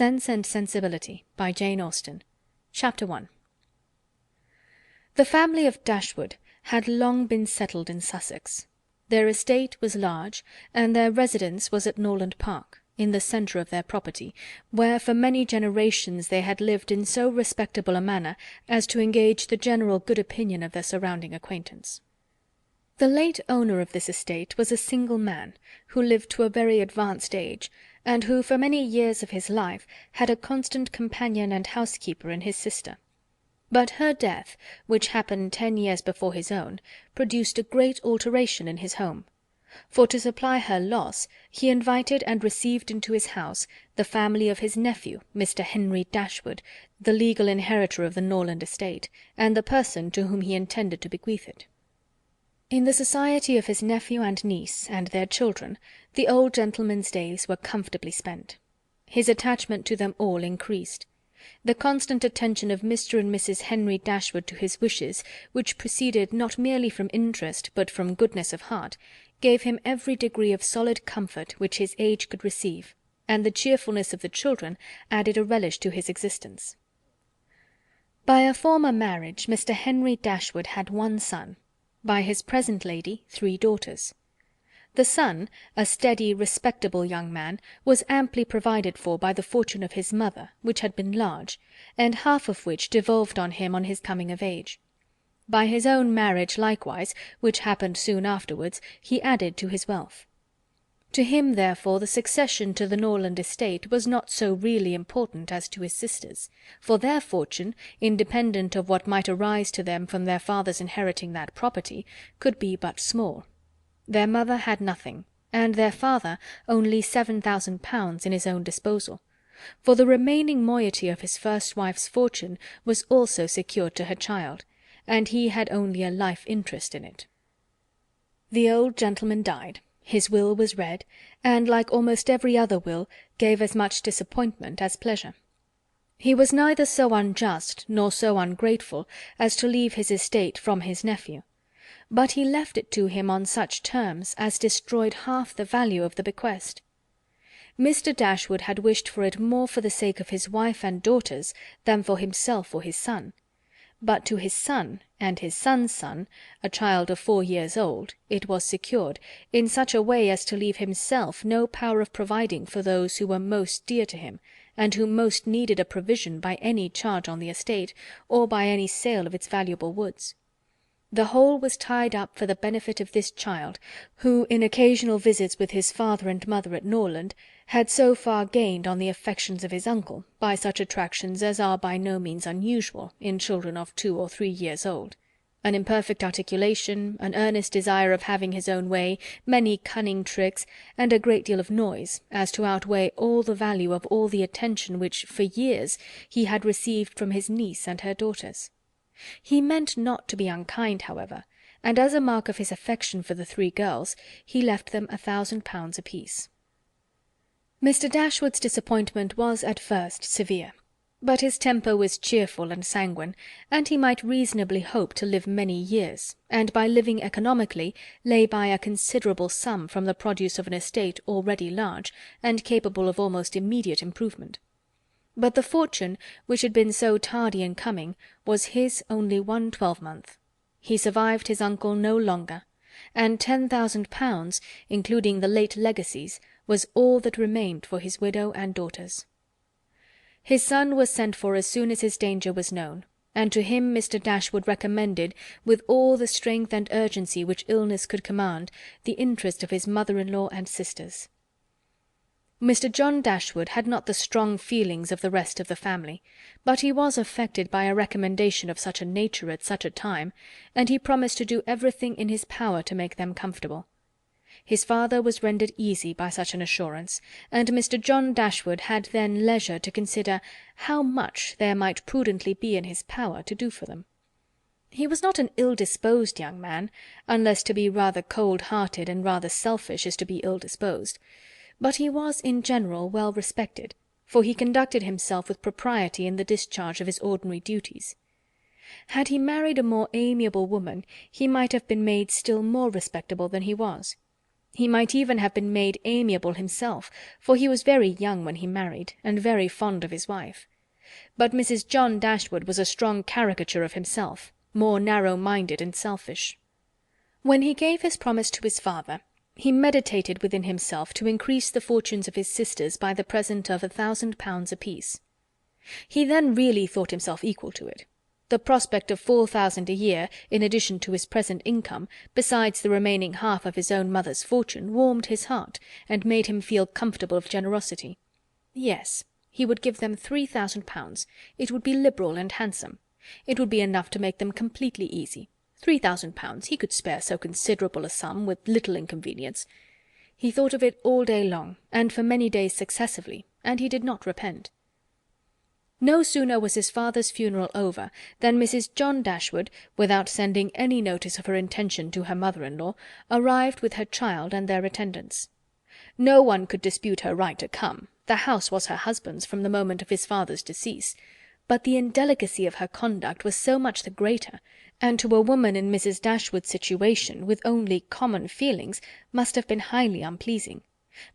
Sense and Sensibility by Jane Austen. Chapter 1. The family of Dashwood had long been settled in Sussex. Their estate was large, and their residence was at Norland Park, in the centre of their property, where for many generations they had lived in so respectable a manner as to engage the general good opinion of their surrounding acquaintance. The late owner of this estate was a single man, who lived to a very advanced age, and who for many years of his life had a constant companion and housekeeper in his sister. But her death, which happened 10 years before his own, produced a great alteration in his home. For to supply her loss, he invited and received into his house the family of his nephew, Mr Henry Dashwood, the legal inheritor of the Norland estate, and the person to whom he intended to bequeath it. In the society of his nephew and niece, and their children, the old gentleman's days were comfortably spent. His attachment to them all increased. The constant attention of Mr and Mrs Henry Dashwood to his wishes, which proceeded not merely from interest but from goodness of heart, gave him every degree of solid comfort which his age could receive, and the cheerfulness of the children added a relish to his existence. By a former marriage Mr Henry Dashwood had one son; by his present lady 3 daughters. The son, a steady respectable young man, was amply provided for by the fortune of his mother, which had been large, and half of which devolved on him on his coming of age. By his own marriage likewise, which happened soon afterwards, he added to his wealth. To him, therefore, the succession to the Norland estate was not so really important as to his sisters, for their fortune, independent of what might arise to them from their father's inheriting that property, could be but small. Their mother had nothing, and their father only £7,000 in his own disposal, for the remaining moiety of his first wife's fortune was also secured to her child, and he had only a life interest in it. The old gentleman died. His will was read, and, like almost every other will, gave as much disappointment as pleasure. He was neither so unjust nor so ungrateful as to leave his estate from his nephew, but he left it to him on such terms as destroyed half the value of the bequest. Mr Dashwood had wished for it more for the sake of his wife and daughters than for himself or his son. But to his son, and his son's son, a child of 4 years old, it was secured, in such a way as to leave himself no power of providing for those who were most dear to him, and who most needed a provision by any charge on the estate, or by any sale of its valuable woods. The whole was tied up for the benefit of this child, who, in occasional visits with his father and mother at Norland, had so far gained on the affections of his uncle, by such attractions as are by no means unusual in children of 2 or 3 years old: an imperfect articulation, an earnest desire of having his own way, many cunning tricks, and a great deal of noise, as to outweigh all the value of all the attention which, for years, he had received from his niece and her daughters. He meant not to be unkind, however, and as a mark of his affection for the 3 girls, he left them £1,000 apiece. Mr Dashwood's disappointment was at first severe, but his temper was cheerful and sanguine, and he might reasonably hope to live many years, and by living economically lay by a considerable sum from the produce of an estate already large, and capable of almost immediate improvement. But the fortune, which had been so tardy in coming, was his only 1 12-month. He survived his uncle no longer, and £10,000, including the late legacies, was all that remained for his widow and daughters. His son was sent for as soon as his danger was known, and to him Mr Dashwood recommended, with all the strength and urgency which illness could command, the interest of his mother-in-law and sisters. Mr John Dashwood had not the strong feelings of the rest of the family, but he was affected by a recommendation of such a nature at such a time, and he promised to do everything in his power to make them comfortable. His father was rendered easy by such an assurance, and Mr John Dashwood had then leisure to consider how much there might prudently be in his power to do for them. He was not an ill-disposed young man, unless to be rather cold-hearted and rather selfish is to be ill-disposed, but he was in general well respected, for he conducted himself with propriety in the discharge of his ordinary duties. Had he married a more amiable woman, he might have been made still more respectable than he was. He might even have been made amiable himself, for he was very young when he married, and very fond of his wife. But Mrs. John Dashwood was a strong caricature of himself, more narrow-minded and selfish. When he gave his promise to his father, he meditated within himself to increase the fortunes of his sisters by the present of £1,000 apiece. He then really thought himself equal to it. The prospect of 4,000 a year, in addition to his present income, besides the remaining half of his own mother's fortune, warmed his heart, and made him feel comfortable of generosity. Yes, he would give them £3,000. It would be liberal and handsome. It would be enough to make them completely easy. £3,000, he could spare so considerable a sum with little inconvenience. He thought of it all day long, and for many days successively, and he did not repent. No sooner was his father's funeral over than Mrs. John Dashwood, without sending any notice of her intention to her mother-in-law, arrived with her child and their attendants. No one could dispute her right to come. The house was her husband's from the moment of his father's decease. But the indelicacy of her conduct was so much the greater, and to a woman in Mrs. Dashwood's situation, with only common feelings, must have been highly unpleasing.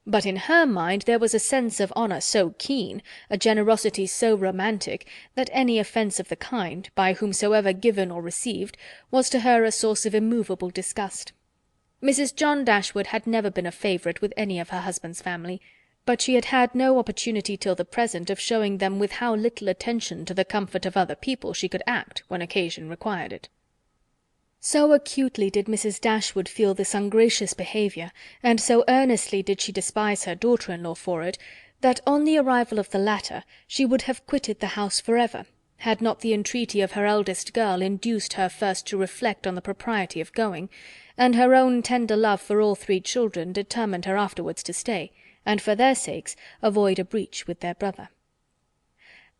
But in her mind there was a sense of honour so keen, a generosity so romantic, that any offence of the kind, by whomsoever given or received, was to her a source of immovable disgust. Mrs. John Dashwood had never been a favourite with any of her husband's family, but she had had no opportunity till the present of showing them with how little attention to the comfort of other people she could act when occasion required it. So acutely did Mrs. Dashwood feel this ungracious behaviour, and so earnestly did she despise her daughter-in-law for it, that on the arrival of the latter she would have quitted the house for ever, had not the entreaty of her eldest girl induced her first to reflect on the propriety of going, and her own tender love for all three children determined her afterwards to stay, and for their sakes avoid a breach with their brother.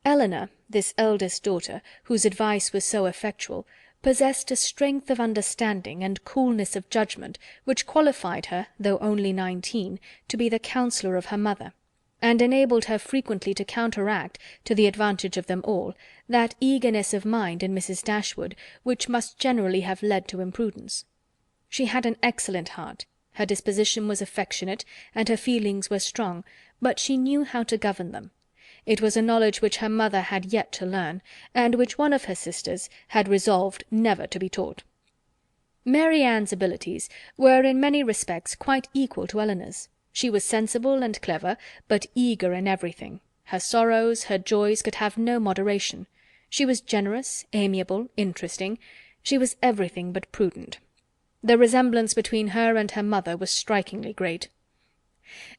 Elinor, this eldest daughter, whose advice was so effectual, possessed a strength of understanding and coolness of judgment which qualified her, though only 19, to be the counsellor of her mother, and enabled her frequently to counteract, to the advantage of them all, that eagerness of mind in Mrs. Dashwood which must generally have led to imprudence. She had an excellent heart, her disposition was affectionate, and her feelings were strong, but she knew how to govern them. It was a knowledge which her mother had yet to learn, and which one of her sisters had resolved never to be taught. Marianne's abilities were in many respects quite equal to Elinor's. She was sensible and clever, but eager in everything. Her sorrows, her joys could have no moderation. She was generous, amiable, interesting. She was everything but prudent. The resemblance between her and her mother was strikingly great.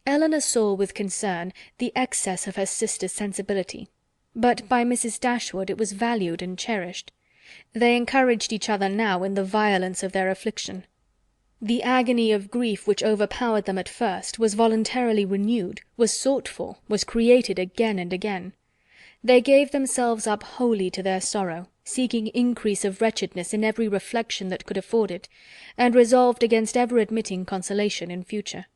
Elinor saw with concern the excess of her sister's sensibility, but by Mrs. Dashwood it was valued and cherished. They encouraged each other now in the violence of their affliction. The agony of grief which overpowered them at first was voluntarily renewed, was sought for, was created again and again. They gave themselves up wholly to their sorrow, seeking increase of wretchedness in every reflection that could afford it, and resolved against ever admitting consolation in future.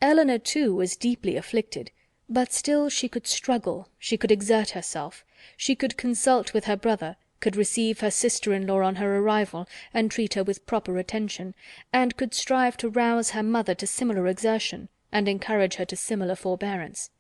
Elinor, too, was deeply afflicted, but still she could struggle, she could exert herself, she could consult with her brother, could receive her sister-in-law on her arrival, and treat her with proper attention, and could strive to rouse her mother to similar exertion, and encourage her to similar forbearance.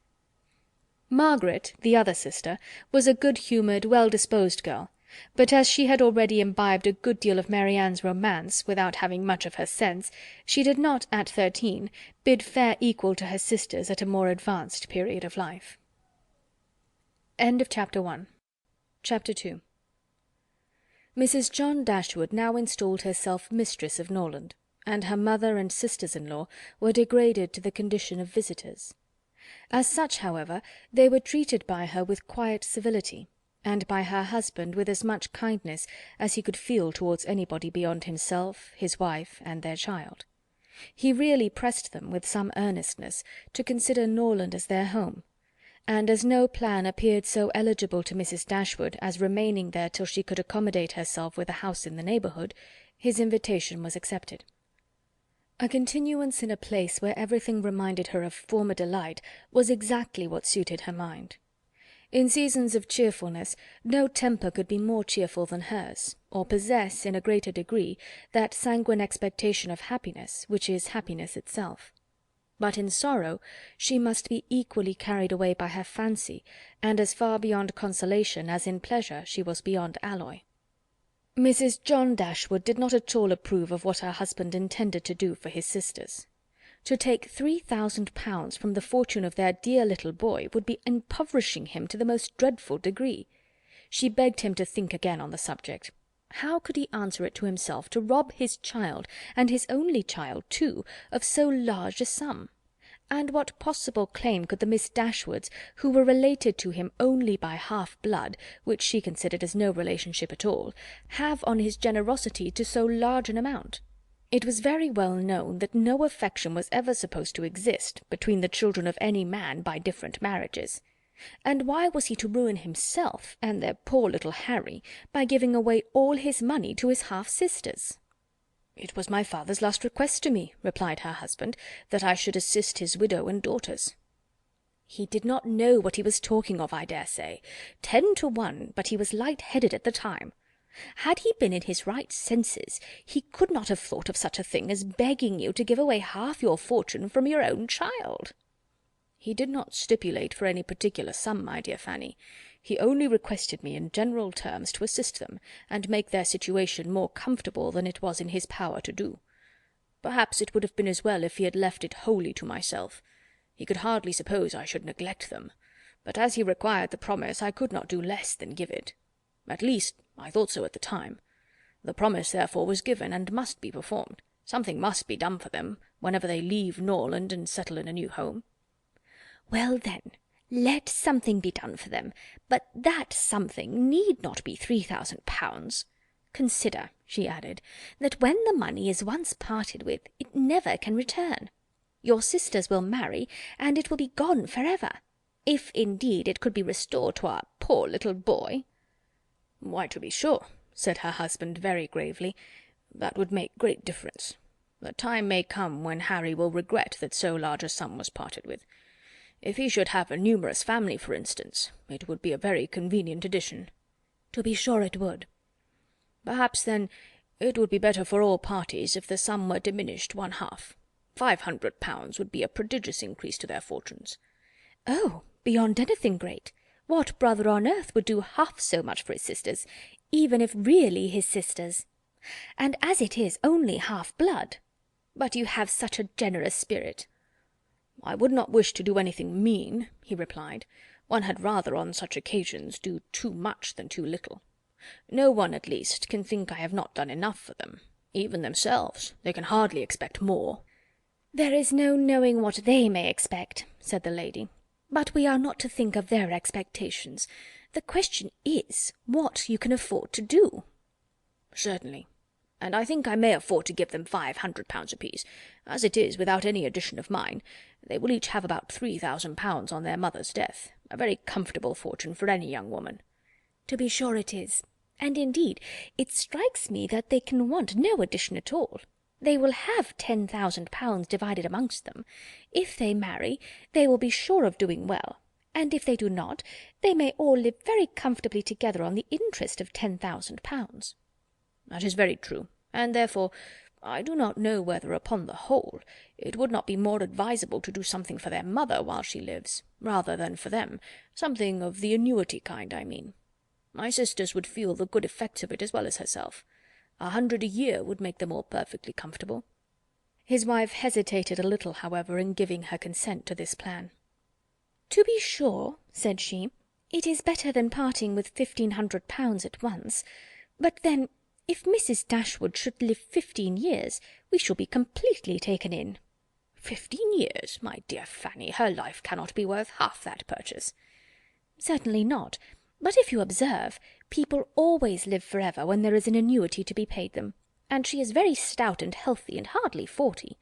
Margaret, the other sister, was a good-humoured, well-disposed girl, but as she had already imbibed a good deal of Marianne's romance, without having much of her sense, she did not, at 13, bid fair equal to her sisters at a more advanced period of life. End of Chapter 1. Chapter 2. Mrs. John Dashwood now installed herself mistress of Norland, and her mother and sisters-in-law were degraded to the condition of visitors. As such, however, they were treated by her with quiet civility, and by her husband with as much kindness as he could feel towards anybody beyond himself, his wife, and their child. He really pressed them, with some earnestness, to consider Norland as their home, and as no plan appeared so eligible to Mrs. Dashwood as remaining there till she could accommodate herself with a house in the neighbourhood, his invitation was accepted. A continuance in a place where everything reminded her of former delight was exactly what suited her mind. In seasons of cheerfulness, no temper could be more cheerful than hers, or possess, in a greater degree, that sanguine expectation of happiness, which is happiness itself. But in sorrow she must be equally carried away by her fancy, and as far beyond consolation as in pleasure she was beyond alloy. Mrs. John Dashwood did not at all approve of what her husband intended to do for his sisters. To take £3,000 from the fortune of their dear little boy would be impoverishing him to the most dreadful degree. She begged him to think again on the subject. How could he answer it to himself to rob his child, and his only child too, of so large a sum? And what possible claim could the Miss Dashwoods, who were related to him only by half-blood, which she considered as no relationship at all, have on his generosity to so large an amount? It was very well known that no affection was ever supposed to exist between the children of any man by different marriages. And why was he to ruin himself and their poor little Harry by giving away all his money to his half-sisters? "It was my father's last request to me," replied her husband, "that I should assist his widow and daughters." "He did not know what he was talking of, I dare say. 10 to 1, but he was light-headed at the time. Had he been in his right senses, he could not have thought of such a thing as begging you to give away half your fortune from your own child." "He did not stipulate for any particular sum, my dear Fanny. He only requested me in general terms to assist them, and make their situation more comfortable than it was in his power to do. Perhaps it would have been as well if he had left it wholly to myself. He could hardly suppose I should neglect them, but as he required the promise, I could not do less than give it. At least, I thought so at the time. The promise, therefore, was given, and must be performed. Something must be done for them, whenever they leave Norland and settle in a new home." "Well, then, let something be done for them, but that something need not be £3,000. Consider," she added, "that when the money is once parted with, it never can return. Your sisters will marry, and it will be gone for ever, if indeed it could be restored to our poor little boy." "Why, to be sure," said her husband very gravely, "that would make great difference. The time may come when Harry will regret that so large a sum was parted with. If he should have a numerous family, for instance, it would be a very convenient addition." "To be sure it would." "Perhaps, then, it would be better for all parties if the sum were diminished 1/2. £500 would be a prodigious increase to their fortunes." "Oh, beyond anything great! What brother on earth would do half so much for his sisters, even if really his sisters? And as it is only half-blood. But you have such a generous spirit." "I would not wish to do anything mean," he replied. "One had rather on such occasions do too much than too little. No one, at least, can think I have not done enough for them. Even themselves, they can hardly expect more." "There is no knowing what they may expect," said the lady. "But we are not to think of their expectations. The question is, what you can afford to do." "Certainly. And I think I may afford to give them £500 apiece. As it is, without any addition of mine, they will each have about £3,000 on their mother's death, a very comfortable fortune for any young woman." "To be sure it is. And indeed it strikes me that they can want no addition at all. They will have £10,000 divided amongst them. If they marry, they will be sure of doing well, and if they do not, they may all live very comfortably together on the interest of £10,000. "That is very true, and therefore I do not know whether, upon the whole, it would not be more advisable to do something for their mother while she lives, rather than for them, something of the annuity kind, I mean. My sisters would feel the good effects of it as well as herself. 100 a year would make them all perfectly comfortable." His wife hesitated a little, however, in giving her consent to this plan. "To be sure," said she, "it is better than parting with £1,500 at once. But then, if Mrs. Dashwood should live 15 years, we shall be completely taken in." "15 years, my dear Fanny, her life cannot be worth half that purchase." "Certainly not. But if you observe, people always live for ever when there is an annuity to be paid them, and she is very stout and healthy, and hardly 40.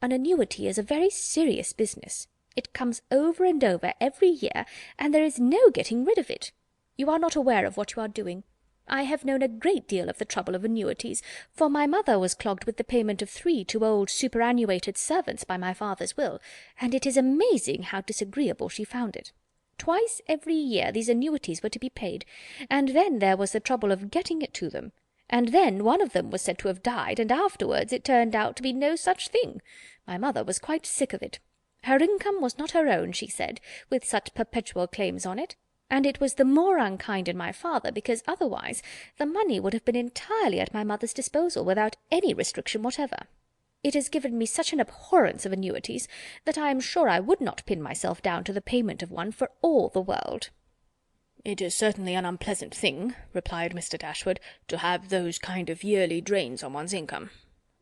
An annuity is a very serious business. It comes over and over every year, and there is no getting rid of it. You are not aware of what you are doing. I have known a great deal of the trouble of annuities, for my mother was clogged with the payment of 3 to old superannuated servants by my father's will, and it is amazing how disagreeable she found it. Twice every year these annuities were to be paid, and then there was the trouble of getting it to them, and then one of them was said to have died, and afterwards it turned out to be no such thing. My mother was quite sick of it. Her income was not her own, she said, with such perpetual claims on it, and it was the more unkind in my father, because otherwise the money would have been entirely at my mother's disposal, without any restriction whatever. It has given me such an abhorrence of annuities, that I am sure I would not pin myself down to the payment of one for all the world." "It is certainly an unpleasant thing," replied Mr. Dashwood, "to have those kind of yearly drains on one's income.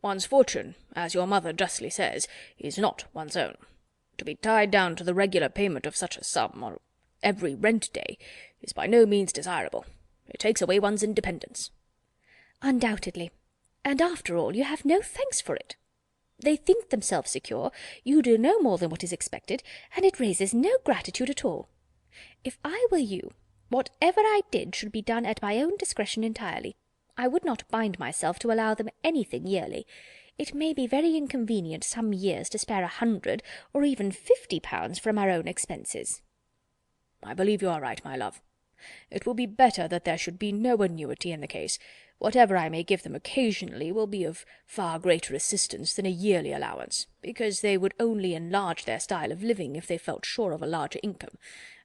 One's fortune, as your mother justly says, is not one's own. To be tied down to the regular payment of such a sum, or every rent day, is by no means desirable. It takes away one's independence." "Undoubtedly. And after all, you have no thanks for it. They think themselves secure, you do no more than what is expected, and it raises no gratitude at all. If I were you, whatever I did should be done at my own discretion entirely. I would not bind myself to allow them anything yearly. It may be very inconvenient some years to spare 100 or even 50 pounds from our own expenses." "I believe you are right, my love. It will be better that there should be no annuity in the case. Whatever I may give them occasionally will be of far greater assistance than a yearly allowance, because they would only enlarge their style of living if they felt sure of a larger income,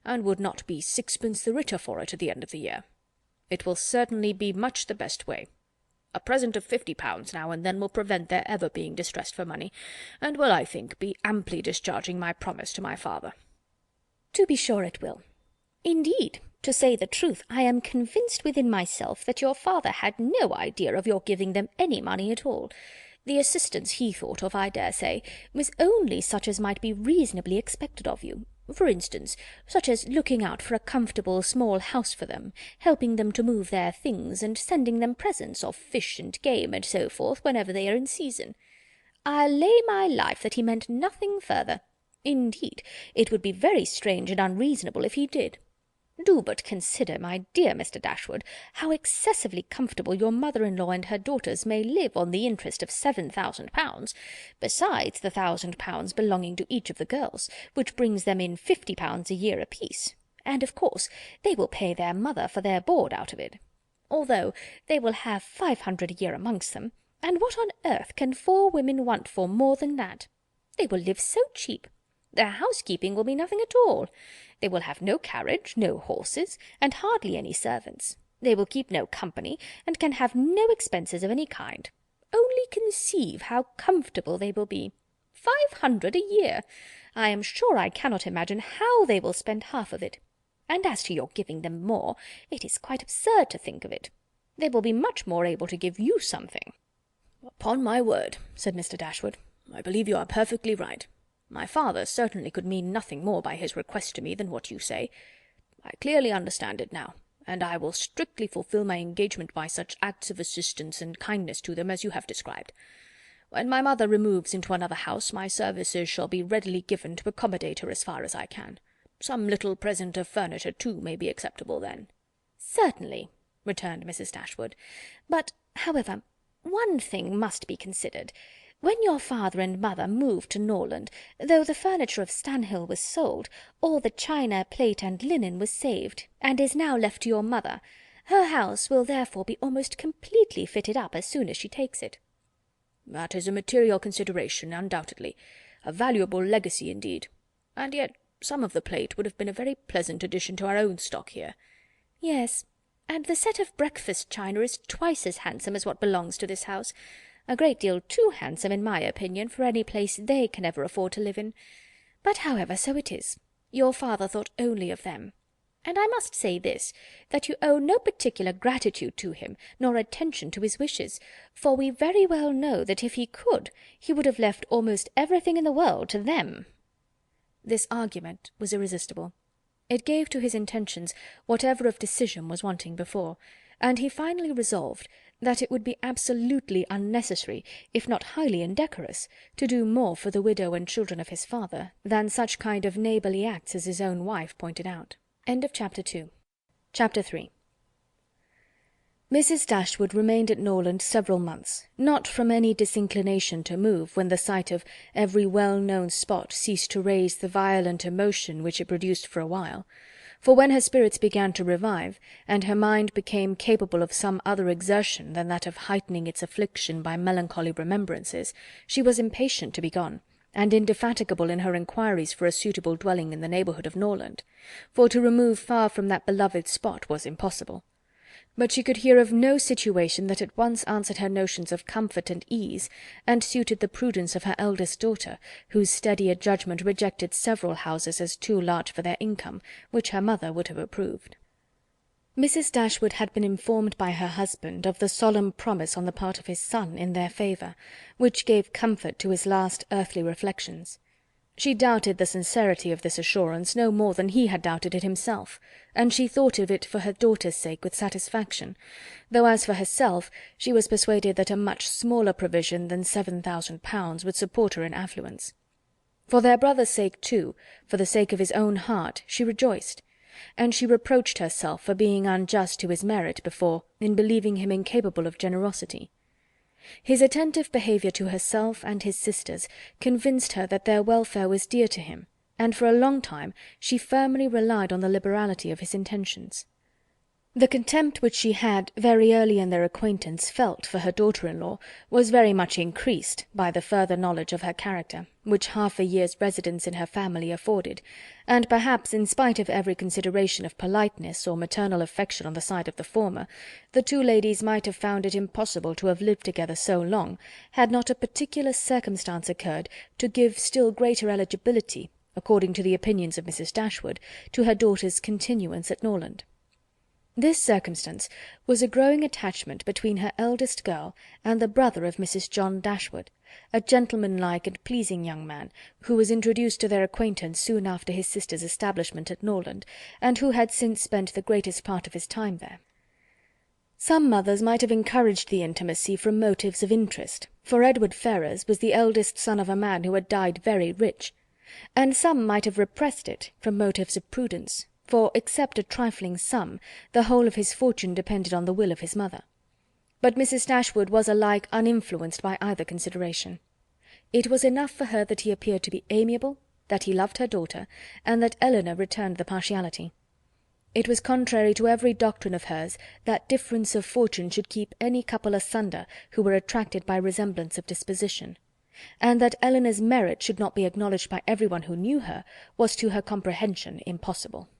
and would not be sixpence the richer for it at the end of the year. It will certainly be much the best way. A present of £50 now and then will prevent their ever being distressed for money, and will, I think, be amply discharging my promise to my father." "To be sure it will. Indeed, to say the truth, I am convinced within myself that your father had no idea of your giving them any money at all. The assistance he thought of, I dare say, was only such as might be reasonably expected of you. For instance, such as looking out for a comfortable small house for them, helping them to move their things, and sending them presents of fish and game and so forth whenever they are in season. I'll lay my life that he meant nothing further. Indeed, it would be very strange and unreasonable if he did. Do but consider, my dear Mr. Dashwood, how excessively comfortable your mother-in-law and her daughters may live on the interest of £7,000, besides the £1,000 belonging to each of the girls, which brings them in £50 a year apiece, and of course they will pay their mother for their board out of it, although they will have 500 a year amongst them, and what on earth can 4 women want for more than that? They will live so cheap. Their housekeeping will be nothing at all. They will have no carriage, no horses, and hardly any servants. They will keep no company, and can have no expenses of any kind. Only conceive how comfortable they will be. 500 a year! I am sure I cannot imagine how they will spend half of it. And as to your giving them more, it is quite absurd to think of it. They will be much more able to give you something." "Upon my word," said Mr. Dashwood, "I believe you are perfectly right. My father certainly could mean nothing more by his request to me than what you say. I clearly understand it now, and I will strictly fulfil my engagement by such acts of assistance and kindness to them as you have described. When my mother removes into another house, my services shall be readily given to accommodate her as far as I can. Some little present of furniture, too, may be acceptable then." "Certainly," returned Mrs. Dashwood. "But, however, one thing must be considered. When your father and mother moved to Norland, though the furniture of Stanhill was sold, all the china, plate, and linen was saved, and is now left to your mother. Her house will therefore be almost completely fitted up as soon as she takes it." "That is a material consideration, undoubtedly. A valuable legacy indeed. And yet some of the plate would have been a very pleasant addition to our own stock here." "Yes, and the set of breakfast china is twice as handsome as what belongs to this house. A great deal too handsome, in my opinion, for any place they can ever afford to live in. But, however, so it is. Your father thought only of them. And I must say this, that you owe no particular gratitude to him, nor attention to his wishes, for we very well know that if he could, he would have left almost everything in the world to them." This argument was irresistible. It gave to his intentions whatever of decision was wanting before, and he finally resolved that it would be absolutely unnecessary, if not highly indecorous, to do more for the widow and children of his father than such kind of neighbourly acts as his own wife pointed out. Chapter 3. Mrs. Dashwood remained at Norland several months, not from any disinclination to move when the sight of every well-known spot ceased to raise the violent emotion which it produced for a while; for when her spirits began to revive, and her mind became capable of some other exertion than that of heightening its affliction by melancholy remembrances, she was impatient to be gone, and indefatigable in her inquiries for a suitable dwelling in the neighbourhood of Norland, for to remove far from that beloved spot was impossible. But she could hear of no situation that at once answered her notions of comfort and ease, and suited the prudence of her eldest daughter, whose steadier judgment rejected several houses as too large for their income, which her mother would have approved. Mrs. Dashwood had been informed by her husband of the solemn promise on the part of his son in their favour, which gave comfort to his last earthly reflections. She doubted the sincerity of this assurance no more than he had doubted it himself, and she thought of it for her daughter's sake with satisfaction, though as for herself she was persuaded that a much smaller provision than £7,000 would support her in affluence. For their brother's sake too, for the sake of his own heart, she rejoiced, and she reproached herself for being unjust to his merit before in believing him incapable of generosity. His attentive behaviour to herself and his sisters convinced her that their welfare was dear to him, and for a long time she firmly relied on the liberality of his intentions. The contempt which she had, very early in their acquaintance, felt for her daughter-in-law was very much increased by the further knowledge of her character, which half a year's residence in her family afforded, and perhaps in spite of every consideration of politeness or maternal affection on the side of the former, the two ladies might have found it impossible to have lived together so long, had not a particular circumstance occurred to give still greater eligibility, according to the opinions of Mrs. Dashwood, to her daughter's continuance at Norland. This circumstance was a growing attachment between her eldest girl and the brother of Mrs. John Dashwood, a gentlemanlike and pleasing young man, who was introduced to their acquaintance soon after his sister's establishment at Norland, and who had since spent the greatest part of his time there. Some mothers might have encouraged the intimacy from motives of interest, for Edward Ferrars was the eldest son of a man who had died very rich, and some might have repressed it from motives of prudence, for, except a trifling sum, the whole of his fortune depended on the will of his mother. But Mrs. Dashwood was alike uninfluenced by either consideration. It was enough for her that he appeared to be amiable, that he loved her daughter, and that Elinor returned the partiality. It was contrary to every doctrine of hers that difference of fortune should keep any couple asunder who were attracted by resemblance of disposition, and that Elinor's merit should not be acknowledged by everyone who knew her was to her comprehension impossible.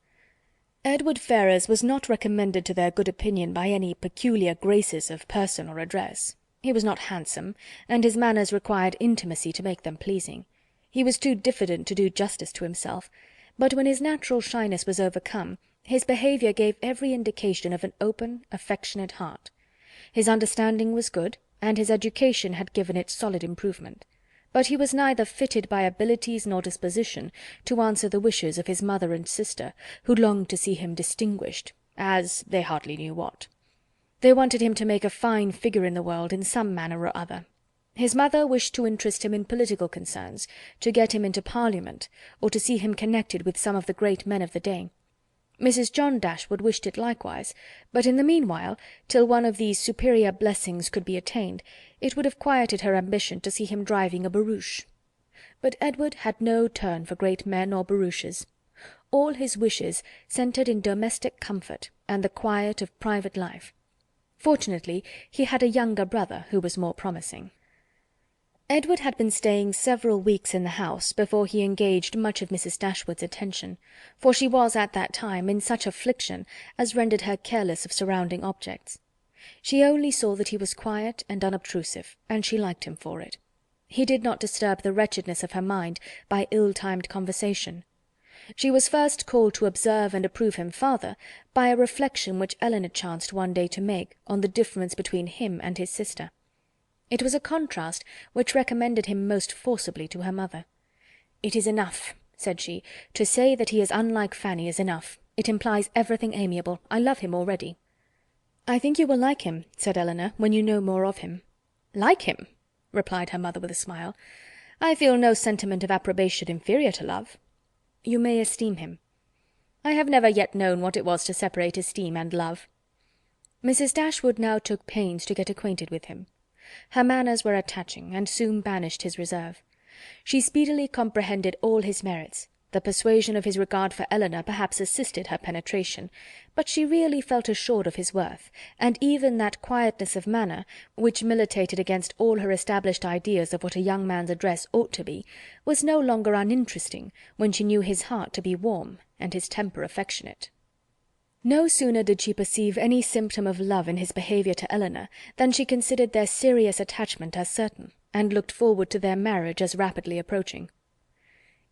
Edward Ferrars was not recommended to their good opinion by any peculiar graces of person or address. He was not handsome, and his manners required intimacy to make them pleasing. He was too diffident to do justice to himself, but when his natural shyness was overcome, his behaviour gave every indication of an open, affectionate heart. His understanding was good, and his education had given it solid improvement. But he was neither fitted by abilities nor disposition to answer the wishes of his mother and sister, who longed to see him distinguished, as they hardly knew what. They wanted him to make a fine figure in the world in some manner or other. His mother wished to interest him in political concerns, to get him into Parliament, or to see him connected with some of the great men of the day. Mrs. John Dashwood wished it likewise, but in the meanwhile, till one of these superior blessings could be attained, it would have quieted her ambition to see him driving a barouche. But Edward had no turn for great men or barouches. All his wishes centred in domestic comfort and the quiet of private life. Fortunately, he had a younger brother who was more promising. Edward had been staying several weeks in the house before he engaged much of Mrs. Dashwood's attention, for she was at that time in such affliction as rendered her careless of surrounding objects. She only saw that he was quiet and unobtrusive, and she liked him for it. He did not disturb the wretchedness of her mind by ill-timed conversation. She was first called to observe and approve him farther by a reflection which Elinor chanced one day to make on the difference between him and his sister. It was a contrast which recommended him most forcibly to her mother. "It is enough," said she, "to say that he is unlike Fanny is enough. It implies everything amiable. I love him already." "I think you will like him," said Elinor, "when you know more of him." "Like him!" replied her mother with a smile. "I feel no sentiment of approbation inferior to love." "You may esteem him." "I have never yet known what it was to separate esteem and love." Mrs. Dashwood now took pains to get acquainted with him. Her manners were attaching, and soon banished his reserve. She speedily comprehended all his merits. The persuasion of his regard for Elinor perhaps assisted her penetration, but she really felt assured of his worth, and even that quietness of manner, which militated against all her established ideas of what a young man's address ought to be, was no longer uninteresting, when she knew his heart to be warm, and his temper affectionate. No sooner did she perceive any symptom of love in his behaviour to Elinor, than she considered their serious attachment as certain, and looked forward to their marriage as rapidly approaching.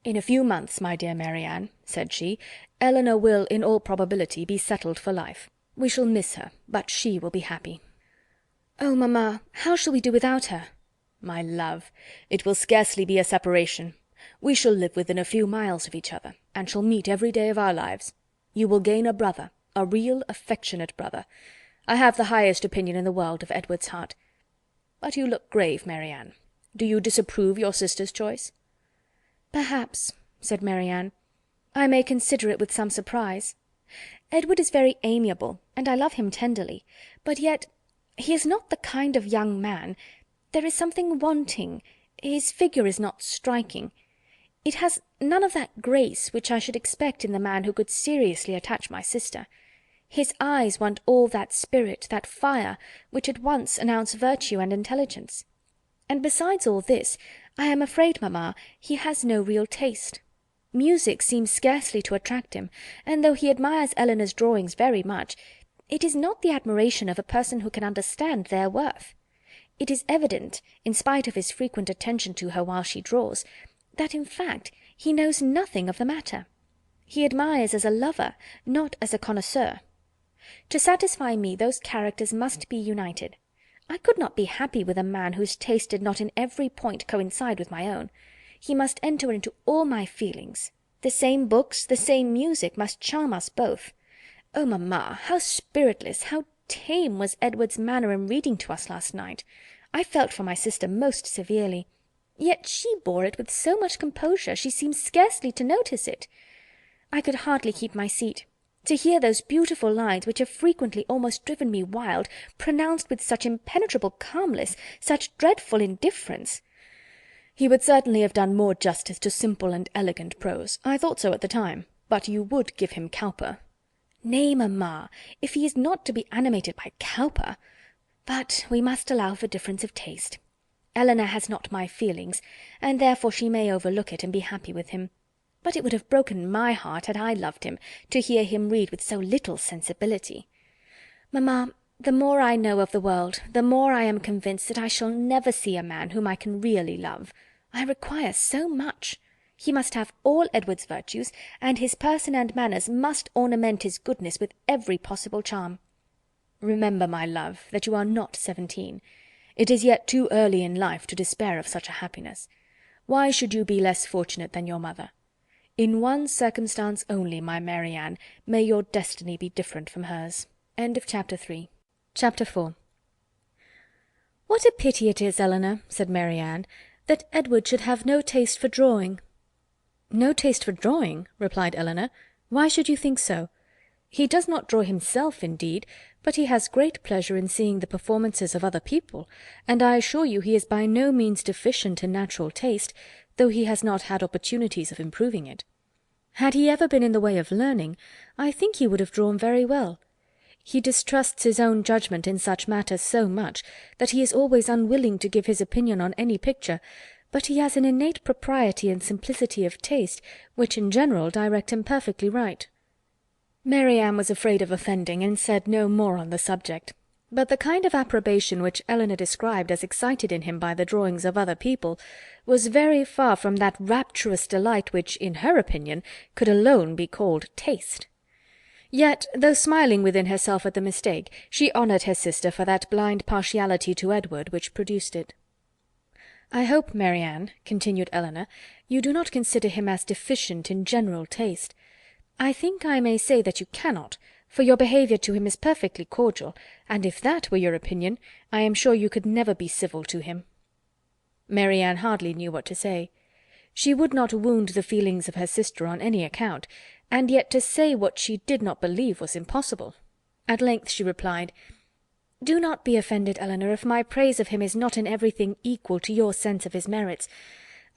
"In a few months, my dear Marianne," said she, "Elinor will, in all probability, be settled for life. We shall miss her, but she will be happy." "Oh, mamma, how shall we do without her?" "My love, it will scarcely be a separation. We shall live within a few miles of each other, and shall meet every day of our lives. You will gain a brother, a real affectionate brother. I have the highest opinion in the world of Edward's heart. But you look grave, Marianne. Do you disapprove your sister's choice?" "Perhaps," said Marianne, "I may consider it with some surprise. Edward is very amiable, and I love him tenderly, but yet he is not the kind of young man. There is something wanting. His figure is not striking. It has none of that grace which I should expect in the man who could seriously attach my sister. His eyes want all that spirit, that fire, which at once announce virtue and intelligence. And besides all this, I am afraid, mamma, he has no real taste. Music seems scarcely to attract him, and though he admires Elinor's drawings very much, it is not the admiration of a person who can understand their worth. It is evident, in spite of his frequent attention to her while she draws, that in fact he knows nothing of the matter. He admires as a lover, not as a connoisseur. To satisfy me, those characters must be united. I could not be happy with a man whose taste did not in every point coincide with my own. He must enter into all my feelings. The same books, the same music, must charm us both. Oh, mamma, how spiritless, how tame was Edward's manner in reading to us last night! I felt for my sister most severely. Yet she bore it with so much composure, she seemed scarcely to notice it. I could hardly keep my seat. To hear those beautiful lines, which have frequently almost driven me wild, pronounced with such impenetrable calmness, such dreadful indifference. He would certainly have done more justice to simple and elegant prose. I thought so at the time, but you would give him Cowper. Nay, mamma, if he is not to be animated by Cowper. But we must allow for difference of taste. Elinor has not my feelings, and therefore she may overlook it and be happy with him. But it would have broken my heart, had I loved him, to hear him read with so little sensibility. Mamma, the more I know of the world, the more I am convinced that I shall never see a man whom I can really love. I require so much. He must have all Edward's virtues, and his person and manners must ornament his goodness with every possible charm. Remember, my love, that you are not 17. It is yet too early in life to despair of such a happiness. Why should you be less fortunate than your mother? In one circumstance only, my Marianne, may your destiny be different from hers. End of chapter 3. Chapter 4. "What a pity it is, Elinor," said Marianne, "that Edward should have no taste for drawing." "No taste for drawing?" replied Elinor. "Why should you think so? He does not draw himself, indeed, but he has great pleasure in seeing the performances of other people, and I assure you he is by no means deficient in natural taste, though he has not had opportunities of improving it. Had he ever been in the way of learning, I think he would have drawn very well. He distrusts his own judgment in such matters so much, that he is always unwilling to give his opinion on any picture, but he has an innate propriety and simplicity of taste, which in general direct him perfectly right." Marianne was afraid of offending, and said no more on the subject. But the kind of approbation which Elinor described as excited in him by the drawings of other people was very far from that rapturous delight which, in her opinion, could alone be called taste. Yet, though smiling within herself at the mistake, she honoured her sister for that blind partiality to Edward which produced it. "I hope, Marianne," continued Elinor, "you do not consider him as deficient in general taste. I think I may say that you cannot, for your behaviour to him is perfectly cordial, and if that were your opinion, I am sure you could never be civil to him." Marianne hardly knew what to say. She would not wound the feelings of her sister on any account, and yet to say what she did not believe was impossible. At length she replied, Do not be offended, Elinor, if my praise of him is not in everything equal to your sense of his merits.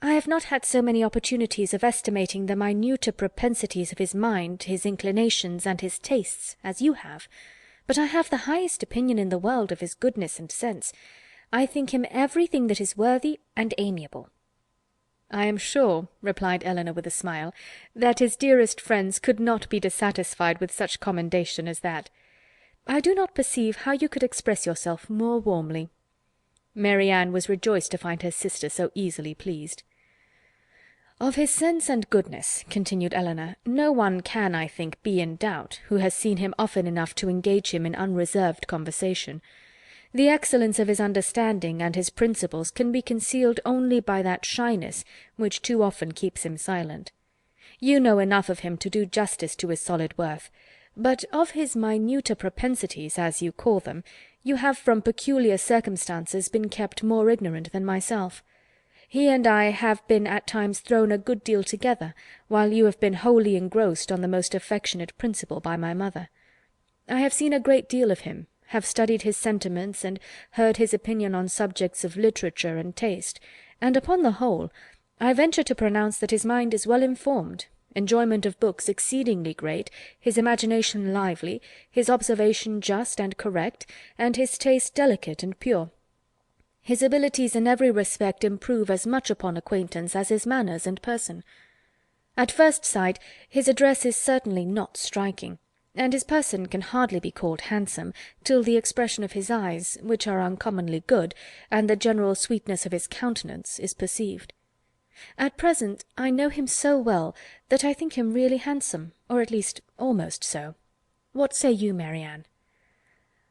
I have not had so many opportunities of estimating the minuter propensities of his mind, his inclinations, and his tastes, as you have, but I have the highest opinion in the world of his goodness and sense. I think him everything that is worthy and amiable." "I am sure," replied Elinor with a smile, "that his dearest friends could not be dissatisfied with such commendation as that. I do not perceive how you could express yourself more warmly." Marianne was rejoiced to find her sister so easily pleased. "Of his sense and goodness," continued Elinor, "no one can, I think, be in doubt, who has seen him often enough to engage him in unreserved conversation. The excellence of his understanding and his principles can be concealed only by that shyness which too often keeps him silent. You know enough of him to do justice to his solid worth, but of his minuter propensities, as you call them, you have from peculiar circumstances been kept more ignorant than myself. He and I have been at times thrown a good deal together, while you have been wholly engrossed on the most affectionate principle by my mother. I have seen a great deal of him, have studied his sentiments, and heard his opinion on subjects of literature and taste, and upon the whole, I venture to pronounce that his mind is well informed, enjoyment of books exceedingly great, his imagination lively, his observation just and correct, and his taste delicate and pure. His abilities in every respect improve as much upon acquaintance as his manners and person. At first sight his address is certainly not striking, and his person can hardly be called handsome, till the expression of his eyes, which are uncommonly good, and the general sweetness of his countenance, is perceived. At present I know him so well that I think him really handsome, or at least almost so. What say you, Marianne?"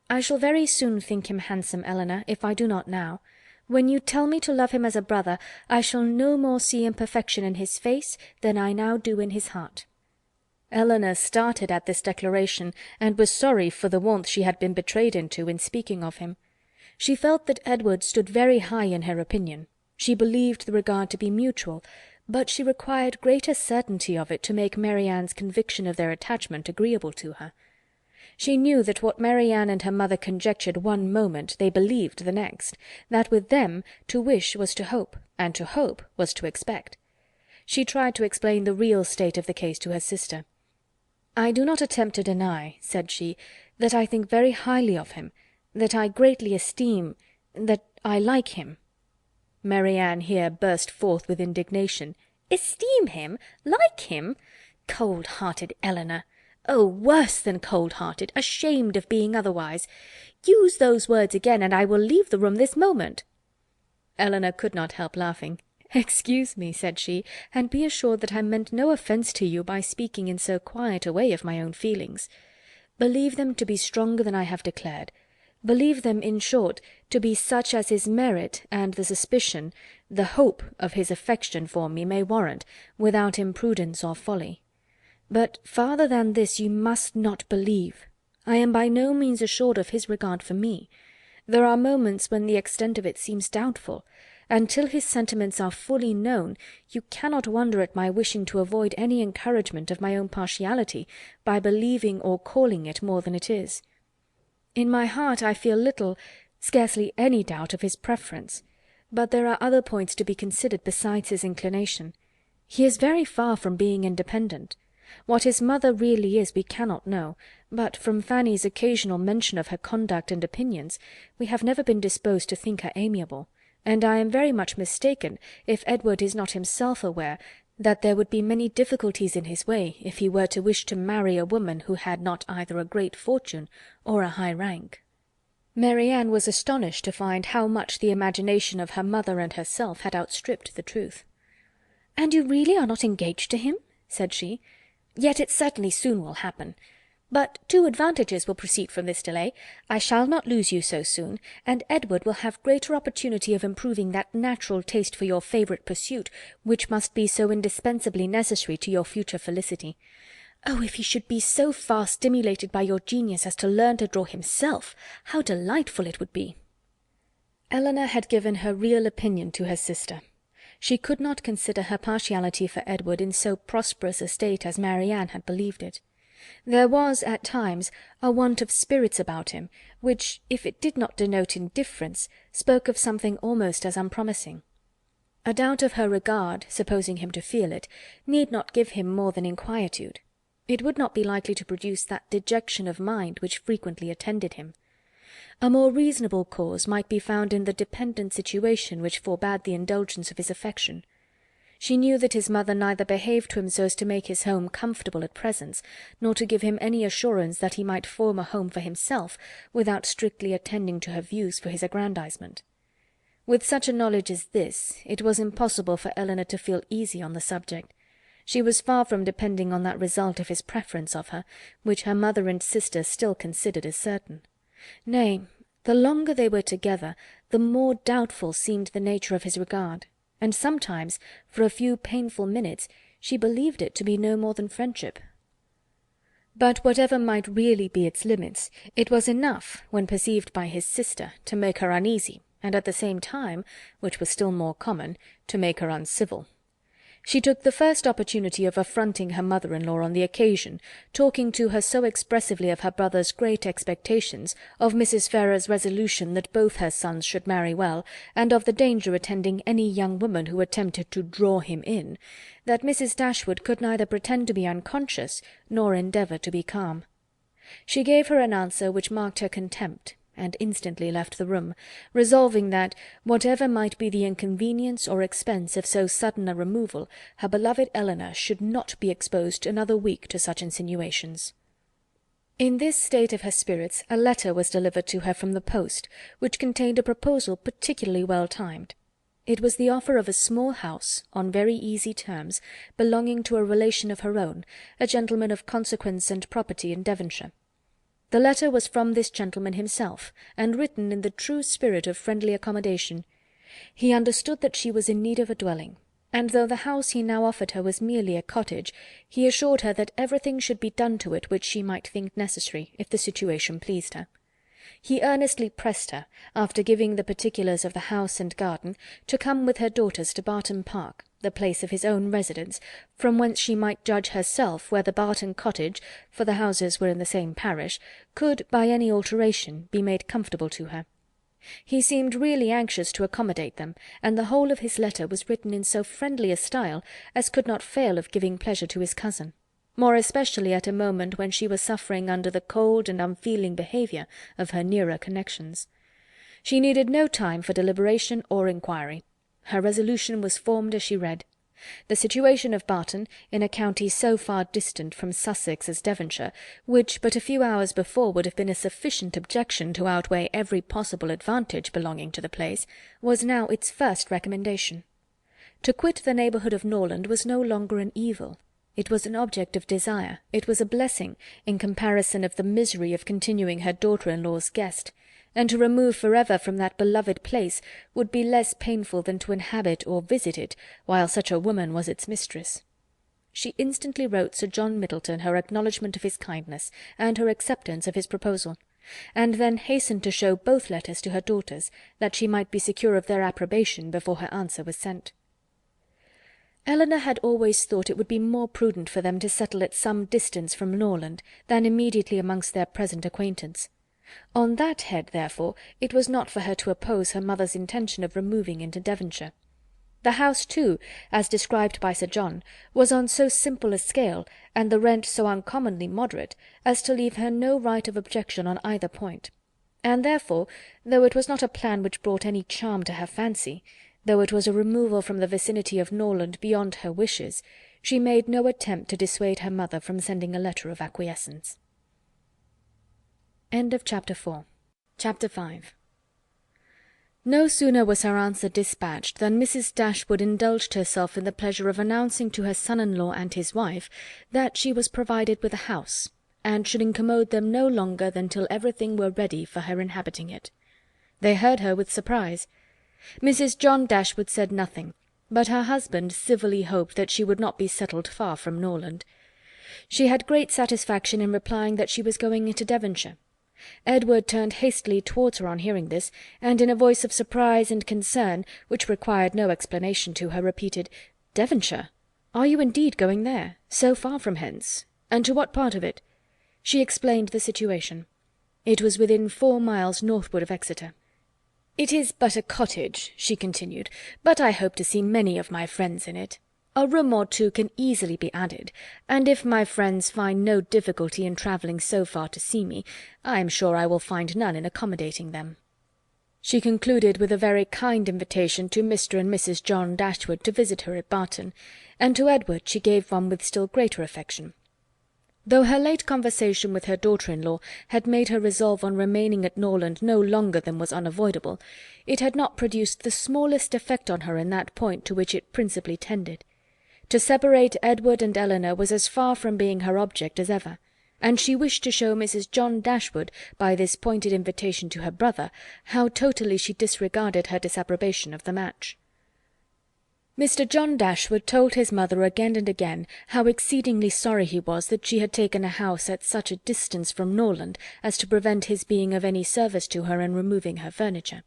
"I shall very soon think him handsome, Elinor, if I do not now. When you tell me to love him as a brother, I shall no more see imperfection in his face than I now do in his heart." Elinor started at this declaration, and was sorry for the warmth she had been betrayed into in speaking of him. She felt that Edward stood very high in her opinion. She believed the regard to be mutual, but she required greater certainty of it to make Marianne's conviction of their attachment agreeable to her. She knew that what Marianne and her mother conjectured one moment they believed the next, that with them to wish was to hope, and to hope was to expect. She tried to explain the real state of the case to her sister. "I do not attempt to deny," said she, "that I think very highly of him, that I greatly esteem, that I like him." Marianne here burst forth with indignation. "Esteem him? Like him? Cold-hearted Elinor! Oh, worse than cold-hearted, ashamed of being otherwise! Use those words again, and I will leave the room this moment." Elinor could not help laughing. "Excuse me," said she, "and be assured that I meant no offence to you by speaking in so quiet a way of my own feelings. Believe them to be stronger than I have declared. Believe them, in short, to be such as his merit and the suspicion, the hope of his affection for me may warrant, without imprudence or folly. But farther than this you must not believe. I am by no means assured of his regard for me. There are moments when the extent of it seems doubtful, and till his sentiments are fully known, you cannot wonder at my wishing to avoid any encouragement of my own partiality by believing or calling it more than it is. In my heart I feel little, scarcely any doubt of his preference, but there are other points to be considered besides his inclination. He is very far from being independent. What his mother really is we cannot know, but from Fanny's occasional mention of her conduct and opinions, we have never been disposed to think her amiable, and I am very much mistaken if Edward is not himself aware that there would be many difficulties in his way if he were to wish to marry a woman who had not either a great fortune or a high rank. Marianne was astonished to find how much the imagination of her mother and herself had outstripped the truth. "And you really are not engaged to him?" said she. "Yet it certainly soon will happen. But two advantages will proceed from this delay. I shall not lose you so soon, and Edward will have greater opportunity of improving that natural taste for your favourite pursuit, which must be so indispensably necessary to your future felicity. Oh, if he should be so far stimulated by your genius as to learn to draw himself, how delightful it would be!" Elinor had given her real opinion to her sister. She could not consider her partiality for Edward in so prosperous a state as Marianne had believed it. There was, at times, a want of spirits about him, which, if it did not denote indifference, spoke of something almost as unpromising. A doubt of her regard, supposing him to feel it, need not give him more than inquietude. It would not be likely to produce that dejection of mind which frequently attended him. A more reasonable cause might be found in the dependent situation which forbade the indulgence of his affection. She knew that his mother neither behaved to him so as to make his home comfortable at present, nor to give him any assurance that he might form a home for himself without strictly attending to her views for his aggrandizement. With such a knowledge as this, it was impossible for Elinor to feel easy on the subject. She was far from depending on that result of his preference of her, which her mother and sister still considered as certain. Nay, the longer they were together, the more doubtful seemed the nature of his regard, and sometimes, for a few painful minutes, she believed it to be no more than friendship. But whatever might really be its limits, it was enough, when perceived by his sister, to make her uneasy, and at the same time, which was still more common, to make her uncivil. She took the first opportunity of affronting her mother-in-law on the occasion, talking to her so expressively of her brother's great expectations, of Mrs. Ferrars's resolution that both her sons should marry well, and of the danger attending any young woman who attempted to draw him in, that Mrs. Dashwood could neither pretend to be unconscious nor endeavour to be calm. She gave her an answer which marked her contempt, and instantly left the room, resolving that, whatever might be the inconvenience or expense of so sudden a removal, her beloved Elinor should not be exposed another week to such insinuations. In this state of her spirits a letter was delivered to her from the post, which contained a proposal particularly well timed. It was the offer of a small house, on very easy terms, belonging to a relation of her own, a gentleman of consequence and property in Devonshire. The letter was from this gentleman himself, and written in the true spirit of friendly accommodation. He understood that she was in need of a dwelling, and though the house he now offered her was merely a cottage, he assured her that everything should be done to it which she might think necessary, if the situation pleased her. He earnestly pressed her, after giving the particulars of the house and garden, to come with her daughters to Barton Park, the place of his own residence, from whence she might judge herself whether Barton Cottage, for the houses were in the same parish, could, by any alteration, be made comfortable to her. He seemed really anxious to accommodate them, and the whole of his letter was written in so friendly a style as could not fail of giving pleasure to his cousin, more especially at a moment when she was suffering under the cold and unfeeling behaviour of her nearer connections. She needed no time for deliberation or inquiry. Her resolution was formed as she read. The situation of Barton, in a county so far distant from Sussex as Devonshire, which but a few hours before would have been a sufficient objection to outweigh every possible advantage belonging to the place, was now its first recommendation. To quit the neighbourhood of Norland was no longer an evil. It was an object of desire, it was a blessing, in comparison of the misery of continuing her daughter-in-law's guest, and to remove for ever from that beloved place would be less painful than to inhabit or visit it while such a woman was its mistress. She instantly wrote Sir John Middleton her acknowledgment of his kindness, and her acceptance of his proposal, and then hastened to show both letters to her daughters, that she might be secure of their approbation before her answer was sent. Elinor had always thought it would be more prudent for them to settle at some distance from Norland than immediately amongst their present acquaintance. On that head, therefore, it was not for her to oppose her mother's intention of removing into Devonshire. The house, too, as described by Sir John, was on so simple a scale, and the rent so uncommonly moderate, as to leave her no right of objection on either point; and therefore, though it was not a plan which brought any charm to her fancy, though it was a removal from the vicinity of Norland beyond her wishes, she made no attempt to dissuade her mother from sending a letter of acquiescence. Chapter 5. No sooner was her answer dispatched than Mrs. Dashwood indulged herself in the pleasure of announcing to her son-in-law and his wife that she was provided with a house, and should incommode them no longer than till everything were ready for her inhabiting it. They heard her with surprise. Mrs. John Dashwood said nothing, but her husband civilly hoped that she would not be settled far from Norland. She had great satisfaction in replying that she was going into Devonshire. Edward turned hastily towards her on hearing this, and in a voice of surprise and concern, which required no explanation to her, repeated, "Devonshire? Are you indeed going there? So far from hence? And to what part of it?" She explained the situation. It was within 4 miles northward of Exeter. "It is but a cottage," she continued, "but I hope to see many of my friends in it. A room or two can easily be added, and if my friends find no difficulty in travelling so far to see me, I am sure I will find none in accommodating them." She concluded with a very kind invitation to Mr and Mrs John Dashwood to visit her at Barton, and to Edward she gave one with still greater affection. Though her late conversation with her daughter-in-law had made her resolve on remaining at Norland no longer than was unavoidable, it had not produced the smallest effect on her in that point to which it principally tended. To separate Edward and Elinor was as far from being her object as ever, and she wished to show Mrs John Dashwood, by this pointed invitation to her brother, how totally she disregarded her disapprobation of the match. Mr John Dashwood told his mother again and again how exceedingly sorry he was that she had taken a house at such a distance from Norland as to prevent his being of any service to her in removing her furniture.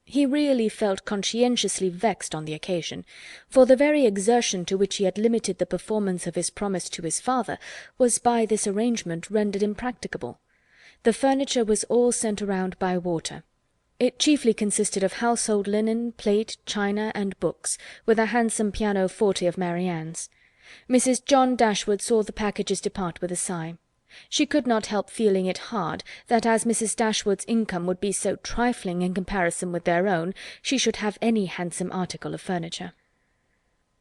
He really felt conscientiously vexed on the occasion, for the very exertion to which he had limited the performance of his promise to his father was by this arrangement rendered impracticable. The furniture was all sent around by water. It chiefly consisted of household linen, plate, china, and books, with a handsome pianoforte of Marianne's. Mrs John Dashwood saw the packages depart with a sigh. She could not help feeling it hard that as Mrs Dashwood's income would be so trifling in comparison with their own, she should have any handsome article of furniture.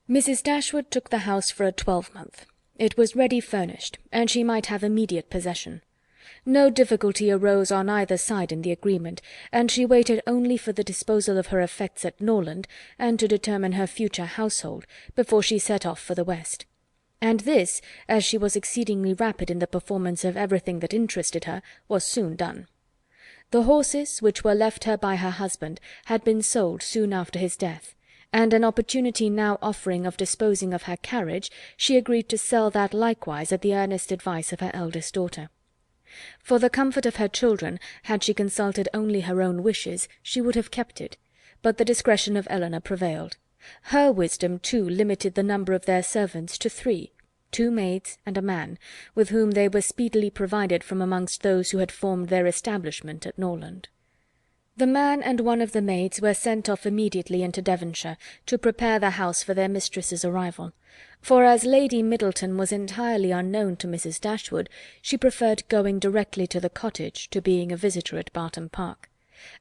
Mrs Dashwood took the house for a 12-month. It was ready furnished, and she might have immediate possession. No difficulty arose on either side in the agreement, and she waited only for the disposal of her effects at Norland, and to determine her future household, before she set off for the west. And this, as she was exceedingly rapid in the performance of everything that interested her, was soon done. The horses, which were left her by her husband, had been sold soon after his death, and an opportunity now offering of disposing of her carriage, she agreed to sell that likewise at the earnest advice of her eldest daughter. For the comfort of her children, had she consulted only her own wishes, she would have kept it, but the discretion of Elinor prevailed. Her wisdom, too, limited the number of their servants to 3, 2 maids and a man, with whom they were speedily provided from amongst those who had formed their establishment at Norland. The man and one of the maids were sent off immediately into Devonshire, to prepare the house for their mistress's arrival, for as Lady Middleton was entirely unknown to Mrs Dashwood, she preferred going directly to the cottage to being a visitor at Barton Park,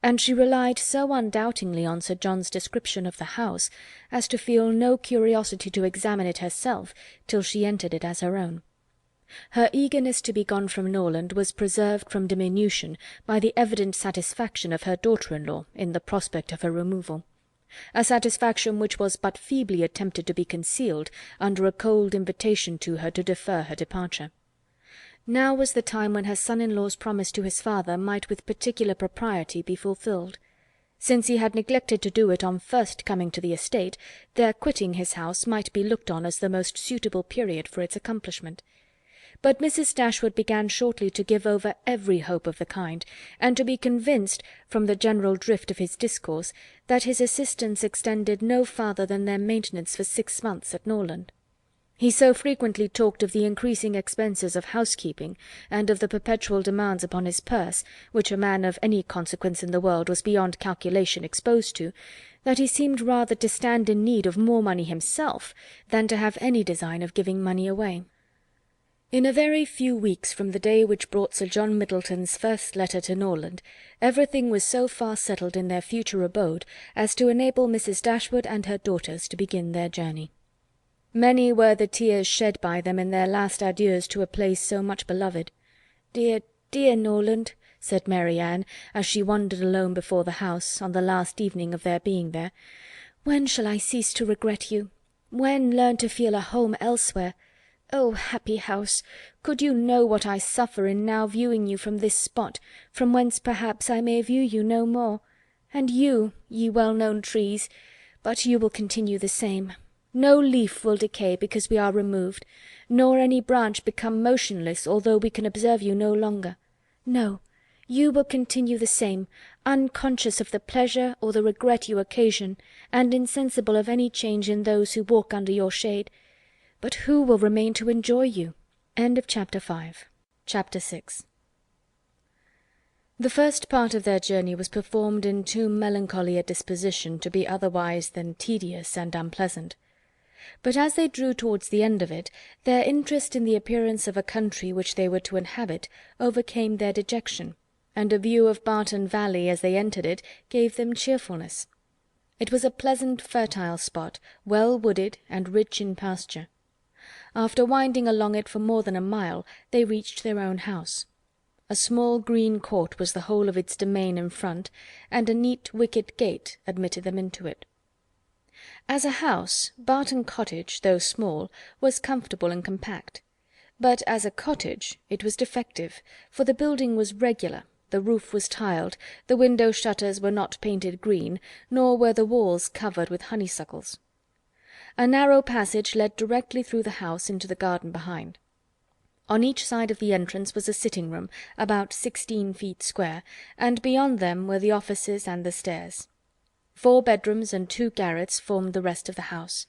and she relied so undoubtingly on Sir John's description of the house as to feel no curiosity to examine it herself till she entered it as her own. Her eagerness to be gone from Norland was preserved from diminution by the evident satisfaction of her daughter-in-law in the prospect of her removal, a satisfaction which was but feebly attempted to be concealed under a cold invitation to her to defer her departure. Now was the time when her son-in-law's promise to his father might with particular propriety be fulfilled. Since he had neglected to do it on first coming to the estate, their quitting his house might be looked on as the most suitable period for its accomplishment. But Mrs Dashwood began shortly to give over every hope of the kind, and to be convinced, from the general drift of his discourse, that his assistance extended no farther than their maintenance for 6 months at Norland. He so frequently talked of the increasing expenses of housekeeping, and of the perpetual demands upon his purse, which a man of any consequence in the world was beyond calculation exposed to, that he seemed rather to stand in need of more money himself than to have any design of giving money away. In a very few weeks from the day which brought Sir John Middleton's first letter to Norland, everything was so far settled in their future abode as to enable Mrs Dashwood and her daughters to begin their journey. Many were the tears shed by them in their last adieus to a place so much beloved. "Dear, dear Norland," said Marianne, as she wandered alone before the house, on the last evening of their being there, "when shall I cease to regret you? When learn to feel a home elsewhere? Oh, happy house! Could you know what I suffer in now viewing you from this spot, from whence perhaps I may view you no more. And you, ye well-known trees, but you will continue the same. No leaf will decay because we are removed, nor any branch become motionless although we can observe you no longer. No, you will continue the same, unconscious of the pleasure or the regret you occasion, and insensible of any change in those who walk under your shade. But who will remain to enjoy you? End of chapter 5. Chapter 6. The first part of their journey was performed in too melancholy a disposition to be otherwise than tedious and unpleasant. But as they drew towards the end of it, their interest in the appearance of a country which they were to inhabit overcame their dejection, and a view of Barton Valley as they entered it gave them cheerfulness. It was a pleasant fertile spot, well wooded and rich in pasture. After winding along it for more than a mile, they reached their own house. A small green court was the whole of its domain in front, and a neat wicket gate admitted them into it. As a house, Barton Cottage, though small, was comfortable and compact. But as a cottage it was defective, for the building was regular, the roof was tiled, the window-shutters were not painted green, nor were the walls covered with honeysuckles. A narrow passage led directly through the house into the garden behind. On each side of the entrance was a sitting-room, about 16 feet square, and beyond them were the offices and the stairs. 4 bedrooms and 2 garrets formed the rest of the house.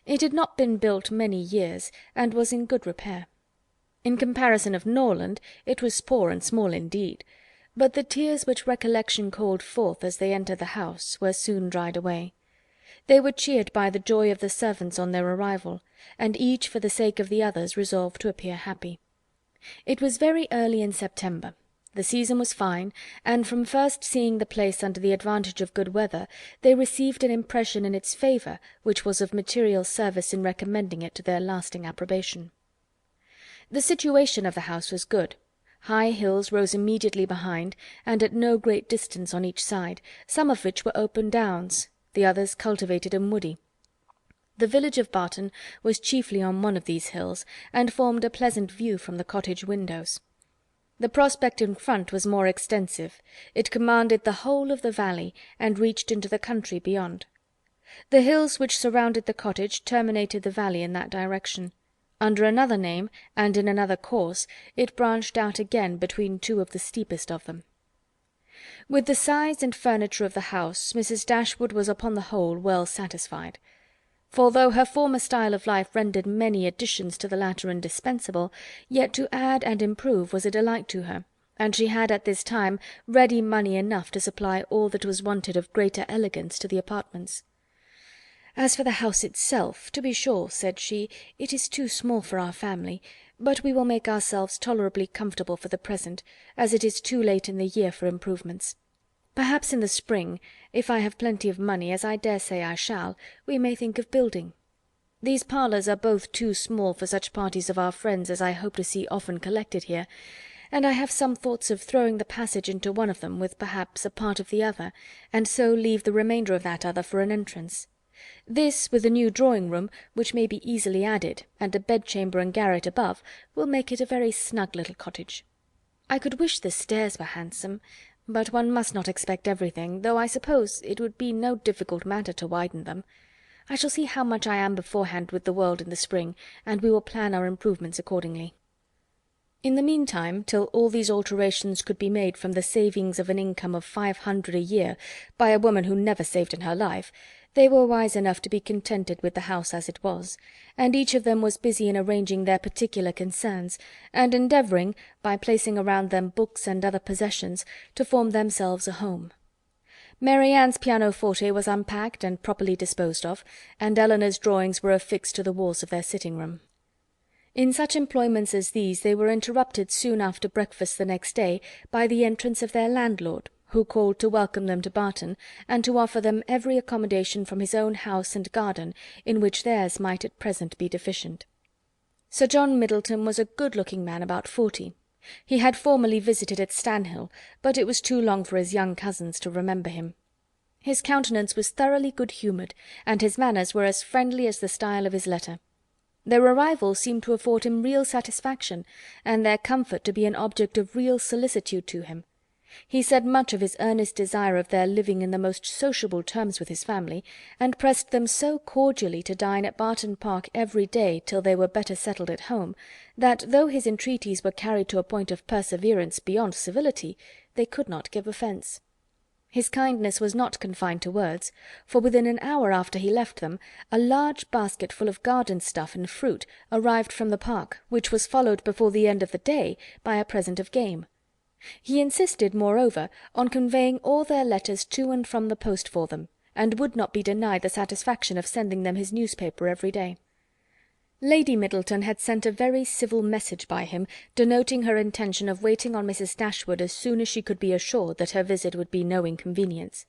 It had not been built many years, and was in good repair. In comparison of Norland, it was poor and small indeed, but the tears which recollection called forth as they entered the house were soon dried away. They were cheered by the joy of the servants on their arrival, and each for the sake of the others resolved to appear happy. It was very early in September. The season was fine, and from first seeing the place under the advantage of good weather, they received an impression in its favour which was of material service in recommending it to their lasting approbation. The situation of the house was good. High hills rose immediately behind, and at no great distance on each side, some of which were open downs, the others cultivated and woody. The village of Barton was chiefly on one of these hills, and formed a pleasant view from the cottage windows. The prospect in front was more extensive. It commanded the whole of the valley, and reached into the country beyond. The hills which surrounded the cottage terminated the valley in that direction. Under another name, and in another course, it branched out again between 2 of the steepest of them. With the size and furniture of the house, Mrs. Dashwood was upon the whole well satisfied. For though her former style of life rendered many additions to the latter indispensable, yet to add and improve was a delight to her, and she had at this time ready money enough to supply all that was wanted of greater elegance to the apartments. "As for the house itself, to be sure," said she, "it is too small for our family, but we will make ourselves tolerably comfortable for the present, as it is too late in the year for improvements. Perhaps in the spring, if I have plenty of money, as I dare say I shall, we may think of building. These parlours are both too small for such parties of our friends as I hope to see often collected here, and I have some thoughts of throwing the passage into one of them with perhaps a part of the other, and so leave the remainder of that other for an entrance. This, with a new drawing-room, which may be easily added, and a bedchamber and garret above, will make it a very snug little cottage. I could wish the stairs were handsome, but one must not expect everything, though I suppose it would be no difficult matter to widen them. I shall see how much I am beforehand with the world in the spring, and we will plan our improvements accordingly." In the meantime, till all these alterations could be made from the savings of an income of 500 a year by a woman who never saved in her life, they were wise enough to be contented with the house as it was, and each of them was busy in arranging their particular concerns, and endeavouring, by placing around them books and other possessions, to form themselves a home. Marianne's pianoforte was unpacked and properly disposed of, and Elinor's drawings were affixed to the walls of their sitting-room. In such employments as these they were interrupted soon after breakfast the next day by the entrance of their landlord, who called to welcome them to Barton, and to offer them every accommodation from his own house and garden, in which theirs might at present be deficient. Sir John Middleton was a good-looking man about 40. He had formerly visited at Stanhill, but it was too long for his young cousins to remember him. His countenance was thoroughly good-humoured, and his manners were as friendly as the style of his letter. Their arrival seemed to afford him real satisfaction, and their comfort to be an object of real solicitude to him. He said much of his earnest desire of their living in the most sociable terms with his family, and pressed them so cordially to dine at Barton Park every day till they were better settled at home, that though his entreaties were carried to a point of perseverance beyond civility, they could not give offence. His kindness was not confined to words, for within an hour after he left them, a large basket full of garden stuff and fruit arrived from the park, which was followed before the end of the day by a present of game. He insisted, moreover, on conveying all their letters to and from the post for them, and would not be denied the satisfaction of sending them his newspaper every day. Lady Middleton had sent a very civil message by him, denoting her intention of waiting on Mrs. Dashwood as soon as she could be assured that her visit would be no inconvenience;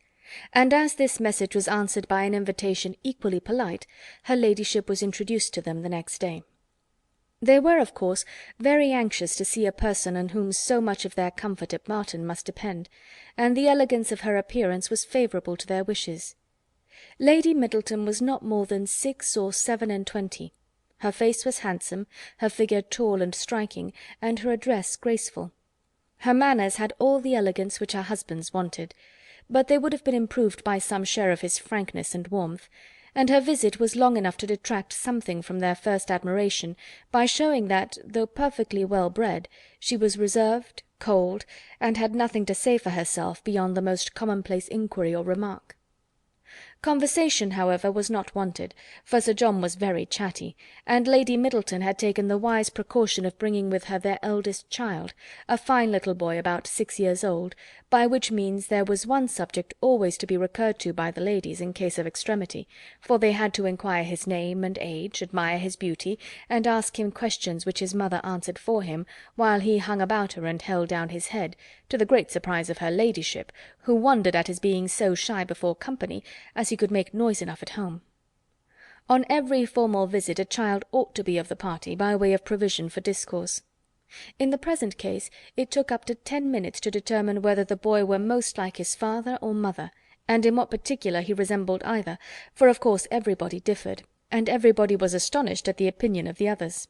and as this message was answered by an invitation equally polite, her ladyship was introduced to them the next day. They were, of course, very anxious to see a person on whom so much of their comfort at Barton must depend, and the elegance of her appearance was favourable to their wishes. Lady Middleton was not more than 6 or 27. Her face was handsome, her figure tall and striking, and her address graceful. Her manners had all the elegance which her husband's wanted, but they would have been improved by some share of his frankness and warmth, and her visit was long enough to detract something from their first admiration by showing that, though perfectly well bred, she was reserved, cold, and had nothing to say for herself beyond the most commonplace inquiry or remark. Conversation, however, was not wanted, for Sir John was very chatty, and Lady Middleton had taken the wise precaution of bringing with her their eldest child, a fine little boy about 6 years old, by which means there was one subject always to be recurred to by the ladies in case of extremity, for they had to inquire his name and age, admire his beauty, and ask him questions which his mother answered for him, while he hung about her and held down his head, to the great surprise of her ladyship, who wondered at his being so shy before company, as he could make noise enough at home. On every formal visit a child ought to be of the party, by way of provision for discourse. In the present case it took up to 10 minutes to determine whether the boy were most like his father or mother, and in what particular he resembled either, for of course everybody differed, and everybody was astonished at the opinion of the others.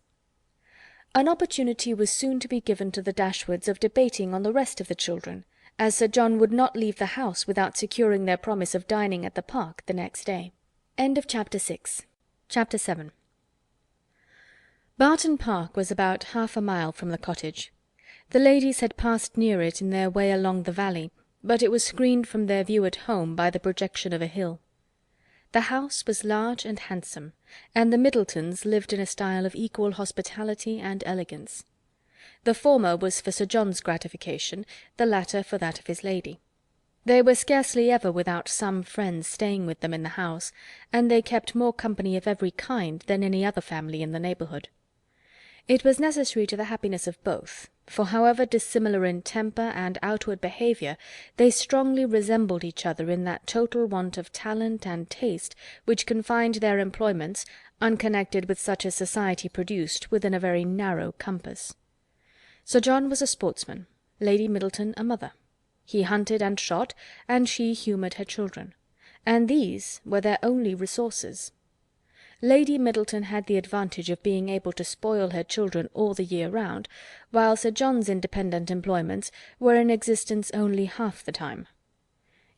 An opportunity was soon to be given to the Dashwoods of debating on the rest of the children, as Sir John would not leave the house without securing their promise of dining at the park the next day. Chapter 7. Barton Park was about half a mile from the cottage. The ladies had passed near it in their way along the valley, but it was screened from their view at home by the projection of a hill. The house was large and handsome, and the Middletons lived in a style of equal hospitality and elegance. The former was for Sir John's gratification, the latter for that of his lady. They were scarcely ever without some friends staying with them in the house, and they kept more company of every kind than any other family in the neighbourhood. It was necessary to the happiness of both, for however dissimilar in temper and outward behaviour, they strongly resembled each other in that total want of talent and taste which confined their employments, unconnected with such as society produced, within a very narrow compass. Sir John was a sportsman, Lady Middleton a mother. He hunted and shot, and she humoured her children, and these were their only resources. Lady Middleton had the advantage of being able to spoil her children all the year round, while Sir John's independent employments were in existence only half the time.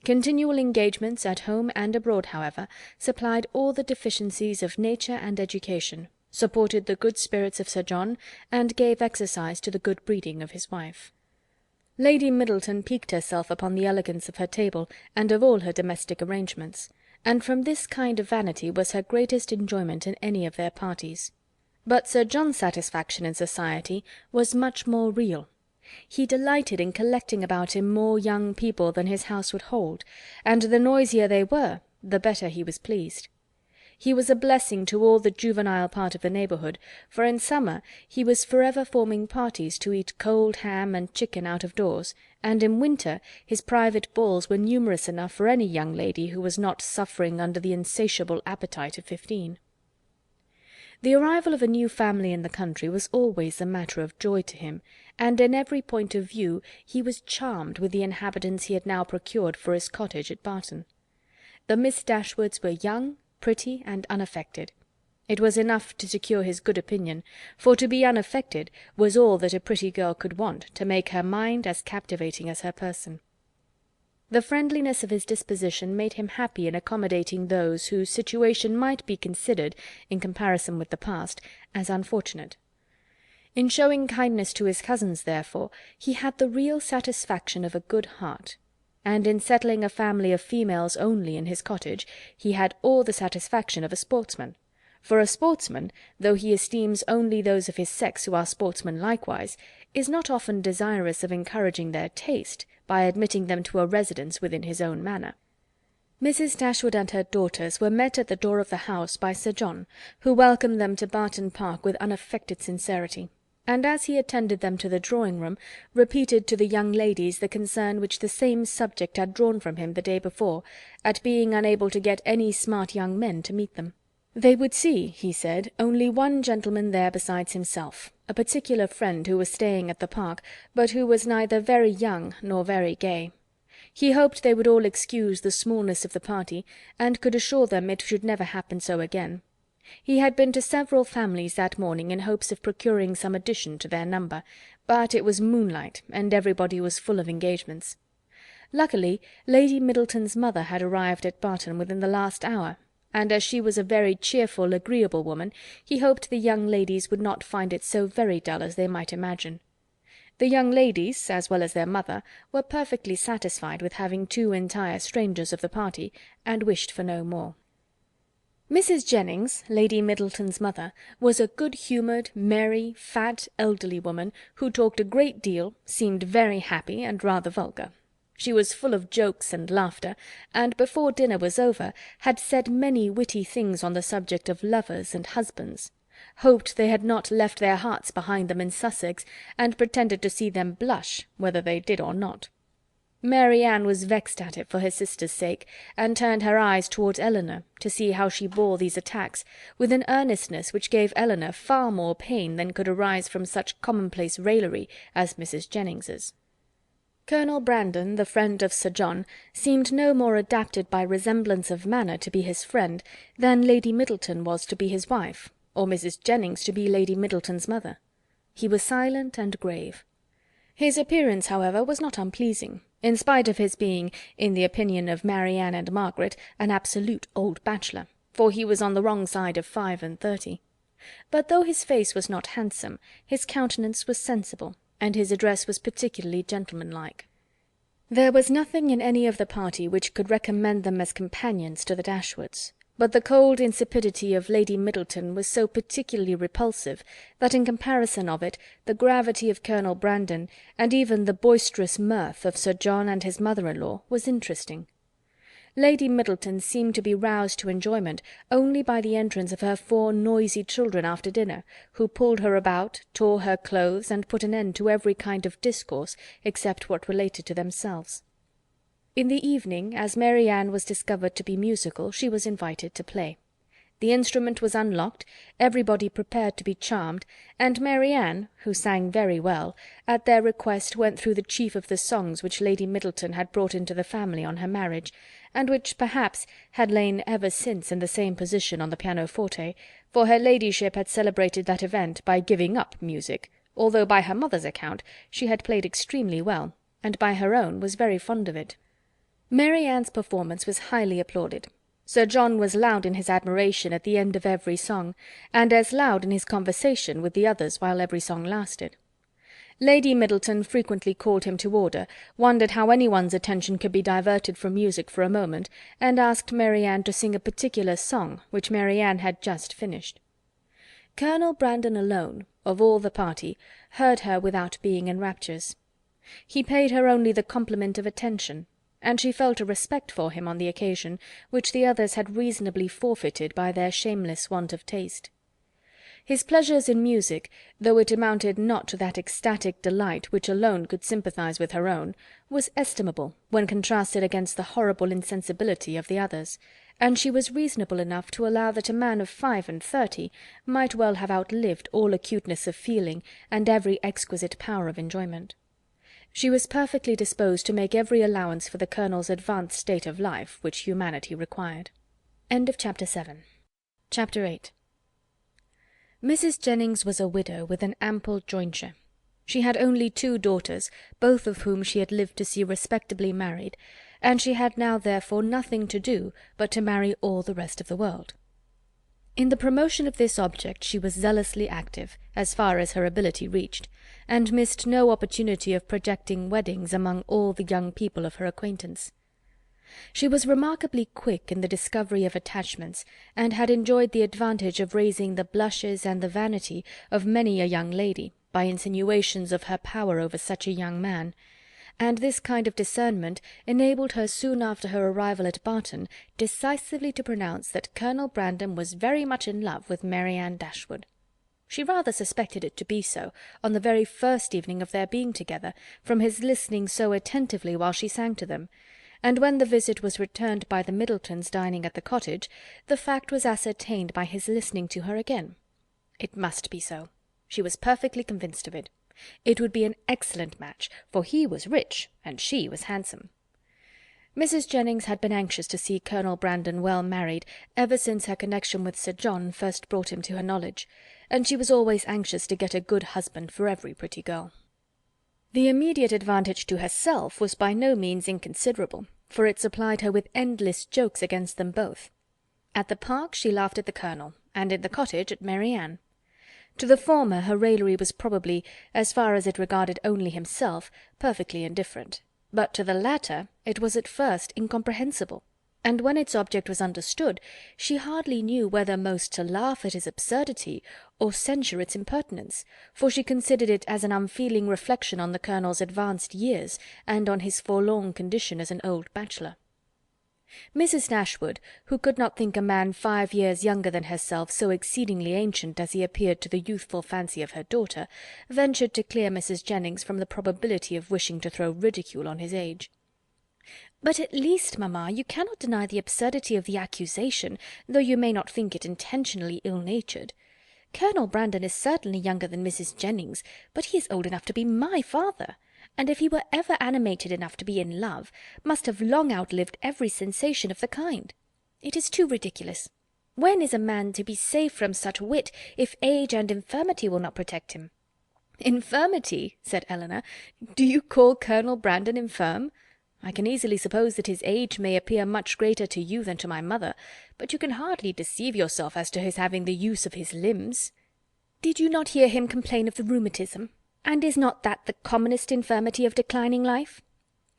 Continual engagements at home and abroad, however, supplied all the deficiencies of nature and education, supported the good spirits of Sir John, and gave exercise to the good breeding of his wife. Lady Middleton piqued herself upon the elegance of her table and of all her domestic arrangements, and from this kind of vanity was her greatest enjoyment in any of their parties. But Sir John's satisfaction in society was much more real. He delighted in collecting about him more young people than his house would hold, and the noisier they were, the better he was pleased. He was a blessing to all the juvenile part of the neighbourhood, for in summer he was forever forming parties to eat cold ham and chicken out of doors, and in winter his private balls were numerous enough for any young lady who was not suffering under the insatiable appetite of 15. The arrival of a new family in the country was always a matter of joy to him, and in every point of view he was charmed with the inhabitants he had now procured for his cottage at Barton. The Miss Dashwoods were young, pretty, and unaffected. It was enough to secure his good opinion, for to be unaffected was all that a pretty girl could want to make her mind as captivating as her person. The friendliness of his disposition made him happy in accommodating those whose situation might be considered, in comparison with the past, as unfortunate. In showing kindness to his cousins, therefore, he had the real satisfaction of a good heart. and in settling a family of females only in his cottage he had all the satisfaction of a sportsman. For a sportsman, though he esteems only those of his sex who are sportsmen likewise, is not often desirous of encouraging their taste by admitting them to a residence within his own manor. Mrs. Dashwood and her daughters were met at the door of the house by Sir John, who welcomed them to Barton Park with unaffected sincerity, and as he attended them to the drawing-room, repeated to the young ladies the concern which the same subject had drawn from him the day before, at being unable to get any smart young men to meet them. They would see, he said, only one gentleman there besides himself, a particular friend who was staying at the Park, but who was neither very young nor very gay. He hoped they would all excuse the smallness of the party, and could assure them it should never happen so again. He had been to several families that morning in hopes of procuring some addition to their number, but it was moonlight, and everybody was full of engagements. Luckily, Lady Middleton's mother had arrived at Barton within the last hour, and as she was a very cheerful, agreeable woman, he hoped the young ladies would not find it so very dull as they might imagine. The young ladies, as well as their mother, were perfectly satisfied with having two entire strangers of the party, and wished for no more. Mrs. Jennings, Lady Middleton's mother, was a good-humoured, merry, fat, elderly woman, who talked a great deal, seemed very happy, and rather vulgar. She was full of jokes and laughter, and before dinner was over had said many witty things on the subject of lovers and husbands, hoped they had not left their hearts behind them in Sussex, and pretended to see them blush, whether they did or not. Marianne was vexed at it for her sister's sake, and turned her eyes towards Elinor, to see how she bore these attacks, with an earnestness which gave Elinor far more pain than could arise from such commonplace raillery as Mrs. Jennings's. Colonel Brandon, the friend of Sir John, seemed no more adapted by resemblance of manner to be his friend than Lady Middleton was to be his wife, or Mrs. Jennings to be Lady Middleton's mother. He was silent and grave. His appearance, however, was not unpleasing, in spite of his being, in the opinion of Marianne and Margaret, an absolute old bachelor, for he was on the wrong side of 35. But though his face was not handsome, his countenance was sensible, and his address was particularly gentlemanlike. There was nothing in any of the party which could recommend them as companions to the Dashwoods, but the cold insipidity of Lady Middleton was so particularly repulsive that in comparison of it the gravity of Colonel Brandon, and even the boisterous mirth of Sir John and his mother-in-law, was interesting. Lady Middleton seemed to be roused to enjoyment only by the entrance of her 4 noisy children after dinner, who pulled her about, tore her clothes, and put an end to every kind of discourse except what related to themselves. In the evening, as Marianne was discovered to be musical, she was invited to play. The instrument was unlocked, everybody prepared to be charmed, and Marianne, who sang very well, at their request went through the chief of the songs which Lady Middleton had brought into the family on her marriage, and which, perhaps, had lain ever since in the same position on the pianoforte, for her ladyship had celebrated that event by giving up music, although by her mother's account she had played extremely well, and by her own was very fond of it. Marianne's performance was highly applauded. Sir John was loud in his admiration at the end of every song, and as loud in his conversation with the others while every song lasted. Lady Middleton frequently called him to order, wondered how anyone's attention could be diverted from music for a moment, and asked Marianne to sing a particular song, which Marianne had just finished. Colonel Brandon alone, of all the party, heard her without being in raptures. He paid her only the compliment of attention, and she felt a respect for him on the occasion, which the others had reasonably forfeited by their shameless want of taste. His pleasures in music, though it amounted not to that ecstatic delight which alone could sympathize with her own, was estimable when contrasted against the horrible insensibility of the others, and she was reasonable enough to allow that a man of 35 might well have outlived all acuteness of feeling and every exquisite power of enjoyment. She was perfectly disposed to make every allowance for the Colonel's advanced state of life which humanity required. Chapter 8. Mrs. Jennings was a widow with an ample jointure. She had only 2 daughters, both of whom she had lived to see respectably married, and she had now therefore nothing to do but to marry all the rest of the world. In the promotion of this object she was zealously active, as far as her ability reached, and missed no opportunity of projecting weddings among all the young people of her acquaintance. She was remarkably quick in the discovery of attachments, and had enjoyed the advantage of raising the blushes and the vanity of many a young lady by insinuations of her power over such a young man, and this kind of discernment enabled her soon after her arrival at Barton decisively to pronounce that Colonel Brandon was very much in love with Marianne Dashwood. She rather suspected it to be so, on the very first evening of their being together, from his listening so attentively while she sang to them, and when the visit was returned by the Middletons dining at the cottage, the fact was ascertained by his listening to her again. It must be so. She was perfectly convinced of it. It would be an excellent match, for he was rich and she was handsome. Mrs. Jennings had been anxious to see Colonel Brandon well married ever since her connection with Sir John first brought him to her knowledge, and she was always anxious to get a good husband for every pretty girl. The immediate advantage to herself was by no means inconsiderable, for it supplied her with endless jokes against them both. At the park she laughed at the Colonel, and in the cottage at Marianne. To the former her raillery was probably, as far as it regarded only himself, perfectly indifferent, but to the latter it was at first incomprehensible, and when its object was understood, she hardly knew whether most to laugh at his absurdity or censure its impertinence, for she considered it as an unfeeling reflection on the Colonel's advanced years, and on his forlorn condition as an old bachelor. Mrs. Dashwood, who could not think a man 5 years younger than herself so exceedingly ancient as he appeared to the youthful fancy of her daughter, ventured to clear Mrs. Jennings from the probability of wishing to throw ridicule on his age. "But at least, mamma, you cannot deny the absurdity of the accusation, though you may not think it intentionally ill-natured. Colonel Brandon is certainly younger than Mrs. Jennings, but he is old enough to be my father, and if he were ever animated enough to be in love, must have long outlived every sensation of the kind. It is too ridiculous. When is a man to be safe from such wit, if age and infirmity will not protect him?" "Infirmity!" said Elinor. "Do you call Colonel Brandon infirm? I can easily suppose that his age may appear much greater to you than to my mother, but you can hardly deceive yourself as to his having the use of his limbs." "Did you not hear him complain of the rheumatism? And is not that the commonest infirmity of declining life?"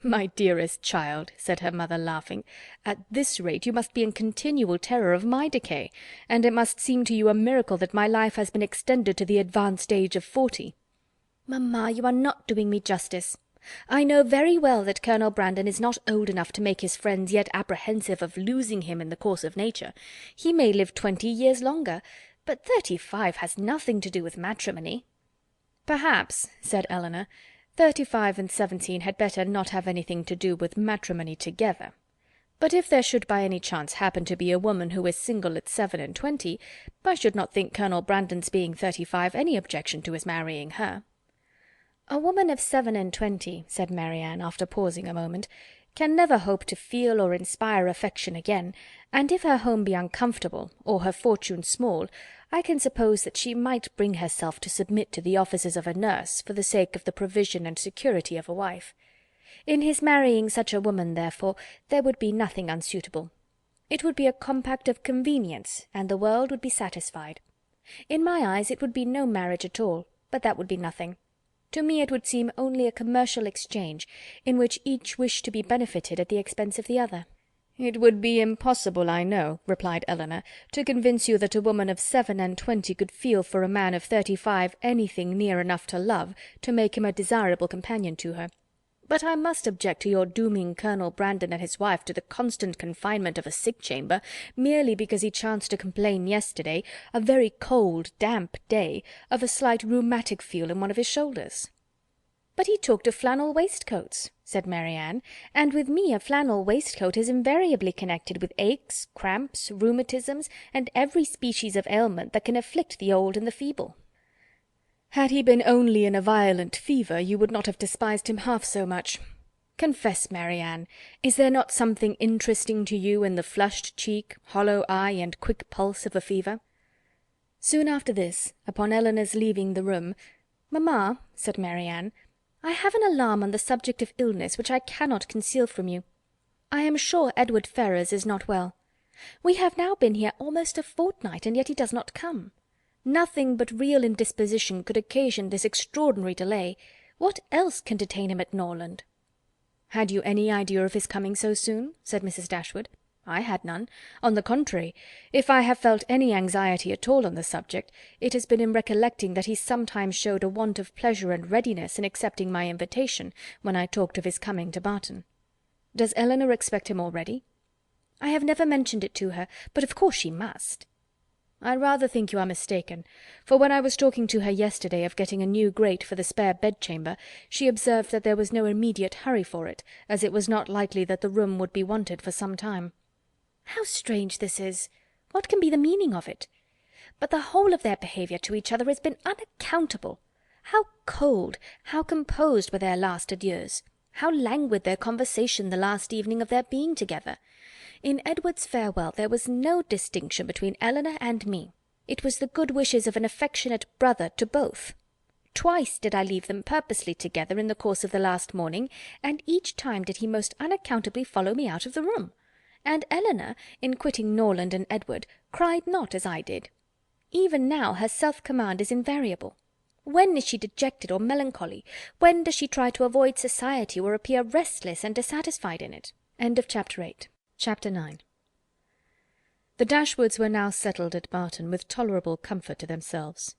"My dearest child," said her mother, laughing, "at this rate you must be in continual terror of my decay, and it must seem to you a miracle that my life has been extended to the advanced age of 40. "Mamma, you are not doing me justice. I know very well that Colonel Brandon is not old enough to make his friends yet apprehensive of losing him in the course of nature. He may live 20 years longer, but 35 has nothing to do with matrimony." "Perhaps," said Elinor, 35 and 17 had better not have anything to do with matrimony together. But if there should by any chance happen to be a woman who is single at 27, I should not think Colonel Brandon's being 35 any objection to his marrying her." "A woman of 27, said Marianne, after pausing a moment, "can never hope to feel or inspire affection again, and if her home be uncomfortable, or her fortune small, I can suppose that she might bring herself to submit to the offices of a nurse for the sake of the provision and security of a wife. In his marrying such a woman, therefore, there would be nothing unsuitable. It would be a compact of convenience, and the world would be satisfied. In my eyes it would be no marriage at all, but that would be nothing. To me it would seem only a commercial exchange, in which each wished to be benefited at the expense of the other." "It would be impossible, I know," replied Elinor, "to convince you that a woman of 27 could feel for a man of 35 anything near enough to love to make him a desirable companion to her. But I must object to your dooming Colonel Brandon and his wife to the constant confinement of a sick-chamber, merely because he chanced to complain yesterday, a very cold, damp day, of a slight rheumatic feel in one of his shoulders." "But he talked of flannel waistcoats," said Marianne, "and with me a flannel waistcoat is invariably connected with aches, cramps, rheumatisms, and every species of ailment that can afflict the old and the feeble." "Had he been only in a violent fever, you would not have despised him half so much. Confess, Marianne, is there not something interesting to you in the flushed cheek, hollow eye, and quick pulse of a fever?" Soon after this, upon Elinor's leaving the room, "Mamma," said Marianne, "I have an alarm on the subject of illness which I cannot conceal from you. I am sure Edward Ferrars is not well. We have now been here almost a fortnight, and yet he does not come. Nothing but real indisposition could occasion this extraordinary delay. What else can detain him at Norland?" "Had you any idea of his coming so soon?" said Mrs. Dashwood. "I had none. On the contrary, if I have felt any anxiety at all on the subject, it has been in recollecting that he sometimes showed a want of pleasure and readiness in accepting my invitation, when I talked of his coming to Barton. Does Elinor expect him already?" "I have never mentioned it to her, but of course she must." "I rather think you are mistaken, for when I was talking to her yesterday of getting a new grate for the spare bedchamber, she observed that there was no immediate hurry for it, as it was not likely that the room would be wanted for some time." "How strange this is! What can be the meaning of it? But the whole of their behaviour to each other has been unaccountable. How cold, how composed were their last adieus! How languid their conversation the last evening of their being together! In Edward's farewell there was no distinction between Elinor and me. It was the good wishes of an affectionate brother to both. Twice did I leave them purposely together in the course of the last morning, and each time did he most unaccountably follow me out of the room. And Elinor, in quitting Norland and Edward, cried not as I did. Even now her self-command is invariable. When is she dejected or melancholy? When does she try to avoid society, or appear restless and dissatisfied in it? End of chapter 8. Chapter 9. The Dashwoods were now settled at Barton with tolerable comfort to themselves.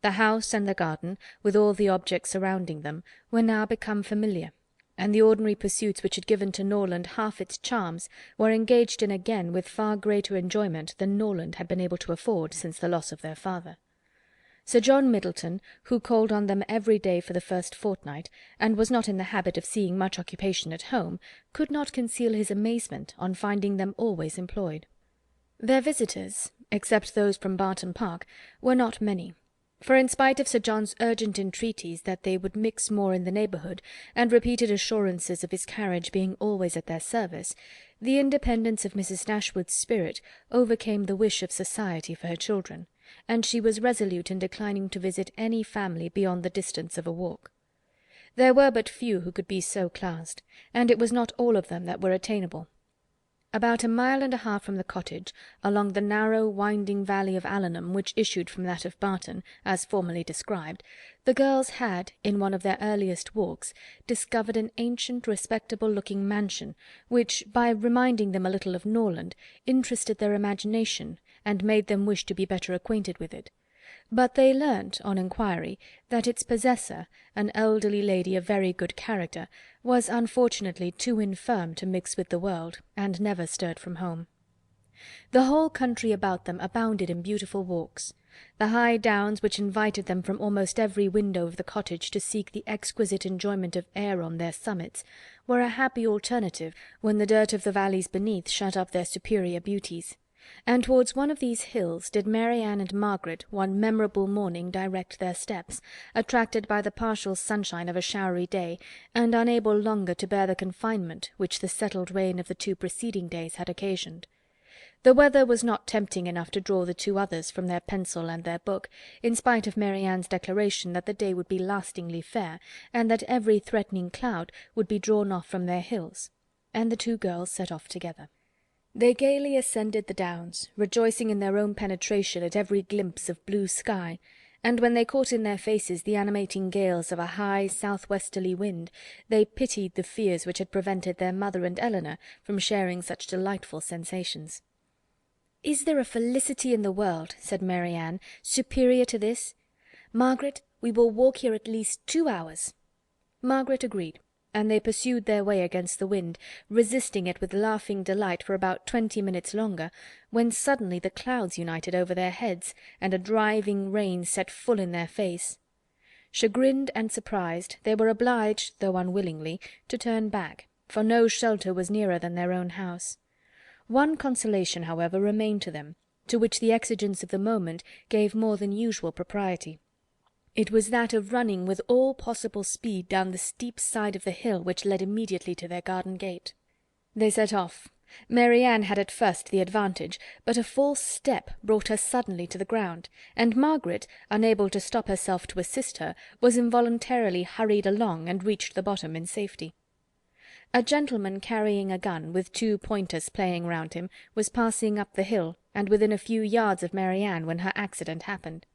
The house and the garden, with all the objects surrounding them, were now become familiar, and the ordinary pursuits which had given to Norland half its charms were engaged in again with far greater enjoyment than Norland had been able to afford since the loss of their father. Sir John Middleton, who called on them every day for the first fortnight, and was not in the habit of seeing much occupation at home, could not conceal his amazement on finding them always employed. Their visitors, except those from Barton Park, were not many, for in spite of Sir John's urgent entreaties that they would mix more in the neighbourhood, and repeated assurances of his carriage being always at their service, the independence of Mrs. Dashwood's spirit overcame the wish of society for her children, and she was resolute in declining to visit any family beyond the distance of a walk. There were but few who could be so classed, and it was not all of them that were attainable. About 1.5 miles from the cottage, along the narrow winding valley of Allenham which issued from that of Barton, as formerly described, the girls had, in one of their earliest walks, discovered an ancient respectable-looking mansion, which, by reminding them a little of Norland, interested their imagination, and made them wish to be better acquainted with it. But they learnt, on inquiry, that its possessor, an elderly lady of very good character, was unfortunately too infirm to mix with the world, and never stirred from home. The whole country about them abounded in beautiful walks. The high downs which invited them from almost every window of the cottage to seek the exquisite enjoyment of air on their summits, were a happy alternative when the dirt of the valleys beneath shut up their superior beauties. And towards one of these hills did Marianne and Margaret one memorable morning direct their steps, attracted by the partial sunshine of a showery day, and unable longer to bear the confinement which the settled rain of the 2 preceding days had occasioned. The weather was not tempting enough to draw the 2 others from their pencil and their book, in spite of Marianne's declaration that the day would be lastingly fair, and that every threatening cloud would be drawn off from their hills, and the 2 girls set off together. They gaily ascended the downs, rejoicing in their own penetration at every glimpse of blue sky, and when they caught in their faces the animating gales of a high south-westerly wind, they pitied the fears which had prevented their mother and Elinor from sharing such delightful sensations. "Is there a felicity in the world," said Marianne, "superior to this? Margaret, we will walk here at least 2 hours." Margaret agreed, and they pursued their way against the wind, resisting it with laughing delight for about 20 minutes longer, when suddenly the clouds united over their heads, and a driving rain set full in their face. Chagrined and surprised, they were obliged, though unwillingly, to turn back, for no shelter was nearer than their own house. One consolation, however, remained to them, to which the exigence of the moment gave more than usual propriety. It was that of running with all possible speed down the steep side of the hill which led immediately to their garden gate. They set off. Marianne had at first the advantage, but a false step brought her suddenly to the ground, and Margaret, unable to stop herself to assist her, was involuntarily hurried along, and reached the bottom in safety. A gentleman carrying a gun, with 2 pointers playing round him, was passing up the hill, and within a few yards of Marianne when her accident happened.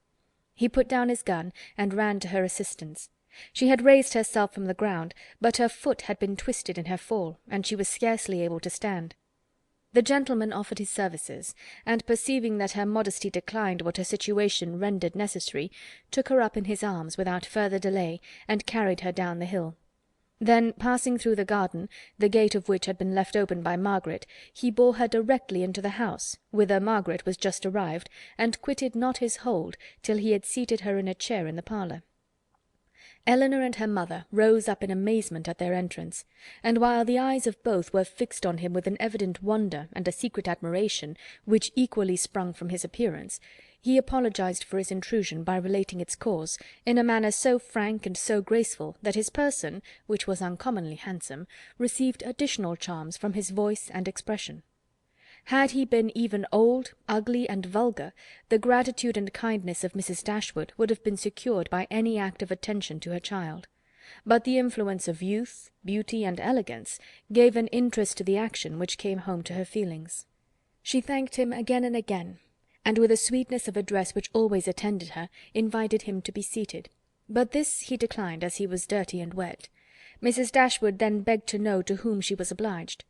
He put down his gun and ran to her assistance. She had raised herself from the ground, but her foot had been twisted in her fall, and she was scarcely able to stand. The gentleman offered his services, and perceiving that her modesty declined what her situation rendered necessary, took her up in his arms without further delay, and carried her down the hill. Then, passing through the garden, the gate of which had been left open by Margaret, he bore her directly into the house, whither Margaret was just arrived, and quitted not his hold till he had seated her in a chair in the parlour. Elinor and her mother rose up in amazement at their entrance, and while the eyes of both were fixed on him with an evident wonder and a secret admiration, which equally sprung from his appearance, he apologized for his intrusion by relating its cause, in a manner so frank and so graceful that his person, which was uncommonly handsome, received additional charms from his voice and expression. Had he been even old, ugly, and vulgar, the gratitude and kindness of Mrs. Dashwood would have been secured by any act of attention to her child. But the influence of youth, beauty, and elegance gave an interest to the action which came home to her feelings. She thanked him again and again, and with a sweetness of address which always attended her, invited him to be seated. But this he declined, as he was dirty and wet. Mrs. Dashwood then begged to know to whom she was obliged.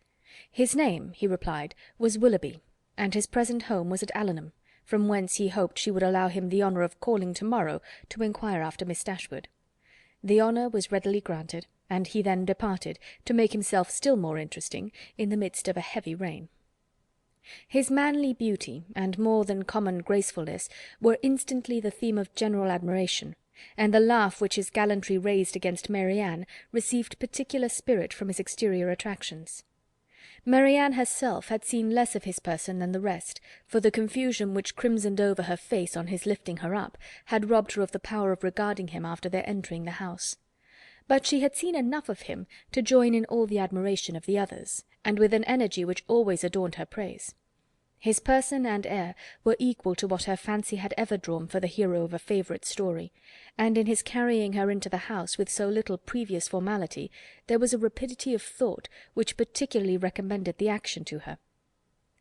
His name, he replied, was Willoughby, and his present home was at Allenham, from whence he hoped she would allow him the honour of calling to-morrow to inquire after Miss Dashwood. The honour was readily granted, and he then departed, to make himself still more interesting, in the midst of a heavy rain. His manly beauty and more than common gracefulness were instantly the theme of general admiration, and the laugh which his gallantry raised against Marianne received particular spirit from his exterior attractions. Marianne herself had seen less of his person than the rest, for the confusion which crimsoned over her face on his lifting her up had robbed her of the power of regarding him after their entering the house. But she had seen enough of him to join in all the admiration of the others, and with an energy which always adorned her praise. His person and air were equal to what her fancy had ever drawn for the hero of a favourite story, and in his carrying her into the house with so little previous formality, there was a rapidity of thought which particularly recommended the action to her.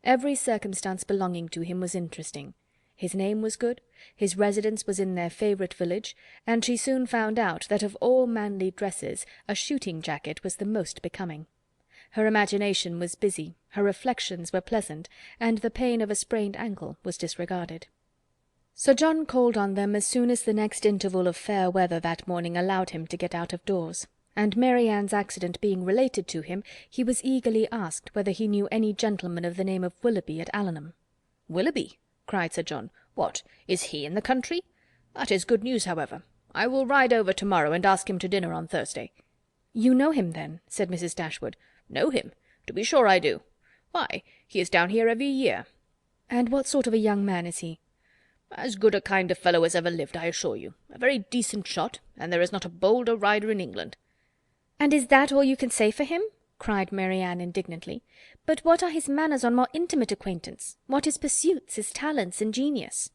Every circumstance belonging to him was interesting. His name was good, his residence was in their favourite village, and she soon found out that of all manly dresses a shooting jacket was the most becoming. Her imagination was busy, her reflections were pleasant, and the pain of a sprained ankle was disregarded. Sir John called on them as soon as the next interval of fair weather that morning allowed him to get out of doors, and Marianne's accident being related to him, he was eagerly asked whether he knew any gentleman of the name of Willoughby at Allenham. "Willoughby!" cried Sir John. "What, is he in the country? That is good news, however. I will ride over to-morrow and ask him to dinner on Thursday." "You know him, then?" said Mrs. Dashwood. "Know him? To be sure I do. Why, he is down here every year." "And what sort of a young man is he?" "As good a kind of fellow as ever lived, I assure you. A very decent shot, and there is not a bolder rider in England." "And is that all you can say for him?" cried Marianne indignantly. "But what are his manners on more intimate acquaintance? What his pursuits, his talents and genius?"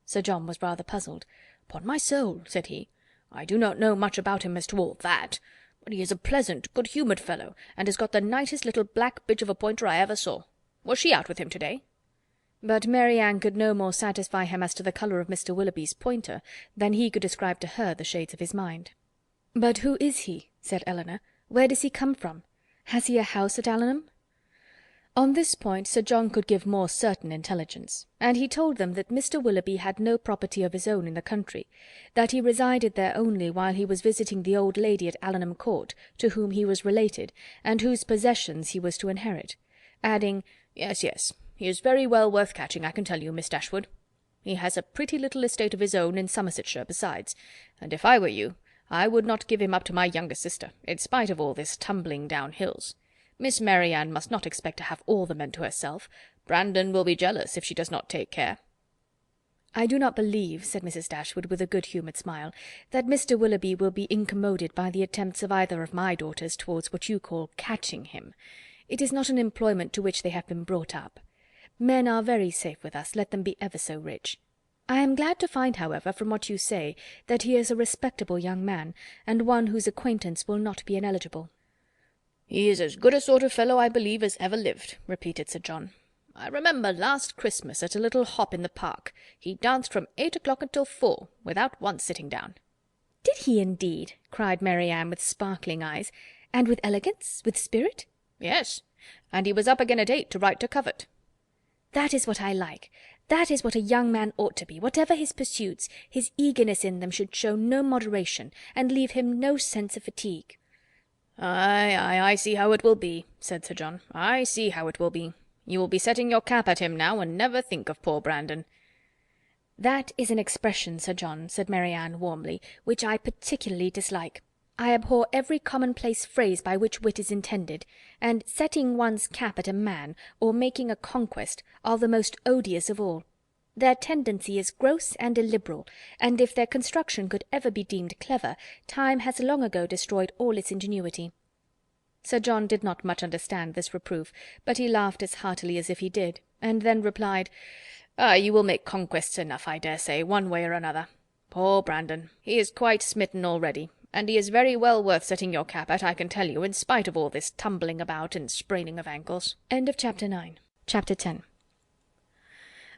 Sir John was rather puzzled. "Upon my soul," said he, "I do not know much about him as to all that, but he is a pleasant, good-humoured fellow, and has got the nicest little black bitch of a pointer I ever saw. Was she out with him to-day?" But Marianne could no more satisfy him as to the colour of Mr. Willoughby's pointer than he could describe to her the shades of his mind. "But who is he?" said Elinor. "Where does he come from? Has he a house at Allenham?" On this point Sir John could give more certain intelligence, and he told them that Mr. Willoughby had no property of his own in the country, that he resided there only while he was visiting the old lady at Allenham Court, to whom he was related, and whose possessions he was to inherit, adding, "Yes, yes, he is very well worth catching, I can tell you, Miss Dashwood. He has a pretty little estate of his own in Somersetshire besides, and if I were you, I would not give him up to my younger sister, in spite of all this tumbling down hills. Miss Marianne must not expect to have all the men to herself. Brandon will be jealous if she does not take care." "I do not believe," said Mrs. Dashwood, with a good-humoured smile, "that Mr. Willoughby will be incommoded by the attempts of either of my daughters towards what you call catching him. It is not an employment to which they have been brought up. Men are very safe with us, let them be ever so rich. I am glad to find, however, from what you say, that he is a respectable young man, and one whose acquaintance will not be ineligible." "He is as good a sort of fellow, I believe, as ever lived," repeated Sir John. "I remember last Christmas at a little hop in the park, he danced from 8 o'clock until 4, without once sitting down." "Did he indeed?" cried Marianne with sparkling eyes. "And with elegance? With spirit?" "Yes, and he was up again at 8 to write to Covert." "That is what I like. That is what a young man ought to be. Whatever his pursuits, his eagerness in them should show no moderation, and leave him no sense of fatigue." "Ay, ay, I see how it will be," said Sir John. "I see how it will be. You will be setting your cap at him now, and never think of poor Brandon." "That is an expression, Sir John," said Marianne warmly, "which I particularly dislike. I abhor every commonplace phrase by which wit is intended, and setting one's cap at a man, or making a conquest, are the most odious of all. Their tendency is gross and illiberal, and if their construction could ever be deemed clever, time has long ago destroyed all its ingenuity." Sir John did not much understand this reproof, but he laughed as heartily as if he did, and then replied, "You will make conquests enough, I dare say, one way or another. Poor Brandon! He is quite smitten already, and he is very well worth setting your cap at, I can tell you, in spite of all this tumbling about and spraining of ankles." Chapter 9. Chapter 10.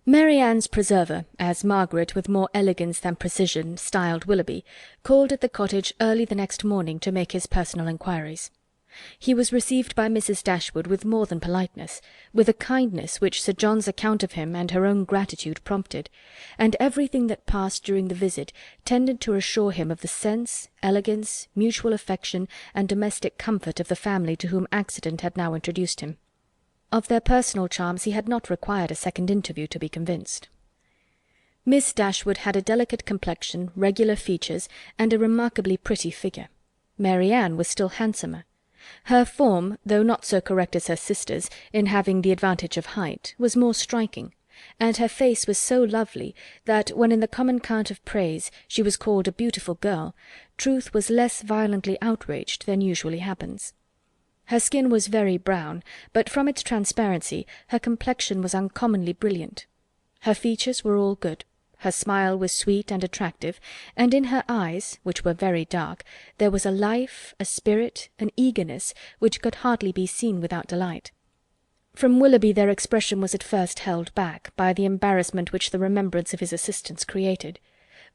Marianne's preserver, as Margaret, with more elegance than precision, styled Willoughby, called at the cottage early the next morning to make his personal inquiries. He was received by Mrs. Dashwood with more than politeness, with a kindness which Sir John's account of him and her own gratitude prompted, and everything that passed during the visit tended to assure him of the sense, elegance, mutual affection, and domestic comfort of the family to whom accident had now introduced him. Of their personal charms he had not required a second interview to be convinced. Miss Dashwood had a delicate complexion, regular features, and a remarkably pretty figure. Marianne was still handsomer. Her form, though not so correct as her sister's, in having the advantage of height, was more striking, and her face was so lovely that, when in the common cant of praise she was called a beautiful girl, truth was less violently outraged than usually happens. Her skin was very brown, but from its transparency her complexion was uncommonly brilliant. Her features were all good. Her smile was sweet and attractive, and in her eyes, which were very dark, there was a life, a spirit, an eagerness, which could hardly be seen without delight. From Willoughby their expression was at first held back, by the embarrassment which the remembrance of his assistance created;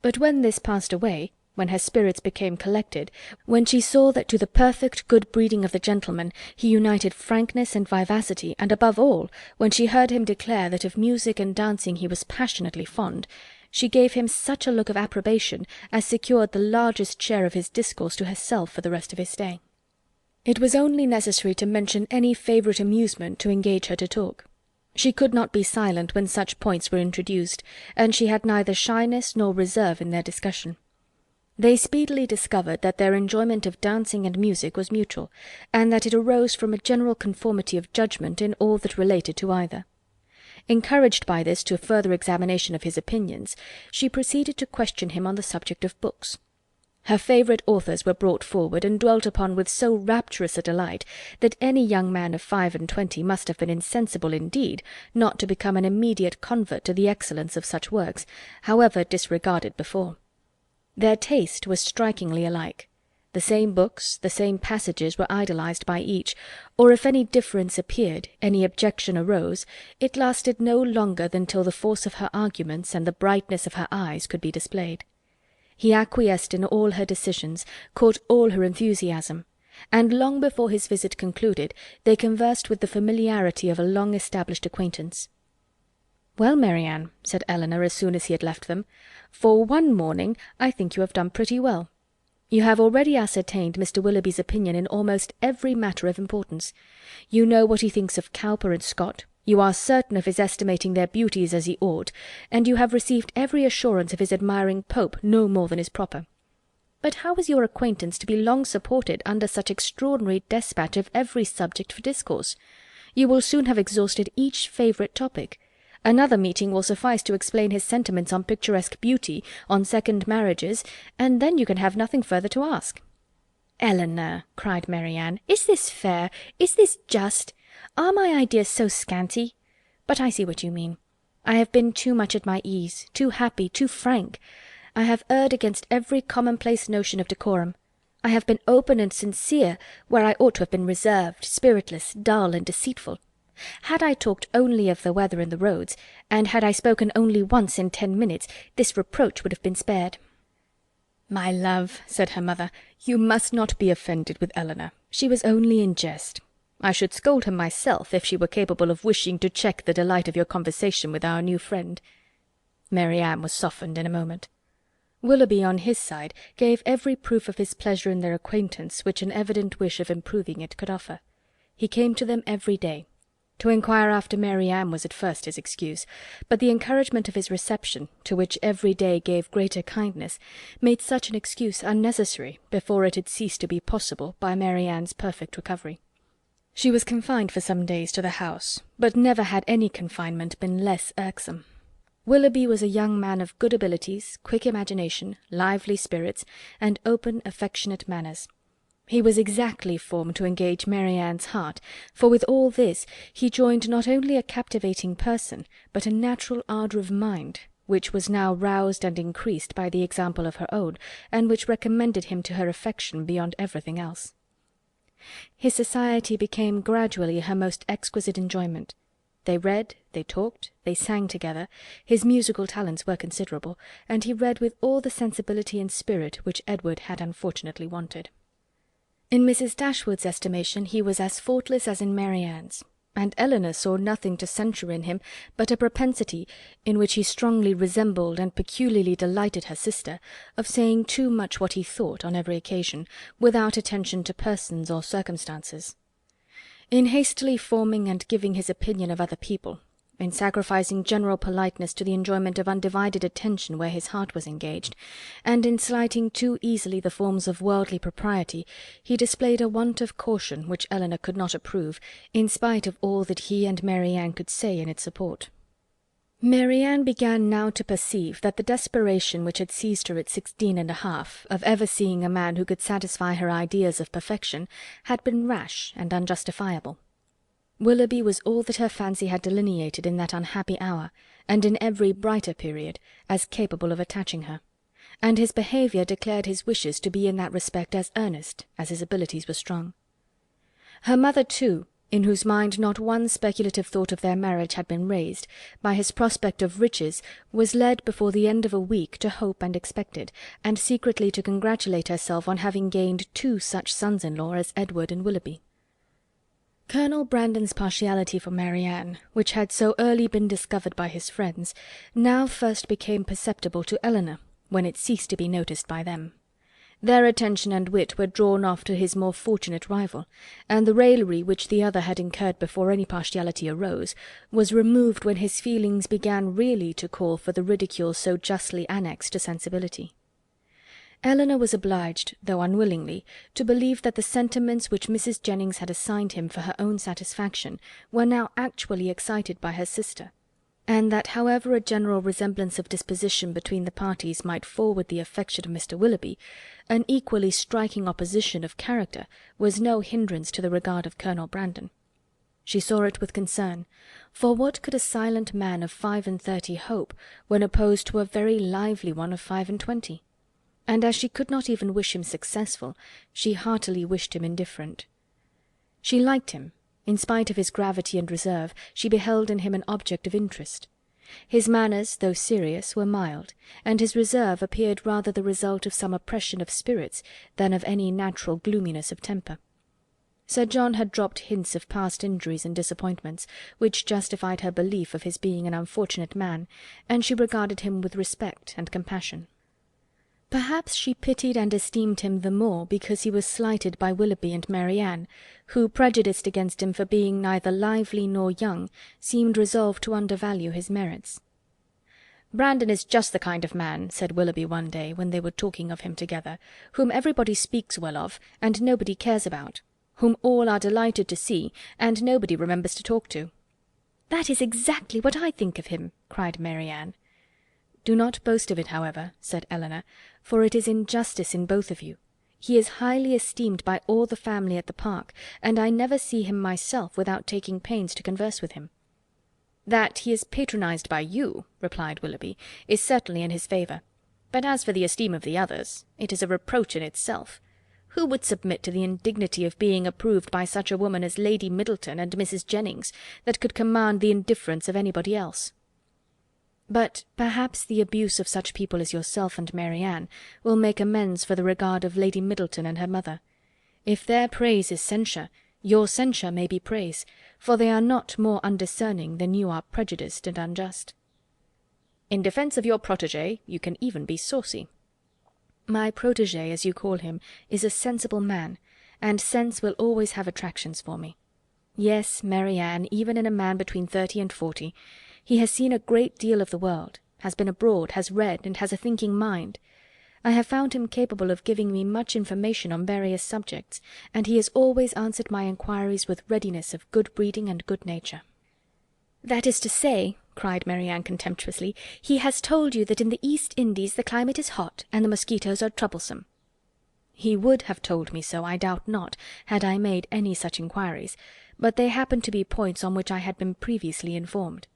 but when this passed away, when her spirits became collected, when she saw that to the perfect good breeding of the gentleman he united frankness and vivacity, and above all, when she heard him declare that of music and dancing he was passionately fond, she gave him such a look of approbation as secured the largest share of his discourse to herself for the rest of his stay. It was only necessary to mention any favourite amusement to engage her to talk. She could not be silent when such points were introduced, and she had neither shyness nor reserve in their discussion. They speedily discovered that their enjoyment of dancing and music was mutual, and that it arose from a general conformity of judgment in all that related to either. Encouraged by this to a further examination of his opinions, she proceeded to question him on the subject of books. Her favourite authors were brought forward and dwelt upon with so rapturous a delight that any young man of 25 must have been insensible indeed not to become an immediate convert to the excellence of such works, however disregarded before. Their taste was strikingly alike. The same books, the same passages were idolized by each, or if any difference appeared, any objection arose, it lasted no longer than till the force of her arguments and the brightness of her eyes could be displayed. He acquiesced in all her decisions, caught all her enthusiasm, and long before his visit concluded they conversed with the familiarity of a long-established acquaintance. "Well, Marianne," said Elinor as soon as he had left them, "for one morning I think you have done pretty well. You have already ascertained Mr. Willoughby's opinion in almost every matter of importance. You know what he thinks of Cowper and Scott, you are certain of his estimating their beauties as he ought, and you have received every assurance of his admiring Pope no more than is proper. But how is your acquaintance to be long supported under such extraordinary despatch of every subject for discourse? You will soon have exhausted each favourite topic. Another meeting will suffice to explain his sentiments on picturesque beauty, on second marriages, and then you can have nothing further to ask." "Elinor," cried Marianne, "is this fair? Is this just? Are my ideas so scanty? But I see what you mean. I have been too much at my ease, too happy, too frank. I have erred against every commonplace notion of decorum. I have been open and sincere, where I ought to have been reserved, spiritless, dull, and deceitful. Had I talked only of the weather and the roads, and had I spoken only once in 10 minutes, this reproach would have been spared." "My love," said her mother, "you must not be offended with Elinor. She was only in jest. I should scold her myself if she were capable of wishing to check the delight of your conversation with our new friend." Marianne was softened in a moment. Willoughby, on his side, gave every proof of his pleasure in their acquaintance which an evident wish of improving it could offer. He came to them every day. To inquire after Marianne was at first his excuse, but the encouragement of his reception, to which every day gave greater kindness, made such an excuse unnecessary before it had ceased to be possible by Marianne's perfect recovery. She was confined for some days to the house, but never had any confinement been less irksome. Willoughby was a young man of good abilities, quick imagination, lively spirits, and open, affectionate manners. He was exactly formed to engage Marianne's heart, for with all this he joined not only a captivating person, but a natural ardour of mind, which was now roused and increased by the example of her own, and which recommended him to her affection beyond everything else. His society became gradually her most exquisite enjoyment. They read, they talked, they sang together. His musical talents were considerable, and he read with all the sensibility and spirit which Edward had unfortunately wanted. In Mrs. Dashwood's estimation he was as faultless as in Marianne's, and Elinor saw nothing to censure in him but a propensity, in which he strongly resembled and peculiarly delighted her sister, of saying too much what he thought on every occasion, without attention to persons or circumstances. In hastily forming and giving his opinion of other people, in sacrificing general politeness to the enjoyment of undivided attention where his heart was engaged, and in slighting too easily the forms of worldly propriety, he displayed a want of caution which Elinor could not approve, in spite of all that he and Marianne could say in its support. Marianne began now to perceive that the desperation which had seized her at 16 1/2, of ever seeing a man who could satisfy her ideas of perfection, had been rash and unjustifiable. Willoughby was all that her fancy had delineated in that unhappy hour, and in every brighter period, as capable of attaching her, and his behaviour declared his wishes to be in that respect as earnest as his abilities were strong. Her mother, too, in whose mind not one speculative thought of their marriage had been raised, by his prospect of riches, was led before the end of a week to hope and expect it, and secretly to congratulate herself on having gained 2 such sons-in-law as Edward and Willoughby. Colonel Brandon's partiality for Marianne, which had so early been discovered by his friends, now first became perceptible to Elinor, when it ceased to be noticed by them. Their attention and wit were drawn off to his more fortunate rival, and the raillery which the other had incurred before any partiality arose, was removed when his feelings began really to call for the ridicule so justly annexed to sensibility. Elinor was obliged, though unwillingly, to believe that the sentiments which Mrs. Jennings had assigned him for her own satisfaction were now actually excited by her sister, and that however a general resemblance of disposition between the parties might forward the affection of Mr. Willoughby, an equally striking opposition of character was no hindrance to the regard of Colonel Brandon. She saw it with concern, for what could a silent man of 35 hope when opposed to a very lively one of 25? And as she could not even wish him successful, she heartily wished him indifferent. She liked him. In spite of his gravity and reserve, she beheld in him an object of interest. His manners, though serious, were mild, and his reserve appeared rather the result of some oppression of spirits than of any natural gloominess of temper. Sir John had dropped hints of past injuries and disappointments, which justified her belief of his being an unfortunate man, and she regarded him with respect and compassion. Perhaps she pitied and esteemed him the more because he was slighted by Willoughby and Marianne, who, prejudiced against him for being neither lively nor young, seemed resolved to undervalue his merits. "Brandon is just the kind of man," said Willoughby one day, when they were talking of him together, "whom everybody speaks well of, and nobody cares about, whom all are delighted to see, and nobody remembers to talk to." "That is exactly what I think of him," cried Marianne. "Do not boast of it, however," said Elinor, "for it is injustice in both of you. He is highly esteemed by all the family at the Park, and I never see him myself without taking pains to converse with him." "That he is patronized by you," replied Willoughby, "is certainly in his favour. But as for the esteem of the others, it is a reproach in itself. Who would submit to the indignity of being approved by such a woman as Lady Middleton and Mrs. Jennings, that could command the indifference of anybody else? But perhaps the abuse of such people as yourself and Marianne will make amends for the regard of Lady Middleton and her mother. If their praise is censure, your censure may be praise, for they are not more undiscerning than you are prejudiced and unjust. In defence of your protégé, you can even be saucy. My protégé, as you call him, is a sensible man, and sense will always have attractions for me. Yes, Marianne, even in a man between 30 and 40, he has seen a great deal of the world, has been abroad, has read, and has a thinking mind. I have found him capable of giving me much information on various subjects, and he has always answered my inquiries with readiness of good breeding and good nature. "That is to say," cried Marianne contemptuously, "he has told you that in the East Indies the climate is hot, and the mosquitoes are troublesome." He would have told me so, I doubt not, had I made any such inquiries, but they happened to be points on which I had been previously informed.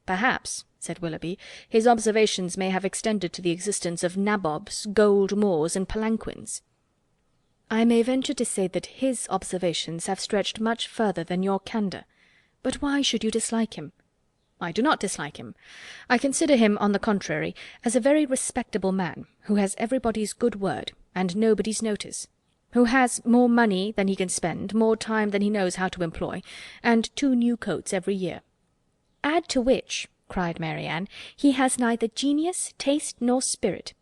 "Perhaps," said Willoughby, "his observations may have extended to the existence of nabobs, gold moors, and palanquins." "I may venture to say that his observations have stretched much further than your candour. But why should you dislike him?" "I do not dislike him. I consider him, on the contrary, as a very respectable man, who has everybody's good word, and nobody's notice; who has more money than he can spend, more time than he knows how to employ, and 2 new coats every year." "Add to which," cried Marianne, "he has neither genius, taste, nor spirit;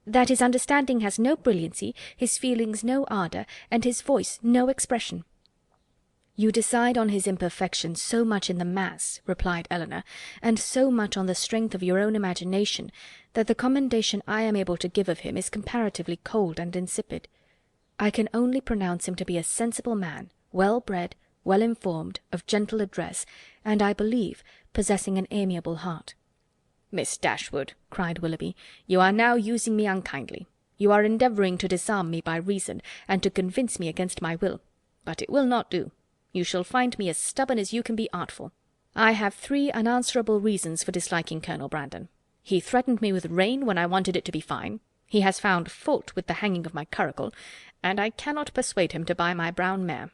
that his understanding has no brilliancy, his feelings no ardour, and his voice no expression." "You decide on his imperfections so much in the mass," replied Elinor, "and so much on the strength of your own imagination, that the commendation I am able to give of him is comparatively cold and insipid. I can only pronounce him to be a sensible man, well bred, well informed, of gentle address, and, I believe, possessing an amiable heart." "Miss Dashwood," cried Willoughby, "you are now using me unkindly. You are endeavouring to disarm me by reason, and to convince me against my will. But it will not do. You shall find me as stubborn as you can be artful. I have 3 unanswerable reasons for disliking Colonel Brandon. He threatened me with rain when I wanted it to be fine. He has found fault with the hanging of my curricle, and I cannot persuade him to buy my brown mare.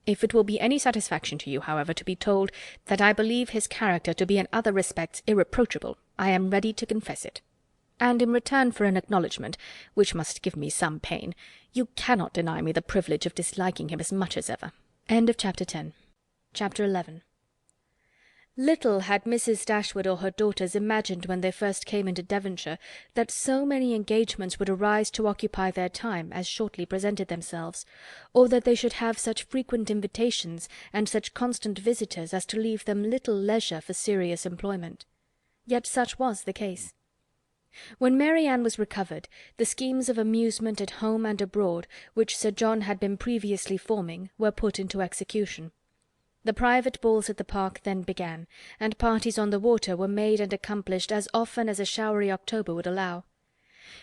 If it will be any satisfaction to you, however, to be told that I believe his character to be in other respects irreproachable, I am ready to confess it. And in return for an acknowledgment, which must give me some pain, you cannot deny me the privilege of disliking him as much as ever." End of chapter 10. Chapter 11. Little had Mrs. Dashwood or her daughters imagined when they first came into Devonshire that so many engagements would arise to occupy their time as shortly presented themselves, or that they should have such frequent invitations and such constant visitors as to leave them little leisure for serious employment. Yet such was the case. When Marianne was recovered, the schemes of amusement at home and abroad, which Sir John had been previously forming, were put into execution. The private balls at the park then began, and parties on the water were made and accomplished as often as a showery October would allow.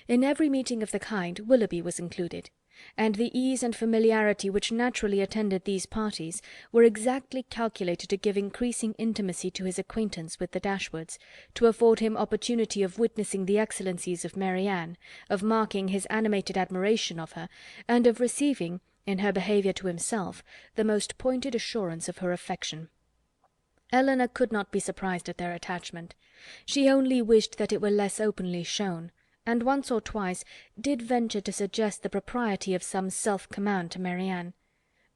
In every meeting of the kind Willoughby was included, and the ease and familiarity which naturally attended these parties were exactly calculated to give increasing intimacy to his acquaintance with the Dashwoods, to afford him opportunity of witnessing the excellencies of Marianne, of marking his animated admiration of her, and of receiving, in her behaviour to himself, the most pointed assurance of her affection. Elinor could not be surprised at their attachment. She only wished that it were less openly shown, and once or twice did venture to suggest the propriety of some self-command to Marianne.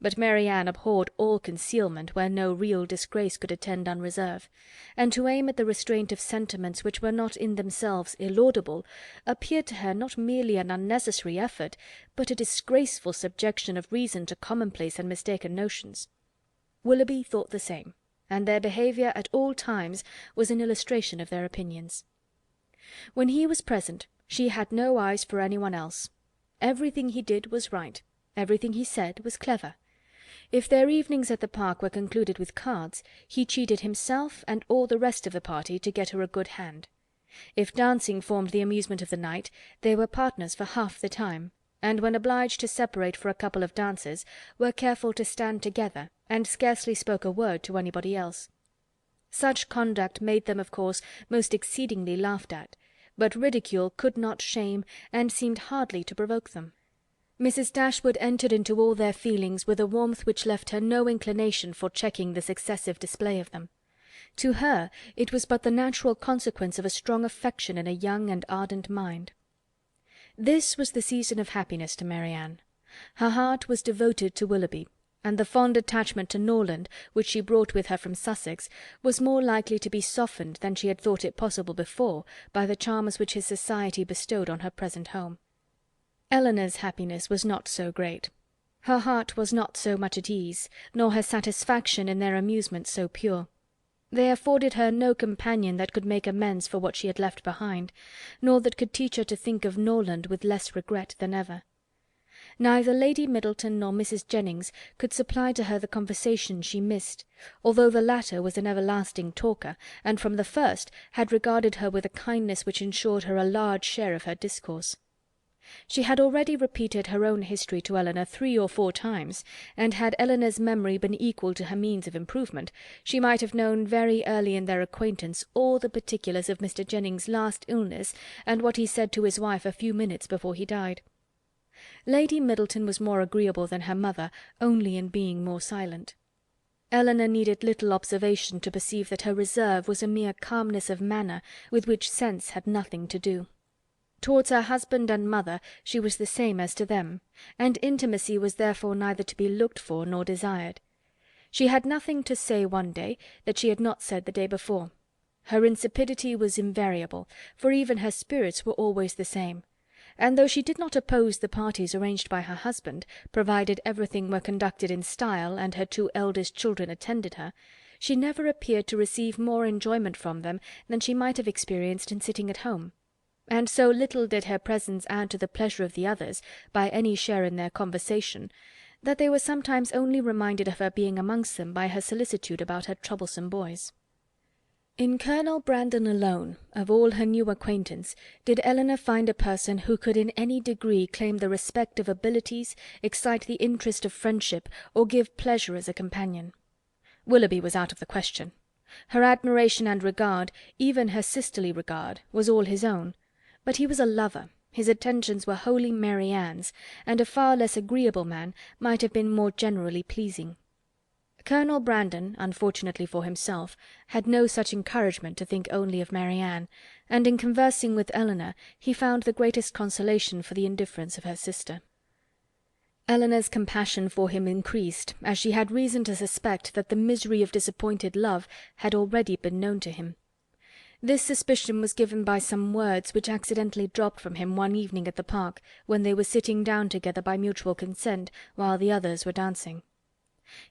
But Marianne abhorred all concealment where no real disgrace could attend unreserve, and to aim at the restraint of sentiments which were not in themselves illaudable appeared to her not merely an unnecessary effort, but a disgraceful subjection of reason to commonplace and mistaken notions. Willoughby thought the same, and their behaviour at all times was an illustration of their opinions. When he was present, she had no eyes for anyone else. Everything he did was right, everything he said was clever. If their evenings at the park were concluded with cards, he cheated himself and all the rest of the party to get her a good hand. If dancing formed the amusement of the night, they were partners for half the time, and when obliged to separate for a couple of dances, were careful to stand together, and scarcely spoke a word to anybody else. Such conduct made them, of course, most exceedingly laughed at, but ridicule could not shame, and seemed hardly to provoke them. Mrs. Dashwood entered into all their feelings with a warmth which left her no inclination for checking this excessive display of them. To her it was but the natural consequence of a strong affection in a young and ardent mind. This was the season of happiness to Marianne. Her heart was devoted to Willoughby, and the fond attachment to Norland, which she brought with her from Sussex, was more likely to be softened than she had thought it possible before by the charms which his society bestowed on her present home. Elinor's happiness was not so great. Her heart was not so much at ease, nor her satisfaction in their amusement so pure. They afforded her no companion that could make amends for what she had left behind, nor that could teach her to think of Norland with less regret than ever. Neither Lady Middleton nor Mrs. Jennings could supply to her the conversation she missed, although the latter was an everlasting talker, and from the first had regarded her with a kindness which ensured her a large share of her discourse. She had already repeated her own history to Elinor 3 or 4 times, and had Elinor's memory been equal to her means of improvement, she might have known very early in their acquaintance all the particulars of Mr. Jennings' last illness, and what he said to his wife a few minutes before he died. Lady Middleton was more agreeable than her mother, only in being more silent. Elinor needed little observation to perceive that her reserve was a mere calmness of manner, with which sense had nothing to do. Towards her husband and mother she was the same as to them, and intimacy was therefore neither to be looked for nor desired. She had nothing to say one day that she had not said the day before. Her insipidity was invariable, for even her spirits were always the same, and though she did not oppose the parties arranged by her husband, provided everything were conducted in style and her 2 eldest children attended her, she never appeared to receive more enjoyment from them than she might have experienced in sitting at home. And so little did her presence add to the pleasure of the others by any share in their conversation, that they were sometimes only reminded of her being amongst them by her solicitude about her troublesome boys. In Colonel Brandon alone, of all her new acquaintance, did Elinor find a person who could in any degree claim the respect of abilities, excite the interest of friendship, or give pleasure as a companion. Willoughby was out of the question. Her admiration and regard, even her sisterly regard, was all his own. But he was a lover, his attentions were wholly Marianne's, and a far less agreeable man might have been more generally pleasing. Colonel Brandon, unfortunately for himself, had no such encouragement to think only of Marianne, and in conversing with Elinor he found the greatest consolation for the indifference of her sister. Elinor's compassion for him increased, as she had reason to suspect that the misery of disappointed love had already been known to him. This suspicion was given by some words which accidentally dropped from him one evening at the park, when they were sitting down together by mutual consent, while the others were dancing.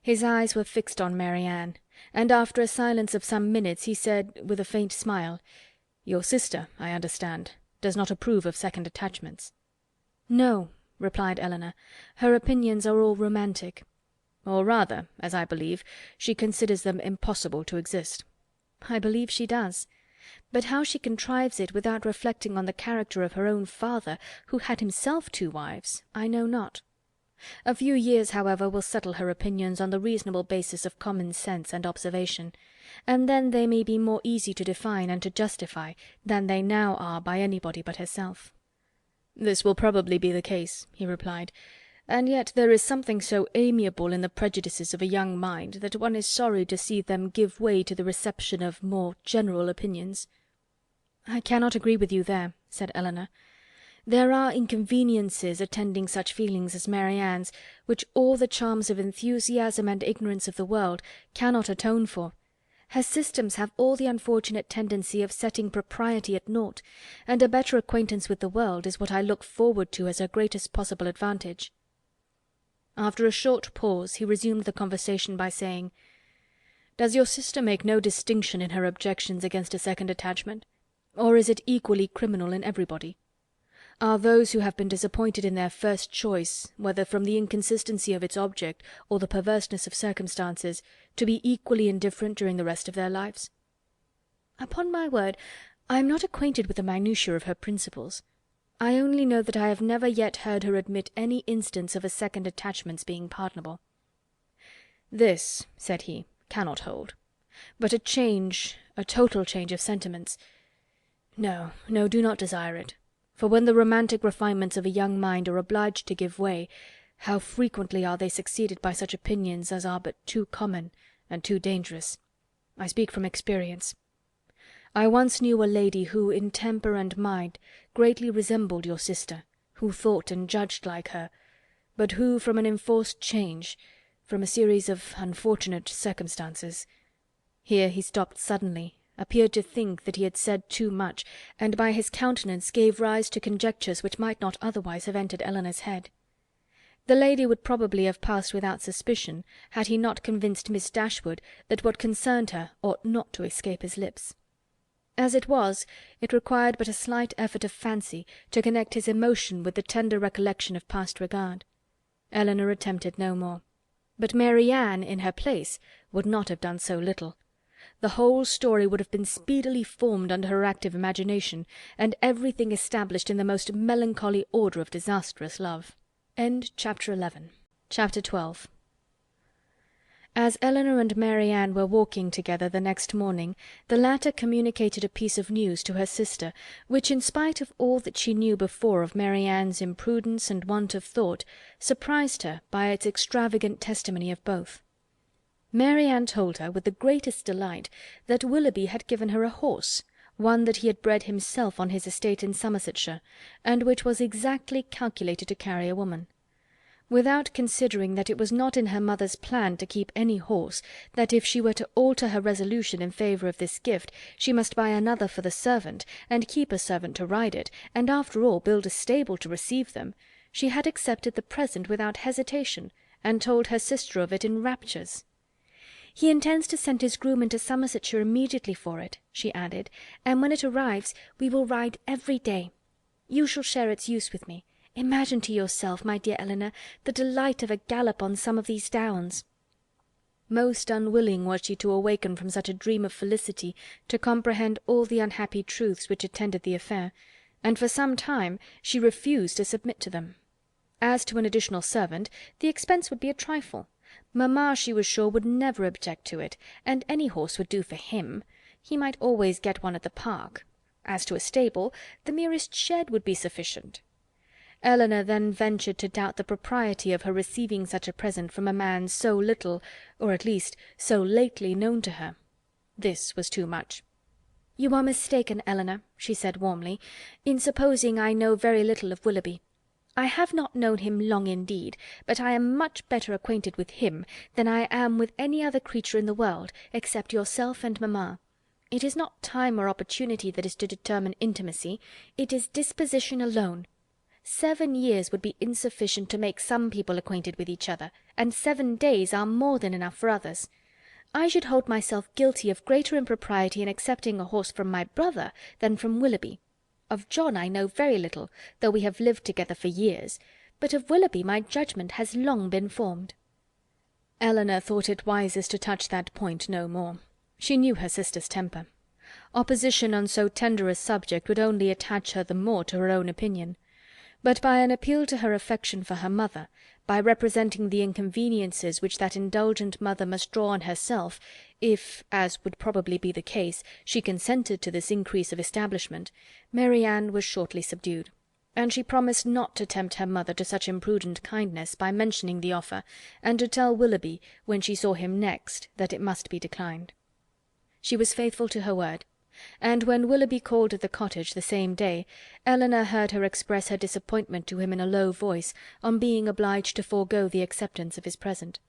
His eyes were fixed on Marianne, and after a silence of some minutes he said, with a faint smile, "Your sister, I understand, does not approve of second attachments." "No," replied Elinor, "her opinions are all romantic." "Or rather, as I believe, she considers them impossible to exist." "I believe she does. But how she contrives it without reflecting on the character of her own father, who had himself 2 wives, I know not. A few years, however, will settle her opinions on the reasonable basis of common sense and observation, and then they may be more easy to define and to justify than they now are by anybody but herself." "This will probably be the case," he replied, "and yet there is something so amiable in the prejudices of a young mind that one is sorry to see them give way to the reception of more general opinions." "I cannot agree with you there," said Elinor. "There are inconveniences attending such feelings as Marianne's, which all the charms of enthusiasm and ignorance of the world cannot atone for. Her systems have all the unfortunate tendency of setting propriety at naught, and a better acquaintance with the world is what I look forward to as her greatest possible advantage." After a short pause he resumed the conversation by saying, "Does your sister make no distinction in her objections against a second attachment, or is it equally criminal in everybody? Are those who have been disappointed in their first choice, whether from the inconsistency of its object or the perverseness of circumstances, to be equally indifferent during the rest of their lives?" "Upon my word, I am not acquainted with the minutiae of her principles. I only know that I have never yet heard her admit any instance of a second attachment's being pardonable." "This," said he, "cannot hold. But a change, a total change of sentiments— No, no, do not desire it. for when the romantic refinements of a young mind are obliged to give way, how frequently are they succeeded by such opinions as are but too common and too dangerous. I speak from experience. I once knew a lady who, in temper and mind, greatly resembled your sister, who thought and judged like her, but who, from an enforced change, from a series of unfortunate circumstances—" Here he stopped suddenly, appeared to think that he had said too much, and by his countenance gave rise to conjectures which might not otherwise have entered Elinor's head. The lady would probably have passed without suspicion, had he not convinced Miss Dashwood that what concerned her ought not to escape his lips. As it was, it required but a slight effort of fancy to connect his emotion with the tender recollection of past regard. Elinor attempted no more. But Marianne, in her place, would not have done so little. The whole story would have been speedily formed under her active imagination, and everything established in the most melancholy order of disastrous love. Chapter 11. Chapter 12. As Elinor and Marianne were walking together the next morning, the latter communicated a piece of news to her sister, which, in spite of all that she knew before of Marianne's imprudence and want of thought, surprised her by its extravagant testimony of both. Marianne told her, with the greatest delight, that Willoughby had given her a horse, one that he had bred himself on his estate in Somersetshire, and which was exactly calculated to carry a woman. Without considering that it was not in her mother's plan to keep any horse, that if she were to alter her resolution in favour of this gift, she must buy another for the servant, and keep a servant to ride it, and after all build a stable to receive them, she had accepted the present without hesitation, and told her sister of it in raptures. "He intends to send his groom into Somersetshire immediately for it," she added, "and when it arrives we will ride every day. You shall share its use with me. Imagine to yourself, my dear Elinor, the delight of a gallop on some of these downs." Most unwilling was she to awaken from such a dream of felicity to comprehend all the unhappy truths which attended the affair, and for some time she refused to submit to them. As to an additional servant, the expense would be a trifle. Mamma, she was sure, would never object to it, and any horse would do for him. He might always get one at the park. As to a stable, the merest shed would be sufficient. Elinor then ventured to doubt the propriety of her receiving such a present from a man so little, or at least so lately, known to her. This was too much. "You are mistaken, Elinor," she said warmly, "in supposing I know very little of Willoughby. I have not known him long indeed, but I am much better acquainted with him than I am with any other creature in the world, except yourself and mamma. It is not time or opportunity that is to determine intimacy, it is disposition alone. 7 years would be insufficient to make some people acquainted with each other, and 7 days are more than enough for others. I should hold myself guilty of greater impropriety in accepting a horse from my brother than from Willoughby. Of John I know very little, though we have lived together for years, but of Willoughby my judgment has long been formed." Elinor thought it wisest to touch that point no more. She knew her sister's temper. Opposition on so tender a subject would only attach her the more to her own opinion. But by an appeal to her affection for her mother, by representing the inconveniences which that indulgent mother must draw on herself, if, as would probably be the case, she consented to this increase of establishment, Marianne was shortly subdued, and she promised not to tempt her mother to such imprudent kindness by mentioning the offer, and to tell Willoughby, when she saw him next, that it must be declined. She was faithful to her word, and when Willoughby called at the cottage the same day, Elinor heard her express her disappointment to him in a low voice on being obliged to forego the acceptance of his present.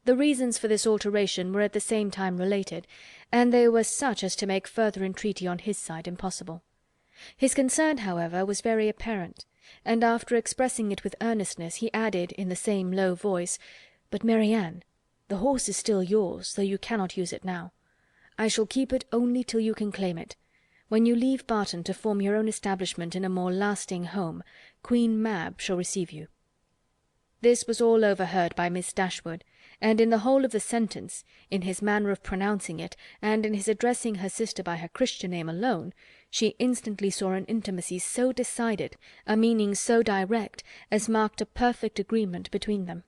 The reasons for this alteration were at the same time related, and they were such as to make further entreaty on his side impossible. His concern, however, was very apparent, and after expressing it with earnestness, he added, in the same low voice, "But, Marianne, the horse is still yours, though you cannot use it now. I shall keep it only till you can claim it. When you leave Barton to form your own establishment in a more lasting home, Queen Mab shall receive you." This was all overheard by Miss Dashwood, and in the whole of the sentence, in his manner of pronouncing it, and in his addressing her sister by her Christian name alone, she instantly saw an intimacy so decided, a meaning so direct, as marked a perfect agreement between them.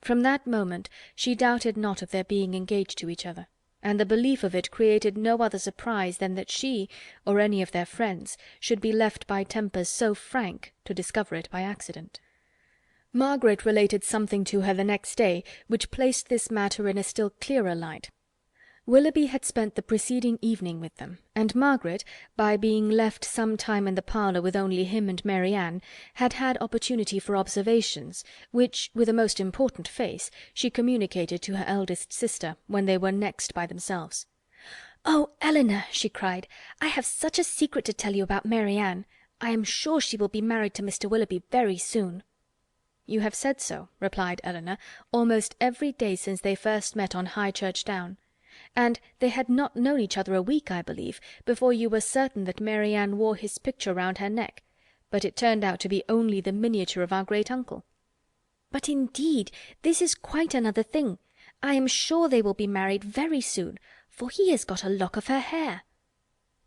From that moment she doubted not of their being engaged to each other. and the belief of it created no other surprise than that she, or any of their friends, should be left by tempers so frank to discover it by accident. Margaret related something to her the next day which placed this matter in a still clearer light. Willoughby had spent the preceding evening with them, and Margaret, by being left some time in the parlour with only him and Marianne, had had opportunity for observations, which, with a most important face, she communicated to her eldest sister, when they were next by themselves. "Oh, Elinor," she cried, "I have such a secret to tell you about Marianne. I am sure she will be married to Mr. Willoughby very soon." "You have said so," replied Elinor, "almost every day since they first met on High Church Down. And they had not known each other a week, I believe, before you were certain that Marianne wore his picture round her neck, but it turned out to be only the miniature of our great uncle." "But indeed this is quite another thing. I am sure they will be married very soon, for he has got a lock of her hair."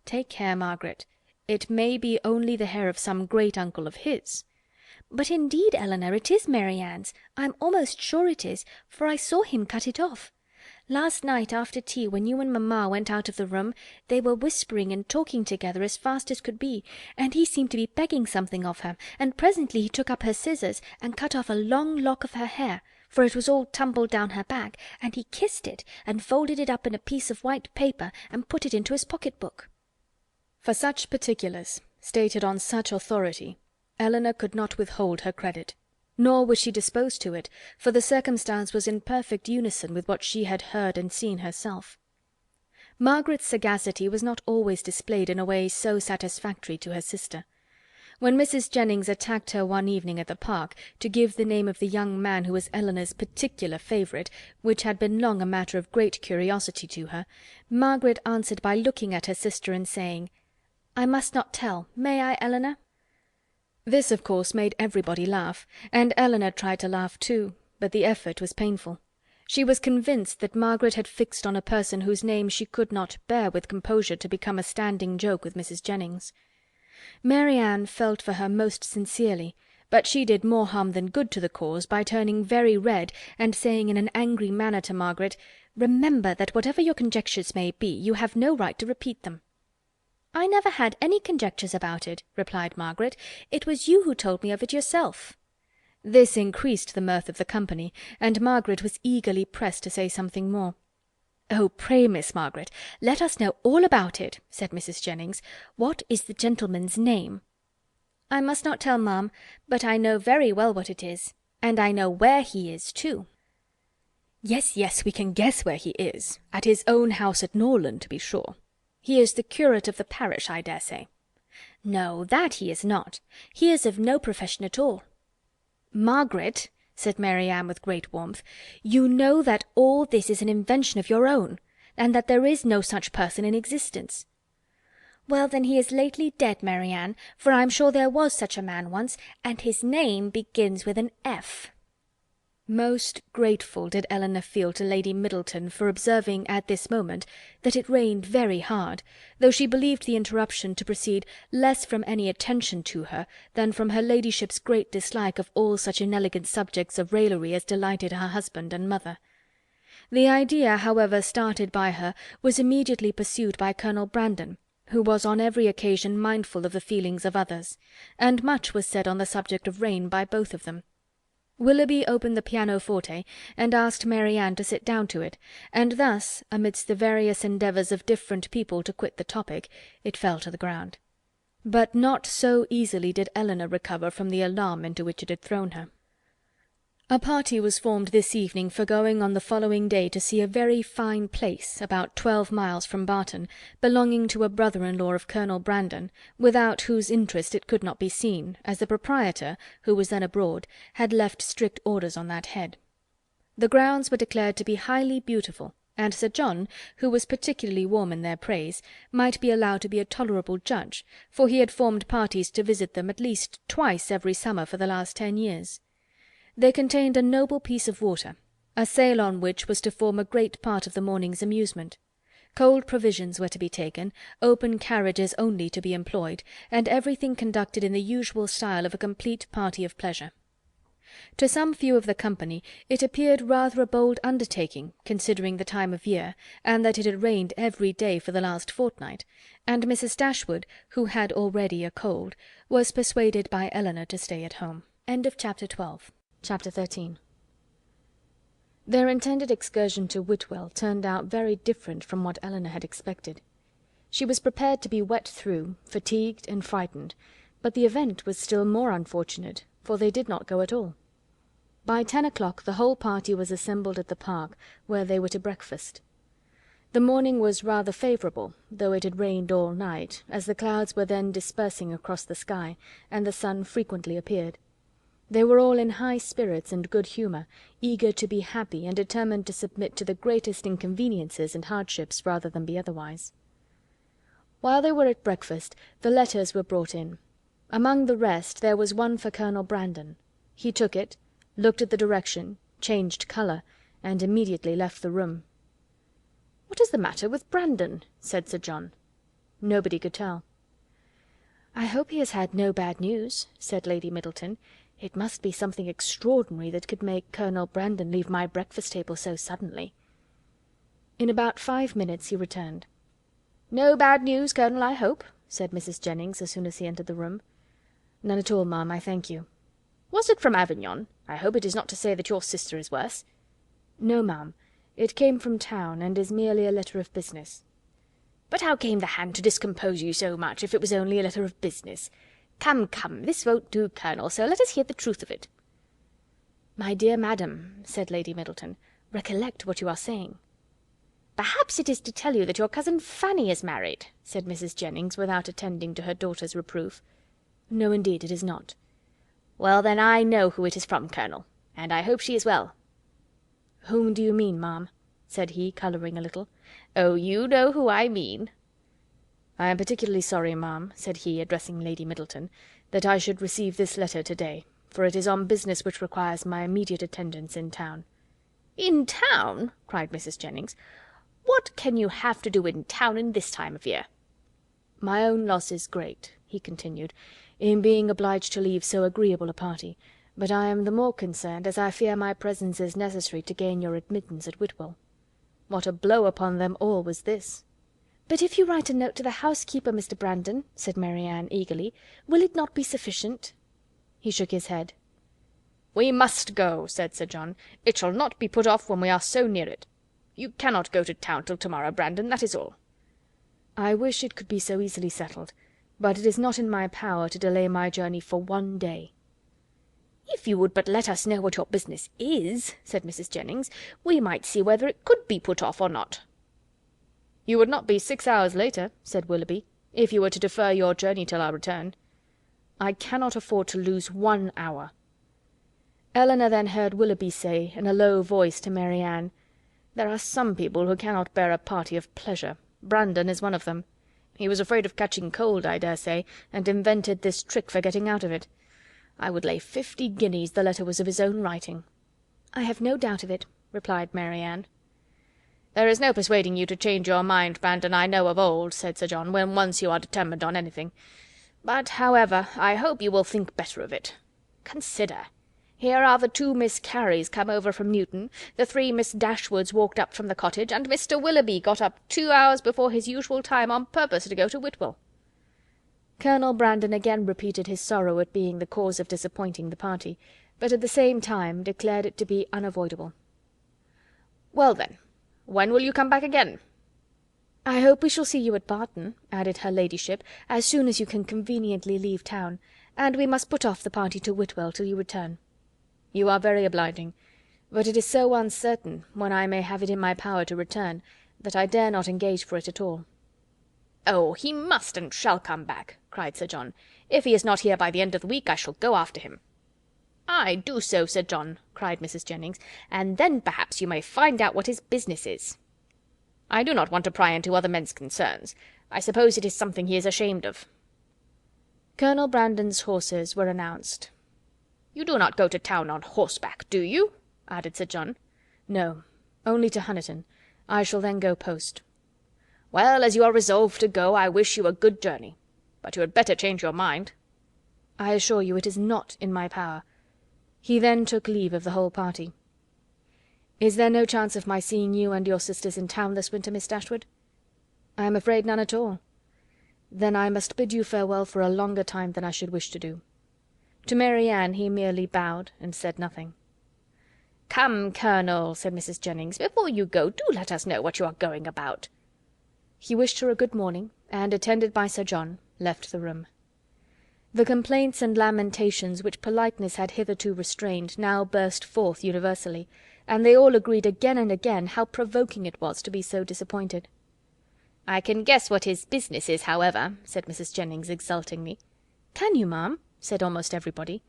"Take care, Margaret. It may be only the hair of some great uncle of his." "But indeed, Elinor, it is Marianne's. I am almost sure it is, for I saw him cut it off. Last night after tea, when you and mamma went out of the room, they were whispering and talking together as fast as could be, and he seemed to be begging something of her, and presently he took up her scissors and cut off a long lock of her hair, for it was all tumbled down her back, and he kissed it and folded it up in a piece of white paper and put it into his pocket-book." For such particulars, stated on such authority, Elinor could not withhold her credit. Nor was she disposed to it, for the circumstance was in perfect unison with what she had heard and seen herself. Margaret's sagacity was not always displayed in a way so satisfactory to her sister. When Mrs. Jennings attacked her one evening at the park to give the name of the young man who was Elinor's particular favourite, which had been long a matter of great curiosity to her, Margaret answered by looking at her sister and saying, "I must not tell, may I, Elinor?" This, of course, made everybody laugh, and Elinor tried to laugh too, but the effort was painful. She was convinced that Margaret had fixed on a person whose name she could not bear with composure to become a standing joke with Mrs. Jennings. Marianne felt for her most sincerely, but she did more harm than good to the cause by turning very red and saying in an angry manner to Margaret, "Remember that whatever your conjectures may be, you have no right to repeat them." "I never had any conjectures about it," replied Margaret. "It was you who told me of it yourself." This increased the mirth of the company, and Margaret was eagerly pressed to say something more. "Oh, pray, Miss Margaret, let us know all about it," said Mrs. Jennings. "What is the gentleman's name?" "I must not tell, ma'am, but I know very well what it is, and I know where he is too." "Yes, yes, we can guess where he is. At his own house at Norland, to be sure. He is the curate of the parish, I dare say." "No, that he is not. He is of no profession at all." "Margaret," said Marianne with great warmth, "you know that all this is an invention of your own, and that there is no such person in existence." "Well, then he is lately dead, Marianne, for I am sure there was such a man once, and his name begins with an F." Most grateful did Elinor feel to Lady Middleton for observing at this moment that it rained very hard, though she believed the interruption to proceed less from any attention to her than from her ladyship's great dislike of all such inelegant subjects of raillery as delighted her husband and mother. The idea, however, started by her was immediately pursued by Colonel Brandon, who was on every occasion mindful of the feelings of others, and much was said on the subject of rain by both of them. Willoughby opened the pianoforte and asked Marianne to sit down to it, and thus, amidst the various endeavours of different people to quit the topic, it fell to the ground. But not so easily did Elinor recover from the alarm into which it had thrown her. A party was formed this evening for going on the following day to see a very fine place, about 12 miles from Barton, belonging to a brother-in-law of Colonel Brandon, without whose interest it could not be seen, as the proprietor, who was then abroad, had left strict orders on that head. The grounds were declared to be highly beautiful, and Sir John, who was particularly warm in their praise, might be allowed to be a tolerable judge, for he had formed parties to visit them at least twice every summer for the last 10 years. They contained a noble piece of water, a sail on which was to form a great part of the morning's amusement. Cold provisions were to be taken, open carriages only to be employed, and everything conducted in the usual style of a complete party of pleasure. To some few of the company it appeared rather a bold undertaking, considering the time of year, and that it had rained every day for the last fortnight, and Mrs. Dashwood, who had already a cold, was persuaded by Elinor to stay at home. Chapter 13. Their intended excursion to Whitwell turned out very different from what Elinor had expected. She was prepared to be wet through, fatigued and frightened, but the event was still more unfortunate, for they did not go at all. By 10 o'clock the whole party was assembled at the park, where they were to breakfast. The morning was rather favourable, though it had rained all night, as the clouds were then dispersing across the sky, and the sun frequently appeared. They were all in high spirits and good humour, eager to be happy, and determined to submit to the greatest inconveniences and hardships rather than be otherwise. While they were at breakfast, the letters were brought in. Among the rest there was one for Colonel Brandon. He took it, looked at the direction, changed colour, and immediately left the room. "What is the matter with Brandon?" said Sir John. Nobody could tell. "I hope he has had no bad news," said Lady Middleton. "It must be something extraordinary that could make Colonel Brandon leave my breakfast table so suddenly." In about 5 minutes he returned. "No bad news, Colonel, I hope?" said Mrs. Jennings, as soon as he entered the room. "None at all, ma'am, I thank you." "Was it from Avignon? I hope it is not to say that your sister is worse." "No, ma'am. It came from town, and is merely a letter of business." "But how came the hand to discompose you so much, if it was only a letter of business? Come, come, this won't do, Colonel, so let us hear the truth of it." "My dear madam," said Lady Middleton, "recollect what you are saying." "Perhaps it is to tell you that your cousin Fanny is married," said Mrs. Jennings, without attending to her daughter's reproof. "No, indeed, it is not." "Well, then, I know who it is from, Colonel, and I hope she is well." "Whom do you mean, ma'am?" said he, colouring a little. "Oh, you know who I mean." "I am particularly sorry, ma'am," said he, addressing Lady Middleton, "that I should receive this letter to-day, for it is on business which requires my immediate attendance in town." "In town!" cried Mrs. Jennings. "What can you have to do in town in this time of year?" "My own loss is great," he continued, "in being obliged to leave so agreeable a party, but I am the more concerned, as I fear my presence is necessary to gain your admittance at Whitwell." What a blow upon them all was this! "But if you write a note to the housekeeper, Mr. Brandon," said Marianne, eagerly, "will it not be sufficient?" He shook his head. "We must go," said Sir John. "It shall not be put off when we are so near it. You cannot go to town till to-morrow, Brandon, that is all." "I wish it could be so easily settled, but it is not in my power to delay my journey for 1 day." "If you would but let us know what your business is," said Mrs. Jennings, "we might see whether it could be put off or not." "You would not be 6 hours later," said Willoughby, "if you were to defer your journey till our return." "I cannot afford to lose 1 hour." Elinor then heard Willoughby say, in a low voice to Marianne, "There are some people who cannot bear a party of pleasure. Brandon is one of them. He was afraid of catching cold, I dare say, and invented this trick for getting out of it. I would lay 50 guineas the letter was of his own writing." "I have no doubt of it," replied Marianne. "There is no persuading you to change your mind, Brandon, I know of old," said Sir John, "when once you are determined on anything. But, however, I hope you will think better of it. Consider! Here are the 2 Miss Careys come over from Newton, the 3 Miss Dashwoods walked up from the cottage, and Mr. Willoughby got up 2 hours before his usual time on purpose to go to Whitwell." Colonel Brandon again repeated his sorrow at being the cause of disappointing the party, but at the same time declared it to be unavoidable. "Well, then, when will you come back again?" "I hope we shall see you at Barton," added her ladyship, "as soon as you can conveniently leave town, and we must put off the party to Whitwell till you return." "You are very obliging, but it is so uncertain when I may have it in my power to return, that I dare not engage for it at all." "Oh, he must and shall come back," cried Sir John. "If he is not here by the end of the week, I shall go after him." "Aye, do so, Sir John," cried Mrs. Jennings, "and then perhaps you may find out what his business is." "I do not want to pry into other men's concerns. I suppose it is something he is ashamed of." Colonel Brandon's horses were announced. "You do not go to town on horseback, do you?" added Sir John. "No, only to Honiton. I shall then go post." "Well, as you are resolved to go, I wish you a good journey. But you had better change your mind." "I assure you it is not in my power." He then took leave of the whole party. "Is there no chance of my seeing you and your sisters in town this winter, Miss Dashwood?" "I am afraid none at all." "Then I must bid you farewell for a longer time than I should wish to do." To Marianne he merely bowed and said nothing. "Come, Colonel," said Mrs. Jennings, "before you go, do let us know what you are going about." He wished her a good morning, and, attended by Sir John, left the room. The complaints and lamentations which politeness had hitherto restrained now burst forth universally, and they all agreed again and again how provoking it was to be so disappointed. "I can guess what his business is, however," said Mrs. Jennings exultingly. "Can you, ma'am?" said almost everybody.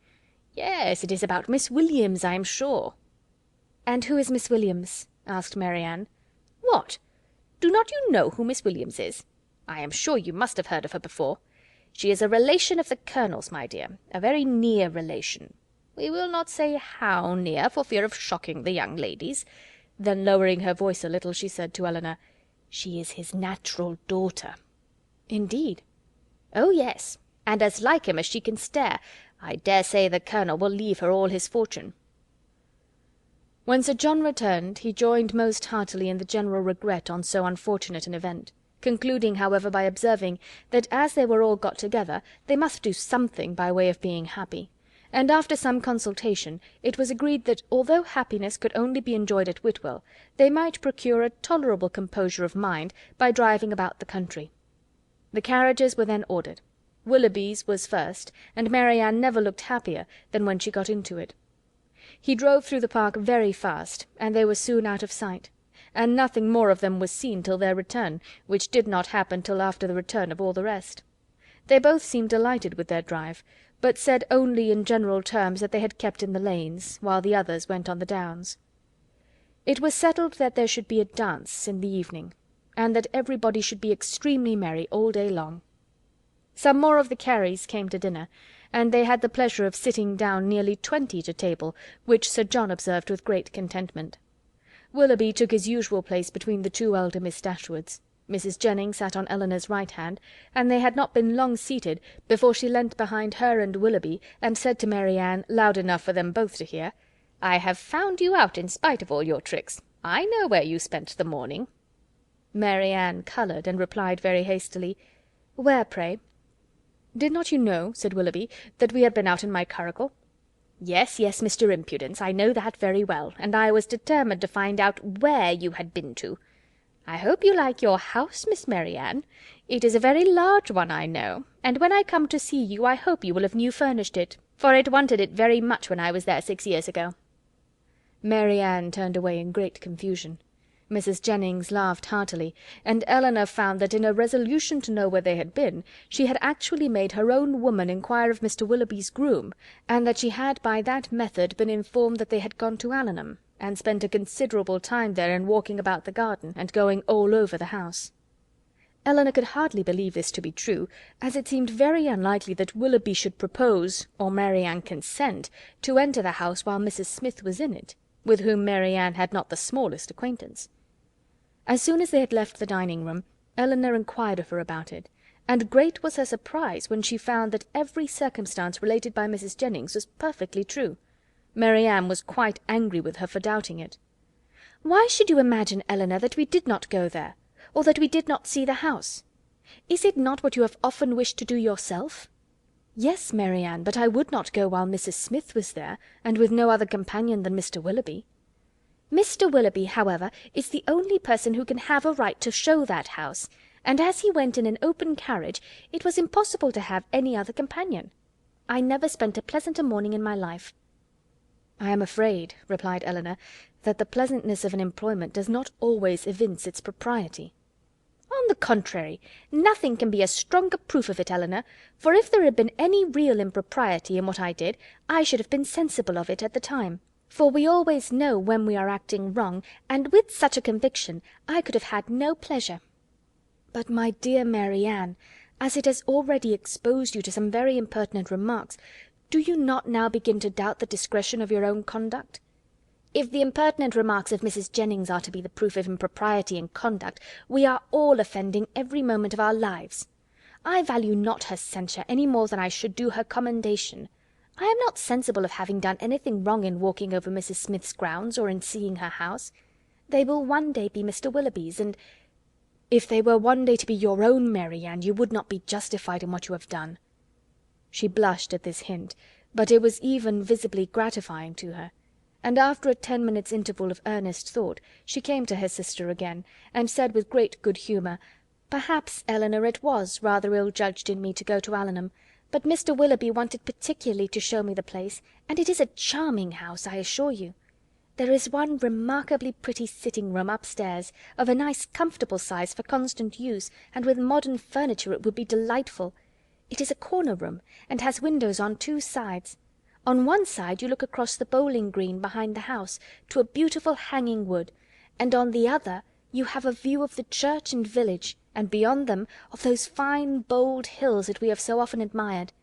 "Yes, it is about Miss Williams, I am sure." "And who is Miss Williams?" asked Marianne. "What! Do not you know who Miss Williams is? I am sure you must have heard of her before. She is a relation of the Colonel's, my dear, a very near relation. We will not say how near, for fear of shocking the young ladies." Then, lowering her voice a little, she said to Elinor, "She is his natural daughter." "Indeed?" "Oh, yes, and as like him as she can stare. I dare say the Colonel will leave her all his fortune." When Sir John returned, he joined most heartily in the general regret on so unfortunate an event, concluding, however, by observing that as they were all got together, they must do something by way of being happy, and after some consultation it was agreed that, although happiness could only be enjoyed at Whitwell, they might procure a tolerable composure of mind by driving about the country. The carriages were then ordered. Willoughby's was first, and Marianne never looked happier than when she got into it. He drove through the park very fast, and they were soon out of sight, and nothing more of them was seen till their return, which did not happen till after the return of all the rest. They both seemed delighted with their drive, but said only in general terms that they had kept in the lanes, while the others went on the downs. It was settled that there should be a dance in the evening, and that everybody should be extremely merry all day long. Some more of the Careys came to dinner, and they had the pleasure of sitting down nearly 20 to table, which Sir John observed with great contentment. Willoughby took his usual place between the two elder Miss Dashwoods. Mrs. Jennings sat on Elinor's right hand, and they had not been long seated before she leant behind her and Willoughby, and said to Marianne, loud enough for them both to hear, "I have found you out in spite of all your tricks. I know where you spent the morning." Marianne coloured, and replied very hastily, "Where, pray?" "Did not you know," said Willoughby, "that we had been out in my curricle?" "Yes, yes, Mr. Impudence, I know that very well, and I was determined to find out where you had been to. I hope you like your house, Miss Marianne. It is a very large one, I know, and when I come to see you I hope you will have new furnished it, for it wanted it very much when I was there 6 years ago." Marianne turned away in great confusion. Mrs. Jennings laughed heartily, and Elinor found that in a resolution to know where they had been, she had actually made her own woman inquire of Mr. Willoughby's groom, and that she had by that method been informed that they had gone to Allenham, and spent a considerable time there in walking about the garden, and going all over the house. Elinor could hardly believe this to be true, as it seemed very unlikely that Willoughby should propose, or Marianne consent, to enter the house while Mrs. Smith was in it, with whom Marianne had not the smallest acquaintance. As soon as they had left the dining-room, Elinor inquired of her about it, and great was her surprise when she found that every circumstance related by Mrs. Jennings was perfectly true. Marianne was quite angry with her for doubting it. "Why should you imagine, Elinor, that we did not go there, or that we did not see the house? Is it not what you have often wished to do yourself?" "Yes, Marianne, but I would not go while Mrs. Smith was there, and with no other companion than Mr. Willoughby." "Mr. Willoughby, however, is the only person who can have a right to show that house, and as he went in an open carriage, it was impossible to have any other companion. I never spent a pleasanter morning in my life." "I am afraid," replied Elinor, "that the pleasantness of an employment does not always evince its propriety." "On the contrary, nothing can be a stronger proof of it, Elinor, for if there had been any real impropriety in what I did, I should have been sensible of it at the time, for we always know when we are acting wrong, and with such a conviction I could have had no pleasure." "But, my dear Marianne, as it has already exposed you to some very impertinent remarks, do you not now begin to doubt the discretion of your own conduct?" "If the impertinent remarks of Mrs. Jennings are to be the proof of impropriety in conduct, we are all offending every moment of our lives. I value not her censure any more than I should do her commendation. I am not sensible of having done anything wrong in walking over Mrs. Smith's grounds, or in seeing her house. They will one day be Mr. Willoughby's, and—" "If they were one day to be your own, Marianne, you would not be justified in what you have done." She blushed at this hint, but it was even visibly gratifying to her; and after a 10 minutes' interval of earnest thought, she came to her sister again, and said with great good humour, "Perhaps, Elinor, it was rather ill-judged in me to go to Allenham, but Mr. Willoughby wanted particularly to show me the place, and it is a charming house, I assure you. There is one remarkably pretty sitting-room upstairs, of a nice comfortable size for constant use, and with modern furniture it would be delightful. It is a corner room, and has windows on 2 sides. On one side you look across the bowling green behind the house, to a beautiful hanging wood, and on the other you have a view of the church and village, and beyond them of those fine bold hills that we have so often admired.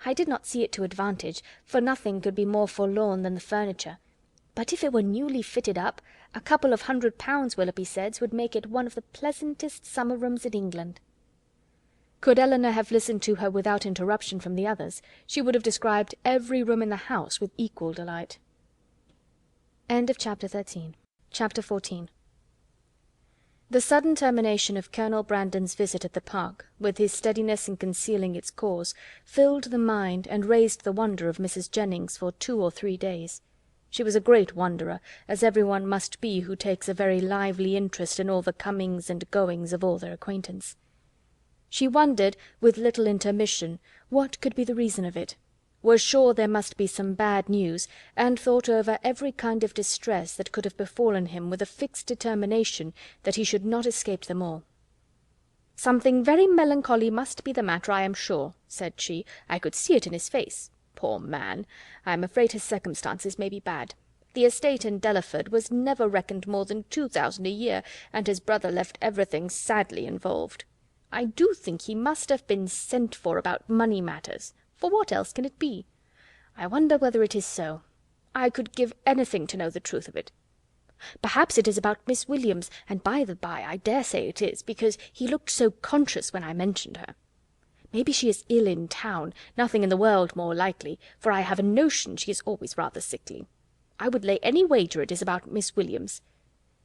I did not see it to advantage, for nothing could be more forlorn than the furniture. But if it were newly fitted up, a couple of £100, Willoughby says, would make it one of the pleasantest summer rooms in England." Could Elinor have listened to her without interruption from the others, she would have described every room in the house with equal delight. Chapter 14. The sudden termination of Colonel Brandon's visit at the Park, with his steadiness in concealing its cause, filled the mind and raised the wonder of Mrs. Jennings for 2 or 3 days. She was a great wonderer, as every one must be who takes a very lively interest in all the comings and goings of all their acquaintance. She wondered, with little intermission, what could be the reason of it, was sure there must be some bad news, and thought over every kind of distress that could have befallen him with a fixed determination that he should not escape them all. "Something very melancholy must be the matter, I am sure," said she. "I could see it in his face. Poor man! I am afraid his circumstances may be bad. The estate in Delaford was never reckoned more than 2,000 a year, and his brother left everything sadly involved. I do think he must have been sent for about money matters, for what else can it be? I wonder whether it is so. I could give anything to know the truth of it. Perhaps it is about Miss Williams, and by the by, I dare say it is, because he looked so conscious when I mentioned her. Maybe she is ill in town, nothing in the world more likely, for I have a notion she is always rather sickly. I would lay any wager it is about Miss Williams.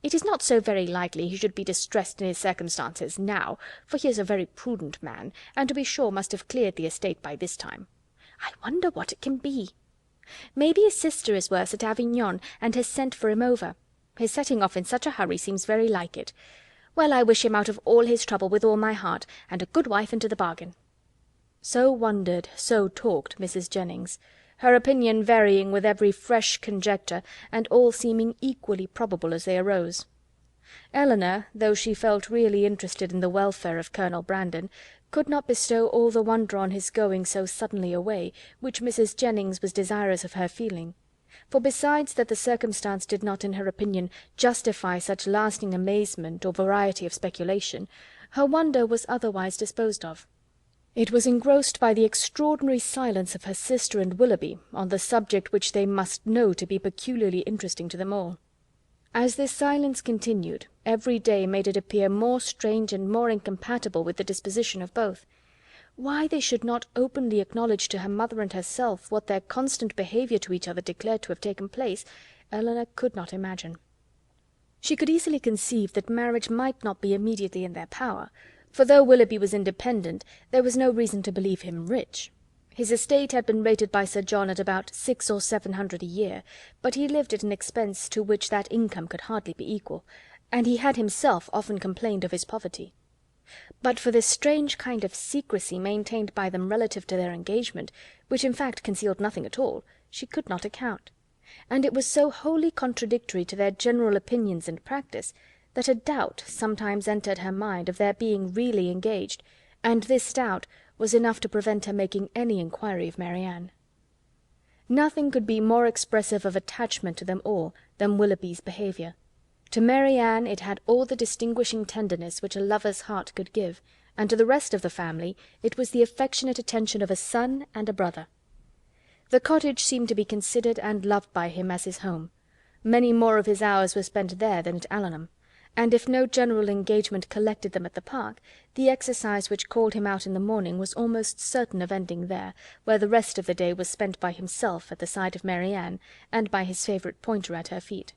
It is not so very likely he should be distressed in his circumstances now, for he is a very prudent man, and to be sure must have cleared the estate by this time. I wonder what it can be. Maybe his sister is worse at Avignon, and has sent for him over. His setting off in such a hurry seems very like it. Well, I wish him out of all his trouble with all my heart, and a good wife into the bargain." So wondered, so talked Mrs. Jennings, her opinion varying with every fresh conjecture, and all seeming equally probable as they arose. Elinor, though she felt really interested in the welfare of Colonel Brandon, could not bestow all the wonder on his going so suddenly away, which Mrs. Jennings was desirous of her feeling; for besides that the circumstance did not, in her opinion, justify such lasting amazement or variety of speculation, her wonder was otherwise disposed of. It was engrossed by the extraordinary silence of her sister and Willoughby on the subject which they must know to be peculiarly interesting to them all. As this silence continued, every day made it appear more strange and more incompatible with the disposition of both. Why they should not openly acknowledge to her mother and herself what their constant behaviour to each other declared to have taken place, Elinor could not imagine. She could easily conceive that marriage might not be immediately in their power, for though Willoughby was independent, there was no reason to believe him rich. His estate had been rated by Sir John at about 600 or 700 a year, but he lived at an expense to which that income could hardly be equal, and he had himself often complained of his poverty. But for this strange kind of secrecy maintained by them relative to their engagement, which in fact concealed nothing at all, she could not account; and it was so wholly contradictory to their general opinions and practice, that a doubt sometimes entered her mind of their being really engaged, and this doubt was enough to prevent her making any inquiry of Marianne. Nothing could be more expressive of attachment to them all than Willoughby's behaviour. To Marianne it had all the distinguishing tenderness which a lover's heart could give, and to the rest of the family it was the affectionate attention of a son and a brother. The cottage seemed to be considered and loved by him as his home. Many more of his hours were spent there than at Allenham, and if no general engagement collected them at the park, the exercise which called him out in the morning was almost certain of ending there, where the rest of the day was spent by himself at the side of Marianne, and by his favourite pointer at her feet.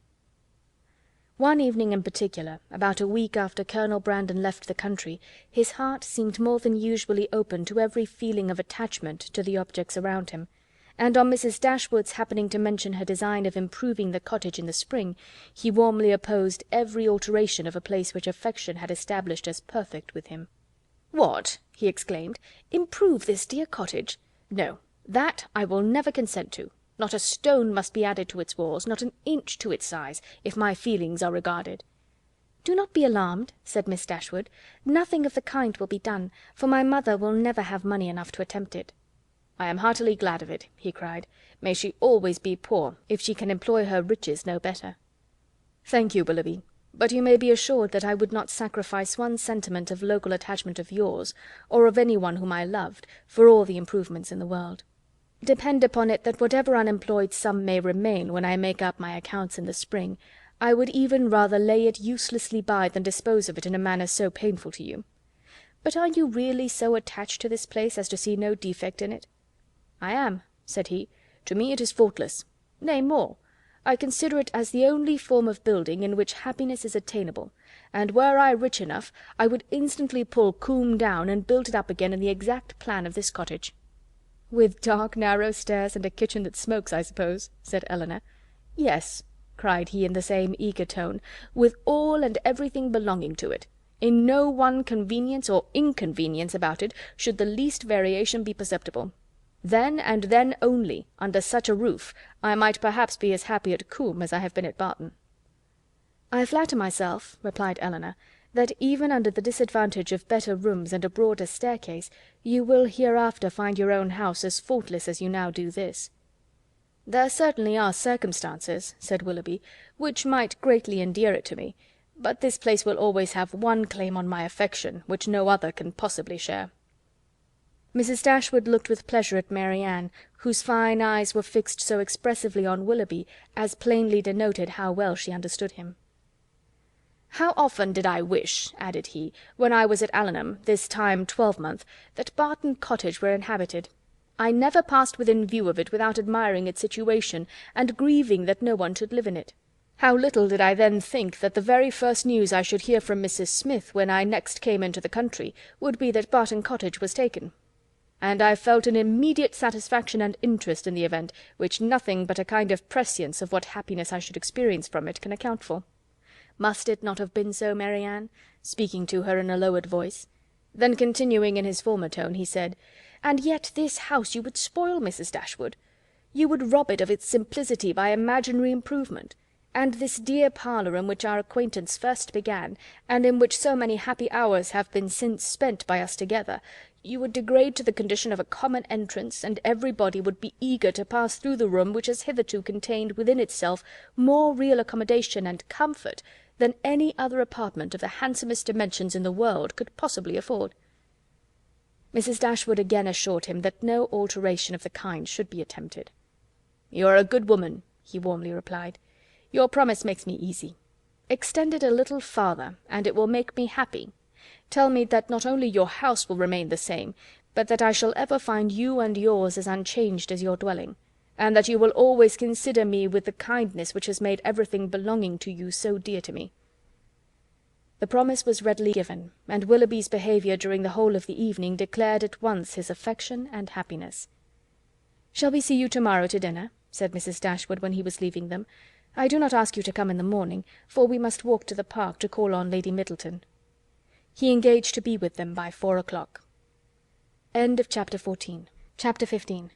One evening in particular, about a week after Colonel Brandon left the country, his heart seemed more than usually open to every feeling of attachment to the objects around him, and on Mrs. Dashwood's happening to mention her design of improving the cottage in the spring, he warmly opposed every alteration of a place which affection had established as perfect with him. "What!" he exclaimed, "improve this dear cottage? No, that I will never consent to. Not a stone must be added to its walls, not an inch to its size, if my feelings are regarded." "Do not be alarmed," said Miss Dashwood. "Nothing of the kind will be done, for my mother will never have money enough to attempt it." "I am heartily glad of it," he cried. "May she always be poor, if she can employ her riches no better." "Thank you, Willoughby, but you may be assured that I would not sacrifice one sentiment of local attachment of yours, or of any one whom I loved, for all the improvements in the world. Depend upon it that whatever unemployed sum may remain when I make up my accounts in the spring, I would even rather lay it uselessly by than dispose of it in a manner so painful to you. But are you really so attached to this place as to see no defect in it?" "I am," said he. "To me it is faultless. Nay, more, I consider it as the only form of building in which happiness is attainable, and were I rich enough, I would instantly pull Combe down and build it up again in the exact plan of this cottage." "With dark narrow stairs and a kitchen that smokes, I suppose," said Elinor. "Yes," cried he in the same eager tone, "with all and everything belonging to it. In no one convenience or inconvenience about it should the least variation be perceptible. Then, and then only, under such a roof, I might perhaps be as happy at Combe as I have been at Barton." "I flatter myself," replied Elinor, "that even under the disadvantage of better rooms and a broader staircase, you will hereafter find your own house as faultless as you now do this." "There certainly are circumstances," said Willoughby, "which might greatly endear it to me, but this place will always have one claim on my affection which no other can possibly share." Mrs. Dashwood looked with pleasure at Marianne, whose fine eyes were fixed so expressively on Willoughby as plainly denoted how well she understood him. "How often did I wish," added he, "when I was at Allenham, this time twelvemonth, that Barton Cottage were inhabited! I never passed within view of it without admiring its situation, and grieving that no one should live in it. How little did I then think that the very first news I should hear from Mrs. Smith, when I next came into the country, would be that Barton Cottage was taken! And I felt an immediate satisfaction and interest in the event, which nothing but a kind of prescience of what happiness I should experience from it can account for. Must it not have been so, Marianne?" speaking to her in a lowered voice. Then continuing in his former tone, he said, "And yet this house you would spoil, Mrs. Dashwood. You would rob it of its simplicity by imaginary improvement. And this dear parlour in which our acquaintance first began, and in which so many happy hours have been since spent by us together, you would degrade to the condition of a common entrance, and everybody would be eager to pass through the room which has hitherto contained within itself more real accommodation and comfort than any other apartment of the handsomest dimensions in the world could possibly afford." Mrs. Dashwood again assured him that no alteration of the kind should be attempted. "You are a good woman," he warmly replied. "Your promise makes me easy. Extend it a little farther, and it will make me happy. Tell me that not only your house will remain the same, but that I shall ever find you and yours as unchanged as your dwelling, and that you will always consider me with the kindness which has made everything belonging to you so dear to me." The promise was readily given, and Willoughby's behaviour during the whole of the evening declared at once his affection and happiness. "Shall we see you to-morrow to dinner?" said Mrs. Dashwood when he was leaving them. "I do not ask you to come in the morning, for we must walk to the park to call on Lady Middleton." He engaged to be with them by 4 o'clock. Chapter 15.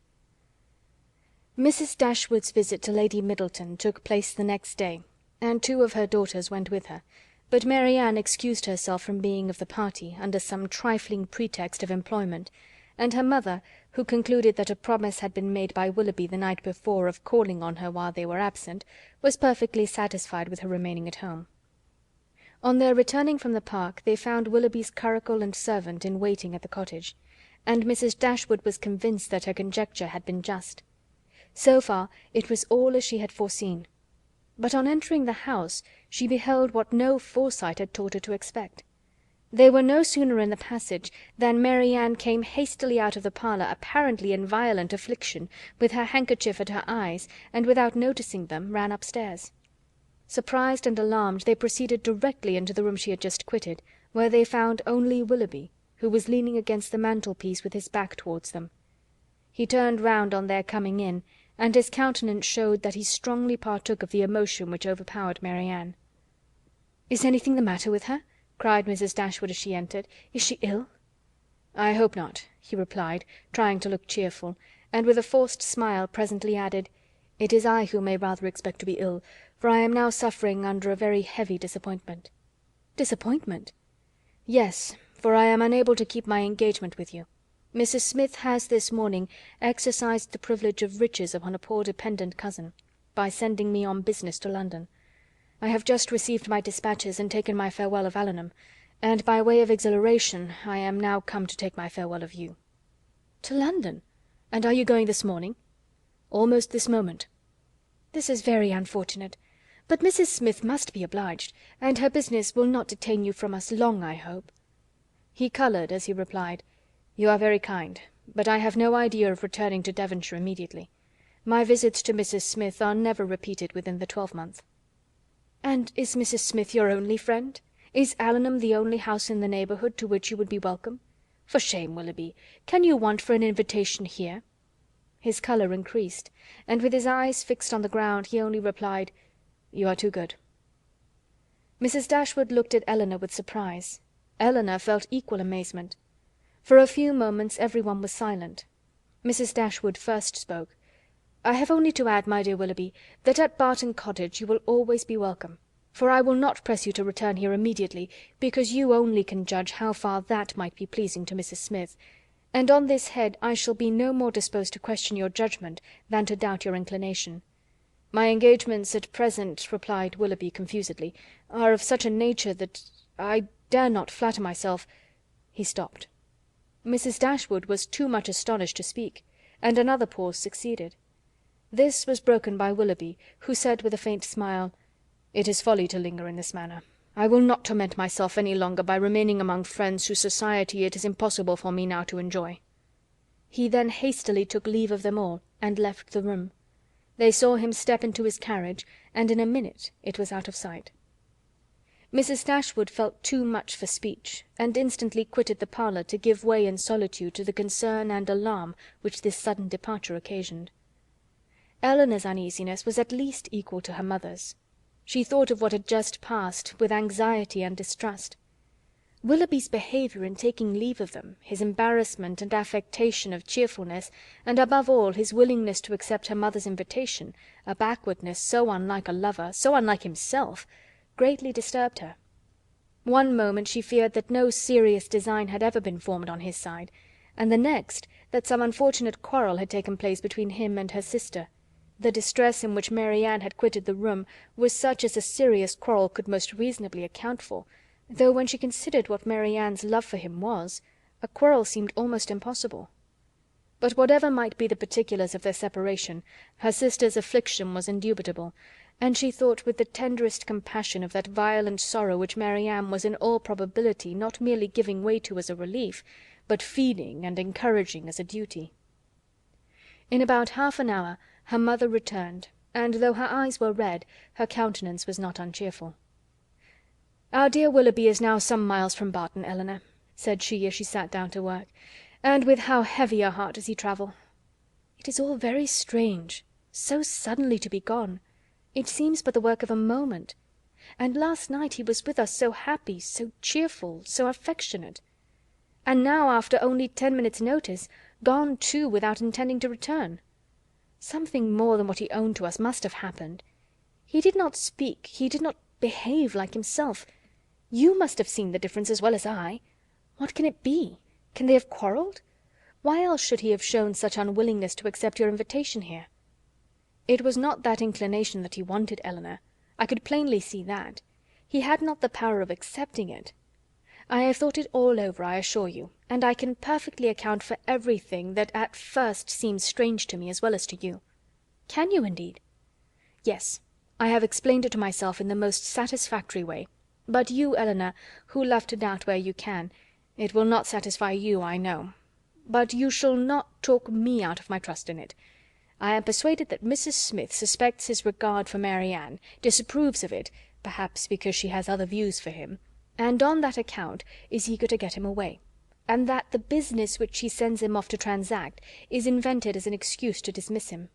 Mrs. Dashwood's visit to Lady Middleton took place the next day, and 2 of her daughters went with her, but Marianne excused herself from being of the party under some trifling pretext of employment, and her mother, who concluded that a promise had been made by Willoughby the night before of calling on her while they were absent, was perfectly satisfied with her remaining at home. On their returning from the park they found Willoughby's curricle and servant in waiting at the cottage, and Mrs. Dashwood was convinced that her conjecture had been just. So far it was all as she had foreseen. But on entering the house she beheld what no foresight had taught her to expect. They were no sooner in the passage than Marianne came hastily out of the parlour, apparently in violent affliction, with her handkerchief at her eyes, and without noticing them, ran upstairs. Surprised and alarmed, they proceeded directly into the room she had just quitted, where they found only Willoughby, who was leaning against the mantelpiece with his back towards them. He turned round on their coming in, and his countenance showed that he strongly partook of the emotion which overpowered Marianne. "Is anything the matter with her?" cried Mrs. Dashwood as she entered. "Is she ill?" "I hope not," he replied, trying to look cheerful, and with a forced smile presently added, "It is I who may rather expect to be ill, for I am now suffering under a very heavy disappointment." "Disappointment?" "Yes, for I am unable to keep my engagement with you. Mrs. Smith has this morning exercised the privilege of riches upon a poor dependent cousin, by sending me on business to London. I have just received my dispatches and taken my farewell of Allenham, and by way of exhilaration I am now come to take my farewell of you." "To London? And are you going this morning?" "Almost this moment." "This is very unfortunate. But Mrs. Smith must be obliged, and her business will not detain you from us long, I hope." He coloured as he replied, "You are very kind, but I have no idea of returning to Devonshire immediately. My visits to Mrs. Smith are never repeated within the 12-month." "And is Mrs. Smith your only friend? Is Allenham the only house in the neighbourhood to which you would be welcome? For shame, Willoughby! Can you want for an invitation here?" His colour increased, and with his eyes fixed on the ground, he only replied, "You are too good." Mrs. Dashwood looked at Elinor with surprise. Elinor felt equal amazement. For a few moments every one was silent. Mrs. Dashwood first spoke. "I have only to add, my dear Willoughby, that at Barton Cottage you will always be welcome, for I will not press you to return here immediately, because you only can judge how far that might be pleasing to Mrs. Smith, and on this head I shall be no more disposed to question your judgment than to doubt your inclination. My engagements at present," replied Willoughby confusedly, "are of such a nature that I dare not flatter myself—" He stopped. Mrs. Dashwood was too much astonished to speak, and another pause succeeded. This was broken by Willoughby, who said with a faint smile, "It is folly to linger in this manner. I will not torment myself any longer by remaining among friends whose society it is impossible for me now to enjoy." He then hastily took leave of them all, and left the room. They saw him step into his carriage, and in a minute it was out of sight. Mrs. Dashwood felt too much for speech, and instantly quitted the parlour to give way in solitude to the concern and alarm which this sudden departure occasioned. Elinor's uneasiness was at least equal to her mother's. She thought of what had just passed with anxiety and distrust. Willoughby's behaviour in taking leave of them, his embarrassment and affectation of cheerfulness, and above all his willingness to accept her mother's invitation, a backwardness so unlike a lover, so unlike himself, greatly disturbed her. One moment she feared that no serious design had ever been formed on his side, and the next that some unfortunate quarrel had taken place between him and her sister. The distress in which Marianne had quitted the room was such as a serious quarrel could most reasonably account for, though when she considered what Marianne's love for him was, a quarrel seemed almost impossible. But whatever might be the particulars of their separation, her sister's affliction was indubitable, and she thought with the tenderest compassion of that violent sorrow which Marianne was in all probability not merely giving way to as a relief, but feeling and encouraging as a duty. In about half an hour her mother returned, and though her eyes were red, her countenance was not uncheerful. "Our dear Willoughby is now some miles from Barton, Elinor," said she as she sat down to work, "and with how heavy a heart does he travel! It is all very strange, so suddenly to be gone. It seems but the work of a moment. And last night he was with us so happy, so cheerful, so affectionate. And now, after only 10 minutes' notice, gone too without intending to return. Something more than what he owned to us must have happened. He did not speak, he did not behave like himself. You must have seen the difference as well as I. What can it be? Can they have quarrelled? Why else should he have shown such unwillingness to accept your invitation here?" "It was not that inclination that he wanted, Elinor. I could plainly see that. He had not the power of accepting it. I have thought it all over, I assure you, and I can perfectly account for everything that at first seems strange to me as well as to you." "Can you, indeed?" "Yes. I have explained it to myself in the most satisfactory way. But you, Elinor, who love to doubt where you can, it will not satisfy you, I know. But you shall not talk me out of my trust in it. I am persuaded that Mrs. Smith suspects his regard for Marianne, disapproves of it, perhaps because she has other views for him, and on that account is eager to get him away, and that the business which she sends him off to transact is invented as an excuse to dismiss him.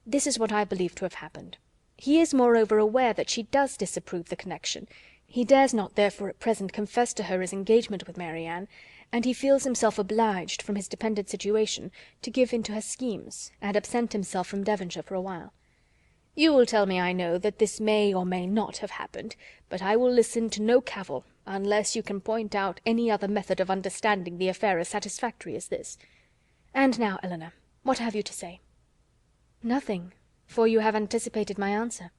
This is what I believe to have happened. He is moreover aware that she does disapprove the connection. He dares not therefore at present confess to her his engagement with Marianne, and he feels himself obliged, from his dependent situation, to give in to her schemes, and absent himself from Devonshire for a while. You will tell me, I know, that this may or may not have happened, but I will listen to no cavil, unless you can point out any other method of understanding the affair as satisfactory as this. And now, Elinor, what have you to say?" "Nothing, for you have anticipated my answer."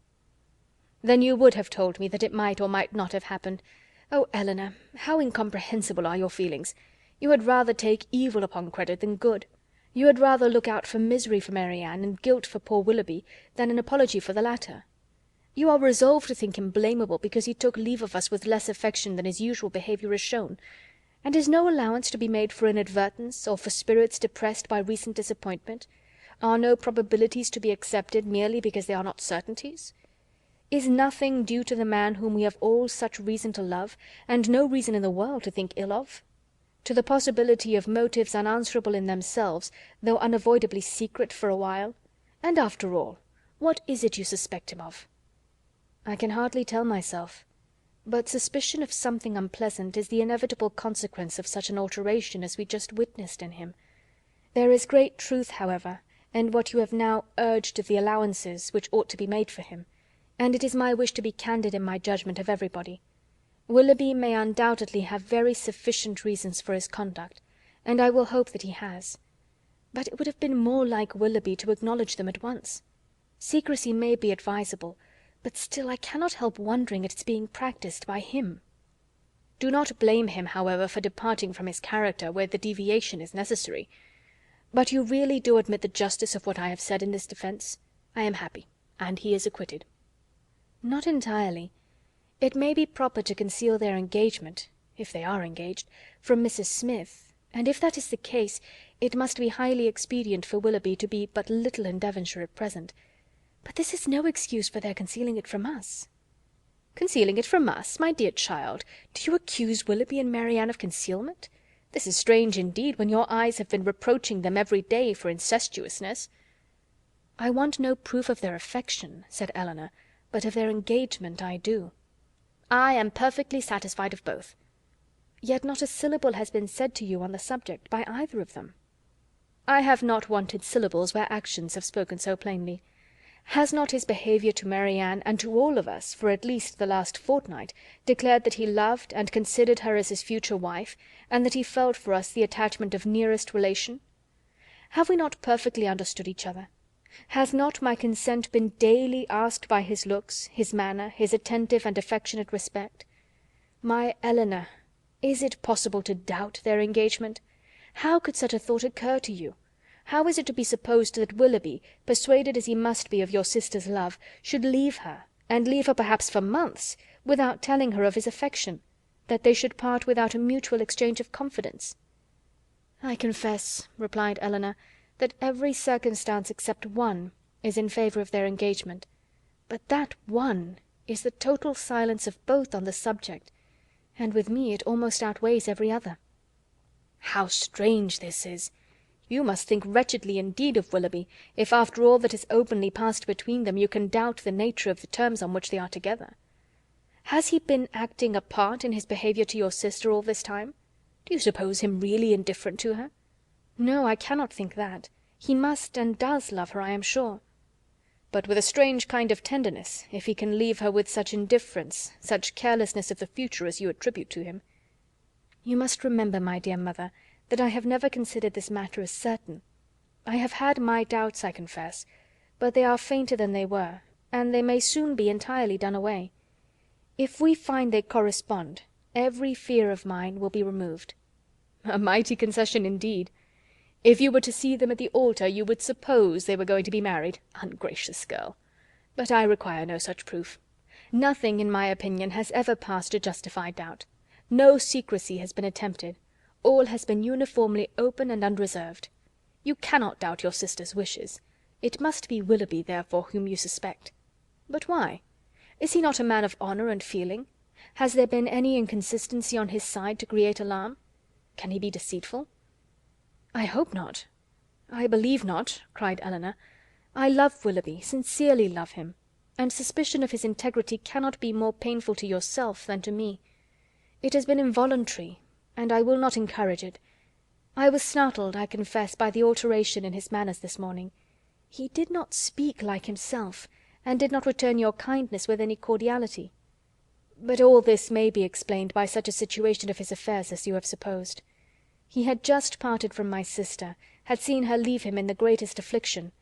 "Then you would have told me that it might or might not have happened. Oh, Elinor, how incomprehensible are your feelings! You had rather take evil upon credit than good. You had rather look out for misery for Marianne, and guilt for poor Willoughby, than an apology for the latter. You are resolved to think him blamable because he took leave of us with less affection than his usual behaviour has shown. And is no allowance to be made for inadvertence, or for spirits depressed by recent disappointment? Are no probabilities to be accepted merely because they are not certainties? Is nothing due to the man whom we have all such reason to love, and no reason in the world to think ill of? To the possibility of motives unanswerable in themselves, though unavoidably secret for a while? And after all, what is it you suspect him of?" "I can hardly tell myself. But suspicion of something unpleasant is the inevitable consequence of such an alteration as we just witnessed in him. There is great truth, however, in what you have now urged of the allowances which ought to be made for him, and it is my wish to be candid in my judgment of everybody. Willoughby may undoubtedly have very sufficient reasons for his conduct, and I will hope that he has. But it would have been more like Willoughby to acknowledge them at once. Secrecy may be advisable, but still I cannot help wondering at its being practised by him. Do not blame him, however, for departing from his character where the deviation is necessary. But you really do admit the justice of what I have said in this defence? I am happy, and he is acquitted." "Not entirely. It may be proper to conceal their engagement, if they are engaged, from Mrs. Smith, and if that is the case, it must be highly expedient for Willoughby to be but little in Devonshire at present. But this is no excuse for their concealing it from us." "Concealing it from us, my dear child! Do you accuse Willoughby and Marianne of concealment? This is strange indeed, when your eyes have been reproaching them every day for incestuousness." "I want no proof of their affection," said Elinor, "but of their engagement I do." "I am perfectly satisfied of both." "Yet not a syllable has been said to you on the subject by either of them." "I have not wanted syllables where actions have spoken so plainly. Has not his behaviour to Marianne, and to all of us, for at least the last fortnight, declared that he loved and considered her as his future wife, and that he felt for us the attachment of nearest relation? Have we not perfectly understood each other? Has not my consent been daily asked by his looks, his manner, his attentive and affectionate respect? My Elinor, is it possible to doubt their engagement? How could such a thought occur to you? How is it to be supposed that Willoughby, persuaded as he must be of your sister's love, should leave her, and leave her perhaps for months, without telling her of his affection, that they should part without a mutual exchange of confidence?" "I confess," replied Elinor, "that every circumstance except one is in favour of their engagement, but that one is the total silence of both on the subject, and with me it almost outweighs every other." "How strange this is! You must think wretchedly indeed of Willoughby, if after all that has openly passed between them you can doubt the nature of the terms on which they are together. Has he been acting a part in his behaviour to your sister all this time? Do you suppose him really indifferent to her?" "No, I cannot think that. He must and does love her, I am sure." "But with a strange kind of tenderness, if he can leave her with such indifference, such carelessness of the future as you attribute to him." "You must remember, my dear mother, that I have never considered this matter as certain. I have had my doubts, I confess, but they are fainter than they were, and they may soon be entirely done away. If we find they correspond, every fear of mine will be removed." "A mighty concession indeed! If you were to see them at the altar, you would suppose they were going to be married. Ungracious girl! But I require no such proof. Nothing, in my opinion, has ever passed to justify doubt. No secrecy has been attempted. All has been uniformly open and unreserved. You cannot doubt your sister's wishes. It must be Willoughby, therefore, whom you suspect. But why? Is he not a man of honour and feeling? Has there been any inconsistency on his side to create alarm? Can he be deceitful? "I hope not. I believe not," cried Elinor. "I love Willoughby, sincerely love him, and suspicion of his integrity cannot be more painful to yourself than to me. It has been involuntary, and I will not encourage it. I was startled, I confess, by the alteration in his manners this morning. He did not speak like himself, and did not return your kindness with any cordiality. But all this may be explained by such a situation of his affairs as you have supposed. He had just parted from my sister, had seen her leave him in the greatest affliction,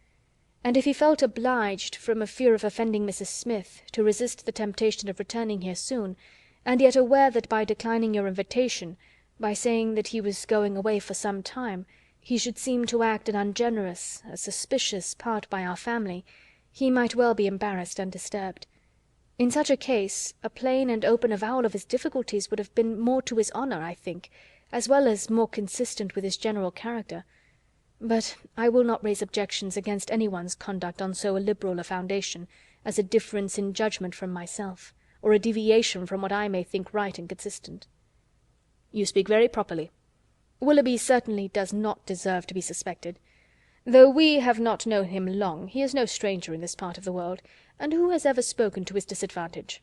and if he felt obliged, from a fear of offending Mrs. Smith, to resist the temptation of returning here soon, and yet aware that by declining your invitation, by saying that he was going away for some time, he should seem to act an ungenerous, a suspicious part by our family, he might well be embarrassed and disturbed. In such a case, a plain and open avowal of his difficulties would have been more to his honour, I think, as well as more consistent with his general character. But I will not raise objections against anyone's conduct on so illiberal a foundation as a difference in judgment from myself, or a deviation from what I may think right and consistent." "You speak very properly. Willoughby certainly does not deserve to be suspected. Though we have not known him long, he is no stranger in this part of the world, and who has ever spoken to his disadvantage?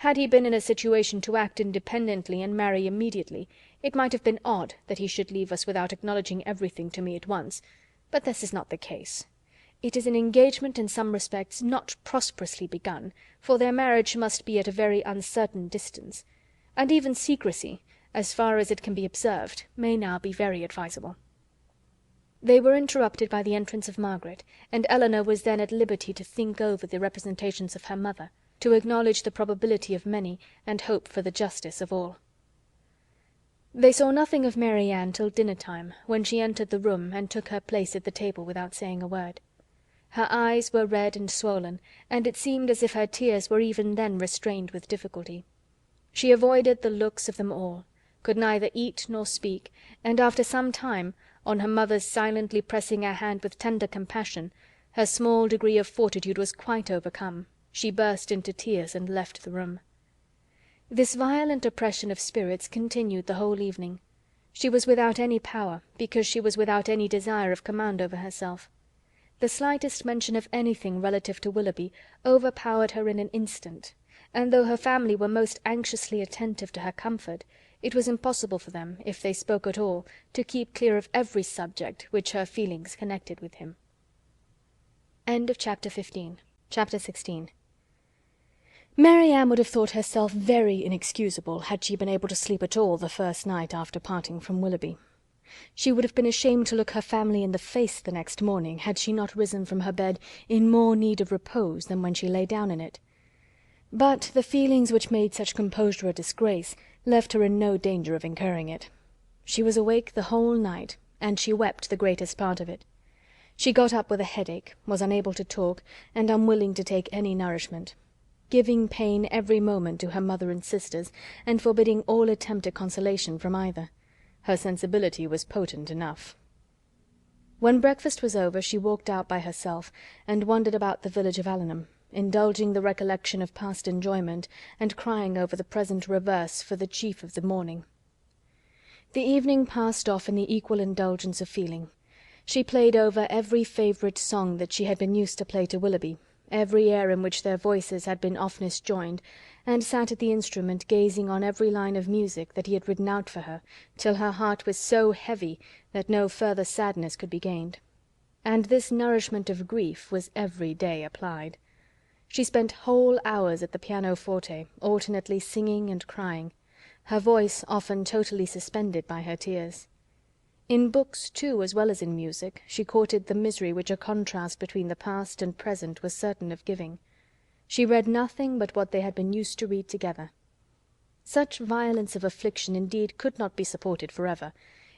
Had he been in a situation to act independently and marry immediately, it might have been odd that he should leave us without acknowledging everything to me at once, but this is not the case. It is an engagement in some respects not prosperously begun, for their marriage must be at a very uncertain distance, and even secrecy, as far as it can be observed, may now be very advisable." They were interrupted by the entrance of Margaret, and Elinor was then at liberty to think over the representations of her mother, to acknowledge the probability of many, and hope for the justice of all. They saw nothing of Marianne till dinner-time, when she entered the room and took her place at the table without saying a word. Her eyes were red and swollen, and it seemed as if her tears were even then restrained with difficulty. She avoided the looks of them all, could neither eat nor speak, and after some time, on her mother's silently pressing her hand with tender compassion, her small degree of fortitude was quite overcome. She burst into tears and left the room. This violent oppression of spirits continued the whole evening. She was without any power, because she was without any desire of command over herself. The slightest mention of anything relative to Willoughby overpowered her in an instant, and though her family were most anxiously attentive to her comfort, it was impossible for them, if they spoke at all, to keep clear of every subject which her feelings connected with him. Chapter 16. Marianne would have thought herself very inexcusable had she been able to sleep at all the first night after parting from Willoughby. She would have been ashamed to look her family in the face the next morning, had she not risen from her bed in more need of repose than when she lay down in it. But the feelings which made such composure a disgrace left her in no danger of incurring it. She was awake the whole night, and she wept the greatest part of it. She got up with a headache, was unable to talk, and unwilling to take any nourishment, giving pain every moment to her mother and sisters, and forbidding all attempt at consolation from either. Her sensibility was potent enough. When breakfast was over, she walked out by herself, and wandered about the village of Allenham, indulging the recollection of past enjoyment, and crying over the present reverse for the chief of the morning. The evening passed off in the equal indulgence of feeling. She played over every favourite song that she had been used to play to Willoughby, every air in which their voices had been oftenest joined, and sat at the instrument gazing on every line of music that he had written out for her, till her heart was so heavy that no further sadness could be gained. And this nourishment of grief was every day applied. She spent whole hours at the pianoforte, alternately singing and crying, her voice often totally suspended by her tears. In books, too, as well as in music, she courted the misery which a contrast between the past and present was certain of giving. She read nothing but what they had been used to read together. Such violence of affliction indeed could not be supported for ever.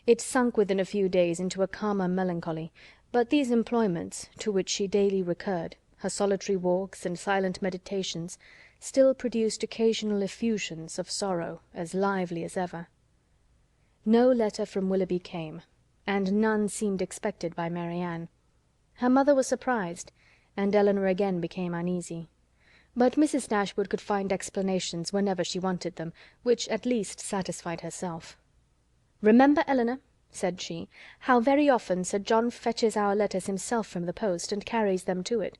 It sunk within a few days into a calmer melancholy, but these employments, to which she daily recurred, her solitary walks and silent meditations, still produced occasional effusions of sorrow as lively as ever. No letter from Willoughby came, and none seemed expected by Marianne. Her mother was surprised, and Elinor again became uneasy. But Mrs. Dashwood could find explanations whenever she wanted them, which at least satisfied herself. "Remember, Elinor," said she, "how very often Sir John fetches our letters himself from the post, and carries them to it.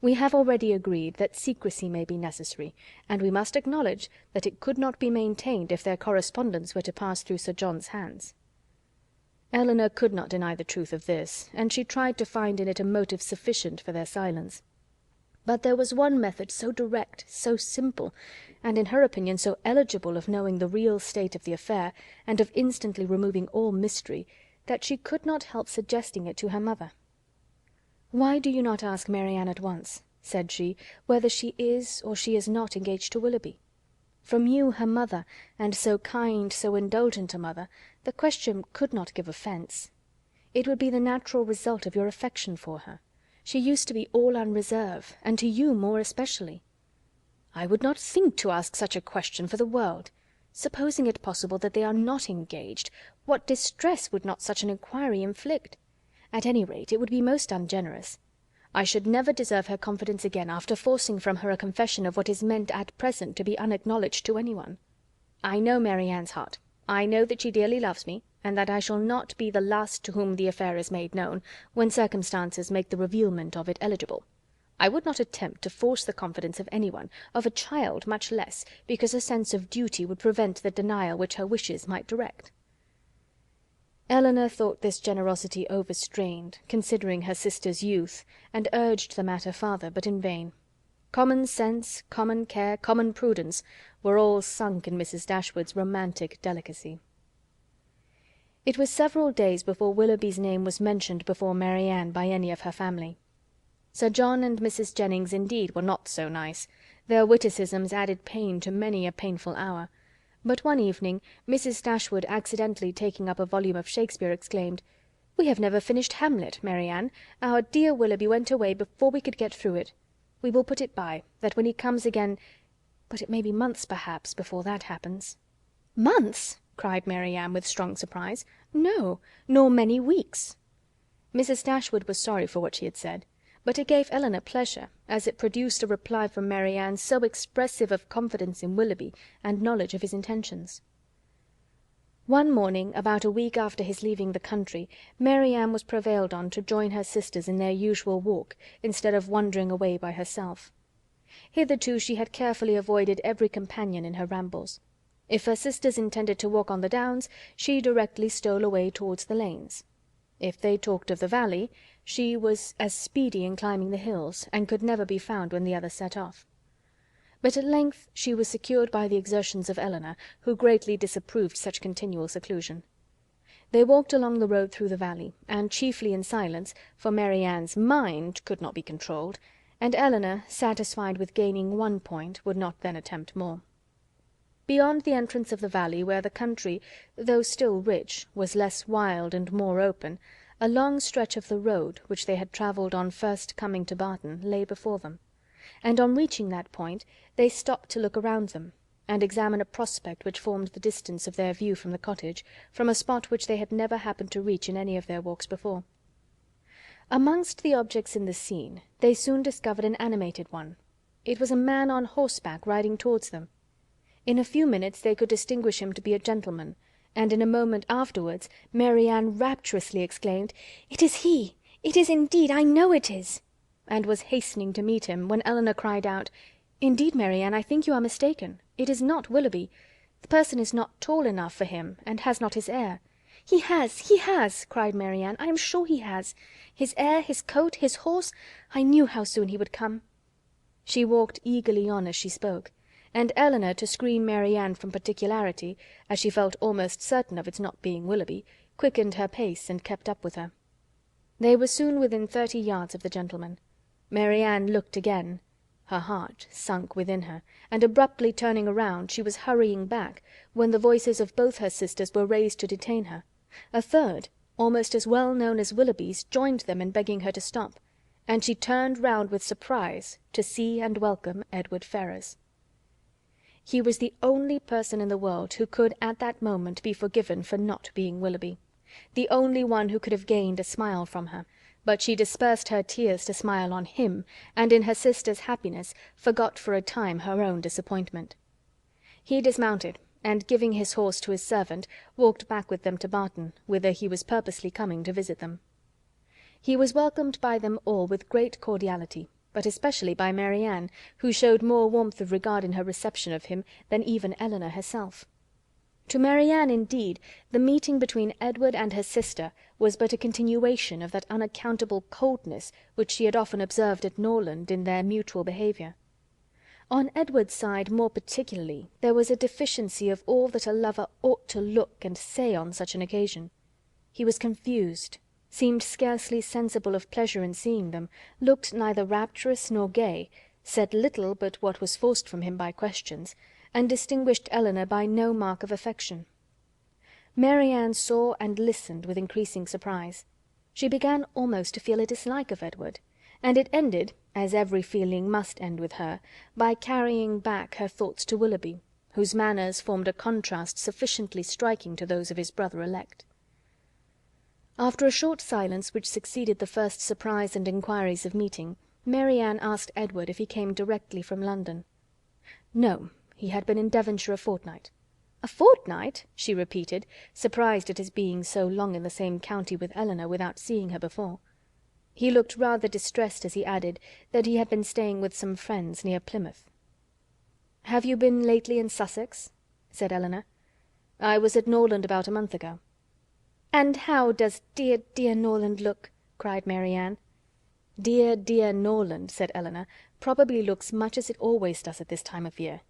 We have already agreed that secrecy may be necessary, and we must acknowledge that it could not be maintained if their correspondence were to pass through Sir John's hands." Elinor could not deny the truth of this, and she tried to find in it a motive sufficient for their silence. But there was one method so direct, so simple, and in her opinion so eligible of knowing the real state of the affair, and of instantly removing all mystery, that she could not help suggesting it to her mother. "Why do you not ask Marianne at once," said she, "whether she is or she is not engaged to Willoughby? From you, her mother, and so kind, so indulgent a mother, the question could not give offence. It would be the natural result of your affection for her. She used to be all unreserve, and to you more especially." "I would not think to ask such a question for the world. Supposing it possible that they are not engaged, what distress would not such an inquiry inflict? At any rate, it would be most ungenerous. I should never deserve her confidence again after forcing from her a confession of what is meant at present to be unacknowledged to anyone. I know Marianne's heart. I know that she dearly loves me, and that I shall not be the last to whom the affair is made known, when circumstances make the revealment of it eligible. I would not attempt to force the confidence of anyone, of a child much less, because a sense of duty would prevent the denial which her wishes might direct." Elinor thought this generosity overstrained, considering her sister's youth, and urged the matter farther, but in vain. Common sense, common care, common prudence, were all sunk in Mrs. Dashwood's romantic delicacy. It was several days before Willoughby's name was mentioned before Marianne by any of her family. Sir John and Mrs. Jennings indeed were not so nice. Their witticisms added pain to many a painful hour. But one evening Mrs. Dashwood, accidentally taking up a volume of Shakespeare, exclaimed, "We have never finished Hamlet, Marianne. Our dear Willoughby went away before we could get through it. We will put it by, that when he comes again... but it may be months, perhaps, before that happens." "Months!" cried Marianne, with strong surprise. "No, nor many weeks." Mrs. Dashwood was sorry for what she had said, but it gave Elinor pleasure, as it produced a reply from Marianne so expressive of confidence in Willoughby and knowledge of his intentions. One morning, about a week after his leaving the country, Marianne was prevailed on to join her sisters in their usual walk, instead of wandering away by herself. Hitherto she had carefully avoided every companion in her rambles. If her sisters intended to walk on the downs, she directly stole away towards the lanes. If they talked of the valley, she was as speedy in climbing the hills, and could never be found when the others set off. But at length she was secured by the exertions of Elinor, who greatly disapproved such continual seclusion. They walked along the road through the valley, and chiefly in silence, for Marianne's mind could not be controlled, and Elinor, satisfied with gaining one point, would not then attempt more. Beyond the entrance of the valley, where the country, though still rich, was less wild and more open, a long stretch of the road, which they had travelled on first coming to Barton, lay before them, and on reaching that point they stopped to look around them, and examine a prospect which formed the distance of their view from the cottage, from a spot which they had never happened to reach in any of their walks before. Amongst the objects in the scene, they soon discovered an animated one. It was a man on horseback riding towards them. In a few minutes they could distinguish him to be a gentleman, and in a moment afterwards Marianne rapturously exclaimed, "It is he! It is indeed! I know it is!" and was hastening to meet him, when Elinor cried out, "Indeed, Marianne, I think you are mistaken. It is not Willoughby. The person is not tall enough for him, and has not his air." "He has!" cried Marianne. "I am sure he has. His air, his coat, his horse. I knew how soon he would come." She walked eagerly on as she spoke, and Elinor, to screen Marianne from particularity, as she felt almost certain of its not being Willoughby, quickened her pace and kept up with her. They were soon within 30 yards of the gentleman. Marianne looked again. Her heart sunk within her, and abruptly turning around, she was hurrying back, when the voices of both her sisters were raised to detain her. A third, almost as well known as Willoughby's, joined them in begging her to stop, and she turned round with surprise to see and welcome Edward Ferrars. He was the only person in the world who could at that moment be forgiven for not being Willoughby, the only one who could have gained a smile from her, but she dispersed her tears to smile on him, and in her sister's happiness forgot for a time her own disappointment. He dismounted, and giving his horse to his servant, walked back with them to Barton, whither he was purposely coming to visit them. He was welcomed by them all with great cordiality, but especially by Marianne, who showed more warmth of regard in her reception of him than even Elinor herself. To Marianne, indeed, the meeting between Edward and her sister was but a continuation of that unaccountable coldness which she had often observed at Norland in their mutual behaviour. On Edward's side more particularly there was a deficiency of all that a lover ought to look and say on such an occasion. He was confused, seemed scarcely sensible of pleasure in seeing them, looked neither rapturous nor gay, said little but what was forced from him by questions, and distinguished Elinor by no mark of affection. Marianne saw and listened with increasing surprise. She began almost to feel a dislike of Edward, and it ended, as every feeling must end with her, by carrying back her thoughts to Willoughby, whose manners formed a contrast sufficiently striking to those of his brother-elect. After a short silence which succeeded the first surprise and inquiries of meeting, Marianne asked Edward if he came directly from London. No, he had been in Devonshire a fortnight. A fortnight! She repeated, surprised at his being so long in the same county with Elinor without seeing her before. He looked rather distressed as he added that he had been staying with some friends near Plymouth. "Have you been lately in Sussex?" said Elinor. "I was at Norland about a month ago." "And how does dear, dear Norland look?" cried Marianne. "Dear, dear Norland," said Elinor, "probably looks much as it always does at this time of year.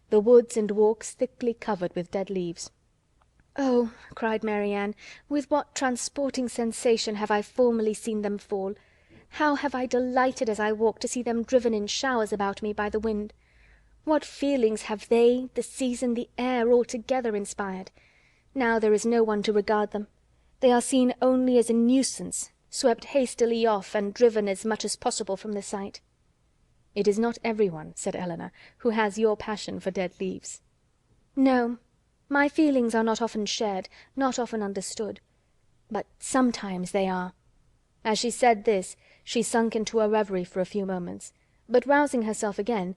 The woods and walks thickly covered with dead leaves." "Oh," cried Marianne, "with what transporting sensation have I formerly seen them fall! How have I delighted as I walked to see them driven in showers about me by the wind! What feelings have they, the season, the air, all together inspired! Now there is no one to regard them. They are seen only as a nuisance, swept hastily off and driven as much as possible from the sight." "It is not every one," said Elinor, "who has your passion for dead leaves." "No, my feelings are not often shared, not often understood. But sometimes they are." As she said this, she sunk into a reverie for a few moments, but rousing herself again,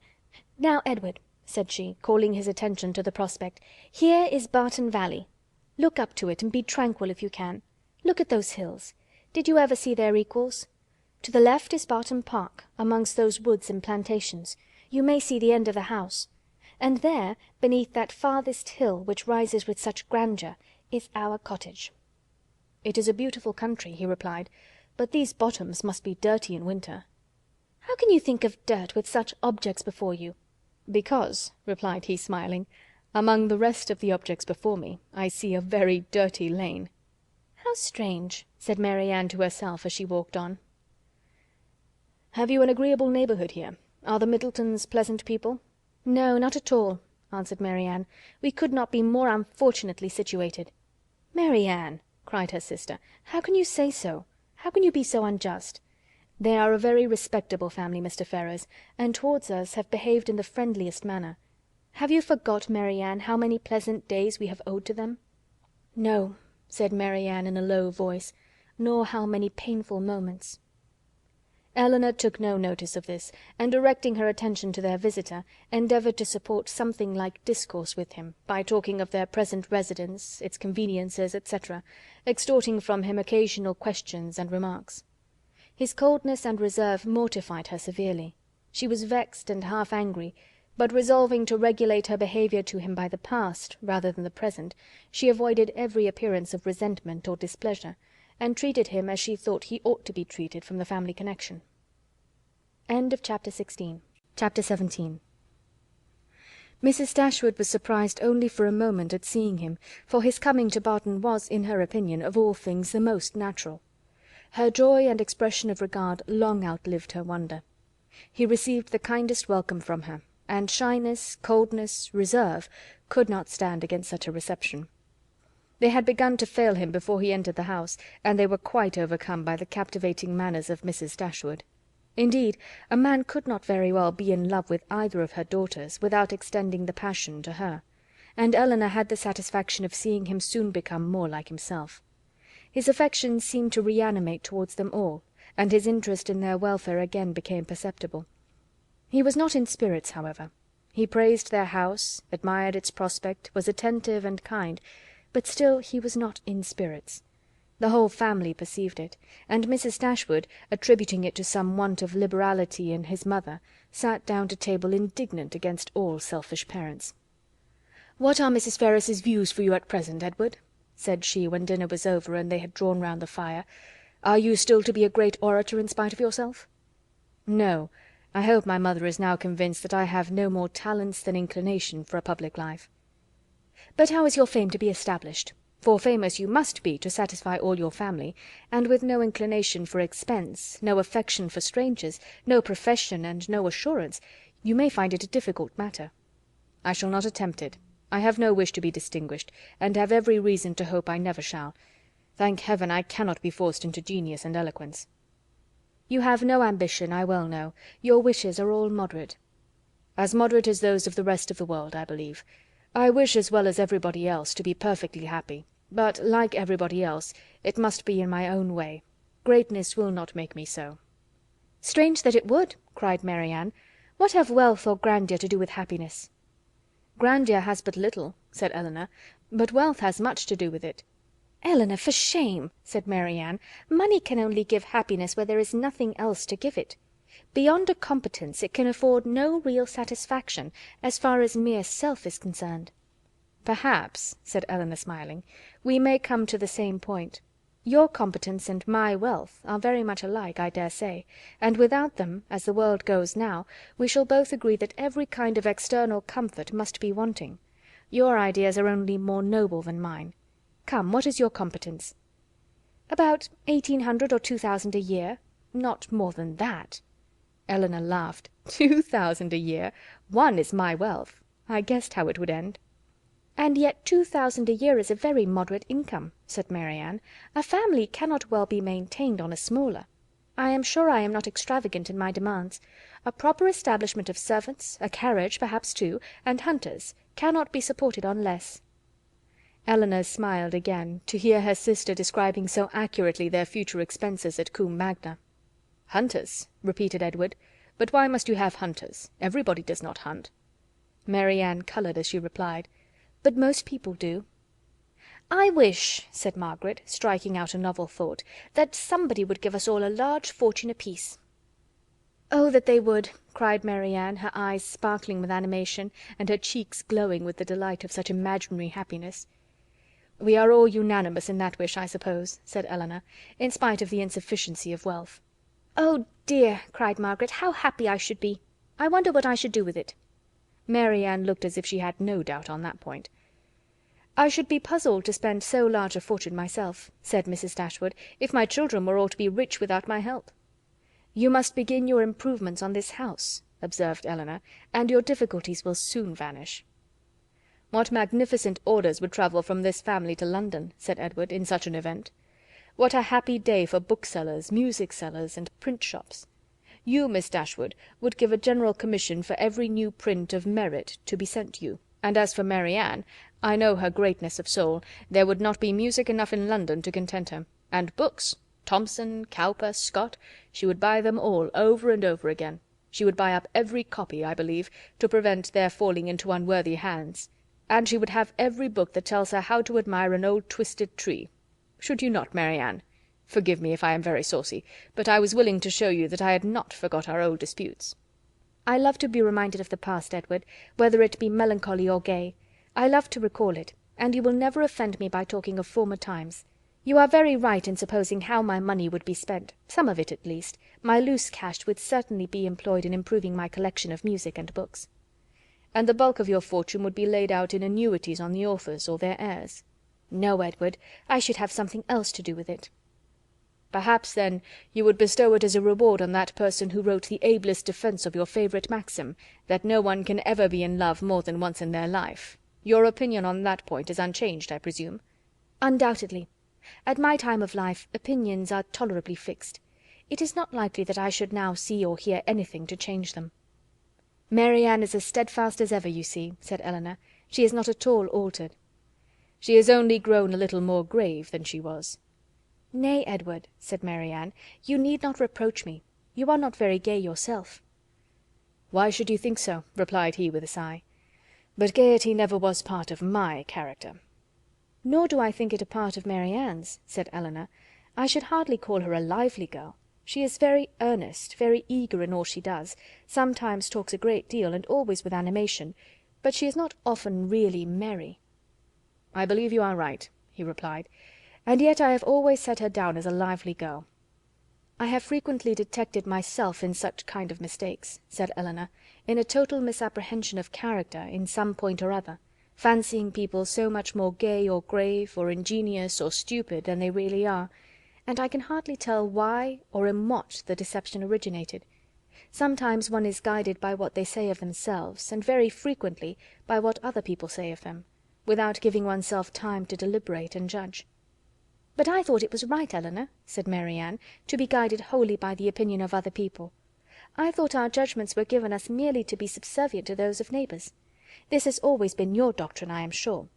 "Now, Edward," said she, calling his attention to the prospect, "here is Barton Valley. Look up to it, and be tranquil if you can. Look at those hills. Did you ever see their equals? To the left is Barton Park, amongst those woods and plantations. You may see the end of the house. And there, beneath that farthest hill which rises with such grandeur, is our cottage." "It is a beautiful country," he replied, "but these bottoms must be dirty in winter." "How can you think of dirt with such objects before you?" "Because," replied he, smiling, "among the rest of the objects before me, I see a very dirty lane." "How strange!" said Marianne to herself as she walked on. "Have you an agreeable neighbourhood here? Are the Middletons pleasant people?" "No, not at all," answered Marianne. "We could not be more unfortunately situated." "Marianne!" cried her sister, "how can you say so? How can you be so unjust? They are a very respectable family, Mr. Ferrars, and towards us have behaved in the friendliest manner. Have you forgot, Marianne, how many pleasant days we have owed to them?" "No," said Marianne in a low voice, "nor how many painful moments." Elinor took no notice of this, and directing her attention to their visitor, endeavoured to support something like discourse with him, by talking of their present residence, its conveniences, etc., extorting from him occasional questions and remarks. His coldness and reserve mortified her severely. She was vexed and half angry, but resolving to regulate her behaviour to him by the past rather than the present, she avoided every appearance of resentment or displeasure, and treated him as she thought he ought to be treated from the family connection. Chapter 17. Mrs. Dashwood was surprised only for a moment at seeing him, for his coming to Barton was, in her opinion, of all things the most natural. Her joy and expression of regard long outlived her wonder. He received the kindest welcome from her, and shyness, coldness, reserve could not stand against such a reception. They had begun to fail him before he entered the house, and they were quite overcome by the captivating manners of Mrs. Dashwood. Indeed, a man could not very well be in love with either of her daughters without extending the passion to her, and Elinor had the satisfaction of seeing him soon become more like himself. His affection seemed to reanimate towards them all, and his interest in their welfare again became perceptible. He was not in spirits, however. He praised their house, admired its prospect, was attentive and kind, but still he was not in spirits. The whole family perceived it, and Mrs. Dashwood, attributing it to some want of liberality in his mother, sat down to table indignant against all selfish parents. "What are Mrs. Ferrars's views for you at present, Edward?" said she, when dinner was over and they had drawn round the fire. "Are you still to be a great orator in spite of yourself?" "No. I hope my mother is now convinced that I have no more talents than inclination for a public life." "But how is your fame to be established? For famous you must be to satisfy all your family, and with no inclination for expense, no affection for strangers, no profession, and no assurance, you may find it a difficult matter." "I shall not attempt it. I have no wish to be distinguished, and have every reason to hope I never shall. Thank heaven, I cannot be forced into genius and eloquence." "You have no ambition, I well know. Your wishes are all moderate." "As moderate as those of the rest of the world, I believe. I wish, as well as everybody else, to be perfectly happy, but, like everybody else, it must be in my own way. Greatness will not make me so." "Strange that it would!" cried Marianne. "What have wealth or grandeur to do with happiness?" "Grandeur has but little," said Elinor, "but wealth has much to do with it." "Elinor, for shame!" said Marianne. "Money can only give happiness where there is nothing else to give it. Beyond a competence it can afford no real satisfaction, as far as mere self is concerned." "Perhaps," said Elinor, smiling, "we may come to the same point. Your competence and my wealth are very much alike, I dare say, and without them, as the world goes now, we shall both agree that every kind of external comfort must be wanting. Your ideas are only more noble than mine. Come, what is your competence?" "About 1800 or 2000 a year. Not more than that." Elinor laughed. "2000 a year! One is my wealth. I guessed how it would end." "And yet 2000 a year is a very moderate income," said Marianne. "A family cannot well be maintained on a smaller. I am sure I am not extravagant in my demands. A proper establishment of servants, a carriage, perhaps two, and hunters, cannot be supported on less." Elinor smiled again, to hear her sister describing so accurately their future expenses at Combe Magna. "Hunters?" repeated Edward. "But why must you have hunters? Everybody does not hunt." Marianne coloured as she replied, "But most people do." "I wish," said Margaret, striking out a novel thought, "that somebody would give us all a large fortune apiece." "Oh, that they would!" cried Marianne, her eyes sparkling with animation, and her cheeks glowing with the delight of such imaginary happiness. "We are all unanimous in that wish, I suppose," said Elinor, "in spite of the insufficiency of wealth." "Oh, dear!" cried Margaret, "how happy I should be! I wonder what I should do with it." Marianne looked as if she had no doubt on that point. "I should be puzzled to spend so large a fortune myself," said Mrs. Dashwood, "if my children were all to be rich without my help." "You must begin your improvements on this house," observed Elinor, "and your difficulties will soon vanish." "What magnificent orders would travel from this family to London," said Edward, "in such an event! What a happy day for booksellers, music sellers, and print shops! You, Miss Dashwood, would give a general commission for every new print of merit to be sent you, and as for Marianne, I know her greatness of soul, there would not be music enough in London to content her, and books, Thomson, Cowper, Scott, she would buy them all over and over again. She would buy up every copy, I believe, to prevent their falling into unworthy hands, and she would have every book that tells her how to admire an old twisted tree. Should you not, Marianne? Forgive me if I am very saucy, but I was willing to show you that I had not forgot our old disputes." "I love to be reminded of the past, Edward, whether it be melancholy or gay. I love to recall it, and you will never offend me by talking of former times. You are very right in supposing how my money would be spent, some of it at least. My loose cash would certainly be employed in improving my collection of music and books." "And the bulk of your fortune would be laid out in annuities on the authors or their heirs." "No, Edward, I should have something else to do with it." "Perhaps, then, you would bestow it as a reward on that person who wrote the ablest defense of your favorite maxim, that no one can ever be in love more than once in their life. Your opinion on that point is unchanged, I presume?" "Undoubtedly. At my time of life opinions are tolerably fixed. It is not likely that I should now see or hear anything to change them." "Marianne is as steadfast as ever, you see," said Elinor. "She is not at all altered." "She has only grown a little more grave than she was." "Nay, Edward," said Marianne, "you need not reproach me. You are not very gay yourself." "Why should you think so?" replied he with a sigh. "But gaiety never was part of my character." "Nor do I think it a part of Marianne's," said Elinor. "I should hardly call her a lively girl. She is very earnest, very eager in all she does, sometimes talks a great deal, and always with animation, but she is not often really merry." "I believe you are right," he replied, "and yet I have always set her down as a lively girl." "I have frequently detected myself in such kind of mistakes," said Elinor, "in a total misapprehension of character in some point or other, fancying people so much more gay or grave, or ingenious or stupid than they really are, and I can hardly tell why or in what the deception originated. Sometimes one is guided by what they say of themselves, and very frequently by what other people say of them, without giving oneself time to deliberate and judge." "But I thought it was right, Elinor," said Marianne, "to be guided wholly by the opinion of other people. I thought our judgments were given us merely to be subservient to those of neighbours. This has always been your doctrine, I am sure."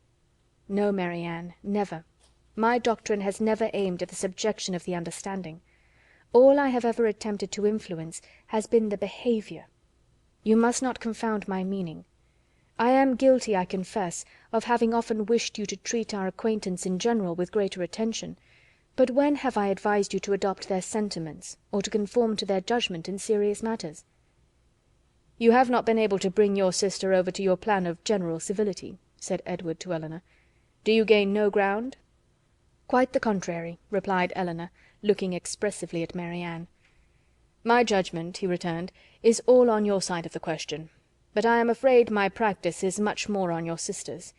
"No, Marianne, never. My doctrine has never aimed at the subjection of the understanding. All I have ever attempted to influence has been the behaviour. You must not confound my meaning. I am guilty, I confess, of having often wished you to treat our acquaintance in general with greater attention, but when have I advised you to adopt their sentiments, or to conform to their judgment in serious matters?" "You have not been able to bring your sister over to your plan of general civility," said Edward to Elinor. "Do you gain no ground?" "Quite the contrary," replied Elinor, looking expressively at Marianne. "My judgment," he returned, "is all on your side of the question, but I am afraid my practice is much more on your sister's.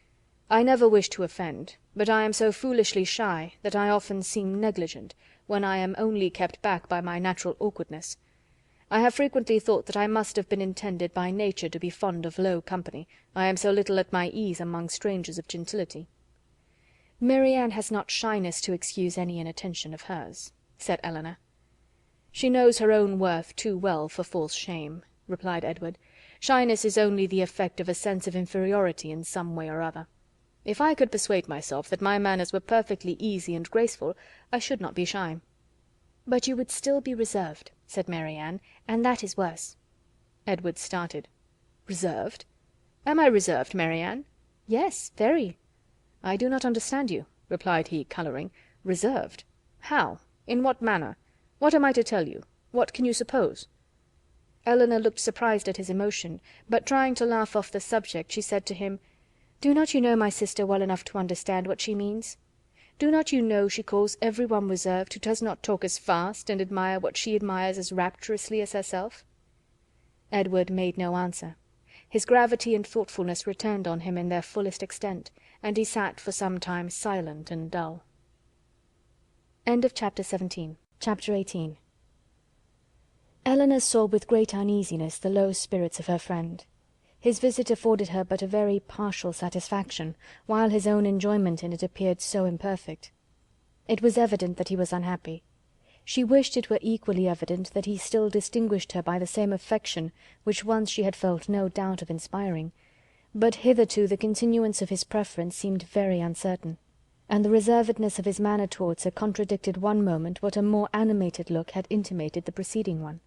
I never wish to offend, but I am so foolishly shy that I often seem negligent, when I am only kept back by my natural awkwardness. I have frequently thought that I must have been intended by nature to be fond of low company, I am so little at my ease among strangers of gentility." "Marianne has not shyness to excuse any inattention of hers," said Elinor. "She knows her own worth too well for false shame," replied Edward. "Shyness is only the effect of a sense of inferiority in some way or other. If I could persuade myself that my manners were perfectly easy and graceful, I should not be shy." "But you would still be reserved," said Marianne, "and that is worse." Edward started. "Reserved? Am I reserved, Marianne?" "Yes, very." "I do not understand you," replied he, colouring. "Reserved? How? In what manner? What am I to tell you? What can you suppose?" Elinor looked surprised at his emotion, but trying to laugh off the subject, she said to him, "Do not you know my sister well enough to understand what she means? Do not you know she calls every one reserved who does not talk as fast and admire what she admires as rapturously as herself?" Edward made no answer. His gravity and thoughtfulness returned on him in their fullest extent, and he sat for some time silent and dull. Chapter 18. Elinor saw with great uneasiness the low spirits of her friend. His visit afforded her but a very partial satisfaction, while his own enjoyment in it appeared so imperfect. It was evident that he was unhappy. She wished it were equally evident that he still distinguished her by the same affection which once she had felt no doubt of inspiring, but hitherto the continuance of his preference seemed very uncertain, and the reservedness of his manner towards her contradicted one moment what a more animated look had intimated the preceding one.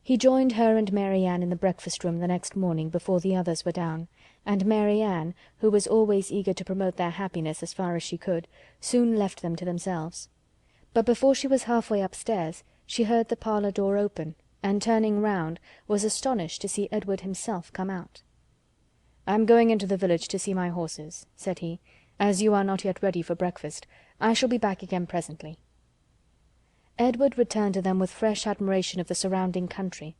He joined her and Marianne in the breakfast-room the next morning before the others were down, and Marianne, who was always eager to promote their happiness as far as she could, soon left them to themselves. But before she was half-way upstairs, she heard the parlour door open, and turning round, was astonished to see Edward himself come out. "I am going into the village to see my horses," said he, "as you are not yet ready for breakfast. I shall be back again presently." Edward returned to them with fresh admiration of the surrounding country.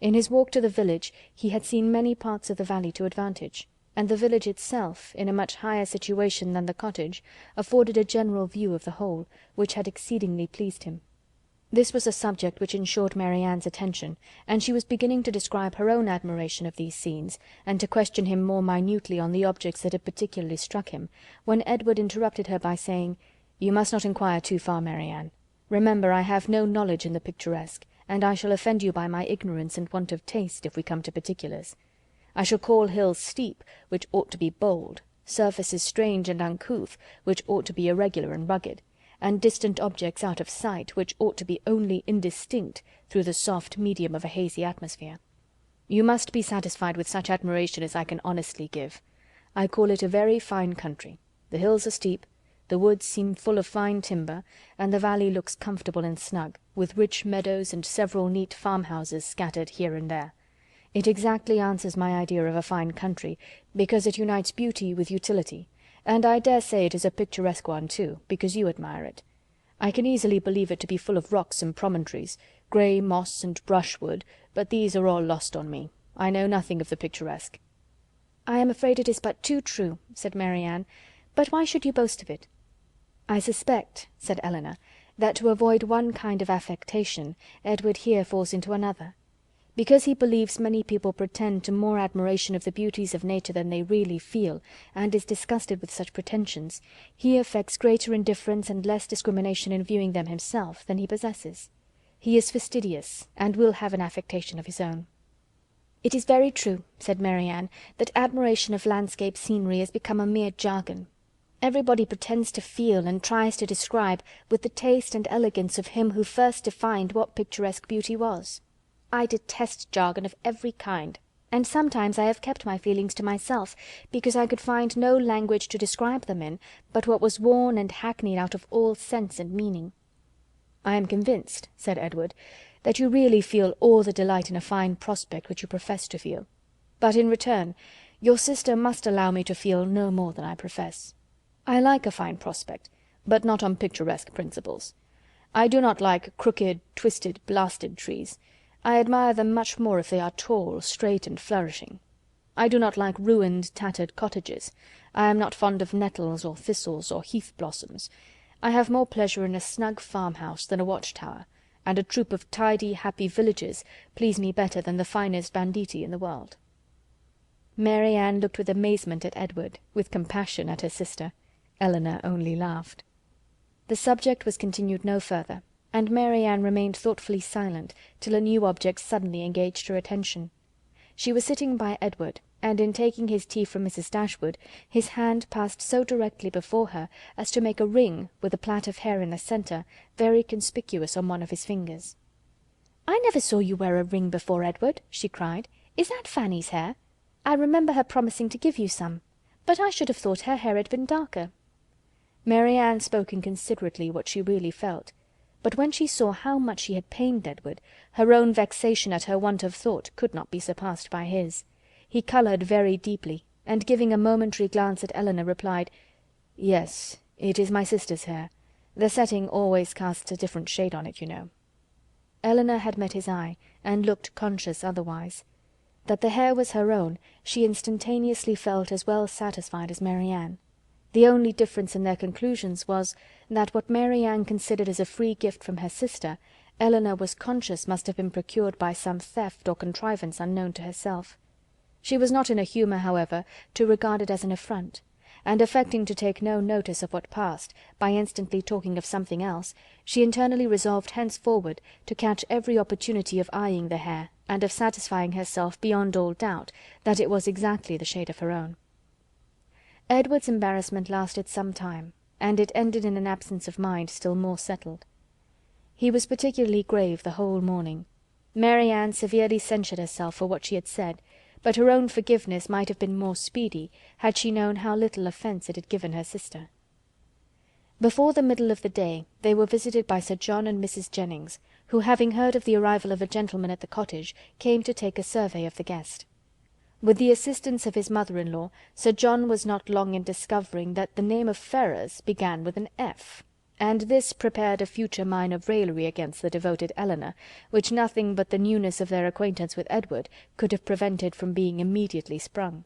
In his walk to the village he had seen many parts of the valley to advantage, and the village itself, in a much higher situation than the cottage, afforded a general view of the whole, which had exceedingly pleased him. This was a subject which ensured Marianne's attention, and she was beginning to describe her own admiration of these scenes, and to question him more minutely on the objects that had particularly struck him, when Edward interrupted her by saying, "You must not inquire too far, Marianne. Remember, I have no knowledge in the picturesque, and I shall offend you by my ignorance and want of taste, if we come to particulars. I shall call hills steep, which ought to be bold, surfaces strange and uncouth, which ought to be irregular and rugged, and distant objects out of sight, which ought to be only indistinct through the soft medium of a hazy atmosphere. You must be satisfied with such admiration as I can honestly give. I call it a very fine country. The hills are steep, the woods seem full of fine timber, and the valley looks comfortable and snug, with rich meadows and several neat farmhouses scattered here and there. It exactly answers my idea of a fine country, because it unites beauty with utility, and I dare say it is a picturesque one too, because you admire it. I can easily believe it to be full of rocks and promontories, grey moss and brushwood, but these are all lost on me. I know nothing of the picturesque." "I am afraid it is but too true," said Marianne. "But why should you boast of it?" "I suspect," said Elinor, "that to avoid one kind of affectation, Edward here falls into another. Because he believes many people pretend to more admiration of the beauties of nature than they really feel, and is disgusted with such pretensions, he affects greater indifference and less discrimination in viewing them himself than he possesses. He is fastidious, and will have an affectation of his own." "It is very true," said Marianne, "that admiration of landscape scenery has become a mere jargon. Everybody pretends to feel, and tries to describe, with the taste and elegance of him who first defined what picturesque beauty was. I detest jargon of every kind, and sometimes I have kept my feelings to myself, because I could find no language to describe them in but what was worn and hackneyed out of all sense and meaning." "I am convinced," said Edward, "that you really feel all the delight in a fine prospect which you profess to feel. But in return, your sister must allow me to feel no more than I profess. I like a fine prospect, but not on picturesque principles. I do not like crooked, twisted, blasted trees. I admire them much more if they are tall, straight, and flourishing. I do not like ruined, tattered cottages. I am not fond of nettles, or thistles, or heath blossoms. I have more pleasure in a snug farmhouse than a watch-tower, and a troop of tidy, happy villages please me better than the finest banditti in the world." Marianne looked with amazement at Edward, with compassion at her sister. Elinor only laughed. The subject was continued no further, and Marianne remained thoughtfully silent till a new object suddenly engaged her attention. She was sitting by Edward, and in taking his tea from Mrs. Dashwood, his hand passed so directly before her as to make a ring, with a plait of hair in the centre, very conspicuous on one of his fingers. "I never saw you wear a ring before, Edward," she cried. "Is that Fanny's hair? I remember her promising to give you some, but I should have thought her hair had been darker." Marianne spoke inconsiderately what she really felt, but when she saw how much she had pained Edward, her own vexation at her want of thought could not be surpassed by his. He coloured very deeply, and giving a momentary glance at Elinor, replied, "Yes, it is my sister's hair. The setting always casts a different shade on it, you know." Elinor had met his eye, and looked conscious otherwise. That the hair was her own, she instantaneously felt as well satisfied as Marianne. The only difference in their conclusions was, that what Marianne considered as a free gift from her sister, Elinor was conscious must have been procured by some theft or contrivance unknown to herself. She was not in a humour, however, to regard it as an affront, and affecting to take no notice of what passed, by instantly talking of something else, she internally resolved henceforward to catch every opportunity of eyeing the hair, and of satisfying herself beyond all doubt that it was exactly the shade of her own. Edward's embarrassment lasted some time, and it ended in an absence of mind still more settled. He was particularly grave the whole morning. Marianne severely censured herself for what she had said, but her own forgiveness might have been more speedy had she known how little offence it had given her sister. Before the middle of the day they were visited by Sir John and Mrs. Jennings, who, having heard of the arrival of a gentleman at the cottage, came to take a survey of the guest. With the assistance of his mother-in-law, Sir John was not long in discovering that the name of Ferrars began with an F, and this prepared a future mine of raillery against the devoted Elinor, which nothing but the newness of their acquaintance with Edward could have prevented from being immediately sprung.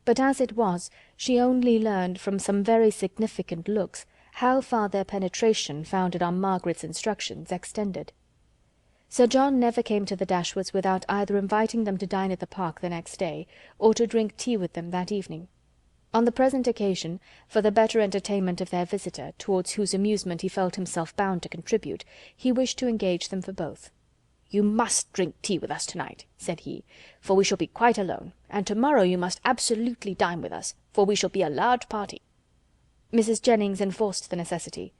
But as it was, she only learned from some very significant looks how far their penetration, founded on Margaret's instructions, extended. Sir John never came to the Dashwoods without either inviting them to dine at the Park the next day, or to drink tea with them that evening. On the present occasion, for the better entertainment of their visitor, towards whose amusement he felt himself bound to contribute, he wished to engage them for both. "You must drink tea with us to-night," said he, "for we shall be quite alone, and to-morrow you must absolutely dine with us, for we shall be a large party." Mrs. Jennings enforced the necessity.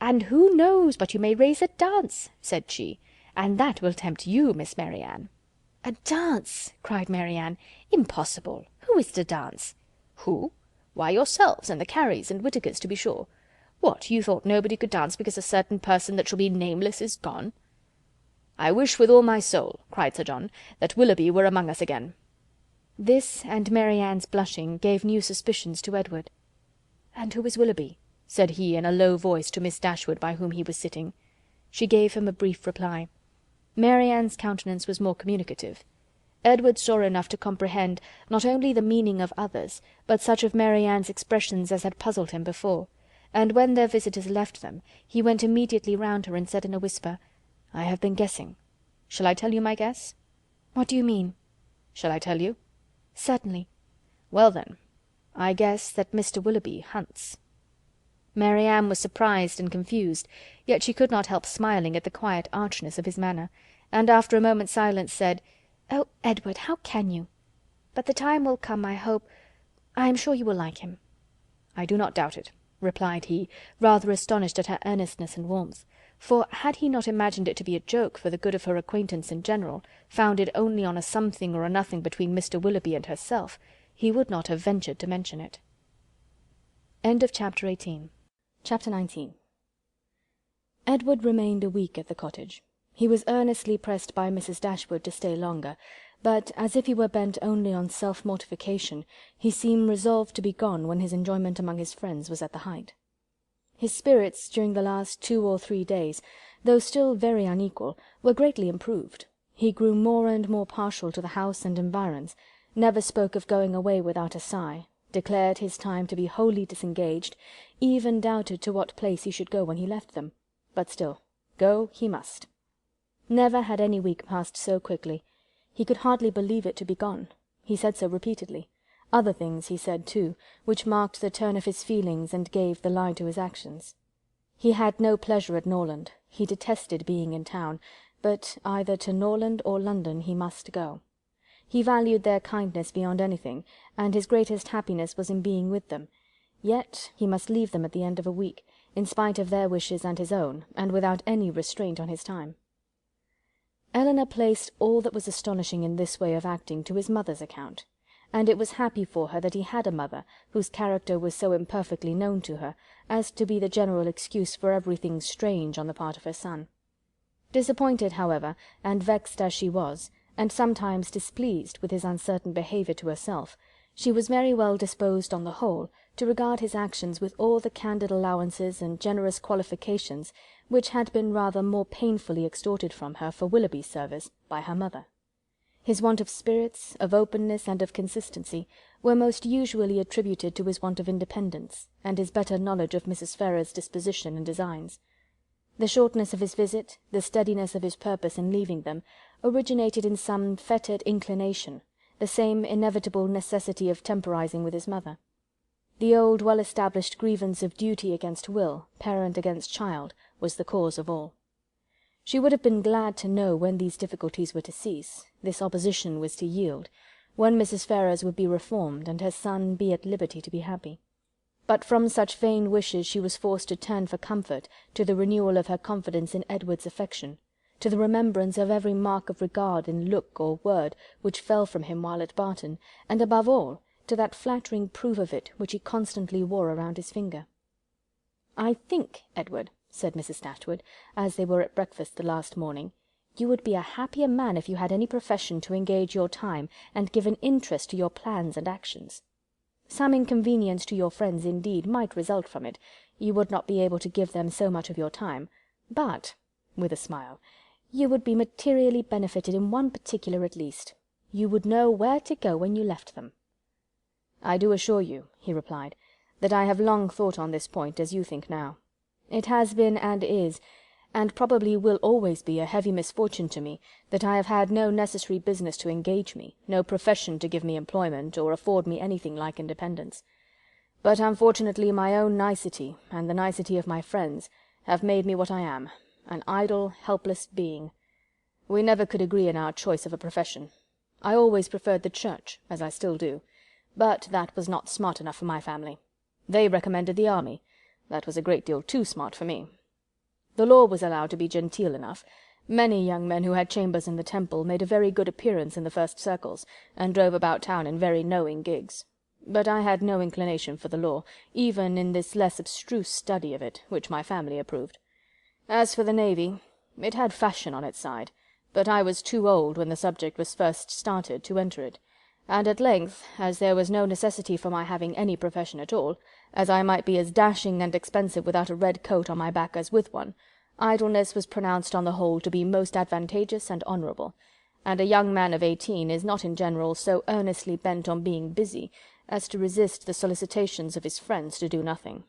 "And who knows but you may raise a dance," said she, "and that will tempt you, Miss Marianne." "A dance!" cried Marianne. "Impossible! Who is to dance?" "Who? Why, yourselves, and the Careys and Whittakers, to be sure. What, you thought nobody could dance because a certain person that shall be nameless is gone?" "I wish with all my soul," cried Sir John, "that Willoughby were among us again." This, and Marianne's blushing, gave new suspicions to Edward. "And who is Willoughby?" said he in a low voice to Miss Dashwood, by whom he was sitting. She gave him a brief reply. Marianne's countenance was more communicative. Edward saw enough to comprehend not only the meaning of others, but such of Marianne's expressions as had puzzled him before, and when their visitors left them, he went immediately round her and said in a whisper, "I have been guessing. Shall I tell you my guess?" "What do you mean?" "Shall I tell you?" "Certainly." "Well, then, I guess that Mr. Willoughby hunts." Marianne was surprised and confused, yet she could not help smiling at the quiet archness of his manner, and after a moment's silence said, "Oh, Edward, how can you? But the time will come, I hope. I am sure you will like him." "I do not doubt it," replied he, rather astonished at her earnestness and warmth, for had he not imagined it to be a joke for the good of her acquaintance in general, founded only on a something or a nothing between Mr. Willoughby and herself, he would not have ventured to mention it. Chapter 19. Edward remained a week at the cottage. He was earnestly pressed by Mrs. Dashwood to stay longer, but, as if he were bent only on self-mortification, he seemed resolved to be gone when his enjoyment among his friends was at the height. His spirits during the last 2 or 3 days, though still very unequal, were greatly improved. He grew more and more partial to the house and environs, never spoke of going away without a sigh, declared his time to be wholly disengaged, even doubted to what place he should go when he left them, but still, go he must. Never had any week passed so quickly. He could hardly believe it to be gone. He said so repeatedly. Other things he said too, which marked the turn of his feelings and gave the line to his actions. He had no pleasure at Norland. He detested being in town, but either to Norland or London he must go. He valued their kindness beyond anything, and his greatest happiness was in being with them. Yet he must leave them at the end of a week, in spite of their wishes and his own, and without any restraint on his time. Elinor placed all that was astonishing in this way of acting to his mother's account, and it was happy for her that he had a mother whose character was so imperfectly known to her as to be the general excuse for everything strange on the part of her son. Disappointed, however, and vexed as she was, and sometimes displeased with his uncertain behaviour to herself, she was very well disposed on the whole to regard his actions with all the candid allowances and generous qualifications which had been rather more painfully extorted from her for Willoughby's service by her mother. His want of spirits, of openness, and of consistency were most usually attributed to his want of independence, and his better knowledge of Mrs. Ferrars's disposition and designs. The shortness of his visit, the steadiness of his purpose in leaving them, originated in some fettered inclination, the same inevitable necessity of temporizing with his mother. The old well-established grievance of duty against will, parent against child, was the cause of all. She would have been glad to know when these difficulties were to cease, this opposition was to yield, when Mrs. Ferrars would be reformed, and her son be at liberty to be happy. But from such vain wishes she was forced to turn for comfort to the renewal of her confidence in Edward's affection, to the remembrance of every mark of regard in look or word which fell from him while at Barton, and above all to that flattering proof of it which he constantly wore around his finger. "I think, Edward," said Mrs. Dashwood, as they were at breakfast the last morning, "you would be a happier man if you had any profession to engage your time and give an interest to your plans and actions. Some inconvenience to your friends, indeed, might result from it. You would not be able to give them so much of your time, but," with a smile, "you would be materially benefited in one particular at least. You would know where to go when you left them." "I do assure you," he replied, "that I have long thought on this point as you think now. It has been and is, and probably will always be, a heavy misfortune to me that I have had no necessary business to engage me, no profession to give me employment, or afford me anything like independence. But unfortunately my own nicety, and the nicety of my friends, have made me what I am, an idle, helpless being. We never could agree in our choice of a profession. I always preferred the church, as I still do, but that was not smart enough for my family. They recommended the army. That was a great deal too smart for me. The law was allowed to be genteel enough. Many young men who had chambers in the Temple made a very good appearance in the first circles, and drove about town in very knowing gigs. But I had no inclination for the law, even in this less abstruse study of it, which my family approved. As for the navy, it had fashion on its side, but I was too old when the subject was first started to enter it, and at length, as there was no necessity for my having any profession at all, as I might be as dashing and expensive without a red coat on my back as with one, idleness was pronounced on the whole to be most advantageous and honourable, and a young man of 18 is not in general so earnestly bent on being busy as to resist the solicitations of his friends to do nothing.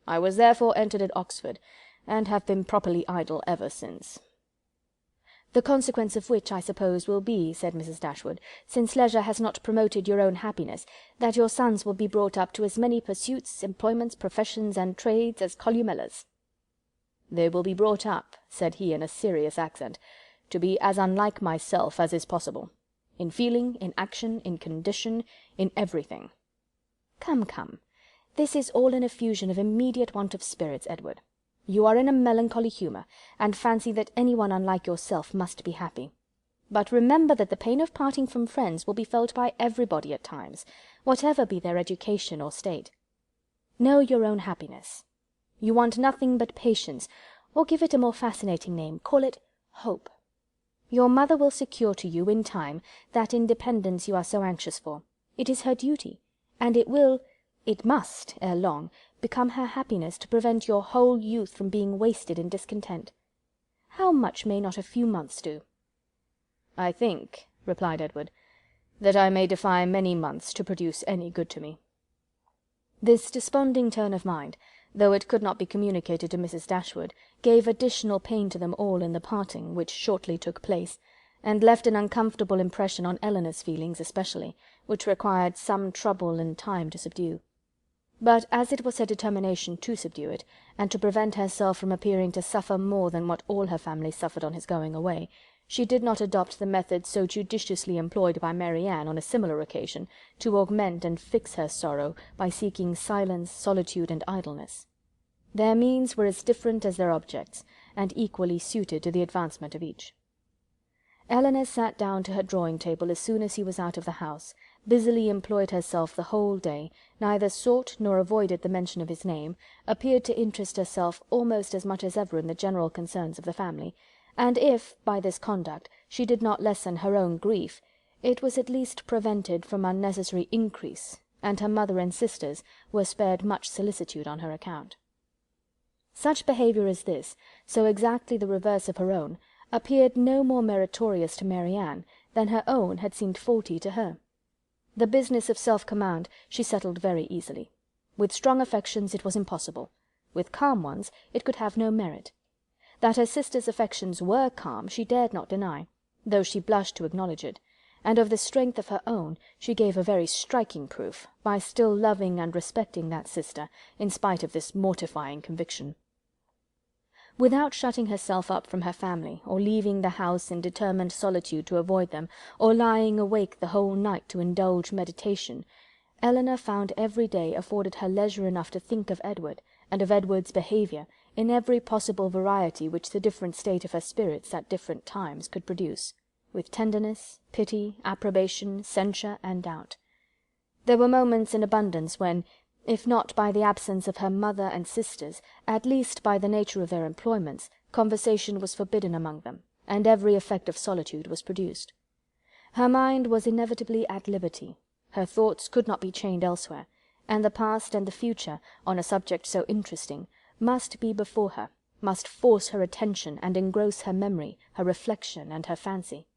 I was therefore entered at Oxford, and have been properly idle ever since. "The consequence of which, I suppose, will be," said Mrs. Dashwood, "since leisure has not promoted your own happiness, that your sons will be brought up to as many pursuits, employments, professions, and trades as Columella's." "They will be brought up," said he in a serious accent, "to be as unlike myself as is possible. In feeling, in action, in condition, in everything." "Come, come, this is all an effusion of immediate want of spirits, Edward. You are in a melancholy humour, and fancy that any one unlike yourself must be happy. But remember that the pain of parting from friends will be felt by everybody at times, whatever be their education or state. Know your own happiness. You want nothing but patience, or give it a more fascinating name, call it hope. Your mother will secure to you, in time, that independence you are so anxious for. It is her duty, and it must, ere long, become her happiness to prevent your whole youth from being wasted in discontent. How much may not a few months do?" "I think," replied Edward, "that I may defy many months to produce any good to me." This desponding turn of mind, though it could not be communicated to Mrs. Dashwood, gave additional pain to them all in the parting, which shortly took place, and left an uncomfortable impression on Elinor's feelings especially, which required some trouble and time to subdue. But as it was her determination to subdue it, and to prevent herself from appearing to suffer more than what all her family suffered on his going away, she did not adopt the method so judiciously employed by Marianne on a similar occasion, to augment and fix her sorrow by seeking silence, solitude, and idleness. Their means were as different as their objects, and equally suited to the advancement of each. Elinor sat down to her drawing-table as soon as he was out of the house, busily employed herself the whole day, neither sought nor avoided the mention of his name, appeared to interest herself almost as much as ever in the general concerns of the family, and if, by this conduct, she did not lessen her own grief, it was at least prevented from unnecessary increase, and her mother and sisters were spared much solicitude on her account. Such behaviour as this, so exactly the reverse of her own, appeared no more meritorious to Marianne than her own had seemed faulty to her. The business of self-command she settled very easily. With strong affections it was impossible. With calm ones it could have no merit. That her sister's affections were calm she dared not deny, though she blushed to acknowledge it, and of the strength of her own she gave a very striking proof, by still loving and respecting that sister, in spite of this mortifying conviction. Without shutting herself up from her family, or leaving the house in determined solitude to avoid them, or lying awake the whole night to indulge meditation, Elinor found every day afforded her leisure enough to think of Edward, and of Edward's behaviour, in every possible variety which the different state of her spirits at different times could produce, with tenderness, pity, approbation, censure, and doubt. There were moments in abundance when, if not by the absence of her mother and sisters, at least by the nature of their employments, conversation was forbidden among them, and every effect of solitude was produced. Her mind was inevitably at liberty, her thoughts could not be chained elsewhere, and the past and the future, on a subject so interesting, must be before her, must force her attention and engross her memory, her reflection, and her fancy.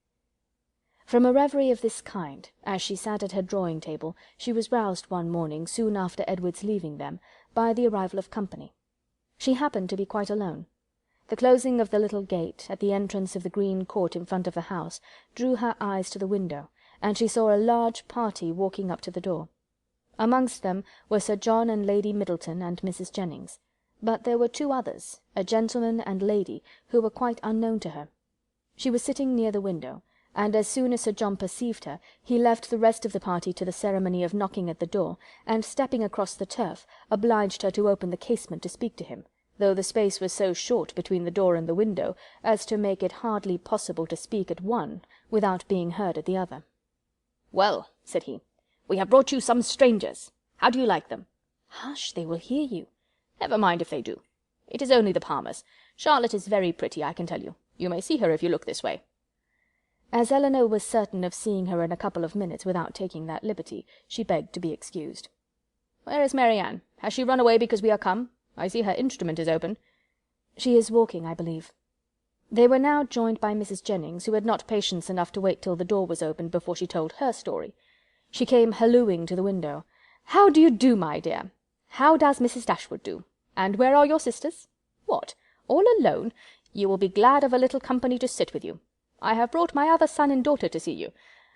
From a reverie of this kind, as she sat at her drawing-table, she was roused one morning, soon after Edward's leaving them, by the arrival of company. She happened to be quite alone. The closing of the little gate, at the entrance of the green court in front of the house, drew her eyes to the window, and she saw a large party walking up to the door. Amongst them were Sir John and Lady Middleton and Mrs. Jennings, but there were two others, a gentleman and lady, who were quite unknown to her. She was sitting near the window, and as soon as Sir John perceived her, he left the rest of the party to the ceremony of knocking at the door, and stepping across the turf, obliged her to open the casement to speak to him, though the space was so short between the door and the window as to make it hardly possible to speak at one without being heard at the other. "Well," said he, "we have brought you some strangers. How do you like them?" "Hush, they will hear you." "Never mind if they do. It is only the Palmers. Charlotte is very pretty, I can tell you. You may see her if you look this way." As Elinor was certain of seeing her in a couple of minutes without taking that liberty, she begged to be excused. "Where is Marianne? Has she run away because we are come? I see her instrument is open." "She is walking, I believe." They were now joined by Mrs. Jennings, who had not patience enough to wait till the door was opened before she told her story. She came hallooing to the window. "How do you do, my dear? How does Mrs. Dashwood do? And where are your sisters? What, all alone? You will be glad of a little company to sit with you. I have brought my other son and daughter to see you.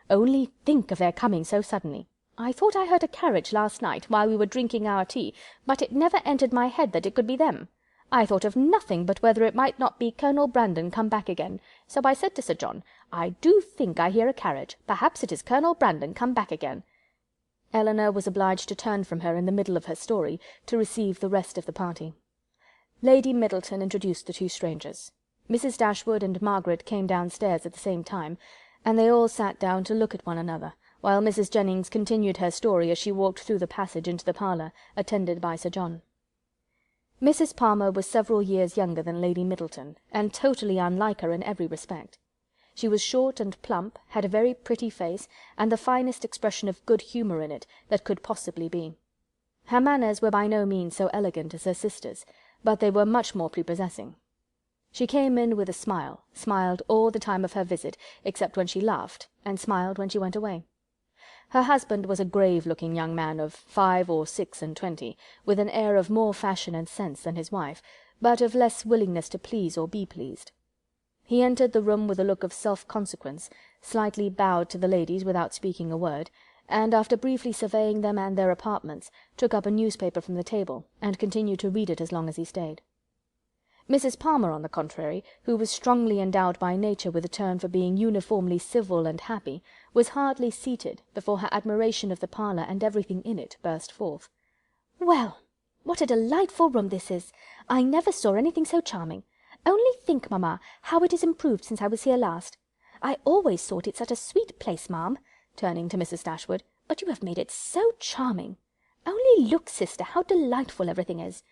Only think of their coming so suddenly. I thought I heard a carriage last night while we were drinking our tea, but it never entered my head that it could be them. I thought of nothing but whether it might not be Colonel Brandon come back again, so I said to Sir John, 'I do think I hear a carriage. Perhaps it is Colonel Brandon come back again.'" Elinor was obliged to turn from her in the middle of her story to receive the rest of the party. Lady Middleton introduced the two strangers. Mrs. Dashwood and Margaret came downstairs at the same time, and they all sat down to look at one another, while Mrs. Jennings continued her story as she walked through the passage into the parlour, attended by Sir John. Mrs. Palmer was several years younger than Lady Middleton, and totally unlike her in every respect. She was short and plump, had a very pretty face, and the finest expression of good humour in it that could possibly be. Her manners were by no means so elegant as her sister's, but they were much more prepossessing. She came in with a smile, smiled all the time of her visit, except when she laughed, and smiled when she went away. Her husband was a grave-looking young man of 5 or 26, with an air of more fashion and sense than his wife, but of less willingness to please or be pleased. He entered the room with a look of self-consequence, slightly bowed to the ladies without speaking a word, and after briefly surveying them and their apartments, took up a newspaper from the table, and continued to read it as long as he stayed. Mrs. Palmer, on the contrary, who was strongly endowed by nature with a turn for being uniformly civil and happy, was hardly seated before her admiration of the parlour and everything in it burst forth. "Well, what a delightful room this is! I never saw anything so charming. Only think, mamma, how it is improved since I was here last. I always thought it such a sweet place, ma'am," turning to Mrs. Dashwood, "but you have made it so charming. Only look, sister, how delightful everything is.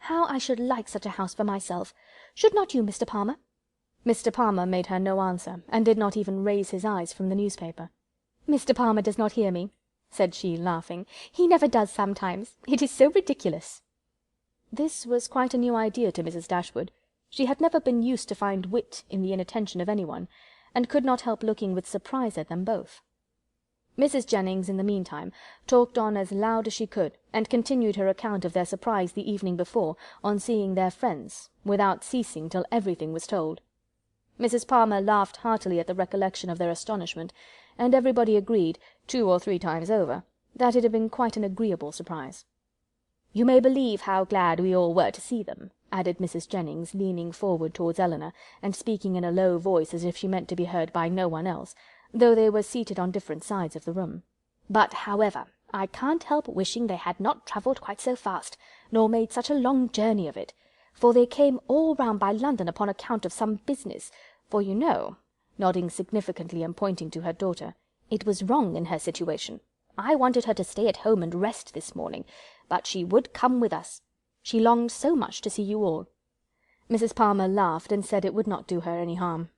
How I should like such a house for myself. Should not you, Mr. Palmer?" Mr. Palmer made her no answer, and did not even raise his eyes from the newspaper. "Mr. Palmer does not hear me," said she, laughing. "He never does sometimes. It is so ridiculous." This was quite a new idea to Mrs. Dashwood. She had never been used to find wit in the inattention of anyone, and could not help looking with surprise at them both. Mrs. Jennings, in the meantime, talked on as loud as she could, and continued her account of their surprise the evening before on seeing their friends, without ceasing till everything was told. Mrs. Palmer laughed heartily at the recollection of their astonishment, and everybody agreed, 2 or 3 times over, that it had been quite an agreeable surprise. "You may believe how glad we all were to see them," added Mrs. Jennings, leaning forward towards Elinor, and speaking in a low voice as if she meant to be heard by no one else, though they were seated on different sides of the room. "But, however, I can't help wishing they had not travelled quite so fast, nor made such a long journey of it, for they came all round by London upon account of some business, for you know," nodding significantly and pointing to her daughter, "it was wrong in her situation. I wanted her to stay at home and rest this morning, but she would come with us. She longed so much to see you all." Mrs. Palmer laughed, and said it would not do her any harm.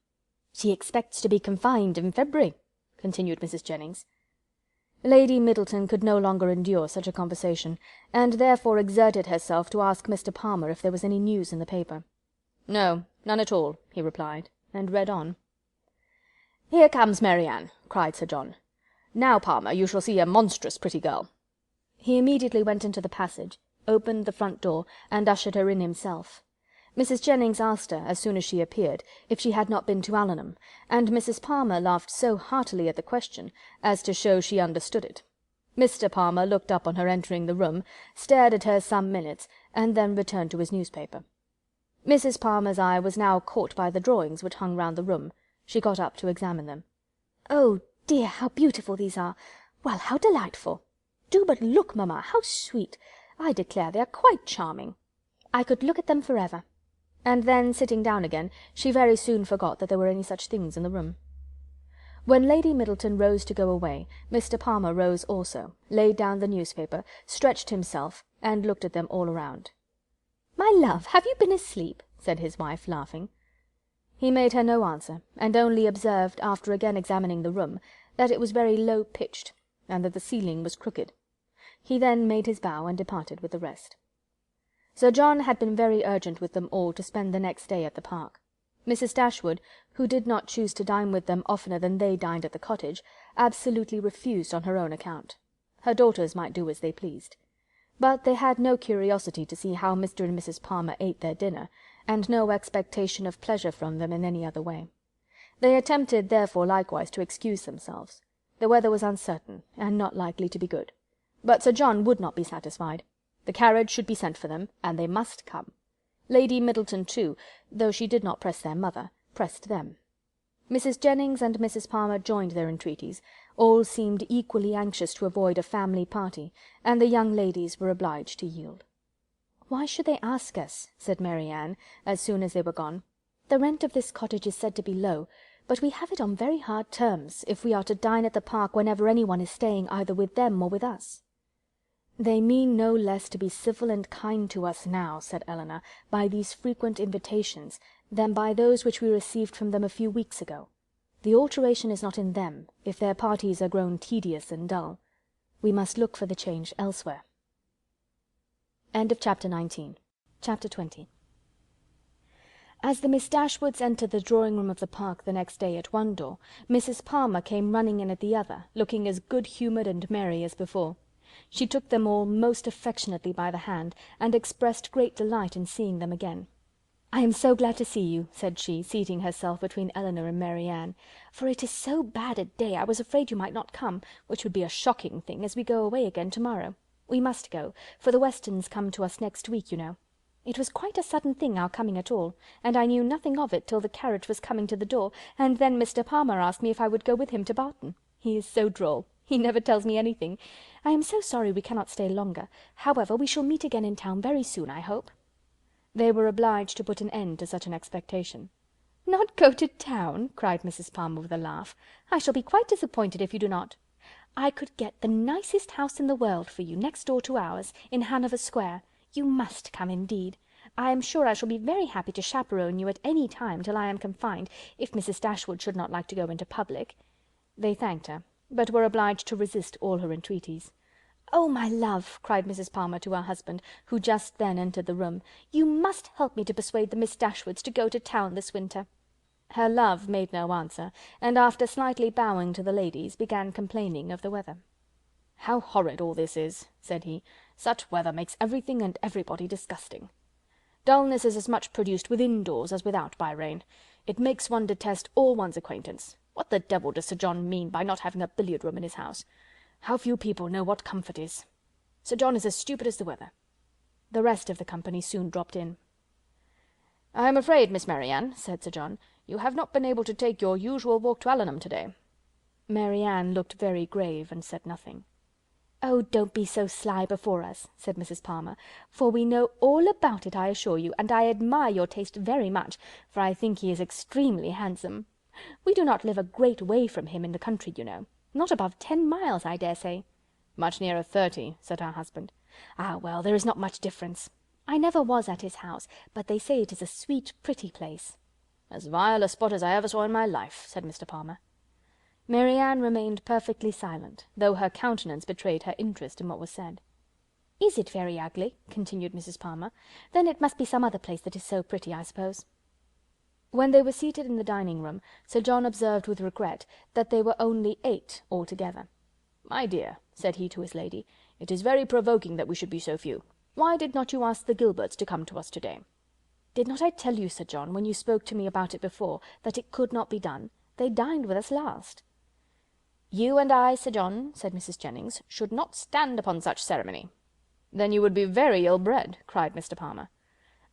"She expects to be confined in February," continued Mrs. Jennings. Lady Middleton could no longer endure such a conversation, and therefore exerted herself to ask Mr. Palmer if there was any news in the paper. "No, none at all," he replied, and read on. "Here comes Marianne," cried Sir John. "Now, Palmer, you shall see a monstrous pretty girl." He immediately went into the passage, opened the front door, and ushered her in himself. Mrs. Jennings asked her, as soon as she appeared, if she had not been to Allenham, and Mrs. Palmer laughed so heartily at the question as to show she understood it. Mr. Palmer looked up on her entering the room, stared at her some minutes, and then returned to his newspaper. Mrs. Palmer's eye was now caught by the drawings which hung round the room. She got up to examine them. "Oh dear, how beautiful these are! Well, how delightful! Do but look, mamma, how sweet! I declare they are quite charming. I could look at them for ever." And then, sitting down again, she very soon forgot that there were any such things in the room. When Lady Middleton rose to go away, Mr. Palmer rose also, laid down the newspaper, stretched himself, and looked at them all around. "My love, have you been asleep?" said his wife, laughing. He made her no answer, and only observed, after again examining the room, that it was very low-pitched, and that the ceiling was crooked. He then made his bow, and departed with the rest. Sir John had been very urgent with them all to spend the next day at the park. Mrs. Dashwood, who did not choose to dine with them oftener than they dined at the cottage, absolutely refused on her own account. Her daughters might do as they pleased. But they had no curiosity to see how Mr. and Mrs. Palmer ate their dinner, and no expectation of pleasure from them in any other way. They attempted, therefore, likewise to excuse themselves. The weather was uncertain, and not likely to be good. But Sir John would not be satisfied. The carriage should be sent for them, and they must come. Lady Middleton, too, though she did not press their mother, pressed them. Mrs. Jennings and Mrs. Palmer joined their entreaties. All seemed equally anxious to avoid a family party, and the young ladies were obliged to yield. "Why should they ask us?" said Marianne, as soon as they were gone. "The rent of this cottage is said to be low, but we have it on very hard terms, if we are to dine at the park whenever any one is staying either with them or with us." "They mean no less to be civil and kind to us now," said Elinor, "by these frequent invitations, than by those which we received from them a few weeks ago. The alteration is not in them, if their parties are grown tedious and dull. We must look for the change elsewhere." Chapter 20. As the Miss Dashwoods entered the drawing-room of the park the next day at one door, Mrs. Palmer came running in at the other, looking as good-humoured and merry as before. She took them all most affectionately by the hand, and expressed great delight in seeing them again. "I am so glad to see you," said she, seating herself between Elinor and Marianne, "for it is so bad a day I was afraid you might not come, which would be a shocking thing, as we go away again to-morrow. We must go, for the Westons come to us next week, you know. It was quite a sudden thing, our coming at all, and I knew nothing of it till the carriage was coming to the door, and then Mr. Palmer asked me if I would go with him to Barton. He is so droll. He never tells me anything. I am so sorry we cannot stay longer. However, we shall meet again in town very soon, I hope." They were obliged to put an end to such an expectation. "Not go to town!" cried Mrs. Palmer with a laugh. "I shall be quite disappointed if you do not. I could get the nicest house in the world for you, next door to ours, in Hanover Square. You must come, indeed. I am sure I shall be very happy to chaperon you at any time till I am confined, if Mrs. Dashwood should not like to go into public." They thanked her, but were obliged to resist all her entreaties. "Oh, my love!" cried Mrs. Palmer to her husband, who just then entered the room, "you must help me to persuade the Miss Dashwoods to go to town this winter." Her love made no answer, and after slightly bowing to the ladies, began complaining of the weather. "How horrid all this is!" said he. "Such weather makes everything and everybody disgusting. Dullness is as much produced within doors as without by rain. It makes one detest all one's acquaintance. What the devil does Sir John mean by not having a billiard-room in his house? How few people know what comfort is! Sir John is as stupid as the weather." The rest of the company soon dropped in. "I am afraid, Miss Marianne," said Sir John, "you have not been able to take your usual walk to Allenham to-day." Marianne looked very grave, and said nothing. "Oh, don't be so sly before us," said Mrs. Palmer, "for we know all about it, I assure you, and I admire your taste very much, for I think he is extremely handsome. We do not live a great way from him in the country, you know. Not above 10 miles, I dare say." "Much nearer 30, said her husband. "Ah, well, there is not much difference. I never was at his house, but they say it is a sweet, pretty place." "As vile a spot as I ever saw in my life," said Mr. Palmer. Marianne remained perfectly silent, though her countenance betrayed her interest in what was said. "Is it very ugly?" continued Mrs. Palmer. "Then it must be some other place that is so pretty, I suppose." When they were seated in the dining-room, Sir John observed with regret that they were only 8 altogether. "My dear," said he to his lady, "it is very provoking that we should be so few. Why did not you ask the Gilberts to come to us to-day?" "Did not I tell you, Sir John, when you spoke to me about it before, that it could not be done? They dined with us last." "You and I, Sir John," said Mrs. Jennings, "should not stand upon such ceremony." "Then you would be very ill-bred," cried Mr. Palmer.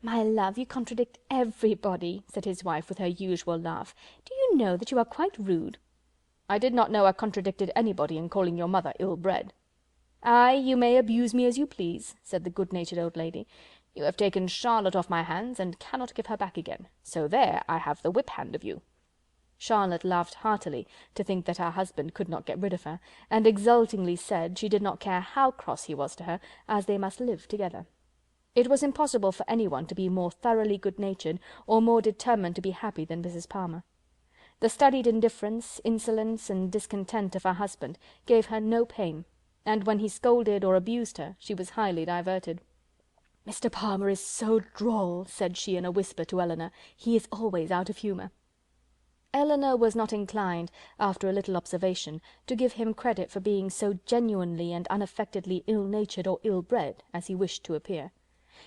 "My love, you contradict everybody," said his wife with her usual laugh. "Do you know that you are quite rude?" "I did not know I contradicted anybody in calling your mother ill-bred." "Aye, you may abuse me as you please," said the good-natured old lady. "You have taken Charlotte off my hands, and cannot give her back again. So there I have the whip-hand of you." Charlotte laughed heartily to think that her husband could not get rid of her, and exultingly said she did not care how cross he was to her, as they must live together. It was impossible for anyone to be more thoroughly good-natured or more determined to be happy than Mrs. Palmer. The studied indifference, insolence, and discontent of her husband gave her no pain, and when he scolded or abused her, she was highly diverted. "Mr. Palmer is so droll," said she in a whisper to Elinor. "He is always out of humour." Elinor was not inclined, after a little observation, to give him credit for being so genuinely and unaffectedly ill-natured or ill-bred as he wished to appear.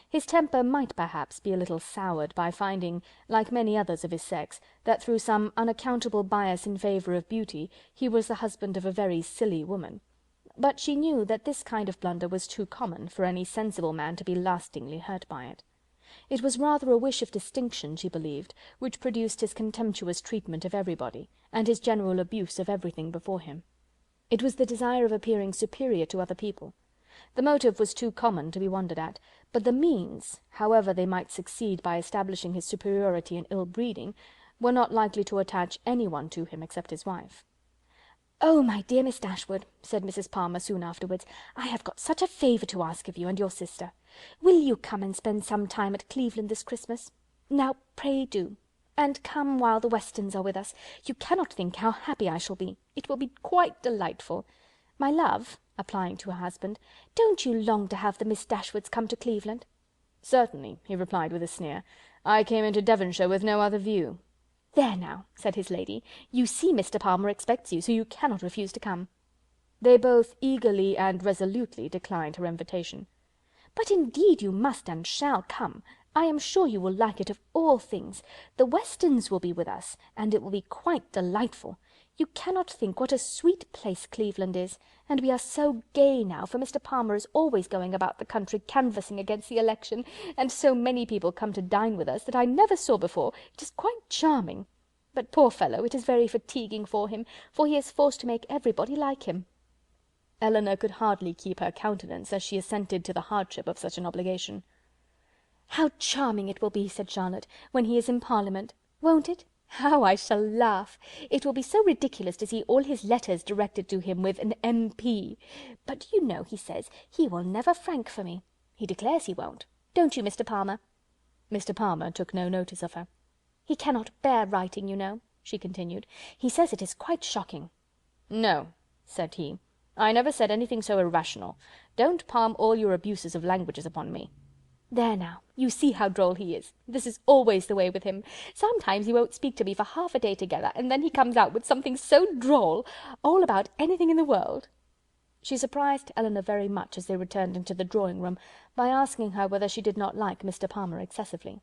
His temper might perhaps be a little soured by finding, like many others of his sex, that through some unaccountable bias in favour of beauty, he was the husband of a very silly woman. But she knew that this kind of blunder was too common for any sensible man to be lastingly hurt by it. It was rather a wish of distinction, she believed, which produced his contemptuous treatment of everybody, and his general abuse of everything before him. It was the desire of appearing superior to other people. The motive was too common to be wondered at, but the means, however they might succeed by establishing his superiority and ill-breeding, were not likely to attach anyone to him except his wife. "Oh, my dear Miss Dashwood," said Mrs. Palmer soon afterwards, "I have got such a favour to ask of you and your sister. Will you come and spend some time at Cleveland this Christmas? Now, pray do. And come while the Westons are with us. You cannot think how happy I shall be. It will be quite delightful. My love," applying to her husband, "don't you long to have the Miss Dashwoods come to Cleveland?" "Certainly," he replied with a sneer. "I came into Devonshire with no other view." "There now," said his lady, "you see Mr. Palmer expects you, so you cannot refuse to come." They both eagerly and resolutely declined her invitation. "But indeed you must and shall come. I am sure you will like it of all things. The Westons will be with us, and it will be quite delightful. You cannot think what a sweet place Cleveland is, and we are so gay now, for Mr. Palmer is always going about the country canvassing against the election, and so many people come to dine with us that I never saw before. It is quite charming. But poor fellow, it is very fatiguing for him, for he is forced to make everybody like him." Elinor could hardly keep her countenance as she assented to the hardship of such an obligation. "How charming it will be," said Charlotte, "when he is in Parliament. Won't it? How I shall laugh! It will be so ridiculous to see all his letters directed to him with an M.P. But you know, he says, he will never frank for me. He declares he won't. Don't you, Mr. Palmer?" Mr. Palmer took no notice of her. "He cannot bear writing, you know," she continued. "He says it is quite shocking." "No," said he, "I never said anything so irrational. Don't palm all your abuses of languages upon me." "There now, you see how droll he is. This is always the way with him. Sometimes he won't speak to me for half a day together, and then he comes out with something so droll, all about anything in the world." She surprised Elinor very much as they returned into the drawing-room by asking her whether she did not like Mr. Palmer excessively.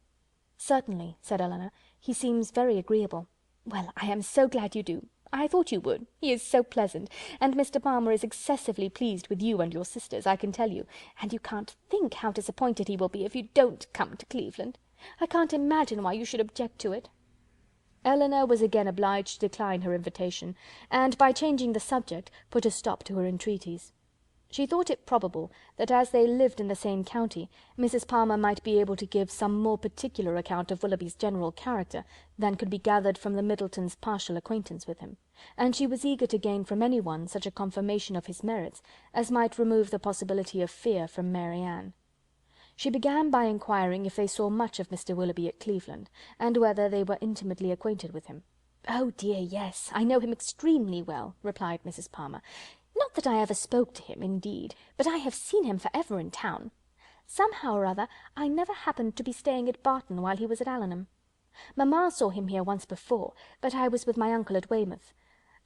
"Certainly," said Elinor, "he seems very agreeable." "Well, I am so glad you do. I thought you would. He is so pleasant, and Mr. Palmer is excessively pleased with you and your sisters, I can tell you, and you can't think how disappointed he will be if you don't come to Cleveland. I can't imagine why you should object to it." Elinor was again obliged to decline her invitation, and, by changing the subject, put a stop to her entreaties. She thought it probable that as they lived in the same county, Mrs. Palmer might be able to give some more particular account of Willoughby's general character than could be gathered from the Middletons' partial acquaintance with him, and she was eager to gain from any one such a confirmation of his merits as might remove the possibility of fear from Marianne. She began by inquiring if they saw much of Mr. Willoughby at Cleveland, and whether they were intimately acquainted with him. "Oh dear, yes, I know him extremely well," replied Mrs. Palmer. "Not that I ever spoke to him, indeed, but I have seen him for ever in town. Somehow or other, I never happened to be staying at Barton while he was at Allenham. Mamma saw him here once before, but I was with my uncle at Weymouth.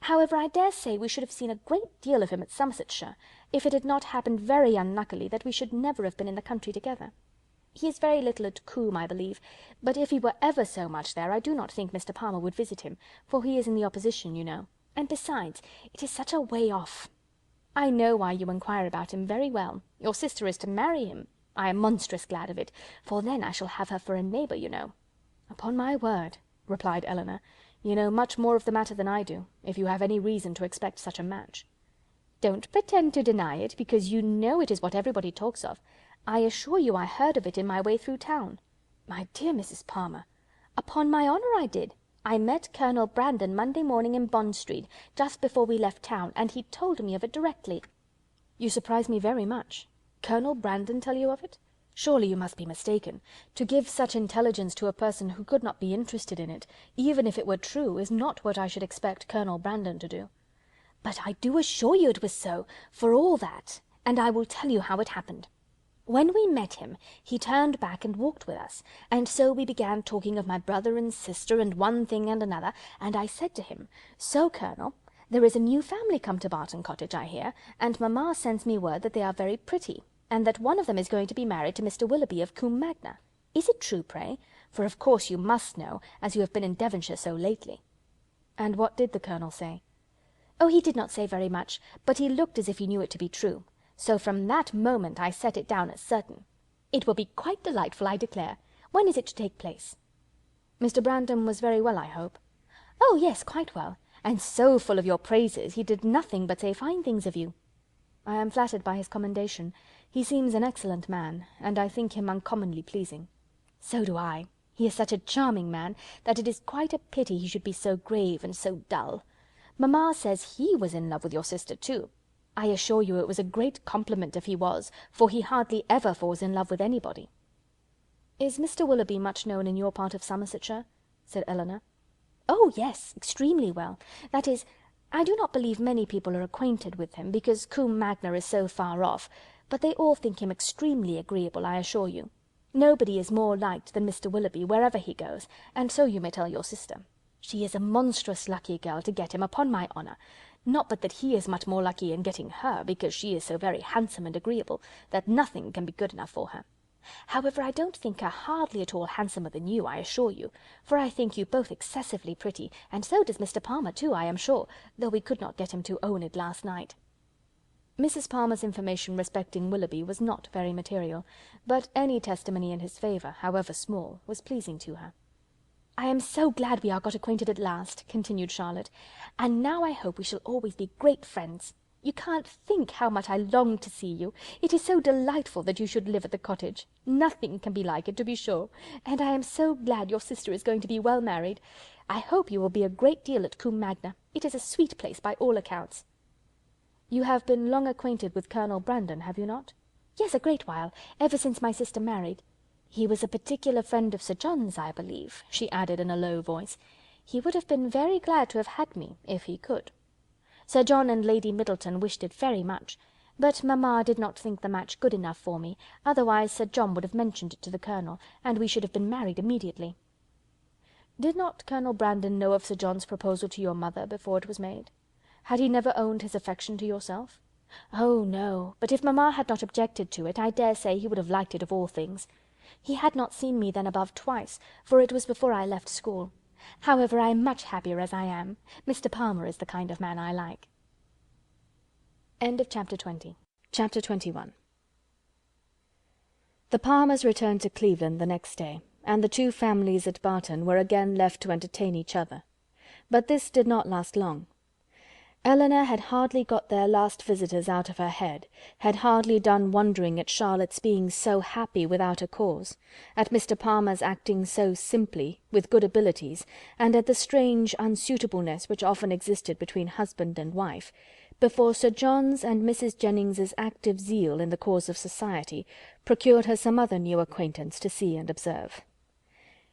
However, I dare say we should have seen a great deal of him at Somersetshire, if it had not happened very unluckily that we should never have been in the country together. He is very little at Coombe, I believe, but if he were ever so much there, I do not think Mr. Palmer would visit him, for he is in the opposition, you know. And besides, it is such a way off. I know why you inquire about him very well. Your sister is to marry him. I am monstrous glad of it, for then I shall have her for a neighbour, you know." "Upon my word," replied Elinor, "you know much more of the matter than I do, if you have any reason to expect such a match." "Don't pretend to deny it, because you know it is what everybody talks of. I assure you I heard of it in my way through town." "My dear Mrs. Palmer!" "Upon my honour I did. I met Colonel Brandon Monday morning in Bond Street, just before we left town, and he told me of it directly." "You surprise me very much. Colonel Brandon tell you of it? Surely you must be mistaken. To give such intelligence to a person who could not be interested in it, even if it were true, is not what I should expect Colonel Brandon to do." "But I do assure you it was so, for all that, and I will tell you how it happened. When we met him, he turned back and walked with us, and so we began talking of my brother and sister, and one thing and another, and I said to him, 'So, Colonel, there is a new family come to Barton Cottage, I hear, and mamma sends me word that they are very pretty, and that one of them is going to be married to Mr. Willoughby of Combe Magna. Is it true, pray? For of course you must know, as you have been in Devonshire so lately.'" "And what did the Colonel say?" "Oh, he did not say very much, but he looked as if he knew it to be true. So from that moment I set it down as certain. It will be quite delightful, I declare. When is it to take place?" "Mr. Brandon was very well, I hope?" "Oh, yes, quite well, and so full of your praises, he did nothing but say fine things of you." "I am flattered by his commendation. He seems an excellent man, and I think him uncommonly pleasing." "So do I. He is such a charming man, that it is quite a pity he should be so grave and so dull. Mamma says he was in love with your sister too. I assure you it was a great compliment if he was, for he hardly ever falls in love with anybody." "Is Mr. Willoughby much known in your part of Somersetshire?" said Elinor. "Oh, yes, extremely well. That is, I do not believe many people are acquainted with him, because Combe Magna is so far off, but they all think him extremely agreeable, I assure you. Nobody is more liked than Mr. Willoughby wherever he goes, and so you may tell your sister. She is a monstrous lucky girl to get him, upon my honour. Not but that he is much more lucky in getting her, because she is so very handsome and agreeable, that nothing can be good enough for her. However, I don't think her hardly at all handsomer than you, I assure you, for I think you both excessively pretty, and so does Mr. Palmer too, I am sure, though we could not get him to own it last night." Mrs. Palmer's information respecting Willoughby was not very material, but any testimony in his favour, however small, was pleasing to her. "I am so glad we are got acquainted at last," continued Charlotte, "and now I hope we shall always be great friends. You can't think how much I long to see you. It is so delightful that you should live at the cottage. Nothing can be like it, to be sure, and I am so glad your sister is going to be well married. I hope you will be a great deal at Combe Magna. It is a sweet place by all accounts." "You have been long acquainted with Colonel Brandon, have you not?" "Yes, a great while, ever since my sister married. He was a particular friend of Sir John's, I believe," she added in a low voice. "He would have been very glad to have had me, if he could. Sir John and Lady Middleton wished it very much, but mamma did not think the match good enough for me, otherwise Sir John would have mentioned it to the Colonel, and we should have been married immediately." "Did not Colonel Brandon know of Sir John's proposal to your mother before it was made? Had he never owned his affection to yourself?" "Oh, no, but if mamma had not objected to it, I dare say he would have liked it of all things. He had not seen me then above twice, for it was before I left school. However, I am much happier as I am. Mr. Palmer is the kind of man I like." Chapter 21. The Palmers returned to Cleveland the next day, and the two families at Barton were again left to entertain each other. But this did not last long. Elinor had hardly got their last visitors out of her head, had hardly done wondering at Charlotte's being so happy without a cause, at Mr. Palmer's acting so simply, with good abilities, and at the strange unsuitableness which often existed between husband and wife, before Sir John's and Mrs. Jennings's active zeal in the cause of society procured her some other new acquaintance to see and observe.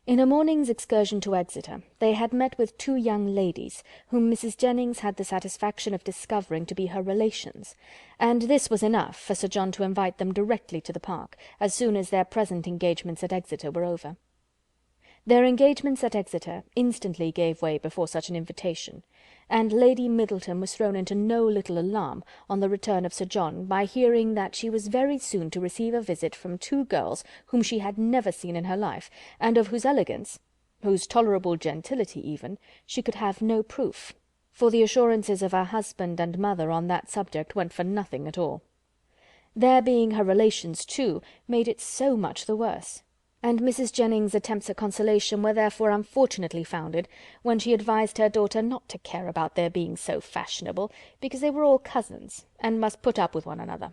In a morning's excursion to Exeter, they had met with two young ladies, whom Mrs. Jennings had the satisfaction of discovering to be her relations, and this was enough for Sir John to invite them directly to the park, as soon as their present engagements at Exeter were over. Their engagements at Exeter instantly gave way before such an invitation, and Lady Middleton was thrown into no little alarm on the return of Sir John by hearing that she was very soon to receive a visit from two girls whom she had never seen in her life, and of whose elegance, whose tolerable gentility even, she could have no proof, for the assurances of her husband and mother on that subject went for nothing at all. Their being her relations too made it so much the worse, and Mrs. Jennings's attempts at consolation were therefore unfortunately founded when she advised her daughter not to care about their being so fashionable, because they were all cousins, and must put up with one another.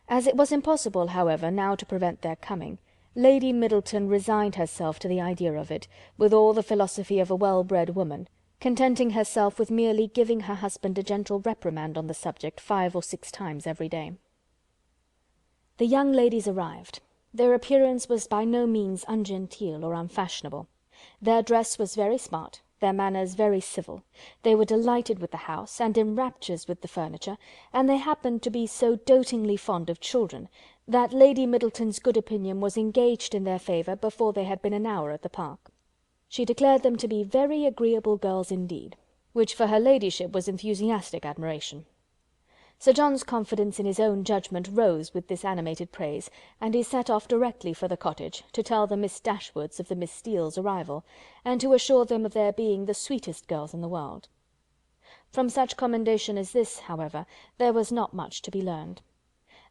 As it was impossible, however, now to prevent their coming, Lady Middleton resigned herself to the idea of it, with all the philosophy of a well-bred woman, contenting herself with merely giving her husband a gentle reprimand on the subject 5 or 6 times every day. The young ladies arrived. Their appearance was by no means ungenteel or unfashionable. Their dress was very smart, their manners very civil. They were delighted with the house, and in raptures with the furniture, and they happened to be so dotingly fond of children, that Lady Middleton's good opinion was engaged in their favour before they had been an hour at the park. She declared them to be very agreeable girls indeed, which for her ladyship was enthusiastic admiration. Sir John's confidence in his own judgment rose with this animated praise, and he set off directly for the cottage, to tell the Miss Dashwoods of the Miss Steeles' arrival, and to assure them of their being the sweetest girls in the world. From such commendation as this, however, there was not much to be learned.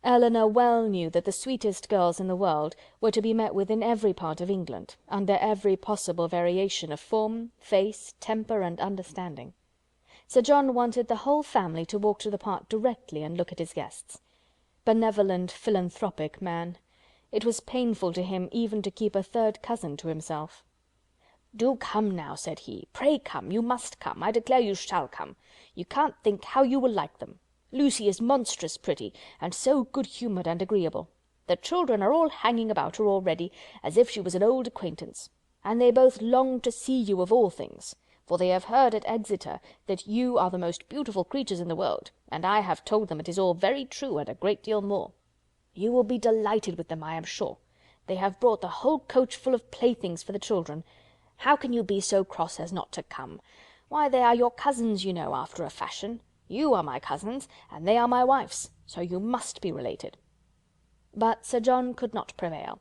Elinor well knew that the sweetest girls in the world were to be met with in every part of England, under every possible variation of form, face, temper, and understanding. Sir John wanted the whole family to walk to the park directly and look at his guests. Benevolent, philanthropic man! It was painful to him even to keep a third cousin to himself. "Do come now," said he. "Pray come, you must come. I declare you shall come. You can't think how you will like them. Lucy is monstrous pretty, and so good-humoured and agreeable. The children are all hanging about her already, as if she was an old acquaintance, and they both long to see you of all things, for they have heard at Exeter that you are the most beautiful creatures in the world, and I have told them it is all very true, and a great deal more. You will be delighted with them, I am sure. They have brought the whole coach full of playthings for the children. How can you be so cross as not to come? Why, they are your cousins, you know, after a fashion. You are my cousins, and they are my wife's, so you must be related." But Sir John could not prevail.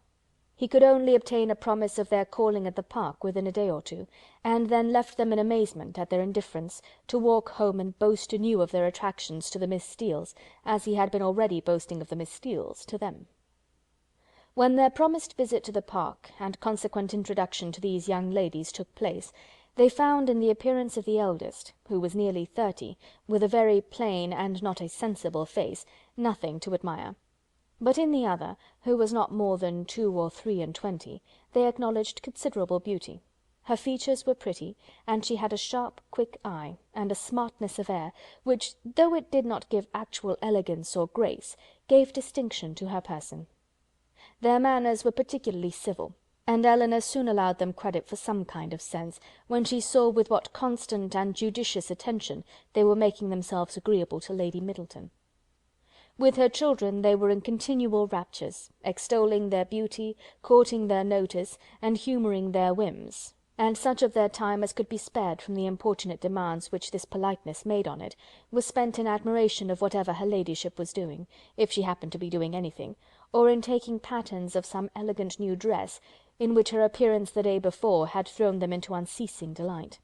He could only obtain a promise of their calling at the park within a day or two, and then left them in amazement at their indifference, to walk home and boast anew of their attractions to the Miss Steeles, as he had been already boasting of the Miss Steeles to them. When their promised visit to the park, and consequent introduction to these young ladies, took place, they found in the appearance of the eldest, who was nearly 30, with a very plain and not a sensible face, nothing to admire. But in the other, who was not more than 2 or 3 and 20, they acknowledged considerable beauty. Her features were pretty, and she had a sharp, quick eye, and a smartness of air, which, though it did not give actual elegance or grace, gave distinction to her person. Their manners were particularly civil, and Elinor soon allowed them credit for some kind of sense, when she saw with what constant and judicious attention they were making themselves agreeable to Lady Middleton. With her children they were in continual raptures, extolling their beauty, courting their notice, and humouring their whims, and such of their time as could be spared from the importunate demands which this politeness made on it, was spent in admiration of whatever her ladyship was doing, if she happened to be doing anything, or in taking patterns of some elegant new dress, in which her appearance the day before had thrown them into unceasing delight.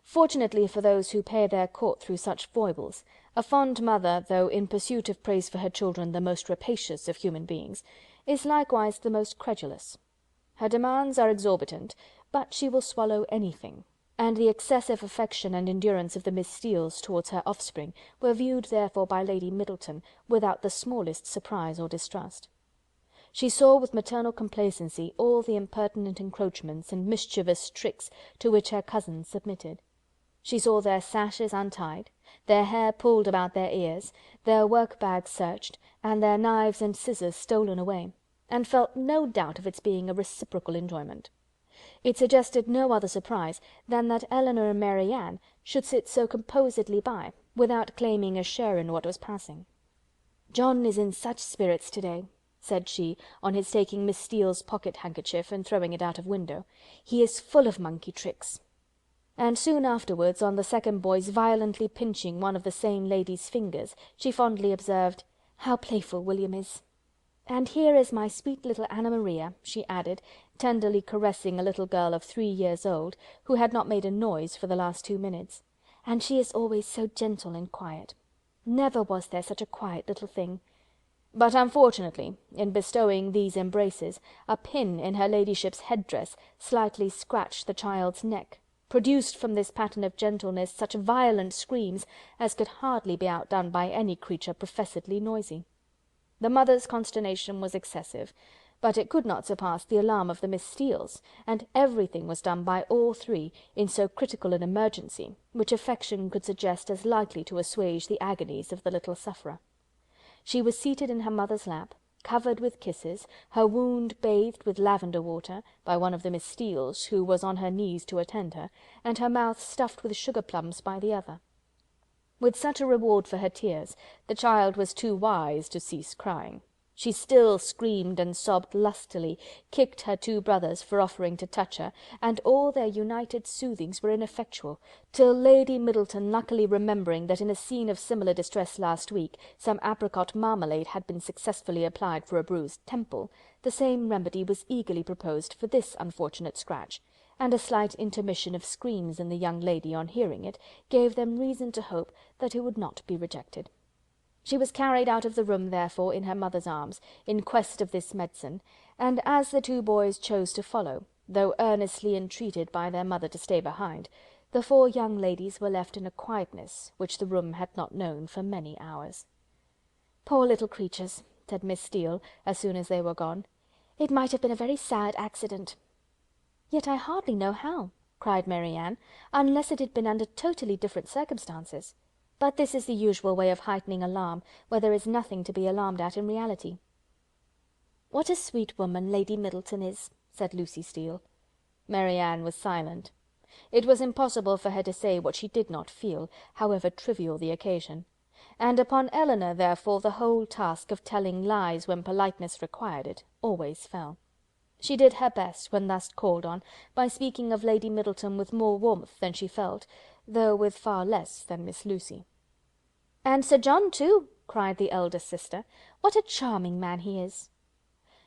Fortunately for those who pay their court through such foibles, a fond mother, though in pursuit of praise for her children the most rapacious of human beings, is likewise the most credulous. Her demands are exorbitant, but she will swallow anything, and the excessive affection and endurance of the Miss Steeles towards her offspring were viewed therefore by Lady Middleton without the smallest surprise or distrust. She saw with maternal complacency all the impertinent encroachments and mischievous tricks to which her cousins submitted. She saw their sashes untied, their hair pulled about their ears, their work-bags searched, and their knives and scissors stolen away, and felt no doubt of its being a reciprocal enjoyment. It suggested no other surprise than that Elinor and Marianne should sit so composedly by, without claiming a share in what was passing. "John is in such spirits to-day," said she, on his taking Miss Steele's pocket-handkerchief and throwing it out of window. "He is full of monkey tricks." And soon afterwards, on the second boy's violently pinching one of the same lady's fingers, she fondly observed, "How playful William is! And here is my sweet little Anna Maria," she added, tenderly caressing a little girl of 3 years old, who had not made a noise for the last 2 minutes. and she is always so gentle and quiet. Never was there such a quiet little thing. But unfortunately, in bestowing these embraces, a pin in her ladyship's head-dress slightly scratched the child's neck, produced from this pattern of gentleness such violent screams as could hardly be outdone by any creature professedly noisy. The mother's consternation was excessive, but it could not surpass the alarm of the Miss Steeles, and everything was done by all three in so critical an emergency, which affection could suggest as likely to assuage the agonies of the little sufferer. She was seated in her mother's lap, covered with kisses, her wound bathed with lavender water, by one of the Miss Steeles, who was on her knees to attend her, and her mouth stuffed with sugar plums by the other. With such a reward for her tears, the child was too wise to cease crying. She still screamed and sobbed lustily, kicked her two brothers for offering to touch her, and all their united soothings were ineffectual, till Lady Middleton, luckily remembering that in a scene of similar distress last week some apricot marmalade had been successfully applied for a bruised temple, the same remedy was eagerly proposed for this unfortunate scratch, and a slight intermission of screams in the young lady on hearing it gave them reason to hope that it would not be rejected. She was carried out of the room, therefore, in her mother's arms, in quest of this medicine, and as the two boys chose to follow, though earnestly entreated by their mother to stay behind, the four young ladies were left in a quietness which the room had not known for many hours. "Poor little creatures," said Miss Steele, as soon as they were gone. "It might have been a very sad accident." "Yet I hardly know how," cried Marianne, "unless it had been under totally different circumstances. But this is the usual way of heightening alarm, where there is nothing to be alarmed at in reality." "What a sweet woman Lady Middleton is," said Lucy Steele. Marianne was silent. It was impossible for her to say what she did not feel, however trivial the occasion, and upon Elinor, therefore, the whole task of telling lies when politeness required it, always fell. She did her best, when thus called on, by speaking of Lady Middleton with more warmth than she felt, though with far less than Miss Lucy. "And Sir John too," cried the eldest sister. "What a charming man he is!"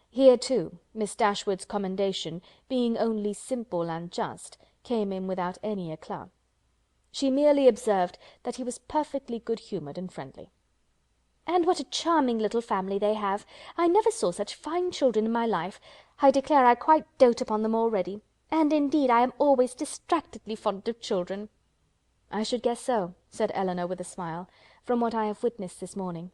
Here too Miss Dashwood's commendation, being only simple and just, came in without any eclat. She merely observed that he was perfectly good-humoured and friendly. "And what a charming little family they have! I never saw such fine children in my life. I declare I quite dote upon them already. And indeed I am always distractedly fond of children." "I should guess so," said Elinor with a smile, "from what I have witnessed this morning."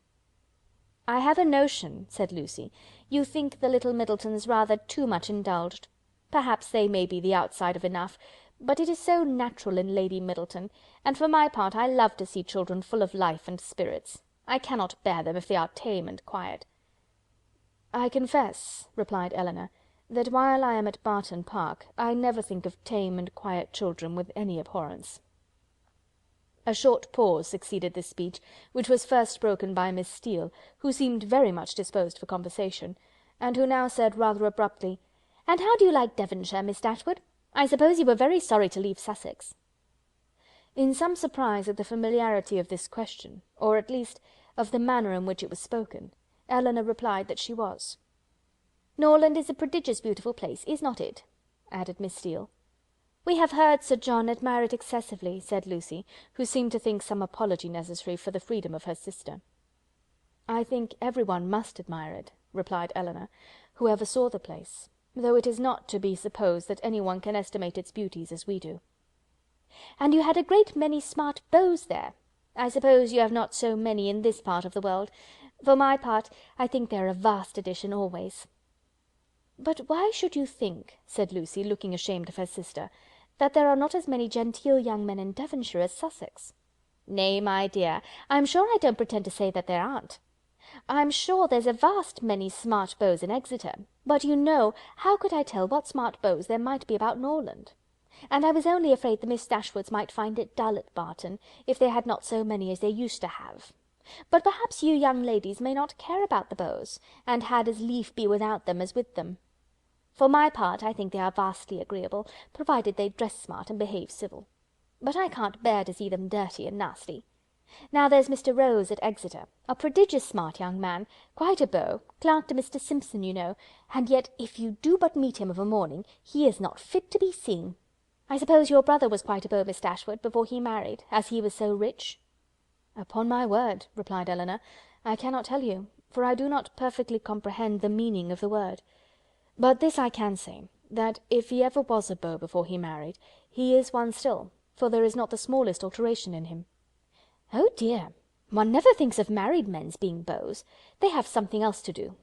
"I have a notion," said Lucy, "you think the little Middletons rather too much indulged. Perhaps they may be the outside of enough, but it is so natural in Lady Middleton, and for my part I love to see children full of life and spirits. I cannot bear them if they are tame and quiet." "I confess," replied Elinor, "that while I am at Barton Park, I never think of tame and quiet children with any abhorrence." A short pause succeeded this speech, which was first broken by Miss Steele, who seemed very much disposed for conversation, and who now said rather abruptly, "And how do you like Devonshire, Miss Dashwood? I suppose you were very sorry to leave Sussex." In some surprise at the familiarity of this question, or at least of the manner in which it was spoken, Elinor replied that she was. "Norland is a prodigious beautiful place, is not it?" added Miss Steele. "We have heard Sir John admire it excessively," said Lucy, who seemed to think some apology necessary for the freedom of her sister. "I think every one must admire it," replied Elinor, "whoever saw the place, though it is not to be supposed that any one can estimate its beauties as we do." "And you had a great many smart beaux there. I suppose you have not so many in this part of the world. For my part, I think they are a vast addition always." "But why should you think," said Lucy, looking ashamed of her sister, "that there are not as many genteel young men in Devonshire as Sussex?" "Nay, my dear, I'm sure I don't pretend to say that there aren't. I'm sure there's a vast many smart beaux in Exeter, but you know, how could I tell what smart beaux there might be about Norland? And I was only afraid the Miss Dashwoods might find it dull at Barton, if they had not so many as they used to have. But perhaps you young ladies may not care about the beaux, and had as lief be without them as with them. For my part, I think they are vastly agreeable, provided they dress smart and behave civil. But I can't bear to see them dirty and nasty. Now there's Mr. Rose at Exeter, a prodigious smart young man, quite a beau, clerk to Mr. Simpson, you know, and yet if you do but meet him of a morning, he is not fit to be seen." "I suppose your brother was quite a beau, Miss Dashwood, before he married, as he was so rich?" "Upon my word," replied Elinor, "I cannot tell you, for I do not perfectly comprehend the meaning of the word. But this I can say, that if he ever was a beau before he married, he is one still, for there is not the smallest alteration in him." "Oh dear! One never thinks of married men's being beaux. They have something else to do."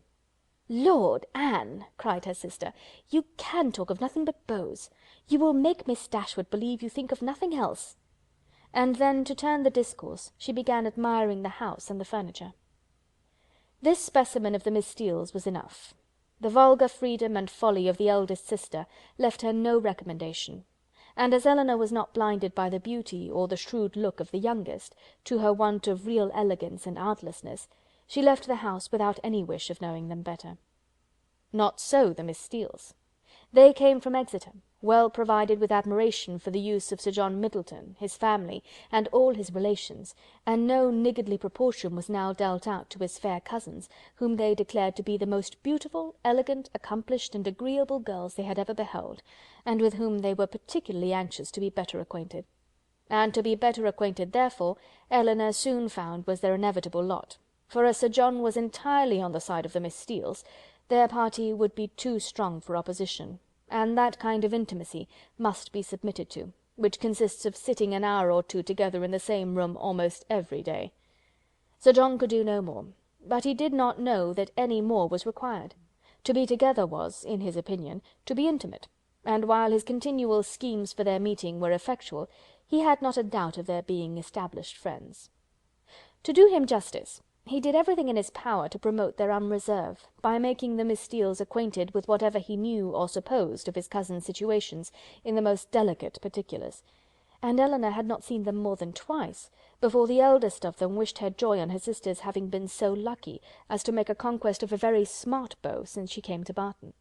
"Lord, Anne!" cried her sister, "you can talk of nothing but beaux. You will make Miss Dashwood believe you think of nothing else." And then, to turn the discourse, she began admiring the house and the furniture. This specimen of the Miss Steeles was enough. The vulgar freedom and folly of the eldest sister left her no recommendation, and as Elinor was not blinded by the beauty or the shrewd look of the youngest, to her want of real elegance and artlessness, she left the house without any wish of knowing them better. Not so the Miss Steeles. They came from Exeter, well provided with admiration for the use of Sir John Middleton, his family, and all his relations, and no niggardly proportion was now dealt out to his fair cousins, whom they declared to be the most beautiful, elegant, accomplished, and agreeable girls they had ever beheld, and with whom they were particularly anxious to be better acquainted. And to be better acquainted, therefore, Elinor soon found was their inevitable lot, for as Sir John was entirely on the side of the Miss Steeles, their party would be too strong for opposition, and that kind of intimacy must be submitted to, which consists of sitting an hour or two together in the same room almost every day. Sir John could do no more, but he did not know that any more was required. To be together was, in his opinion, to be intimate, and while his continual schemes for their meeting were effectual, he had not a doubt of their being established friends. To do him justice, he did everything in his power to promote their unreserve, by making the Miss Steeles acquainted with whatever he knew or supposed of his cousins' situations in the most delicate particulars, and Elinor had not seen them more than twice, before the eldest of them wished her joy on her sister's having been so lucky as to make a conquest of a very smart beau since she came to Barton.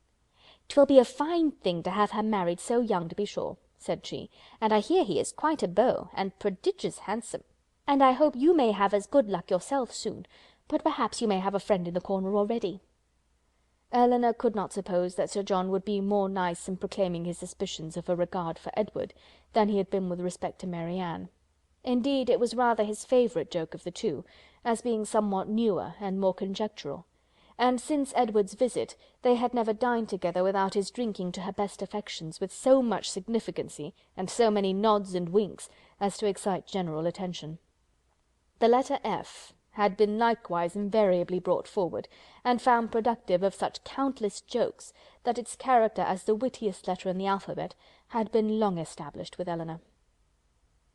"'Twill be a fine thing to have her married so young, to be sure," said she, "and I hear he is quite a beau, and prodigious handsome. And I hope you may have as good luck yourself soon, but perhaps you may have a friend in the corner already." Elinor could not suppose that Sir John would be more nice in proclaiming his suspicions of a regard for Edward, than he had been with respect to Marianne. Indeed, it was rather his favourite joke of the two, as being somewhat newer and more conjectural, and since Edward's visit they had never dined together without his drinking to her best affections with so much significancy, and so many nods and winks, as to excite general attention. The letter F had been likewise invariably brought forward, and found productive of such countless jokes, that its character as the wittiest letter in the alphabet had been long established with Elinor.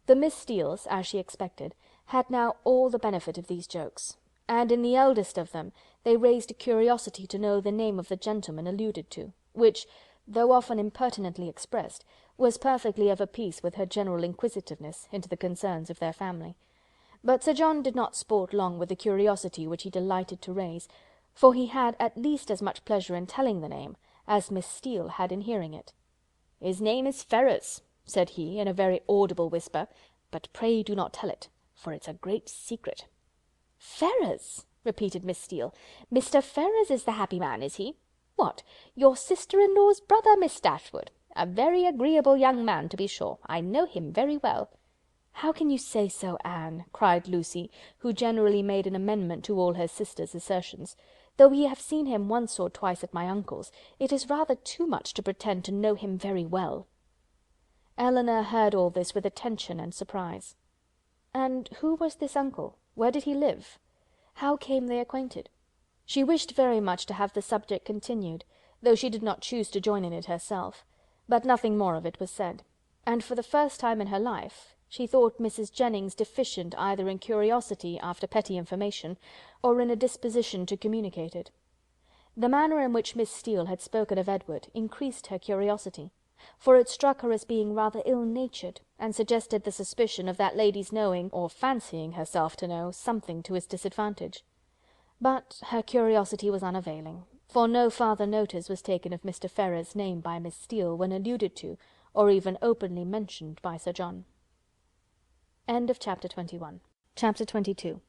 The Miss Steeles, as she expected, had now all the benefit of these jokes, and in the eldest of them they raised a curiosity to know the name of the gentleman alluded to, which, though often impertinently expressed, was perfectly of a piece with her general inquisitiveness into the concerns of their family. But Sir John did not sport long with the curiosity which he delighted to raise, for he had at least as much pleasure in telling the name as Miss Steele had in hearing it. "His name is Ferrars," said he, in a very audible whisper, "but pray do not tell it, for it's a great secret." "Ferrars!" repeated Miss Steele. "Mr. Ferrars is the happy man, is he? What, your sister-in-law's brother, Miss Dashwood? A very agreeable young man, to be sure. I know him very well." "How can you say so, Anne?" cried Lucy, who generally made an amendment to all her sister's assertions. "Though we have seen him once or twice at my uncle's, it is rather too much to pretend to know him very well." Elinor heard all this with attention and surprise. And who was this uncle? Where did he live? How came they acquainted? She wished very much to have the subject continued, though she did not choose to join in it herself, but nothing more of it was said, and for the first time in her life she thought Mrs. Jennings deficient either in curiosity after petty information, or in a disposition to communicate it. The manner in which Miss Steele had spoken of Edward increased her curiosity, for it struck her as being rather ill-natured, and suggested the suspicion of that lady's knowing, or fancying herself to know, something to his disadvantage. But her curiosity was unavailing, for no farther notice was taken of Mr. Ferrars's name by Miss Steele when alluded to, or even openly mentioned by Sir John. Chapter 22.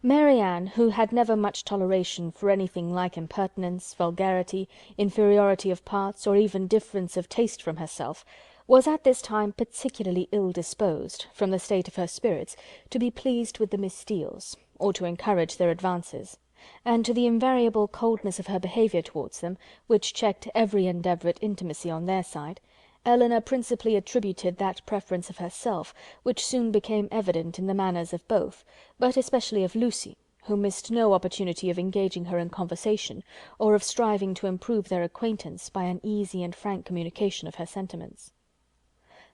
Marianne, who had never much toleration for anything like impertinence, vulgarity, inferiority of parts, or even difference of taste from herself, was at this time particularly ill disposed, from the state of her spirits, to be pleased with the Miss Steeles, or to encourage their advances, and to the invariable coldness of her behaviour towards them, which checked every endeavour at intimacy on their side, Elinor principally attributed that preference of herself which soon became evident in the manners of both, but especially of Lucy, who missed no opportunity of engaging her in conversation, or of striving to improve their acquaintance by an easy and frank communication of her sentiments.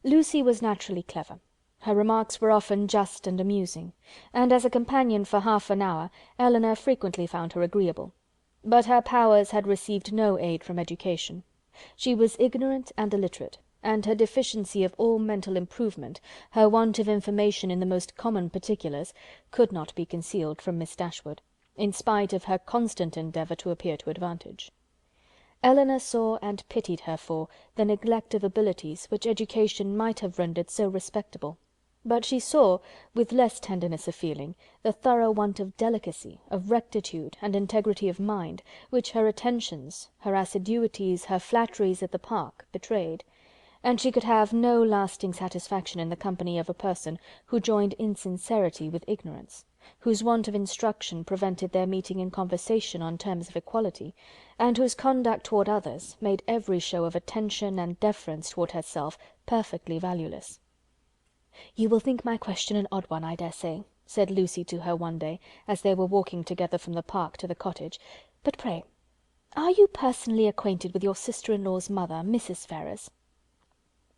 Lucy was naturally clever. Her remarks were often just and amusing, and as a companion for half an hour Elinor frequently found her agreeable. But her powers had received no aid from education. She was ignorant and illiterate, and her deficiency of all mental improvement, her want of information in the most common particulars, could not be concealed from Miss Dashwood, in spite of her constant endeavour to appear to advantage. Elinor saw and pitied her for the neglect of abilities which education might have rendered so respectable, but she saw, with less tenderness of feeling, the thorough want of delicacy, of rectitude, and integrity of mind, which her attentions, her assiduities, her flatteries at the Park, betrayed, and she could have no lasting satisfaction in the company of a person who joined insincerity with ignorance, whose want of instruction prevented their meeting in conversation on terms of equality, and whose conduct toward others made every show of attention and deference toward herself perfectly valueless. "You will think my question an odd one, I dare say," said Lucy to her one day, as they were walking together from the Park to the cottage, "but pray, are you personally acquainted with your sister-in-law's mother, Mrs. Ferrars?"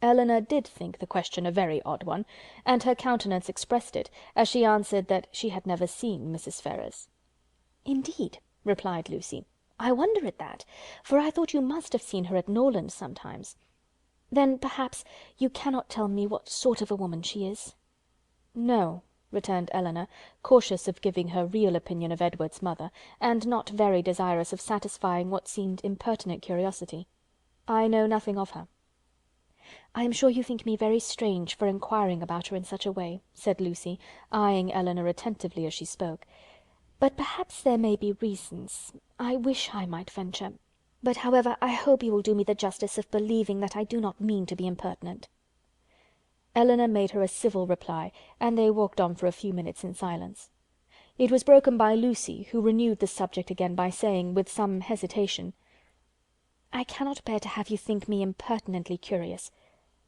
Elinor did think the question a very odd one, and her countenance expressed it, as she answered that she had never seen Mrs. Ferrars. "Indeed," replied Lucy, "I wonder at that, for I thought you must have seen her at Norland sometimes. Then, perhaps, you cannot tell me what sort of a woman she is?" "No," returned Elinor, cautious of giving her real opinion of Edward's mother, and not very desirous of satisfying what seemed impertinent curiosity. "I know nothing of her." "I am sure you think me very strange for inquiring about her in such a way," said Lucy, eyeing Elinor attentively as she spoke, "but perhaps there may be reasons. I wish I might venture. But, however, I hope you will do me the justice of believing that I do not mean to be impertinent." Elinor made her a civil reply, and they walked on for a few minutes in silence. It was broken by Lucy, who renewed the subject again by saying, with some hesitation, "I cannot bear to have you think me impertinently curious.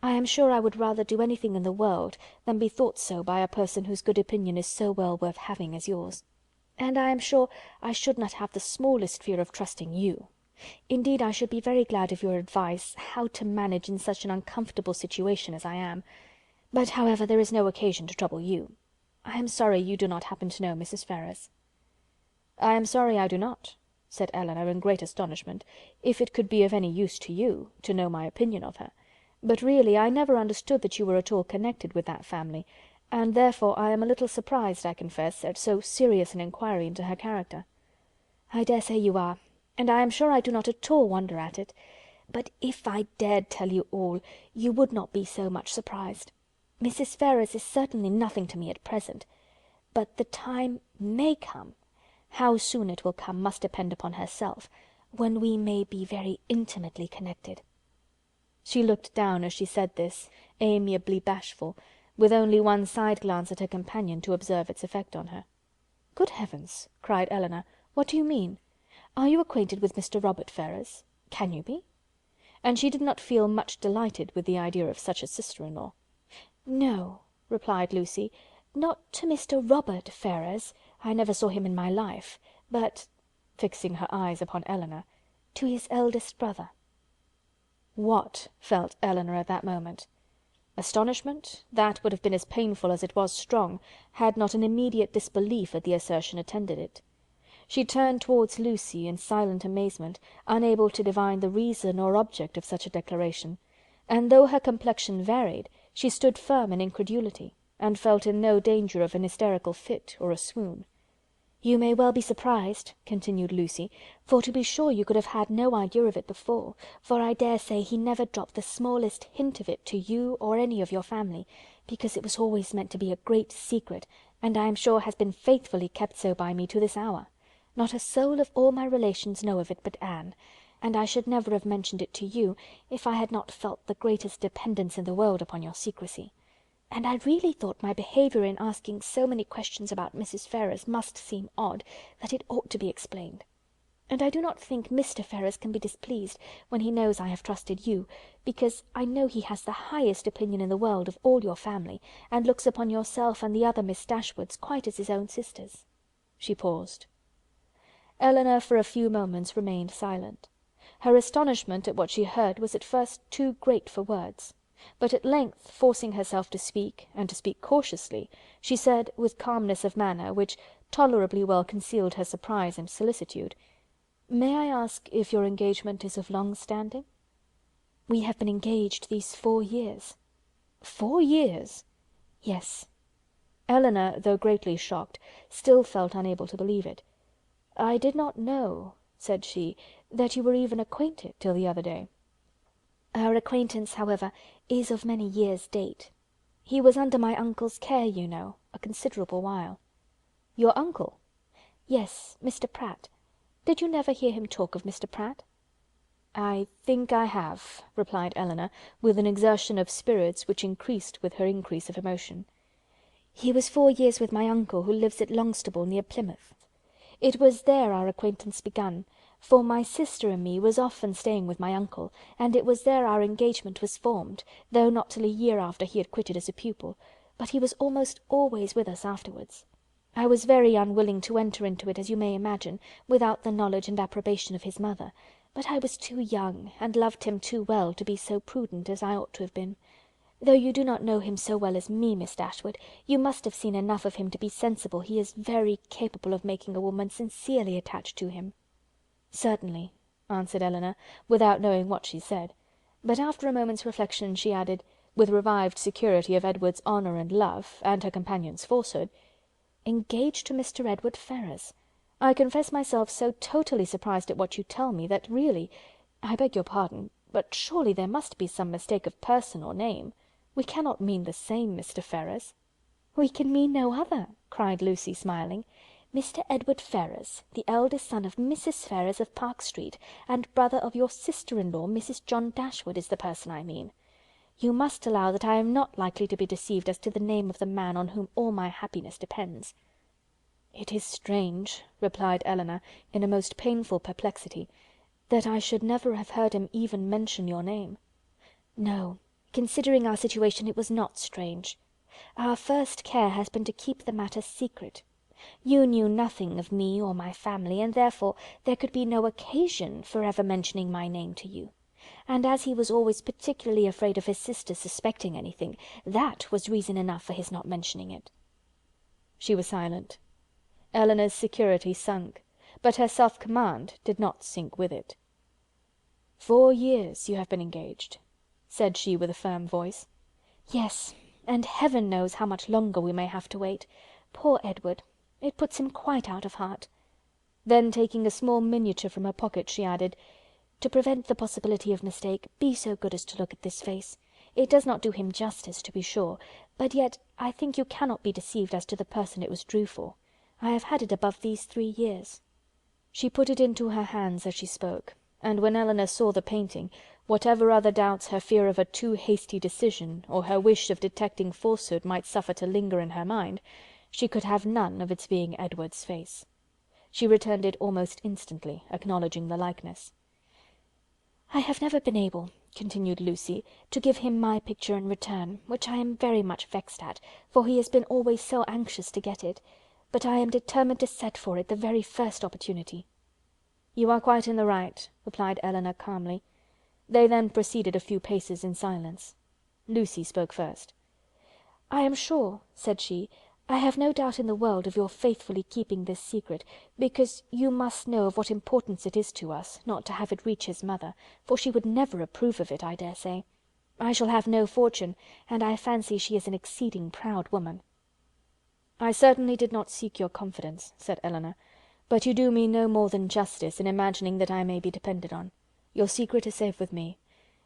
I am sure I would rather do anything in the world than be thought so by a person whose good opinion is so well worth having as yours. And I am sure I should not have the smallest fear of trusting you. Indeed, I should be very glad of your advice how to manage in such an uncomfortable situation as I am. But, however, there is no occasion to trouble you. I am sorry you do not happen to know Mrs. Ferrars." "I am sorry I do not," said Elinor, in great astonishment, "if it could be of any use to you to know my opinion of her. But really I never understood that you were at all connected with that family, and therefore I am a little surprised, I confess, at so serious an inquiry into her character." "I dare say you are, and I am sure I do not at all wonder at it. But if I dared tell you all, you would not be so much surprised. Mrs. Ferrars is certainly nothing to me at present, but the time may come, how soon it will come must depend upon herself, when we may be very intimately connected." She looked down as she said this, amiably bashful, with only one side glance at her companion to observe its effect on her. "Good heavens!" cried Elinor, "what do you mean? Are you acquainted with Mr. Robert Ferrars? Can you be?" And she did not feel much delighted with the idea of such a sister-in-law. "No," replied Lucy, "not to Mr. Robert Ferrars, I never saw him in my life, but," fixing her eyes upon Elinor, "to his eldest brother." What felt Elinor at that moment? Astonishment, that would have been as painful as it was strong, had not an immediate disbelief at the assertion attended it. She turned towards Lucy in silent amazement, unable to divine the reason or object of such a declaration, and though her complexion varied, she stood firm in incredulity, and felt in no danger of an hysterical fit or a swoon. "You may well be surprised," continued Lucy, "for to be sure you could have had no idea of it before, for I dare say he never dropped the smallest hint of it to you or any of your family, because it was always meant to be a great secret, and I am sure has been faithfully kept so by me to this hour. Not a soul of all my relations know of it but Anne, and I should never have mentioned it to you if I had not felt the greatest dependence in the world upon your secrecy. And I really thought my behaviour in asking so many questions about Mrs. Ferrars must seem odd, that it ought to be explained. And I do not think Mr. Ferrars can be displeased when he knows I have trusted you, because I know he has the highest opinion in the world of all your family, and looks upon yourself and the other Miss Dashwoods quite as his own sisters." She paused. Elinor for a few moments remained silent. Her astonishment at what she heard was at first too great for words, but at length, forcing herself to speak, and to speak cautiously, she said, with calmness of manner, which tolerably well concealed her surprise and solicitude, "May I ask if your engagement is of long standing?" "We have been engaged these 4 years." "4 years?" "Yes." Elinor, though greatly shocked, still felt unable to believe it. "I did not know," said she, "that you were even acquainted till the other day." "Our acquaintance, however, is of many years' date. He was under my uncle's care, you know, a considerable while." "Your uncle?" "Yes, Mr. Pratt. Did you never hear him talk of Mr. Pratt?" "I think I have," replied Elinor, with an exertion of spirits which increased with her increase of emotion. "He was 4 years with my uncle, who lives at Longstaple, near Plymouth. It was there our acquaintance begun, for my sister and me was often staying with my uncle, and it was there our engagement was formed, though not till a year after he had quitted as a pupil, but he was almost always with us afterwards. I was very unwilling to enter into it, as you may imagine, without the knowledge and approbation of his mother, but I was too young, and loved him too well, to be so prudent as I ought to have been. Though you do not know him so well as me, Miss Dashwood, you must have seen enough of him to be sensible he is very capable of making a woman sincerely attached to him." "Certainly," answered Elinor, without knowing what she said; but after a moment's reflection she added, with revived security of Edward's honour and love, and her companion's falsehood, "Engaged to Mr. Edward Ferrars! I confess myself so totally surprised at what you tell me, that really, I beg your pardon, but surely there must be some mistake of person or name. We cannot mean the same Mr. Ferrars." "We can mean no other," cried Lucy, smiling. "Mr. Edward Ferrars, the eldest son of Mrs. Ferrars of Park Street, and brother of your sister-in-law, Mrs. John Dashwood, is the person I mean. You must allow that I am not likely to be deceived as to the name of the man on whom all my happiness depends." "It is strange," replied Elinor, in a most painful perplexity, "that I should never have heard him even mention your name." "No, considering our situation, it was not strange. Our first care has been to keep the matter secret. You knew nothing of me or my family, and therefore there could be no occasion for ever mentioning my name to you. And as he was always particularly afraid of his sister suspecting anything, that was reason enough for his not mentioning it." She was silent. Elinor's security sunk, but her self-command did not sink with it. "4 years you have been engaged," said she with a firm voice. "Yes, and heaven knows how much longer we may have to wait. Poor Edward! It puts him quite out of heart." Then taking a small miniature from her pocket, she added, "To prevent the possibility of mistake, be so good as to look at this face. It does not do him justice, to be sure, but yet I think you cannot be deceived as to the person it was drew for. I have had it above these 3 years." She put it into her hands as she spoke, and when Elinor saw the painting, whatever other doubts her fear of a too hasty decision, or her wish of detecting falsehood might suffer to linger in her mind, she could have none of its being Edward's face. She returned it almost instantly, acknowledging the likeness. "I have never been able," continued Lucy, "to give him my picture in return, which I am very much vexed at, for he has been always so anxious to get it, but I am determined to set for it the very first opportunity." "You are quite in the right," replied Elinor calmly. They then proceeded a few paces in silence. Lucy spoke first. "I am sure," said she, "I have no doubt in the world of your faithfully keeping this secret, because you must know of what importance it is to us not to have it reach his mother, for she would never approve of it, I dare say. I shall have no fortune, and I fancy she is an exceeding proud woman." "I certainly did not seek your confidence," said Elinor, "but you do me no more than justice in imagining that I may be depended on. Your secret is safe with me.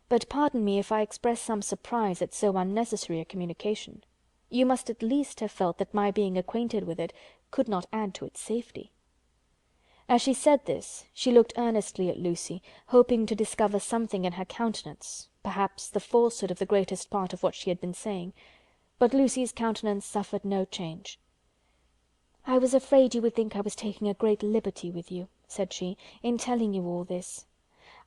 But pardon me if I express some surprise at so unnecessary a communication." You must at least have felt that my being acquainted with it could not add to its safety." As she said this, she looked earnestly at Lucy, hoping to discover something in her countenance, perhaps the falsehood of the greatest part of what she had been saying, but Lucy's countenance suffered no change. "I was afraid you would think I was taking a great liberty with you," said she, "in telling you all this.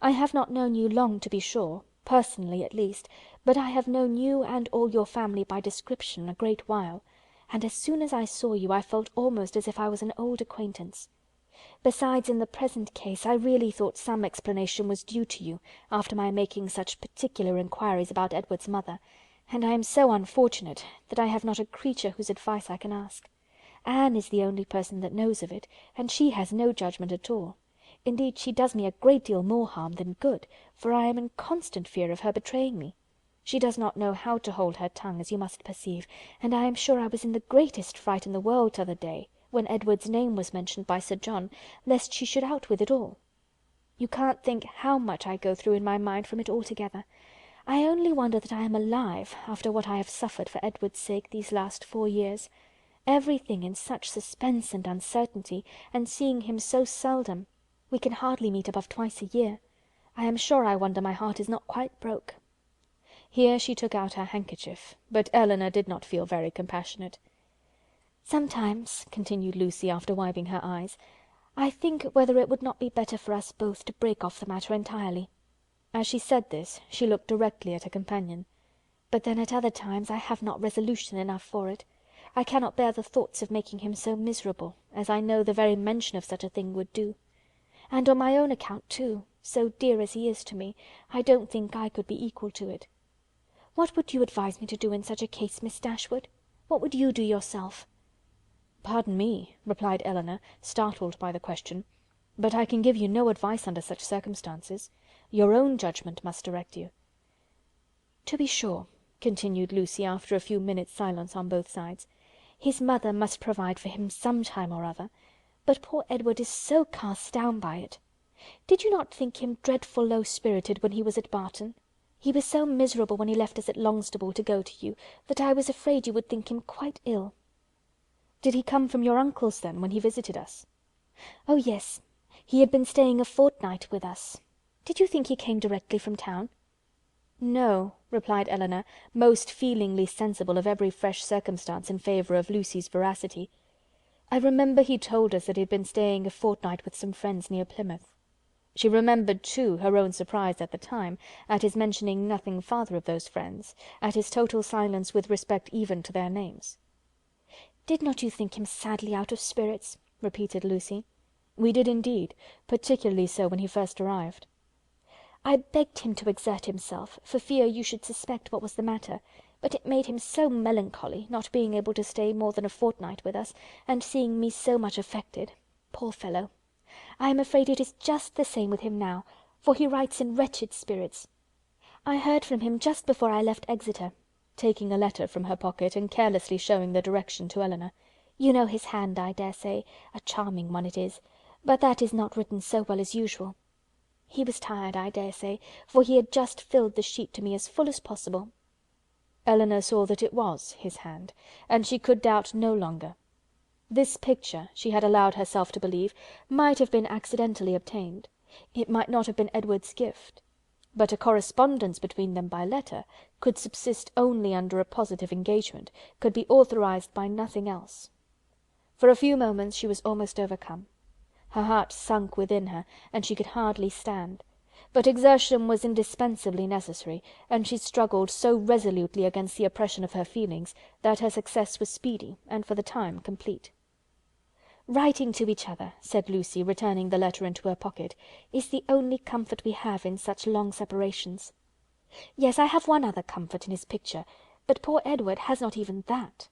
I have not known you long, to be sure, personally at least, but I have known you and all your family by description a great while, and as soon as I saw you I felt almost as if I was an old acquaintance. Besides, in the present case, I really thought some explanation was due to you, after my making such particular inquiries about Edward's mother, and I am so unfortunate that I have not a creature whose advice I can ask. Anne is the only person that knows of it, and she has no judgment at all. Indeed, she does me a great deal more harm than good, for I am in constant fear of her betraying me. She does not know how to hold her tongue, as you must perceive, and I am sure I was in the greatest fright in the world t'other day, when Edward's name was mentioned by Sir John, lest she should out with it all. You can't think how much I go through in my mind from it altogether. I only wonder that I am alive, after what I have suffered for Edward's sake these last 4 years. Everything in such suspense and uncertainty, and seeing him so seldom. We can hardly meet above twice a year. I am sure I wonder my heart is not quite broke." Here she took out her handkerchief, but Elinor did not feel very compassionate. "Sometimes," continued Lucy, after wiping her eyes, "I think whether it would not be better for us both to break off the matter entirely." As she said this, she looked directly at her companion. "But then at other times I have not resolution enough for it. I cannot bear the thoughts of making him so miserable, as I know the very mention of such a thing would do. And on my own account too, so dear as he is to me, I don't think I could be equal to it. What would you advise me to do in such a case, Miss Dashwood? What would you do yourself?" "Pardon me," replied Elinor, startled by the question, "but I can give you no advice under such circumstances. Your own judgment must direct you." "To be sure," continued Lucy, after a few minutes' silence on both sides, "his mother must provide for him some time or other, but poor Edward is so cast down by it. Did you not think him dreadful low-spirited when he was at Barton? He was so miserable when he left us at Longstaple to go to you, that I was afraid you would think him quite ill." "Did he come from your uncle's, then, when he visited us?" "Oh, yes. He had been staying a fortnight with us. Did you think he came directly from town?" "No," replied Elinor, most feelingly sensible of every fresh circumstance in favour of Lucy's veracity. "I remember he told us that he had been staying a fortnight with some friends near Plymouth." She remembered, too, her own surprise at the time, at his mentioning nothing farther of those friends, at his total silence with respect even to their names. "Did not you think him sadly out of spirits?" repeated Lucy. "We did indeed, particularly so when he first arrived." "I begged him to exert himself, for fear you should suspect what was the matter, but it made him so melancholy, not being able to stay more than a fortnight with us, and seeing me so much affected. Poor fellow! I am afraid it is just the same with him now, for he writes in wretched spirits. I heard from him just before I left Exeter," taking a letter from her pocket, and carelessly showing the direction to Elinor. "You know his hand, I dare say, a charming one it is, but that is not written so well as usual. He was tired, I dare say, for he had just filled the sheet to me as full as possible." Elinor saw that it was his hand, and she could doubt no longer. This picture, she had allowed herself to believe, might have been accidentally obtained. It might not have been Edward's gift. But a correspondence between them by letter could subsist only under a positive engagement, could be authorized by nothing else. For a few moments she was almost overcome. Her heart sunk within her, and she could hardly stand. But exertion was indispensably necessary, and she struggled so resolutely against the oppression of her feelings, that her success was speedy, and for the time complete. "Writing to each other," said Lucy, returning the letter into her pocket, "is the only comfort we have in such long separations. Yes, I have one other comfort in his picture, but poor Edward has not even that.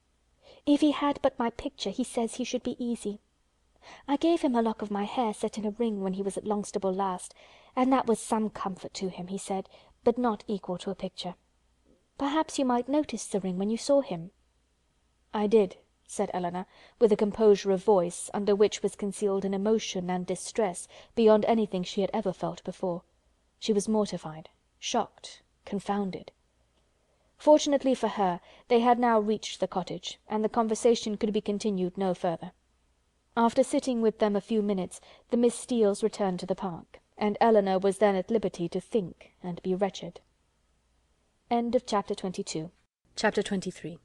If he had but my picture, he says he should be easy. I gave him a lock of my hair set in a ring when he was at Longstaple last, and that was some comfort to him, he said, but not equal to a picture. Perhaps you might notice the ring when you saw him." "I did," said Elinor, with a composure of voice, under which was concealed an emotion and distress beyond anything she had ever felt before. She was mortified, shocked, confounded. Fortunately for her, they had now reached the cottage, and the conversation could be continued no further. After sitting with them a few minutes, the Miss Steeles returned to the park, and Elinor was then at liberty to think and be wretched. Chapter 23.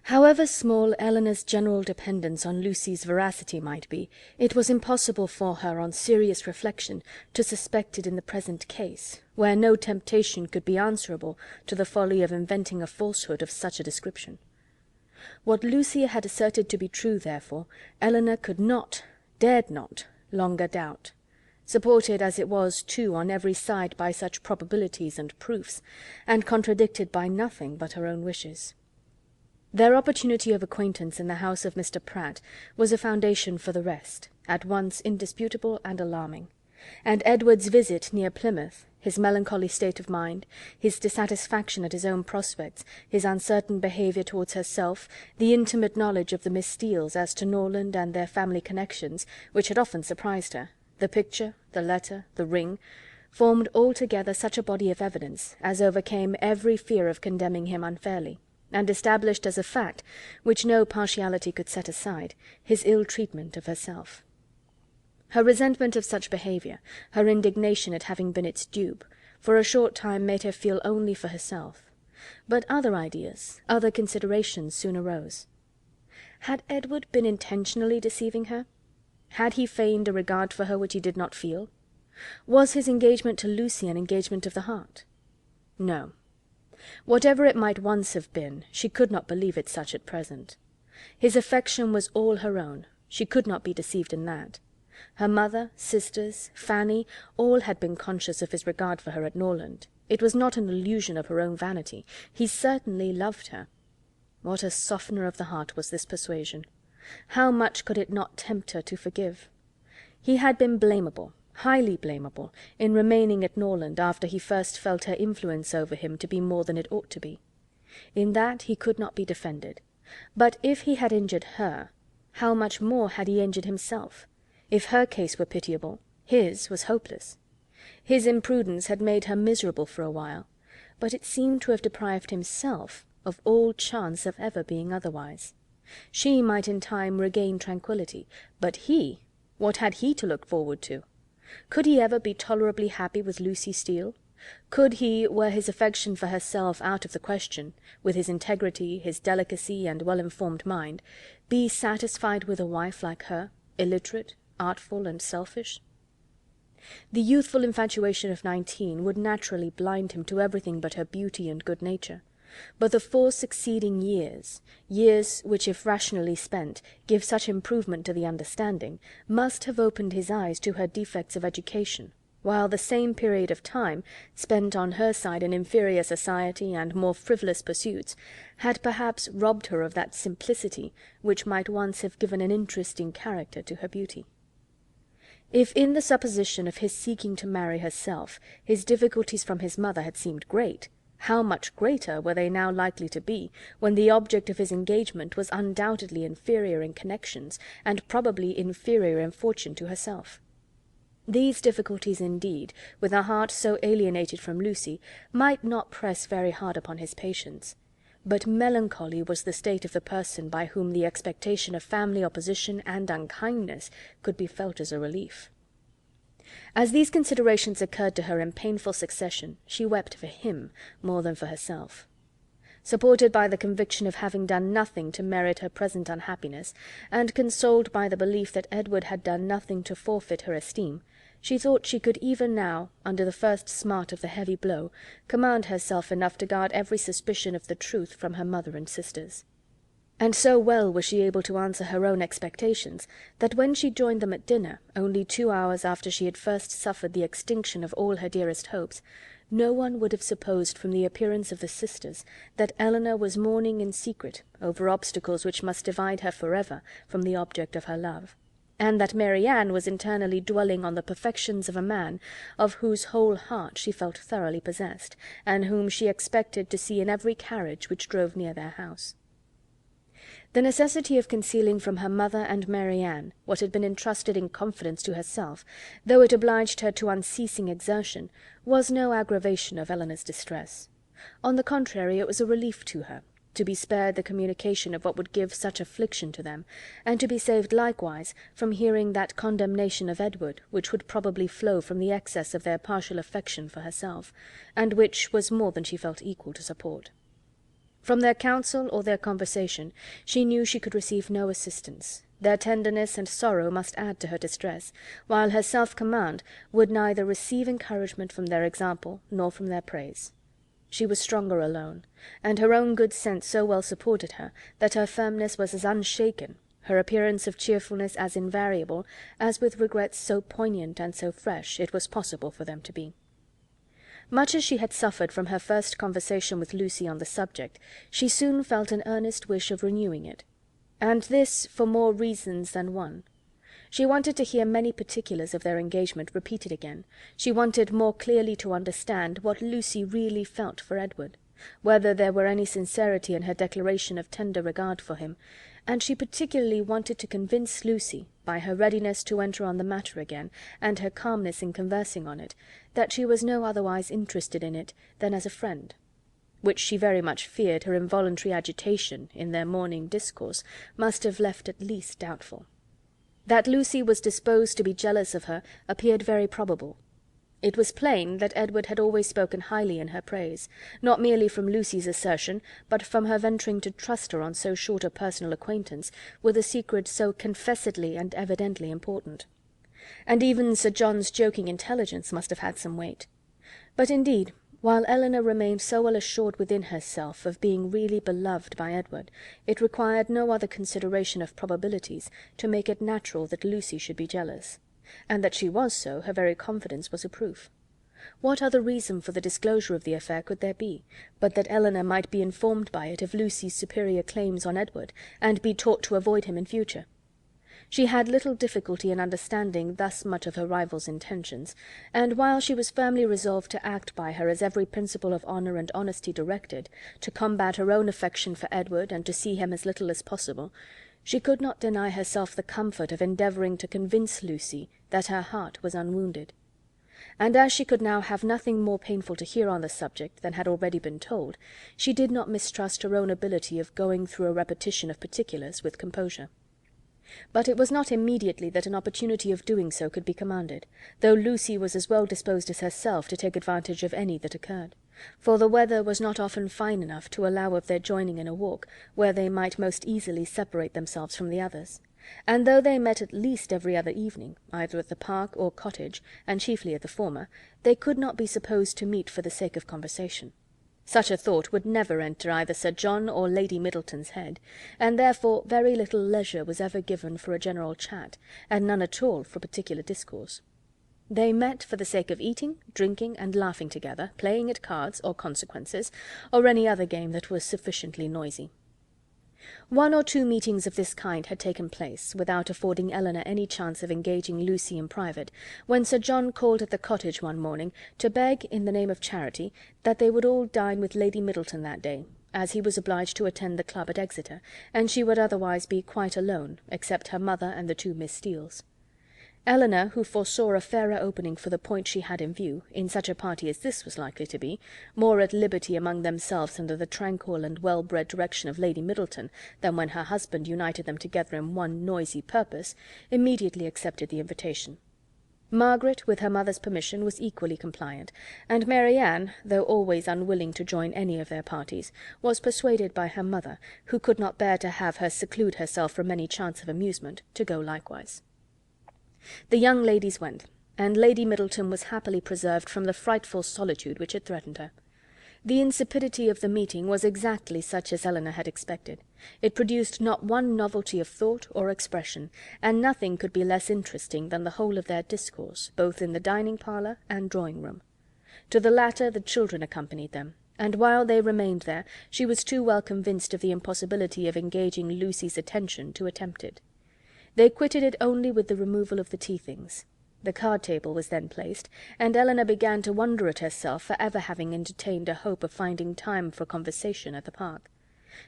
However small Elinor's general dependence on Lucy's veracity might be, it was impossible for her, on serious reflection, to suspect it in the present case, where no temptation could be answerable to the folly of inventing a falsehood of such a description. What Lucy had asserted to be true, therefore, Elinor could not, dared not, longer doubt, supported as it was too on every side by such probabilities and proofs, and contradicted by nothing but her own wishes. Their opportunity of acquaintance in the house of Mr. Pratt was a foundation for the rest, at once indisputable and alarming; and Edward's visit near Plymouth, his melancholy state of mind, his dissatisfaction at his own prospects, his uncertain behaviour towards herself, the intimate knowledge of the Miss Steeles as to Norland and their family connections, which had often surprised her, the picture, the letter, the ring, formed altogether such a body of evidence as overcame every fear of condemning him unfairly, and established as a fact, which no partiality could set aside, his ill treatment of herself. Her resentment of such behaviour, her indignation at having been its dupe, for a short time made her feel only for herself; but other ideas, other considerations soon arose. Had Edward been intentionally deceiving her? Had he feigned a regard for her which he did not feel? Was his engagement to Lucy an engagement of the heart? No. Whatever it might once have been, she could not believe it such at present. His affection was all her own; she could not be deceived in that. Her mother, sisters, Fanny, all had been conscious of his regard for her at Norland. It was not an illusion of her own vanity. He certainly loved her. What a softener of the heart was this persuasion! How much could it not tempt her to forgive? He had been blamable, highly blamable, in remaining at Norland after he first felt her influence over him to be more than it ought to be. In that he could not be defended. But if he had injured her, how much more had he injured himself? If her case were pitiable, his was hopeless. His imprudence had made her miserable for a while, but it seemed to have deprived himself of all chance of ever being otherwise. She might in time regain tranquillity, but he, what had he to look forward to? Could he ever be tolerably happy with Lucy Steele? Could he, were his affection for herself out of the question, with his integrity, his delicacy, and well-informed mind, be satisfied with a wife like her, illiterate, artful, and selfish? The youthful infatuation of 19 would naturally blind him to everything but her beauty and good nature; but the 4 succeeding years, years which, if rationally spent, give such improvement to the understanding, must have opened his eyes to her defects of education, while the same period of time, spent on her side in inferior society and more frivolous pursuits, had perhaps robbed her of that simplicity which might once have given an interesting character to her beauty. If in the supposition of his seeking to marry herself, his difficulties from his mother had seemed great, how much greater were they now likely to be, when the object of his engagement was undoubtedly inferior in connections, and probably inferior in fortune to herself. These difficulties, indeed, with a heart so alienated from Lucy, might not press very hard upon his patience; but melancholy was the state of the person by whom the expectation of family opposition and unkindness could be felt as a relief. As these considerations occurred to her in painful succession, she wept for him more than for herself. Supported by the conviction of having done nothing to merit her present unhappiness, and consoled by the belief that Edward had done nothing to forfeit her esteem, she thought she could even now, under the first smart of the heavy blow, command herself enough to guard every suspicion of the truth from her mother and sisters. And so well was she able to answer her own expectations, that when she joined them at dinner, only 2 hours after she had first suffered the extinction of all her dearest hopes, no one would have supposed from the appearance of the sisters that Elinor was mourning in secret over obstacles which must divide her forever from the object of her love, and that Marianne was internally dwelling on the perfections of a man of whose whole heart she felt thoroughly possessed, and whom she expected to see in every carriage which drove near their house. The necessity of concealing from her mother and Marianne what had been entrusted in confidence to herself, though it obliged her to unceasing exertion, was no aggravation of Elinor's distress; On the contrary, it was a relief to her, to be spared the communication of what would give such affliction to them, and to be saved likewise from hearing that condemnation of Edward which would probably flow from the excess of their partial affection for herself, and which was more than she felt equal to support. From their counsel or their conversation she knew she could receive no assistance. Their tenderness and sorrow must add to her distress, while her self-command would neither receive encouragement from their example nor from their praise. She was stronger alone, and her own good sense so well supported her, that her firmness was as unshaken, her appearance of cheerfulness as invariable, as with regrets so poignant and so fresh it was possible for them to be. Much as she had suffered from her first conversation with Lucy on the subject, she soon felt an earnest wish of renewing it, and this for more reasons than one. She wanted to hear many particulars of their engagement repeated again. She wanted more clearly to understand what Lucy really felt for Edward, whether there were any sincerity in her declaration of tender regard for him, and she particularly wanted to convince Lucy, by her readiness to enter on the matter again, and her calmness in conversing on it, that she was no otherwise interested in it than as a friend, which she very much feared her involuntary agitation in their morning discourse must have left at least doubtful. That Lucy was disposed to be jealous of her appeared very probable. It was plain that Edward had always spoken highly in her praise, not merely from Lucy's assertion, but from her venturing to trust her on so short a personal acquaintance, with a secret so confessedly and evidently important. And even Sir John's joking intelligence must have had some weight. But indeed, while Elinor remained so well assured within herself of being really beloved by Edward, it required no other consideration of probabilities to make it natural that Lucy should be jealous, and that she was so, her very confidence was a proof. What other reason for the disclosure of the affair could there be, but that Elinor might be informed by it of Lucy's superior claims on Edward, and be taught to avoid him in future? She had little difficulty in understanding thus much of her rival's intentions, and while she was firmly resolved to act by her as every principle of honour and honesty directed, to combat her own affection for Edward, and to see him as little as possible, she could not deny herself the comfort of endeavouring to convince Lucy that her heart was unwounded. And as she could now have nothing more painful to hear on the subject than had already been told, she did not mistrust her own ability of going through a repetition of particulars with composure. But it was not immediately that an opportunity of doing so could be commanded, though Lucy was as well disposed as herself to take advantage of any that occurred, for the weather was not often fine enough to allow of their joining in a walk, where they might most easily separate themselves from the others; and though they met at least every other evening, either at the park or cottage, and chiefly at the former, they could not be supposed to meet for the sake of conversation. Such a thought would never enter either Sir John or Lady Middleton's head, and therefore very little leisure was ever given for a general chat, and none at all for particular discourse. They met for the sake of eating, drinking, and laughing together, playing at cards, or consequences, or any other game that was sufficiently noisy. One or two meetings of this kind had taken place, without affording Elinor any chance of engaging Lucy in private, when Sir John called at the cottage one morning to beg, in the name of charity, that they would all dine with Lady Middleton that day, as he was obliged to attend the club at Exeter, and she would otherwise be quite alone, except her mother and the two Miss Steeles. Elinor, who foresaw a fairer opening for the point she had in view, in such a party as this was likely to be, more at liberty among themselves under the tranquil and well-bred direction of Lady Middleton than when her husband united them together in one noisy purpose, immediately accepted the invitation. Margaret, with her mother's permission, was equally compliant, and Marianne, though always unwilling to join any of their parties, was persuaded by her mother, who could not bear to have her seclude herself from any chance of amusement, to go likewise. The young ladies went, and Lady Middleton was happily preserved from the frightful solitude which had threatened her. The insipidity of the meeting was exactly such as Elinor had expected. It produced not one novelty of thought or expression, and nothing could be less interesting than the whole of their discourse, both in the dining-parlour and drawing-room. To the latter the children accompanied them, and while they remained there she was too well convinced of the impossibility of engaging Lucy's attention to attempt it. They quitted it only with the removal of the tea-things. The card-table was then placed, and Elinor began to wonder at herself for ever having entertained a hope of finding time for conversation at the park.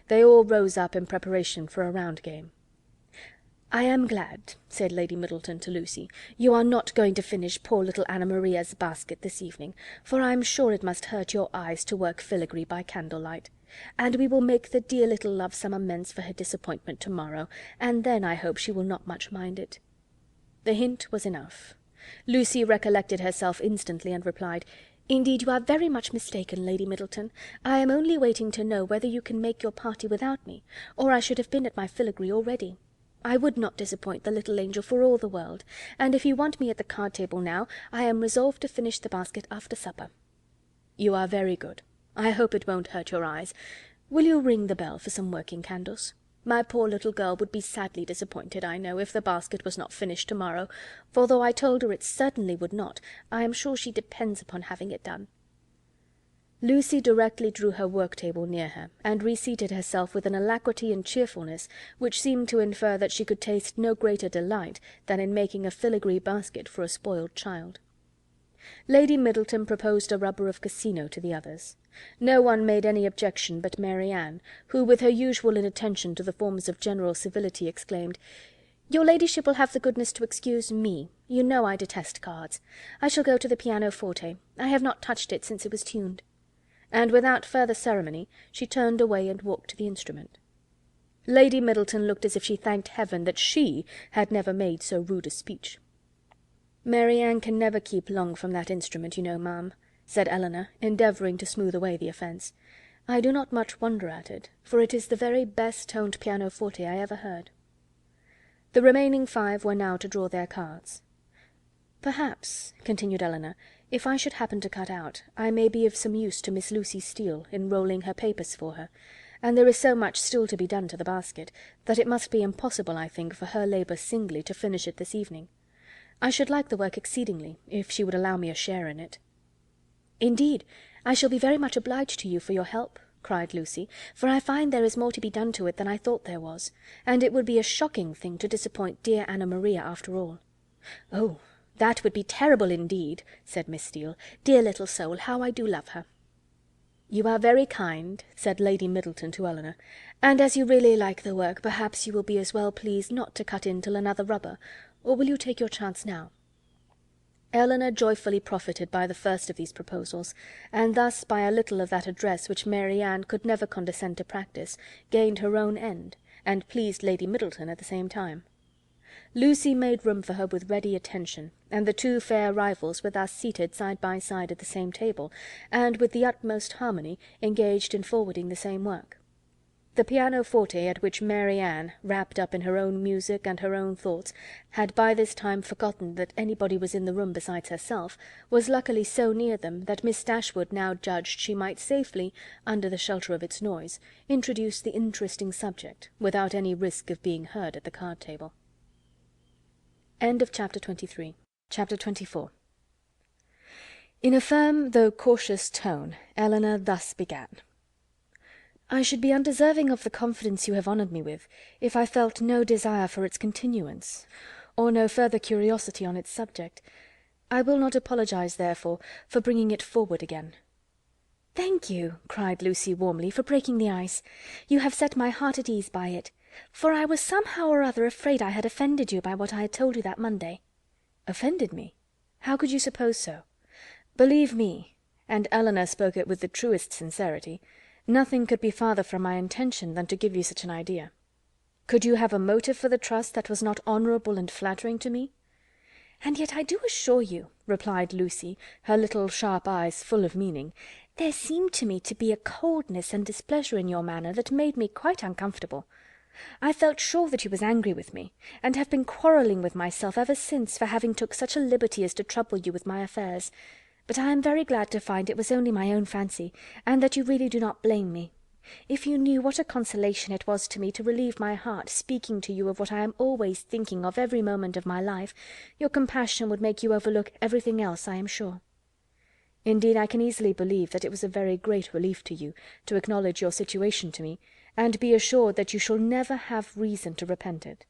They all rose up in preparation for a round game. "I am glad," said Lady Middleton to Lucy, "you are not going to finish poor little Anna Maria's basket this evening, for I am sure it must hurt your eyes to work filigree by candlelight. And we will make the dear little love some amends for her disappointment to-morrow, and then I hope she will not much mind it." The hint was enough. Lucy recollected herself instantly, and replied, "Indeed, you are very much mistaken, Lady Middleton. I am only waiting to know whether you can make your party without me, or I should have been at my filigree already. I would not disappoint the little angel for all the world, and if you want me at the card table now, I am resolved to finish the basket after supper." "You are very good. I hope it won't hurt your eyes. Will you ring the bell for some working candles? My poor little girl would be sadly disappointed, I know, if the basket was not finished to-morrow, for though I told her it certainly would not, I am sure she depends upon having it done." Lucy directly drew her work-table near her, and reseated herself with an alacrity and cheerfulness which seemed to infer that she could taste no greater delight than in making a filigree basket for a spoiled child. Lady Middleton proposed a rubber of Casino to the others. No one made any objection but Marianne, who, with her usual inattention to the forms of general civility, exclaimed, "Your ladyship will have the goodness to excuse me. You know I detest cards. I shall go to the pianoforte. I have not touched it since it was tuned." And without further ceremony she turned away and walked to the instrument. Lady Middleton looked as if she thanked heaven that she had never made so rude a speech. "Marianne can never keep long from that instrument, you know, ma'am," said Elinor, endeavouring to smooth away the offence. "I do not much wonder at it, for it is the very best toned pianoforte I ever heard." The remaining 5 were now to draw their cards. "Perhaps," continued Elinor, "if I should happen to cut out, I may be of some use to Miss Lucy Steele in rolling her papers for her, and there is so much still to be done to the basket, that it must be impossible, I think, for her labour singly to finish it this evening. I should like the work exceedingly, if she would allow me a share in it." "Indeed, I shall be very much obliged to you for your help," cried Lucy, "for I find there is more to be done to it than I thought there was, and it would be a shocking thing to disappoint dear Anna Maria after all." "Oh, that would be terrible indeed," said Miss Steele. "Dear little soul, how I do love her." "You are very kind," said Lady Middleton to Elinor, "and as you really like the work, perhaps you will be as well pleased not to cut in till another rubber, or will you take your chance now?" Elinor joyfully profited by the first of these proposals, and thus by a little of that address which Marianne could never condescend to practice, gained her own end, and pleased Lady Middleton at the same time. Lucy made room for her with ready attention, and the 2 fair rivals were thus seated side by side at the same table, and with the utmost harmony engaged in forwarding the same work. The pianoforte, at which Marianne, wrapped up in her own music and her own thoughts, had by this time forgotten that anybody was in the room besides herself, was luckily so near them that Miss Dashwood now judged she might safely, under the shelter of its noise, introduce the interesting subject, without any risk of being heard at the card table. Chapter 23. Chapter 24. In a firm though cautious tone, Elinor thus began. "I should be undeserving of the confidence you have honoured me with, if I felt no desire for its continuance, or no further curiosity on its subject. I will not apologize, therefore, for bringing it forward again." "Thank you," cried Lucy warmly, "for breaking the ice. You have set my heart at ease by it, for I was somehow or other afraid I had offended you by what I had told you that Monday." "Offended me? How could you suppose so? Believe me," and Elinor spoke it with the truest sincerity, "nothing could be farther from my intention than to give you such an idea. Could you have a motive for the trust that was not honourable and flattering to me?" "And yet I do assure you," replied Lucy, her little sharp eyes full of meaning, "there seemed to me to be a coldness and displeasure in your manner that made me quite uncomfortable. I felt sure that you was angry with me, and have been quarrelling with myself ever since for having took such a liberty as to trouble you with my affairs. But I am very glad to find it was only my own fancy, and that you really do not blame me. If you knew what a consolation it was to me to relieve my heart speaking to you of what I am always thinking of every moment of my life, your compassion would make you overlook everything else, I am sure." "Indeed, I can easily believe that it was a very great relief to you to acknowledge your situation to me, and be assured that you shall never have reason to repent it.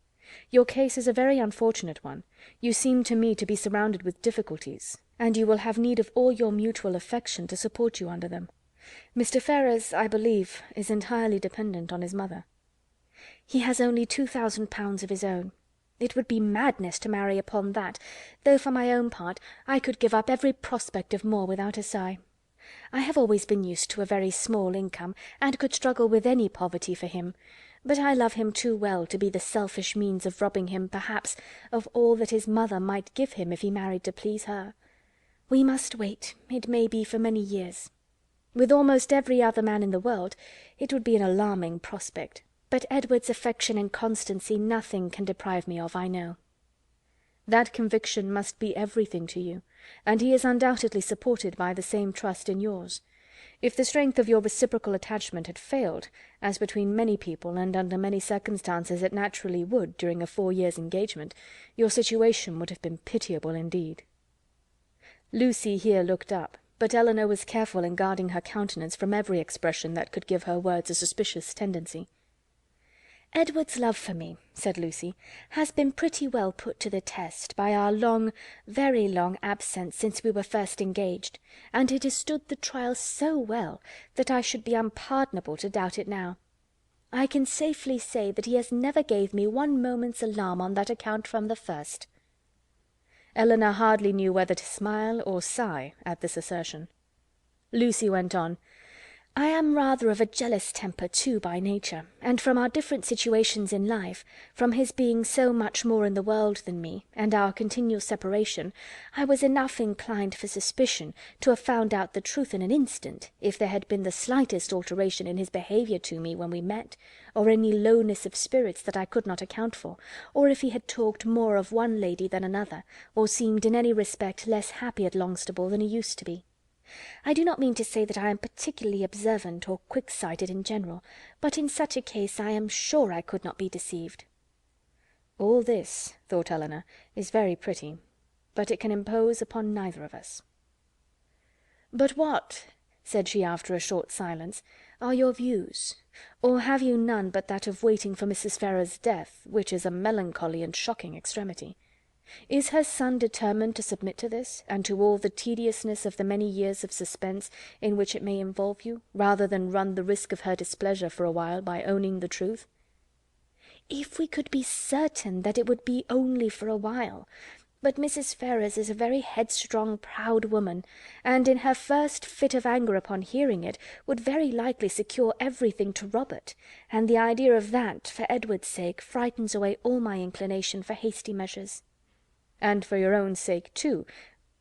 Your case is a very unfortunate one. You seem to me to be surrounded with difficulties, and you will have need of all your mutual affection to support you under them. Mr. Ferrars, I believe, is entirely dependent on his mother." "He has only £2000 of his own. It would be madness to marry upon that, though for my own part I could give up every prospect of more without a sigh. I have always been used to a very small income, and could struggle with any poverty for him, but I love him too well to be the selfish means of robbing him, perhaps, of all that his mother might give him if he married to please her. We must wait, it may be for many years. With almost every other man in the world it would be an alarming prospect, but Edward's affection and constancy nothing can deprive me of, I know. That conviction must be everything to you, and he is undoubtedly supported by the same trust in yours. If the strength of your reciprocal attachment had failed, as between many people and under many circumstances it naturally would during a 4 years' engagement, your situation would have been pitiable indeed. Lucy here looked up, but Elinor was careful in guarding her countenance from every expression that could give her words a suspicious tendency. "Edward's love for me," said Lucy, "has been pretty well put to the test by our long, very long absence since we were first engaged, and it has stood the trial so well that I should be unpardonable to doubt it now. I can safely say that he has never gave me one moment's alarm on that account from the first." Elinor hardly knew whether to smile or sigh at this assertion. Lucy went on. "I am rather of a jealous temper too by nature, and from our different situations in life, from his being so much more in the world than me, and our continual separation, I was enough inclined for suspicion to have found out the truth in an instant, if there had been the slightest alteration in his behaviour to me when we met, or any lowness of spirits that I could not account for, or if he had talked more of one lady than another, or seemed in any respect less happy at Longstaple than he used to be. I do not mean to say that I am particularly observant or quick-sighted in general, but in such a case I am sure I could not be deceived." "All this," thought Elinor, "is very pretty, but it can impose upon neither of us." "But what," said she after a short silence, "are your views? Or have you none but that of waiting for Mrs. Ferrars's death, which is a melancholy and shocking extremity? Is her son determined to submit to this, and to all the tediousness of the many years of suspense in which it may involve you, rather than run the risk of her displeasure for a while by owning the truth?" "If we could be certain that it would be only for a while. But Mrs. Ferrars is a very headstrong, proud woman, and in her first fit of anger upon hearing it, would very likely secure everything to Robert, and the idea of that, for Edward's sake, frightens away all my inclination for hasty measures." "And for your own sake too,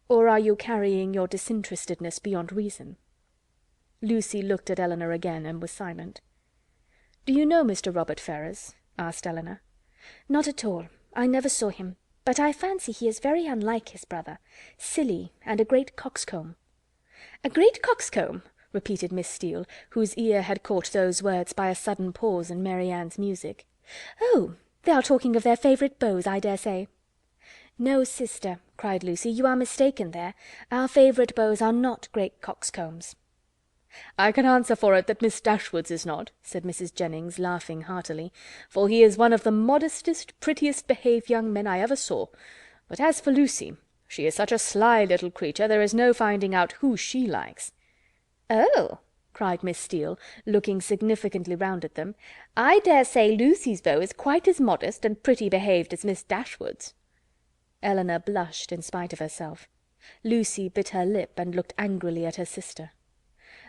or are you carrying your disinterestedness beyond reason?" Lucy looked at Elinor again, and was silent. "Do you know Mr. Robert Ferrars?" asked Elinor. "Not at all. I never saw him, but I fancy he is very unlike his brother. Silly, and a great coxcomb." "A great coxcomb!" repeated Miss Steele, whose ear had caught those words by a sudden pause in Marianne's music. "Oh, they are talking of their favourite beaux, I dare say." "No, sister," cried Lucy, "you are mistaken there. Our favourite beaux are not great coxcombs." "I can answer for it that Miss Dashwood's is not," said Mrs. Jennings, laughing heartily, "for he is one of the modestest, prettiest behaved young men I ever saw. But as for Lucy, she is such a sly little creature, there is no finding out who she likes." "Oh!" cried Miss Steele, looking significantly round at them, "I dare say Lucy's beau is quite as modest and pretty behaved as Miss Dashwood's." Elinor blushed in spite of herself. Lucy bit her lip and looked angrily at her sister.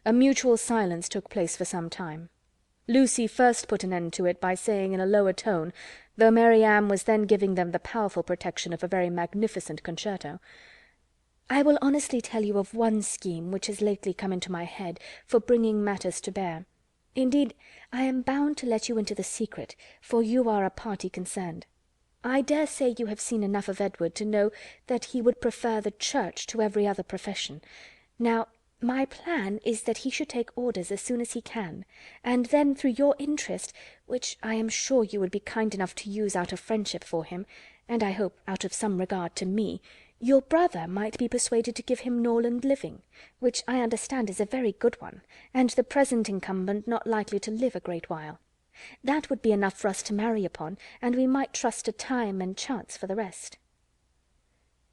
A mutual silence took place for some time. Lucy first put an end to it by saying in a lower tone, though Marianne was then giving them the powerful protection of a very magnificent concerto, "I will honestly tell you of one scheme which has lately come into my head for bringing matters to bear. Indeed, I am bound to let you into the secret, for you are a party concerned. I dare say you have seen enough of Edward to know that he would prefer the church to every other profession. Now, my plan is that he should take orders as soon as he can, and then through your interest, which I am sure you would be kind enough to use out of friendship for him, and I hope out of some regard to me, your brother might be persuaded to give him Norland living, which I understand is a very good one, and the present incumbent not likely to live a great while. That would be enough for us to marry upon, and we might trust to time and chance for the rest."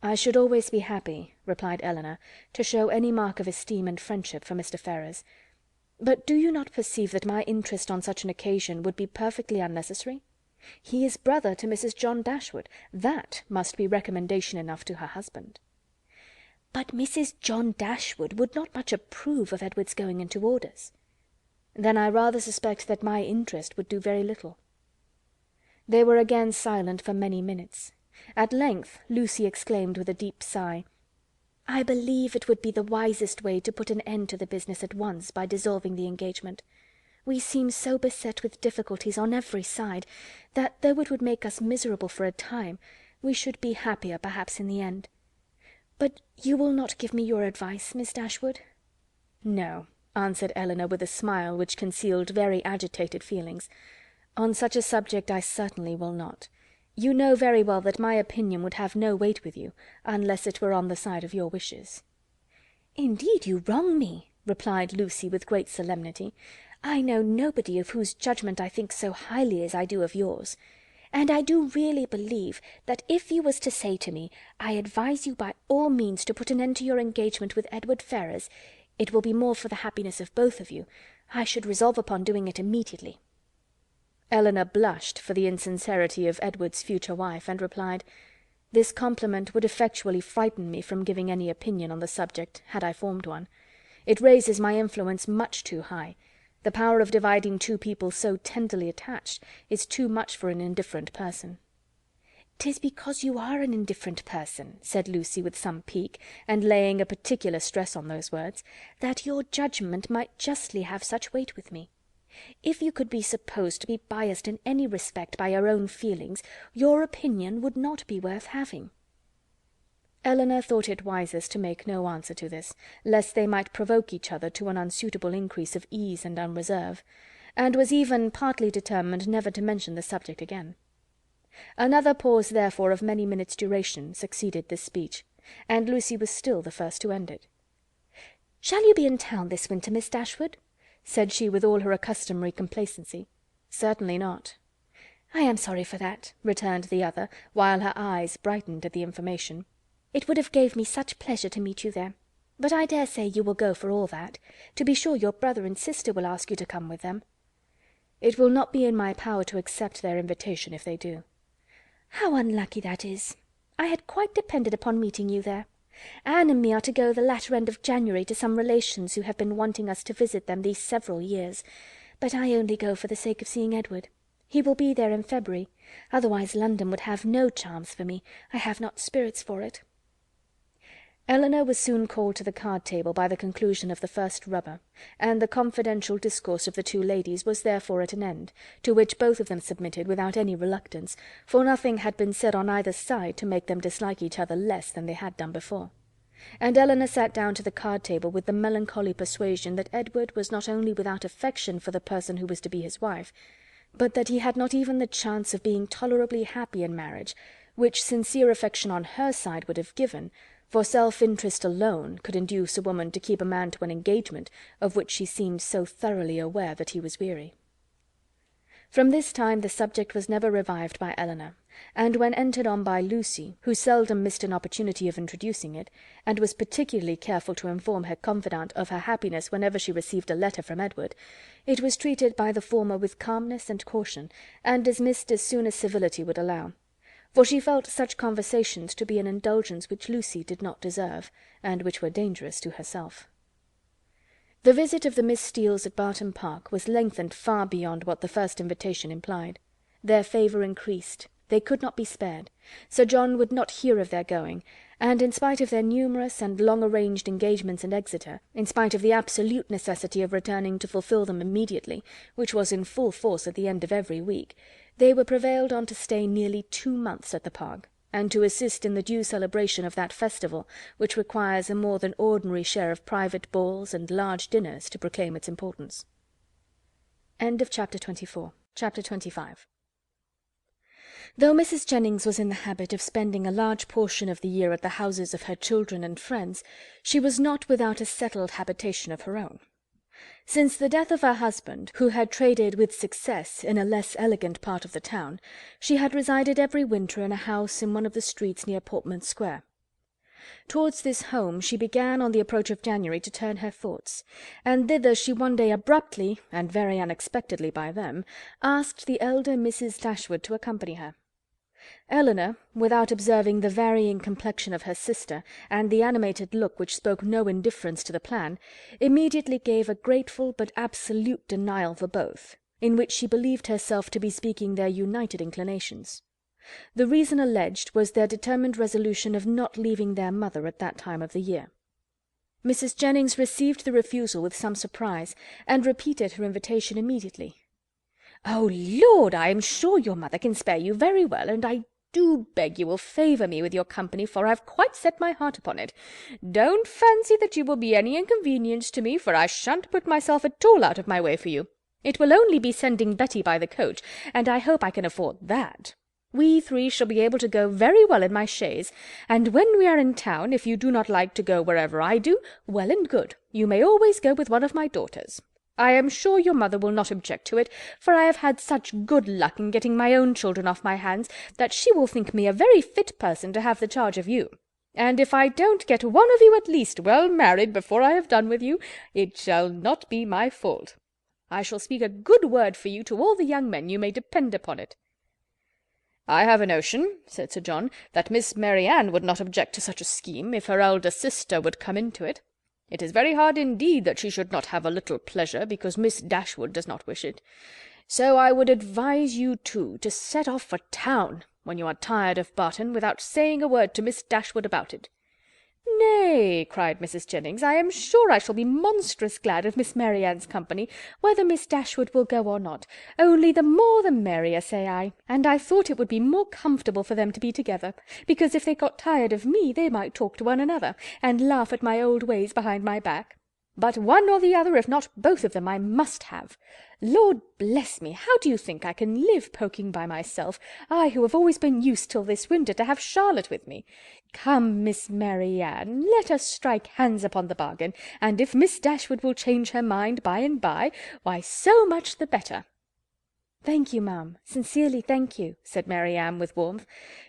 "I should always be happy," replied Elinor, "to show any mark of esteem and friendship for Mr. Ferrars. But do you not perceive that my interest on such an occasion would be perfectly unnecessary? He is brother to Mrs. John Dashwood. That must be recommendation enough to her husband. But Mrs. John Dashwood would not much approve of Edward's going into orders. Then I rather suspect that my interest would do very little. They were again silent for many minutes. At length Lucy exclaimed with a deep sigh, "I believe it would be the wisest way to put an end to the business at once by dissolving the engagement. We seem so beset with difficulties on every side, that though it would make us miserable for a time, we should be happier perhaps in the end. But you will not give me your advice, Miss Dashwood?" "No," answered Elinor with a smile which concealed very agitated feelings. "On such a subject I certainly will not. You know very well that my opinion would have no weight with you, unless it were on the side of your wishes." "Indeed you wrong me," replied Lucy with great solemnity. "I know nobody of whose judgment I think so highly as I do of yours. And I do really believe that if you was to say to me, 'I advise you by all means to put an end to your engagement with Edward Ferrars, it will be more for the happiness of both of you,' I should resolve upon doing it immediately." Elinor blushed for the insincerity of Edward's future wife, and replied, "This compliment would effectually frighten me from giving any opinion on the subject, had I formed one. It raises my influence much too high. The power of dividing two people so tenderly attached is too much for an indifferent person." "'Tis because you are an indifferent person," said Lucy with some pique, and laying a particular stress on those words, "that your judgment might justly have such weight with me. If you could be supposed to be biassed in any respect by your own feelings, your opinion would not be worth having." Elinor thought it wisest to make no answer to this, lest they might provoke each other to an unsuitable increase of ease and unreserve, and was even partly determined never to mention the subject again. Another pause, therefore, of many minutes' duration, succeeded this speech, and Lucy was still the first to end it. "Shall you be in town this winter, Miss Dashwood?" said she with all her customary complacency. "Certainly not." "I am sorry for that," returned the other, while her eyes brightened at the information. "It would have gave me such pleasure to meet you there. But I dare say you will go for all that. To be sure your brother and sister will ask you to come with them." "It will not be in my power to accept their invitation if they do." "How unlucky that is! I had quite depended upon meeting you there. Anne and me are to go the latter end of January to some relations who have been wanting us to visit them these several years, but I only go for the sake of seeing Edward. He will be there in February, otherwise London would have no charms for me. I have not spirits for it." Elinor was soon called to the card table by the conclusion of the first rubber, and the confidential discourse of the two ladies was therefore at an end, to which both of them submitted without any reluctance, for nothing had been said on either side to make them dislike each other less than they had done before. And Elinor sat down to the card table with the melancholy persuasion that Edward was not only without affection for the person who was to be his wife, but that he had not even the chance of being tolerably happy in marriage, which sincere affection on her side would have given, for self-interest alone could induce a woman to keep a man to an engagement of which she seemed so thoroughly aware that he was weary. From this time the subject was never revived by Elinor, and when entered on by Lucy, who seldom missed an opportunity of introducing it, and was particularly careful to inform her confidante of her happiness whenever she received a letter from Edward, it was treated by the former with calmness and caution, and dismissed as soon as civility would allow, for she felt such conversations to be an indulgence which Lucy did not deserve, and which were dangerous to herself. The visit of the Miss Steeles at Barton Park was lengthened far beyond what the first invitation implied. Their favour increased. They could not be spared. Sir John would not hear of their going, and in spite of their numerous and long-arranged engagements in Exeter, in spite of the absolute necessity of returning to fulfil them immediately, which was in full force at the end of every week, they were prevailed on to stay nearly 2 months at the Park, and to assist in the due celebration of that festival which requires a more than ordinary share of private balls and large dinners to proclaim its importance. End of Chapter 24. Chapter 25. Though Mrs. Jennings was in the habit of spending a large portion of the year at the houses of her children and friends, she was not without a settled habitation of her own. Since the death of her husband, who had traded with success in a less elegant part of the town, she had resided every winter in a house in one of the streets near Portman Square. Towards this home she began on the approach of January to turn her thoughts, and thither she one day abruptly, and very unexpectedly by them, asked the elder Mrs. Dashwood to accompany her. Elinor, without observing the varying complexion of her sister, and the animated look which spoke no indifference to the plan, immediately gave a grateful but absolute denial for both, in which she believed herself to be speaking their united inclinations. The reason alleged was their determined resolution of not leaving their mother at that time of the year. Mrs. Jennings received the refusal with some surprise, and repeated her invitation immediately. "Oh, Lord, I am sure your mother can spare you very well, and I do beg you will favour me with your company, for I've quite set my heart upon it. Don't fancy that you will be any inconvenience to me, for I shan't put myself at all out of my way for you. It will only be sending Betty by the coach, and I hope I can afford that. We three shall be able to go very well in my chaise, and when we are in town, if you do not like to go wherever I do, well and good, you may always go with one of my daughters. I am sure your mother will not object to it, for I have had such good luck in getting my own children off my hands, that she will think me a very fit person to have the charge of you. And if I don't get one of you at least well married before I have done with you, it shall not be my fault. I shall speak a good word for you to all the young men, you may depend upon it." "I have a notion," said Sir John, "that Miss Marianne would not object to such a scheme, if her elder sister would come into it. It is very hard indeed that she should not have a little pleasure, because Miss Dashwood does not wish it. So I would advise you two to set off for town, when you are tired of Barton, without saying a word to Miss Dashwood about it." "Nay," cried Mrs. Jennings, "I am sure I shall be monstrous glad of Miss Marianne's company, whether Miss Dashwood will go or not. Only the more the merrier, say I, and I thought it would be more comfortable for them to be together, because if they got tired of me they might talk to one another, and laugh at my old ways behind my back. But one or the other, if not both of them, I must have. Lord bless me, how do you think I can live poking by myself, I who have always been used till this winter to have Charlotte with me? Come, Miss Marianne, let us strike hands upon the bargain, and if Miss Dashwood will change her mind by and by, why so much the better." "Thank you, ma'am, sincerely thank you," said Marianne with warmth.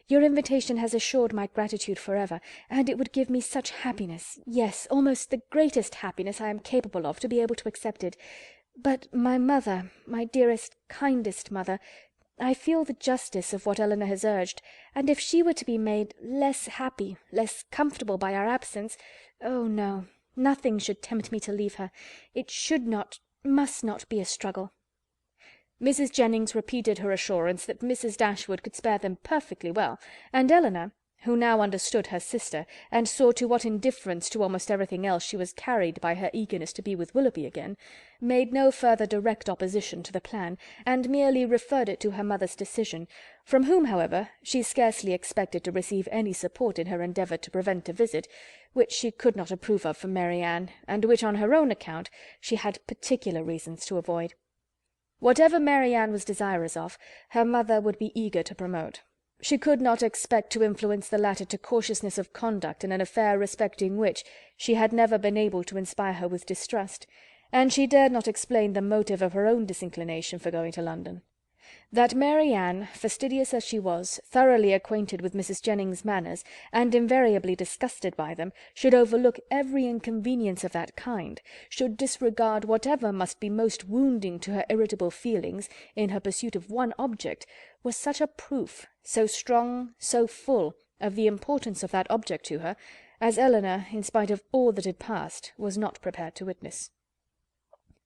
"Your invitation has assured my gratitude for ever, and it would give me such happiness, yes, almost the greatest happiness I am capable of, to be able to accept it. But my mother, my dearest, kindest mother, I feel the justice of what Elinor has urged, and if she were to be made less happy, less comfortable by our absence, oh no, nothing should tempt me to leave her. It should not, must not be a struggle." Mrs. Jennings repeated her assurance that Mrs. Dashwood could spare them perfectly well, and Elinor, who now understood her sister, and saw to what indifference to almost everything else she was carried by her eagerness to be with Willoughby again, made no further direct opposition to the plan, and merely referred it to her mother's decision, from whom, however, she scarcely expected to receive any support in her endeavour to prevent a visit, which she could not approve of from Marianne, and which, on her own account, she had particular reasons to avoid. Whatever Marianne was desirous of, her mother would be eager to promote. She could not expect to influence the latter to cautiousness of conduct in an affair respecting which she had never been able to inspire her with distrust, and she dared not explain the motive of her own disinclination for going to London. That Marianne, fastidious as she was, thoroughly acquainted with Mrs. Jennings's manners, and invariably disgusted by them, should overlook every inconvenience of that kind, should disregard whatever must be most wounding to her irritable feelings, in her pursuit of one object, was such a proof, so strong, so full, of the importance of that object to her, as Elinor, in spite of all that had passed, was not prepared to witness.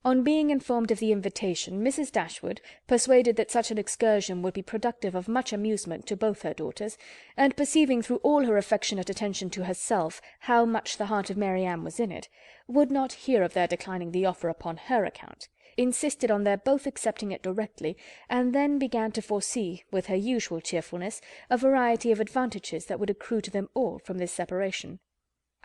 On being informed of the invitation, Mrs. Dashwood, persuaded that such an excursion would be productive of much amusement to both her daughters, and perceiving through all her affectionate attention to herself how much the heart of Marianne was in it, would not hear of their declining the offer upon her account, insisted on their both accepting it directly, and then began to foresee, with her usual cheerfulness, a variety of advantages that would accrue to them all from this separation.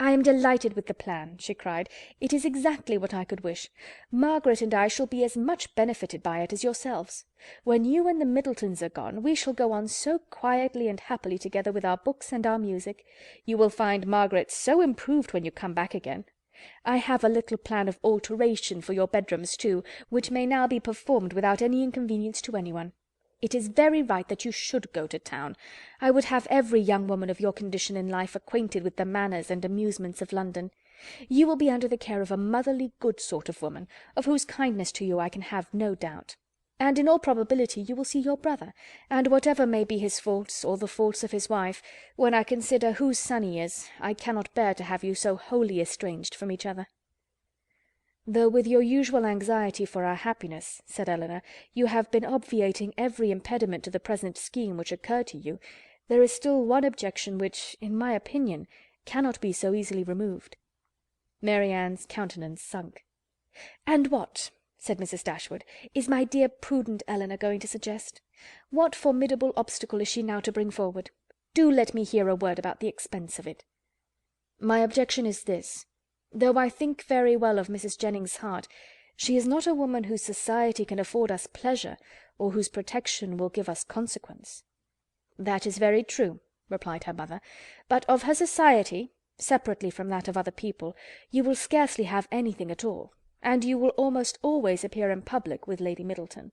"I am delighted with the plan," she cried. "It is exactly what I could wish. Margaret and I shall be as much benefited by it as yourselves. When you and the Middletons are gone, we shall go on so quietly and happily together with our books and our music. You will find Margaret so improved when you come back again. I have a little plan of alteration for your bedrooms too, which may now be performed without any inconvenience to anyone. It is very right that you should go to town. I would have every young woman of your condition in life acquainted with the manners and amusements of London. You will be under the care of a motherly good sort of woman, of whose kindness to you I can have no doubt. And in all probability you will see your brother, and whatever may be his faults, or the faults of his wife, when I consider whose son he is, I cannot bear to have you so wholly estranged from each other." "Though with your usual anxiety for our happiness," said Elinor, "you have been obviating every impediment to the present scheme which occurred to you, there is still one objection which, in my opinion, cannot be so easily removed." Marianne's countenance sunk. "And what," said Mrs. Dashwood, "is my dear prudent Elinor going to suggest? What formidable obstacle is she now to bring forward? Do let me hear a word about the expense of it." "My objection is this. Though I think very well of Mrs. Jennings's heart, she is not a woman whose society can afford us pleasure, or whose protection will give us consequence." "That is very true," replied her mother; "but of her society, separately from that of other people, you will scarcely have anything at all, and you will almost always appear in public with Lady Middleton."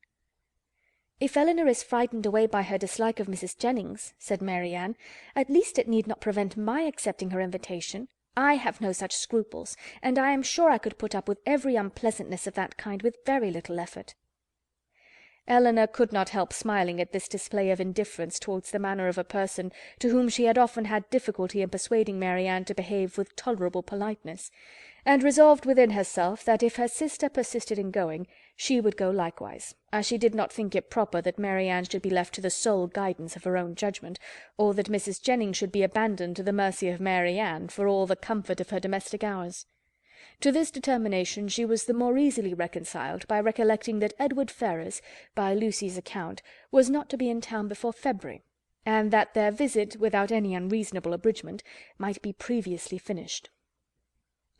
"If Elinor is frightened away by her dislike of Mrs. Jennings," said Marianne, "at least it need not prevent my accepting her invitation. I have no such scruples, and I am sure I could put up with every unpleasantness of that kind with very little effort." Elinor could not help smiling at this display of indifference towards the manner of a person to whom she had often had difficulty in persuading Marianne to behave with tolerable politeness, and resolved within herself that if her sister persisted in going, she would go likewise, as she did not think it proper that Marianne should be left to the sole guidance of her own judgment, or that Mrs. Jennings should be abandoned to the mercy of Marianne for all the comfort of her domestic hours. To this determination she was the more easily reconciled by recollecting that Edward Ferrars, by Lucy's account, was not to be in town before February, and that their visit, without any unreasonable abridgment, might be previously finished.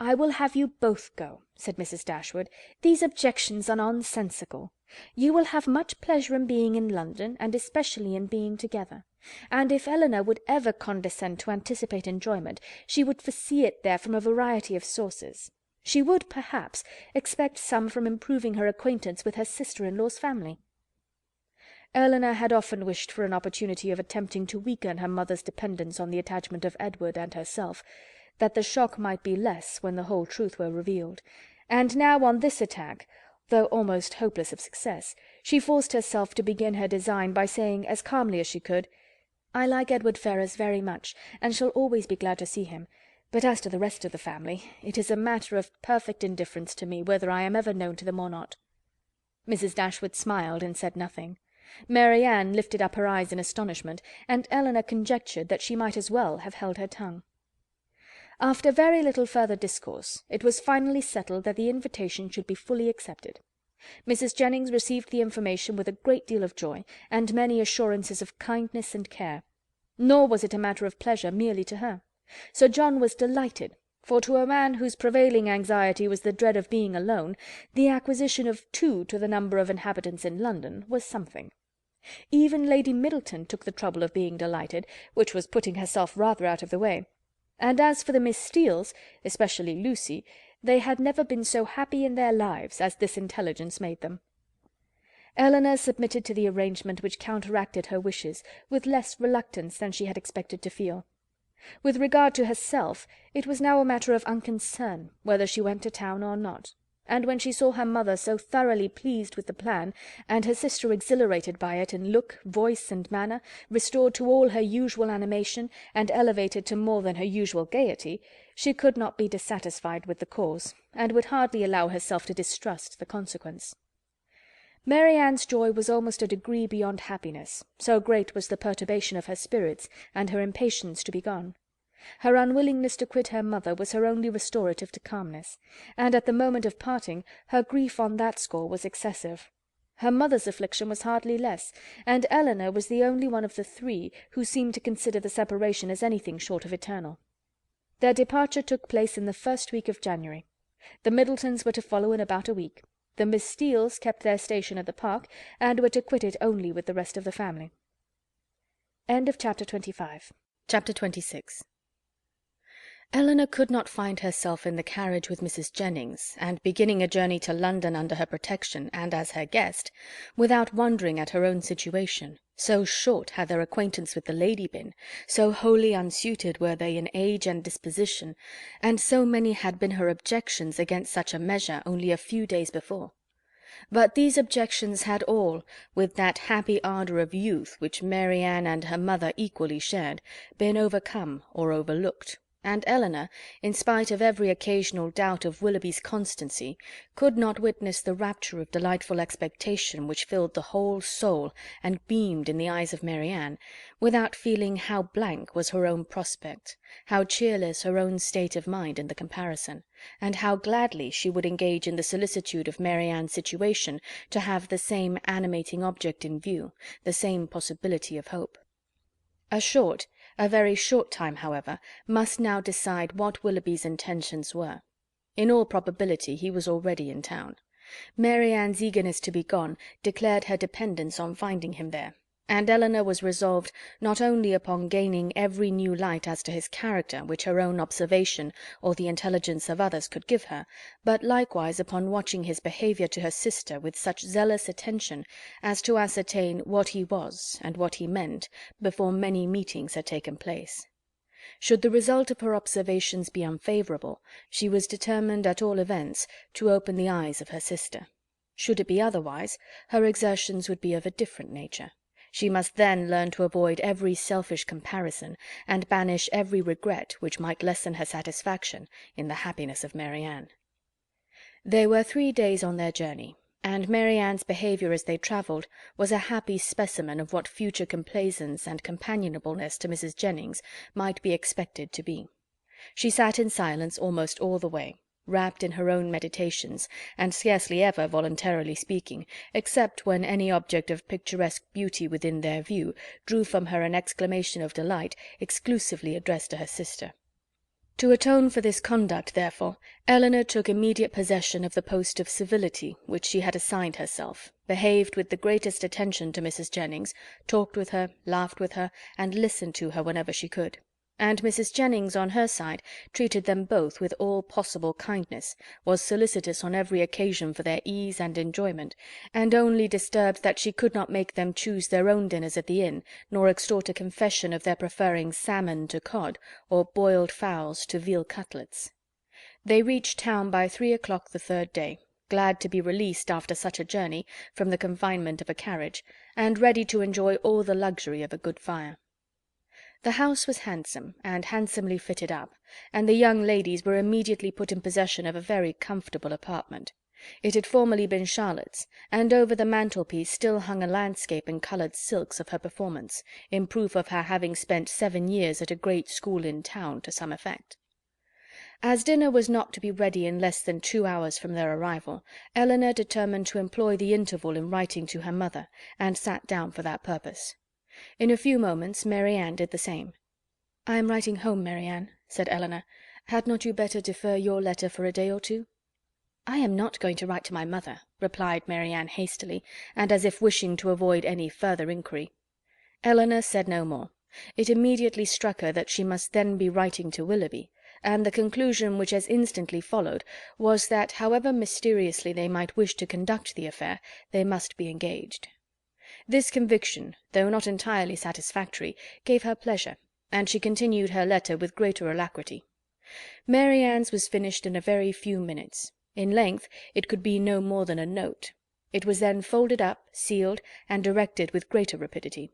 "I will have you both go," said Mrs. Dashwood. "These objections are nonsensical. You will have much pleasure in being in London, and especially in being together; and if Elinor would ever condescend to anticipate enjoyment, she would foresee it there from a variety of sources. She would, perhaps, expect some from improving her acquaintance with her sister-in-law's family." Elinor had often wished for an opportunity of attempting to weaken her mother's dependence on the attachment of Edward and herself, that the shock might be less when the whole truth were revealed; and now on this attack, though almost hopeless of success, she forced herself to begin her design by saying, as calmly as she could, "I like Edward Ferrars very much, and shall always be glad to see him; but as to the rest of the family, it is a matter of perfect indifference to me whether I am ever known to them or not." Mrs. Dashwood smiled and said nothing. Marianne lifted up her eyes in astonishment, and Elinor conjectured that she might as well have held her tongue. After very little further discourse, it was finally settled that the invitation should be fully accepted. Mrs. Jennings received the information with a great deal of joy, and many assurances of kindness and care. Nor was it a matter of pleasure merely to her. Sir John was delighted, for to a man whose prevailing anxiety was the dread of being alone, the acquisition of 2 to the number of inhabitants in London was something. Even Lady Middleton took the trouble of being delighted, which was putting herself rather out of the way; and as for the Miss Steeles, especially Lucy, they had never been so happy in their lives as this intelligence made them. Elinor submitted to the arrangement which counteracted her wishes, with less reluctance than she had expected to feel. With regard to herself, it was now a matter of unconcern whether she went to town or not; and when she saw her mother so thoroughly pleased with the plan, and her sister exhilarated by it in look, voice, and manner, restored to all her usual animation, and elevated to more than her usual gaiety, she could not be dissatisfied with the cause, and would hardly allow herself to distrust the consequence. Marianne's joy was almost a degree beyond happiness, so great was the perturbation of her spirits, and her impatience to be gone. Her unwillingness to quit her mother was her only restorative to calmness, and at the moment of parting her grief on that score was excessive. Her mother's affliction was hardly less, and Elinor was the only one of the 3 who seemed to consider the separation as anything short of eternal. Their departure took place in the first week of January. The Middletons were to follow in about a week. The Miss Steeles kept their station at the park, and were to quit it only with the rest of the family. Chapter 25. Chapter 26. Elinor could not find herself in the carriage with Mrs. Jennings, and beginning a journey to London under her protection and as her guest, without wondering at her own situation, so short had their acquaintance with the lady been, so wholly unsuited were they in age and disposition, and so many had been her objections against such a measure only a few days before. But these objections had all, with that happy ardour of youth which Marianne and her mother equally shared, been overcome or overlooked, and Elinor, in spite of every occasional doubt of Willoughby's constancy, could not witness the rapture of delightful expectation which filled the whole soul and beamed in the eyes of Marianne, without feeling how blank was her own prospect, how cheerless her own state of mind in the comparison, and how gladly she would engage in the solicitude of Marianne's situation to have the same animating object in view, the same possibility of hope. A very short time, however, must now decide what Willoughby's intentions were. In all probability he was already in town. Marianne's eagerness to be gone declared her dependence on finding him there, and Elinor was resolved not only upon gaining every new light as to his character which her own observation or the intelligence of others could give her, but likewise upon watching his behaviour to her sister with such zealous attention as to ascertain what he was and what he meant before many meetings had taken place. Should the result of her observations be unfavourable, she was determined at all events to open the eyes of her sister. Should it be otherwise, her exertions would be of a different nature. She must then learn to avoid every selfish comparison, and banish every regret which might lessen her satisfaction in the happiness of Marianne. They were 3 days on their journey, and Marianne's behaviour as they travelled was a happy specimen of what future complaisance and companionableness to Mrs. Jennings might be expected to be. She sat in silence almost all the way, wrapped in her own meditations, and scarcely ever voluntarily speaking, except when any object of picturesque beauty within their view drew from her an exclamation of delight exclusively addressed to her sister. To atone for this conduct, therefore, Elinor took immediate possession of the post of civility which she had assigned herself, behaved with the greatest attention to Mrs. Jennings, talked with her, laughed with her, and listened to her whenever she could; and Mrs. Jennings, on her side, treated them both with all possible kindness, was solicitous on every occasion for their ease and enjoyment, and only disturbed that she could not make them choose their own dinners at the inn, nor extort a confession of their preferring salmon to cod, or boiled fowls to veal cutlets. They reached town by 3 o'clock the 3rd day, glad to be released after such a journey from the confinement of a carriage, and ready to enjoy all the luxury of a good fire. The house was handsome, and handsomely fitted up, and the young ladies were immediately put in possession of a very comfortable apartment. It had formerly been Charlotte's, and over the mantelpiece still hung a landscape in coloured silks of her performance, in proof of her having spent 7 years at a great school in town to some effect. As dinner was not to be ready in less than 2 hours from their arrival, Elinor determined to employ the interval in writing to her mother, and sat down for that purpose. In a few moments Marianne did the same. "I am writing home, Marianne," said Elinor. "Had not you better defer your letter for a day or two?" "I am not going to write to my mother," replied Marianne hastily, and as if wishing to avoid any further inquiry. Elinor said no more. It immediately struck her that she must then be writing to Willoughby, and the conclusion which as instantly followed was that, however mysteriously they might wish to conduct the affair, they must be engaged. This conviction, though not entirely satisfactory, gave her pleasure, and she continued her letter with greater alacrity. Marianne's was finished in a very few minutes. In length it could be no more than a note. It was then folded up, sealed, and directed with greater rapidity.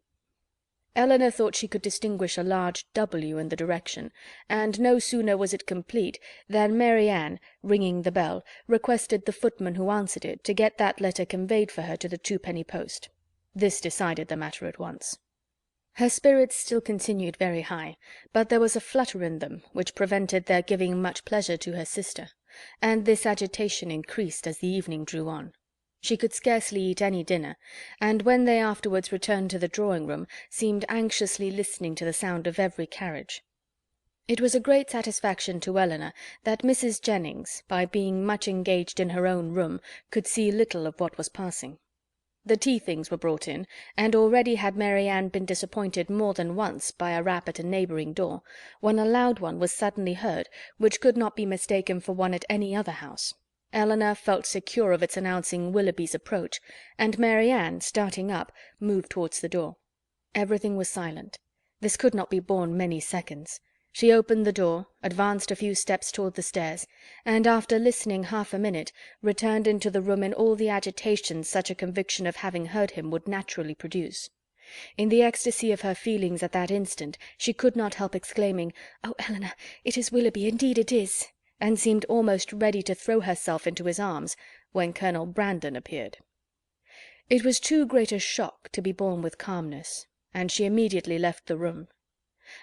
Elinor thought she could distinguish a large W in the direction, and no sooner was it complete than Marianne, ringing the bell, requested the footman who answered it to get that letter conveyed for her to the twopenny post. This decided the matter at once. Her spirits still continued very high, but there was a flutter in them which prevented their giving much pleasure to her sister, and this agitation increased as the evening drew on. She could scarcely eat any dinner, and when they afterwards returned to the drawing-room, seemed anxiously listening to the sound of every carriage. It was a great satisfaction to Elinor that Mrs. Jennings, by being much engaged in her own room, could see little of what was passing. The tea things were brought in, and already had Marianne been disappointed more than once by a rap at a neighbouring door, when a loud one was suddenly heard, which could not be mistaken for one at any other house. Elinor felt secure of its announcing Willoughby's approach, and Marianne, starting up, moved towards the door. Everything was silent. This could not be borne many seconds. She opened the door, advanced a few steps toward the stairs, and after listening half a minute, returned into the room in all the agitation such a conviction of having heard him would naturally produce. In the ecstasy of her feelings at that instant, she could not help exclaiming, "Oh, Elinor, it is Willoughby, indeed it is," and seemed almost ready to throw herself into his arms, when Colonel Brandon appeared. It was too great a shock to be borne with calmness, and she immediately left the room.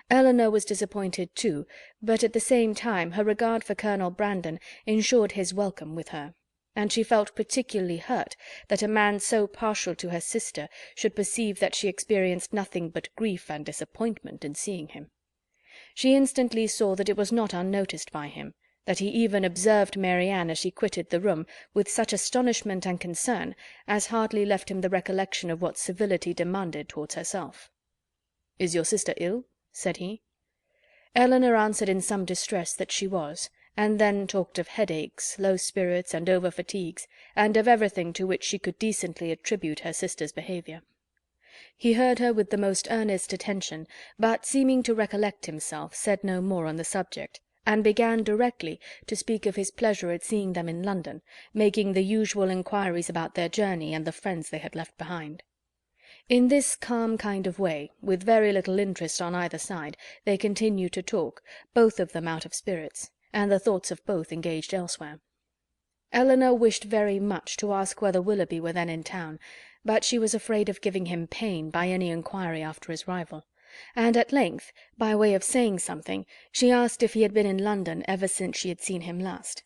Elinor was disappointed too, but at the same time her regard for Colonel Brandon ensured his welcome with her, and she felt particularly hurt that a man so partial to her sister should perceive that she experienced nothing but grief and disappointment in seeing him. She instantly saw that it was not unnoticed by him, that he even observed Marianne as she quitted the room with such astonishment and concern as hardly left him the recollection of what civility demanded towards herself. "Is your sister ill?" said he. Elinor answered in some distress that she was, and then talked of headaches, low spirits, and over-fatigues, and of everything to which she could decently attribute her sister's behaviour. He heard her with the most earnest attention, but, seeming to recollect himself, said no more on the subject, and began directly to speak of his pleasure at seeing them in London, making the usual inquiries about their journey and the friends they had left behind. In this calm kind of way, with very little interest on either side, they continued to talk, both of them out of spirits, and the thoughts of both engaged elsewhere. Elinor wished very much to ask whether Willoughby were then in town, but she was afraid of giving him pain by any inquiry after his rival, and at length, by way of saying something, she asked if he had been in London ever since she had seen him last.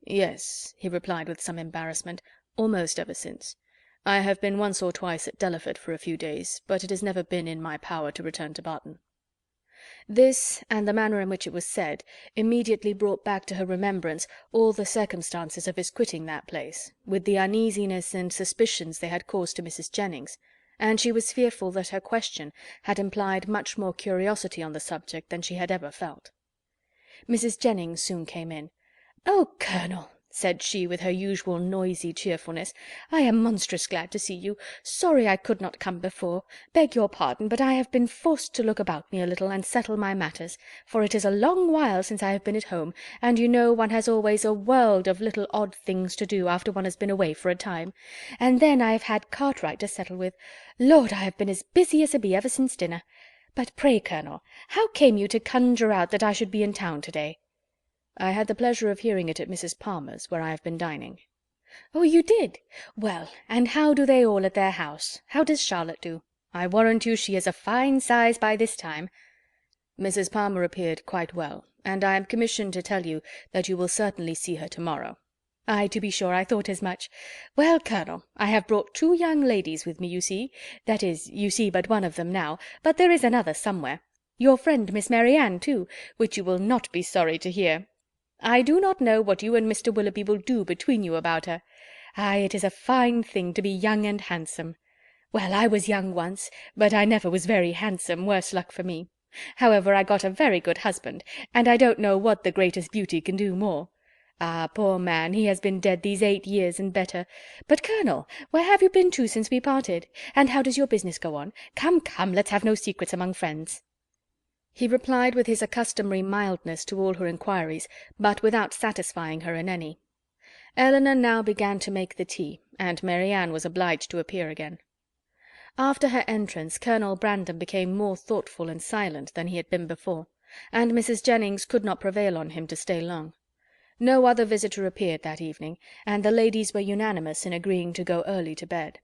"Yes," he replied with some embarrassment, "almost ever since. I have been once or twice at Delaford for a few days, but it has never been in my power to return to Barton." This, and the manner in which it was said, immediately brought back to her remembrance all the circumstances of his quitting that place, with the uneasiness and suspicions they had caused to Mrs. Jennings, and she was fearful that her question had implied much more curiosity on the subject than she had ever felt. Mrs. Jennings soon came in. "Oh, Colonel," said she, with her usual noisy cheerfulness, "I am monstrous glad to see you. Sorry I could not come before. Beg your pardon, but I have been forced to look about me a little and settle my matters, for it is a long while since I have been at home, and you know one has always a world of little odd things to do after one has been away for a time. And then I have had Cartwright to settle with. Lord, I have been as busy as a bee ever since dinner. But pray, Colonel, how came you to conjure out that I should be in town to-day?" "I had the pleasure of hearing it at Mrs. Palmer's, where I have been dining." "Oh, you did? Well, and how do they all at their house? How does Charlotte do? I warrant you she is a fine size by this time." "Mrs. Palmer appeared quite well, and I am commissioned to tell you that you will certainly see her to-morrow." "Ay, to be sure, I thought as much. Well, Colonel, I have brought 2 young ladies with me, you see. That is, you see but one of them now, but there is another somewhere. Your friend Miss Marianne, too, which you will not be sorry to hear. I do not know what you and Mr. Willoughby will do between you about her. Ay, it is a fine thing to be young and handsome. Well, I was young once, but I never was very handsome, worse luck for me. However, I got a very good husband, and I don't know what the greatest beauty can do more. Ah, poor man, he has been dead these 8 years and better. But, Colonel, where have you been to since we parted? And how does your business go on? Come, come, let's have no secrets among friends." He replied with his customary mildness to all her inquiries, but without satisfying her in any. Elinor now began to make the tea, and Marianne was obliged to appear again. After her entrance, Colonel Brandon became more thoughtful and silent than he had been before, and Mrs. Jennings could not prevail on him to stay long. No other visitor appeared that evening, and the ladies were unanimous in agreeing to go early to bed.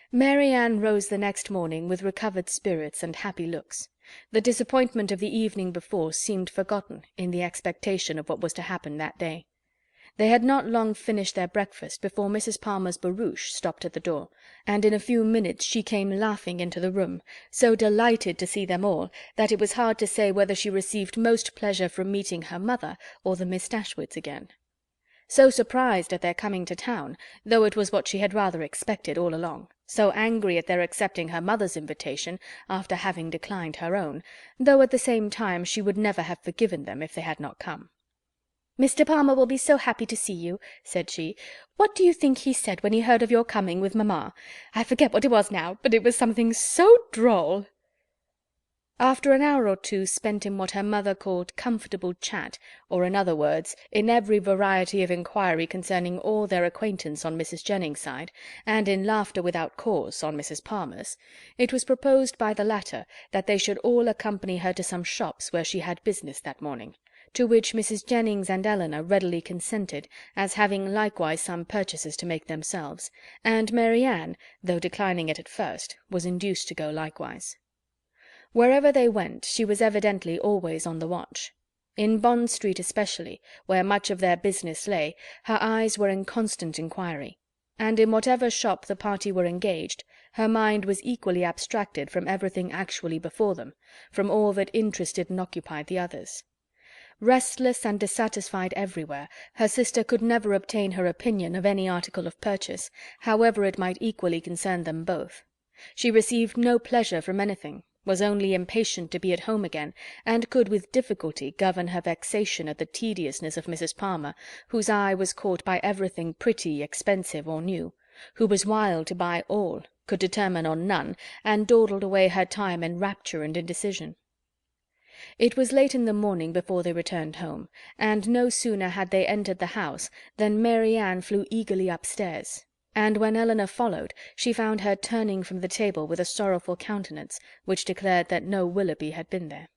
Marianne rose the next morning with recovered spirits and happy looks. The disappointment of the evening before seemed forgotten in the expectation of what was to happen that day. They had not long finished their breakfast before Mrs. Palmer's barouche stopped at the door, and in a few minutes she came laughing into the room, so delighted to see them all that it was hard to say whether she received most pleasure from meeting her mother or the Miss Dashwoods again. so surprised at their coming to town, though it was what she had rather expected all along, so angry at their accepting her mother's invitation after having declined her own, though at the same time she would never have forgiven them if they had not come. "Mr. Palmer will be so happy to see you," said she. "What do you think he said when he heard of your coming with mamma? I forget what it was now, but it was something so droll." After an hour or two spent in what her mother called comfortable chat, or in other words, in every variety of inquiry concerning all their acquaintance on Mrs. Jennings's side, and in laughter without cause on Mrs. Palmer's, it was proposed by the latter that they should all accompany her to some shops where she had business that morning, to which Mrs. Jennings and Elinor readily consented, as having likewise some purchases to make themselves, and Marianne, though declining it at first, was induced to go likewise. Wherever they went, she was evidently always on the watch. In Bond Street especially, where much of their business lay, her eyes were in constant inquiry; and in whatever shop the party were engaged, her mind was equally abstracted from everything actually before them, from all that interested and occupied the others. Restless and dissatisfied everywhere, her sister could never obtain her opinion of any article of purchase, however it might equally concern them both. She received no pleasure from anything, was only impatient to be at home again, and could with difficulty govern her vexation at the tediousness of Mrs. Palmer, whose eye was caught by everything pretty, expensive, or new, who was wild to buy all, could determine on none, and dawdled away her time in rapture and indecision. It was late in the morning before they returned home, and no sooner had they entered the house than Marianne flew eagerly upstairs, and when Elinor followed, she found her turning from the table with a sorrowful countenance, which declared that no Willoughby had been there.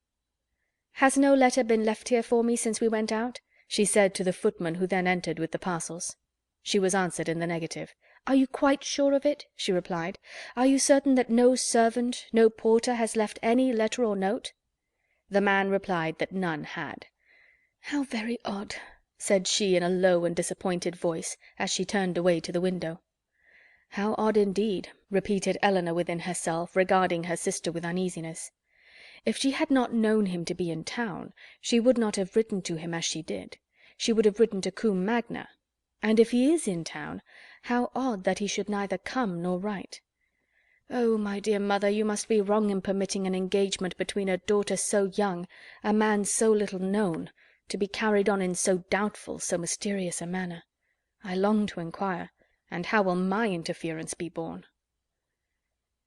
"Has no letter been left here for me since we went out?" she said to the footman who then entered with the parcels. She was answered in the negative. "Are you quite sure of it?" she replied. "Are you certain that no servant, no porter, has left any letter or note?" The man replied that none had. "How very odd," said she in a low and disappointed voice, as she turned away to the window. "How odd indeed," repeated Elinor within herself, regarding her sister with uneasiness. If she had not known him to be in town, she would not have written to him as she did. She would have written to Combe Magna. And if he is in town, how odd that he should neither come nor write. Oh, my dear mother, you must be wrong in permitting an engagement between a daughter so young, a man so little known, to be carried on in so doubtful, so mysterious a manner. I long to inquire, and how will my interference be borne?"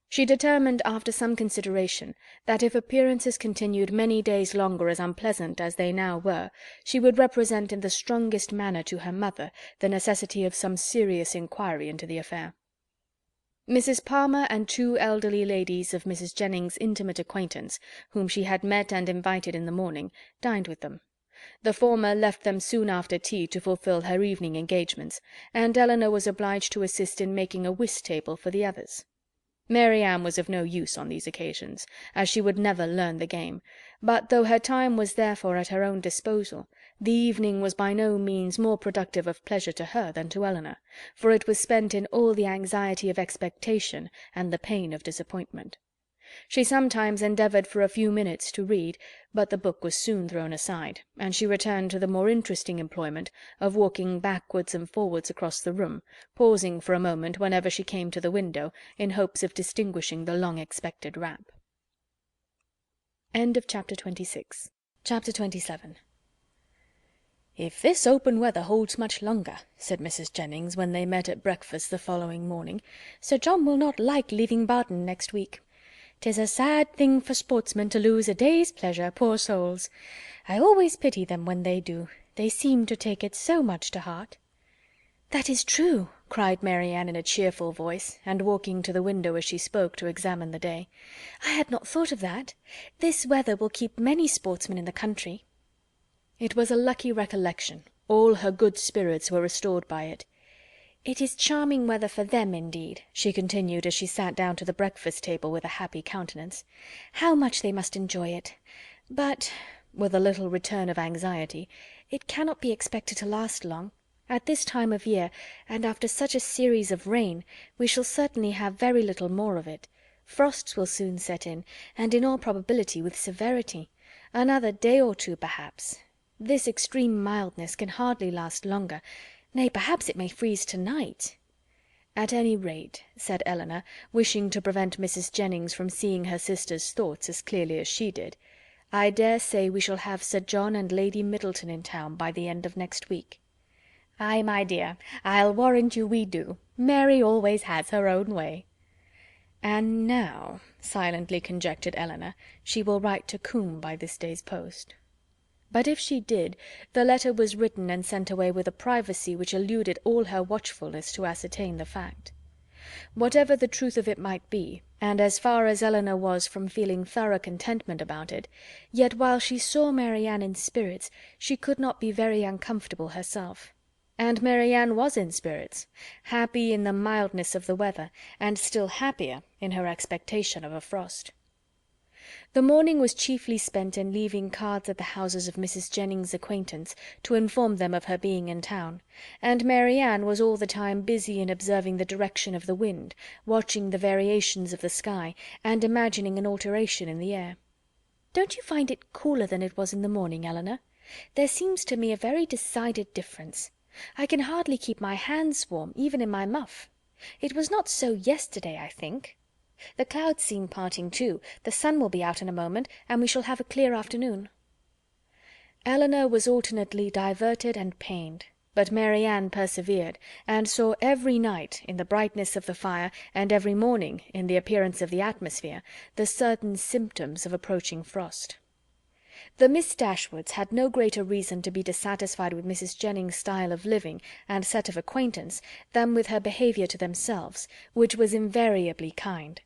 She determined, after some consideration, that if appearances continued many days longer as unpleasant as they now were, she would represent in the strongest manner to her mother the necessity of some serious inquiry into the affair. Mrs. Palmer and two elderly ladies of Mrs. Jennings's intimate acquaintance, whom she had met and invited in the morning, dined with them. The former left them soon after tea to fulfil her evening engagements, and Elinor was obliged to assist in making a whist table for the others. Marianne was of no use on these occasions, as she would never learn the game, but though her time was therefore at her own disposal, the evening was by no means more productive of pleasure to her than to Elinor, for it was spent in all the anxiety of expectation and the pain of disappointment. She sometimes endeavoured for a few minutes to read, but the book was soon thrown aside, and she returned to the more interesting employment of walking backwards and forwards across the room, pausing for a moment whenever she came to the window, in hopes of distinguishing the long-expected rap. Chapter 27. "If this open weather holds much longer," said Mrs. Jennings, when they met at breakfast the following morning, "Sir John will not like leaving Barton next week. 'Tis a sad thing for sportsmen to lose a day's pleasure, poor souls. I always pity them when they do. They seem to take it so much to heart." "That is true," cried Marianne in a cheerful voice, and walking to the window as she spoke to examine the day. "I had not thought of that. This weather will keep many sportsmen in the country." It was a lucky recollection. All her good spirits were restored by it. "It is charming weather for them, indeed," she continued as she sat down to the breakfast table with a happy countenance. "How much they must enjoy it! But," with a little return of anxiety, "it cannot be expected to last long. At this time of year, and after such a series of rain, we shall certainly have very little more of it. Frosts will soon set in, and in all probability with severity. Another day or two, perhaps. This extreme mildness can hardly last longer, Nay, perhaps it may freeze to-night." "At any rate," said Elinor, wishing to prevent Mrs. Jennings from seeing her sister's thoughts as clearly as she did, "I dare say we shall have Sir John and Lady Middleton in town by the end of next week." "Ay, my dear, I'll warrant you we do. Mary always has her own way." "And now," silently conjectured Elinor, "she will write to Combe by this day's post." But if she did, the letter was written and sent away with a privacy which eluded all her watchfulness to ascertain the fact. Whatever the truth of it might be, and as far as Elinor was from feeling thorough contentment about it, yet while she saw Marianne in spirits, she could not be very uncomfortable herself. And Marianne was in spirits, happy in the mildness of the weather, and still happier in her expectation of a frost. The morning was chiefly spent in leaving cards at the houses of Mrs. Jennings's acquaintance to inform them of her being in town, and Marianne was all the time busy in observing the direction of the wind, watching the variations of the sky, and imagining an alteration in the air. "Don't you find it cooler than it was in the morning, Elinor? There seems to me a very decided difference. I can hardly keep my hands warm, even in my muff. It was not so yesterday, I think. The clouds seem parting too. The sun will be out in a moment, and we shall have a clear afternoon." Elinor was alternately diverted and pained, but Marianne persevered, and saw every night, in the brightness of the fire, and every morning, in the appearance of the atmosphere, the certain symptoms of approaching frost. The Miss Dashwoods had no greater reason to be dissatisfied with Mrs. Jennings's style of living and set of acquaintance than with her behaviour to themselves, which was invariably kind.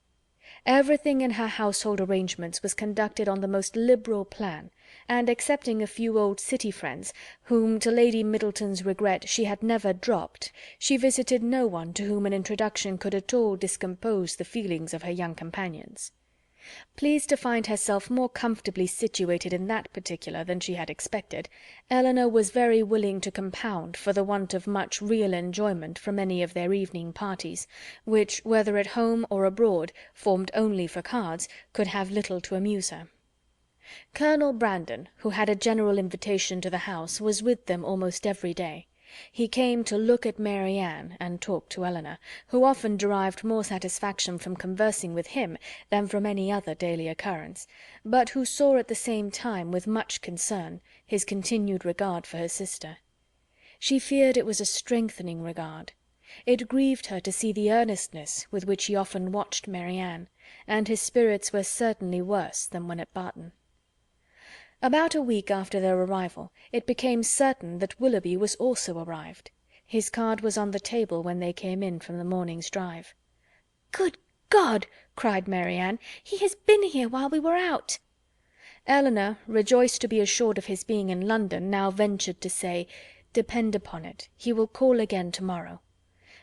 Everything in her household arrangements was conducted on the most liberal plan, and excepting a few old city friends, whom to Lady Middleton's regret she had never dropped, she visited no one to whom an introduction could at all discompose the feelings of her young companions. Pleased to find herself more comfortably situated in that particular than she had expected, Elinor was very willing to compound for the want of much real enjoyment from any of their evening parties, which, whether at home or abroad, formed only for cards, could have little to amuse her. Colonel Brandon, who had a general invitation to the house, was with them almost every day. He came to look at Marianne and talk to Elinor, who often derived more satisfaction from conversing with him than from any other daily occurrence, but who saw at the same time, with much concern, his continued regard for her sister. She feared it was a strengthening regard. It grieved her to see the earnestness with which he often watched Marianne, and his spirits were certainly worse than when at Barton. About a week after their arrival, it became certain that Willoughby was also arrived. His card was on the table when they came in from the morning's drive. "Good God!" cried Marianne. "He has been here while we were out." Elinor, rejoiced to be assured of his being in London, now ventured to say, "Depend upon it, he will call again to-morrow."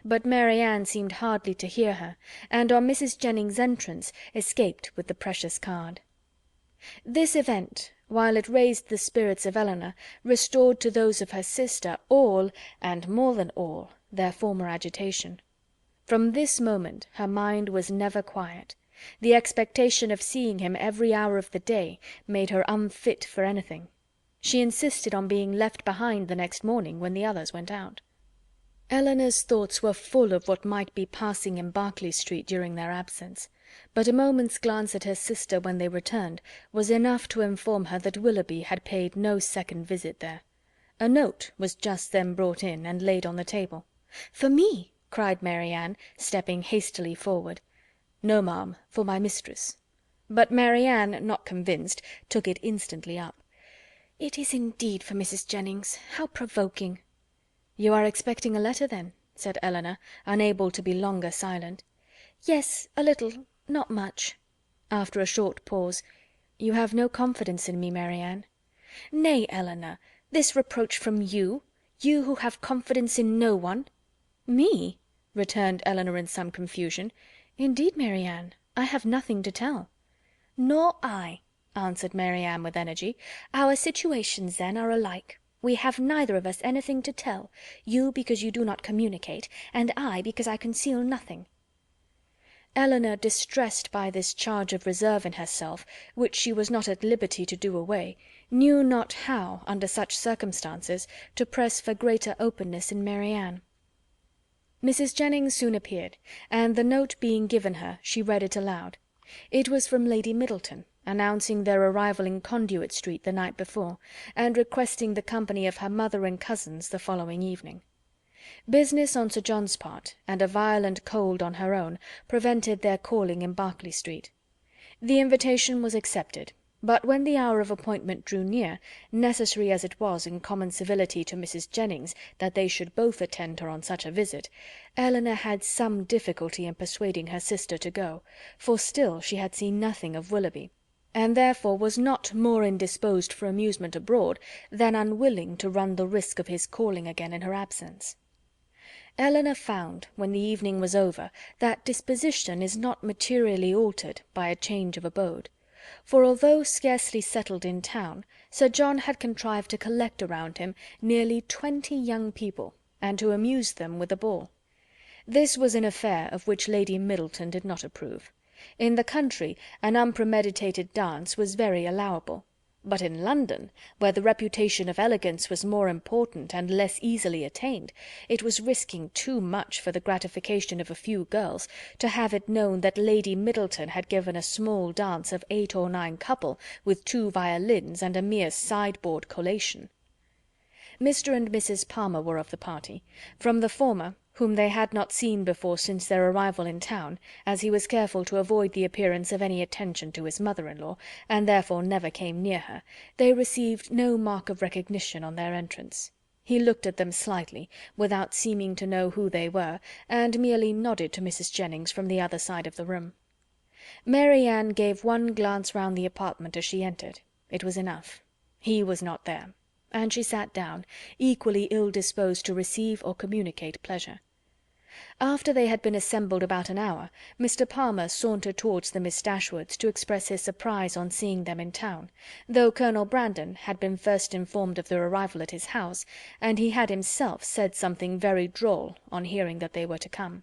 But Marianne seemed hardly to hear her, and on Mrs. Jennings's entrance escaped with the precious card. This event, while it raised the spirits of Elinor, restored to those of her sister all, and more than all, their former agitation. From this moment her mind was never quiet. The expectation of seeing him every hour of the day made her unfit for anything. She insisted on being left behind the next morning when the others went out. Elinor's thoughts were full of what might be passing in Berkeley Street during their absence, but a moment's glance at her sister when they returned was enough to inform her that Willoughby had paid no second visit there. A note was just then brought in and laid on the table. "For me?" cried Marianne, stepping hastily forward. "No, ma'am, for my mistress." But Marianne, not convinced, took it instantly up. "It is indeed for Mrs. Jennings. How provoking!" "You are expecting a letter, then?" said Elinor, unable to be longer silent. "Yes, a little. Not much." After a short pause, "You have no confidence in me, Marianne?" "Nay, Elinor, this reproach from you, you who have confidence in no one?" "Me?" returned Elinor in some confusion. "Indeed, Marianne, I have nothing to tell." "Nor I," answered Marianne with energy. "Our situations, then, are alike. We have neither of us anything to tell, you because you do not communicate, and I because I conceal nothing." Elinor, distressed by this charge of reserve in herself, which she was not at liberty to do away, knew not how, under such circumstances, to press for greater openness in Marianne. Mrs. Jennings soon appeared, and the note being given her, she read it aloud. It was from Lady Middleton, announcing their arrival in Conduit Street the night before, and requesting the company of her mother and cousins the following evening. Business on Sir John's part, and a violent cold on her own, prevented their calling in Berkeley Street. The invitation was accepted, but when the hour of appointment drew near, necessary as it was in common civility to Mrs. Jennings that they should both attend her on such a visit, Elinor had some difficulty in persuading her sister to go, for still she had seen nothing of Willoughby, and therefore was not more indisposed for amusement abroad than unwilling to run the risk of his calling again in her absence. Elinor found, when the evening was over, that disposition is not materially altered by a change of abode; for although scarcely settled in town, Sir John had contrived to collect around him nearly 20 young people, and to amuse them with a ball. This was an affair of which Lady Middleton did not approve. In the country an unpremeditated dance was very allowable, but in London, where the reputation of elegance was more important and less easily attained, it was risking too much for the gratification of a few girls to have it known that Lady Middleton had given a small dance of 8 or 9 couple, with 2 violins and a mere sideboard collation. Mr. and Mrs. Palmer were of the party. From the former, whom they had not seen before since their arrival in town, as he was careful to avoid the appearance of any attention to his mother-in-law, and therefore never came near her, they received no mark of recognition on their entrance. He looked at them slightly, without seeming to know who they were, and merely nodded to Mrs. Jennings from the other side of the room. Marianne gave one glance round the apartment as she entered. It was enough. He was not there, and she sat down, equally ill-disposed to receive or communicate pleasure. After they had been assembled about an hour, Mr. Palmer sauntered towards the Miss Dashwoods to express his surprise on seeing them in town, though Colonel Brandon had been first informed of their arrival at his house, and he had himself said something very droll on hearing that they were to come.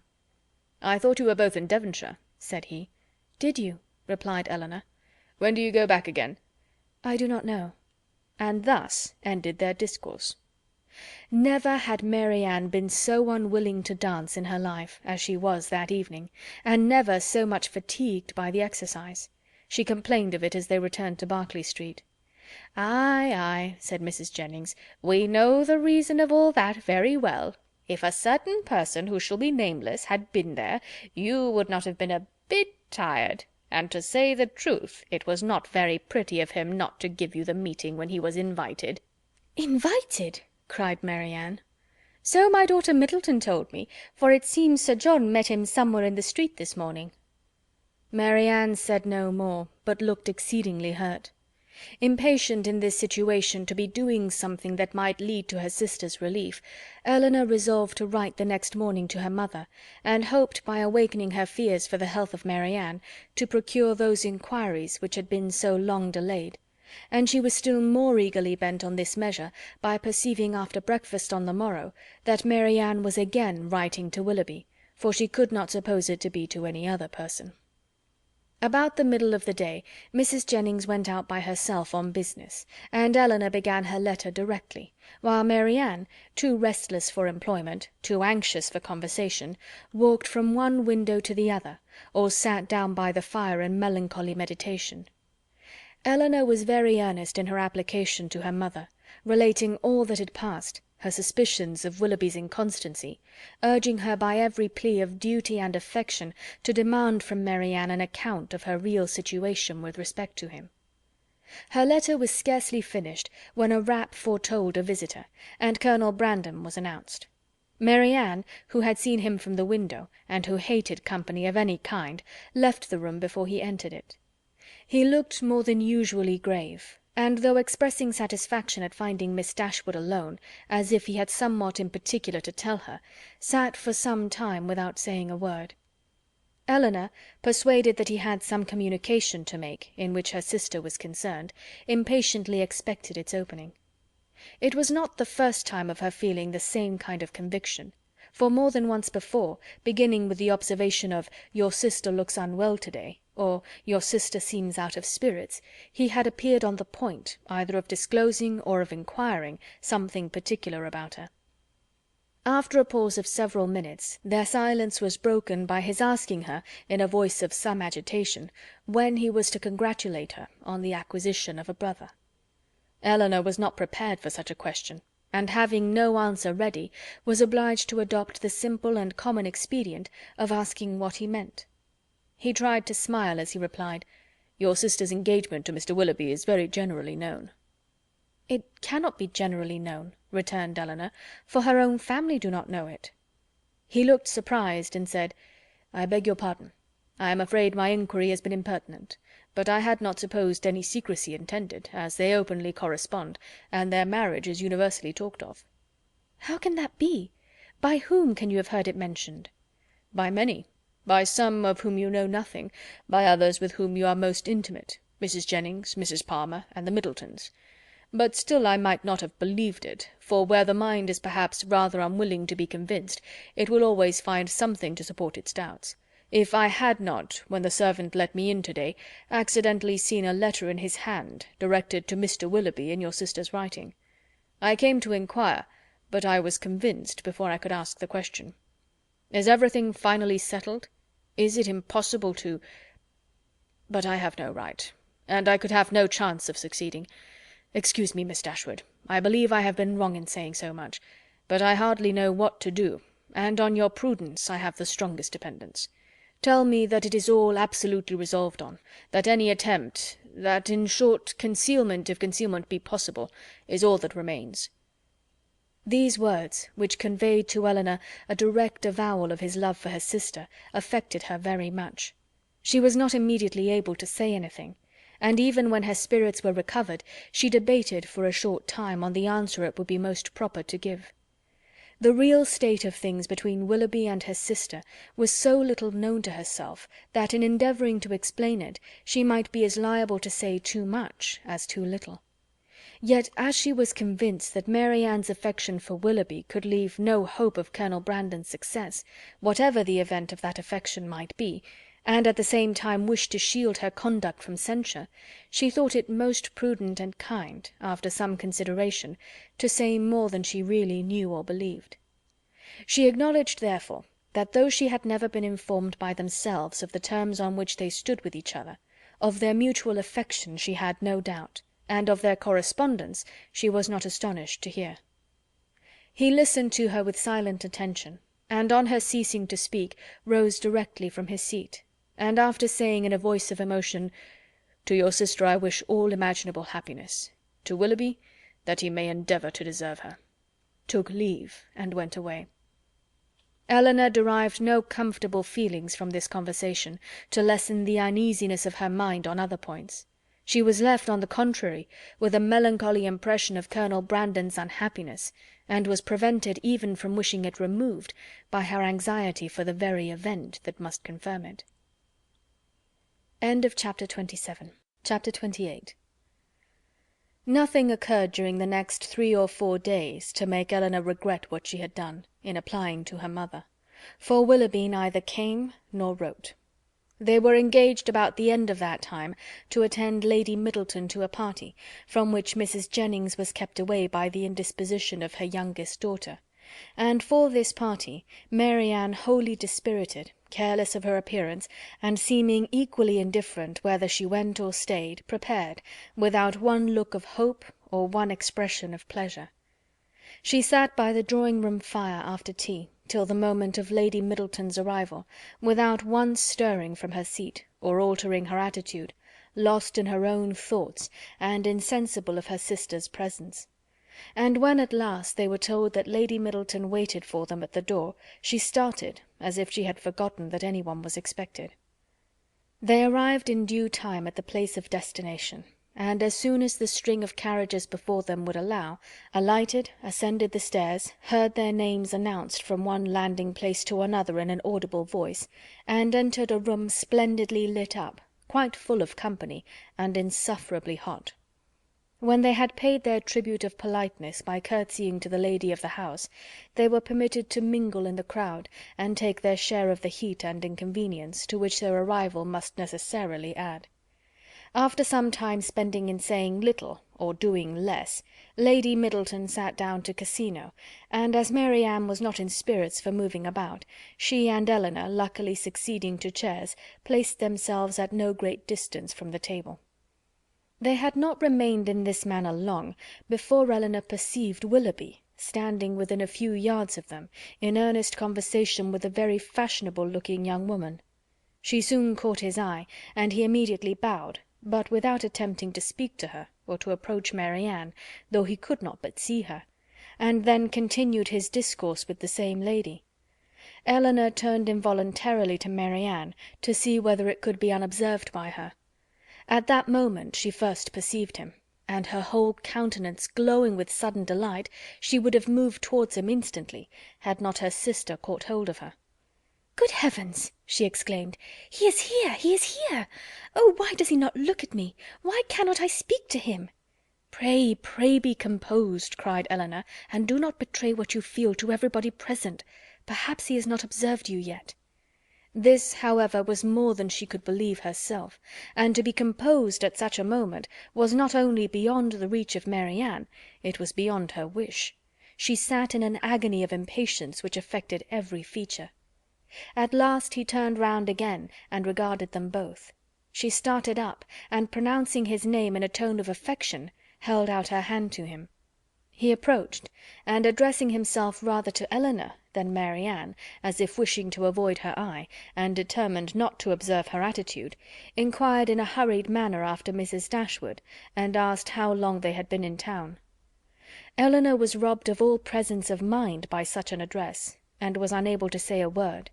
"I thought you were both in Devonshire," said he. "Did you?" replied Elinor. "When do you go back again?" "I do not know." And thus ended their discourse. Never had Marianne been so unwilling to dance in her life as she was that evening, and never so much fatigued by the exercise. She complained of it as they returned to Berkeley Street. "Ay, ay," said Mrs. Jennings, "we know the reason of all that very well. If a certain person, who shall be nameless, had been there, you would not have been a bit tired. And to say the truth, it was not very pretty of him not to give you the meeting when he was invited." "Invited!" cried Marianne. "So my daughter Middleton told me, for it seems Sir John met him somewhere in the street this morning." Marianne said no more, but looked exceedingly hurt. Impatient in this situation to be doing something that might lead to her sister's relief, Elinor resolved to write the next morning to her mother, and hoped, by awakening her fears for the health of Marianne, to procure those inquiries which had been so long delayed; and she was still more eagerly bent on this measure by perceiving after breakfast on the morrow that Marianne was again writing to Willoughby, for she could not suppose it to be to any other person. About the middle of the day Mrs. Jennings went out by herself on business, and Elinor began her letter directly, while Marianne, too restless for employment, too anxious for conversation, walked from one window to the other, or sat down by the fire in melancholy meditation. Elinor was very earnest in her application to her mother, relating all that had passed, her suspicions of Willoughby's inconstancy, urging her by every plea of duty and affection to demand from Marianne an account of her real situation with respect to him. Her letter was scarcely finished when a rap foretold a visitor, and Colonel Brandon was announced. Marianne, who had seen him from the window, and who hated company of any kind, left the room before he entered it. He looked more than usually grave, and though expressing satisfaction at finding Miss Dashwood alone, as if he had somewhat in particular to tell her, sat for some time without saying a word. Elinor, persuaded that he had some communication to make in which her sister was concerned, impatiently expected its opening. It was not the first time of her feeling the same kind of conviction, for more than once before, beginning with the observation of "Your sister looks unwell to-day," or your sister seems out of spirits, he had appeared on the point either of disclosing or of inquiring something particular about her. After a pause of several minutes, their silence was broken by his asking her, in a voice of some agitation, when he was to congratulate her on the acquisition of a brother. Elinor was not prepared for such a question, and having no answer ready, was obliged to adopt the simple and common expedient of asking what he meant. He tried to smile as he replied, "Your sister's engagement to Mr. Willoughby is very generally known." "It cannot be generally known," returned Elinor, "for her own family do not know it." He looked surprised, and said, "I beg your pardon. I am afraid my inquiry has been impertinent, but I had not supposed any secrecy intended, as they openly correspond, and their marriage is universally talked of." "How can that be? By whom can you have heard it mentioned?" "By many. By some of whom you know nothing, by others with whom you are most intimate, Mrs. Jennings, Mrs. Palmer, and the Middletons. But still I might not have believed it, for where the mind is perhaps rather unwilling to be convinced, it will always find something to support its doubts. If I had not, when the servant let me in to-day, accidentally seen a letter in his hand, directed to Mr. Willoughby in your sister's writing. I came to inquire, but I was convinced before I could ask the question. Is everything finally settled? Is it impossible to— But I have no right, and I could have no chance of succeeding. Excuse me, Miss Dashwood, I believe I have been wrong in saying so much, but I hardly know what to do, and on your prudence I have the strongest dependence. Tell me that it is all absolutely resolved on, that any attempt, that, in short, concealment, if concealment be possible, is all that remains." These words, which conveyed to Elinor a direct avowal of his love for her sister, affected her very much. She was not immediately able to say anything, and even when her spirits were recovered, she debated for a short time on the answer it would be most proper to give. The real state of things between Willoughby and her sister was so little known to herself that in endeavouring to explain it she might be as liable to say too much as too little. Yet as she was convinced that Marianne's affection for Willoughby could leave no hope of Colonel Brandon's success, whatever the event of that affection might be, and at the same time wished to shield her conduct from censure, she thought it most prudent and kind, after some consideration, to say more than she really knew or believed. She acknowledged, therefore, that though she had never been informed by themselves of the terms on which they stood with each other, of their mutual affection she had no doubt, and of their correspondence she was not astonished to hear. He listened to her with silent attention, and on her ceasing to speak, rose directly from his seat, and after saying in a voice of emotion, "To your sister I wish all imaginable happiness; to Willoughby, that he may endeavour to deserve her," took leave, and went away. Elinor derived no comfortable feelings from this conversation to lessen the uneasiness of her mind on other points. She was left, on the contrary, with a melancholy impression of Colonel Brandon's unhappiness, and was prevented even from wishing it removed by her anxiety for the very event that must confirm it. End of chapter 27. Chapter 28. Nothing occurred during the next 3 or 4 days to make Elinor regret what she had done, in applying to her mother, for Willoughby neither came nor wrote. They were engaged about the end of that time to attend Lady Middleton to a party, from which Mrs. Jennings was kept away by the indisposition of her youngest daughter, and for this party Marianne, wholly dispirited, careless of her appearance, and seeming equally indifferent whether she went or stayed, prepared, without one look of hope or one expression of pleasure. She sat by the drawing-room fire after tea till the moment of Lady Middleton's arrival, without once stirring from her seat, or altering her attitude, lost in her own thoughts, and insensible of her sister's presence. And when at last they were told that Lady Middleton waited for them at the door, she started as if she had forgotten that any one was expected. They arrived in due time at the place of destination, and as soon as the string of carriages before them would allow, alighted, ascended the stairs, heard their names announced from one landing-place to another in an audible voice, and entered a room splendidly lit up, quite full of company, and insufferably hot. When they had paid their tribute of politeness by curtsying to the lady of the house, they were permitted to mingle in the crowd, and take their share of the heat and inconvenience, to which their arrival must necessarily add. After some time spending in saying little, or doing less, Lady Middleton sat down to Casino, and as Marianne was not in spirits for moving about, she and Elinor, luckily succeeding to chairs, placed themselves at no great distance from the table. They had not remained in this manner long before Elinor perceived Willoughby standing within a few yards of them, in earnest conversation with a very fashionable-looking young woman. She soon caught his eye, and he immediately bowed, but without attempting to speak to her, or to approach Marianne, though he could not but see her, and then continued his discourse with the same lady. Elinor turned involuntarily to Marianne, to see whether it could be unobserved by her. At that moment she first perceived him, and her whole countenance glowing with sudden delight, she would have moved towards him instantly, had not her sister caught hold of her. "Good heavens!" she exclaimed, "he is here! He is here! Oh, why does he not look at me? Why cannot I speak to him?" "Pray, pray be composed," cried Elinor, "and do not betray what you feel to everybody present. Perhaps he has not observed you yet." This, however, was more than she could believe herself, and to be composed at such a moment was not only beyond the reach of Marianne, it was beyond her wish. She sat in an agony of impatience which affected every feature. At last he turned round again and regarded them both. She started up, and pronouncing his name in a tone of affection, held out her hand to him. He approached, and addressing himself rather to Elinor than Marianne, as if wishing to avoid her eye, and determined not to observe her attitude, inquired in a hurried manner after Mrs. Dashwood, and asked how long they had been in town. Elinor was robbed of all presence of mind by such an address, and was unable to say a word.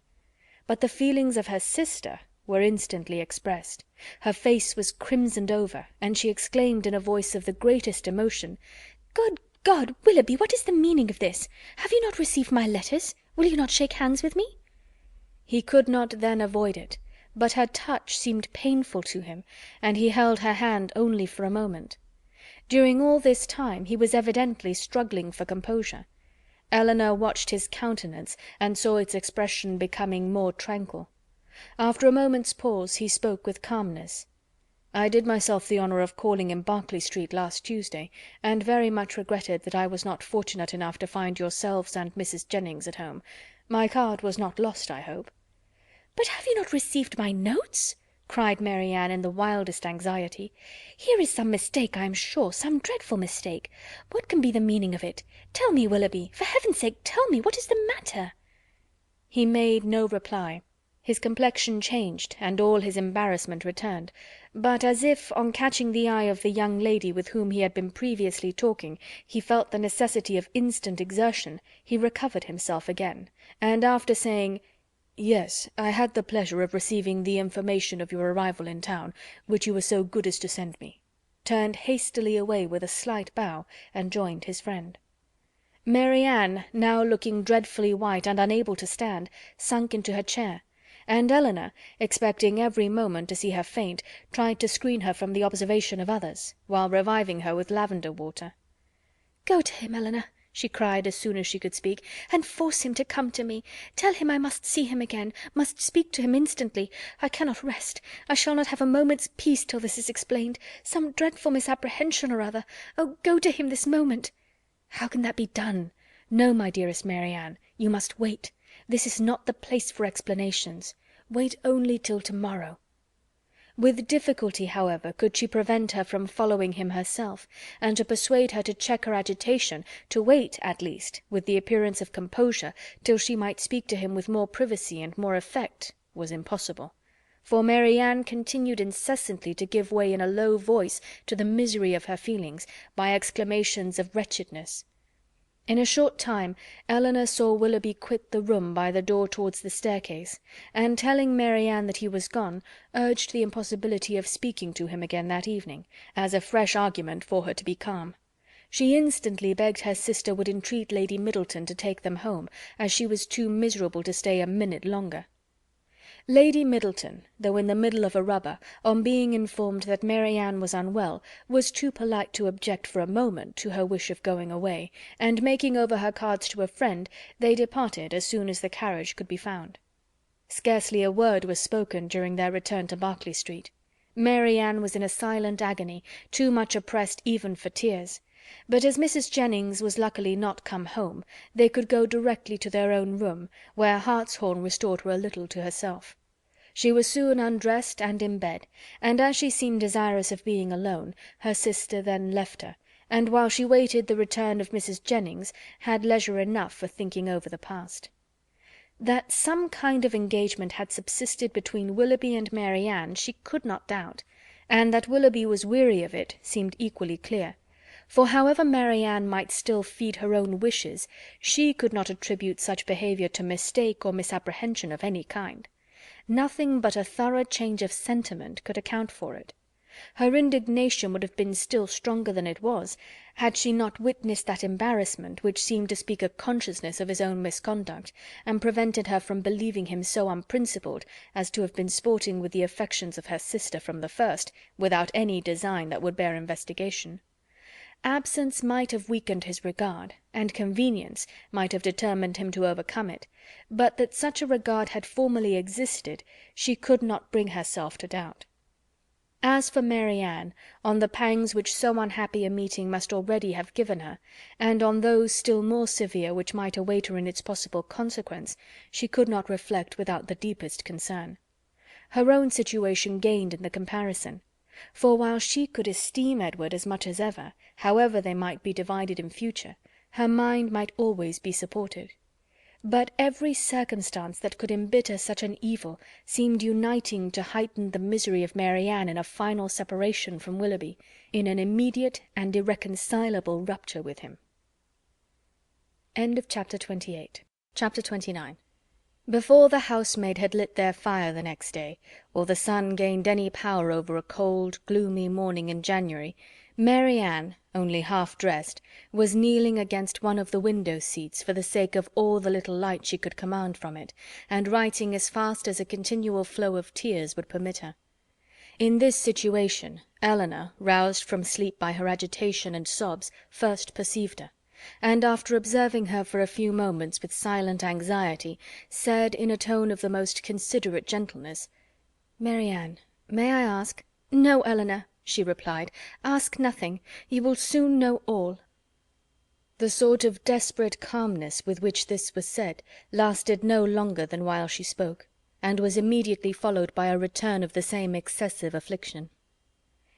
But the feelings of her sister were instantly expressed. Her face was crimsoned over, and she exclaimed in a voice of the greatest emotion, "Good God, Willoughby, what is the meaning of this? Have you not received my letters? Will you not shake hands with me?" He could not then avoid it, but her touch seemed painful to him, and he held her hand only for a moment. During all this time he was evidently struggling for composure. Elinor watched his countenance, and saw its expression becoming more tranquil. After a moment's pause he spoke with calmness. "I did myself the honour of calling in Berkeley Street last Tuesday, and very much regretted that I was not fortunate enough to find yourselves and Mrs. Jennings at home. My card was not lost, I hope." "But have you not received my notes?" cried Marianne in the wildest anxiety. "Here is some mistake, I am sure, some dreadful mistake. What can be the meaning of it? Tell me, Willoughby, for heaven's sake, tell me, what is the matter?" He made no reply. His complexion changed, and all his embarrassment returned, but as if, on catching the eye of the young lady with whom he had been previously talking, he felt the necessity of instant exertion, he recovered himself again, and after saying, "Yes, I had the pleasure of receiving the information of your arrival in town, which you were so good as to send me," turned hastily away with a slight bow, and joined his friend. Marianne, now looking dreadfully white and unable to stand, sunk into her chair, and Elinor, expecting every moment to see her faint, tried to screen her from the observation of others, while reviving her with lavender water. "Go to him, Elinor," she cried as soon as she could speak, "and force him to come to me. Tell him I must see him again, must speak to him instantly. I cannot rest. I shall not have a moment's peace till this is explained. Some dreadful misapprehension or other. Oh, go to him this moment." "How can that be done? No, my dearest Marianne, you must wait. This is not the place for explanations. Wait only till to-morrow." With difficulty, however, could she prevent her from following him herself, and to persuade her to check her agitation, to wait, at least, with the appearance of composure, till she might speak to him with more privacy and more effect, was impossible; for Marianne continued incessantly to give way in a low voice to the misery of her feelings, by exclamations of wretchedness. In a short time Elinor saw Willoughby quit the room by the door towards the staircase, and telling Marianne that he was gone, urged the impossibility of speaking to him again that evening, as a fresh argument for her to be calm. She instantly begged her sister would entreat Lady Middleton to take them home, as she was too miserable to stay a minute longer. Lady Middleton, though in the middle of a rubber, on being informed that Marianne was unwell, was too polite to object for a moment to her wish of going away, and making over her cards to a friend, they departed as soon as the carriage could be found. Scarcely a word was spoken during their return to Berkeley Street. Marianne was in a silent agony, too much oppressed even for tears; but as Mrs. Jennings was luckily not come home, they could go directly to their own room, where Hartshorn restored her a little to herself. She was soon undressed and in bed, and as she seemed desirous of being alone, her sister then left her, and while she waited the return of Mrs. Jennings, had leisure enough for thinking over the past. That some kind of engagement had subsisted between Willoughby and Marianne she could not doubt, and that Willoughby was weary of it seemed equally clear; for however Marianne might still feed her own wishes, she could not attribute such behaviour to mistake or misapprehension of any kind. Nothing but a thorough change of sentiment could account for it. Her indignation would have been still stronger than it was, had she not witnessed that embarrassment which seemed to speak a consciousness of his own misconduct, and prevented her from believing him so unprincipled as to have been sporting with the affections of her sister from the first, without any design that would bear investigation. Absence might have weakened his regard, and convenience might have determined him to overcome it, but that such a regard had formerly existed she could not bring herself to doubt. As for Marianne, on the pangs which so unhappy a meeting must already have given her, and on those still more severe which might await her in its possible consequence, she could not reflect without the deepest concern. Her own situation gained in the comparison; for while she could esteem Edward as much as ever, however they might be divided in future, her mind might always be supported. But every circumstance that could embitter such an evil seemed uniting to heighten the misery of Marianne in a final separation from Willoughby, in an immediate and irreconcilable rupture with him. Chapter 29. Before the housemaid had lit their fire the next day, or the sun gained any power over a cold, gloomy morning in January, Marianne, only half dressed, was kneeling against one of the window-seats for the sake of all the little light she could command from it, and writing as fast as a continual flow of tears would permit her. In this situation Elinor, roused from sleep by her agitation and sobs, first perceived her, and after observing her for a few moments with silent anxiety, said in a tone of the most considerate gentleness, "Marianne, may I ask—" "No, Elinor," she replied, "ask nothing. You will soon know all." The sort of desperate calmness with which this was said lasted no longer than while she spoke, and was immediately followed by a return of the same excessive affliction.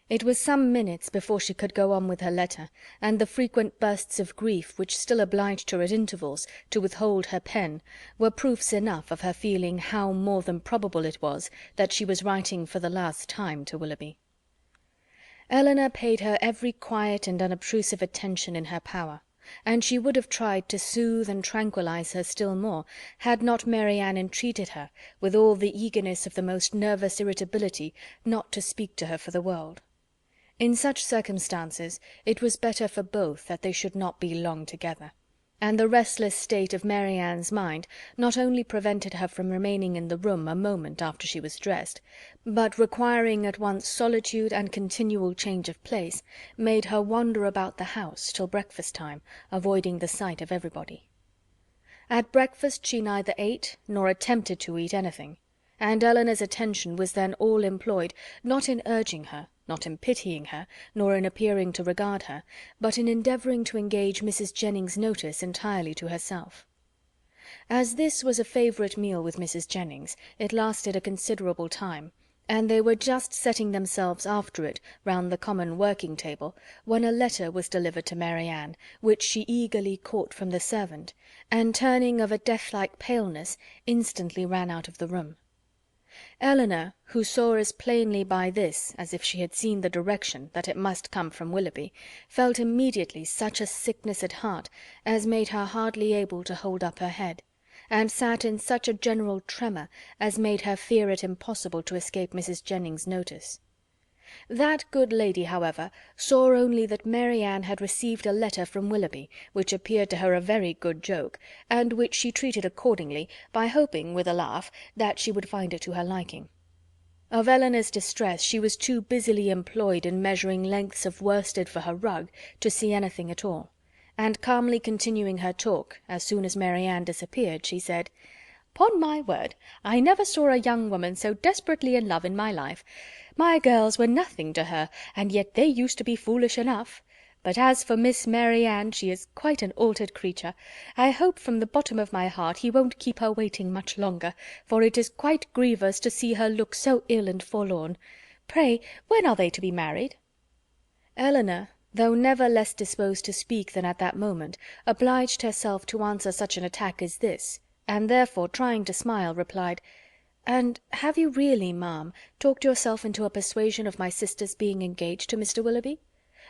It was some minutes before she could go on with her letter, and the frequent bursts of grief which still obliged her at intervals to withhold her pen were proofs enough of her feeling how more than probable it was that she was writing for the last time to Willoughby. Elinor paid her every quiet and unobtrusive attention in her power, and she would have tried to soothe and tranquillize her still more, had not Marianne entreated her, with all the eagerness of the most nervous irritability, not to speak to her for the world. In such circumstances it was better for both that they should not be long together, and the restless state of Marianne's mind not only prevented her from remaining in the room a moment after she was dressed, but, requiring at once solitude and continual change of place, made her wander about the house till breakfast time, avoiding the sight of everybody. At breakfast she neither ate nor attempted to eat anything, and Elinor's attention was then all employed, not in urging her, not in pitying her, nor in appearing to regard her, but in endeavouring to engage Mrs. Jennings's notice entirely to herself. As this was a favourite meal with Mrs. Jennings, it lasted a considerable time, and they were just setting themselves after it round the common working table, when a letter was delivered to Marianne, which she eagerly caught from the servant, and turning of a death-like paleness, instantly ran out of the room. Elinor, who saw as plainly by this as if she had seen the direction that it must come from Willoughby, felt immediately such a sickness at heart as made her hardly able to hold up her head, and sat in such a general tremor as made her fear it impossible to escape Mrs. Jennings's notice. That good lady, however, saw only that Marianne had received a letter from Willoughby, which appeared to her a very good joke, and which she treated accordingly, by hoping, with a laugh, that she would find it to her liking. Of Elinor's distress she was too busily employed in measuring lengths of worsted for her rug to see anything at all, and calmly continuing her talk, as soon as Marianne disappeared, she said, "'Pon my word, I never saw a young woman so desperately in love in my life. My girls were nothing to her, and yet they used to be foolish enough. But as for Miss Marianne, she is quite an altered creature. I hope from the bottom of my heart he won't keep her waiting much longer, for it is quite grievous to see her look so ill and forlorn. Pray, when are they to be married?" Elinor, though never less disposed to speak than at that moment, obliged herself to answer such an attack as this, and therefore, trying to smile, replied, "And have you really, ma'am, talked yourself into a persuasion of my sister's being engaged to Mr. Willoughby?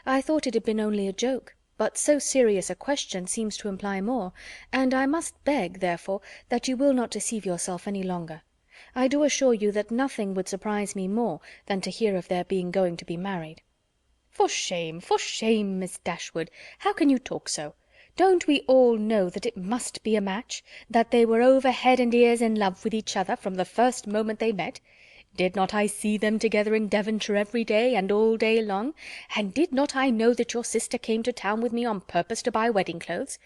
I thought it had been only a joke, but so serious a question seems to imply more, and I must beg, therefore, that you will not deceive yourself any longer. I do assure you that nothing would surprise me more than to hear of their being going to be married." For shame, Miss Dashwood! How can you talk so? Don't we all know that it must be a match, that they were over head and ears in love with each other from the first moment they met? Did not I see them together in Devonshire every day, and all day long? And did not I know that your sister came to town with me on purpose to buy wedding clothes?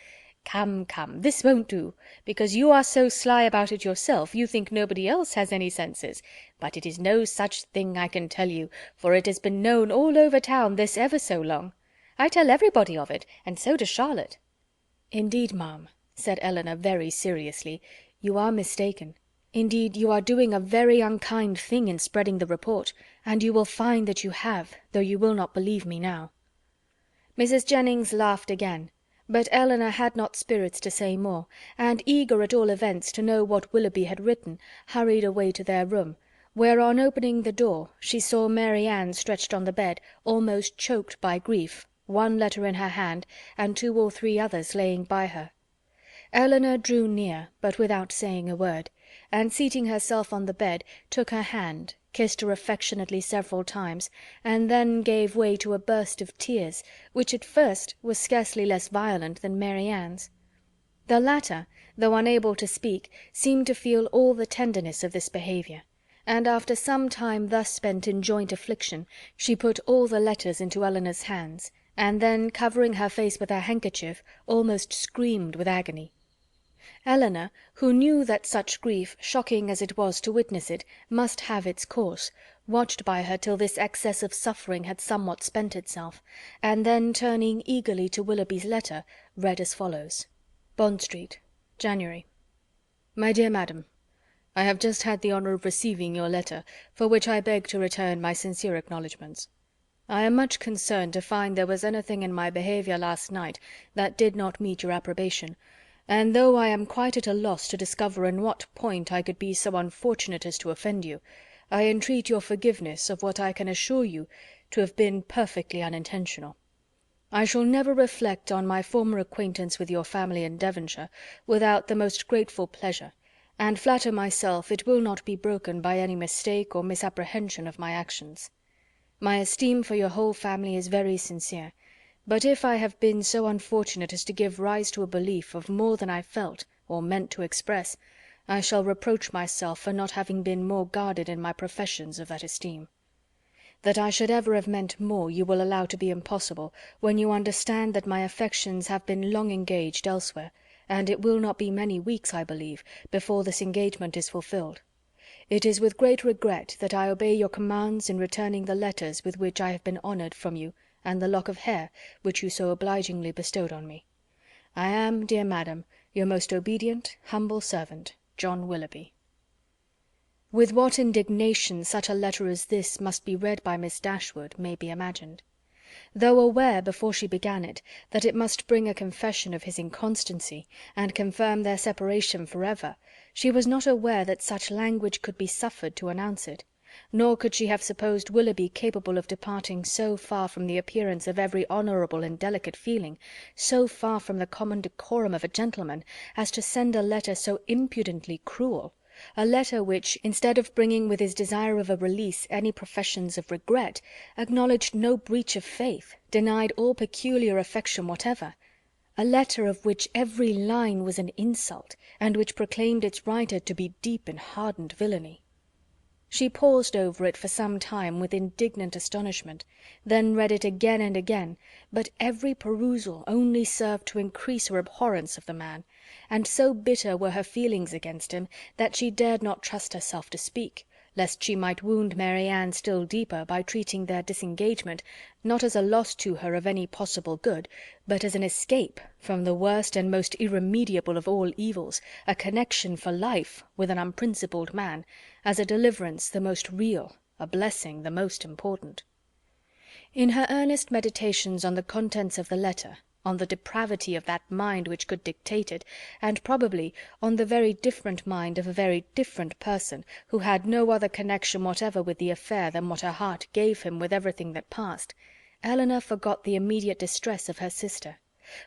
Come, come, this won't do. Because you are so sly about it yourself, you think nobody else has any senses. But it is no such thing, I can tell you, for it has been known all over town this ever so long. I tell everybody of it, and so does Charlotte." "Indeed, ma'am," said Elinor very seriously, "you are mistaken. Indeed, you are doing a very unkind thing in spreading the report, and you will find that you have, though you will not believe me now." Mrs. Jennings laughed again, but Elinor had not spirits to say more, and, eager at all events to know what Willoughby had written, hurried away to their room, where, on opening the door, she saw Marianne stretched on the bed, almost choked by grief, one letter in her hand, and 2 or 3 others laying by her. Elinor drew near, but without saying a word, and seating herself on the bed, took her hand, kissed her affectionately several times, and then gave way to a burst of tears, which at first was scarcely less violent than Marianne's. The latter, though unable to speak, seemed to feel all the tenderness of this behaviour, and after some time thus spent in joint affliction, she put all the letters into Elinor's hands, and then, covering her face with her handkerchief, almost screamed with agony. Elinor, who knew that such grief, shocking as it was to witness it, must have its course, watched by her till this excess of suffering had somewhat spent itself, and then, turning eagerly to Willoughby's letter, read as follows: Bond Street, January. My dear Madam, I have just had the honour of receiving your letter, for which I beg to return my sincere acknowledgments. I am much concerned to find there was anything in my behaviour last night that did not meet your approbation, and though I am quite at a loss to discover in what point I could be so unfortunate as to offend you, I entreat your forgiveness of what I can assure you to have been perfectly unintentional. I shall never reflect on my former acquaintance with your family in Devonshire without the most grateful pleasure, and flatter myself it will not be broken by any mistake or misapprehension of my actions. My esteem for your whole family is very sincere, but if I have been so unfortunate as to give rise to a belief of more than I felt or meant to express, I shall reproach myself for not having been more guarded in my professions of that esteem. That I should ever have meant more you will allow to be impossible, when you understand that my affections have been long engaged elsewhere, and it will not be many weeks, I believe, before this engagement is fulfilled. It is with great regret that I obey your commands in returning the letters with which I have been honoured from you, and the lock of hair which you so obligingly bestowed on me. I am, dear madam, your most obedient, humble servant, John Willoughby. With what indignation such a letter as this must be read by Miss Dashwood may be imagined. Though aware, before she began it, that it must bring a confession of his inconstancy, and confirm their separation for ever, she was not aware that such language could be suffered to announce it, nor could she have supposed Willoughby capable of departing so far from the appearance of every honourable and delicate feeling, so far from the common decorum of a gentleman, as to send a letter so impudently cruel, a letter which, instead of bringing with his desire of a release any professions of regret, acknowledged no breach of faith, denied all peculiar affection whatever; a letter of which every line was an insult, and which proclaimed its writer to be deep in hardened villainy. She paused over it for some time with indignant astonishment, then read it again and again, but every perusal only served to increase her abhorrence of the man, and so bitter were her feelings against him that she dared not trust herself to speak, lest she might wound Marianne still deeper by treating their disengagement not as a loss to her of any possible good, but as an escape from the worst and most irremediable of all evils, a connection for life with an unprincipled man, as a deliverance the most real, a blessing the most important. In her earnest meditations on the contents of the letter, on the depravity of that mind which could dictate it, and probably on the very different mind of a very different person who had no other connection whatever with the affair than what her heart gave him with everything that passed, Elinor forgot the immediate distress of her sister,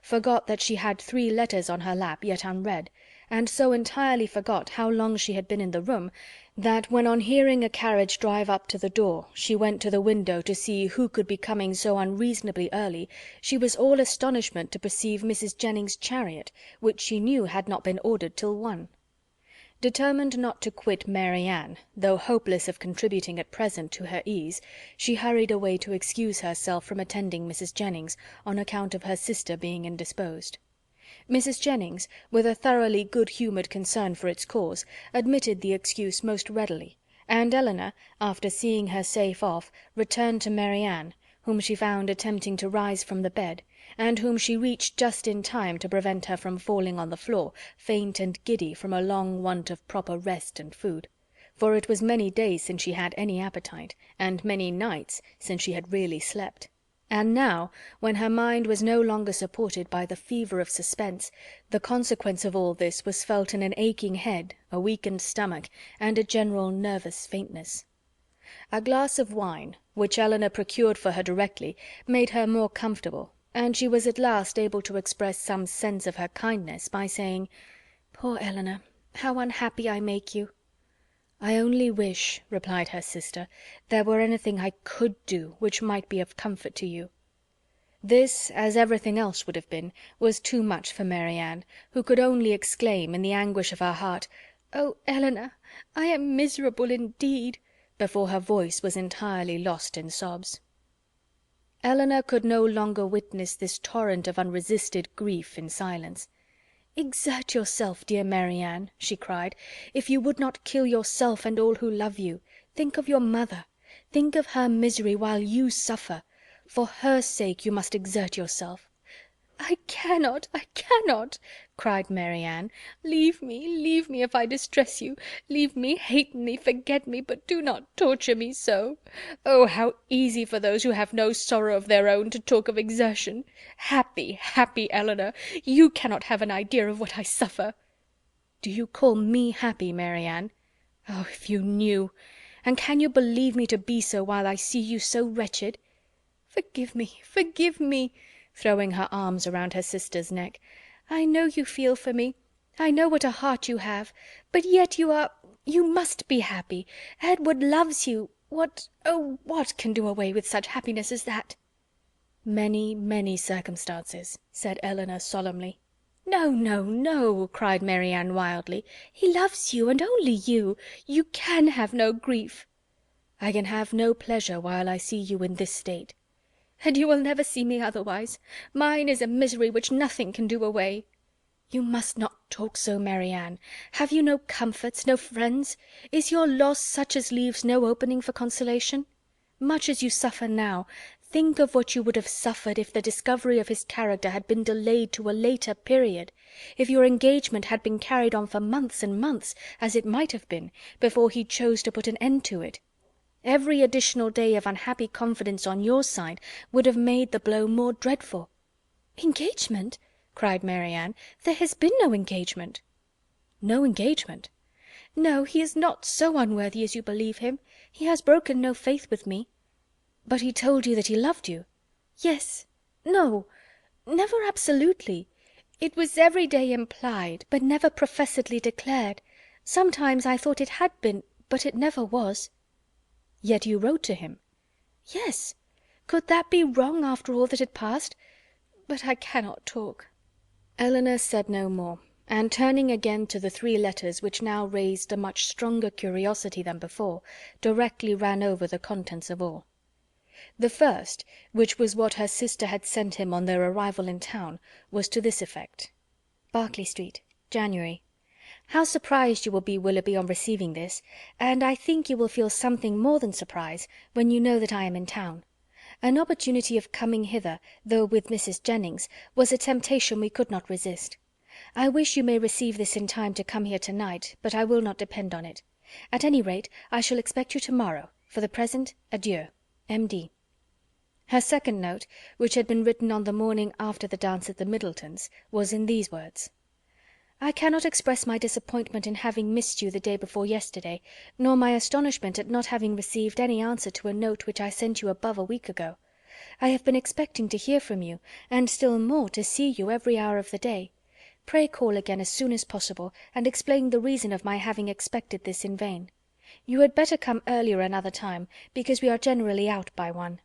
forgot that she had 3 letters on her lap yet unread, and so entirely forgot how long she had been in the room, that when on hearing a carriage drive up to the door she went to the window to see who could be coming so unreasonably early, she was all astonishment to perceive Mrs. Jennings's chariot, which she knew had not been ordered till 1. Determined not to quit Marianne, though hopeless of contributing at present to her ease, she hurried away to excuse herself from attending Mrs. Jennings, on account of her sister being indisposed. Mrs. Jennings, with a thoroughly good-humoured concern for its cause, admitted the excuse most readily, and Elinor, after seeing her safe off, returned to Marianne, whom she found attempting to rise from the bed, and whom she reached just in time to prevent her from falling on the floor, faint and giddy from a long want of proper rest and food; for it was many days since she had any appetite, and many nights since she had really slept. And now, when her mind was no longer supported by the fever of suspense, the consequence of all this was felt in an aching head, a weakened stomach, and a general nervous faintness. A glass of wine, which Elinor procured for her directly, made her more comfortable, and she was at last able to express some sense of her kindness by saying, "Poor Elinor, how unhappy I make you!" "I only wish," replied her sister, "there were anything I could do which might be of comfort to you." This, as everything else would have been, was too much for Marianne, who could only exclaim, in the anguish of her heart, "Oh, Elinor, I am miserable indeed," before her voice was entirely lost in sobs. Elinor could no longer witness this torrent of unresisted grief in silence. "Exert yourself, dear Marianne," she cried. "If you would not kill yourself and all who love you, think of your mother. Think of her misery while you suffer. For her sake you must exert yourself." "I cannot, I cannot," cried Marianne. Leave me if I distress you. Leave me, hate me, forget me, but do not torture me so. Oh, how easy for those who have no sorrow of their own to talk of exertion! Happy, happy Elinor! You cannot have an idea of what I suffer." "Do you call me happy, Marianne? Oh, if you knew! And can you believe me to be so while I see you so wretched?" "Forgive me, forgive me," throwing her arms around her sister's neck. "I know you feel for me. I know what a heart you have. But yet you must be happy. Edward loves you. What, oh, what can do away with such happiness as that?" "Many, many circumstances," said Elinor solemnly. "No, no, no," cried Marianne wildly. "He loves you, and only you. You can have no grief." "I can have no pleasure while I see you in this state." "And you will never see me otherwise. Mine is a misery which nothing can do away." "You must not talk so, Marianne. Have you no comforts, no friends? Is your loss such as leaves no opening for consolation? Much as you suffer now, think of what you would have suffered if the discovery of his character had been delayed to a later period, if your engagement had been carried on for months and months, as it might have been, before he chose to put an end to it. Every additional day of unhappy confidence on your side would have made the blow more dreadful." "Engagement!" cried Marianne. "There has been no engagement." "No engagement?" "No, he is not so unworthy as you believe him. He has broken no faith with me." "But he told you that he loved you?" "Yes. No, never absolutely. It was every day implied, but never professedly declared. Sometimes I thought it had been, but it never was." "Yet you wrote to him?" "Yes. Could that be wrong after all that had passed? But I cannot talk." Elinor said no more, and turning again to the 3 letters which now raised a much stronger curiosity than before, directly ran over the contents of all. The first, which was what her sister had sent him on their arrival in town, was to this effect: "Berkeley Street, January. How surprised you will be, Willoughby, on receiving this, and I think you will feel something more than surprise when you know that I am in town. An opportunity of coming hither, though with Mrs. Jennings, was a temptation we could not resist. I wish you may receive this in time to come here to night, but I will not depend on it. At any rate, I shall expect you to morrow. For the present, adieu. M.D." Her second note, which had been written on the morning after the dance at the Middletons, was in these words: "I cannot express my disappointment in having missed you the day before yesterday, nor my astonishment at not having received any answer to a note which I sent you above a week ago. I have been expecting to hear from you, and still more to see you every hour of the day. Pray call again as soon as possible, and explain the reason of my having expected this in vain. You had better come earlier another time, because we are generally out by 1.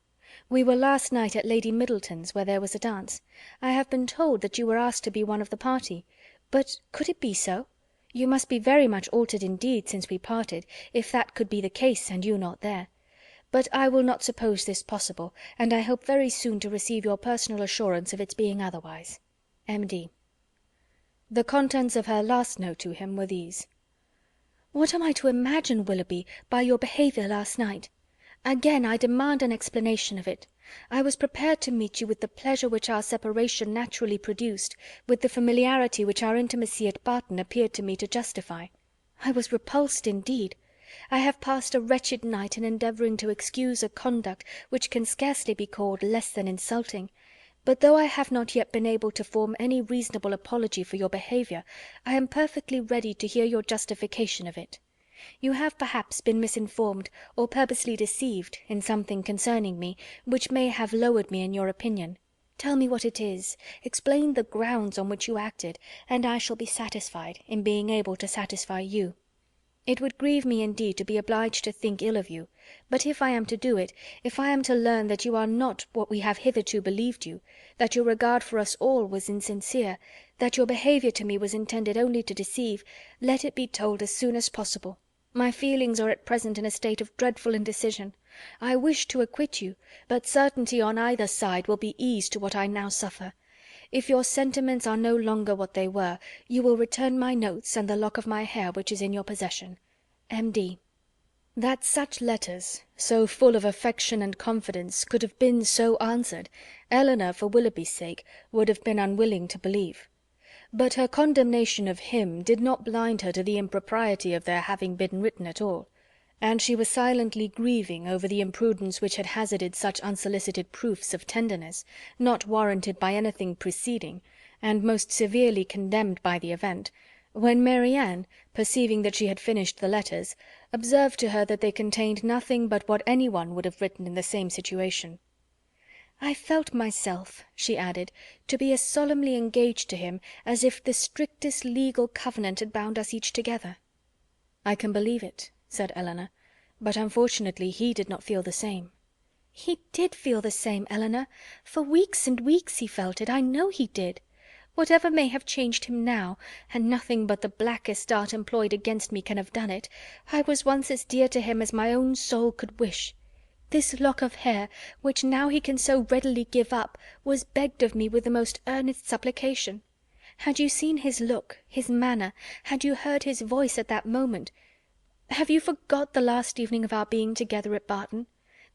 We were last night at Lady Middleton's, where there was a dance. I have been told that you were asked to be one of the party. But could it be so? You must be very much altered indeed since we parted, if that could be the case and you not there. But I will not suppose this possible, and I hope very soon to receive your personal assurance of its being otherwise. M.D." The contents of her last note to him were these: "What am I to imagine, Willoughby, by your behaviour last night? Again I demand an explanation of it. I was prepared to meet you with the pleasure which our separation naturally produced, with the familiarity which our intimacy at Barton appeared to me to justify. I was repulsed indeed. I have passed a wretched night in endeavouring to excuse a conduct which can scarcely be called less than insulting. But though I have not yet been able to form any reasonable apology for your behaviour, I am perfectly ready to hear your justification of it. You have perhaps been misinformed, or purposely deceived, in something concerning me, which may have lowered me in your opinion. Tell me what it is, explain the grounds on which you acted, and I shall be satisfied, in being able to satisfy you. It would grieve me indeed to be obliged to think ill of you, but if I am to do it, if I am to learn that you are not what we have hitherto believed you, that your regard for us all was insincere, that your behaviour to me was intended only to deceive, let it be told as soon as possible. My feelings are at present in a state of dreadful indecision. I wish to acquit you, but certainty on either side will be ease to what I now suffer. If your sentiments are no longer what they were, you will return my notes and the lock of my hair which is in your possession. M.D." That such letters, so full of affection and confidence, could have been so answered, Elinor, for Willoughby's sake, would have been unwilling to believe. But her condemnation of him did not blind her to the impropriety of their having been written at all, and she was silently grieving over the imprudence which had hazarded such unsolicited proofs of tenderness, not warranted by anything preceding, and most severely condemned by the event, when Marianne, perceiving that she had finished the letters, observed to her that they contained nothing but what any one would have written in the same situation. "I felt myself," she added, "to be as solemnly engaged to him as if the strictest legal covenant had bound us each together." "I can believe it," said Elinor, "but unfortunately he did not feel the same." "He did feel the same, Elinor. For weeks and weeks he felt it. I know he did. Whatever may have changed him now, and nothing but the blackest art employed against me can have done it, I was once as dear to him as my own soul could wish. This lock of hair, which now he can so readily give up, was begged of me with the most earnest supplication. Had you seen his look, his manner, had you heard his voice at that moment— Have you forgot the last evening of our being together at Barton?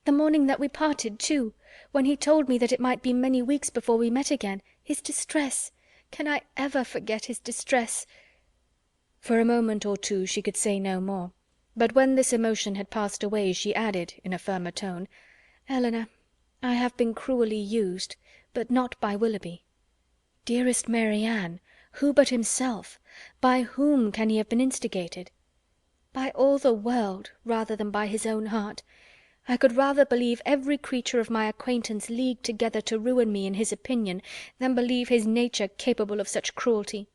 The morning that we parted, too, when he told me that it might be many weeks before we met again. His distress! Can I ever forget his distress?" For a moment or two she could say no more, but when this emotion had passed away, she added, in a firmer tone, "Elinor, I have been cruelly used, but not by Willoughby." "Dearest Marianne, who but himself? By whom can he have been instigated?" "By all the world, rather than by his own heart. I could rather believe every creature of my acquaintance leagued together to ruin me in his opinion, than believe his nature capable of such cruelty.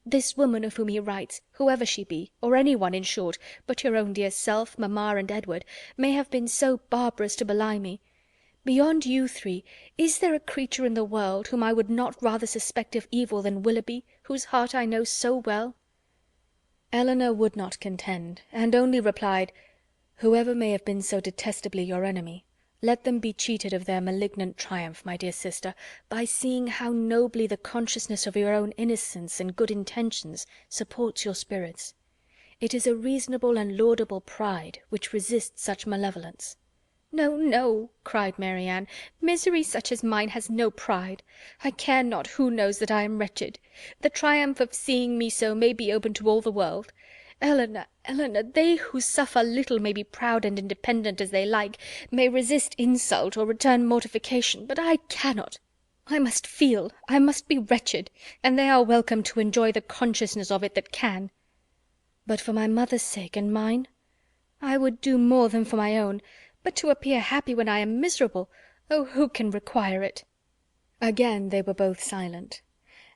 This woman of whom he writes, whoever she be, or any one, in short, but your own dear self, mamma, and Edward, may have been so barbarous to belie me. Beyond you three, is there a creature in the world whom I would not rather suspect of evil than Willoughby, whose heart I know so well?" Elinor would not contend, and only replied, "Whoever may have been so detestably your enemy, let them be cheated of their malignant triumph, my dear sister, by seeing how nobly the consciousness of your own innocence and good intentions supports your spirits. It is a reasonable and laudable pride which resists such malevolence." "No, no," cried Marianne, "misery such as mine has no pride. I care not who knows that I am wretched. The triumph of seeing me so may be open to all the world. Elinor, Elinor, they who suffer little may be proud and independent as they like, may resist insult or return mortification, but I cannot. I must feel, I must be wretched, and they are welcome to enjoy the consciousness of it that can. But for my mother's sake and mine, I would do more than for my own. But to appear happy when I am miserable, oh, who can require it?" Again they were both silent.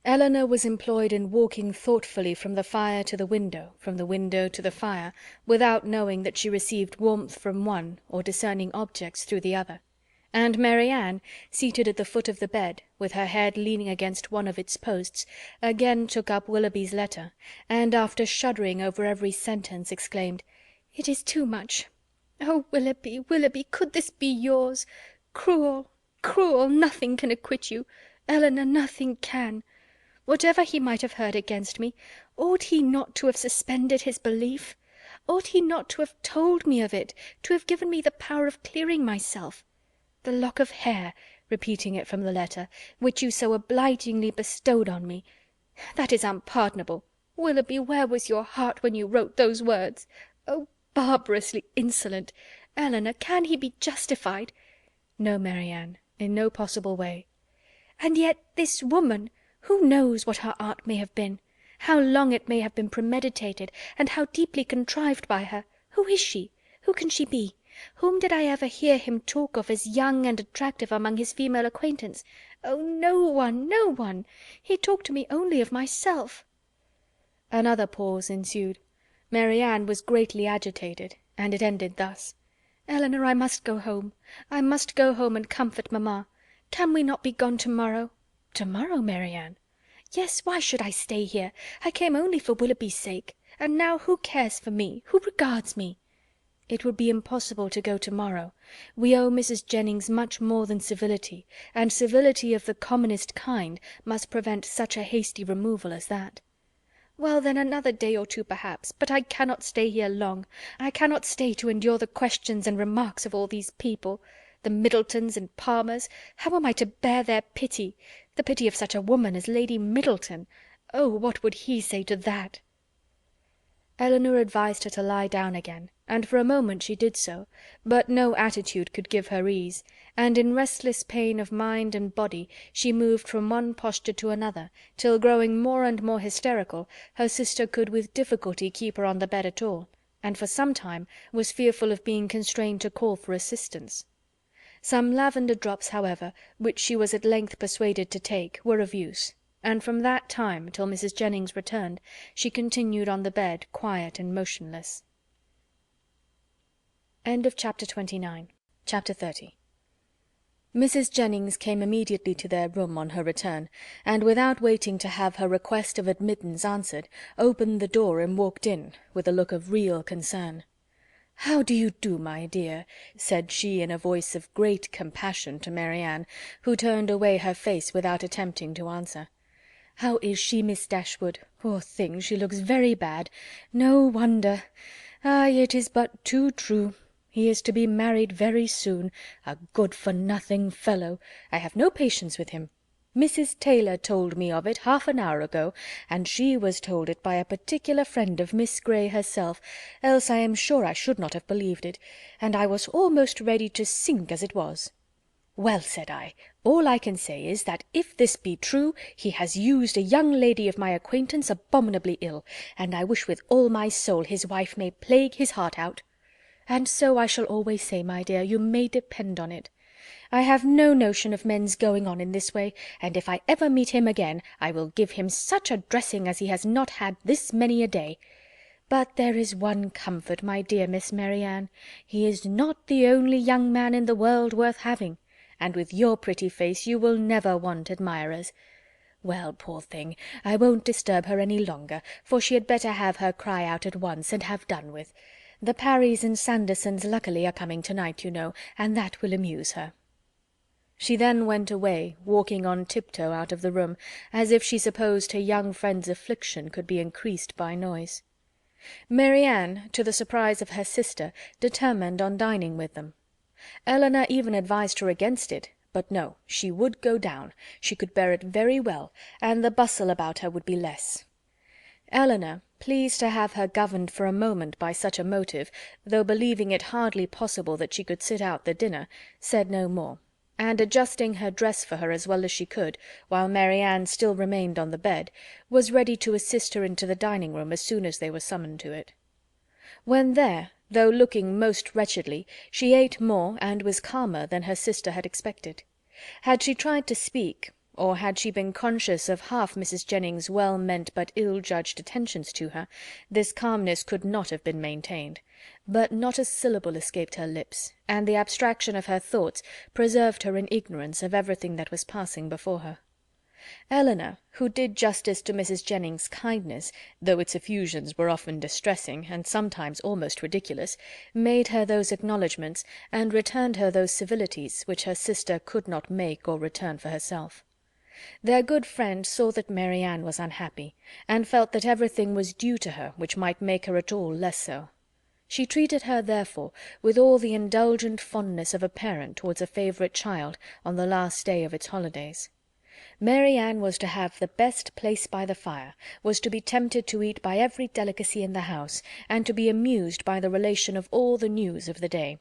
Elinor was employed in walking thoughtfully from the fire to the window, from the window to the fire, without knowing that she received warmth from one, or discerning objects through the other; and Marianne, seated at the foot of the bed, with her head leaning against one of its posts, again took up Willoughby's letter, and after shuddering over every sentence, exclaimed, "It is too much. Oh, Willoughby, Willoughby, could this be yours? Cruel, cruel, nothing can acquit you. Elinor, nothing can. Whatever he might have heard against me, ought he not to have suspended his belief? Ought he not to have told me of it, to have given me the power of clearing myself? The lock of hair," repeating it from the letter, "which you so obligingly bestowed on me, that is unpardonable. Willoughby, where was your heart when you wrote those words? Oh, barbarously insolent! Elinor, can he be justified?" "No, Marianne, in no possible way." "And yet this woman, who knows what her art may have been? How long it may have been premeditated, and how deeply contrived by her? Who is she? Who can she be? Whom did I ever hear him talk of as young and attractive among his female acquaintance? Oh, no one, no one! He talked to me only of myself." Another pause ensued. Marianne was greatly agitated, and it ended thus: "Elinor, I must go home. I must go home and comfort mamma. Can we not be gone to-morrow?" "To-morrow, Marianne?" "Yes, why should I stay here? I came only for Willoughby's sake. And now who cares for me? Who regards me?" "It would be impossible to go to-morrow. We owe Mrs. Jennings much more than civility, and civility of the commonest kind must prevent such a hasty removal as that." "Well, then, another day or two perhaps, but I cannot stay here long. I cannot stay to endure the questions and remarks of all these people. The Middletons and Palmers, how am I to bear their pity? The pity of such a woman as Lady Middleton! Oh, what would he say to that?" Elinor advised her to lie down again, and for a moment she did so, but no attitude could give her ease, and in restless pain of mind and body she moved from one posture to another, till, growing more and more hysterical, her sister could with difficulty keep her on the bed at all, and for some time was fearful of being constrained to call for assistance. Some lavender drops, however, which she was at length persuaded to take, were of use, and from that time till Mrs. Jennings returned, she continued on the bed quiet and motionless. Chapter 30. Mrs. Jennings came immediately to their room on her return, and without waiting to have her request of admittance answered, opened the door and walked in, with a look of real concern. "How do you do, my dear?" said she in a voice of great compassion to Marianne, who turned away her face without attempting to answer. "How is she, Miss Dashwood? Poor thing, she looks very bad. No wonder. Ay, it is but too true. He is to be married very soon. A good-for-nothing fellow. I have no patience with him. Mrs. Taylor told me of it half an hour ago, and she was told it by a particular friend of Miss Grey herself, else I am sure I should not have believed it, and I was almost ready to sink as it was. Well, said I, all I can say is, that if this be true, he has used a young lady of my acquaintance abominably ill, and I wish with all my soul his wife may plague his heart out. And so I shall always say, my dear, you may depend on it. I have no notion of men's going on in this way, and if I ever meet him again, I will give him such a dressing as he has not had this many a day. But there is one comfort, my dear Miss Marianne, he is not the only young man in the world worth having, and with your pretty face you will never want admirers. Well, poor thing, I won't disturb her any longer, for she had better have her cry out at once, and have done with. The Parrys and Sandersons luckily are coming to-night, you know, and that will amuse her." She then went away, walking on tiptoe out of the room, as if she supposed her young friend's affliction could be increased by noise. Marianne, to the surprise of her sister, determined on dining with them. Elinor even advised her against it, but no, she would go down, she could bear it very well, and the bustle about her would be less. Elinor, pleased to have her governed for a moment by such a motive, though believing it hardly possible that she could sit out the dinner, said no more, and adjusting her dress for her as well as she could, while Marianne still remained on the bed, was ready to assist her into the dining-room as soon as they were summoned to it. When there, though looking most wretchedly, she ate more and was calmer than her sister had expected. Had she tried to speak, or had she been conscious of half Mrs. Jennings's well-meant but ill-judged attentions to her, this calmness could not have been maintained. But not a syllable escaped her lips, and the abstraction of her thoughts preserved her in ignorance of everything that was passing before her. Elinor, who did justice to Mrs. Jennings's kindness, though its effusions were often distressing, and sometimes almost ridiculous, made her those acknowledgments, and returned her those civilities, which her sister could not make or return for herself. Their good friend saw that Marianne was unhappy, and felt that everything was due to her which might make her at all less so. She treated her, therefore, with all the indulgent fondness of a parent towards a favourite child on the last day of its holidays. Marianne was to have the best place by the fire, was to be tempted to eat by every delicacy in the house, and to be amused by the relation of all the news of the day.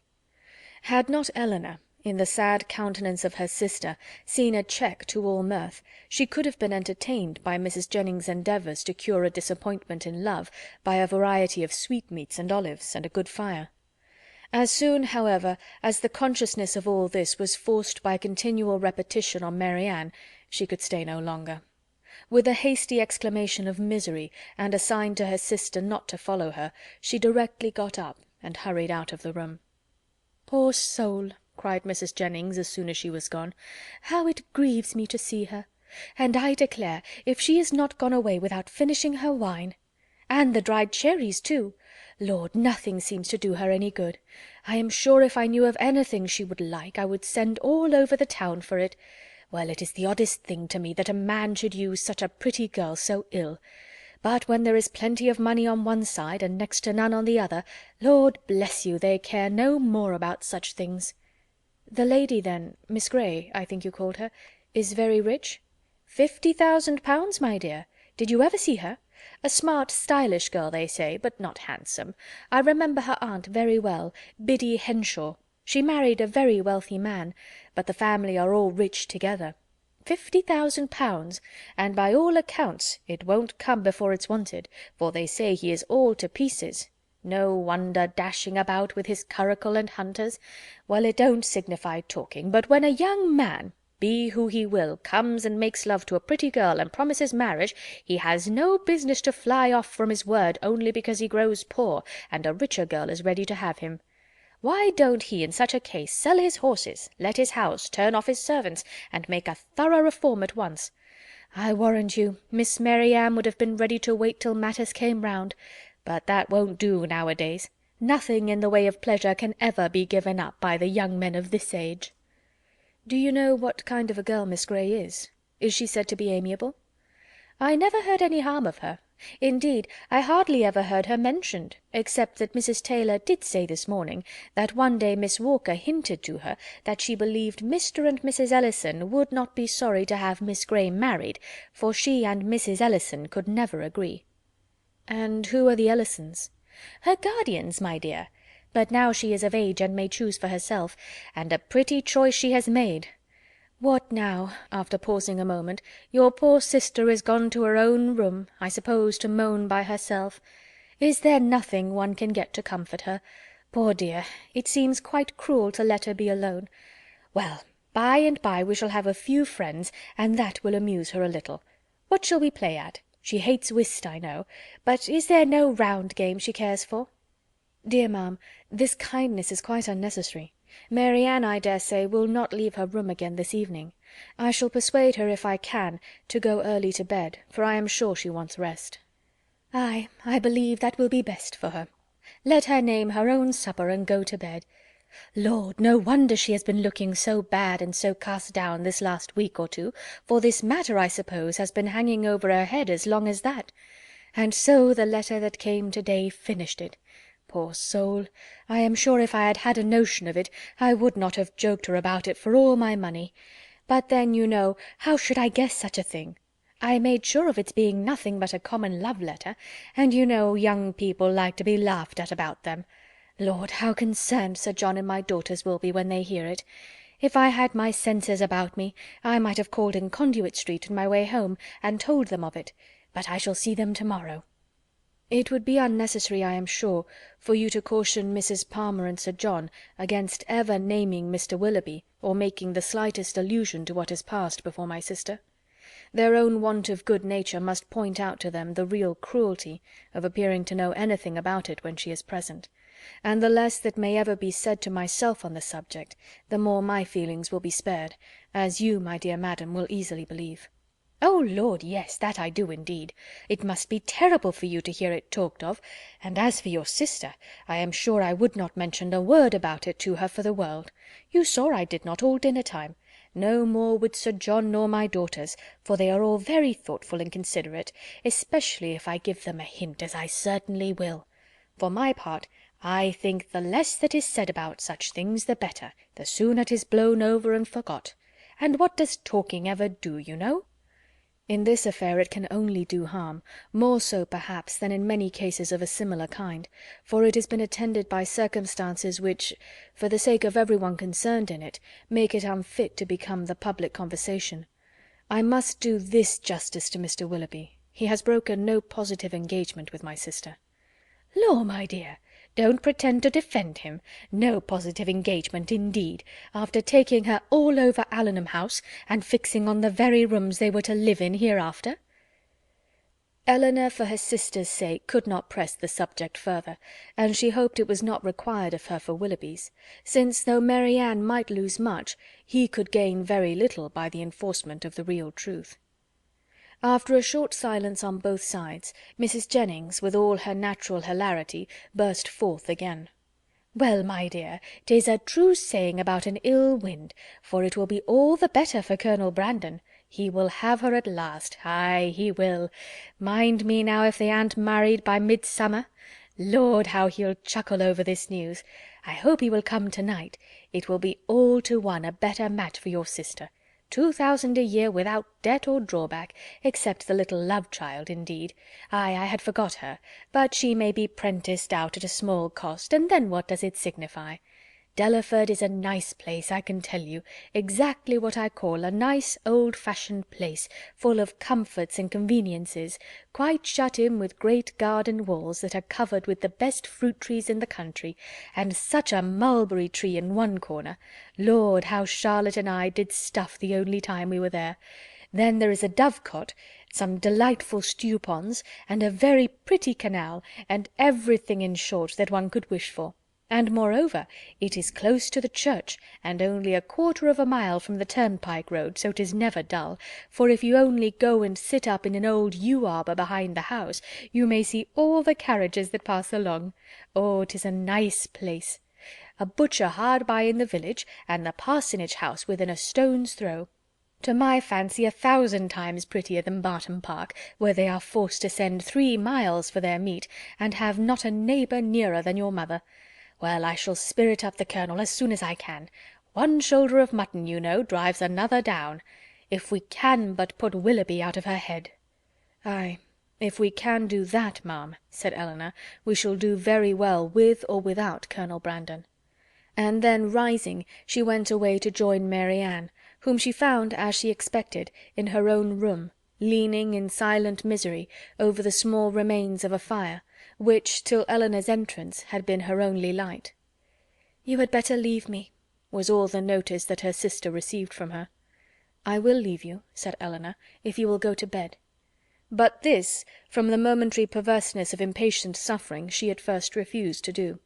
Had not Elinor, in the sad countenance of her sister, seen a check to all mirth, she could have been entertained by Mrs. Jennings's endeavours to cure a disappointment in love by a variety of sweetmeats and olives, and a good fire. As soon, however, as the consciousness of all this was forced by continual repetition on Marianne, she could stay no longer. With a hasty exclamation of misery, and a sign to her sister not to follow her, she directly got up and hurried out of the room. "Poor soul!" cried Mrs. Jennings, as soon as she was gone. "How it grieves me to see her! And I declare, if she is not gone away without finishing her wine! And the dried cherries, too! Lord, nothing seems to do her any good. I am sure if I knew of anything she would like, I would send all over the town for it. Well, it is the oddest thing to me that a man should use such a pretty girl so ill. But when there is plenty of money on one side, and next to none on the other, Lord bless you, they care no more about such things." "The lady, then, Miss Grey, I think you called her, is very rich?" "£50,000, my dear. Did you ever see her? A smart, stylish girl, they say, but not handsome. I remember her aunt very well, Biddy Henshaw. She married a very wealthy man, but the family are all rich together. £50,000, and by all accounts it won't come before it's wanted, for they say he is all to pieces. No wonder, dashing about with his curricle and hunters. Well, it don't signify talking, but when a young man, be who he will, comes and makes love to a pretty girl and promises marriage, he has no business to fly off from his word only because he grows poor, and a richer girl is ready to have him. Why don't he, in such a case, sell his horses, let his house, turn off his servants, and make a thorough reform at once? I warrant you, Miss Marianne would have been ready to wait till matters came round, but that won't do nowadays. Nothing in the way of pleasure can ever be given up by the young men of this age." "Do you know what kind of a girl Miss Grey is? Is she said to be amiable?" "I never heard any harm of her. Indeed, I hardly ever heard her mentioned, except that Mrs. Taylor did say this morning that one day Miss Walker hinted to her that she believed Mr. and Mrs. Ellison would not be sorry to have Miss Grey married, for she and Mrs. Ellison could never agree." "And who are the Ellisons?" "Her guardians, my dear. But now she is of age and may choose for herself, and a pretty choice she has made. What now?" after pausing a moment, "your poor sister is gone to her own room, I suppose to moan by herself. Is there nothing one can get to comfort her? Poor dear, it seems quite cruel to let her be alone. Well, by and by we shall have a few friends, and that will amuse her a little. What shall we play at? She hates whist, I know, but is there no round game she cares for?" "Dear ma'am, this kindness is quite unnecessary. Marianne, I dare say, will not leave her room again this evening. I shall persuade her, if I can, to go early to bed, for I am sure she wants rest." "Ay, I believe that will be best for her. Let her name her own supper and go to bed. Lord, no wonder she has been looking so bad and so cast down this last week or two, for this matter, I suppose, has been hanging over her head as long as that. And so the letter that came to-day finished it. Poor soul! I am sure if I had had a notion of it, I would not have joked her about it for all my money. But then, you know, how should I guess such a thing? I made sure of its being nothing but a common love letter, and you know young people like to be laughed at about them. Lord, how concerned Sir John and my daughters will be when they hear it! If I had my senses about me, I might have called in Conduit Street on my way home, and told them of it, but I shall see them to-morrow. It would be unnecessary, I am sure, for you to caution Mrs. Palmer and Sir John against ever naming Mr. Willoughby, or making the slightest allusion to what has passed before my sister. Their own want of good nature must point out to them the real cruelty of appearing to know anything about it when she is present, and the less that may ever be said to myself on the subject, the more my feelings will be spared, as you, my dear madam, will easily believe. "Oh Lord, yes, that I do indeed. It must be terrible for you to hear it talked of, and as for your sister, I am sure I would not mention a word about it to her for the world. You saw I did not all dinner time. No more would Sir John nor my daughters, for they are all very thoughtful and considerate, especially if I give them a hint, as I certainly will. For my part, I think the less that is said about such things the better, the sooner it is blown over and forgot. And what does talking ever do, you know? In this affair it can only do harm, more so perhaps than in many cases of a similar kind, for it has been attended by circumstances which, for the sake of every one concerned in it, make it unfit to become the public conversation. I must do this justice to Mr. Willoughby. He has broken no positive engagement with my sister." "Law, my dear, don't pretend to defend him. No positive engagement, indeed, after taking her all over Allenham House, and fixing on the very rooms they were to live in hereafter." Elinor, for her sister's sake, could not press the subject further, and she hoped it was not required of her for Willoughby's, since though Marianne might lose much, he could gain very little by the enforcement of the real truth. After a short silence on both sides, Mrs. Jennings, with all her natural hilarity, burst forth again. "Well, my dear, 'tis a true saying about an ill wind, for it will be all the better for Colonel Brandon. He will have her at last, ay, he will. Mind me now if they aren't married by midsummer. Lord, how he'll chuckle over this news. I hope he will come to-night. It will be all to one a better match for your sister. 2,000 a year without debt or drawback, except the little love-child, indeed. Ay, I had forgot her, but she may be prenticed out at a small cost, and then what does it signify? Delaford is a nice place, I can tell you, exactly what I call a nice old-fashioned place, full of comforts and conveniences, quite shut in with great garden walls that are covered with the best fruit trees in the country, and such a mulberry tree in one corner. Lord, how Charlotte and I did stuff the only time we were there. Then there is a dovecot, some delightful stew-ponds, and a very pretty canal, and everything, in short, that one could wish for. And moreover, it is close to the church, and only 1/4 of a mile from the turnpike road, so 'tis never dull, for if you only go and sit up in an old yew arbour behind the house, you may see all the carriages that pass along. Oh, 'tis a nice place. A butcher hard by in the village, and the parsonage house within a stone's throw. To my fancy 1,000 times prettier than Barton Park, where they are forced to send 3 miles for their meat, and have not a neighbour nearer than your mother. Well, I shall spirit up the Colonel as soon as I can. One shoulder of mutton, you know, drives another down. If we can but put Willoughby out of her head." "Ay, if we can do that, ma'am," said Elinor, "we shall do very well with or without Colonel Brandon." And then, rising, she went away to join Marianne, whom she found, as she expected, in her own room, leaning in silent misery over the small remains of a fire, which, till Elinor's entrance, had been her only light. "You had better leave me. was all the notice that her sister received from her. "I will leave you," said Elinor, "if you will go to bed." But this, from the momentary perverseness of impatient suffering, she at first refused to do.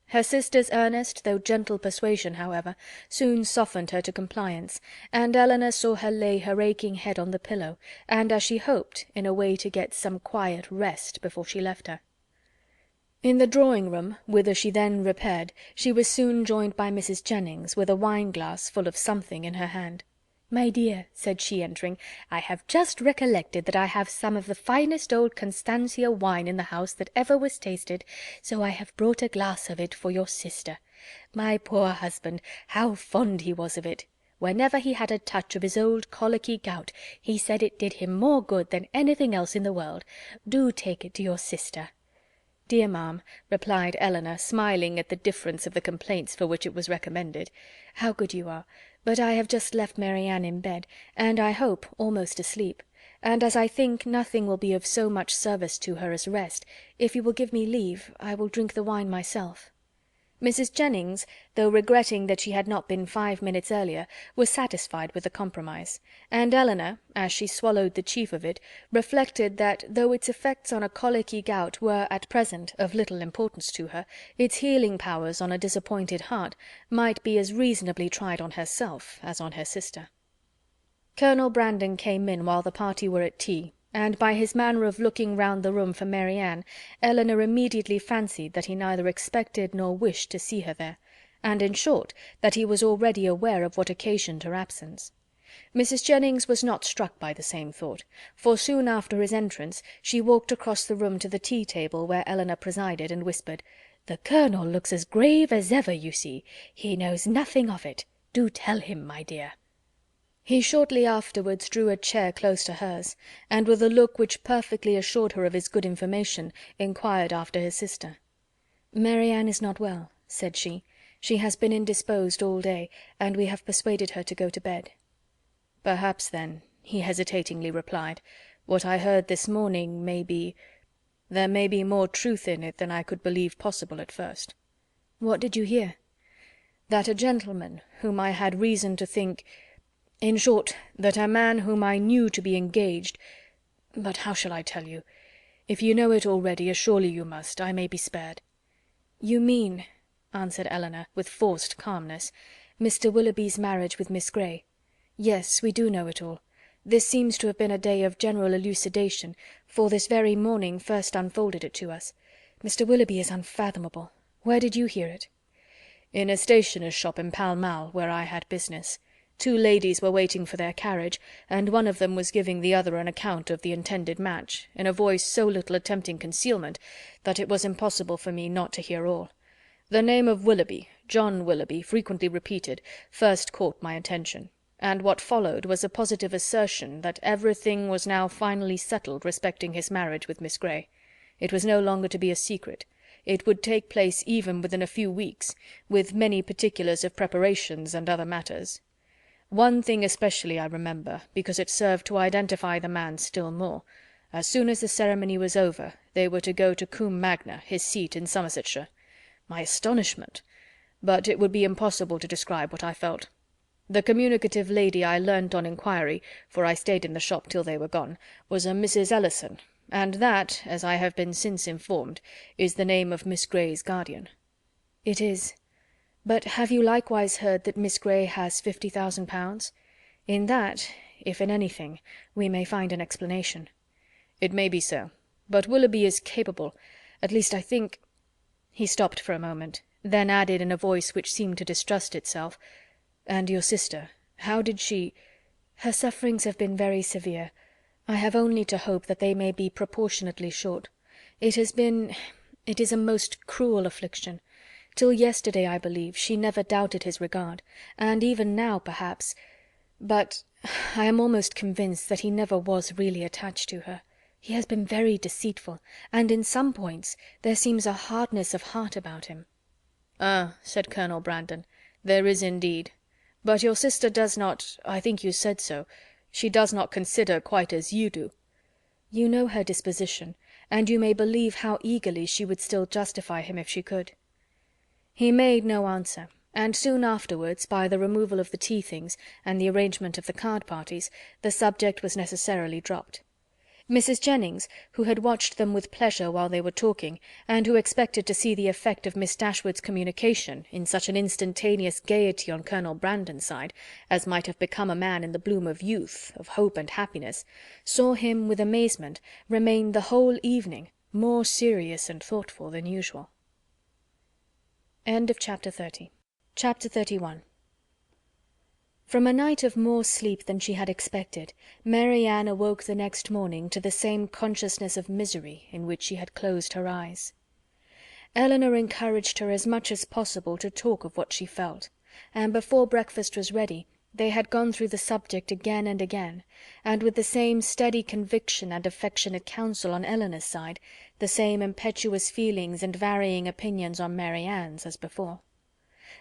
Her sister's earnest though gentle persuasion, however, soon softened her to compliance, and Elinor saw her lay her aching head on the pillow, and, as she hoped, in a way to get some quiet rest before she left her. In the drawing-room, whither she then repaired, she was soon joined by Mrs. Jennings, with a wine-glass full of something in her hand. "My dear," said she, entering, "I have just recollected that I have some of the finest old Constantia wine in the house that ever was tasted, so I have brought a glass of it for your sister. My poor husband, how fond he was of it! Whenever he had a touch of his old colicky gout, he said it did him more good than anything else in the world. Do take it to your sister." "Dear ma'am," replied Elinor, smiling at the difference of the complaints for which it was recommended, "how good you are! But I have just left Marianne in bed, and I hope almost asleep, and as I think nothing will be of so much service to her as rest, if you will give me leave, I will drink the wine myself." Mrs. Jennings, though regretting that she had not been 5 minutes earlier, was satisfied with the compromise, and Elinor, as she swallowed the chief of it, reflected that though its effects on a colicky gout were at present of little importance to her, its healing powers on a disappointed heart might be as reasonably tried on herself as on her sister. Colonel Brandon came in while the party were at tea, and by his manner of looking round the room for Marianne, Elinor immediately fancied that he neither expected nor wished to see her there, and in short, that he was already aware of what occasioned her absence. Mrs. Jennings was not struck by the same thought, for soon after his entrance she walked across the room to the tea-table where Elinor presided, and whispered, "The Colonel looks as grave as ever, you see. He knows nothing of it. Do tell him, my dear." He shortly afterwards drew a chair close to hers, and with a look which perfectly assured her of his good information, inquired after his sister. "Marianne is not well," said she. "She has been indisposed all day, and we have persuaded her to go to bed." "Perhaps, then," he hesitatingly replied, "what I heard this morning may be... there may be more truth in it than I could believe possible at first." "What did you hear?" "That a gentleman, whom I had reason to think... in short, that a man whom I knew to be engaged... but how shall I tell you? If you know it already, as surely you must, I may be spared." "You mean," answered Elinor, with forced calmness, "Mr. Willoughby's marriage with Miss Grey. Yes, we do know it all. This seems to have been a day of general elucidation, for this very morning first unfolded it to us. Mr. Willoughby is unfathomable. Where did you hear it?" "In a stationer's shop in Pall Mall, where I had business. 2 ladies were waiting for their carriage, and one of them was giving the other an account of the intended match, in a voice so little attempting concealment that it was impossible for me not to hear all. The name of Willoughby, John Willoughby, frequently repeated, first caught my attention, and what followed was a positive assertion that everything was now finally settled respecting his marriage with Miss Grey. It was no longer to be a secret. It would take place even within a few weeks, with many particulars of preparations and other matters. One thing especially I remember, because it served to identify the man still more. As soon as the ceremony was over, they were to go to Combe Magna, his seat in Somersetshire. My astonishment! But it would be impossible to describe what I felt. The communicative lady I learnt on inquiry, for I stayed in the shop till they were gone, was a Mrs. Ellison, and that, as I have been since informed, is the name of Miss Grey's guardian." "It is. But have you likewise heard that Miss Grey has £50,000? In that, if in anything, we may find an explanation." "It may be so. But Willoughby is capable... at least I think..." He stopped for a moment, then added in a voice which seemed to distrust itself, "And your sister, how did she..." "Her sufferings have been very severe. I have only to hope that they may be proportionately short. It is a most cruel affliction. Till yesterday, I believe, she never doubted his regard, and even now, perhaps... but I am almost convinced that he never was really attached to her. He has been very deceitful, and in some points there seems a hardness of heart about him." "Ah," said Colonel Brandon, "there is indeed. But your sister does not, I think you said so, she does not consider quite as you do." "You know her disposition, and you may believe how eagerly she would still justify him if she could." He made no answer, and soon afterwards, by the removal of the tea things and the arrangement of the card parties, the subject was necessarily dropped. Mrs. Jennings, who had watched them with pleasure while they were talking, and who expected to see the effect of Miss Dashwood's communication in such an instantaneous gaiety on Colonel Brandon's side, as might have become a man in the bloom of youth, of hope and happiness, saw him, with amazement, remain the whole evening more serious and thoughtful than usual. End of chapter 30. Chapter 31. From a night of more sleep than she had expected, Marianne awoke the next morning to the same consciousness of misery in which she had closed her eyes. Elinor encouraged her as much as possible to talk of what she felt, and before breakfast was ready they had gone through the subject again and again, and with the same steady conviction and affectionate counsel on Elinor's side, the same impetuous feelings and varying opinions on Marianne's as before.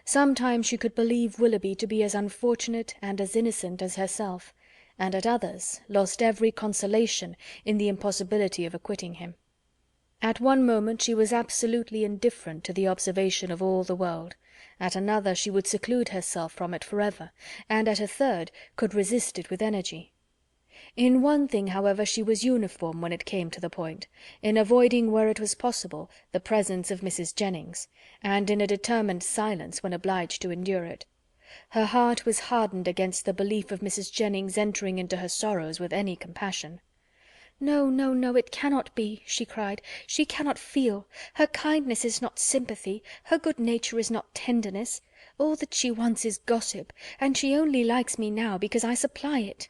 Sometimes she could believe Willoughby to be as unfortunate and as innocent as herself, and at others lost every consolation in the impossibility of acquitting him. At one moment she was absolutely indifferent to the observation of all the world, at another she would seclude herself from it for ever, and at a third could resist it with energy. In one thing, however, she was uniform when it came to the point, in avoiding, where it was possible, the presence of Mrs. Jennings, and in a determined silence when obliged to endure it. Her heart was hardened against the belief of Mrs. Jennings entering into her sorrows with any compassion. "No, no, no, it cannot be," she cried. "She cannot feel. Her kindness is not sympathy, her good nature is not tenderness. All that she wants is gossip, and she only likes me now because I supply it."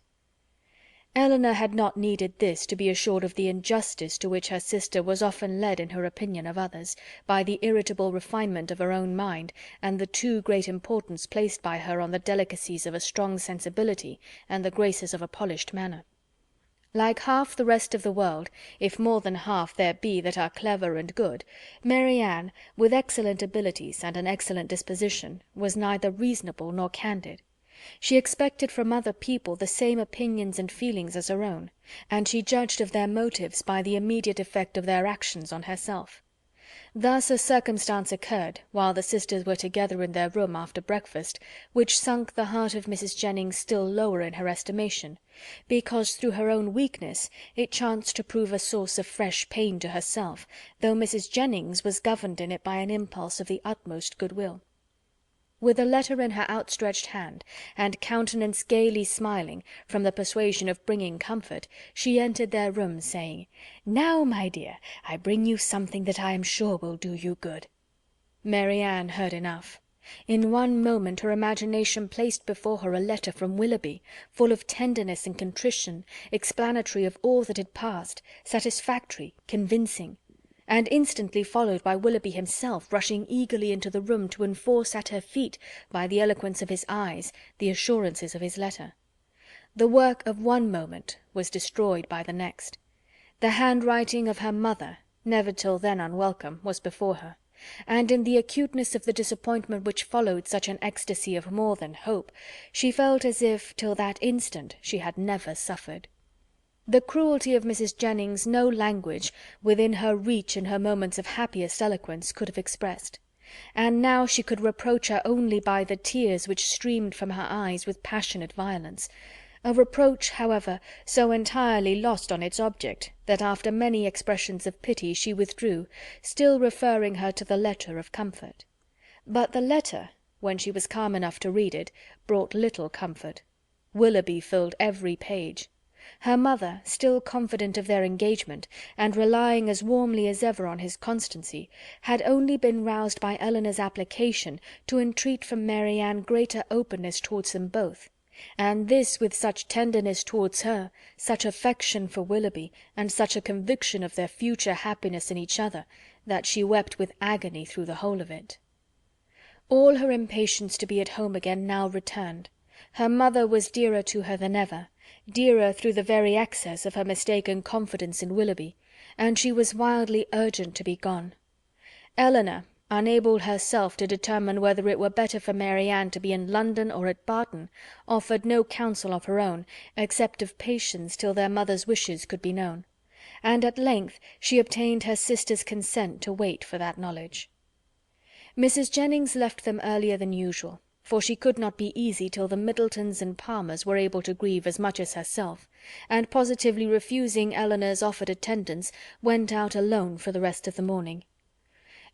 Elinor had not needed this to be assured of the injustice to which her sister was often led in her opinion of others, by the irritable refinement of her own mind, and the too great importance placed by her on the delicacies of a strong sensibility and the graces of a polished manner. Like half the rest of the world, if more than half there be that are clever and good, Marianne, with excellent abilities and an excellent disposition, was neither reasonable nor candid. She expected from other people the same opinions and feelings as her own, and she judged of their motives by the immediate effect of their actions on herself. Thus a circumstance occurred, while the sisters were together in their room after breakfast, which sunk the heart of Mrs. Jennings still lower in her estimation, because through her own weakness it chanced to prove a source of fresh pain to herself, though Mrs. Jennings was governed in it by an impulse of the utmost goodwill. With a letter in her outstretched hand, and countenance gaily smiling, from the persuasion of bringing comfort, she entered their room, saying, "Now, my dear, I bring you something that I am sure will do you good." Marianne heard enough. In one moment her imagination placed before her a letter from Willoughby, full of tenderness and contrition, explanatory of all that had passed, satisfactory, convincing, and instantly followed by Willoughby himself rushing eagerly into the room to enforce at her feet, by the eloquence of his eyes, the assurances of his letter. The work of one moment was destroyed by the next. The handwriting of her mother, never till then unwelcome, was before her, and in the acuteness of the disappointment which followed such an ecstasy of more than hope, she felt as if, till that instant, she had never suffered. The cruelty of Mrs. Jennings no language, within her reach in her moments of happiest eloquence, could have expressed, and now she could reproach her only by the tears which streamed from her eyes with passionate violence, a reproach, however, so entirely lost on its object, that after many expressions of pity she withdrew, still referring her to the letter of comfort. But the letter, when she was calm enough to read it, brought little comfort. Willoughby filled every page. Her mother, still confident of their engagement, and relying as warmly as ever on his constancy, had only been roused by Elinor's application to entreat from Marianne greater openness towards them both, and this with such tenderness towards her, such affection for Willoughby, and such a conviction of their future happiness in each other, that she wept with agony through the whole of it. All her impatience to be at home again now returned. Her mother was dearer to her than ever, dearer through the very excess of her mistaken confidence in Willoughby, and she was wildly urgent to be gone. Elinor, unable herself to determine whether it were better for Marianne to be in London or at Barton, offered no counsel of her own, except of patience till their mother's wishes could be known, and at length she obtained her sister's consent to wait for that knowledge. Mrs. Jennings left them earlier than usual, for she could not be easy till the Middletons and Palmers were able to grieve as much as herself, and positively refusing Elinor's offered attendance, went out alone for the rest of the morning.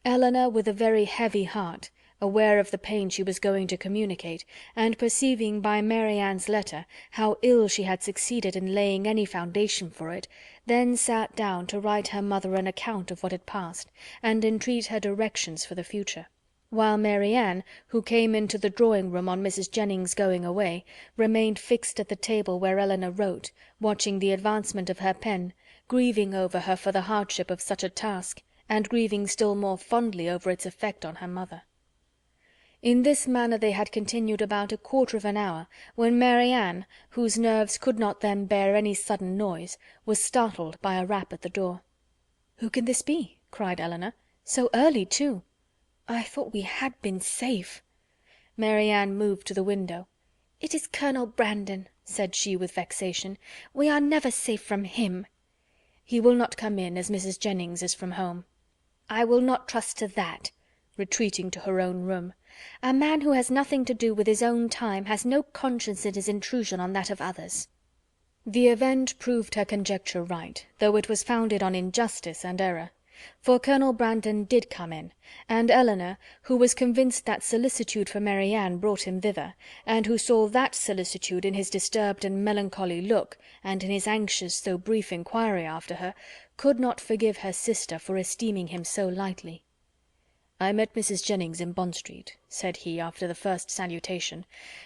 Elinor, with a very heavy heart, aware of the pain she was going to communicate, and perceiving by Marianne's letter how ill she had succeeded in laying any foundation for it, then sat down to write her mother an account of what had passed, and entreat her directions for the future; while Marianne, who came into the drawing-room on Mrs. Jennings going away, remained fixed at the table where Elinor wrote, watching the advancement of her pen, grieving over her for the hardship of such a task, and grieving still more fondly over its effect on her mother. In this manner they had continued about a quarter of an hour, when Marianne, whose nerves could not then bear any sudden noise, was startled by a rap at the door. "Who can this be?" cried Elinor. "So early, too! I thought we had been safe." Marianne moved to the window. "It is Colonel Brandon," said she with vexation. "We are never safe from him." "He will not come in, as Mrs. Jennings is from home." "I will not trust to that," retreating to her own room. "A man who has nothing to do with his own time has no conscience in his intrusion on that of others." The event proved her conjecture right, though it was founded on injustice and error; for Colonel Brandon did come in, and Elinor, who was convinced that solicitude for Marianne brought him thither, and who saw that solicitude in his disturbed and melancholy look, and in his anxious though brief inquiry after her, could not forgive her sister for esteeming him so lightly. "I met Mrs. Jennings in Bond Street," said he, after the first salutation,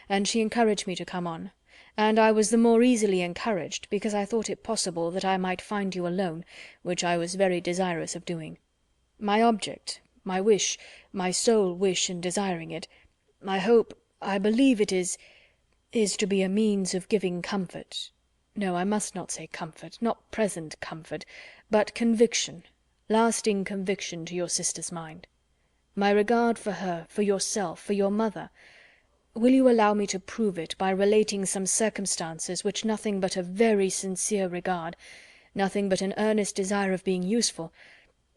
"and she encouraged me to come on; and I was the more easily encouraged because I thought it possible that I might find you alone, which I was very desirous of doing. My object, my wish, my sole wish in desiring it, I hope, I believe it is to be a means of giving comfort— no, I must not say comfort, not present comfort, but conviction, lasting conviction to your sister's mind. My regard for her, for yourself, for your mother— will you allow me to prove it by relating some circumstances which nothing but a very sincere regard, nothing but an earnest desire of being useful—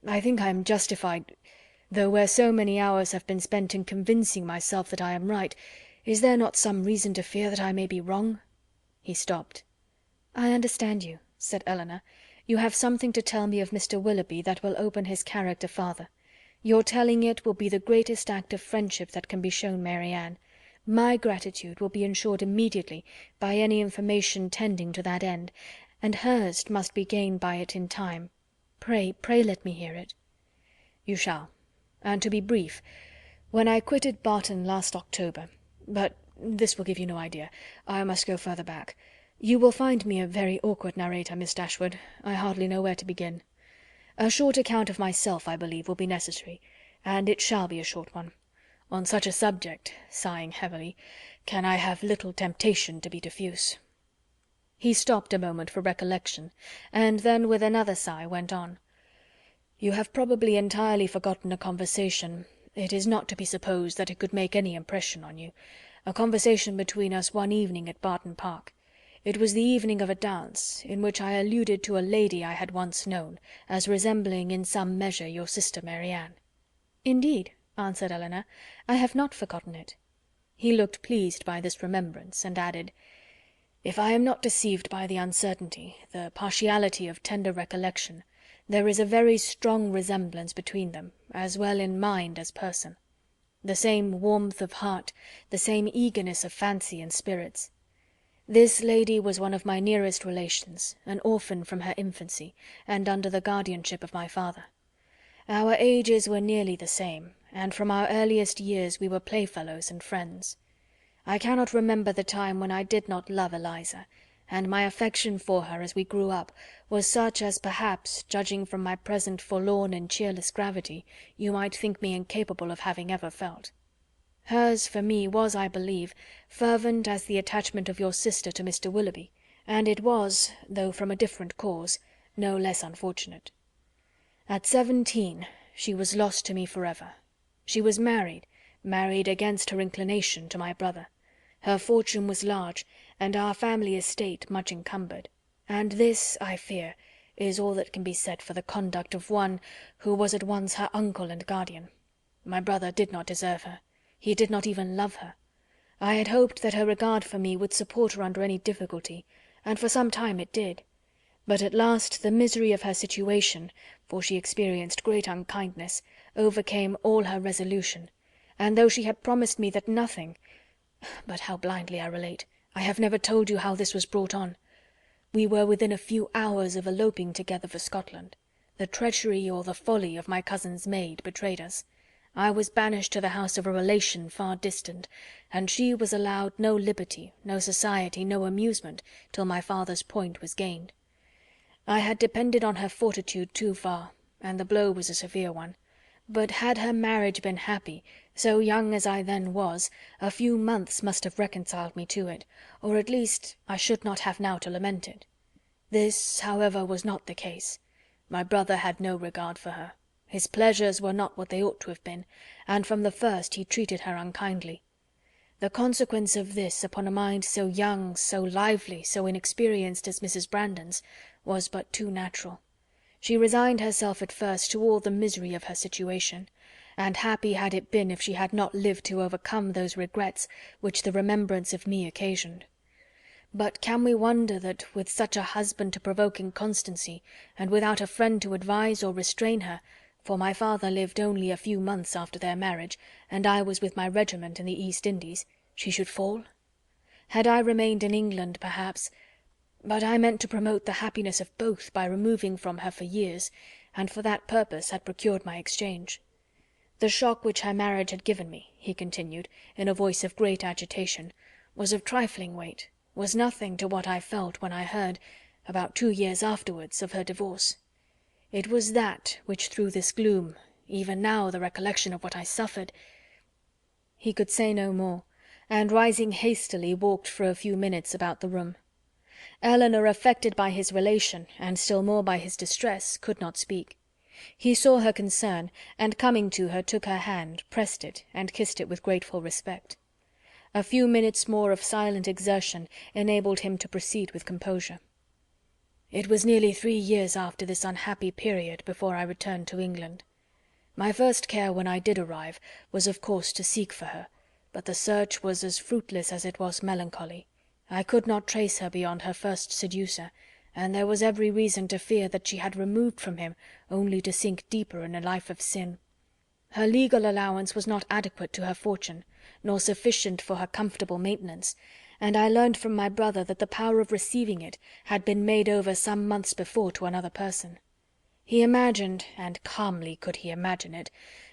I think I am justified— though where so many hours have been spent in convincing myself that I am right, is there not some reason to fear that I may be wrong?" He stopped. "I understand you," said Elinor. "You have something to tell me of Mr. Willoughby that will open his character farther. Your telling it will be the greatest act of friendship that can be shown Marianne. My gratitude will be ensured immediately by any information tending to that end, and hers must be gained by it in time. Pray, pray let me hear it." "You shall. And to be brief, when I quitted Barton last October— but this will give you no idea. I must go further back. You will find me a very awkward narrator, Miss Dashwood. I hardly know where to begin. A short account of myself, I believe, will be necessary, and it shall be a short one. On such a subject," sighing heavily, "can I have little temptation to be diffuse." He stopped a moment for recollection, and then with another sigh went on. "You have probably entirely forgotten a conversation— it is not to be supposed that it could make any impression on you— a conversation between us one evening at Barton Park. It was the evening of a dance, in which I alluded to a lady I had once known, as resembling in some measure your sister Marianne." "Indeed," answered Elinor, "I have not forgotten it." He looked pleased by this remembrance, and added, "If I am not deceived by the uncertainty, the partiality of tender recollection, there is a very strong resemblance between them, as well in mind as person. The same warmth of heart, the same eagerness of fancy and spirits. This lady was one of my nearest relations, an orphan from her infancy, and under the guardianship of my father. Our ages were nearly the same, and from our earliest years we were playfellows and friends. I cannot remember the time when I did not love Eliza, and my affection for her as we grew up was such as perhaps, judging from my present forlorn and cheerless gravity, you might think me incapable of having ever felt. Hers for me was, I believe, fervent as the attachment of your sister to Mr. Willoughby, and it was, though from a different cause, no less unfortunate. At 17 she was lost to me forever. She was married against her inclination to my brother. Her fortune was large, and our family estate much encumbered, and this, I fear, is all that can be said for the conduct of one who was at once her uncle and guardian. My brother did not deserve her. He did not even love her. I had hoped that her regard for me would support her under any difficulty, and for some time it did. But at last the misery of her situation, for she experienced great unkindness, overcame all her resolution, and though she had promised me that nothing— But how blindly I relate! I have never told you how this was brought on. We were within a few hours of eloping together for Scotland. The treachery or the folly of my cousin's maid betrayed us. I was banished to the house of a relation far distant, and she was allowed no liberty, no society, no amusement, till my father's point was gained. I had depended on her fortitude too far, and the blow was a severe one. But had her marriage been happy, so young as I then was, a few months must have reconciled me to it, or at least I should not have now to lament it. This, however, was not the case. My brother had no regard for her. His pleasures were not what they ought to have been, and from the first he treated her unkindly. The consequence of this upon a mind so young, so lively, so inexperienced as Mrs. Brandon's, was but too natural. She resigned herself at first to all the misery of her situation, and happy had it been if she had not lived to overcome those regrets which the remembrance of me occasioned. But can we wonder that, with such a husband to provoke inconstancy, and without a friend to advise or restrain her, for my father lived only a few months after their marriage, and I was with my regiment in the East Indies, she should fall? Had I remained in England, perhaps— But I meant to promote the happiness of both by removing from her for years, and for that purpose had procured my exchange. The shock which her marriage had given me," he continued, in a voice of great agitation, "was of trifling weight, was nothing to what I felt when I heard, about 2 years afterwards, of her divorce. It was that which threw this gloom. Even now the recollection of what I suffered—" He could say no more, and rising hastily walked for a few minutes about the room. Elinor, affected by his relation, and still more by his distress, could not speak. He saw her concern, and coming to her took her hand, pressed it, and kissed it with grateful respect. A few minutes more of silent exertion enabled him to proceed with composure. "It was nearly 3 years after this unhappy period before I returned to England. My first care when I did arrive was of course to seek for her, but the search was as fruitless as it was melancholy. I could not trace her beyond her first seducer, and there was every reason to fear that she had removed from him only to sink deeper in a life of sin. Her legal allowance was not adequate to her fortune, nor sufficient for her comfortable maintenance, and I learned from my brother that the power of receiving it had been made over some months before to another person. He imagined, and calmly could he imagine it,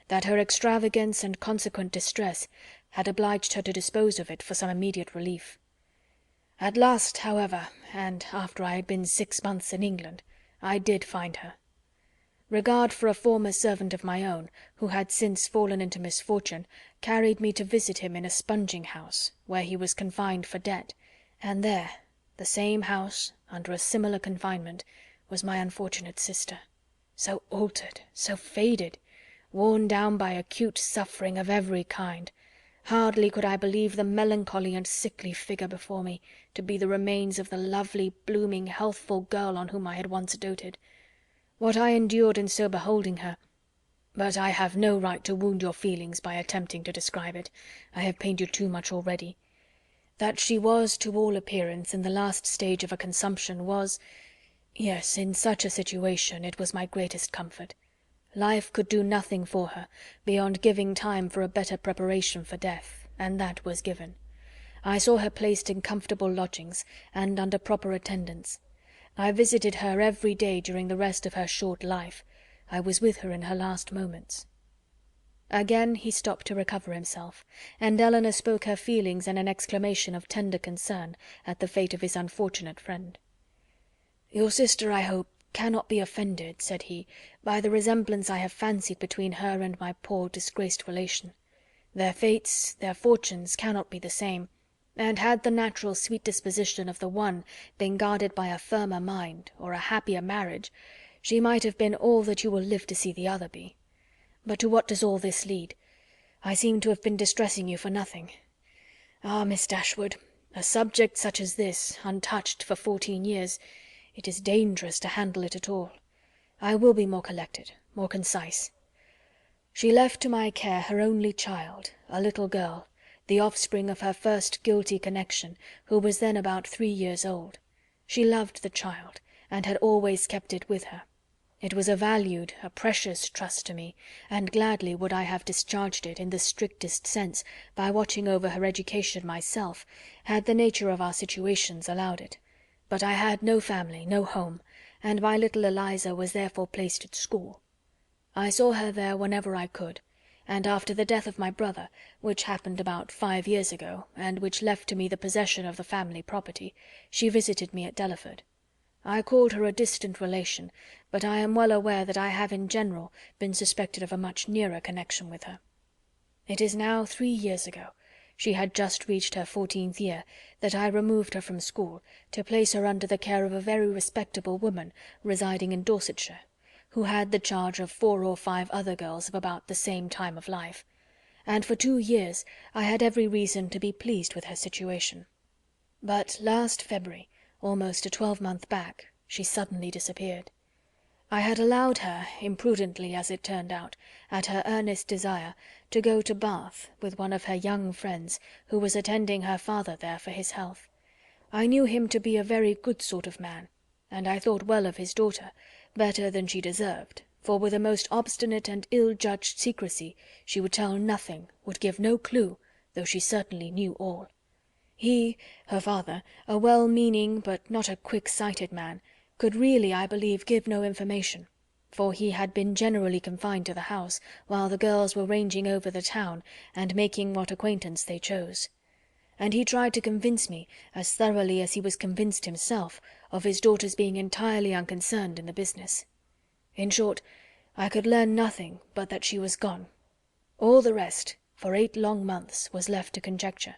that her extravagance and consequent distress had obliged her to dispose of it for some immediate relief. At last, however, and after I had been 6 months in England, I did find her. Regard for a former servant of my own, who had since fallen into misfortune, carried me to visit him in a sponging house, where he was confined for debt, and there, the same house, under a similar confinement, was my unfortunate sister, so altered, so faded, worn down by acute suffering of every kind. Hardly could I believe the melancholy and sickly figure before me to be the remains of the lovely, blooming, healthful girl on whom I had once doted. What I endured in so beholding her— But I have no right to wound your feelings by attempting to describe it. I have pained you too much already. That she was, to all appearance, in the last stage of a consumption was— Yes, in such a situation it was my greatest comfort. Life could do nothing for her, beyond giving time for a better preparation for death, and that was given. I saw her placed in comfortable lodgings, and under proper attendance. I visited her every day during the rest of her short life. I was with her in her last moments." Again he stopped to recover himself, and Elinor spoke her feelings in an exclamation of tender concern at the fate of his unfortunate friend. "Your sister, I hope, cannot be offended," said he, "by the resemblance I have fancied between her and my poor disgraced relation. Their fates, their fortunes, cannot be the same, and had the natural sweet disposition of the one been guarded by a firmer mind, or a happier marriage, she might have been all that you will live to see the other be. But to what does all this lead? I seem to have been distressing you for nothing. Ah, Miss Dashwood, a subject such as this, untouched for 14 years, it is dangerous to handle it at all. I will be more collected, more concise. She left to my care her only child, a little girl, the offspring of her first guilty connection, who was then about 3 years old. She loved the child, and had always kept it with her. It was a valued, a precious trust to me, and gladly would I have discharged it in the strictest sense by watching over her education myself, had the nature of our situations allowed it. But I had no family, no home, and my little Eliza was therefore placed at school. I saw her there whenever I could, and after the death of my brother, which happened about 5 years ago, and which left to me the possession of the family property, she visited me at Delaford. I called her a distant relation, but I am well aware that I have in general been suspected of a much nearer connection with her. It is now 3 years ago, she had just reached her 14th year, that I removed her from school, to place her under the care of a very respectable woman residing in Dorsetshire, who had the charge of 4 or 5 other girls of about the same time of life, and for 2 years I had every reason to be pleased with her situation. But last February, almost a 12-month back, she suddenly disappeared. I had allowed her, imprudently as it turned out, at her earnest desire, to go to Bath with one of her young friends, who was attending her father there for his health. I knew him to be a very good sort of man, and I thought well of his daughter, better than she deserved, for with a most obstinate and ill-judged secrecy she would tell nothing, would give no clue, though she certainly knew all. He, her father, a well-meaning but not a quick-sighted man, could really, I believe, give no information, for he had been generally confined to the house, while the girls were ranging over the town and making what acquaintance they chose. And he tried to convince me, as thoroughly as he was convinced himself, of his daughter's being entirely unconcerned in the business. In short, I could learn nothing but that she was gone. All the rest, for 8 long months, was left to conjecture.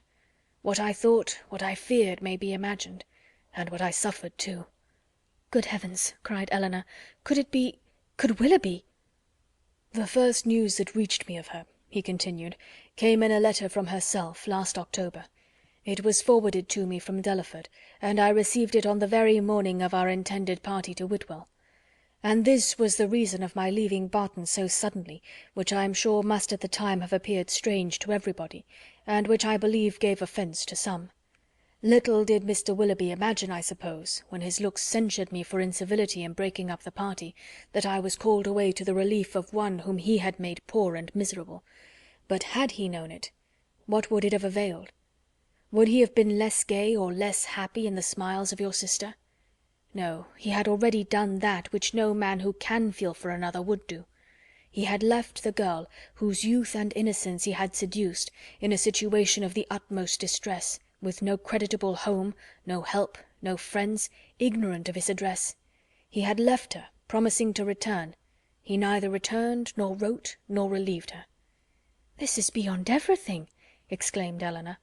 What I thought, what I feared, may be imagined, and what I suffered too. "Good heavens!" cried Elinor. "Could Willoughby—" "The first news that reached me of her," he continued, "came in a letter from herself last October. It was forwarded to me from Delaford, and I received it on the very morning of our intended party to Whitwell. And this was the reason of my leaving Barton so suddenly, which I am sure must at the time have appeared strange to everybody, and which I believe gave offence to some. Little did Mr. Willoughby imagine, I suppose, when his looks censured me for incivility in breaking up the party, that I was called away to the relief of one whom he had made poor and miserable. But had he known it, what would it have availed? Would he have been less gay or less happy in the smiles of your sister? No, he had already done that which no man who can feel for another would do. He had left the girl, whose youth and innocence he had seduced, in a situation of the utmost distress, with no creditable home, no help, no friends, ignorant of his address. He had left her, promising to return. He neither returned, nor wrote, nor relieved her." "This is beyond everything!" exclaimed Elinor.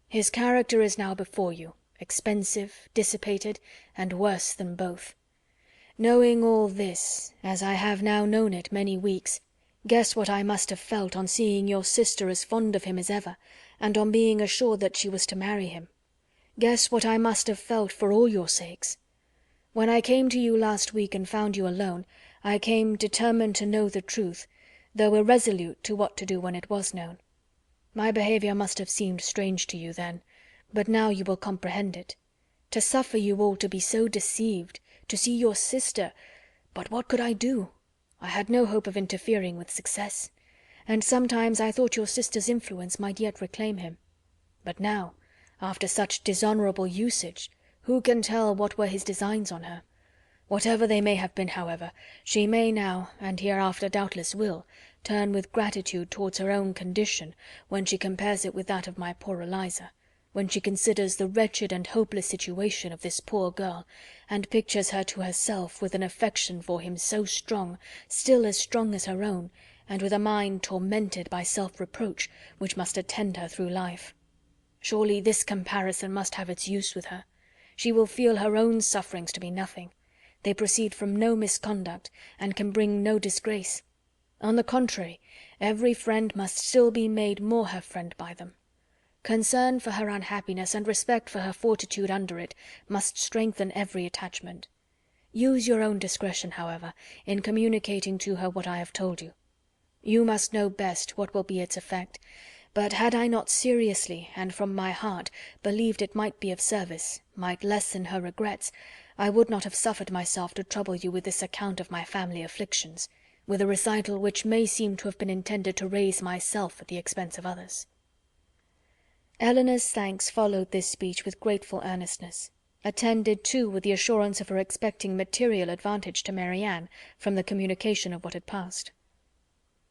"His character is now before you, expensive, dissipated, and worse than both. Knowing all this, as I have now known it many weeks, guess what I must have felt on seeing your sister as fond of him as ever, and on being assured that she was to marry him. Guess what I must have felt for all your sakes. When I came to you last week and found you alone, I came determined to know the truth, though irresolute to what to do when it was known. My behaviour must have seemed strange to you then, but now you will comprehend it. To suffer you all to be so deceived, to see your sister— But what could I do? I had no hope of interfering with success, and sometimes I thought your sister's influence might yet reclaim him. But now, after such dishonourable usage, who can tell what were his designs on her? Whatever they may have been, however, she may now, and hereafter doubtless will, turn with gratitude towards her own condition when she compares it with that of my poor Eliza, when she considers the wretched and hopeless situation of this poor girl, and pictures her to herself with an affection for him so strong, still as strong as her own, and with a mind tormented by self-reproach, which must attend her through life. Surely this comparison must have its use with her. She will feel her own sufferings to be nothing. They proceed from no misconduct, and can bring no disgrace. On the contrary, every friend must still be made more her friend by them. Concern for her unhappiness and respect for her fortitude under it must strengthen every attachment. Use your own discretion, however, in communicating to her what I have told you. You must know best what will be its effect, but had I not seriously, and from my heart, believed it might be of service, might lessen her regrets, I would not have suffered myself to trouble you with this account of my family afflictions, with a recital which may seem to have been intended to raise myself at the expense of others." Elinor's thanks followed this speech with grateful earnestness, attended too with the assurance of her expecting material advantage to Marianne from the communication of what had passed.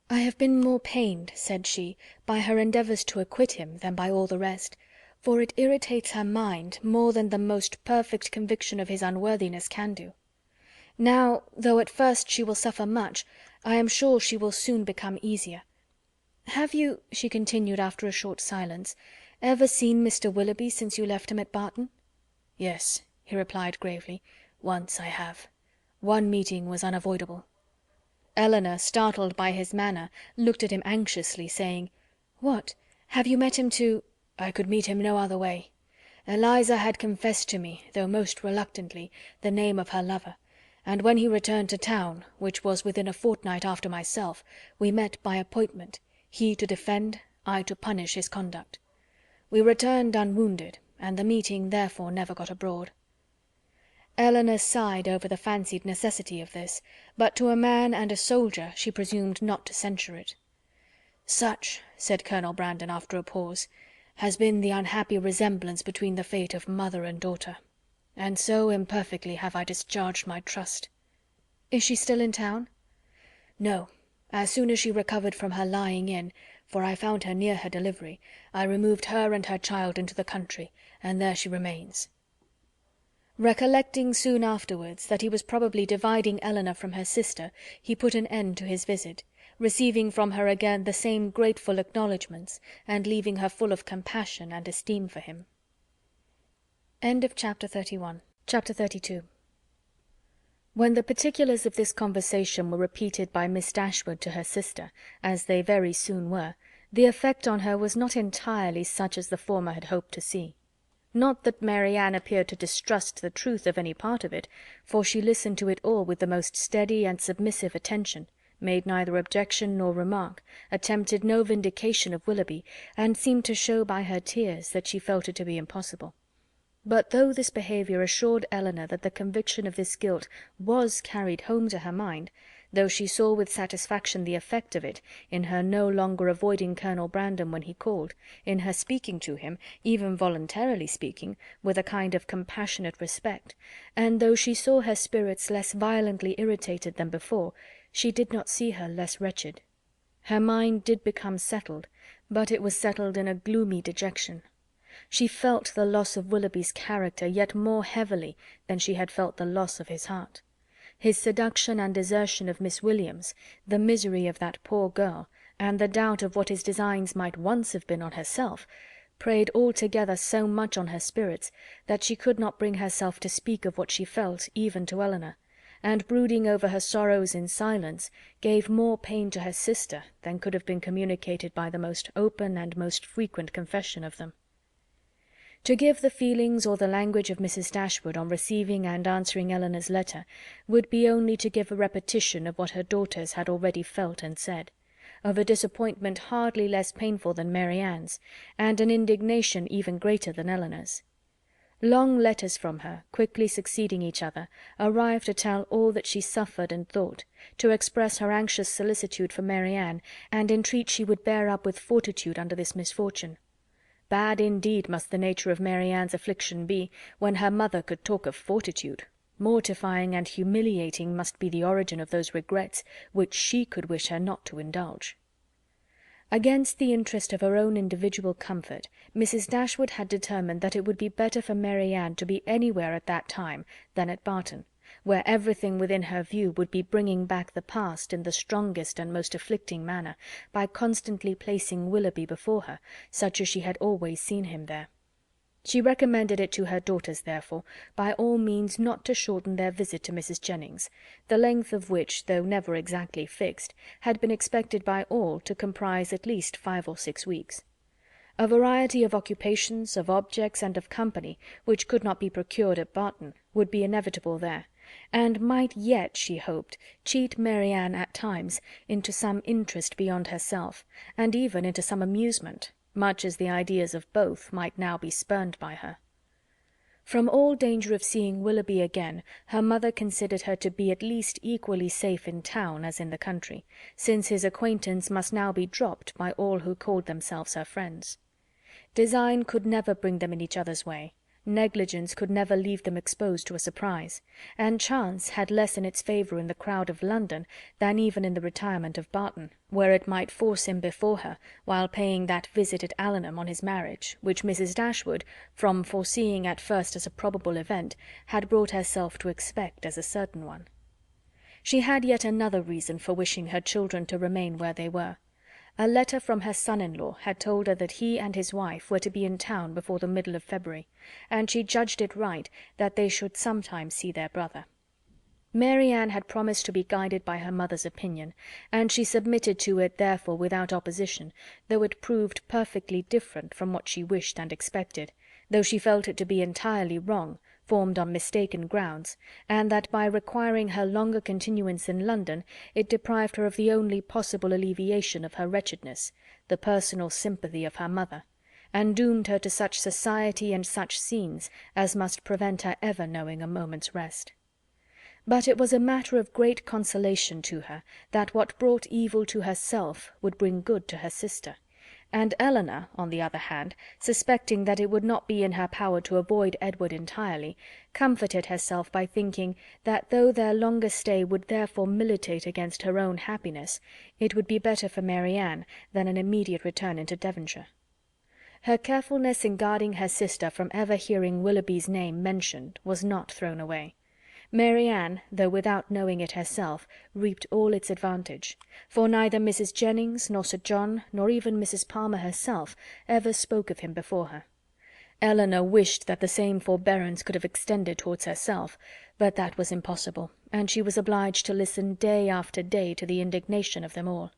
"I have been more pained," said she, "by her endeavours to acquit him than by all the rest, for it irritates her mind more than the most perfect conviction of his unworthiness can do. Now, though at first she will suffer much, I am sure she will soon become easier. Have you," she continued after a short silence, "ever seen Mr. Willoughby since you left him at Barton?" "Yes," he replied gravely, "once I have. One meeting was unavoidable." Elinor, startled by his manner, looked at him anxiously, saying, "What, have you met him to—" "I could meet him no other way. Eliza had confessed to me, though most reluctantly, the name of her lover, and when he returned to town, which was within a fortnight after myself, we met by appointment, he to defend, I to punish his conduct. We returned unwounded, and the meeting therefore never got abroad." Elinor sighed over the fancied necessity of this, but to a man and a soldier she presumed not to censure it. "Such," said Colonel Brandon after a pause, "has been the unhappy resemblance between the fate of mother and daughter, and so imperfectly have I discharged my trust." "Is she still in town?" "No. As soon as she recovered from her lying in, for I found her near her delivery, I removed her and her child into the country, and there she remains." Recollecting soon afterwards that he was probably dividing Elinor from her sister, he put an end to his visit, receiving from her again the same grateful acknowledgments, and leaving her full of compassion and esteem for him. Chapter 32. When the particulars of this conversation were repeated by Miss Dashwood to her sister, as they very soon were, the effect on her was not entirely such as the former had hoped to see. Not that Marianne appeared to distrust the truth of any part of it, for she listened to it all with the most steady and submissive attention, made neither objection nor remark, attempted no vindication of Willoughby, and seemed to show by her tears that she felt it to be impossible. But though this behaviour assured Elinor that the conviction of this guilt was carried home to her mind, though she saw with satisfaction the effect of it in her no longer avoiding Colonel Brandon when he called, in her speaking to him, even voluntarily speaking, with a kind of compassionate respect, and though she saw her spirits less violently irritated than before, she did not see her less wretched. Her mind did become settled, but it was settled in a gloomy dejection. She felt the loss of Willoughby's character yet more heavily than she had felt the loss of his heart. His seduction and desertion of Miss Williams, the misery of that poor girl, and the doubt of what his designs might once have been on herself, preyed altogether so much on her spirits that she could not bring herself to speak of what she felt even to Elinor, and brooding over her sorrows in silence gave more pain to her sister than could have been communicated by the most open and most frequent confession of them. To give the feelings or the language of Mrs. Dashwood on receiving and answering Elinor's letter would be only to give a repetition of what her daughters had already felt and said, of a disappointment hardly less painful than Marianne's, and an indignation even greater than Elinor's. Long letters from her, quickly succeeding each other, arrived to tell all that she suffered and thought, to express her anxious solicitude for Marianne, and entreat she would bear up with fortitude under this misfortune. Bad indeed must the nature of Marianne's affliction be, when her mother could talk of fortitude. Mortifying and humiliating must be the origin of those regrets which she could wish her not to indulge. Against the interest of her own individual comfort, Mrs. Dashwood had determined that it would be better for Marianne to be anywhere at that time than at Barton, where everything within her view would be bringing back the past in the strongest and most afflicting manner, by constantly placing Willoughby before her, such as she had always seen him there. She recommended it to her daughters, therefore, by all means not to shorten their visit to Mrs. Jennings, the length of which, though never exactly fixed, had been expected by all to comprise at least 5 or 6 weeks. A variety of occupations, of objects, and of company, which could not be procured at Barton, would be inevitable there, and might yet, she hoped, cheat Marianne at times into some interest beyond herself, and even into some amusement, much as the ideas of both might now be spurned by her. From all danger of seeing Willoughby again, her mother considered her to be at least equally safe in town as in the country, since his acquaintance must now be dropped by all who called themselves her friends. Design could never bring them in each other's way, negligence could never leave them exposed to a surprise, and chance had less in its favour in the crowd of London than even in the retirement of Barton, where it might force him before her while paying that visit at Allenham on his marriage, which Mrs. Dashwood, from foreseeing at first as a probable event, had brought herself to expect as a certain one. She had yet another reason for wishing her children to remain where they were. A letter from her son-in-law had told her that he and his wife were to be in town before the middle of February, and she judged it right that they should sometime see their brother. Marianne had promised to be guided by her mother's opinion, and she submitted to it therefore without opposition, though it proved perfectly different from what she wished and expected, though she felt it to be entirely wrong, formed on mistaken grounds, and that by requiring her longer continuance in London it deprived her of the only possible alleviation of her wretchedness, the personal sympathy of her mother, and doomed her to such society and such scenes as must prevent her ever knowing a moment's rest. But it was a matter of great consolation to her that what brought evil to herself would bring good to her sister, and Elinor, on the other hand, suspecting that it would not be in her power to avoid Edward entirely, comforted herself by thinking that though their longer stay would therefore militate against her own happiness, it would be better for Marianne than an immediate return into Devonshire. Her carefulness in guarding her sister from ever hearing Willoughby's name mentioned was not thrown away. Marianne, though without knowing it herself, reaped all its advantage, for neither Mrs. Jennings, nor Sir John, nor even Mrs. Palmer herself, ever spoke of him before her. Elinor wished that the same forbearance could have extended towards herself, but that was impossible, and she was obliged to listen day after day to the indignation of them all.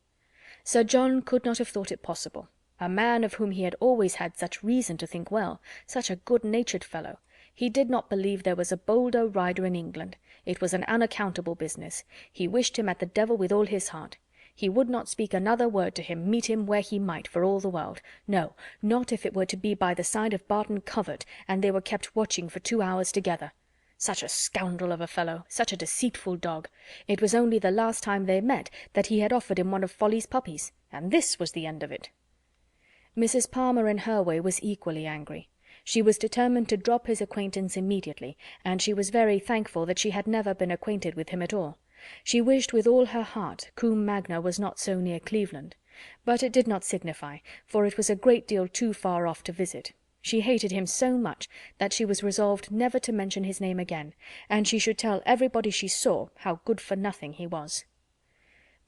Sir John could not have thought it possible. A man of whom he had always had such reason to think well, such a good-natured fellow. He did not believe there was a bolder rider in England. It was an unaccountable business. He wished him at the devil with all his heart. He would not speak another word to him, meet him where he might, for all the world. No, not if it were to be by the side of Barton Covert, and they were kept watching for 2 hours together. Such a scoundrel of a fellow, such a deceitful dog. It was only the last time they met that he had offered him one of Folly's puppies, and this was the end of it. Mrs. Palmer in her way was equally angry. She was determined to drop his acquaintance immediately, and she was very thankful that she had never been acquainted with him at all. She wished with all her heart Combe Magna was not so near Cleveland, but it did not signify, for it was a great deal too far off to visit. She hated him so much that she was resolved never to mention his name again, and she should tell everybody she saw how good for nothing he was.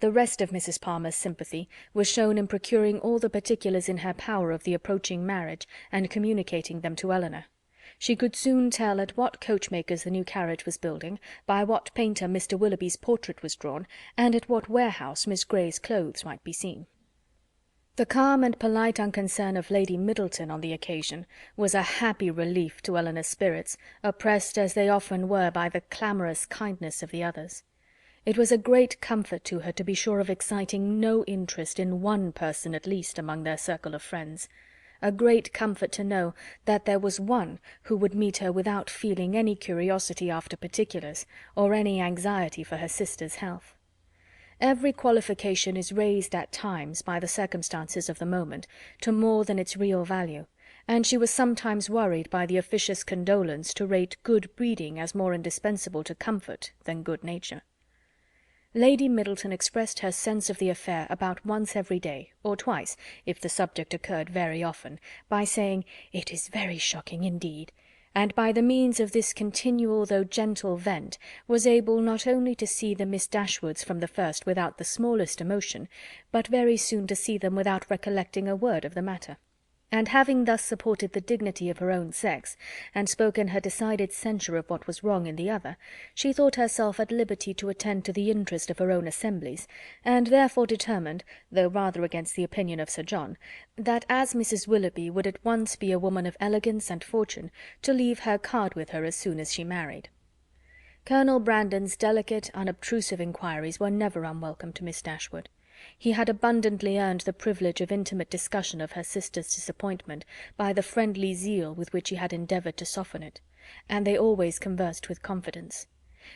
The rest of Mrs. Palmer's sympathy was shown in procuring all the particulars in her power of the approaching marriage, and communicating them to Elinor. She could soon tell at what coachmaker's the new carriage was building, by what painter Mr. Willoughby's portrait was drawn, and at what warehouse Miss Grey's clothes might be seen. The calm and polite unconcern of Lady Middleton on the occasion was a happy relief to Elinor's spirits, oppressed as they often were by the clamorous kindness of the others. It was a great comfort to her to be sure of exciting no interest in one person at least among their circle of friends, a great comfort to know that there was one who would meet her without feeling any curiosity after particulars, or any anxiety for her sister's health. Every qualification is raised at times, by the circumstances of the moment, to more than its real value, and she was sometimes worried by the officious condolence to rate good breeding as more indispensable to comfort than good nature. Lady Middleton expressed her sense of the affair about once every day, or twice, if the subject occurred very often, by saying, "It is very shocking indeed," and by the means of this continual though gentle vent was able not only to see the Miss Dashwoods from the first without the smallest emotion, but very soon to see them without recollecting a word of the matter. And having thus supported the dignity of her own sex, and spoken her decided censure of what was wrong in the other, she thought herself at liberty to attend to the interest of her own assemblies, and therefore determined, though rather against the opinion of Sir John, that as Mrs. Willoughby would at once be a woman of elegance and fortune, to leave her card with her as soon as she married. Colonel Brandon's delicate, unobtrusive inquiries were never unwelcome to Miss Dashwood. He had abundantly earned the privilege of intimate discussion of her sister's disappointment by the friendly zeal with which he had endeavoured to soften it, and they always conversed with confidence.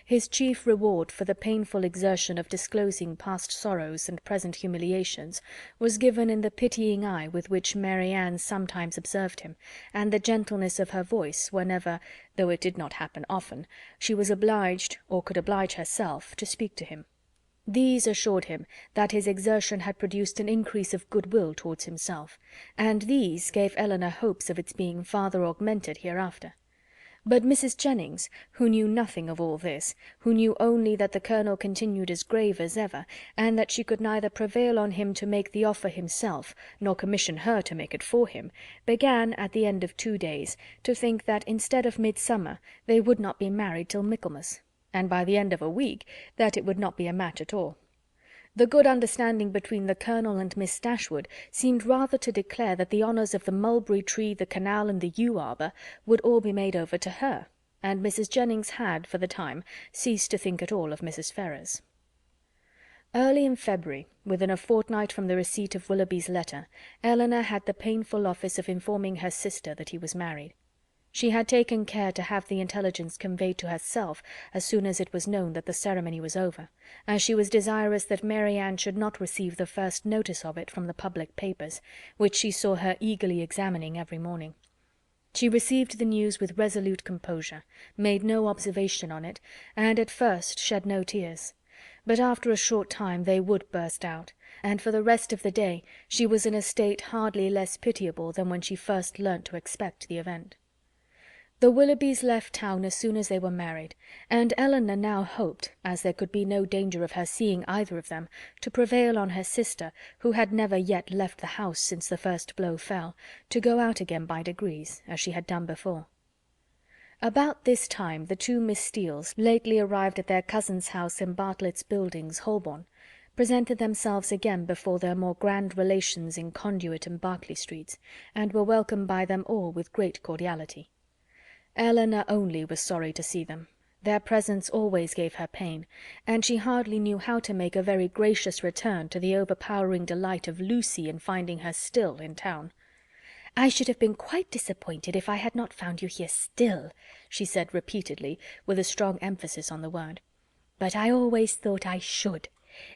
His chief reward for the painful exertion of disclosing past sorrows and present humiliations was given in the pitying eye with which Marianne sometimes observed him, and the gentleness of her voice whenever, though it did not happen often, she was obliged, or could oblige herself, to speak to him. These assured him that his exertion had produced an increase of goodwill towards himself, and these gave Elinor hopes of its being farther augmented hereafter. But Mrs. Jennings, who knew nothing of all this, who knew only that the Colonel continued as grave as ever, and that she could neither prevail on him to make the offer himself, nor commission her to make it for him, began, at the end of 2 days, to think that instead of midsummer they would not be married till Michaelmas, and by the end of a week that it would not be a match at all. The good understanding between the Colonel and Miss Dashwood seemed rather to declare that the honours of the mulberry tree, the canal, and the yew arbour would all be made over to her, and Mrs. Jennings had, for the time, ceased to think at all of Mrs. Ferrars. Early in February, within a fortnight from the receipt of Willoughby's letter, Elinor had the painful office of informing her sister that he was married. She had taken care to have the intelligence conveyed to herself as soon as it was known that the ceremony was over, as she was desirous that Marianne should not receive the first notice of it from the public papers, which she saw her eagerly examining every morning. She received the news with resolute composure, made no observation on it, and at first shed no tears. But after a short time they would burst out, and for the rest of the day she was in a state hardly less pitiable than when she first learnt to expect the event. The Willoughbys left town as soon as they were married, and Elinor now hoped, as there could be no danger of her seeing either of them, to prevail on her sister, who had never yet left the house since the first blow fell, to go out again by degrees, as she had done before. About this time the two Miss Steeles, lately arrived at their cousin's house in Bartlett's Buildings, Holborn, presented themselves again before their more grand relations in Conduit and Berkeley Streets, and were welcomed by them all with great cordiality. Elinor only was sorry to see them. Their presence always gave her pain, and she hardly knew how to make a very gracious return to the overpowering delight of Lucy in finding her still in town. "I should have been quite disappointed if I had not found you here still," she said repeatedly, with a strong emphasis on the word. "But I always thought I should.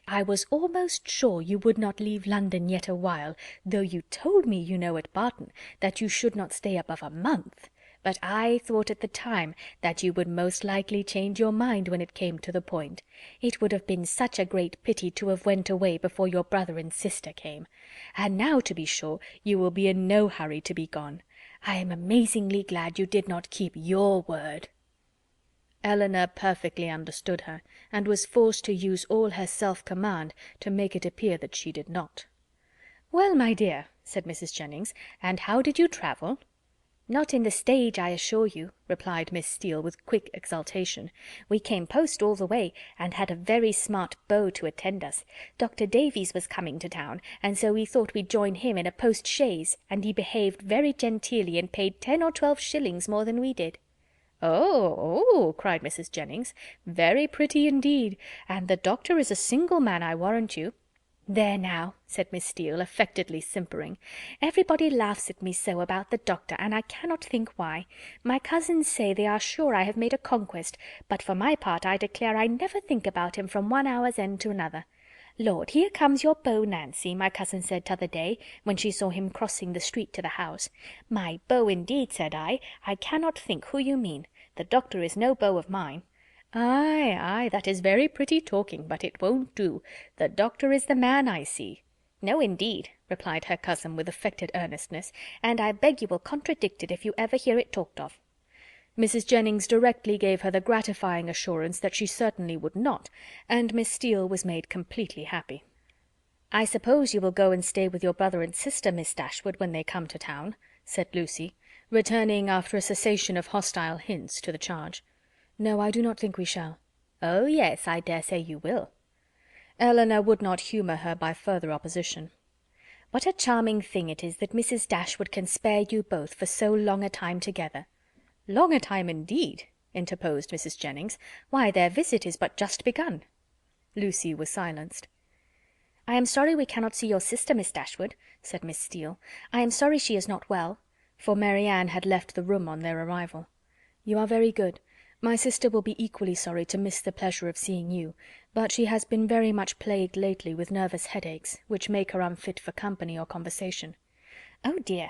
I was almost sure you would not leave London yet a while, though you told me, you know, at Barton, that you should not stay above a month. But I thought at the time that you would most likely change your mind when it came to the point. It would have been such a great pity to have went away before your brother and sister came. And now, to be sure, you will be in no hurry to be gone. I am amazingly glad you did not keep your word." Elinor perfectly understood her, and was forced to use all her self-command to make it appear that she did not. "Well, my dear," said Mrs. Jennings, "and how did you travel?" "Not in the stage, I assure you," replied Miss Steele with quick exultation. "We came post all the way, and had a very smart beau to attend us. Dr. Davies was coming to town, and so we thought we'd join him in a post-chaise, and he behaved very genteelly and paid 10 or 12 shillings more than we did." "Oh, oh!" cried Mrs. Jennings. "Very pretty indeed. And the doctor is a single man, I warrant you." "There now," said Miss Steele, affectedly simpering. "Everybody laughs at me so about the doctor, and I cannot think why. My cousins say they are sure I have made a conquest, but for my part I declare I never think about him from one hour's end to another. Lord, here comes your beau, Nancy, my cousin said t'other day, when she saw him crossing the street to the house. My beau, indeed, said I cannot think who you mean. The doctor is no beau of mine. "Ay, ay, that is very pretty talking, but it won't do. The doctor is the man, I see." "No, indeed," replied her cousin with affected earnestness, "and I beg you will contradict it if you ever hear it talked of." Mrs. Jennings directly gave her the gratifying assurance that she certainly would not, and Miss Steele was made completely happy. "I suppose you will go and stay with your brother and sister, Miss Dashwood, when they come to town," said Lucy, returning after a cessation of hostile hints to the charge. "No, I do not think we shall." "Oh, yes, I dare say you will." Elinor would not humour her by further opposition. "What a charming thing it is that Mrs. Dashwood can spare you both for so long a time together." "Long a time indeed!" interposed Mrs. Jennings. "Why, their visit is but just begun." Lucy was silenced. "I am sorry we cannot see your sister, Miss Dashwood," said Miss Steele. "I am sorry she is not well," for Marianne had left the room on their arrival. "You are very good. My sister will be equally sorry to miss the pleasure of seeing you, but she has been very much plagued lately with nervous headaches, which make her unfit for company or conversation." "Oh dear!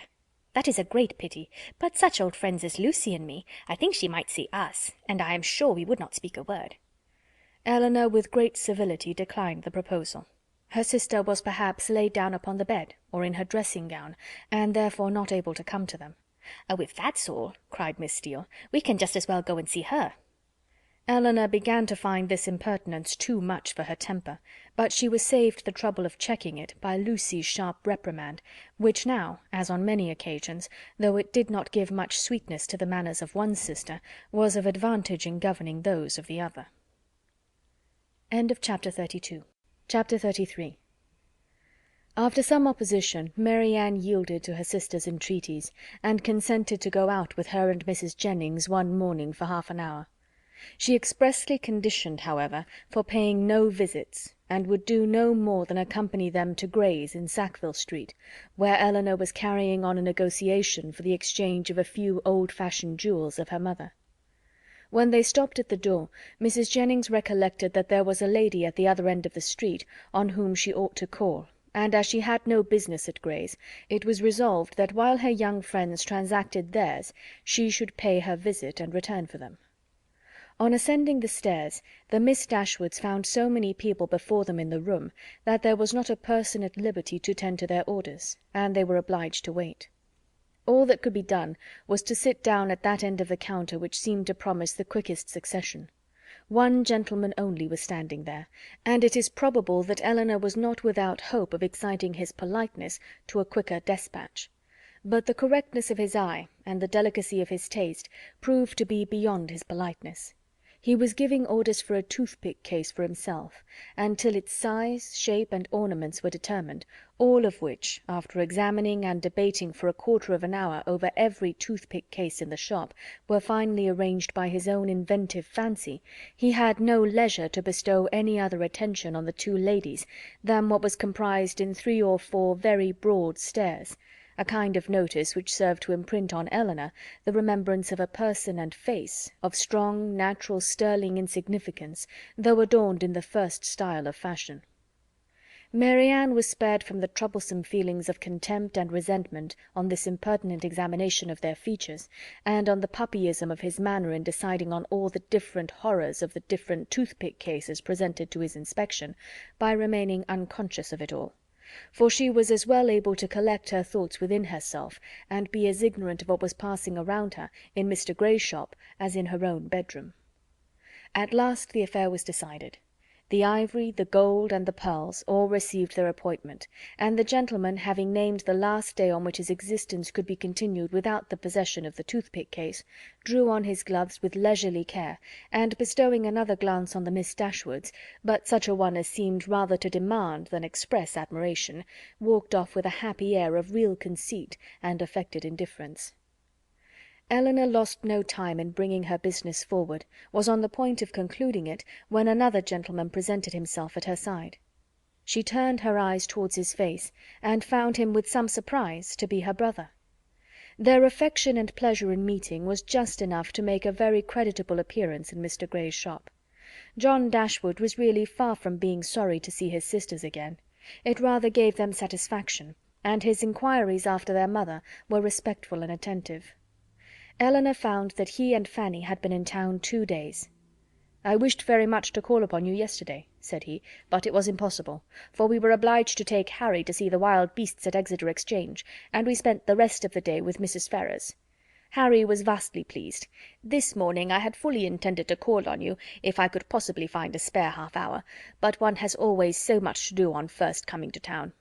That is a great pity, but such old friends as Lucy and me, I think she might see us, and I am sure we would not speak a word." Elinor with great civility declined the proposal. Her sister was perhaps laid down upon the bed, or in her dressing gown, and therefore not able to come to them. "Oh, if that's all," cried Miss Steele, "we can just as well go and see her." Elinor began to find this impertinence too much for her temper, but she was saved the trouble of checking it by Lucy's sharp reprimand, which now, as on many occasions, though it did not give much sweetness to the manners of one sister, was of advantage in governing those of the other. Chapter 33. After some opposition, Marianne yielded to her sister's entreaties, and consented to go out with her and Mrs. Jennings one morning for half an hour. She expressly conditioned, however, for paying no visits, and would do no more than accompany them to Gray's in Sackville Street, where Elinor was carrying on a negotiation for the exchange of a few old-fashioned jewels of her mother. When they stopped at the door, Mrs. Jennings recollected that there was a lady at the other end of the street on whom she ought to call, and as she had no business at Gray's, it was resolved that while her young friends transacted theirs, she should pay her visit and return for them. On ascending the stairs, the Miss Dashwoods found so many people before them in the room that there was not a person at liberty to tend to their orders, and they were obliged to wait. All that could be done was to sit down at that end of the counter which seemed to promise the quickest succession. One gentleman only was standing there, and it is probable that Elinor was not without hope of exciting his politeness to a quicker despatch. But the correctness of his eye and the delicacy of his taste proved to be beyond his politeness. He was giving orders for a toothpick case for himself, and till its size, shape, and ornaments were determined, all of which, after examining and debating for a quarter of an hour over every toothpick case in the shop, were finally arranged by his own inventive fancy, he had no leisure to bestow any other attention on the two ladies than what was comprised in 3 or 4 very broad stares, a kind of notice which served to imprint on Elinor the remembrance of a person and face, of strong, natural, sterling insignificance, though adorned in the first style of fashion. Marianne was spared from the troublesome feelings of contempt and resentment on this impertinent examination of their features, and on the puppyism of his manner in deciding on all the different horrors of the different toothpick cases presented to his inspection, by remaining unconscious of it all. For she was as well able to collect her thoughts within herself, and be as ignorant of what was passing around her in Mr. Gray's shop as in her own bedroom. At last the affair was decided. The ivory, the gold, and the pearls all received their appointment, and the gentleman, having named the last day on which his existence could be continued without the possession of the toothpick case, drew on his gloves with leisurely care, and bestowing another glance on the Miss Dashwoods, but such a one as seemed rather to demand than express admiration, walked off with a happy air of real conceit and affected indifference. Elinor lost no time in bringing her business forward, was on the point of concluding it, when another gentleman presented himself at her side. She turned her eyes towards his face, and found him with some surprise to be her brother. Their affection and pleasure in meeting was just enough to make a very creditable appearance in Mr. Gray's shop. John Dashwood was really far from being sorry to see his sisters again. It rather gave them satisfaction, and his inquiries after their mother were respectful and attentive. Elinor found that he and Fanny had been in town 2 days. "I wished very much to call upon you yesterday," said he, "but it was impossible, for we were obliged to take Harry to see the wild beasts at Exeter Exchange, and we spent the rest of the day with Mrs. Ferrars. Harry was vastly pleased. This morning I had fully intended to call on you, if I could possibly find a spare half-hour, but one has always so much to do on first coming to town.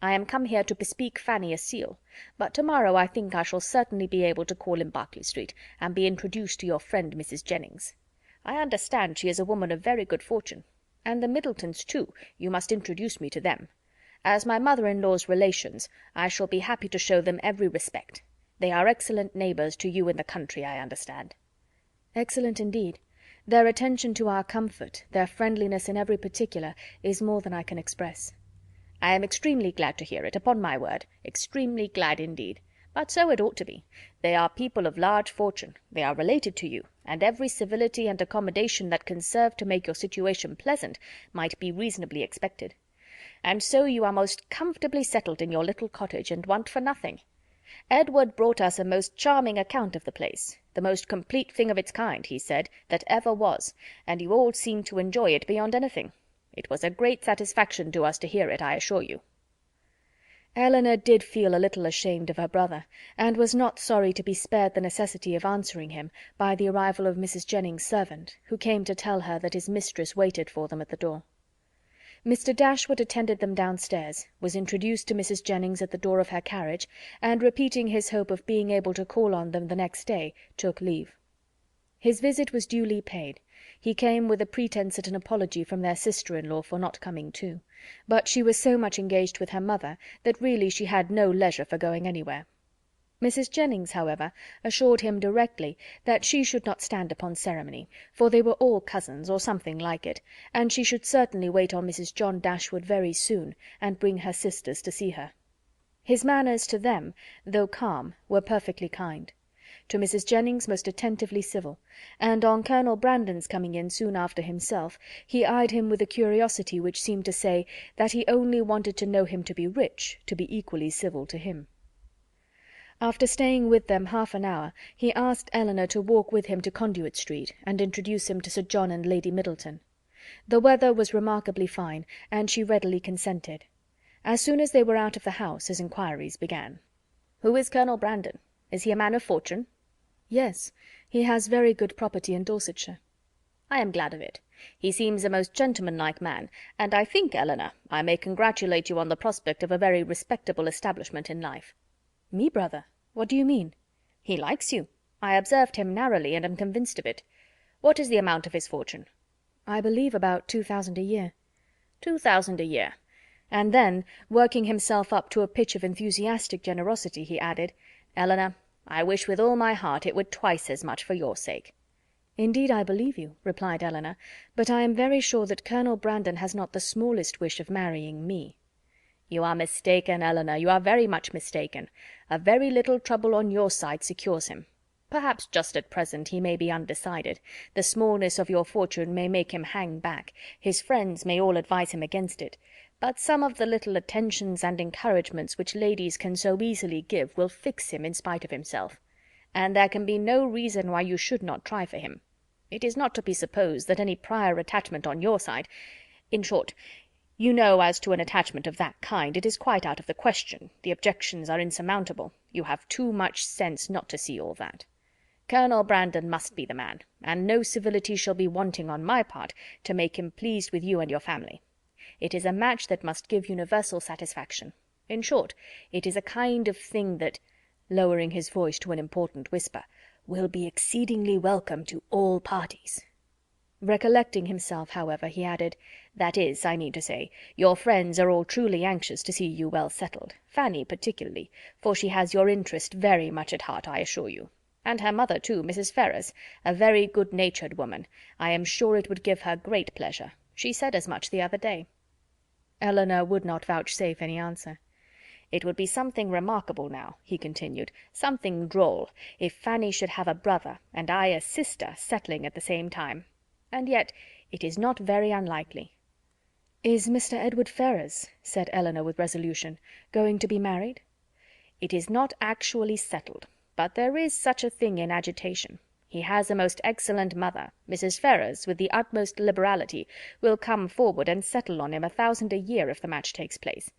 I am come here to bespeak Fanny a seal, but to-morrow I think I shall certainly be able to call in Berkeley Street, and be introduced to your friend Mrs. Jennings. I understand she is a woman of very good fortune. And the Middletons, too, you must introduce me to them. As my mother-in-law's relations, I shall be happy to show them every respect. They are excellent neighbours to you in the country, I understand." "Excellent indeed. Their attention to our comfort, their friendliness in every particular, is more than I can express." "I am extremely glad to hear it, upon my word. Extremely glad indeed. But so it ought to be. They are people of large fortune, they are related to you, and every civility and accommodation that can serve to make your situation pleasant might be reasonably expected. And so you are most comfortably settled in your little cottage, and want for nothing. Edward brought us a most charming account of the place, the most complete thing of its kind, he said, that ever was, and you all seemed to enjoy it beyond anything. It was a great satisfaction to us to hear it, I assure you." Elinor did feel a little ashamed of her brother, and was not sorry to be spared the necessity of answering him by the arrival of Mrs. Jennings's servant, who came to tell her that his mistress waited for them at the door. Mr. Dashwood attended them downstairs, was introduced to Mrs. Jennings at the door of her carriage, and repeating his hope of being able to call on them the next day, took leave. His visit was duly paid. He came with a pretence at an apology from their sister-in-law for not coming too, but she was so much engaged with her mother that really she had no leisure for going anywhere. Mrs. Jennings, however, assured him directly that she should not stand upon ceremony, for they were all cousins, or something like it, and she should certainly wait on Mrs. John Dashwood very soon, and bring her sisters to see her. His manners to them, though calm, were perfectly kind. To Mrs. Jennings most attentively civil, and on Colonel Brandon's coming in soon after himself, he eyed him with a curiosity which seemed to say that he only wanted to know him to be rich, to be equally civil to him. After staying with them half an hour, he asked Elinor to walk with him to Conduit Street, and introduce him to Sir John and Lady Middleton. The weather was remarkably fine, and she readily consented. As soon as they were out of the house, his inquiries began. "Who is Colonel Brandon? Is he a man of fortune?" "Yes, he has very good property in Dorsetshire." "I am glad of it. He seems a most gentlemanlike man, and I think, Elinor, I may congratulate you on the prospect of a very respectable establishment in life." "Me, brother? What do you mean?" "He likes you. I observed him narrowly, and am convinced of it. What is the amount of his fortune?" "I believe about 2,000 a year." 2,000 a year. And then, working himself up to a pitch of enthusiastic generosity, he added, "Elinor, I wish with all my heart it were twice as much for your sake." "Indeed, I believe you," replied Elinor, "but I am very sure that Colonel Brandon has not the smallest wish of marrying me." "You are mistaken, Elinor, you are very much mistaken. A very little trouble on your side secures him. Perhaps just at present he may be undecided. The smallness of your fortune may make him hang back. His friends may all advise him against it. But some of the little attentions and encouragements which ladies can so easily give will fix him in spite of himself. And there can be no reason why you should not try for him. It is not to be supposed that any prior attachment on your side— In short, you know, as to an attachment of that kind, it is quite out of the question, the objections are insurmountable, you have too much sense not to see all that. Colonel Brandon must be the man, and no civility shall be wanting on my part to make him pleased with you and your family. It is a match that must give universal satisfaction. In short, it is a kind of thing that," lowering his voice to an important whisper, "will be exceedingly welcome to all parties." Recollecting himself, however, he added, "That is, I mean to say, your friends are all truly anxious to see you well settled, Fanny particularly, for she has your interest very much at heart, I assure you. And her mother, too, Mrs. Ferrars, a very good-natured woman. I am sure it would give her great pleasure. She said as much the other day." Elinor would not vouchsafe any answer. "It would be something remarkable now," he continued, "something droll, if Fanny should have a brother, and I a sister, settling at the same time. And yet it is not very unlikely." "Is Mr. Edward Ferrars," said Elinor with resolution, "going to be married?" "It is not actually settled, but there is such a thing in agitation. He has a most excellent mother. Mrs. Ferrars, with the utmost liberality, will come forward and settle on him 1,000 a year if the match takes place.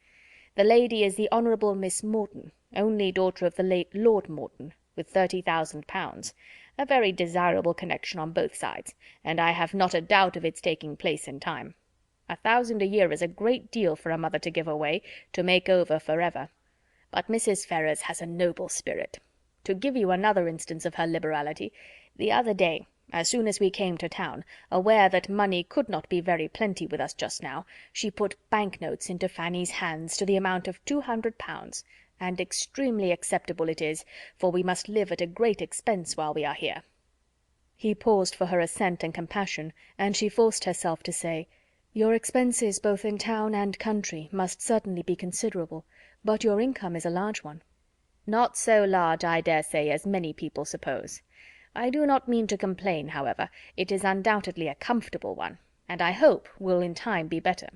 The lady is the Honourable Miss Morton, only daughter of the late Lord Morton, with 30,000 pounds, a very desirable connection on both sides, and I have not a doubt of its taking place in time. 1,000 a year is a great deal for a mother to give away, to make over for ever. But Mrs. Ferrars has a noble spirit. To give you another instance of her liberality, the other day, as soon as we came to town, aware that money could not be very plenty with us just now, she put bank-notes into Fanny's hands to the amount of 200 pounds, and extremely acceptable it is, for we must live at a great expense while we are here." He paused for her assent and compassion, and she forced herself to say, "Your expenses both in town and country must certainly be considerable, but your income is a large one." "Not so large, I dare say, as many people suppose. I do not mean to complain, however. It is undoubtedly a comfortable one, and I hope will in time be better.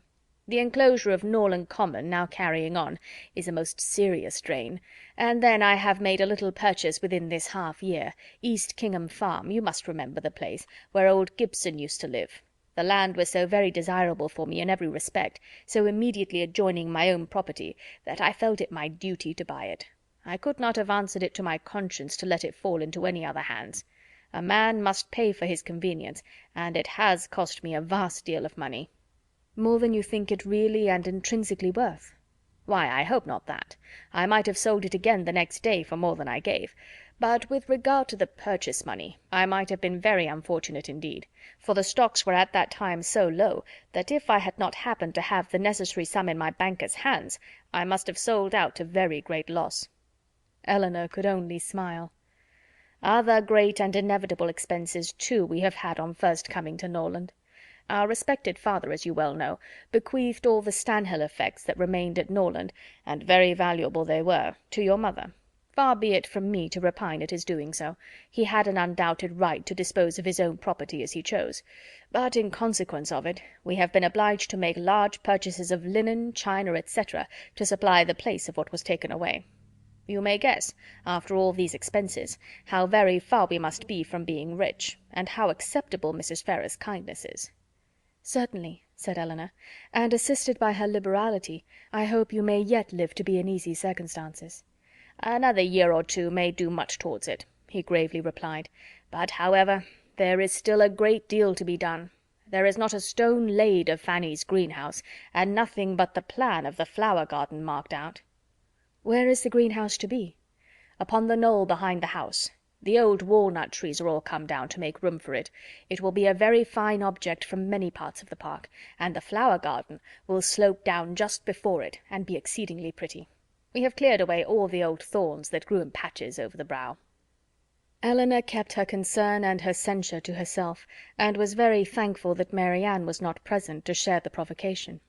The enclosure of Norland Common, now carrying on, is a most serious drain, and then I have made a little purchase within this half year, East Kingham Farm, you must remember the place, where old Gibson used to live. The land was so very desirable for me in every respect, so immediately adjoining my own property, that I felt it my duty to buy it. I could not have answered it to my conscience to let it fall into any other hands. A man must pay for his convenience, and it has cost me a vast deal of money." "More than you think it really and intrinsically worth?" "Why, I hope not that. I might have sold it again the next day for more than I gave. But with regard to the purchase money, I might have been very unfortunate indeed, for the stocks were at that time so low that if I had not happened to have the necessary sum in my banker's hands, I must have sold out to very great loss." Elinor could only smile. "Other great and inevitable expenses, too, we have had on first coming to Norland. Our respected father, as you well know, bequeathed all the Stanhill effects that remained at Norland, and very valuable they were, to your mother. Far be it from me to repine at his doing so. He had an undoubted right to dispose of his own property as he chose. But in consequence of it, we have been obliged to make large purchases of linen, china, etc., to supply the place of what was taken away. You may guess, after all these expenses, how very far we must be from being rich, and how acceptable Mrs. Ferrars's kindness is." "Certainly," said Elinor, "and assisted by her liberality, I hope you may yet live to be in easy circumstances." "Another year or two may do much towards it," he gravely replied. "But, however, there is still a great deal to be done. There is not a stone laid of Fanny's greenhouse, and nothing but the plan of the flower garden marked out." "Where is the greenhouse to be?" "Upon the knoll behind the house. The old walnut trees are all come down to make room for it. It will be a very fine object from many parts of the park, and the flower garden will slope down just before it, and be exceedingly pretty. We have cleared away all the old thorns that grew in patches over the brow." Elinor kept her concern and her censure to herself, and was very thankful that Marianne was not present to share the provocation.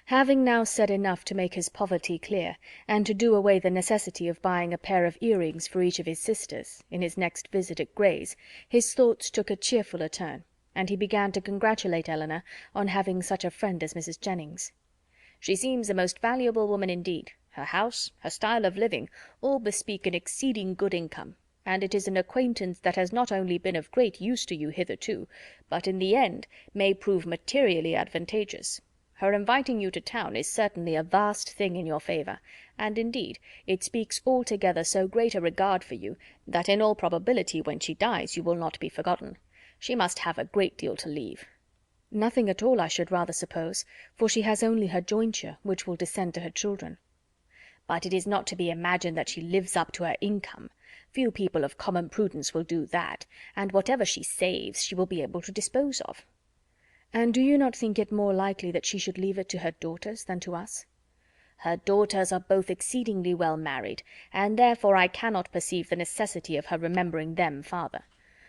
Having now said enough to make his poverty clear, and to do away the necessity of buying a pair of earrings for each of his sisters, in his next visit at Gray's, his thoughts took a cheerfuller turn, and he began to congratulate Elinor on having such a friend as Mrs. Jennings. "She seems a most valuable woman indeed. Her house, her style of living, all bespeak an exceeding good income, and it is an acquaintance that has not only been of great use to you hitherto, but in the end may prove materially advantageous. Her inviting you to town is certainly a vast thing in your favor, and indeed it speaks altogether so great a regard for you that in all probability when she dies you will not be forgotten. She must have a great deal to leave." "Nothing at all, I should rather suppose, for she has only her jointure, which will descend to her children." "But it is not to be imagined that she lives up to her income. Few people of common prudence will do that, and whatever she saves she will be able to dispose of." "And do you not think it more likely that she should leave it to her daughters than to us?" "Her daughters are both exceedingly well married, and therefore I cannot perceive the necessity of her remembering them farther.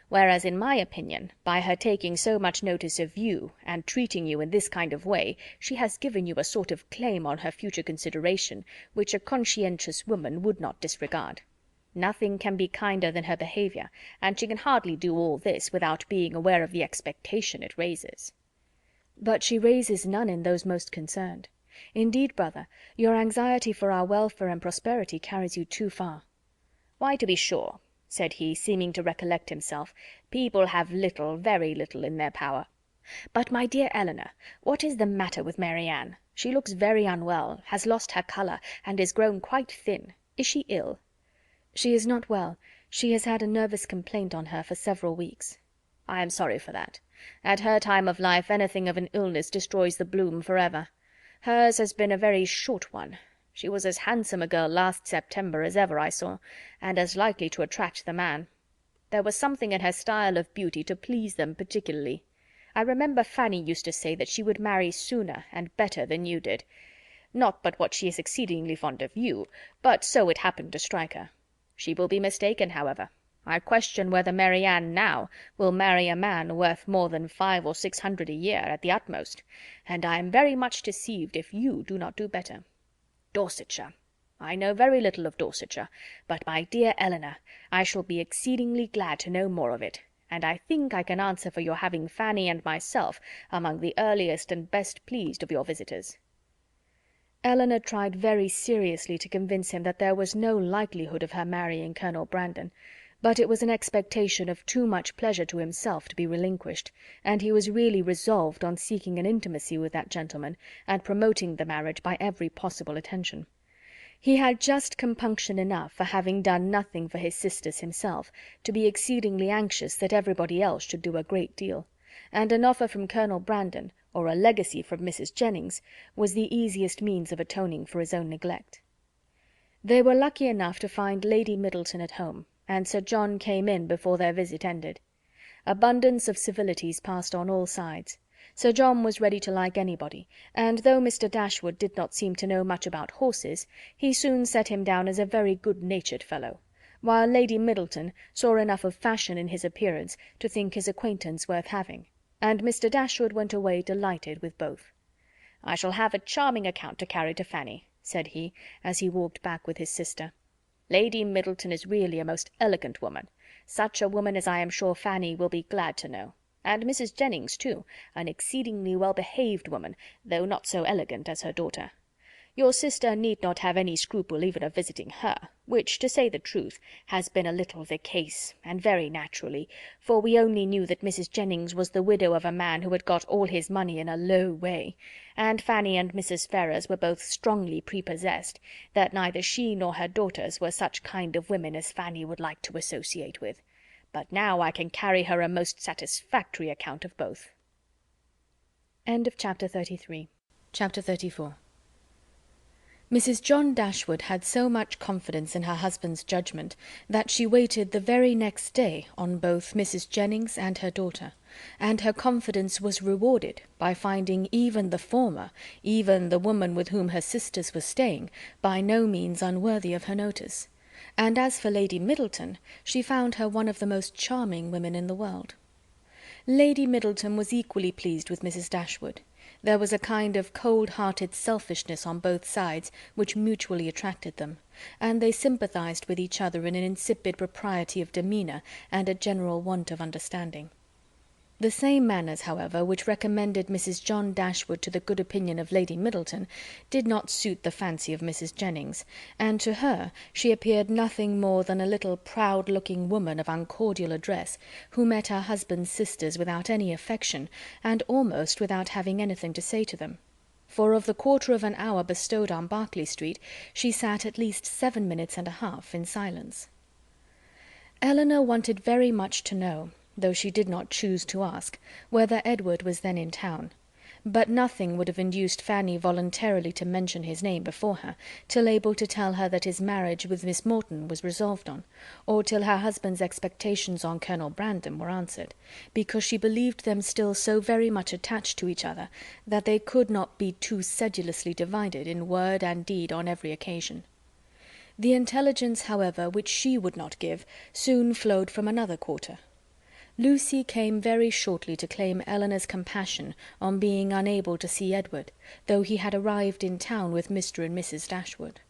Whereas, in my opinion, by her taking so much notice of you, and treating you in this kind of way, she has given you a sort of claim on her future consideration, which a conscientious woman would not disregard. Nothing can be kinder than her behavior, and she can hardly do all this without being aware of the expectation it raises." "But she raises none in those most concerned. Indeed, brother, your anxiety for our welfare and prosperity carries you too far." "Why, to be sure," said he, seeming to recollect himself, "people have little, very little, in their power. But, my dear Elinor, what is the matter with Marianne? She looks very unwell, has lost her color, and is grown quite thin. Is she ill?" "She is not well. She has had a nervous complaint on her for several weeks." "I am sorry for that. At her time of life anything of an illness destroys the bloom forever. Hers has been a very short one. She was as handsome a girl last September as ever I saw, and as likely to attract the man. There was something in her style of beauty to please them particularly. I remember Fanny used to say that she would marry sooner and better than you did. Not but what she is exceedingly fond of you, but so it happened to strike her. She will be mistaken, however. I question whether Marianne now will marry a man worth more than 500 or 600 a year at the utmost, and I am very much deceived if you do not do better. Dorsetshire. I know very little of Dorsetshire, but, my dear Elinor, I shall be exceedingly glad to know more of it, and I think I can answer for your having Fanny and myself among the earliest and best pleased of your visitors." Elinor tried very seriously to convince him that there was no likelihood of her marrying Colonel Brandon, but it was an expectation of too much pleasure to himself to be relinquished, and he was really resolved on seeking an intimacy with that gentleman, and promoting the marriage by every possible attention. He had just compunction enough for having done nothing for his sisters himself, to be exceedingly anxious that everybody else should do a great deal, and an offer from Colonel Brandon, or a legacy from Mrs. Jennings, was the easiest means of atoning for his own neglect. They were lucky enough to find Lady Middleton at home, and Sir John came in before their visit ended. Abundance of civilities passed on all sides. Sir John was ready to like anybody, and though Mr. Dashwood did not seem to know much about horses, he soon set him down as a very good-natured fellow, while Lady Middleton saw enough of fashion in his appearance to think his acquaintance worth having, and Mr. Dashwood went away delighted with both. "I shall have a charming account to carry to Fanny," said he, as he walked back with his sister. "Lady Middleton is really a most elegant woman, such a woman as I am sure Fanny will be glad to know; and Mrs. Jennings, too, an exceedingly well-behaved woman, though not so elegant as her daughter. Your sister need not have any scruple even of visiting her, which, to say the truth, has been a little the case, and very naturally, for we only knew that Mrs. Jennings was the widow of a man who had got all his money in a low way, and Fanny and Mrs. Ferrars were both strongly prepossessed, that neither she nor her daughters were such kind of women as Fanny would like to associate with. But now I can carry her a most satisfactory account of both." Chapter 34. Mrs. John Dashwood had so much confidence in her husband's judgment that she waited the very next day on both Mrs. Jennings and her daughter, and her confidence was rewarded by finding even the former, even the woman with whom her sisters were staying, by no means unworthy of her notice; and as for Lady Middleton, she found her one of the most charming women in the world. Lady Middleton was equally pleased with Mrs. Dashwood. There was a kind of cold-hearted selfishness on both sides which mutually attracted them, and they sympathized with each other in an insipid propriety of demeanour and a general want of understanding. The same manners, however, which recommended Mrs. John Dashwood to the good opinion of Lady Middleton, did not suit the fancy of Mrs. Jennings, and to her she appeared nothing more than a little proud-looking woman of uncordial address, who met her husband's sisters without any affection, and almost without having anything to say to them; for of the quarter of an hour bestowed on Berkeley Street, she sat at least 7 minutes and a half in silence. Elinor wanted very much to know, though she did not choose to ask, whether Edward was then in town; but nothing would have induced Fanny voluntarily to mention his name before her, till able to tell her that his marriage with Miss Morton was resolved on, or till her husband's expectations on Colonel Brandon were answered, because she believed them still so very much attached to each other that they could not be too sedulously divided in word and deed on every occasion. The intelligence, however, which she would not give, soon flowed from another quarter. Lucy came very shortly to claim Elinor's compassion on being unable to see Edward, though he had arrived in town with Mr. and Mrs. Dashwood.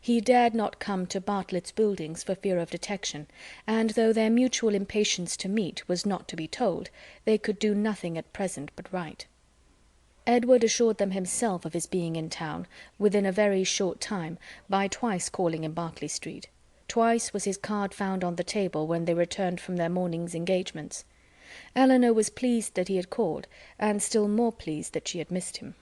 He dared not come to Bartlett's Buildings for fear of detection, and though their mutual impatience to meet was not to be told, they could do nothing at present but write. Edward assured them himself of his being in town, within a very short time, by twice calling in Berkeley Street. Twice was his card found on the table when they returned from their morning's engagements. Elinor was pleased that he had called, and still more pleased that she had missed him.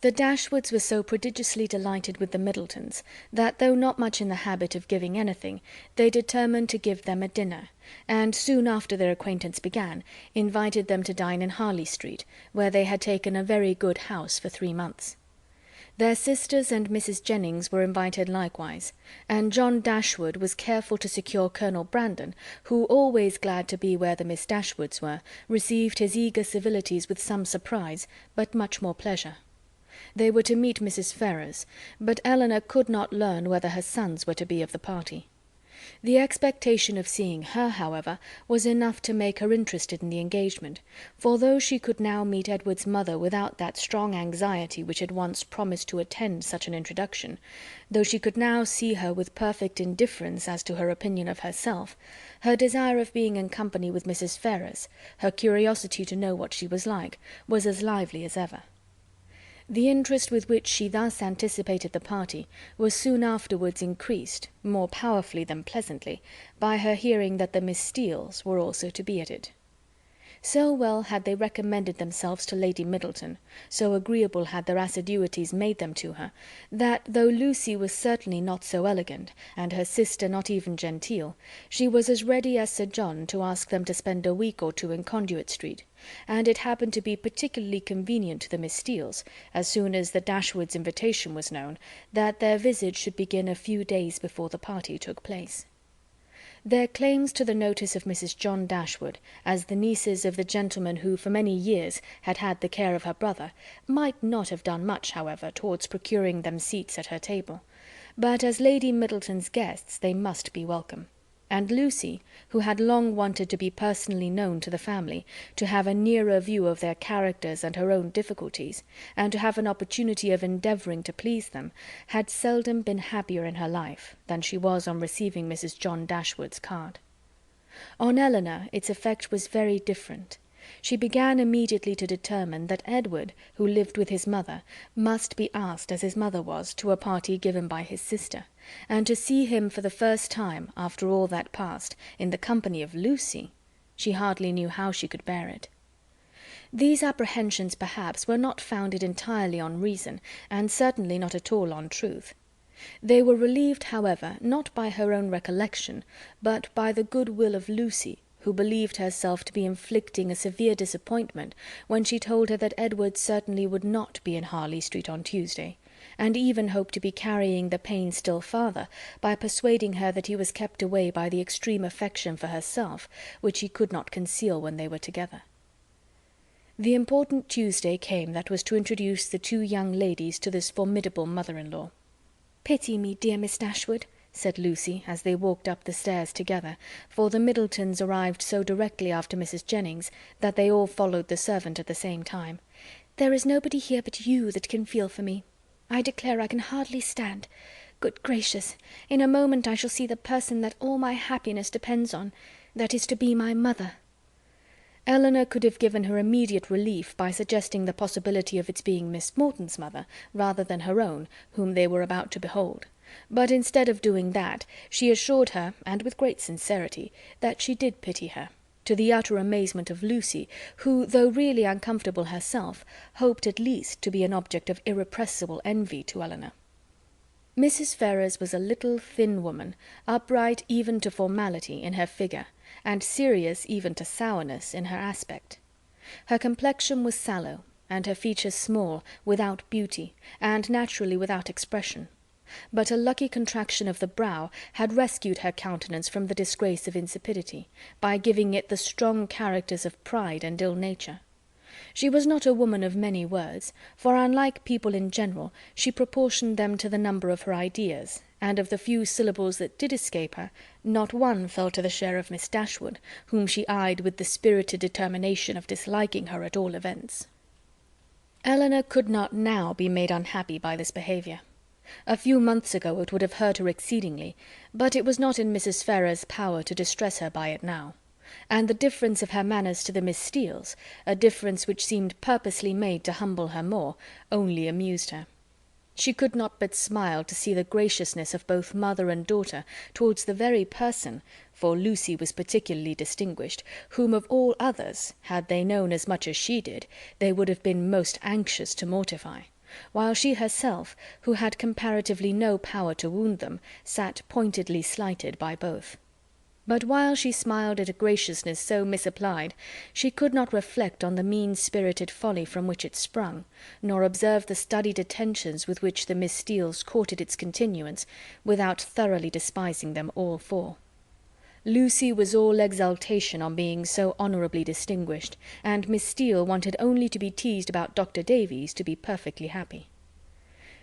The Dashwoods were so prodigiously delighted with the Middletons, that though not much in the habit of giving anything, they determined to give them a dinner, and soon after their acquaintance began, invited them to dine in Harley Street, where they had taken a very good house for 3 months. Their sisters and Mrs. Jennings were invited likewise, and John Dashwood was careful to secure Colonel Brandon, who, always glad to be where the Miss Dashwoods were, received his eager civilities with some surprise, but much more pleasure. They were to meet Mrs. Ferrars, but Elinor could not learn whether her sons were to be of the party. The expectation of seeing her, however, was enough to make her interested in the engagement, for though she could now meet Edward's mother without that strong anxiety which had once promised to attend such an introduction, though she could now see her with perfect indifference as to her opinion of herself, her desire of being in company with Mrs. Ferrars, her curiosity to know what she was like, was as lively as ever. The interest with which she thus anticipated the party was soon afterwards increased, more powerfully than pleasantly, by her hearing that the Miss Steeles were also to be at it. So well had they recommended themselves to Lady Middleton, so agreeable had their assiduities made them to her, that though Lucy was certainly not so elegant, and her sister not even genteel, she was as ready as Sir John to ask them to spend a week or two in Conduit Street, and it happened to be particularly convenient to the Miss Steeles, as soon as the Dashwoods' invitation was known, that their visit should begin a few days before the party took place. Their claims to the notice of Mrs. John Dashwood, as the nieces of the gentleman who for many years had had the care of her brother, might not have done much, however, towards procuring them seats at her table; but as Lady Middleton's guests they must be welcome; and Lucy, who had long wanted to be personally known to the family, to have a nearer view of their characters and her own difficulties, and to have an opportunity of endeavouring to please them, had seldom been happier in her life than she was on receiving Mrs. John Dashwood's card. On Elinor its effect was very different. She began immediately to determine that Edward, who lived with his mother, must be asked, as his mother was, to a party given by his sister, and to see him for the first time, after all that passed, in the company of Lucy, she hardly knew how she could bear it. These apprehensions, perhaps, were not founded entirely on reason, and certainly not at all on truth. They were relieved, however, not by her own recollection, but by the good will of Lucy, who believed herself to be inflicting a severe disappointment when she told her that Edward certainly would not be in Harley Street on Tuesday, and even hoped to be carrying the pain still farther by persuading her that he was kept away by the extreme affection for herself which he could not conceal when they were together. The important Tuesday came that was to introduce the two young ladies to this formidable mother-in-law. "Pity me, dear Miss Dashwood," said Lucy, as they walked up the stairs together, for the Middletons arrived so directly after Mrs. Jennings that they all followed the servant at the same time. "There is nobody here but you that can feel for me. I declare I can hardly stand. Good gracious! In a moment I shall see the person that all my happiness depends on, that is to be my mother." Elinor could have given her immediate relief by suggesting the possibility of its being Miss Morton's mother, rather than her own, whom they were about to behold; but instead of doing that, she assured her, and with great sincerity, that she did pity her, to the utter amazement of Lucy, who, though really uncomfortable herself, hoped at least to be an object of irrepressible envy to Elinor. Mrs. Ferrars was a little thin woman, upright even to formality in her figure, and serious even to sourness in her aspect. Her complexion was sallow, and her features small, without beauty, and naturally without expression; but a lucky contraction of the brow had rescued her countenance from the disgrace of insipidity, by giving it the strong characters of pride and ill nature. She was not a woman of many words, for unlike people in general, she proportioned them to the number of her ideas, and of the few syllables that did escape her, not one fell to the share of Miss Dashwood, whom she eyed with the spirited determination of disliking her at all events. Elinor could not now be made unhappy by this behaviour. A few months ago it would have hurt her exceedingly, but it was not in Mrs. Ferrars's power to distress her by it now; and the difference of her manners to the Miss Steeles, a difference which seemed purposely made to humble her more, only amused her. She could not but smile to see the graciousness of both mother and daughter towards the very person, for Lucy was particularly distinguished, whom of all others, had they known as much as she did, they would have been most anxious to mortify; while she herself, who had comparatively no power to wound them, sat pointedly slighted by both. But while she smiled at a graciousness so misapplied, she could not reflect on the mean-spirited folly from which it sprung, nor observe the studied attentions with which the Miss Steeles courted its continuance, without thoroughly despising them all four. Lucy was all exultation on being so honourably distinguished, and Miss Steele wanted only to be teased about Dr. Davies to be perfectly happy.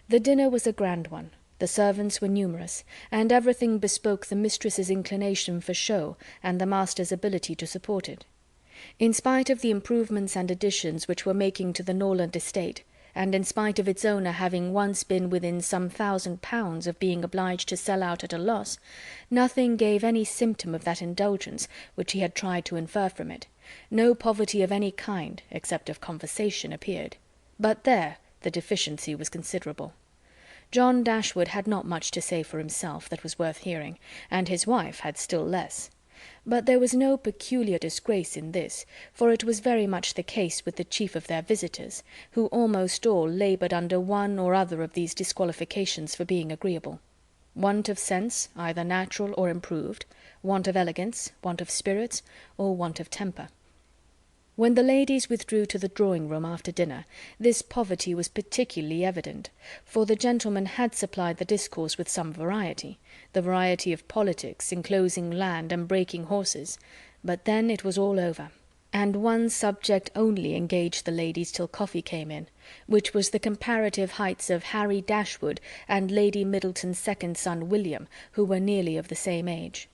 The dinner was a grand one. The servants were numerous, and everything bespoke the mistress's inclination for show and the master's ability to support it. In spite of the improvements and additions which were making to the Norland estate, and in spite of its owner having once been within some £1,000 of being obliged to sell out at a loss, nothing gave any symptom of that indulgence which he had tried to infer from it. No poverty of any kind, except of conversation, appeared. But there the deficiency was considerable. John Dashwood had not much to say for himself that was worth hearing, and his wife had still less. But there was no peculiar disgrace in this, for it was very much the case with the chief of their visitors, who almost all laboured under one or other of these disqualifications for being agreeable: want of sense, either natural or improved, want of elegance, want of spirits, or want of temper. When the ladies withdrew to the drawing-room after dinner, this poverty was particularly evident, for the gentlemen had supplied the discourse with some variety, the variety of politics, enclosing land, and breaking horses, but then it was all over, and one subject only engaged the ladies till coffee came in, which was the comparative heights of Harry Dashwood and Lady Middleton's second son William, who were nearly of the same age.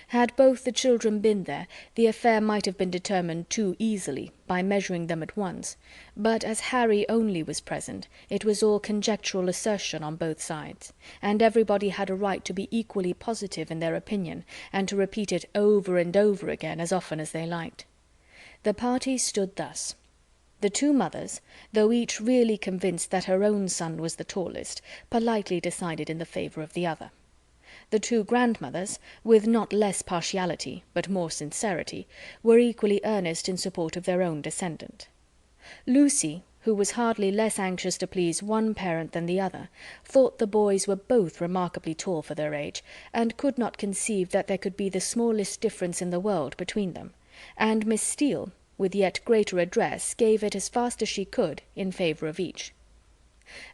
Had both the children been there, the affair might have been determined too easily, by measuring them at once, but as Harry only was present, it was all conjectural assertion on both sides, and everybody had a right to be equally positive in their opinion, and to repeat it over and over again as often as they liked. The party stood thus. The two mothers, though each really convinced that her own son was the tallest, politely decided in the favour of the other. The two grandmothers, with not less partiality, but more sincerity, were equally earnest in support of their own descendant. Lucy, who was hardly less anxious to please one parent than the other, thought the boys were both remarkably tall for their age, and could not conceive that there could be the smallest difference in the world between them, and Miss Steele, with yet greater address, gave it as fast as she could in favour of each.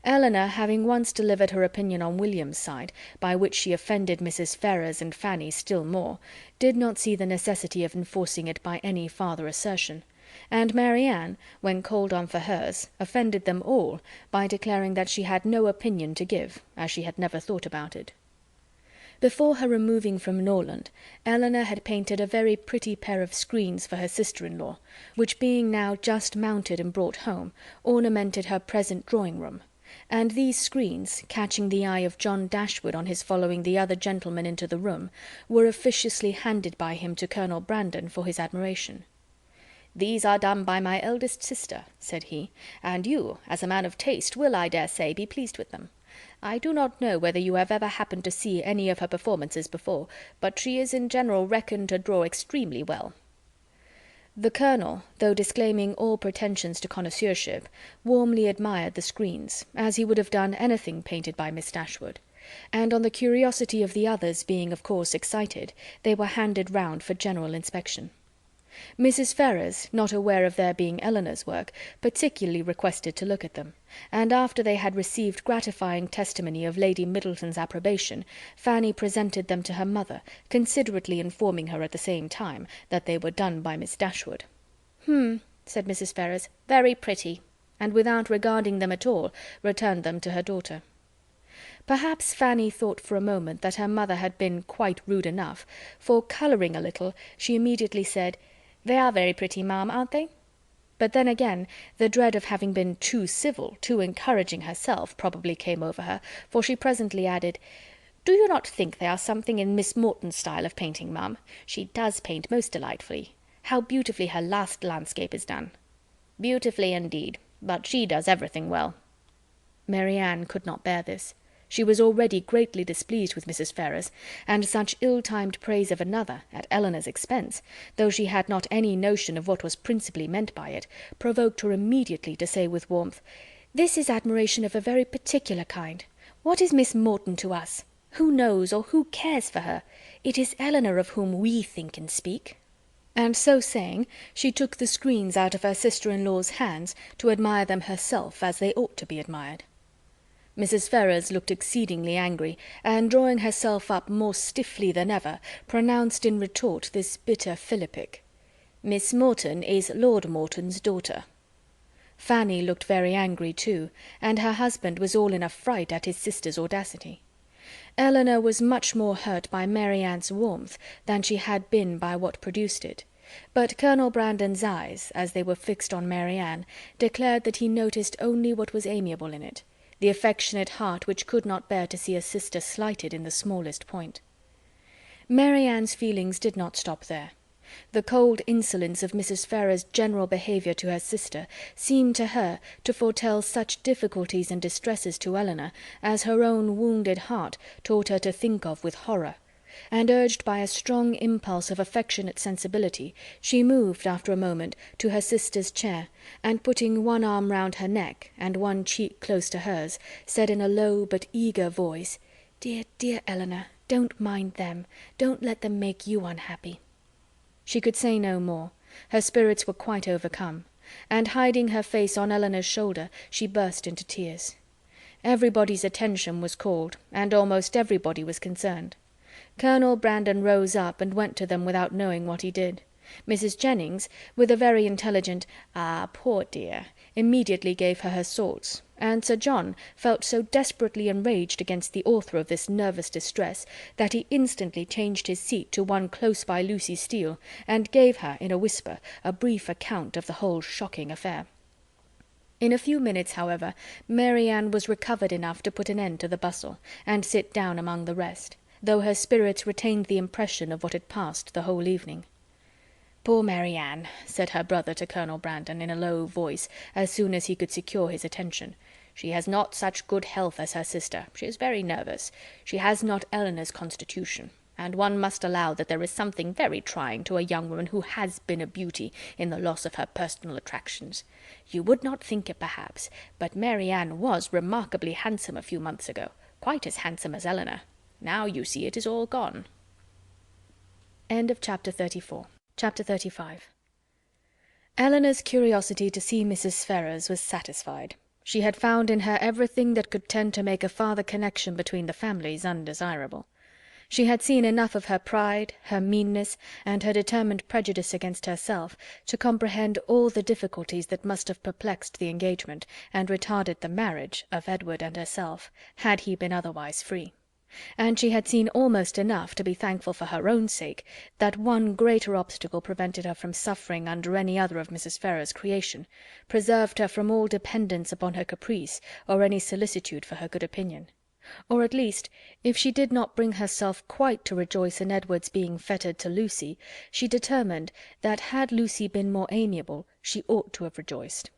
Elinor, having once delivered her opinion on William's side, by which she offended Mrs. Ferrars and Fanny still more, did not see the necessity of enforcing it by any farther assertion, and Marianne, when called on for hers, offended them all by declaring that she had no opinion to give, as she had never thought about it. Before her removing from Norland, Elinor had painted a very pretty pair of screens for her sister-in-law, which being now just mounted and brought home, ornamented her present drawing-room, and these screens, catching the eye of John Dashwood on his following the other gentlemen into the room, were officiously handed by him to Colonel Brandon for his admiration. "These are done by my eldest sister," said he, "and you, as a man of taste, will, I dare say, be pleased with them. I do not know whether you have ever happened to see any of her performances before, but she is in general reckoned to draw extremely well." The Colonel, though disclaiming all pretensions to connoisseurship, warmly admired the screens, as he would have done anything painted by Miss Dashwood, and on the curiosity of the others being of course excited, they were handed round for general inspection. Mrs. Ferrars, not aware of their being Elinor's work, particularly requested to look at them, and after they had received gratifying testimony of Lady Middleton's approbation, Fanny presented them to her mother, considerately informing her at the same time that they were done by Miss Dashwood. Said Mrs. Ferrars, "very pretty," and without regarding them at all, returned them to her daughter. Perhaps Fanny thought for a moment that her mother had been quite rude enough, for, colouring a little, she immediately said, "They are very pretty, ma'am, aren't they?" But then again, the dread of having been too civil, too encouraging herself, probably came over her, for she presently added, "Do you not think they are something in Miss Morton's style of painting, ma'am? She does paint most delightfully. How beautifully her last landscape is done." "Beautifully indeed, but she does everything well." Marianne could not bear this. She was already greatly displeased with Mrs. Ferrars, and such ill-timed praise of another, at Elinor's expense, though she had not any notion of what was principally meant by it, provoked her immediately to say with warmth, "This is admiration of a very particular kind. What is Miss Morton to us? Who knows or who cares for her? It is Elinor of whom we think and speak." And so saying, she took the screens out of her sister-in-law's hands to admire them herself as they ought to be admired. Mrs. Ferrars looked exceedingly angry, and drawing herself up more stiffly than ever, pronounced in retort this bitter philippic: "Miss Morton is Lord Morton's daughter." Fanny looked very angry too, and her husband was all in a fright at his sister's audacity. Elinor was much more hurt by Marianne's warmth than she had been by what produced it, but Colonel Brandon's eyes, as they were fixed on Marianne, declared that he noticed only what was amiable in it, the affectionate heart which could not bear to see a sister slighted in the smallest point. Marianne's feelings did not stop there. The cold insolence of Mrs. Ferrars's general behaviour to her sister seemed to her to foretell such difficulties and distresses to Elinor as her own wounded heart taught her to think of with horror, and urged by a strong impulse of affectionate sensibility, she moved, after a moment, to her sister's chair, and putting one arm round her neck and one cheek close to hers, said in a low but eager voice, "Dear, dear Elinor, don't mind them. Don't let them make you unhappy." She could say no more. Her spirits were quite overcome, and hiding her face on Elinor's shoulder, she burst into tears. Everybody's attention was called, and almost everybody was concerned. Colonel Brandon rose up and went to them without knowing what he did. Mrs. Jennings, with a very intelligent "Ah, poor dear," immediately gave her salts, and Sir John felt so desperately enraged against the author of this nervous distress that he instantly changed his seat to one close by Lucy Steele, and gave her, in a whisper, a brief account of the whole shocking affair. In a few minutes, however, Marianne was recovered enough to put an end to the bustle, and sit down among the rest, though her spirits retained the impression of what had passed the whole evening. "Poor Marianne," said her brother to Colonel Brandon, in a low voice, as soon as he could secure his attention. "She has not such good health as her sister. She is very nervous. She has not Elinor's constitution, and one must allow that there is something very trying to a young woman who has been a beauty in the loss of her personal attractions. You would not think it, perhaps, but Marianne was remarkably handsome a few months ago, quite as handsome as Elinor. Now you see it is all gone." End of chapter 34. Chapter 35. Elinor's curiosity to see Mrs. Ferrars was satisfied. She had found in her everything that could tend to make a farther connection between the families undesirable. She had seen enough of her pride, her meanness, and her determined prejudice against herself, to comprehend all the difficulties that must have perplexed the engagement, and retarded the marriage, of Edward and herself, had he been otherwise free. And she had seen almost enough to be thankful for her own sake that one greater obstacle prevented her from suffering under any other of Mrs. Ferrars's creation, preserved her from all dependence upon her caprice, or any solicitude for her good opinion. Or at least, if she did not bring herself quite to rejoice in Edward's being fettered to Lucy, she determined that had Lucy been more amiable, she ought to have rejoiced.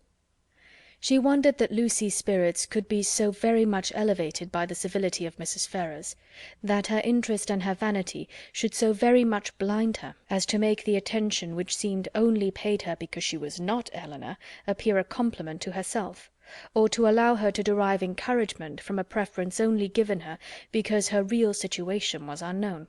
She wondered that Lucy's spirits could be so very much elevated by the civility of Mrs. Ferrars, that her interest and her vanity should so very much blind her as to make the attention which seemed only paid her because she was not Elinor appear a compliment to herself, or to allow her to derive encouragement from a preference only given her because her real situation was unknown.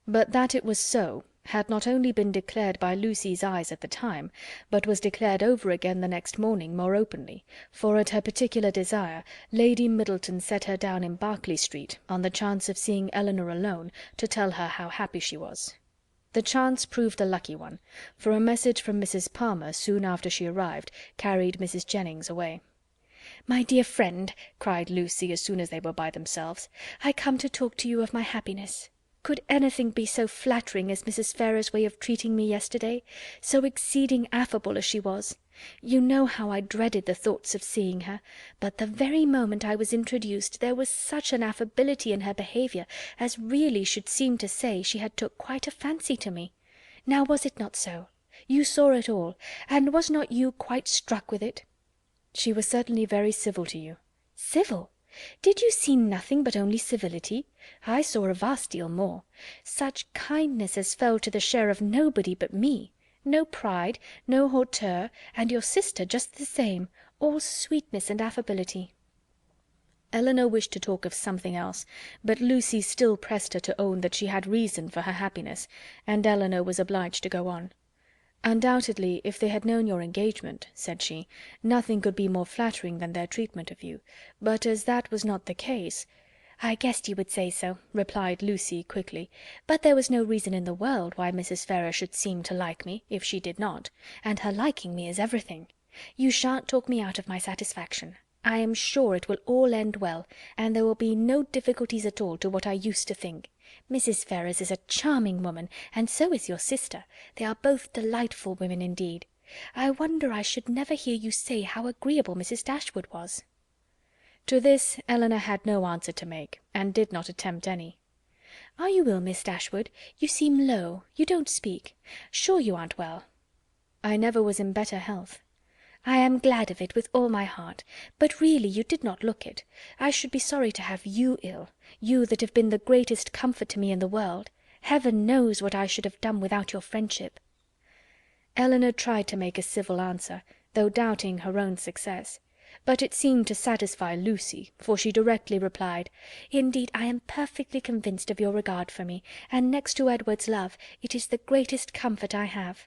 But that it was so had not only been declared by Lucy's eyes at the time, but was declared over again the next morning more openly, for at her particular desire Lady Middleton set her down in Berkeley Street, on the chance of seeing Elinor alone, to tell her how happy she was. The chance proved a lucky one, for a message from Mrs. Palmer soon after she arrived carried Mrs. Jennings away. "My dear friend," cried Lucy, as soon as they were by themselves, "I come to talk to you of my happiness. Could anything be so flattering as Mrs. Ferrars's way of treating me yesterday? So exceeding affable as she was. You know how I dreaded the thoughts of seeing her, but the very moment I was introduced there was such an affability in her behaviour as really should seem to say she had took quite a fancy to me. Now was it not so? You saw it all, and was not you quite struck with it?" "She was certainly very civil to you." "Civil! Did you see nothing but only civility? I saw a vast deal more. Such kindness as fell to the share of nobody but me. No pride, no hauteur, and your sister just the same, all sweetness and affability." Elinor wished to talk of something else, but Lucy still pressed her to own that she had reason for her happiness, and Elinor was obliged to go on. "Undoubtedly, if they had known your engagement," said she, "nothing could be more flattering than their treatment of you; but as that was not the case—" "I guessed you would say so," replied Lucy quickly, "but there was no reason in the world why Mrs. Ferrars should seem to like me, if she did not, and her liking me is everything. You shan't talk me out of my satisfaction. I am sure it will all end well, and there will be no difficulties at all to what I used to think. Mrs. Ferrars is a charming woman, and so is your sister. They are both delightful women indeed. I wonder I should never hear you say how agreeable Mrs. Dashwood was." To this Elinor had no answer to make, and did not attempt any. "Are you ill, Miss Dashwood? You seem low. You don't speak. Sure you aren't well?" "I never was in better health." "I am glad of it with all my heart. But really you did not look it. I should be sorry to have you ill, you that have been the greatest comfort to me in the world. Heaven knows what I should have done without your friendship." Elinor tried to make a civil answer, though doubting her own success. But it seemed to satisfy Lucy, for she directly replied, "Indeed, I am perfectly convinced of your regard for me, and next to Edward's love, it is the greatest comfort I have.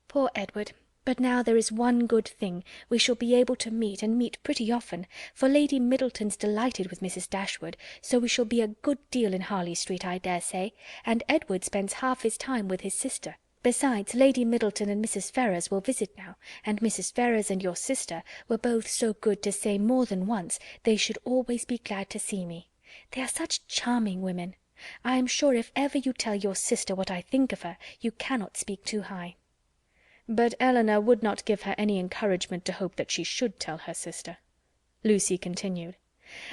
Poor Edward! But now there is one good thing, we shall be able to meet, and meet pretty often, for Lady Middleton's delighted with Mrs. Dashwood, so we shall be a good deal in Harley Street, I dare say, and Edward spends half his time with his sister. Besides, Lady Middleton and Mrs. Ferrars will visit now, and Mrs. Ferrars and your sister were both so good to say more than once they should always be glad to see me. They are such charming women. I am sure if ever you tell your sister what I think of her, you cannot speak too high." But Elinor would not give her any encouragement to hope that she should tell her sister. Lucy continued,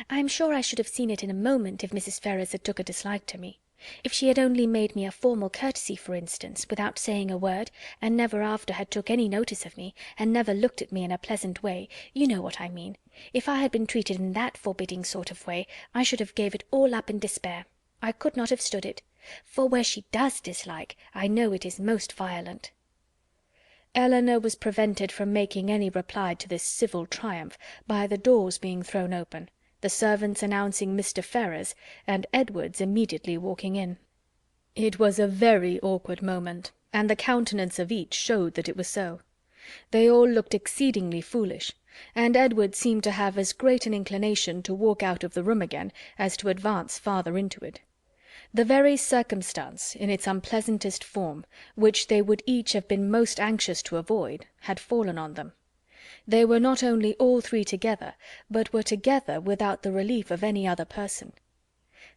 "I am sure I should have seen it in a moment if Mrs. Ferrars had took a dislike to me. If she had only made me a formal courtesy, for instance, without saying a word, and never after had took any notice of me, and never looked at me in a pleasant way, you know what I mean. If I had been treated in that forbidding sort of way, I should have gave it all up in despair. I could not have stood it. For where she does dislike, I know it is most violent." Elinor was prevented from making any reply to this civil triumph by the doors being thrown open, the servants announcing Mr. Ferrars, and Edwards immediately walking in. It was a very awkward moment, and the countenance of each showed that it was so. They all looked exceedingly foolish, and Edward seemed to have as great an inclination to walk out of the room again as to advance farther into it. The very circumstance, in its unpleasantest form, which they would each have been most anxious to avoid, had fallen on them. They were not only all three together, but were together without the relief of any other person.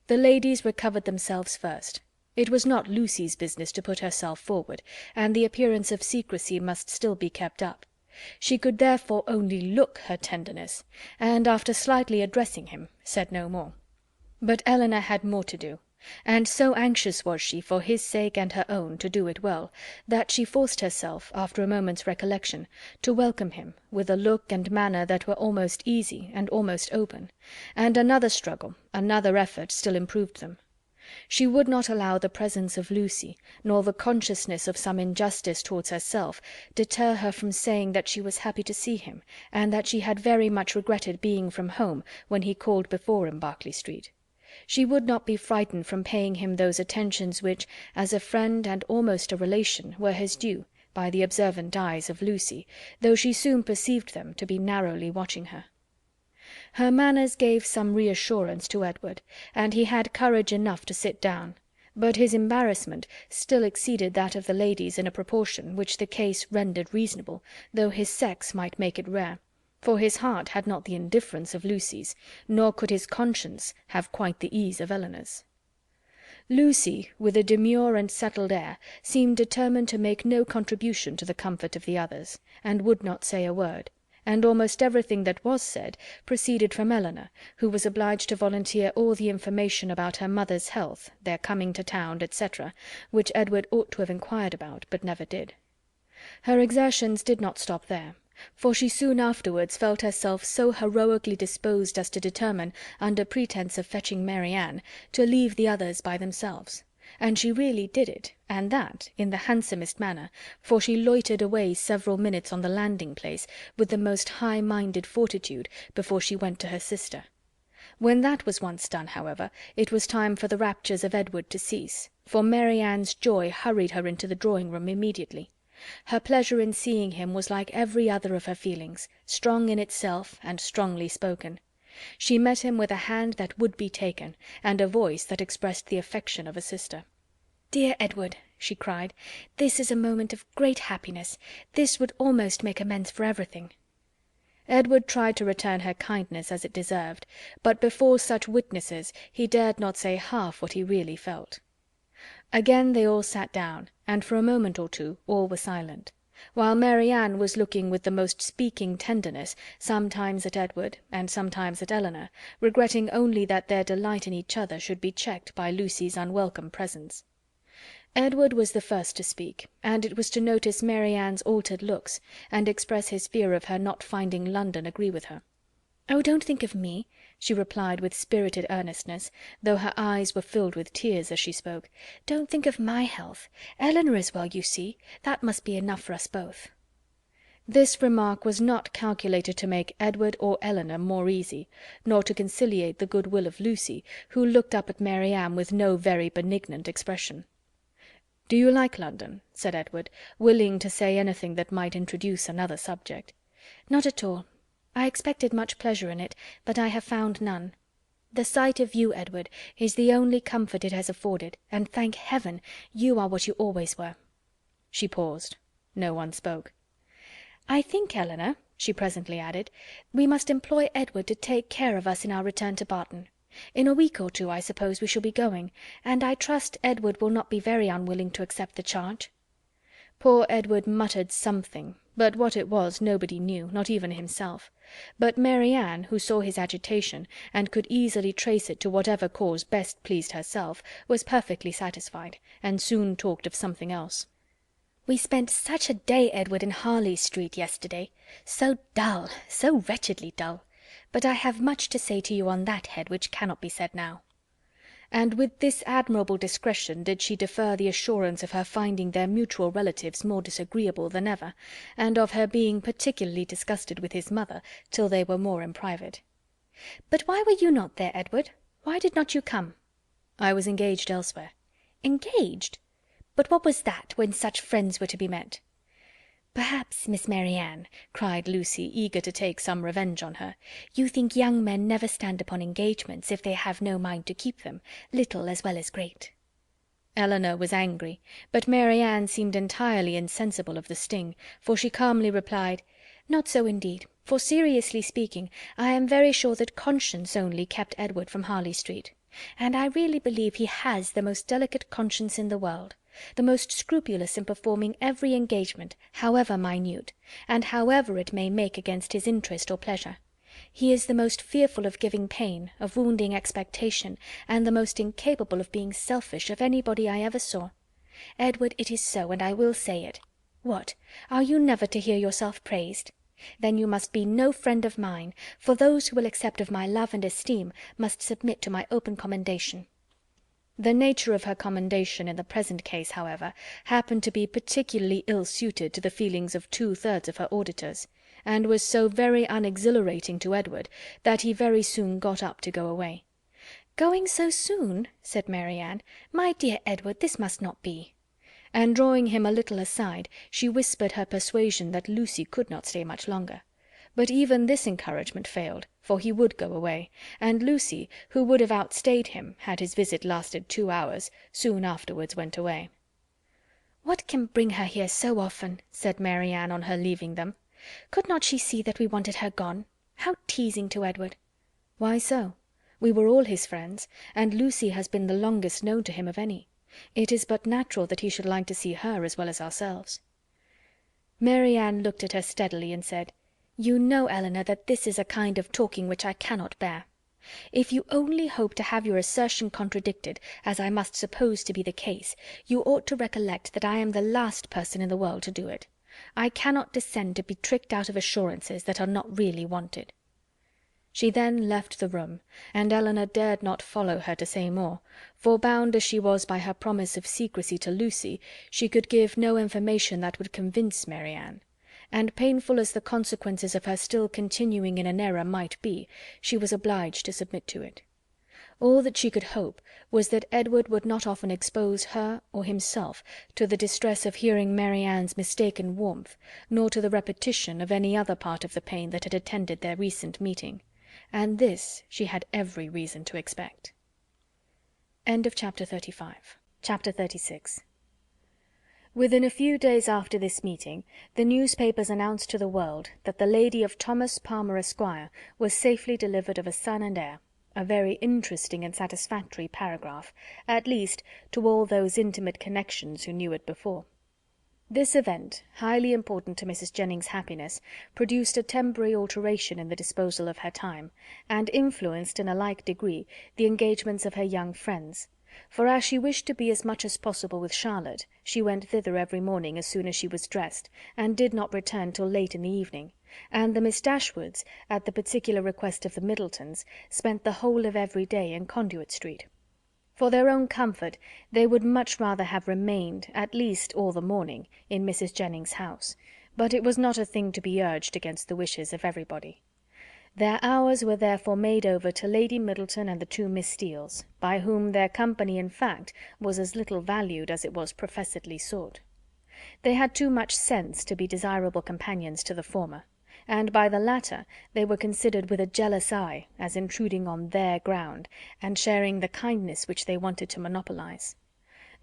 The ladies recovered themselves first. It was not Lucy's business to put herself forward, and the appearance of secrecy must still be kept up. She could therefore only look her tenderness, and after slightly addressing him, said no more. But Elinor had more to do, and so anxious was she, for his sake and her own, to do it well, that she forced herself, after a moment's recollection, to welcome him with a look and manner that were almost easy and almost open, and another struggle, another effort, still improved them. She would not allow the presence of Lucy, nor the consciousness of some injustice towards herself, deter her from saying that she was happy to see him, and that she had very much regretted being from home when he called before in Berkeley Street. She would not be frightened from paying him those attentions which, as a friend and almost a relation, were his due, by the observant eyes of Lucy, though she soon perceived them to be narrowly watching her. Her manners gave some reassurance to Edward, and he had courage enough to sit down, but his embarrassment still exceeded that of the ladies in a proportion which the case rendered reasonable, though his sex might make it rare, for his heart had not the indifference of Lucy's, nor could his conscience have quite the ease of Elinor's. Lucy, with a demure and settled air, seemed determined to make no contribution to the comfort of the others, and would not say a word, and almost everything that was said proceeded from Elinor, who was obliged to volunteer all the information about her mother's health, their coming to town, etc., which Edward ought to have inquired about, but never did. Her exertions did not stop there, for she soon afterwards felt herself so heroically disposed as to determine, under pretence of fetching Marianne, to leave the others by themselves; and she really did it, and that in the handsomest manner, for she loitered away several minutes on the landing-place with the most high-minded fortitude before she went to her sister. When that was once done, however, it was time for the raptures of Edward to cease, for Marianne's joy hurried her into the drawing-room immediately. Her pleasure in seeing him was like every other of her feelings, strong in itself and strongly spoken. She met him with a hand that would be taken, and a voice that expressed the affection of a sister. "Dear Edward," she cried, "this is a moment of great happiness. This would almost make amends for everything. Edward tried to return her kindness as it deserved, but before such witnesses he dared not say half what he really felt. Again they all sat down, and for a moment or two all were silent, while Marianne was looking with the most speaking tenderness, sometimes at Edward and sometimes at Elinor, regretting only that their delight in each other should be checked by Lucy's unwelcome presence. Edward was the first to speak, and it was to notice Marianne's altered looks, and express his fear of her not finding London agree with her. "Oh, don't think of me," she replied with spirited earnestness, though her eyes were filled with tears as she spoke. "Don't think of my health. Elinor is well, you see. That must be enough for us both." This remark was not calculated to make Edward or Elinor more easy, nor to conciliate the good will of Lucy, who looked up at Marianne with no very benignant expression. "Do you like London?" said Edward, willing to say anything that might introduce another subject. "Not at all. I expected much pleasure in it, but I have found none. The sight of you, Edward, is the only comfort it has afforded, and thank heaven, you are what you always were." She paused. No one spoke. "I think, Elinor," she presently added, "we must employ Edward to take care of us in our return to Barton. In a week or two, I suppose, we shall be going, and I trust Edward will not be very unwilling to accept the charge." Poor Edward muttered something, but what it was nobody knew, not even himself. But Marianne, who saw his agitation, and could easily trace it to whatever cause best pleased herself, was perfectly satisfied, and soon talked of something else. "We spent such a day, Edward, in Harley Street yesterday. So dull, so wretchedly dull. But I have much to say to you on that head which cannot be said now." And with this admirable discretion did she defer the assurance of her finding their mutual relatives more disagreeable than ever, and of her being particularly disgusted with his mother, till they were more in private. "But why were you not there, Edward? Why did not you come?" "I was engaged elsewhere." "Engaged? But what was that, when such friends were to be met?" "Perhaps, Miss Marianne," cried Lucy, eager to take some revenge on her, "you think young men never stand upon engagements if they have no mind to keep them, little as well as great." Elinor was angry, but Marianne seemed entirely insensible of the sting, for she calmly replied, "Not so indeed, for seriously speaking, I am very sure that conscience only kept Edward from Harley Street, and I really believe he has the most delicate conscience in the world, the most scrupulous in performing every engagement, however minute, and however it may make against his interest or pleasure. He is the most fearful of giving pain, of wounding expectation, and the most incapable of being selfish of anybody I ever saw. Edward, it is so, and I will say it. What, are you never to hear yourself praised? Then you must be no friend of mine, for those who will accept of my love and esteem must submit to my open commendation." The nature of her commendation in the present case, however, happened to be particularly ill-suited to the feelings of 2/3 of her auditors, and was so very unexhilarating to Edward that he very soon got up to go away. "Going so soon?" said Marianne. "My dear Edward, this must not be." And drawing him a little aside, she whispered her persuasion that Lucy could not stay much longer. But even this encouragement failed, for he would go away, and Lucy, who would have outstayed him had his visit lasted 2 hours, soon afterwards went away. "What can bring her here so often?" said Marianne on her leaving them. "Could not she see that we wanted her gone? How teasing to Edward!" "Why so? We were all his friends, and Lucy has been the longest known to him of any. It is but natural that he should like to see her as well as ourselves." Marianne looked at her steadily and said, "You know, Elinor, that this is a kind of talking which I cannot bear. If you only hope to have your assertion contradicted, as I must suppose to be the case, you ought to recollect that I am the last person in the world to do it. I cannot descend to be tricked out of assurances that are not really wanted." She then left the room, and Elinor dared not follow her to say more, for bound as she was by her promise of secrecy to Lucy, she could give no information that would convince Marianne; and painful as the consequences of her still continuing in an error might be, she was obliged to submit to it. All that she could hope was that Edward would not often expose her or himself to the distress of hearing Marianne's mistaken warmth, nor to the repetition of any other part of the pain that had attended their recent meeting, and this she had every reason to expect. Chapter 36. Within a few days after this meeting, the newspapers announced to the world that the lady of Thomas Palmer, Esquire, was safely delivered of a son and heir, a very interesting and satisfactory paragraph, at least to all those intimate connections who knew it before. This event, highly important to Mrs. Jennings's happiness, produced a temporary alteration in the disposal of her time, and influenced in a like degree the engagements of her young friends; for as she wished to be as much as possible with Charlotte, she went thither every morning as soon as she was dressed, and did not return till late in the evening, and the Miss Dashwoods, at the particular request of the Middletons, spent the whole of every day in Conduit Street. For their own comfort, they would much rather have remained, at least all the morning, in Mrs. Jennings's house, but it was not a thing to be urged against the wishes of everybody. Their hours were therefore made over to Lady Middleton and the two Miss Steeles, by whom their company in fact was as little valued as it was professedly sought. They had too much sense to be desirable companions to the former, and by the latter they were considered with a jealous eye as intruding on their ground, and sharing the kindness which they wanted to monopolize.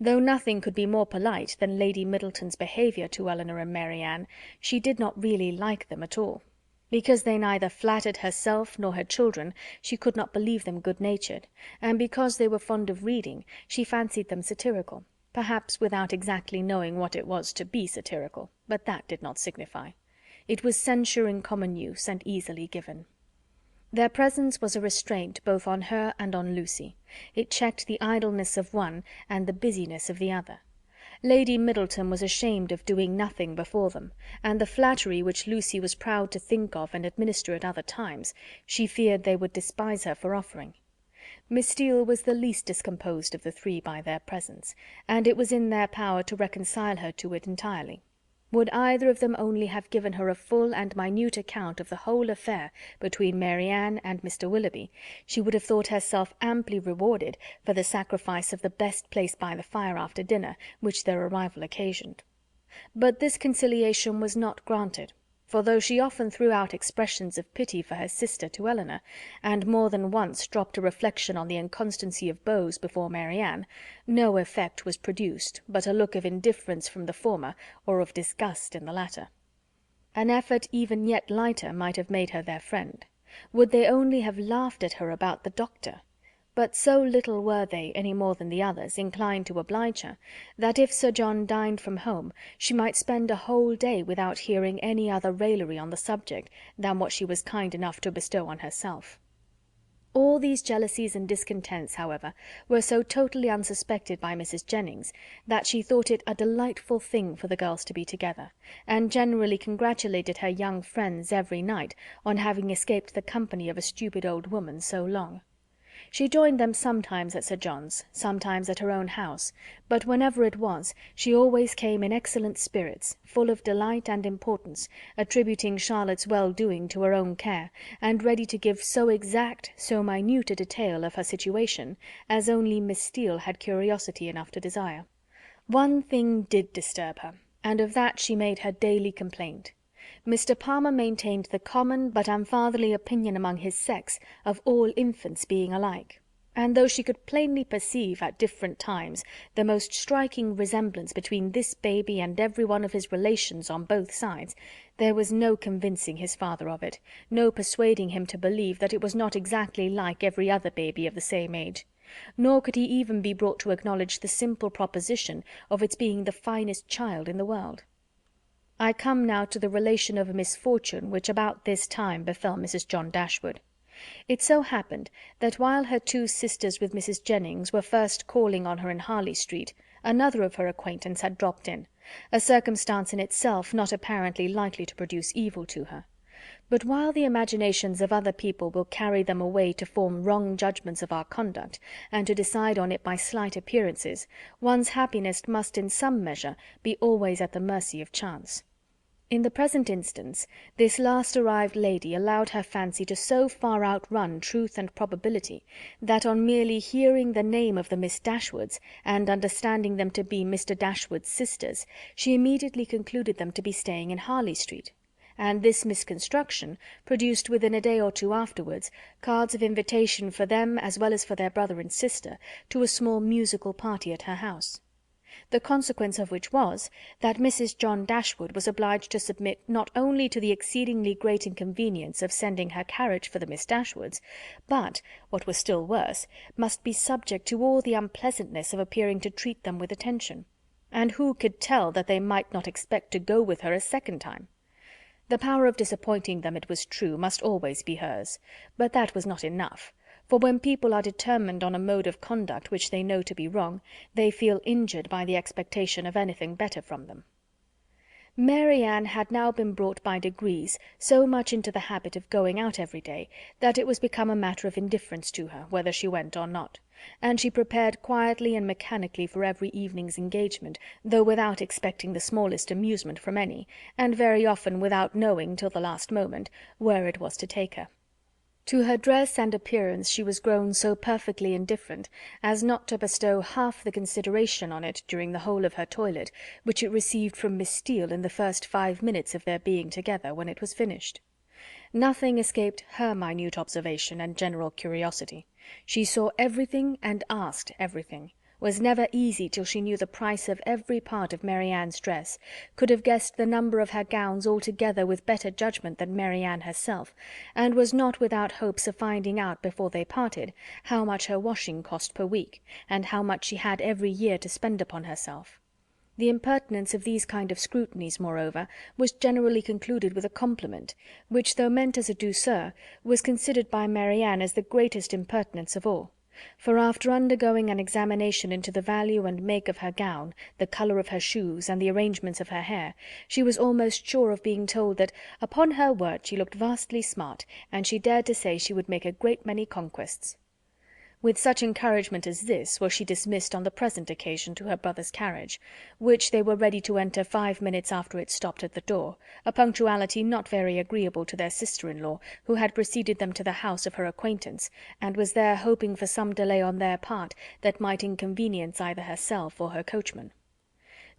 Though nothing could be more polite than Lady Middleton's behaviour to Elinor and Marianne, she did not really like them at all. Because they neither flattered herself nor her children, she could not believe them good-natured, and because they were fond of reading, she fancied them satirical, perhaps without exactly knowing what it was to be satirical, but that did not signify. It was censure in common use, and easily given. Their presence was a restraint both on her and on Lucy. It checked the idleness of one and the busyness of the other. Lady Middleton was ashamed of doing nothing before them, and the flattery which Lucy was proud to think of and administer at other times, she feared they would despise her for offering. Miss Steele was the least discomposed of the three by their presence, and it was in their power to reconcile her to it entirely. Would either of them only have given her a full and minute account of the whole affair between Marianne and Mr. Willoughby, she would have thought herself amply rewarded for the sacrifice of the best place by the fire after dinner, which their arrival occasioned. But this conciliation was not granted, for though she often threw out expressions of pity for her sister to Elinor, and more than once dropped a reflection on the inconstancy of beaux before Marianne, no effect was produced but a look of indifference from the former, or of disgust in the latter. An effort even yet lighter might have made her their friend. Would they only have laughed at her about the doctor? But so little were they, any more than the others, inclined to oblige her, that if Sir John dined from home, she might spend a whole day without hearing any other raillery on the subject than what she was kind enough to bestow on herself. All these jealousies and discontents, however, were so totally unsuspected by Mrs. Jennings, that she thought it a delightful thing for the girls to be together, and generally congratulated her young friends every night on having escaped the company of a stupid old woman so long. She joined them sometimes at Sir John's, sometimes at her own house, but whenever it was, she always came in excellent spirits, full of delight and importance, attributing Charlotte's well-doing to her own care, and ready to give so exact, so minute a detail of her situation as only Miss Steele had curiosity enough to desire. One thing did disturb her, and of that she made her daily complaint. Mr. Palmer maintained the common but unfatherly opinion among his sex of all infants being alike, and though she could plainly perceive at different times the most striking resemblance between this baby and every one of his relations on both sides, there was no convincing his father of it, no persuading him to believe that it was not exactly like every other baby of the same age, nor could he even be brought to acknowledge the simple proposition of its being the finest child in the world. I come now to the relation of a misfortune which about this time befell Mrs. John Dashwood. It so happened that while her two sisters with Mrs. Jennings were first calling on her in Harley Street, another of her acquaintance had dropped in, a circumstance in itself not apparently likely to produce evil to her. But while the imaginations of other people will carry them away to form wrong judgments of our conduct, and to decide on it by slight appearances, one's happiness must in some measure be always at the mercy of chance. In the present instance, this last arrived lady allowed her fancy to so far outrun truth and probability, that on merely hearing the name of the Miss Dashwoods, and understanding them to be Mr. Dashwood's sisters, she immediately concluded them to be staying in Harley Street, and this misconstruction produced within a day or two afterwards cards of invitation for them as well as for their brother and sister to a small musical party at her house. the consequence of which was, that Mrs. John Dashwood was obliged to submit not only to the exceedingly great inconvenience of sending her carriage for the Miss Dashwoods, but, what was still worse, must be subject to all the unpleasantness of appearing to treat them with attention. And who could tell that they might not expect to go with her a second time? The power of disappointing them, it was true, must always be hers, but that was not enough, for when people are determined on a mode of conduct which they know to be wrong, they feel injured by the expectation of anything better from them. Marianne had now been brought by degrees so much into the habit of going out every day, that it was become a matter of indifference to her whether she went or not, and she prepared quietly and mechanically for every evening's engagement, though without expecting the smallest amusement from any, and very often without knowing, till the last moment, where it was to take her. To her dress and appearance she was grown so perfectly indifferent as not to bestow half the consideration on it during the whole of her toilet which it received from Miss Steele in the first 5 minutes of their being together, when it was finished. Nothing escaped her minute observation and general curiosity. She saw everything and asked everything, was never easy till she knew the price of every part of Marianne's dress, could have guessed the number of her gowns altogether with better judgment than Marianne herself, and was not without hopes of finding out before they parted how much her washing cost per week, and how much she had every year to spend upon herself. The impertinence of these kind of scrutinies, moreover, was generally concluded with a compliment, which, though meant as a douceur, was considered by Marianne as the greatest impertinence of all. For after undergoing an examination into the value and make of her gown, the colour of her shoes, and the arrangements of her hair, she was almost sure of being told that, upon her word, she looked vastly smart, and she dared to say she would make a great many conquests. With such encouragement as this was she dismissed on the present occasion to her brother's carriage, which they were ready to enter 5 minutes after it stopped at the door, a punctuality not very agreeable to their sister-in-law, who had preceded them to the house of her acquaintance, and was there hoping for some delay on their part that might inconvenience either herself or her coachman.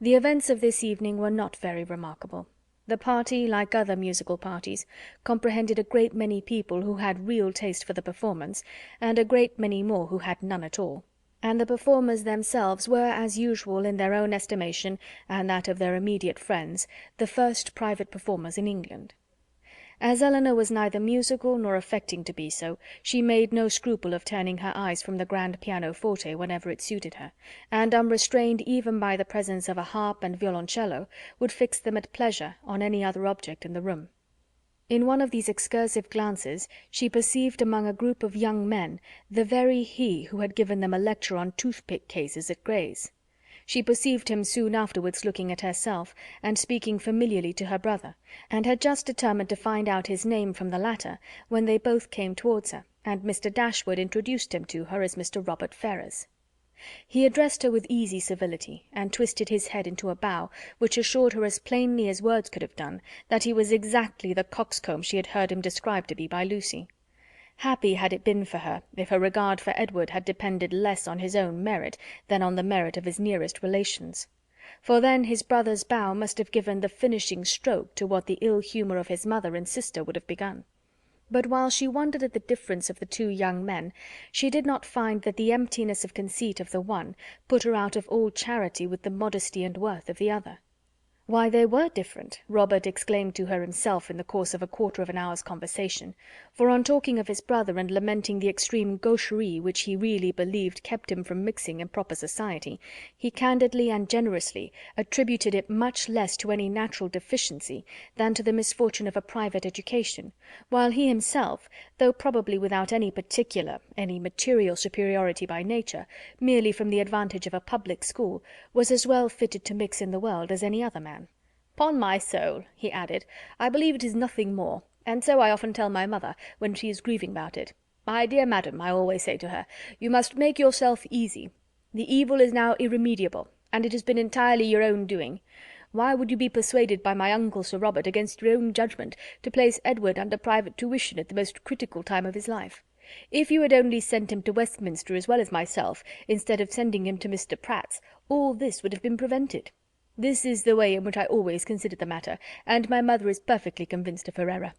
The events of this evening were not very remarkable. The party, like other musical parties, comprehended a great many people who had real taste for the performance, and a great many more who had none at all; and the performers themselves were, as usual, in their own estimation and that of their immediate friends, the first private performers in England. As Elinor was neither musical nor affecting to be so, she made no scruple of turning her eyes from the grand pianoforte whenever it suited her, and, unrestrained even by the presence of a harp and violoncello, would fix them at pleasure on any other object in the room. In one of these excursive glances she perceived among a group of young men the very he who had given them a lecture on toothpick cases at Gray's. She perceived him soon afterwards looking at herself, and speaking familiarly to her brother, and had just determined to find out his name from the latter, when they both came towards her, and Mr. Dashwood introduced him to her as Mr. Robert Ferrars. He addressed her with easy civility, and twisted his head into a bow, which assured her as plainly as words could have done that he was exactly the coxcomb she had heard him described to be by Lucy. Happy had it been for her if her regard for Edward had depended less on his own merit than on the merit of his nearest relations; for then his brother's bow must have given the finishing stroke to what the ill humour of his mother and sister would have begun. But while she wondered at the difference of the two young men, she did not find that the emptiness of conceit of the one put her out of all charity with the modesty and worth of the other. Why, they were different, Robert exclaimed to her himself in the course of a quarter of an hour's conversation, for on talking of his brother and lamenting the extreme gaucherie which he really believed kept him from mixing in proper society, he candidly and generously attributed it much less to any natural deficiency than to the misfortune of a private education, while he himself, though probably without any material superiority by nature, merely from the advantage of a public school, was as well fitted to mix in the world as any other man. "'Pon my soul," he added, "I believe it is nothing more, and so I often tell my mother, when she is grieving about it. My dear madam, I always say to her, you must make yourself easy. The evil is now irremediable, and it has been entirely your own doing. Why would you be persuaded by my uncle Sir Robert, against your own judgment, to place Edward under private tuition at the most critical time of his life? If you had only sent him to Westminster as well as myself, instead of sending him to Mr. Pratt's, all this would have been prevented. This is the way in which I always considered the matter, and my mother is perfectly convinced of her error."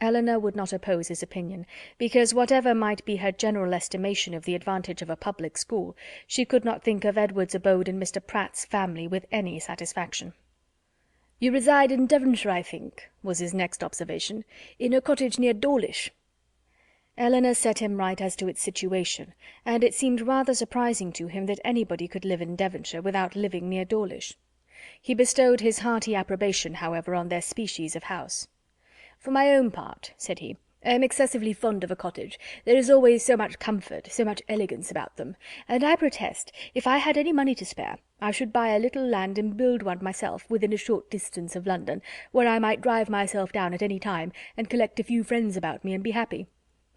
Elinor would not oppose his opinion, because whatever might be her general estimation of the advantage of a public school, she could not think of Edward's abode in Mr. Pratt's family with any satisfaction. "You reside in Devonshire, I think," was his next observation, "in a cottage near Dawlish." Elinor set him right as to its situation, and it seemed rather surprising to him that anybody could live in Devonshire without living near Dawlish. He bestowed his hearty approbation, however, on their species of house. "For my own part," said he, "I am excessively fond of a cottage. There is always so much comfort, so much elegance about them, and I protest, if I had any money to spare, I should buy a little land and build one myself within a short distance of London, where I might drive myself down at any time, and collect a few friends about me, and be happy.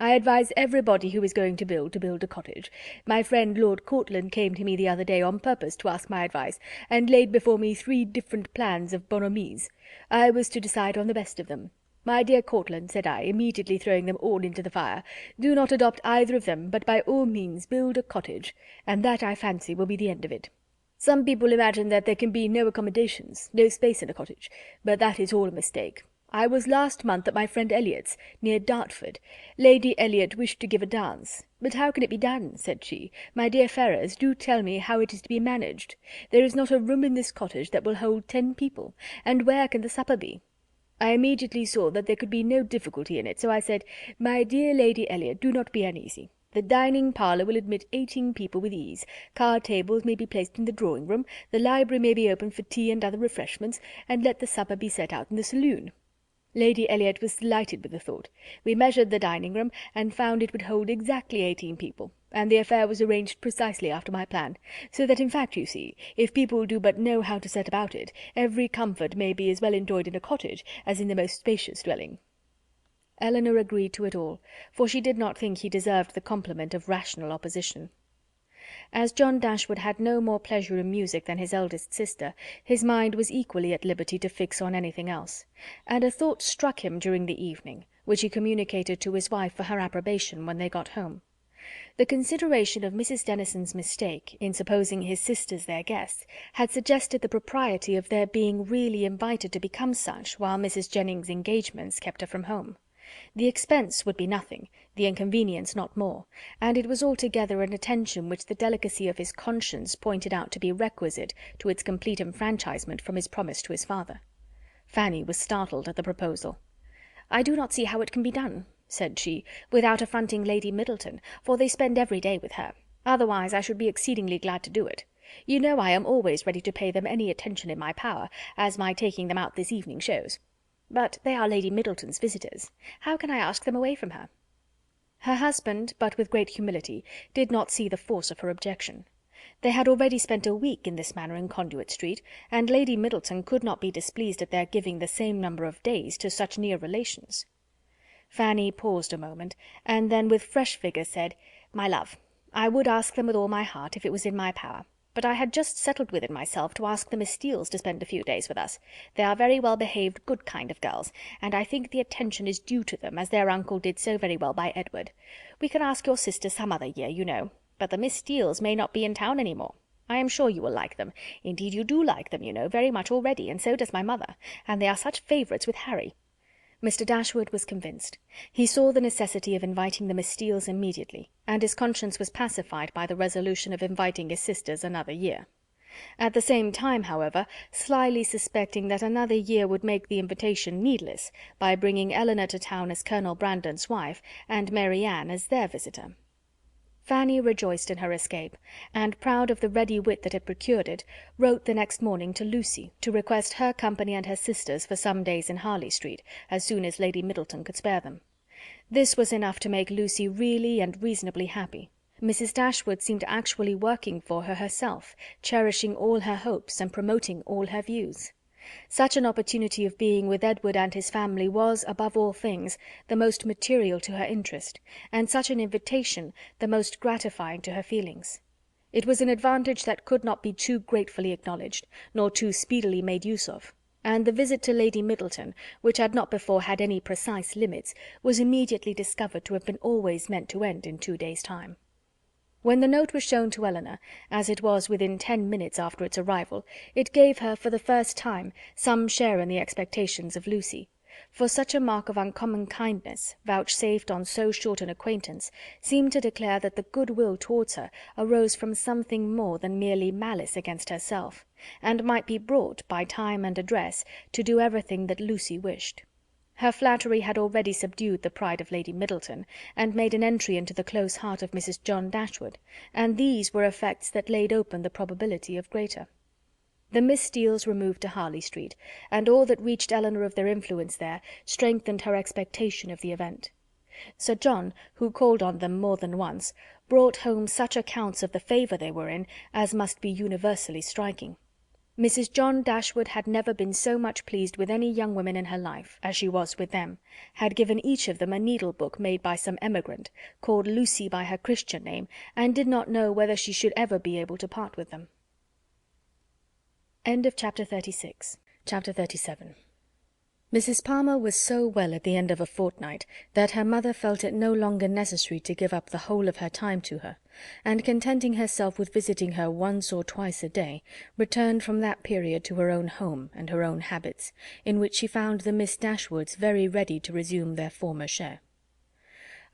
I advise everybody who is going to build a cottage. My friend Lord Courtland came to me the other day on purpose to ask my advice, and laid before me 3 different plans of bonhomie's. I was to decide on the best of them. 'My dear Courtland,' said I, immediately throwing them all into the fire, 'do not adopt either of them, but by all means build a cottage, and that, I fancy, will be the end of it. Some people imagine that there can be no accommodations, no space in a cottage, but that is all a mistake. I was last month at my friend Elliot's, near Dartford. Lady Elliot wished to give a dance. But how can it be done? Said she. My dear Ferrars, do tell me how it is to be managed. There is not a room in this cottage that will hold 10 people, and where can the supper be? I immediately saw that there could be no difficulty in it, so I said, My dear Lady Elliot, do not be uneasy. The dining parlour will admit 18 people with ease. Card tables may be placed in the drawing-room, the library may be open for tea and other refreshments, and let the supper be set out in the saloon. Lady Elliot was delighted with the thought. We measured the dining-room, and found it would hold exactly 18 people, and the affair was arranged precisely after my plan, so that in fact, you see, if people do but know how to set about it, every comfort may be as well enjoyed in a cottage as in the most spacious dwelling. Elinor agreed to it all, for she did not think he deserved the compliment of rational opposition. As John Dashwood had no more pleasure in music than his eldest sister, his mind was equally at liberty to fix on anything else, and a thought struck him during the evening, which he communicated to his wife for her approbation when they got home. The consideration of Mrs. Dennison's mistake, in supposing his sisters their guests, had suggested the propriety of their being really invited to become such, while Mrs. Jennings's engagements kept her from home. The expense would be nothing, the inconvenience not more, and it was altogether an attention which the delicacy of his conscience pointed out to be requisite to its complete enfranchisement from his promise to his father. Fanny was startled at the proposal. "I do not see how it can be done," said she, "without affronting Lady Middleton, for they spend every day with her. Otherwise I should be exceedingly glad to do it. You know I am always ready to pay them any attention in my power, as my taking them out this evening shows. But they are Lady Middleton's visitors. How can I ask them away from her?" Her husband, but with great humility, did not see the force of her objection. They had already spent a week in this manner in Conduit Street, and Lady Middleton could not be displeased at their giving the same number of days to such near relations. Fanny paused a moment, and then with fresh vigour said, "My love, I would ask them with all my heart, if it was in my power. But I had just settled with it myself to ask the Miss Steeles to spend a few days with us. They are very well behaved, good kind of girls, and I think the attention is due to them, as their uncle did so very well by Edward. We can ask your sister some other year, you know, but the Miss Steeles may not be in town any more. I am sure you will like them. Indeed you do like them, you know, very much already, and so does my mother, and they are such favourites with Harry." Mr. Dashwood was convinced. He saw the necessity of inviting the Miss Steeles immediately, and his conscience was pacified by the resolution of inviting his sisters another year. At the same time, however, slyly suspecting that another year would make the invitation needless, by bringing Elinor to town as Colonel Brandon's wife, and Marianne as their visitor. Fanny rejoiced in her escape, and, proud of the ready wit that had procured it, wrote the next morning to Lucy to request her company and her sister's for some days in Harley Street, as soon as Lady Middleton could spare them. This was enough to make Lucy really and reasonably happy. Mrs. Dashwood seemed actually working for her herself, cherishing all her hopes and promoting all her views. Such an opportunity of being with Edward and his family was, above all things, the most material to her interest, and such an invitation the most gratifying to her feelings. It was an advantage that could not be too gratefully acknowledged, nor too speedily made use of, and the visit to Lady Middleton, which had not before had any precise limits, was immediately discovered to have been always meant to end in 2 days' time. When the note was shown to Elinor, as it was within 10 minutes after its arrival, it gave her, for the first time, some share in the expectations of Lucy, for such a mark of uncommon kindness, vouchsafed on so short an acquaintance, seemed to declare that the good-will towards her arose from something more than merely malice against herself, and might be brought, by time and address, to do everything that Lucy wished. Her flattery had already subdued the pride of Lady Middleton, and made an entry into the close heart of Mrs. John Dashwood, and these were effects that laid open the probability of greater. The Miss Steeles removed to Harley Street, and all that reached Elinor of their influence there strengthened her expectation of the event. Sir John, who called on them more than once, brought home such accounts of the favour they were in as must be universally striking. Mrs. John Dashwood had never been so much pleased with any young women in her life as she was with them, had given each of them a needle-book made by some emigrant, called Lucy by her Christian name, and did not know whether she should ever be able to part with them. Chapter 37. Mrs. Palmer was so well at the end of a fortnight that her mother felt it no longer necessary to give up the whole of her time to her, and contenting herself with visiting her once or twice a day, returned from that period to her own home and her own habits, in which she found the Miss Dashwoods very ready to resume their former share.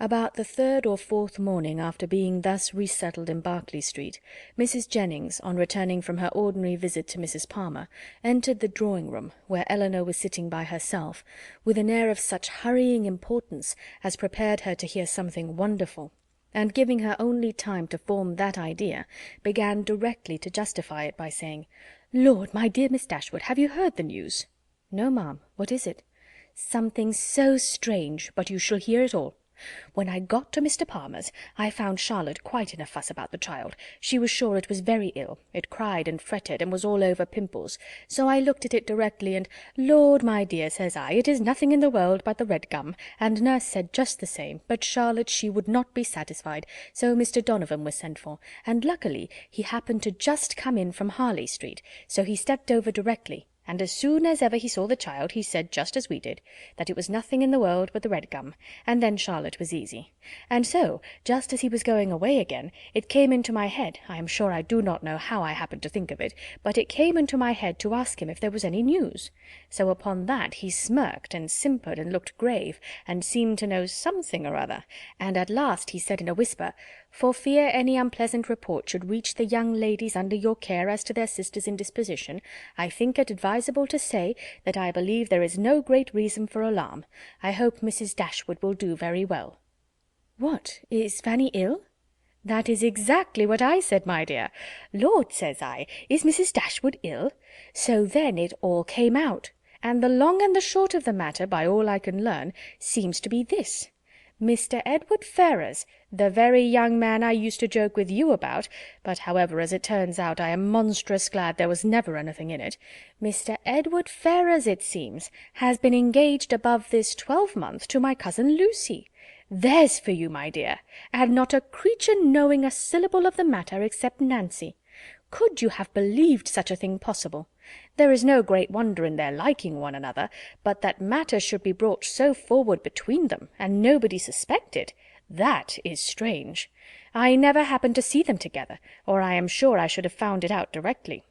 About the third or fourth morning after being thus resettled in Berkeley Street, Mrs. Jennings, on returning from her ordinary visit to Mrs. Palmer, entered the drawing-room, where Elinor was sitting by herself, with an air of such hurrying importance as prepared her to hear something wonderful, and giving her only time to form that idea, began directly to justify it by saying, "Lord, my dear Miss Dashwood, have you heard the news?" "No, ma'am. What is it?" "Something so strange, but you shall hear it all. When I got to Mr. Palmer's, I found Charlotte quite in a fuss about the child. She was sure it was very ill. It cried and fretted, and was all over pimples. So I looked at it directly, and, 'Lord, my dear,' says I, 'it is nothing in the world but the red gum,' and nurse said just the same, but Charlotte, she would not be satisfied, so Mr. Donovan was sent for, and luckily he happened to just come in from Harley Street, so he stepped over directly, and as soon as ever he saw the child, he said, just as we did, that it was nothing in the world but the red gum, and then Charlotte was easy. And so, just as he was going away again, it came into my head, I am sure I do not know how I happened to think of it, but it came into my head to ask him if there was any news. So upon that he smirked and simpered and looked grave, and seemed to know something or other, and at last he said in a whisper, 'For fear any unpleasant report should reach the young ladies under your care as to their sister's indisposition, I think it advisable to say that I believe there is no great reason for alarm. I hope Mrs. Dashwood will do very well.'" "What, is Fanny ill?" "That is exactly what I said, my dear. 'Lord,' says I, 'is Mrs. Dashwood ill?' So then it all came out, and the long and the short of the matter, by all I can learn, seems to be this. Mr. Edward Ferrars, the very young man I used to joke with you about, but however, as it turns out, I am monstrous glad there was never anything in it, Mr. Edward Ferrars, it seems, has been engaged above this 12-month to my cousin Lucy. There's for you, my dear, and not a creature knowing a syllable of the matter except Nancy. Could you have believed such a thing possible? There is no great wonder in their liking one another, but that matters should be brought so forward between them, and nobody suspect it, that is strange. I never happened to see them together, or I am sure I should have found it out directly.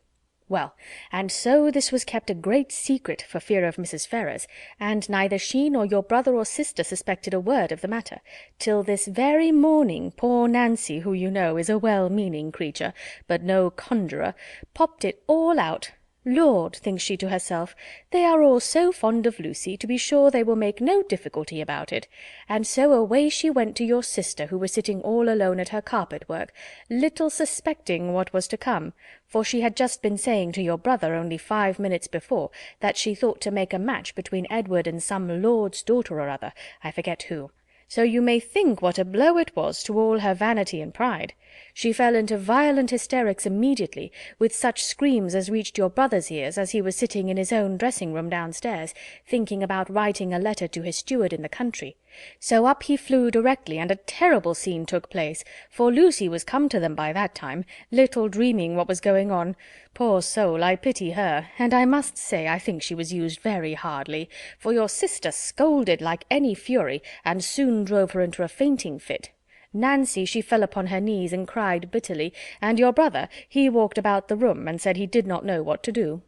Well, and so this was kept a great secret for fear of Mrs. Ferrars, and neither she nor your brother or sister suspected a word of the matter, till this very morning poor Nancy, who you know is a well-meaning creature, but no conjurer, popped it all out. 'Lord,' thinks she to herself, 'they are all so fond of Lucy, to be sure they will make no difficulty about it,' and so away she went to your sister, who was sitting all alone at her carpet-work, little suspecting what was to come, for she had just been saying to your brother only 5 minutes before that she thought to make a match between Edward and some lord's daughter or other, I forget who. So you may think what a blow it was to all her vanity and pride. She fell into violent hysterics immediately, with such screams as reached your brother's ears as he was sitting in his own dressing-room downstairs, thinking about writing a letter to his steward in the country. So up he flew directly, and a terrible scene took place, for Lucy was come to them by that time, little dreaming what was going on. Poor soul, I pity her, and I must say I think she was used very hardly, for your sister scolded like any fury, and soon drove her into a fainting fit. Nancy, she fell upon her knees and cried bitterly, and your brother, he walked about the room, and said he did not know what to do.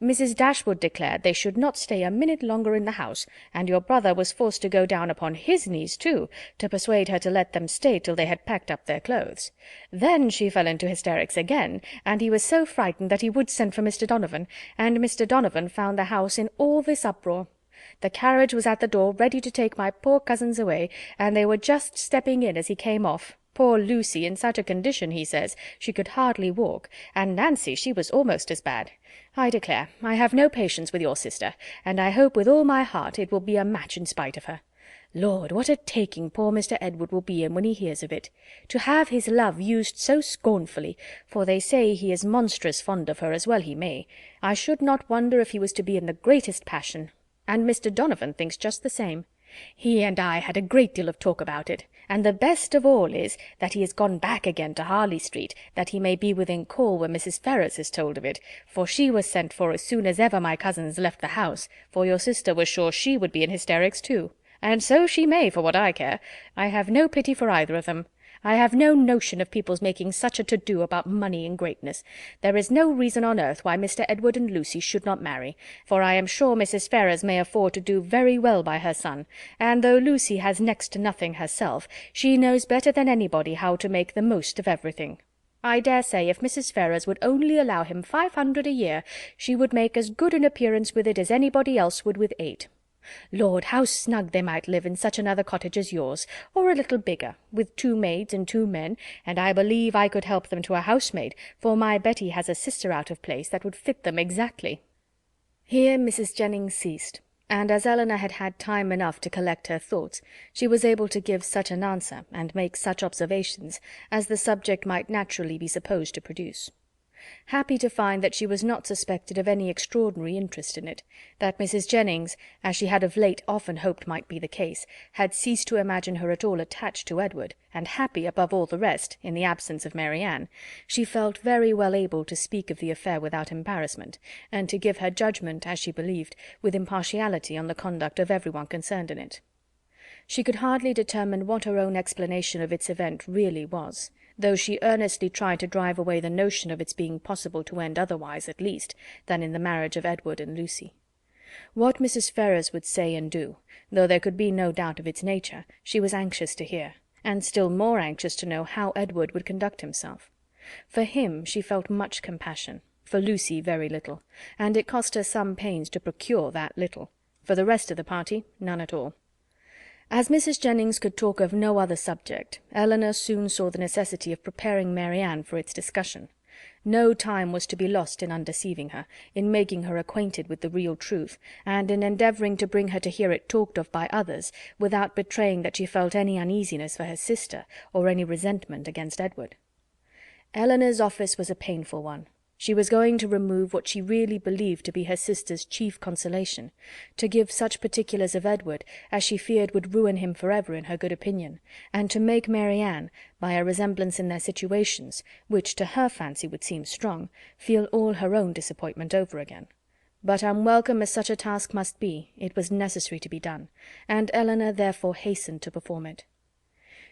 Mrs. Dashwood declared they should not stay a minute longer in the house, and your brother was forced to go down upon his knees too, to persuade her to let them stay till they had packed up their clothes. Then she fell into hysterics again, and he was so frightened that he would send for Mr. Donovan, and Mr. Donovan found the house in all this uproar. The carriage was at the door ready to take my poor cousins away, and they were just stepping in as he came off. Poor Lucy in such a condition, he says, she could hardly walk, and Nancy, she was almost as bad. I declare, I have no patience with your sister, and I hope with all my heart it will be a match in spite of her. Lord, what a taking poor Mr. Edward will be in when he hears of it. To have his love used so scornfully, for they say he is monstrous fond of her, as well he may. I should not wonder if he was to be in the greatest passion. And Mr. Donovan thinks just the same. He and I had a great deal of talk about it, and the best of all is that he has gone back again to Harley Street, that he may be within call when Mrs. Ferrars is told of it, for she was sent for as soon as ever my cousins left the house, for your sister was sure she would be in hysterics too. And so she may, for what I care. I have no pity for either of them. I have no notion of people's making such a to-do about money and greatness. There is no reason on earth why Mr. Edward and Lucy should not marry, for I am sure Mrs. Ferrars may afford to do very well by her son, and though Lucy has next to nothing herself, she knows better than anybody how to make the most of everything. I dare say if Mrs. Ferrars would only allow him 500 a year, she would make as good an appearance with it as anybody else would with 8. Lord, how snug they might live in such another cottage as yours, or a little bigger, with 2 maids and 2 men, and I believe I could help them to a housemaid, for my Betty has a sister out of place that would fit them exactly." Here Mrs. Jennings ceased, and as Elinor had had time enough to collect her thoughts, she was able to give such an answer, and make such observations, as the subject might naturally be supposed to produce. Happy to find that she was not suspected of any extraordinary interest in it, that Mrs. Jennings, as she had of late often hoped might be the case, had ceased to imagine her at all attached to Edward, and happy, above all the rest, in the absence of Marianne, she felt very well able to speak of the affair without embarrassment, and to give her judgment, as she believed, with impartiality on the conduct of every one concerned in it. She could hardly determine what her own explanation of its event really was, though she earnestly tried to drive away the notion of its being possible to end otherwise, at least, than in the marriage of Edward and Lucy. What Mrs. Ferrars would say and do, though there could be no doubt of its nature, she was anxious to hear, and still more anxious to know how Edward would conduct himself. For him she felt much compassion, for Lucy very little, and it cost her some pains to procure that little. For the rest of the party, none at all. As Mrs. Jennings could talk of no other subject, Elinor soon saw the necessity of preparing Marianne for its discussion. No time was to be lost in undeceiving her, in making her acquainted with the real truth, and in endeavouring to bring her to hear it talked of by others, without betraying that she felt any uneasiness for her sister, or any resentment against Edward. Elinor's office was a painful one. She was going to remove what she really believed to be her sister's chief consolation, to give such particulars of Edward as she feared would ruin him for ever in her good opinion, and to make Marianne, by a resemblance in their situations, which to her fancy would seem strong, feel all her own disappointment over again. But unwelcome as such a task must be, it was necessary to be done, and Elinor therefore hastened to perform it.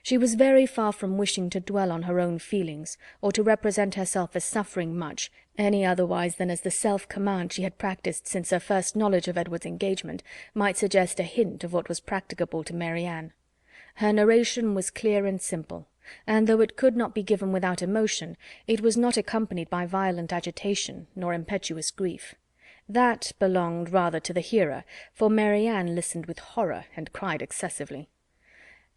She was very far from wishing to dwell on her own feelings, or to represent herself as suffering much, any otherwise than as the self-command she had practised since her first knowledge of Edward's engagement might suggest a hint of what was practicable to Marianne. Her narration was clear and simple, and though it could not be given without emotion, it was not accompanied by violent agitation nor impetuous grief. That belonged rather to the hearer, for Marianne listened with horror and cried excessively.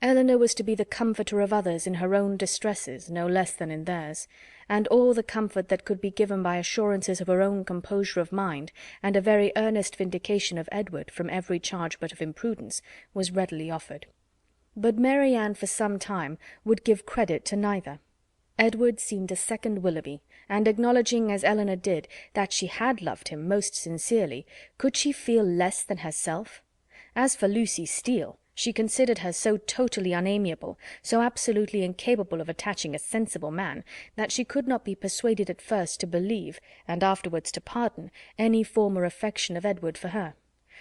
Elinor was to be the comforter of others in her own distresses no less than in theirs, and all the comfort that could be given by assurances of her own composure of mind, and a very earnest vindication of Edward from every charge but of imprudence, was readily offered. But Marianne for some time would give credit to neither. Edward seemed a second Willoughby, and acknowledging, as Elinor did, that she had loved him most sincerely, could she feel less than herself? As for Lucy Steele, she considered her so totally unamiable, so absolutely incapable of attaching a sensible man, that she could not be persuaded at first to believe, and afterwards to pardon, any former affection of Edward for her.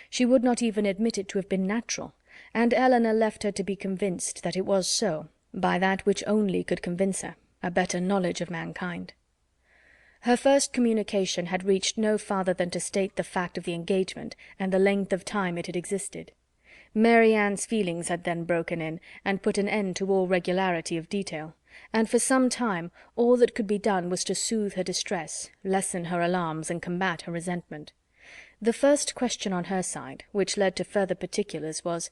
She would not even admit it to have been natural, and Elinor left her to be convinced that it was so, by that which only could convince her, a better knowledge of mankind. Her first communication had reached no farther than to state the fact of the engagement and the length of time it had existed. Marianne's feelings had then broken in and put an end to all regularity of detail, and for some time all that could be done was to soothe her distress, lessen her alarms, and combat her resentment. The first question on her side, which led to further particulars, was,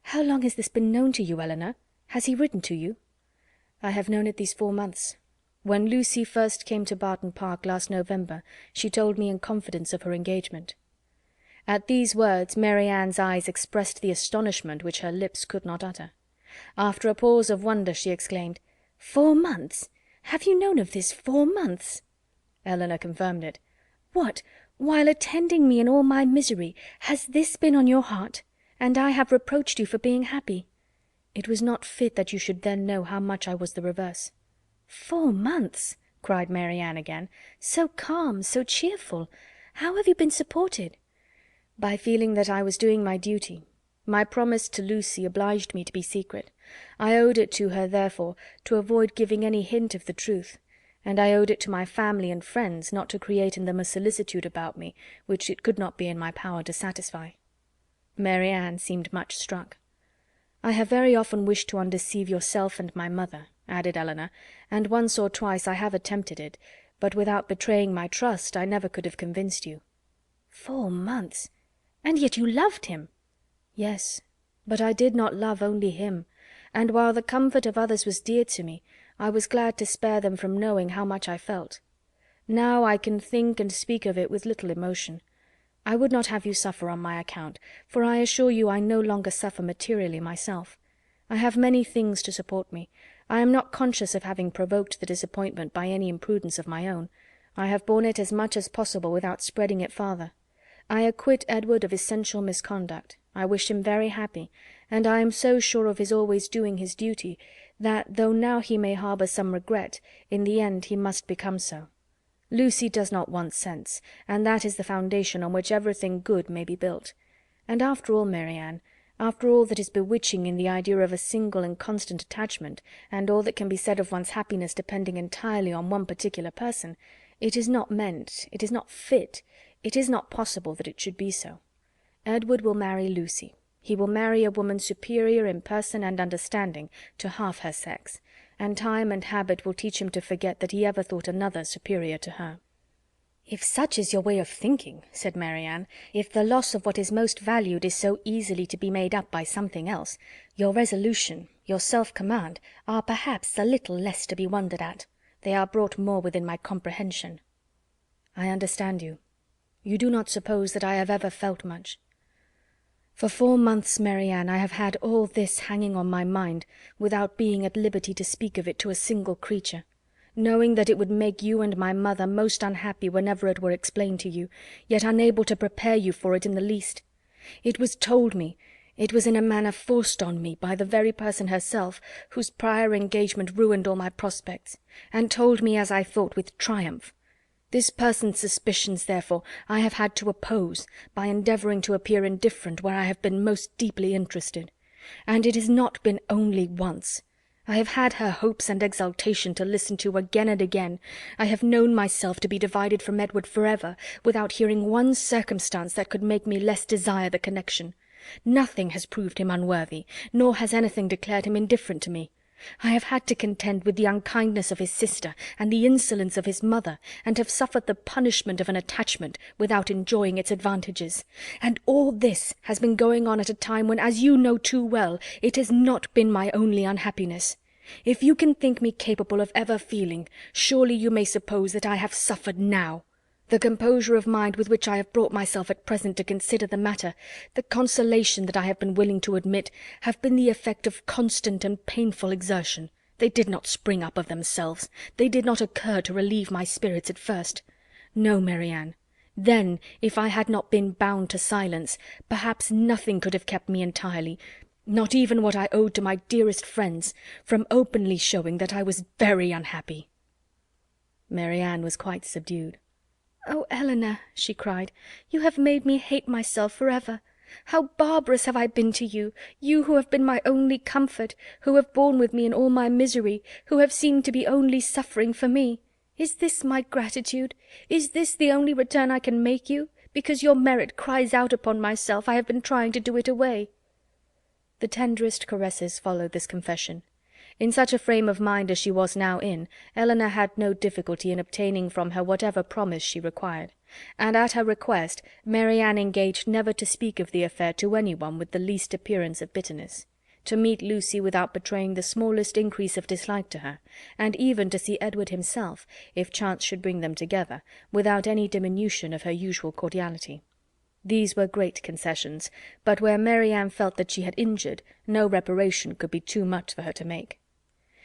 "How long has this been known to you, Elinor? Has he written to you?" "I have known it these 4 months. When Lucy first came to Barton Park last November, she told me in confidence of her engagement." At these words Marianne's eyes expressed the astonishment which her lips could not utter. After a pause of wonder, she exclaimed, "4 months? Have you known of this 4 months?" Elinor confirmed it. "What, while attending me in all my misery, has this been on your heart, and I have reproached you for being happy? It was not fit that you should then know how much I was the reverse." "4 months!" cried Marianne again. "So calm, so cheerful! How have you been supported?" "By feeling that I was doing my duty. My promise to Lucy obliged me to be secret. I owed it to her, therefore, to avoid giving any hint of the truth, and I owed it to my family and friends not to create in them a solicitude about me which it could not be in my power to satisfy." Marianne seemed much struck. "I have very often wished to undeceive yourself and my mother," added Elinor, "and once or twice I have attempted it, but without betraying my trust I never could have convinced you." "4 months! And yet you loved him!" "Yes, but I did not love only him, and while the comfort of others was dear to me, I was glad to spare them from knowing how much I felt. Now I can think and speak of it with little emotion. I would not have you suffer on my account, for I assure you I no longer suffer materially myself. I have many things to support me. I am not conscious of having provoked the disappointment by any imprudence of my own. I have borne it as much as possible without spreading it farther. I acquit Edward of essential misconduct. I wish him very happy, and I am so sure of his always doing his duty, that, though now he may harbour some regret, in the end he must become so. Lucy does not want sense, and that is the foundation on which everything good may be built. And after all, Marianne, after all that is bewitching in the idea of a single and constant attachment, and all that can be said of one's happiness depending entirely on one particular person, it is not meant, it is not fit, it is not possible that it should be so. Edward will marry Lucy. He will marry a woman superior in person and understanding to half her sex, and time and habit will teach him to forget that he ever thought another superior to her." "If such is your way of thinking," said Marianne, "if the loss of what is most valued is so easily to be made up by something else, your resolution, your self-command, are perhaps a little less to be wondered at. They are brought more within my comprehension." "I understand you. You do not suppose that I have ever felt much. For 4 months, Marianne, I have had all this hanging on my mind without being at liberty to speak of it to a single creature, knowing that it would make you and my mother most unhappy whenever it were explained to you, yet unable to prepare you for it in the least. It was told me, it was in a manner forced on me by the very person herself whose prior engagement ruined all my prospects, and told me, as I thought, with triumph. This person's suspicions, therefore, I have had to oppose by endeavouring to appear indifferent where I have been most deeply interested. And it has not been only once. I have had her hopes and exultation to listen to again and again. I have known myself to be divided from Edward forever, without hearing one circumstance that could make me less desire the connection. Nothing has proved him unworthy, nor has anything declared him indifferent to me. I have had to contend with the unkindness of his sister and the insolence of his mother, and have suffered the punishment of an attachment without enjoying its advantages. And all this has been going on at a time when, as you know too well, it has not been my only unhappiness. If you can think me capable of ever feeling, surely you may suppose that I have suffered now. The composure of mind with which I have brought myself at present to consider the matter, the consolation that I have been willing to admit, have been the effect of constant and painful exertion. They did not spring up of themselves. They did not occur to relieve my spirits at first. No, Marianne. Then, if I had not been bound to silence, perhaps nothing could have kept me entirely, not even what I owed to my dearest friends, from openly showing that I was very unhappy." Marianne was quite subdued. "Oh, Elinor," she cried, "you have made me hate myself forever. How barbarous have I been to you, you who have been my only comfort, who have borne with me in all my misery, who have seemed to be only suffering for me. Is this my gratitude? Is this the only return I can make you? Because your merit cries out upon myself, I have been trying to do it away." The tenderest caresses followed this confession. In such a frame of mind as she was now in, Elinor had no difficulty in obtaining from her whatever promise she required, and at her request Marianne engaged never to speak of the affair to any one with the least appearance of bitterness, to meet Lucy without betraying the smallest increase of dislike to her, and even to see Edward himself, if chance should bring them together, without any diminution of her usual cordiality. These were great concessions, but where Marianne felt that she had injured, no reparation could be too much for her to make.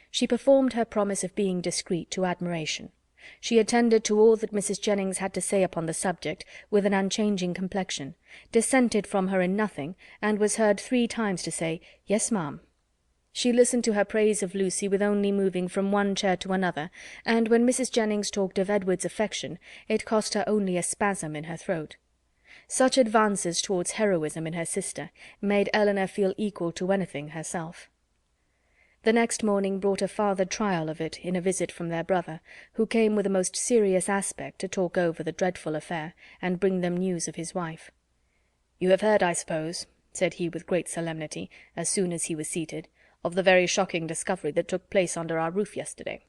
She performed her promise of being discreet to admiration. She attended to all that Mrs. Jennings had to say upon the subject with an unchanging complexion, dissented from her in nothing, and was heard 3 times to say, "Yes, ma'am." She listened to her praise of Lucy with only moving from one chair to another, and when Mrs. Jennings talked of Edward's affection, it cost her only a spasm in her throat. Such advances towards heroism in her sister made Elinor feel equal to anything herself. The next morning brought a farther trial of it in a visit from their brother, who came with a most serious aspect to talk over the dreadful affair, and bring them news of his wife. "You have heard, I suppose," said he with great solemnity, as soon as he was seated, "of the very shocking discovery that took place under our roof yesterday."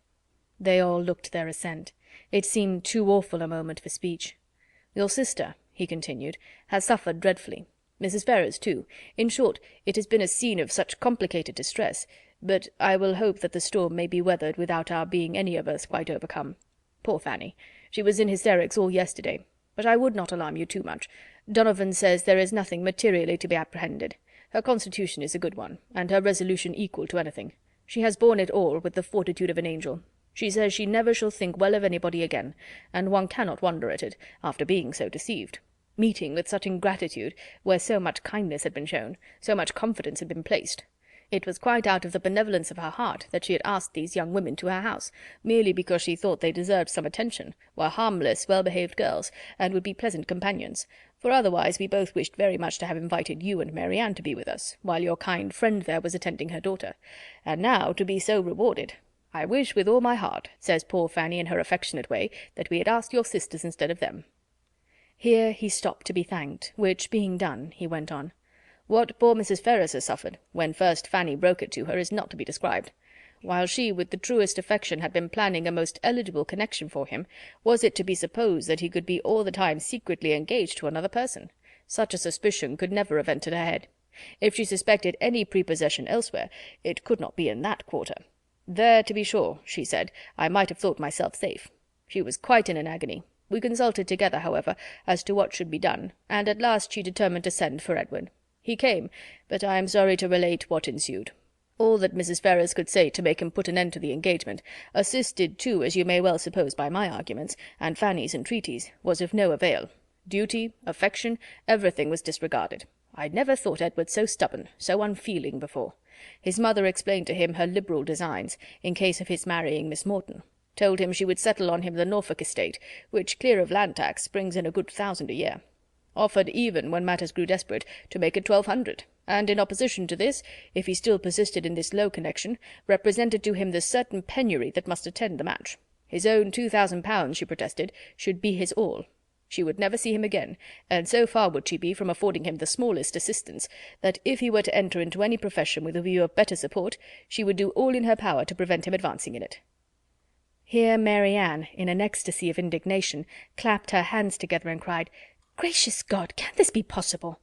They all looked their assent. It seemed too awful a moment for speech. "Your sister," he continued, "has suffered dreadfully. Mrs. Ferrars, too. In short, it has been a scene of such complicated distress, but I will hope that the storm may be weathered without our being any of us quite overcome. Poor Fanny! She was in hysterics all yesterday, but I would not alarm you too much. Donovan says there is nothing materially to be apprehended. Her constitution is a good one, and her resolution equal to anything. She has borne it all with the fortitude of an angel. She says she never shall think well of anybody again, and one cannot wonder at it, after being so deceived. Meeting with such ingratitude, where so much kindness had been shown, so much confidence had been placed. It was quite out of the benevolence of her heart that she had asked these young women to her house, merely because she thought they deserved some attention, were harmless, well-behaved girls, and would be pleasant companions, for otherwise we both wished very much to have invited you and Marianne to be with us, while your kind friend there was attending her daughter. And now to be so rewarded! I wish with all my heart, says poor Fanny in her affectionate way, that we had asked your sisters instead of them." Here he stopped to be thanked, which being done, he went on. "What poor Mrs. Ferrars has suffered, when first Fanny broke it to her, is not to be described. While she with the truest affection had been planning a most eligible connection for him, was it to be supposed that he could be all the time secretly engaged to another person? Such a suspicion could never have entered her head. If she suspected any prepossession elsewhere, it could not be in that quarter. There, to be sure, she said, I might have thought myself safe. She was quite in an agony. We consulted together, however, as to what should be done, and at last she determined to send for Edward. He came, but I am sorry to relate what ensued. All that Mrs. Ferrars could say to make him put an end to the engagement, assisted too, as you may well suppose, by my arguments, and Fanny's entreaties, was of no avail. Duty, affection, everything was disregarded. I never thought Edward so stubborn, so unfeeling before. His mother explained to him her liberal designs, in case of his marrying Miss Morton, told him she would settle on him the Norfolk estate, which, clear of land tax, brings in a good 1,000 a year. Offered even, when matters grew desperate, to make it 1,200, and in opposition to this, if he still persisted in this low connection, represented to him the certain penury that must attend the match. His own £2,000, she protested, should be his all. She would never see him again, and so far would she be from affording him the smallest assistance, that if he were to enter into any profession with a view of better support, she would do all in her power to prevent him advancing in it. Here Marianne, in an ecstasy of indignation, clapped her hands together and cried, "Gracious God, can this be possible?"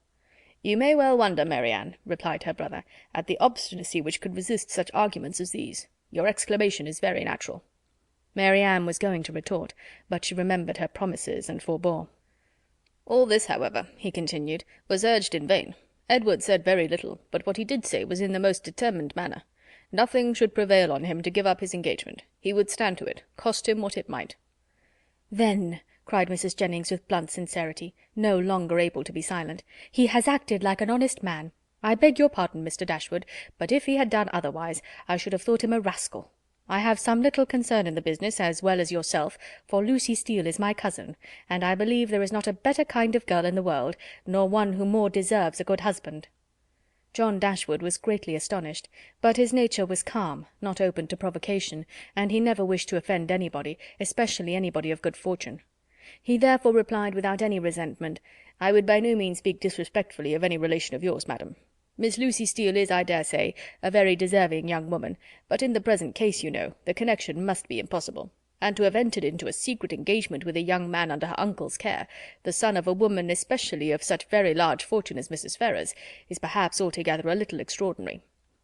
"You may well wonder, Marianne," replied her brother, "at the obstinacy which could resist such arguments as these. Your exclamation is very natural." Marianne was going to retort, but she remembered her promises and forbore. "All this, however," he continued, "was urged in vain. Edward said very little, but what he did say was in the most determined manner. Nothing should prevail on him to give up his engagement. He would stand to it, cost him what it might." "Then," cried Mrs. Jennings with blunt sincerity, no longer able to be silent, "he has acted like an honest man. I beg your pardon, Mr. Dashwood, but if he had done otherwise, I should have thought him a rascal. I have some little concern in the business, as well as yourself, for Lucy Steele is my cousin, and I believe there is not a better kind of girl in the world, nor one who more deserves a good husband." John Dashwood was greatly astonished, but his nature was calm, not open to provocation, and he never wished to offend anybody, especially anybody of good fortune. He therefore replied without any resentment, "I would by no means speak disrespectfully of any relation of yours, madam. Miss Lucy Steele is, I dare say, a very deserving young woman, but in the present case, you know, the connection must be impossible. And to have entered into a secret engagement with a young man under her uncle's care, the son of a woman especially of such very large fortune as Mrs. Ferrars, is perhaps altogether a little extraordinary.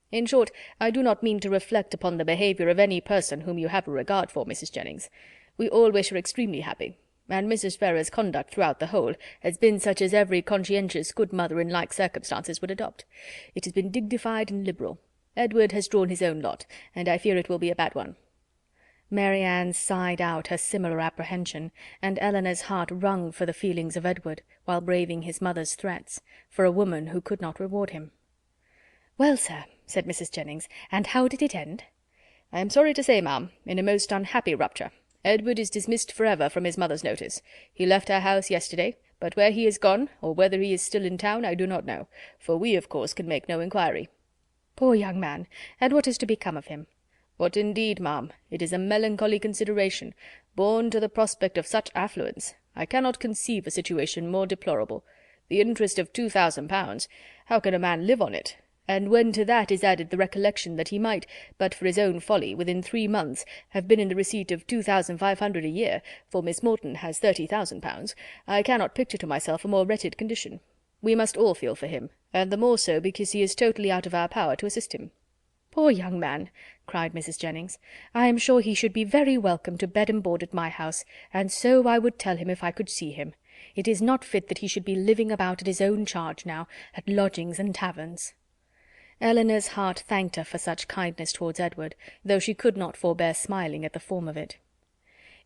In short, I do not mean to reflect upon the behaviour of any person whom you have a regard for, Mrs. Jennings. We all wish her extremely happy, and Mrs. Ferrars's conduct throughout the whole has been such as every conscientious good mother in like circumstances would adopt. It has been dignified and liberal. Edward has drawn his own lot, and I fear it will be a bad one." Marianne sighed out her similar apprehension, and Elinor's heart wrung for the feelings of Edward, while braving his mother's threats, for a woman who could not reward him. "Well, sir," said Mrs. Jennings, "and how did it end?" "I am sorry to say, ma'am, in a most unhappy rupture. Edward is dismissed for ever from his mother's notice. He left our house yesterday, but where he is gone, or whether he is still in town, I do not know, for we, of course, can make no inquiry." "Poor young man! And what is to become of him?" "What indeed, ma'am? It is a melancholy consideration. Born to the prospect of such affluence, I cannot conceive a situation more deplorable. The interest of £2,000, how can a man live on it? And when to that is added the recollection that he might, but for his own folly, within 3 months, have been in the receipt of 2,500 a year, for Miss Morton has £30,000, I cannot picture to myself a more wretched condition. We must all feel for him, and the more so because he is totally out of our power to assist him." "Poor young man!" cried Mrs. Jennings. "I am sure he should be very welcome to bed and board at my house, and so I would tell him if I could see him. It is not fit that he should be living about at his own charge now, at lodgings and taverns." Elinor's heart thanked her for such kindness towards Edward, though she could not forbear smiling at the form of it.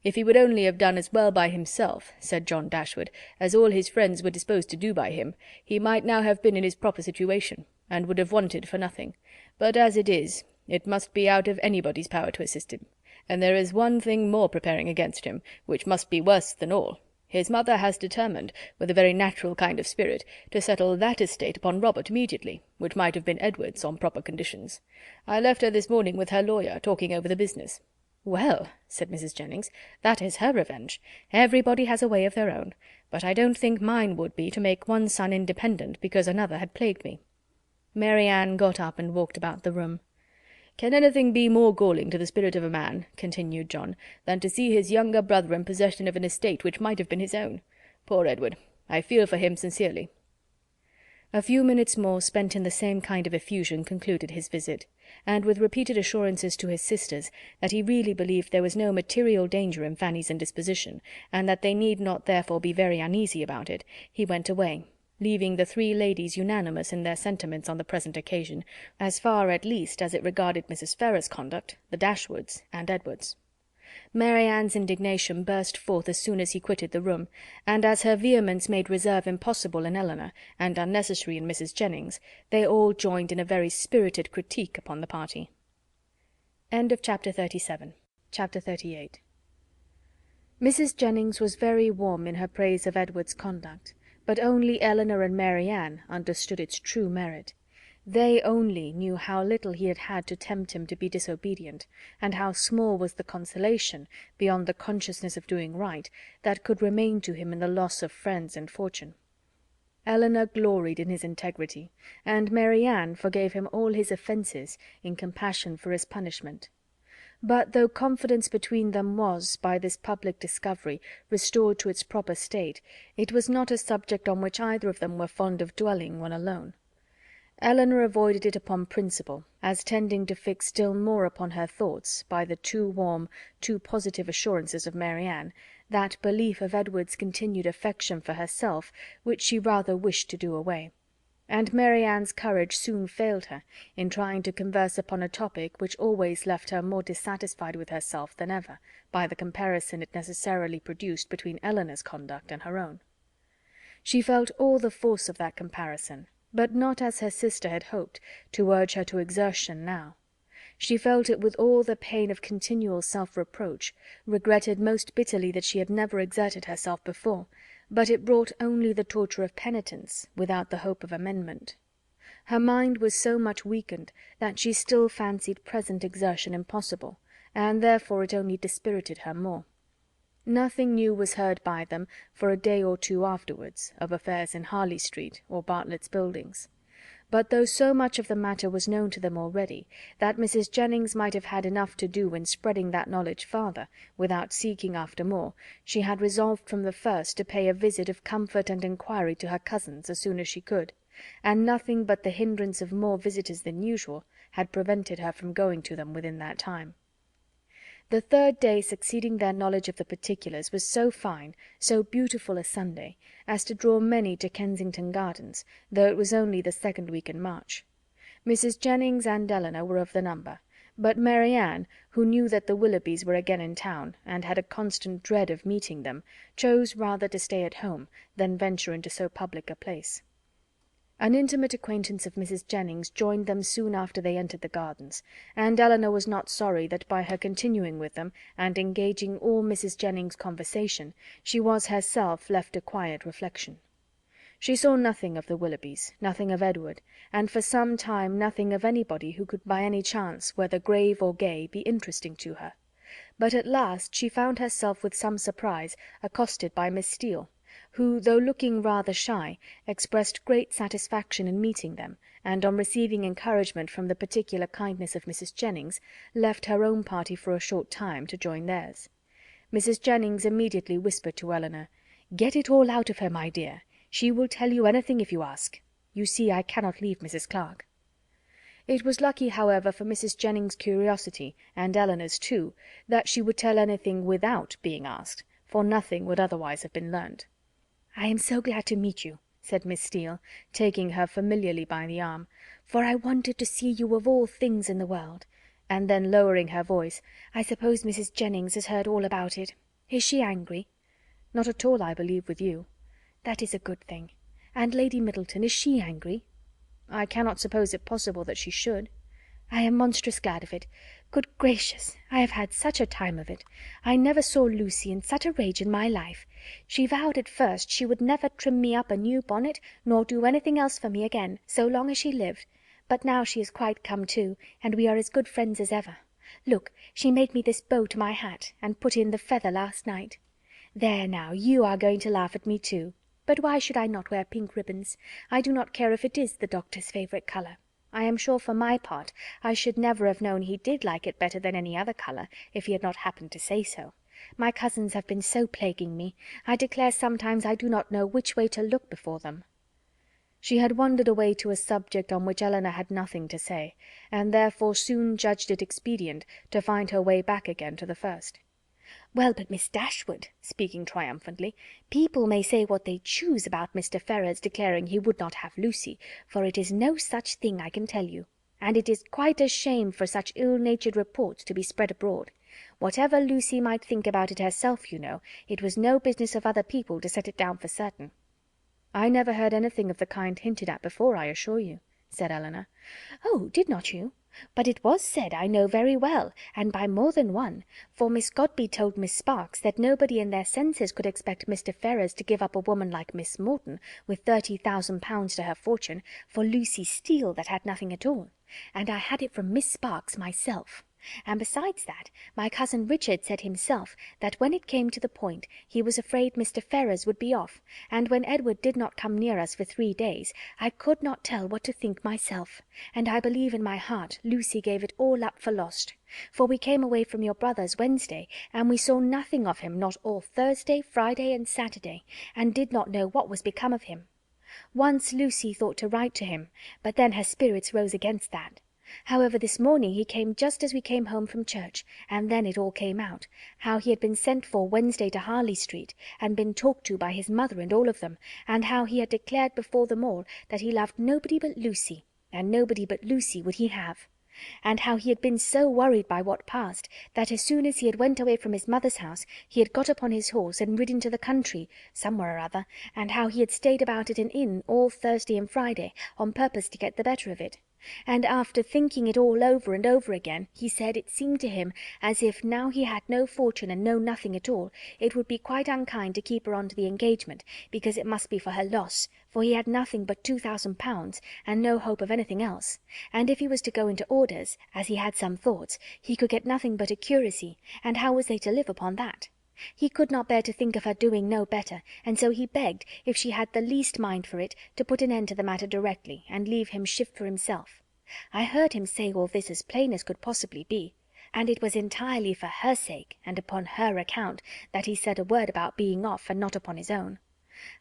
"If he would only have done as well by himself," said John Dashwood, "as all his friends were disposed to do by him, he might now have been in his proper situation, and would have wanted for nothing. But as it is, it must be out of anybody's power to assist him. And there is one thing more preparing against him, which must be worse than all. His mother has determined, with a very natural kind of spirit, to settle that estate upon Robert immediately, which might have been Edward's on proper conditions. I left her this morning with her lawyer, talking over the business." "Well," said Mrs. Jennings, "that is her revenge. Everybody has a way of their own, but I don't think mine would be to make one son independent because another had plagued me." Marianne got up and walked about the room. "Can anything be more galling to the spirit of a man," continued John, "than to see his younger brother in possession of an estate which might have been his own? Poor Edward! I feel for him sincerely." A few minutes more spent in the same kind of effusion concluded his visit, and with repeated assurances to his sisters that he really believed there was no material danger in Fanny's indisposition, and that they need not therefore be very uneasy about it, he went away, leaving the 3 ladies unanimous in their sentiments on the present occasion, as far at least as it regarded Mrs. Ferrars's conduct, the Dashwoods, and Edward's. Marianne's indignation burst forth as soon as he quitted the room, and as her vehemence made reserve impossible in Elinor, and unnecessary in Mrs. Jennings, they all joined in a very spirited critique upon the party. Chapter 37. Chapter 38. Mrs. Jennings was very warm in her praise of Edward's conduct, but only Elinor and Marianne understood its true merit. They only knew how little he had had to tempt him to be disobedient, and how small was the consolation, beyond the consciousness of doing right, that could remain to him in the loss of friends and fortune. Elinor gloried in his integrity, and Marianne forgave him all his offences in compassion for his punishment. But though confidence between them was, by this public discovery, restored to its proper state, it was not a subject on which either of them were fond of dwelling when alone. Elinor avoided it upon principle, as tending to fix still more upon her thoughts, by the too warm, too positive assurances of Marianne, that belief of Edward's continued affection for herself which she rather wished to do away. And Marianne's courage soon failed her in trying to converse upon a topic which always left her more dissatisfied with herself than ever, by the comparison it necessarily produced between Elinor's conduct and her own. She felt all the force of that comparison, but not as her sister had hoped, to urge her to exertion now. She felt it with all the pain of continual self-reproach, regretted most bitterly that she had never exerted herself before, but it brought only the torture of penitence, without the hope of amendment. Her mind was so much weakened that she still fancied present exertion impossible, and therefore it only dispirited her more. Nothing new was heard by them for a day or two afterwards of affairs in Harley Street or Bartlett's Buildings. But though so much of the matter was known to them already, that Mrs. Jennings might have had enough to do in spreading that knowledge farther, without seeking after more, she had resolved from the first to pay a visit of comfort and inquiry to her cousins as soon as she could, and nothing but the hindrance of more visitors than usual had prevented her from going to them within that time. The third day succeeding their knowledge of the particulars was so fine, so beautiful a Sunday, as to draw many to Kensington Gardens, though it was only the second week in March. Mrs. Jennings and Elinor were of the number, but Marianne, who knew that the Willoughbys were again in town, and had a constant dread of meeting them, chose rather to stay at home than venture into so public a place. An intimate acquaintance of Mrs. Jennings joined them soon after they entered the gardens, and Elinor was not sorry that by her continuing with them, and engaging all Mrs. Jennings' conversation, she was herself left to quiet reflection. She saw nothing of the Willoughbys, nothing of Edward, and for some time nothing of anybody who could by any chance, whether grave or gay, be interesting to her. But at last she found herself with some surprise accosted by Miss Steele, who, though looking rather shy, expressed great satisfaction in meeting them, and on receiving encouragement from the particular kindness of Mrs. Jennings, left her own party for a short time to join theirs. Mrs. Jennings immediately whispered to Elinor, "Get it all out of her, my dear. She will tell you anything if you ask. You see I cannot leave Mrs. Clark." It was lucky, however, for Mrs. Jennings' curiosity, and Elinor's too, that she would tell anything without being asked, for nothing would otherwise have been learnt. "I am so glad to meet you," said Miss Steele, taking her familiarly by the arm, "for I wanted to see you of all things in the world." And then lowering her voice, "I suppose Mrs. Jennings has heard all about it. Is she angry?" "Not at all, I believe, with you." "That is a good thing. And Lady Middleton, is she angry?" "I cannot suppose it possible that she should." "I am monstrous glad of it. Good gracious, I have had such a time of it. I never saw Lucy in such a rage in my life. She vowed at first she would never trim me up a new bonnet, nor do anything else for me again, so long as she lived. But now she is quite come to, and we are as good friends as ever. Look, she made me this bow to my hat, and put in the feather last night. There now, you are going to laugh at me too. But why should I not wear pink ribbons? I do not care if it is the doctor's favourite colour. I am sure for my part I should never have known he did like it better than any other colour, if he had not happened to say so. My cousins have been so plaguing me. I declare sometimes I do not know which way to look before them." She had wandered away to a subject on which Elinor had nothing to say, and therefore soon judged it expedient to find her way back again to the first. "Well, but Miss Dashwood," speaking triumphantly, "people may say what they choose about Mr. Ferrars declaring he would not have Lucy, for it is no such thing, I can tell you. And it is quite a shame for such ill-natured reports to be spread abroad. Whatever Lucy might think about it herself, you know, it was no business of other people to set it down for certain." "I never heard anything of the kind hinted at before, I assure you," said Elinor. "Oh, did not you? But it was said, I know very well, and by more than one, for Miss Godby told Miss Sparks that nobody in their senses could expect Mr. Ferrars to give up a woman like Miss Morton, with £30,000 to her fortune, for Lucy Steele that had nothing at all. And I had it from Miss Sparks myself. And besides that, my cousin Richard said himself that when it came to the point he was afraid Mr. Ferrars would be off, and when Edward did not come near us for 3 days, I could not tell what to think myself, and I believe in my heart Lucy gave it all up for lost. For we came away from your brother's Wednesday, and we saw nothing of him not all Thursday, Friday, and Saturday, and did not know what was become of him. Once Lucy thought to write to him, but then her spirits rose against that. However, this morning he came just as we came home from church, and then it all came out, how he had been sent for Wednesday to Harley Street, and been talked to by his mother and all of them, and how he had declared before them all that he loved nobody but Lucy, and nobody but Lucy would he have. And how he had been so worried by what passed, that as soon as he had went away from his mother's house, he had got upon his horse and ridden to the country, somewhere or other, and how he had stayed about at an inn all Thursday and Friday, on purpose to get the better of it. And after thinking it all over and over again, he said it seemed to him as if now he had no fortune and no nothing at all, it would be quite unkind to keep her on to the engagement, because it must be for her loss, for he had nothing but £2,000, and no hope of anything else, and if he was to go into orders, as he had some thoughts, he could get nothing but a curacy, and how was they to live upon that? He could not bear to think of her doing no better, and so he begged, if she had the least mind for it, to put an end to the matter directly, and leave him shift for himself. I heard him say all this as plain as could possibly be, and it was entirely for her sake, and upon her account, that he said a word about being off, and not upon his own.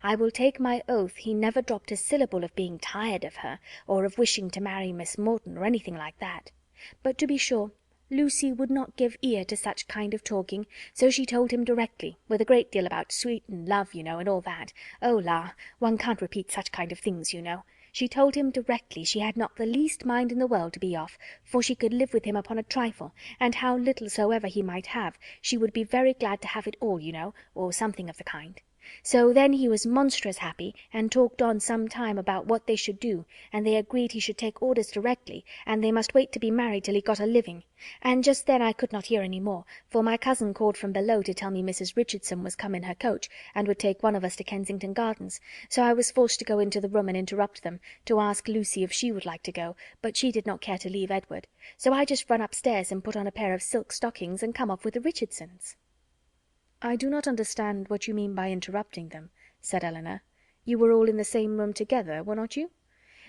I will take my oath he never dropped a syllable of being tired of her, or of wishing to marry Miss Morton, or anything like that. But to be sure, Lucy would not give ear to such kind of talking, so she told him directly, with a great deal about sweet and love, you know, and all that. Oh la! one can't repeat such kind of things, you know. She told him directly she had not the least mind in the world to be off, for she could live with him upon a trifle, and how little soever he might have, she would be very glad to have it all, you know, or something of the kind. So then he was monstrous happy, and talked on some time about what they should do, and they agreed he should take orders directly, and they must wait to be married till he got a living. And just then I could not hear any more, for my cousin called from below to tell me Mrs. Richardson was come in her coach, and would take one of us to Kensington Gardens, so I was forced to go into the room and interrupt them, to ask Lucy if she would like to go, but she did not care to leave Edward, so I just run upstairs and put on a pair of silk stockings and come off with the Richardsons." "I do not understand what you mean by interrupting them," said Elinor. "You were all in the same room together, were not you?"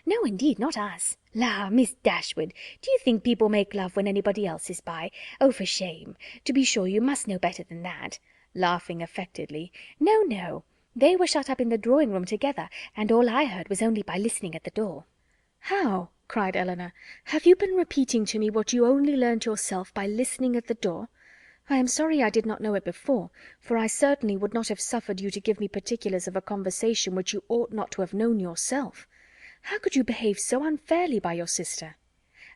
"No, indeed, not us. La, Miss Dashwood, do you think people make love when anybody else is by? Oh, for shame! To be sure you must know better than that," laughing affectedly. "No, no. They were shut up in the drawing-room together, and all I heard was only by listening at the door." "How?" cried Elinor. "Have you been repeating to me what you only learnt yourself by listening at the door? I am sorry I did not know it before, for I certainly would not have suffered you to give me particulars of a conversation which you ought not to have known yourself. How could you behave so unfairly by your sister?"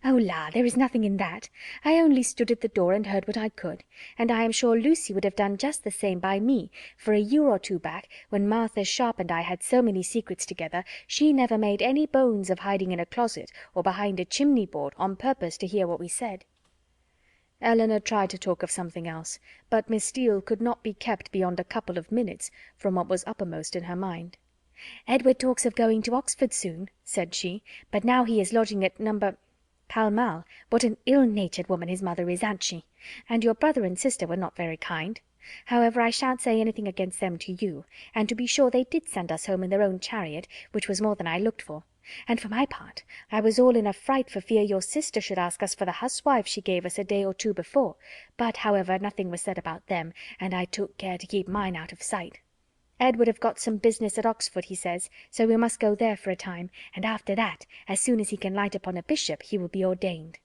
"Oh la, there is nothing in that. I only stood at the door and heard what I could, and I am sure Lucy would have done just the same by me, for a year or two back, when Martha Sharp and I had so many secrets together, she never made any bones of hiding in a closet or behind a chimney-board on purpose to hear what we said." Elinor tried to talk of something else, but Miss Steele could not be kept beyond a couple of minutes from what was uppermost in her mind. "Edward talks of going to Oxford soon," said she, "but now he is lodging at No. Pall Mall. What an ill-natured woman his mother is, ain't she? And your brother and sister were not very kind. However, I shan't say anything against them to you, and to be sure they did send us home in their own chariot, which was more than I looked for. And for my part, I was all in a fright for fear your sister should ask us for the huswife she gave us a day or two before, but however nothing was said about them, and I took care to keep mine out of sight. Edward have got some business at Oxford, he says, so we must go there for a time, and after that, as soon as he can light upon a bishop, he will be ordained.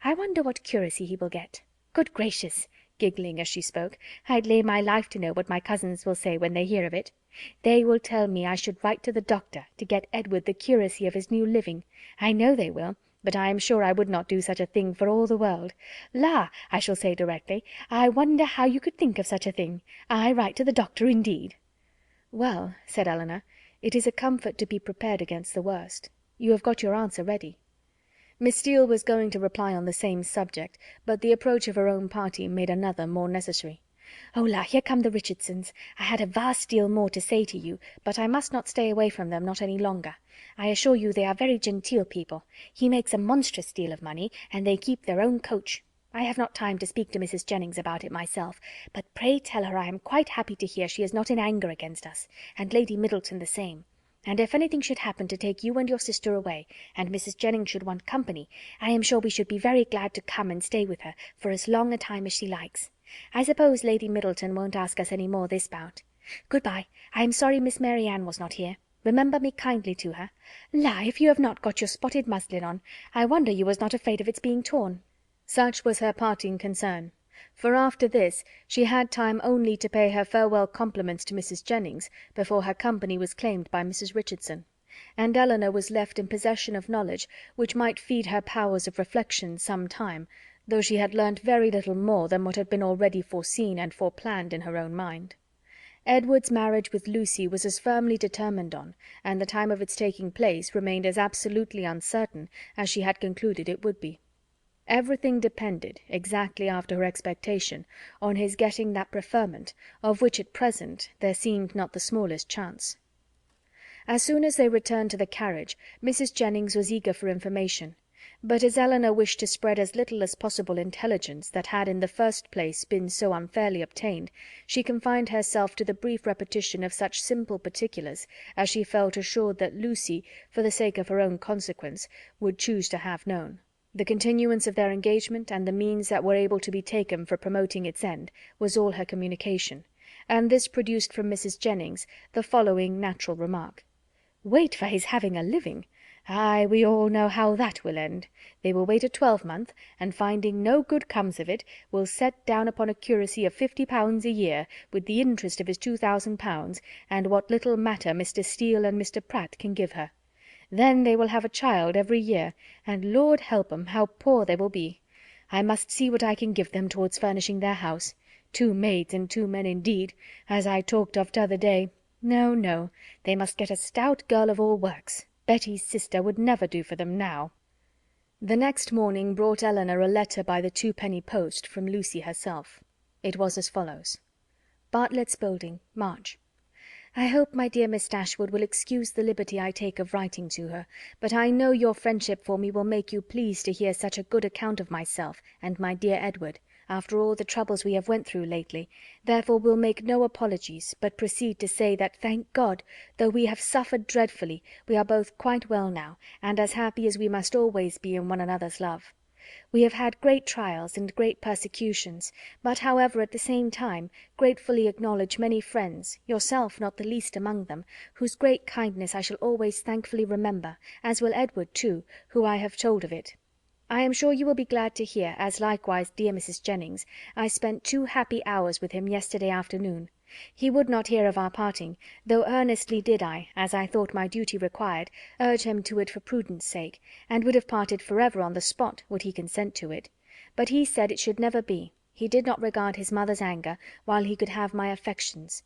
I wonder what curacy he will get. Good gracious!" giggling as she spoke, "I'd lay my life to know what my cousins will say when they hear of it. They will tell me I should write to the doctor to get Edward the curacy of his new living. I know they will, but I am sure I would not do such a thing for all the world. La, I shall say directly, I wonder how you could think of such a thing. I write to the doctor, indeed." "Well," said Elinor, "it is a comfort to be prepared against the worst. You have got your answer ready." Miss Steele was going to reply on the same subject, but the approach of her own party made another more necessary. "Oh la, here come the Richardsons. I had a vast deal more to say to you, but I must not stay away from them not any longer. I assure you they are very genteel people. He makes a monstrous deal of money, and they keep their own coach. I have not time to speak to Mrs. Jennings about it myself, but pray tell her I am quite happy to hear she is not in anger against us, and Lady Middleton the same. And if anything should happen to take you and your sister away, and Mrs. Jennings should want company, I am sure we should be very glad to come and stay with her for as long a time as she likes. I suppose Lady Middleton won't ask us any more this bout. Good-bye. I am sorry Miss Marianne was not here. Remember me kindly to her. La, if you have not got your spotted muslin on, I wonder you was not afraid of its being torn." Such was her parting concern, for after this she had time only to pay her farewell compliments to Mrs. Jennings before her company was claimed by Mrs. Richardson, and Elinor was left in possession of knowledge which might feed her powers of reflection some time, though she had learnt very little more than what had been already foreseen and foreplanned in her own mind. Edward's marriage with Lucy was as firmly determined on, and the time of its taking place remained as absolutely uncertain as she had concluded it would be. Everything depended, exactly after her expectation, on his getting that preferment, of which at present there seemed not the smallest chance. As soon as they returned to the carriage, Mrs. Jennings was eager for information; but as Elinor wished to spread as little as possible intelligence that had in the first place been so unfairly obtained, she confined herself to the brief repetition of such simple particulars as she felt assured that Lucy, for the sake of her own consequence, would choose to have known. The continuance of their engagement, and the means that were able to be taken for promoting its end, was all her communication, and this produced from Mrs. Jennings the following natural remark: "Wait for his having a living! Ay, we all know how that will end. They will wait a twelvemonth, and finding no good comes of it, will set down upon a curacy of £50 a year, with the interest of his £2000, and what little matter Mr. Steele and Mr. Pratt can give her. Then they will have a child every year, and Lord help 'em, how poor they will be! I must see what I can give them towards furnishing their house. 2 maids and 2 men indeed, as I talked of t'other day. No, no, they must get a stout girl of all works. Betty's sister would never do for them now." The next morning brought Elinor a letter by the 2-penny post from Lucy herself. It was as follows: "Bartlett's Building, March. I hope my dear Miss Dashwood will excuse the liberty I take of writing to her, but I know your friendship for me will make you pleased to hear such a good account of myself and my dear Edward, after all the troubles we have went through lately, therefore will make no apologies, but proceed to say that, thank God, though we have suffered dreadfully, we are both quite well now, and as happy as we must always be in one another's love. We have had great trials and great persecutions, but, however, at the same time, gratefully acknowledge many friends, yourself not the least among them, whose great kindness I shall always thankfully remember, as will Edward too, who I have told of it. I am sure you will be glad to hear, as likewise dear Mrs. Jennings, I spent 2 happy hours with him yesterday afternoon. He would not hear of our parting, though earnestly did I, as I thought my duty required, urge him to it for prudence sake, and would have parted forever on the spot, would he consent to it. But he said it should never be. He did not regard his mother's anger, while he could have my affections.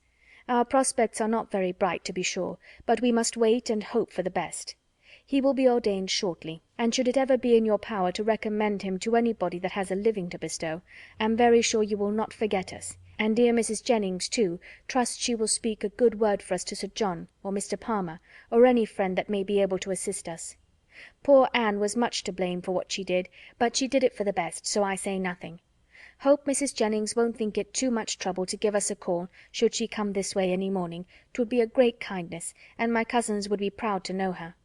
Our prospects are not very bright, to be sure, but we must wait and hope for the best. He will be ordained shortly, and should it ever be in your power to recommend him to anybody that has a living to bestow, am very sure you will not forget us, and dear Mrs. Jennings too trust she will speak a good word for us to Sir John, or Mr. Palmer, or any friend that may be able to assist us. Poor Anne was much to blame for what she did, but she did it for the best, so I say nothing. Hope Mrs. Jennings won't think it too much trouble to give us a call, should she come this way any morning. 'Twould be a great kindness, and my cousins would be proud to know her.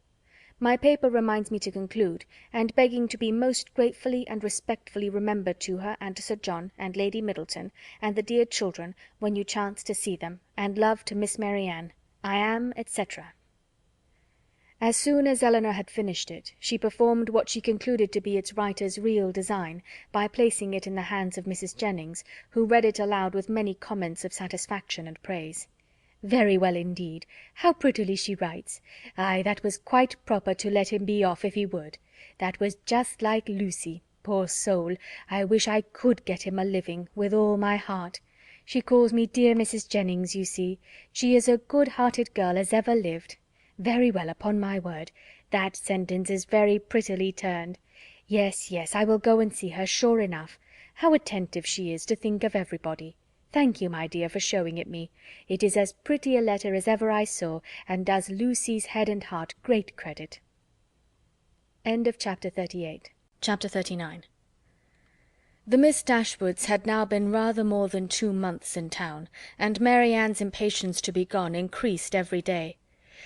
My paper reminds me to conclude, and begging to be most gratefully and respectfully remembered to her and to Sir John and Lady Middleton and the dear children when you chance to see them, and love to Miss Marianne. I am, etc." As soon as Elinor had finished it, she performed what she concluded to be its writer's real design, by placing it in the hands of Mrs. Jennings, who read it aloud with many comments of satisfaction and praise. "Very well indeed. How prettily she writes! Ay, that was quite proper to let him be off if he would. That was just like Lucy. Poor soul! I wish I could get him a living, with all my heart. She calls me dear Mrs. Jennings, you see. She is a good-hearted girl as ever lived. Very well, upon my word. That sentence is very prettily turned. Yes, yes, I will go and see her, sure enough. How attentive she is to think of everybody. Thank you, my dear, for showing it me. It is as pretty a letter as ever I saw, and does Lucy's head and heart great credit." End of Chapter 38. Chapter 39. The Miss Dashwoods had now been rather more than 2 months in town, and Marianne's impatience to be gone increased every day.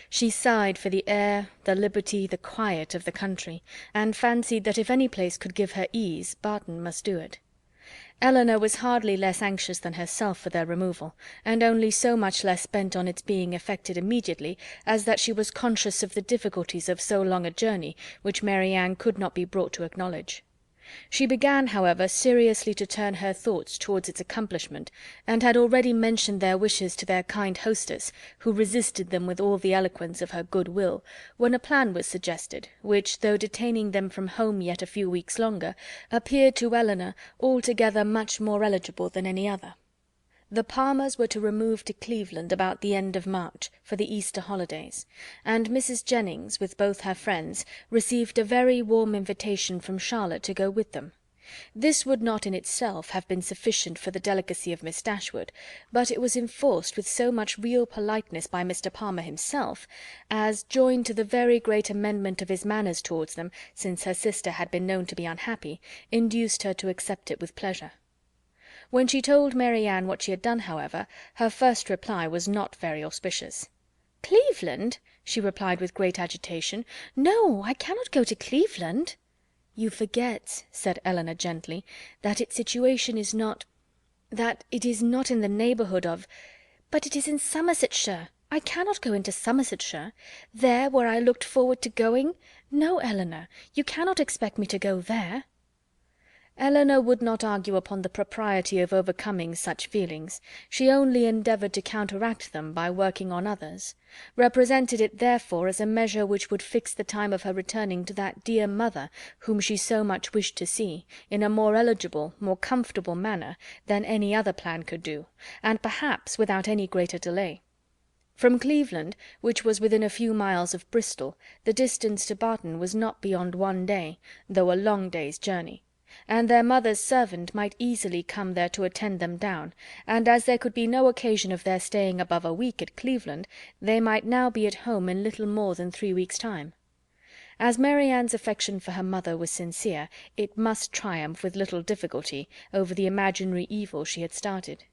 She sighed for the air, the liberty, the quiet of the country, and fancied that if any place could give her ease, Barton must do it. Elinor was hardly less anxious than herself for their removal, and only so much less bent on its being effected immediately, as that she was conscious of the difficulties of so long a journey, which Marianne could not be brought to acknowledge. She began, however, seriously to turn her thoughts towards its accomplishment, and had already mentioned their wishes to their kind hostess, who resisted them with all the eloquence of her good will, when a plan was suggested, which, though detaining them from home yet a few weeks longer, appeared to Elinor altogether much more eligible than any other. The Palmers were to remove to Cleveland about the end of March, for the Easter holidays, and Mrs. Jennings, with both her friends, received a very warm invitation from Charlotte to go with them. This would not in itself have been sufficient for the delicacy of Miss Dashwood, but it was enforced with so much real politeness by Mr. Palmer himself, as, joined to the very great amendment of his manners towards them, since her sister had been known to be unhappy, induced her to accept it with pleasure. When she told Marianne what she had done, however, her first reply was not very auspicious. "Cleveland!" she replied with great agitation. "No, I cannot go to Cleveland." "You forget," said Elinor gently, "that its situation is not... that it is not in the neighbourhood of... "But it is in Somersetshire. I cannot go into Somersetshire. There, where I looked forward to going. No, Elinor, you cannot expect me to go there." Elinor would not argue upon the propriety of overcoming such feelings. She only endeavoured to counteract them by working on others; represented it therefore as a measure which would fix the time of her returning to that dear mother whom she so much wished to see, in a more eligible, more comfortable manner than any other plan could do, and perhaps without any greater delay. From Cleveland, which was within a few miles of Bristol, the distance to Barton was not beyond 1 day, though a long day's journey; and their mother's servant might easily come there to attend them down, and as there could be no occasion of their staying above a week at Cleveland, they might now be at home in little more than 3 weeks' time. As Marianne's affection for her mother was sincere, it must triumph with little difficulty over the imaginary evil she had started.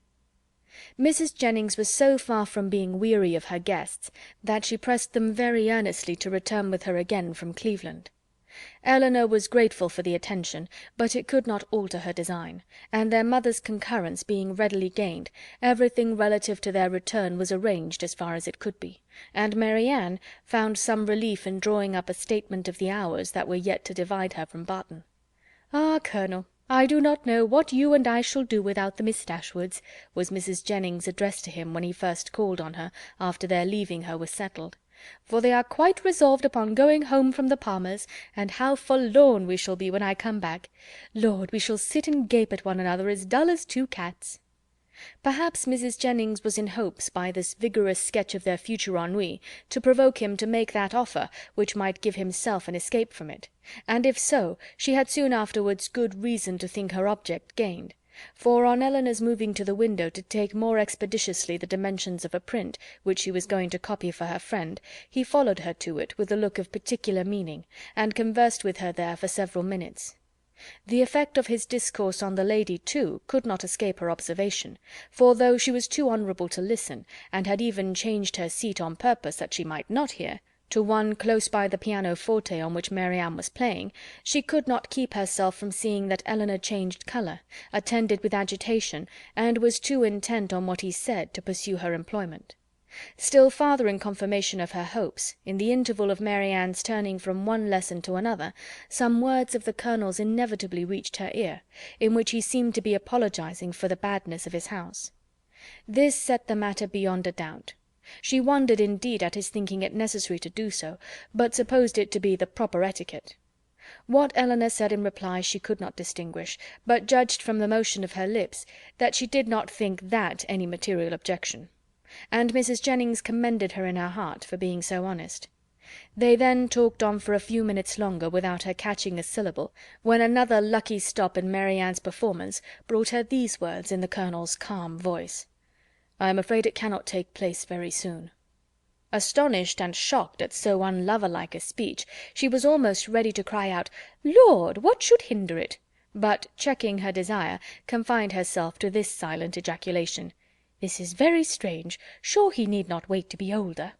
Mrs. Jennings was so far from being weary of her guests that she pressed them very earnestly to return with her again from Cleveland. Elinor was grateful for the attention, but it could not alter her design, and their mother's concurrence being readily gained, everything relative to their return was arranged as far as it could be, and Marianne found some relief in drawing up a statement of the hours that were yet to divide her from Barton. "Ah, Colonel, I do not know what you and I shall do without the Miss Dashwoods," was Mrs. Jennings' address to him when he first called on her after their leaving her was settled, "for they are quite resolved upon going home from the Palmers, and how forlorn we shall be when I come back! Lord, we shall sit and gape at one another as dull as 2 cats." Perhaps Mrs. Jennings was in hopes, by this vigorous sketch of their future ennui, to provoke him to make that offer which might give himself an escape from it; and if so, she had soon afterwards good reason to think her object gained; for on Elinor's moving to the window to take more expeditiously the dimensions of a print, which she was going to copy for her friend, he followed her to it with a look of particular meaning, and conversed with her there for several minutes. The effect of his discourse on the lady, too, could not escape her observation, for though she was too honourable to listen, and had even changed her seat on purpose that she might not hear, to one close by the pianoforte on which Marianne was playing, she could not keep herself from seeing that Elinor changed colour, attended with agitation, and was too intent on what he said to pursue her employment. Still farther in confirmation of her hopes, in the interval of Marianne's turning from one lesson to another, some words of the Colonel's inevitably reached her ear, in which he seemed to be apologizing for the badness of his house. This set the matter beyond a doubt. She wondered indeed at his thinking it necessary to do so, but supposed it to be the proper etiquette. What Elinor said in reply she could not distinguish, but judged from the motion of her lips that she did not think that any material objection; and Mrs. Jennings commended her in her heart for being so honest. They then talked on for a few minutes longer without her catching a syllable, when another lucky stop in Marianne's performance brought her these words in the Colonel's calm voice: "I am afraid it cannot take place very soon." Astonished and shocked at so unlover-like a speech, she was almost ready to cry out, "Lord, what should hinder it?" but, checking her desire, confined herself to this silent ejaculation: "This is very strange. Sure he need not wait to be older."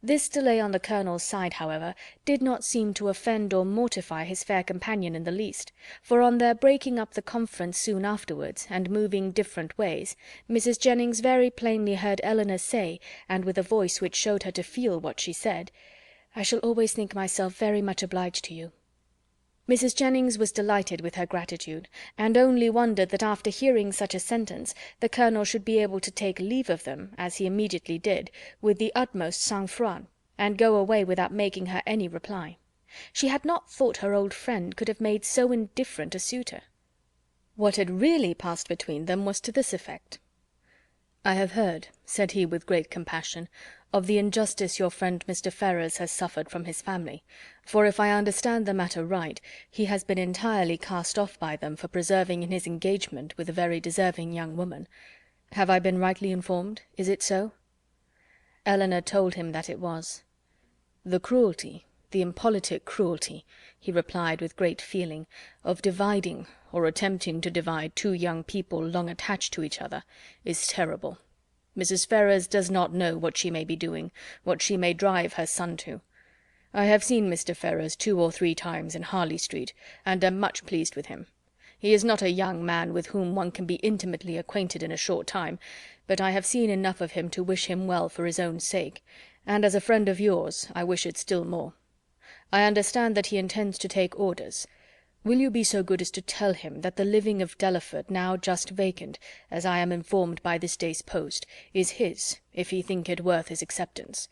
This delay on the Colonel's side, however, did not seem to offend or mortify his fair companion in the least, for on their breaking up the conference soon afterwards, and moving different ways, Mrs. Jennings very plainly heard Elinor say, and with a voice which showed her to feel what she said, "I shall always think myself very much obliged to you." Mrs. Jennings was delighted with her gratitude, and only wondered that after hearing such a sentence the Colonel should be able to take leave of them, as he immediately did, with the utmost sang-froid, and go away without making her any reply. She had not thought her old friend could have made so indifferent a suitor. What had really passed between them was to this effect. "I have heard," said he with great compassion, of the injustice your friend Mr. Ferrars has suffered from his family, for if I understand the matter right, he has been entirely cast off by them for preserving in his engagement with a very deserving young woman. Have I been rightly informed? Is it so?" Elinor told him that it was. "The cruelty, the impolitic cruelty," he replied with great feeling, "of dividing, or attempting to divide, two young people long attached to each other, is terrible. Mrs. Ferrars does not know what she may be doing, what she may drive her son to. I have seen Mr. Ferrars 2 or 3 times in Harley Street, and am much pleased with him. He is not a young man with whom one can be intimately acquainted in a short time, but I have seen enough of him to wish him well for his own sake, and as a friend of yours I wish it still more. I understand that he intends to take orders. Will you be so good as to tell him that the living of Delaford, now just vacant, as I am informed by this day's post, is his, if he think it worth his acceptance,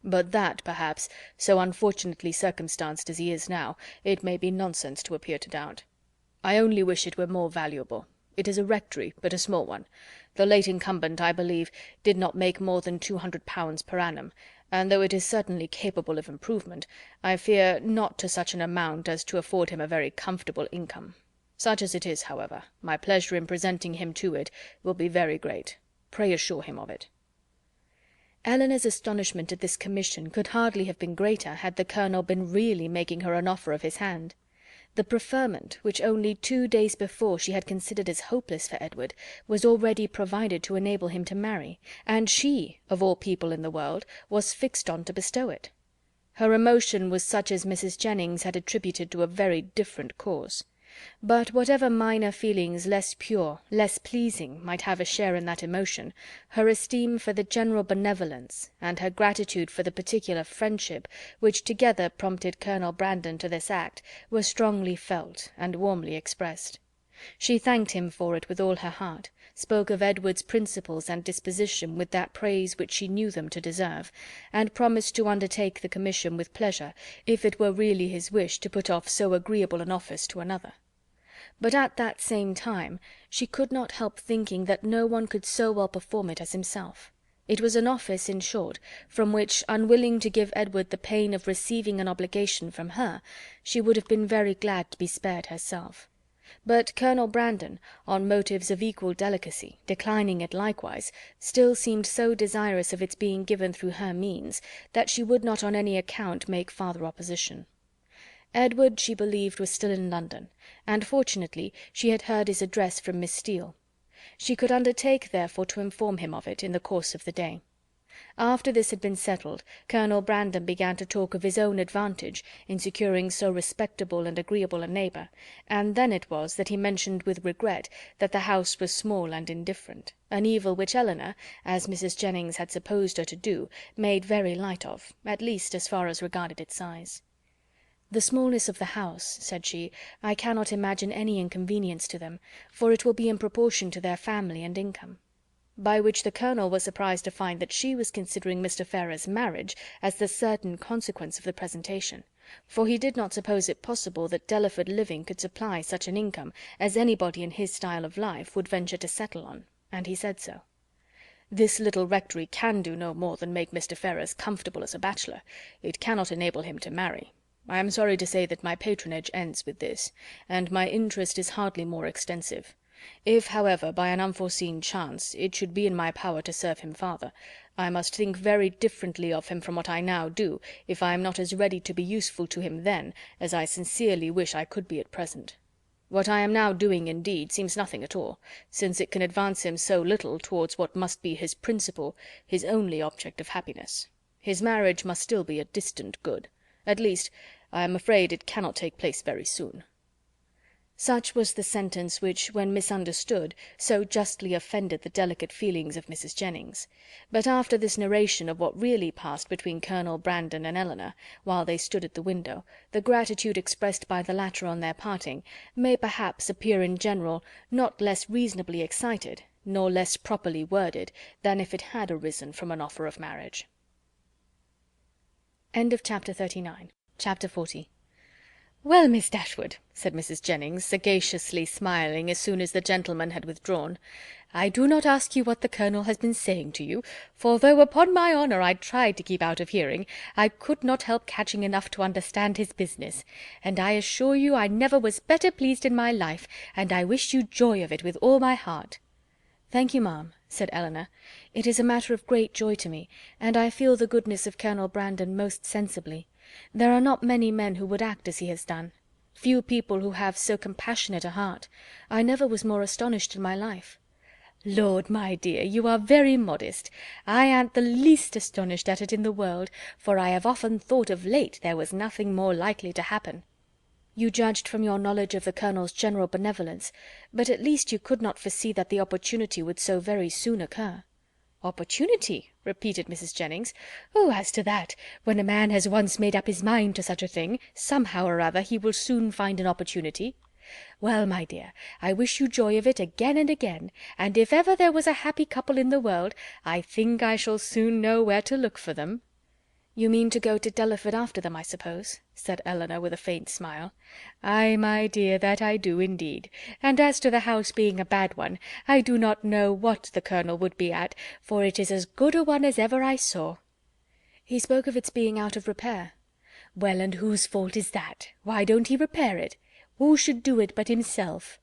but that, perhaps, so unfortunately circumstanced as he is now, it may be nonsense to appear to doubt. I only wish it were more valuable. It is a rectory, but a small one. The late incumbent, I believe, did not make more than £200 per annum, and though it is certainly capable of improvement, I fear not to such an amount as to afford him a very comfortable income. Such as it is, however, my pleasure in presenting him to it will be very great. Pray assure him of it." Elinor's astonishment at this commission could hardly have been greater had the colonel been really making her an offer of his hand. The preferment, which only 2 days before she had considered as hopeless for Edward, was already provided to enable him to marry, and she, of all people in the world, was fixed on to bestow it. Her emotion was such as Mrs. Jennings had attributed to a very different cause. But whatever minor feelings less pure, less pleasing, might have a share in that emotion, her esteem for the general benevolence, and her gratitude for the particular friendship, which together prompted Colonel Brandon to this act, were strongly felt and warmly expressed. She thanked him for it with all her heart, spoke of Edward's principles and disposition with that praise which she knew them to deserve, and promised to undertake the commission with pleasure, if it were really his wish to put off so agreeable an office to another. But at that same time she could not help thinking that no one could so well perform it as himself. It was an office, in short, from which, unwilling to give Edward the pain of receiving an obligation from her, she would have been very glad to be spared herself. But Colonel Brandon, on motives of equal delicacy, declining it likewise, still seemed so desirous of its being given through her means, that she would not on any account make farther opposition. Edward, she believed, was still in London, and fortunately she had heard his address from Miss Steele. She could undertake, therefore, to inform him of it in the course of the day. After this had been settled, Colonel Brandon began to talk of his own advantage in securing so respectable and agreeable a neighbour, and then it was that he mentioned with regret that the house was small and indifferent, an evil which Elinor, as Mrs. Jennings had supposed her to do, made very light of, at least as far as regarded its size. "The smallness of the house," said she, "I cannot imagine any inconvenience to them, for it will be in proportion to their family and income." By which the colonel was surprised to find that she was considering Mr. Ferrars's marriage as the certain consequence of the presentation, for he did not suppose it possible that Delaford living could supply such an income as anybody in his style of life would venture to settle on, and he said so. "This little rectory can do no more than make Mr. Ferrars comfortable as a bachelor. It cannot enable him to marry. I am sorry to say that my patronage ends with this, and my interest is hardly more extensive. If, however, by an unforeseen chance, it should be in my power to serve him farther, I must think very differently of him from what I now do, if I am not as ready to be useful to him then as I sincerely wish I could be at present. What I am now doing, indeed, seems nothing at all, since it can advance him so little towards what must be his principal, his only object of happiness. His marriage must still be a distant good. At least, I am afraid it cannot take place very soon." Such was the sentence which, when misunderstood, so justly offended the delicate feelings of Mrs. Jennings. But after this narration of what really passed between Colonel Brandon and Elinor, while they stood at the window, the gratitude expressed by the latter on their parting may perhaps appear in general not less reasonably excited, nor less properly worded, than if it had arisen from an offer of marriage. Chapter 40. "Well, Miss Dashwood," said Mrs. Jennings, sagaciously smiling as soon as the gentleman had withdrawn, I do not ask you what the Colonel has been saying to you, for though upon my honour I tried to keep out of hearing, I could not help catching enough to understand his business, and I assure you I never was better pleased in my life, and I wish you joy of it with all my heart." "Thank you, ma'am," said Elinor. "It is a matter of great joy to me, and I feel the goodness of Colonel Brandon most sensibly. There are not many men who would act as he has done. Few people who have so compassionate a heart. I never was more astonished in my life." "Lord, my dear, you are very modest. I an't the least astonished at it in the world, for I have often thought of late there was nothing more likely to happen." "You judged from your knowledge of the Colonel's general benevolence, but at least you could not foresee that the opportunity would so very soon occur." "Opportunity?" repeated Mrs. Jennings. "Oh, as to that, when a man has once made up his mind to such a thing, somehow or other he will soon find an opportunity. Well, my dear, I wish you joy of it again and again, and if ever there was a happy couple in the world, I think I shall soon know where to look for them." "You mean to go to Delaford after them, I suppose?" said Elinor, with a faint smile. "Ay, my dear, that I do indeed. And as to the house being a bad one, I do not know what the Colonel would be at, for it is as good a one as ever I saw." "He spoke of its being out of repair." "Well, and whose fault is that? Why don't he repair it? Who should do it but himself?"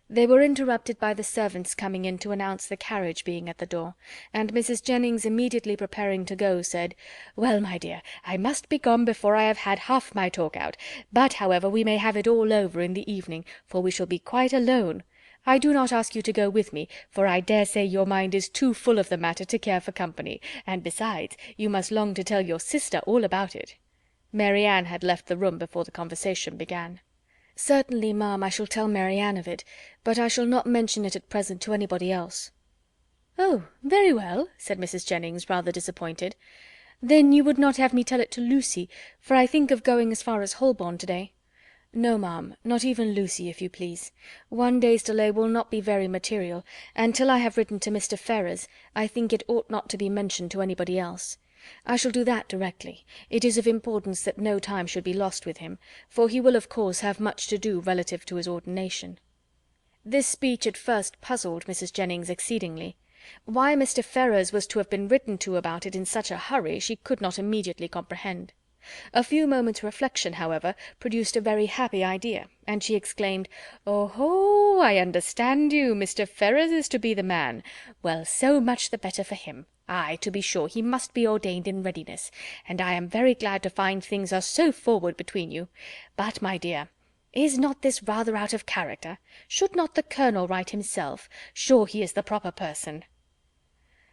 They were interrupted by the servants coming in to announce the carriage being at the door, and Mrs. Jennings immediately preparing to go, said, "Well, my dear, I must be gone before I have had half my talk out, but however we may have it all over in the evening, for we shall be quite alone. I do not ask you to go with me, for I dare say your mind is too full of the matter to care for company, and besides, you must long to tell your sister all about it." Marianne had left the room before the conversation began. "Certainly, ma'am, I shall tell Marianne of it, but I shall not mention it at present to anybody else." "Oh, very well," said Mrs. Jennings, rather disappointed. "Then you would not have me tell it to Lucy, for I think of going as far as Holborn to-day." "No, ma'am, not even Lucy, if you please. One day's delay will not be very material, and till I have written to Mr. Ferrars, I think it ought not to be mentioned to anybody else. I shall do that directly. It is of importance that no time should be lost with him, for he will of course have much to do relative to his ordination." This speech at first puzzled Mrs. Jennings exceedingly. Why Mr. Ferrars was to have been written to about it in such a hurry she could not immediately comprehend. A few moments' reflection, however, produced a very happy idea, and she exclaimed, "Oho! I understand you. Mr. Ferrars is to be the man. Well, so much the better for him. Ay, to be sure, he must be ordained in readiness, and I am very glad to find things are so forward between you. But, my dear, is not this rather out of character? Should not the Colonel write himself? Sure he is the proper person."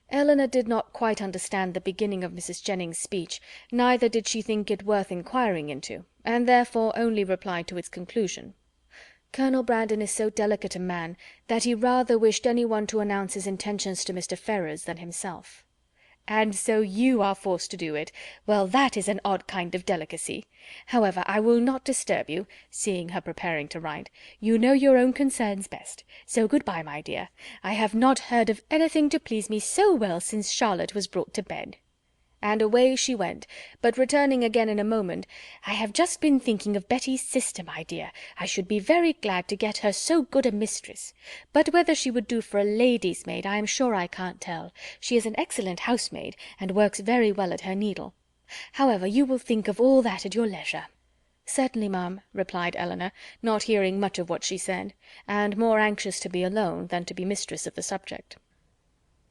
Elinor did not quite understand the beginning of Mrs. Jennings's speech, neither did she think it worth inquiring into, and therefore only replied to its conclusion. "Colonel Brandon is so delicate a man that he rather wished any one to announce his intentions to Mr. Ferrars than himself." "And so you are forced to do it. Well, that is an odd kind of delicacy. However, I will not disturb you," seeing her preparing to write. "You know your own concerns best. So good-bye, my dear. I have not heard of anything to please me so well since Charlotte was brought to bed." And away she went, but returning again in a moment, "I have just been thinking of Betty's sister, my dear. I should be very glad to get her so good a mistress. But whether she would do for a lady's maid, I am sure I can't tell. She is an excellent housemaid, and works very well at her needle. However, you will think of all that at your leisure." "Certainly, ma'am," replied Elinor, not hearing much of what she said, and more anxious to be alone than to be mistress of the subject.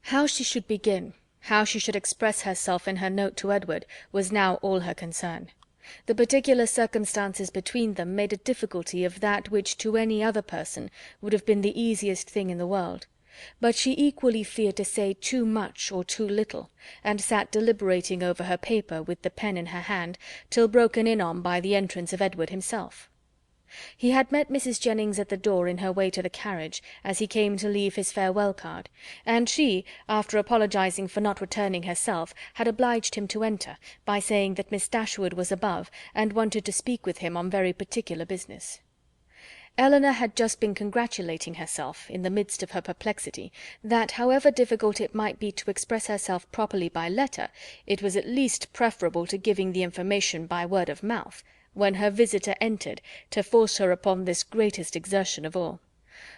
How she should begin, how she should express herself in her note to Edward, was now all her concern. The particular circumstances between them made a difficulty of that which to any other person would have been the easiest thing in the world; but she equally feared to say too much or too little, and sat deliberating over her paper with the pen in her hand, till broken in on by the entrance of Edward himself. He had met Mrs. Jennings at the door in her way to the carriage, as he came to leave his farewell card, and she, after apologizing for not returning herself, had obliged him to enter, by saying that Miss Dashwood was above, and wanted to speak with him on very particular business. Elinor had just been congratulating herself, in the midst of her perplexity, that however difficult it might be to express herself properly by letter, it was at least preferable to giving the information by word of mouth, when her visitor entered, to force her upon this greatest exertion of all.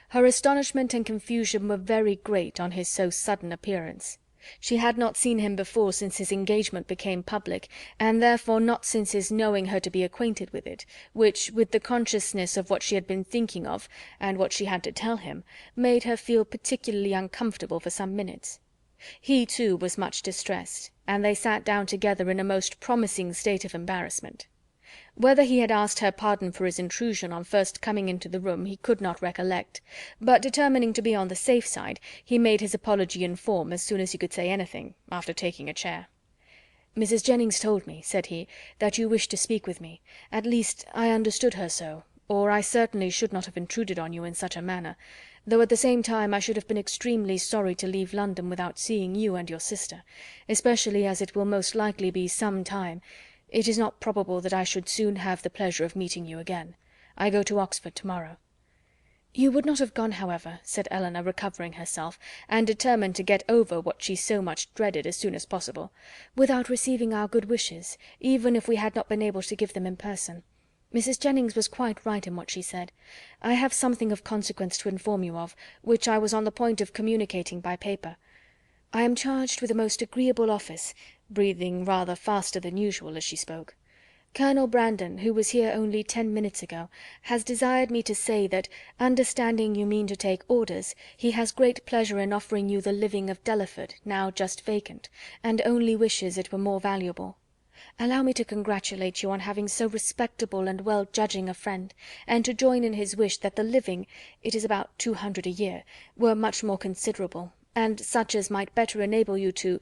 Her astonishment and confusion were very great on his so sudden appearance. She had not seen him before since his engagement became public, and therefore not since his knowing her to be acquainted with it, which, with the consciousness of what she had been thinking of, and what she had to tell him, made her feel particularly uncomfortable for some minutes. He, too, was much distressed, and they sat down together in a most promising state of embarrassment. Whether he had asked her pardon for his intrusion on first coming into the room he could not recollect, but determining to be on the safe side, he made his apology in form as soon as he could say anything, after taking a chair. "Mrs. Jennings told me," said he, "that you wished to speak with me. At least, I understood her so, or I certainly should not have intruded on you in such a manner, though at the same time I should have been extremely sorry to leave London without seeing you and your sister, especially as it will most likely be some time. It is not probable that I should soon have the pleasure of meeting you again. I go to Oxford to-morrow." "You would not have gone, however," said Elinor, recovering herself, and determined to get over what she so much dreaded as soon as possible, "without receiving our good wishes, even if we had not been able to give them in person. Mrs. Jennings was quite right in what she said. I have something of consequence to inform you of, which I was on the point of communicating by paper. I am charged with a most agreeable office," breathing rather faster than usual as she spoke. "Colonel Brandon, who was here only 10 minutes ago, has desired me to say that, understanding you mean to take orders, he has great pleasure in offering you the living of Delaford, now just vacant, and only wishes it were more valuable. Allow me to congratulate you on having so respectable and well-judging a friend, and to join in his wish that the living, it is about 200 a year, were much more considerable, and such as might better enable you to,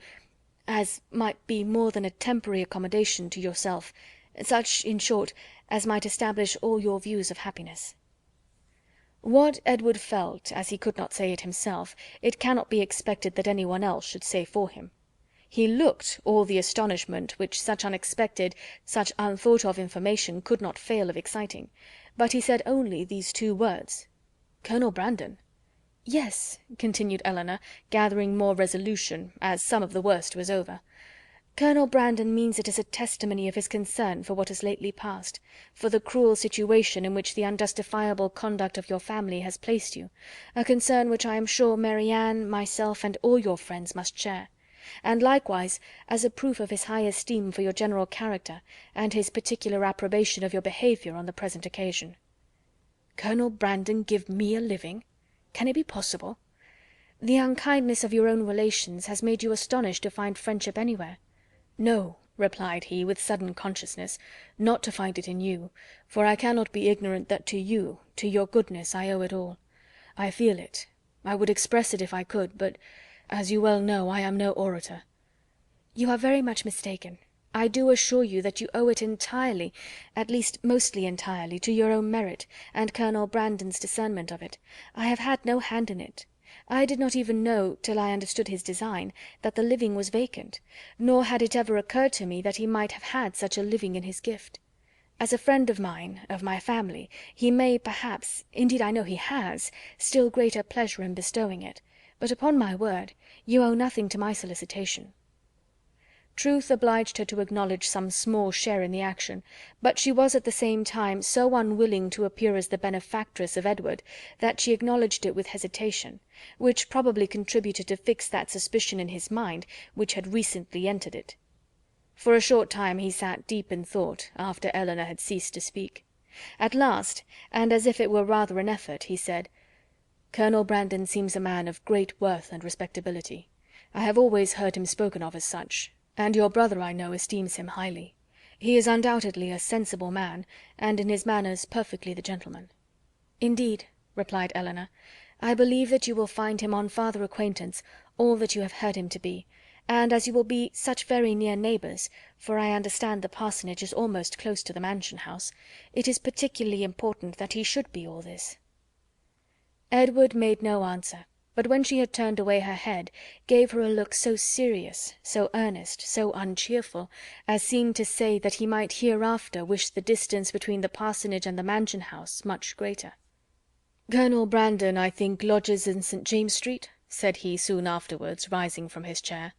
as might be more than a temporary accommodation to yourself, such, in short, as might establish all your views of happiness." What Edward felt, as he could not say it himself, it cannot be expected that any one else should say for him. He looked all the astonishment which such unexpected, such unthought of information could not fail of exciting, but he said only these 2 words, "Colonel Brandon." "Yes," continued Elinor, gathering more resolution, as some of the worst was over, "Colonel Brandon means it as a testimony of his concern for what has lately passed, for the cruel situation in which the unjustifiable conduct of your family has placed you, a concern which I am sure Marianne, myself, and all your friends must share, and likewise as a proof of his high esteem for your general character, and his particular approbation of your behaviour on the present occasion." "Colonel Brandon give me a living? Can it be possible?" "The unkindness of your own relations has made you astonished to find friendship anywhere." "No," replied he, with sudden consciousness, "not to find it in you, for I cannot be ignorant that to you, to your goodness, I owe it all. I feel it. I would express it if I could, but, as you well know, I am no orator." "You are very much mistaken. I do assure you that you owe it entirely, at least mostly entirely, to your own merit, and Colonel Brandon's discernment of it. I have had no hand in it. I did not even know, till I understood his design, that the living was vacant, nor had it ever occurred to me that he might have had such a living in his gift. As a friend of mine, of my family, he may perhaps, indeed I know he has, still greater pleasure in bestowing it, but upon my word, you owe nothing to my solicitation." Truth obliged her to acknowledge some small share in the action, but she was at the same time so unwilling to appear as the benefactress of Edward that she acknowledged it with hesitation, which probably contributed to fix that suspicion in his mind which had recently entered it. For a short time he sat deep in thought, after Elinor had ceased to speak. At last, and as if it were rather an effort, he said, "Colonel Brandon seems a man of great worth and respectability. I have always heard him spoken of as such, and your brother, I know, esteems him highly. He is undoubtedly a sensible man, and in his manners perfectly the gentleman." "Indeed," replied Elinor, "I believe that you will find him on farther acquaintance all that you have heard him to be, and as you will be such very near neighbours, for I understand the parsonage is almost close to the mansion house, it is particularly important that he should be all this." Edward made no answer, but when she had turned away her head, gave her a look so serious, so earnest, so uncheerful, as seemed to say that he might hereafter wish the distance between the parsonage and the mansion house much greater. "Colonel Brandon, I think, lodges in St. James Street?" said he soon afterwards, rising from his chair.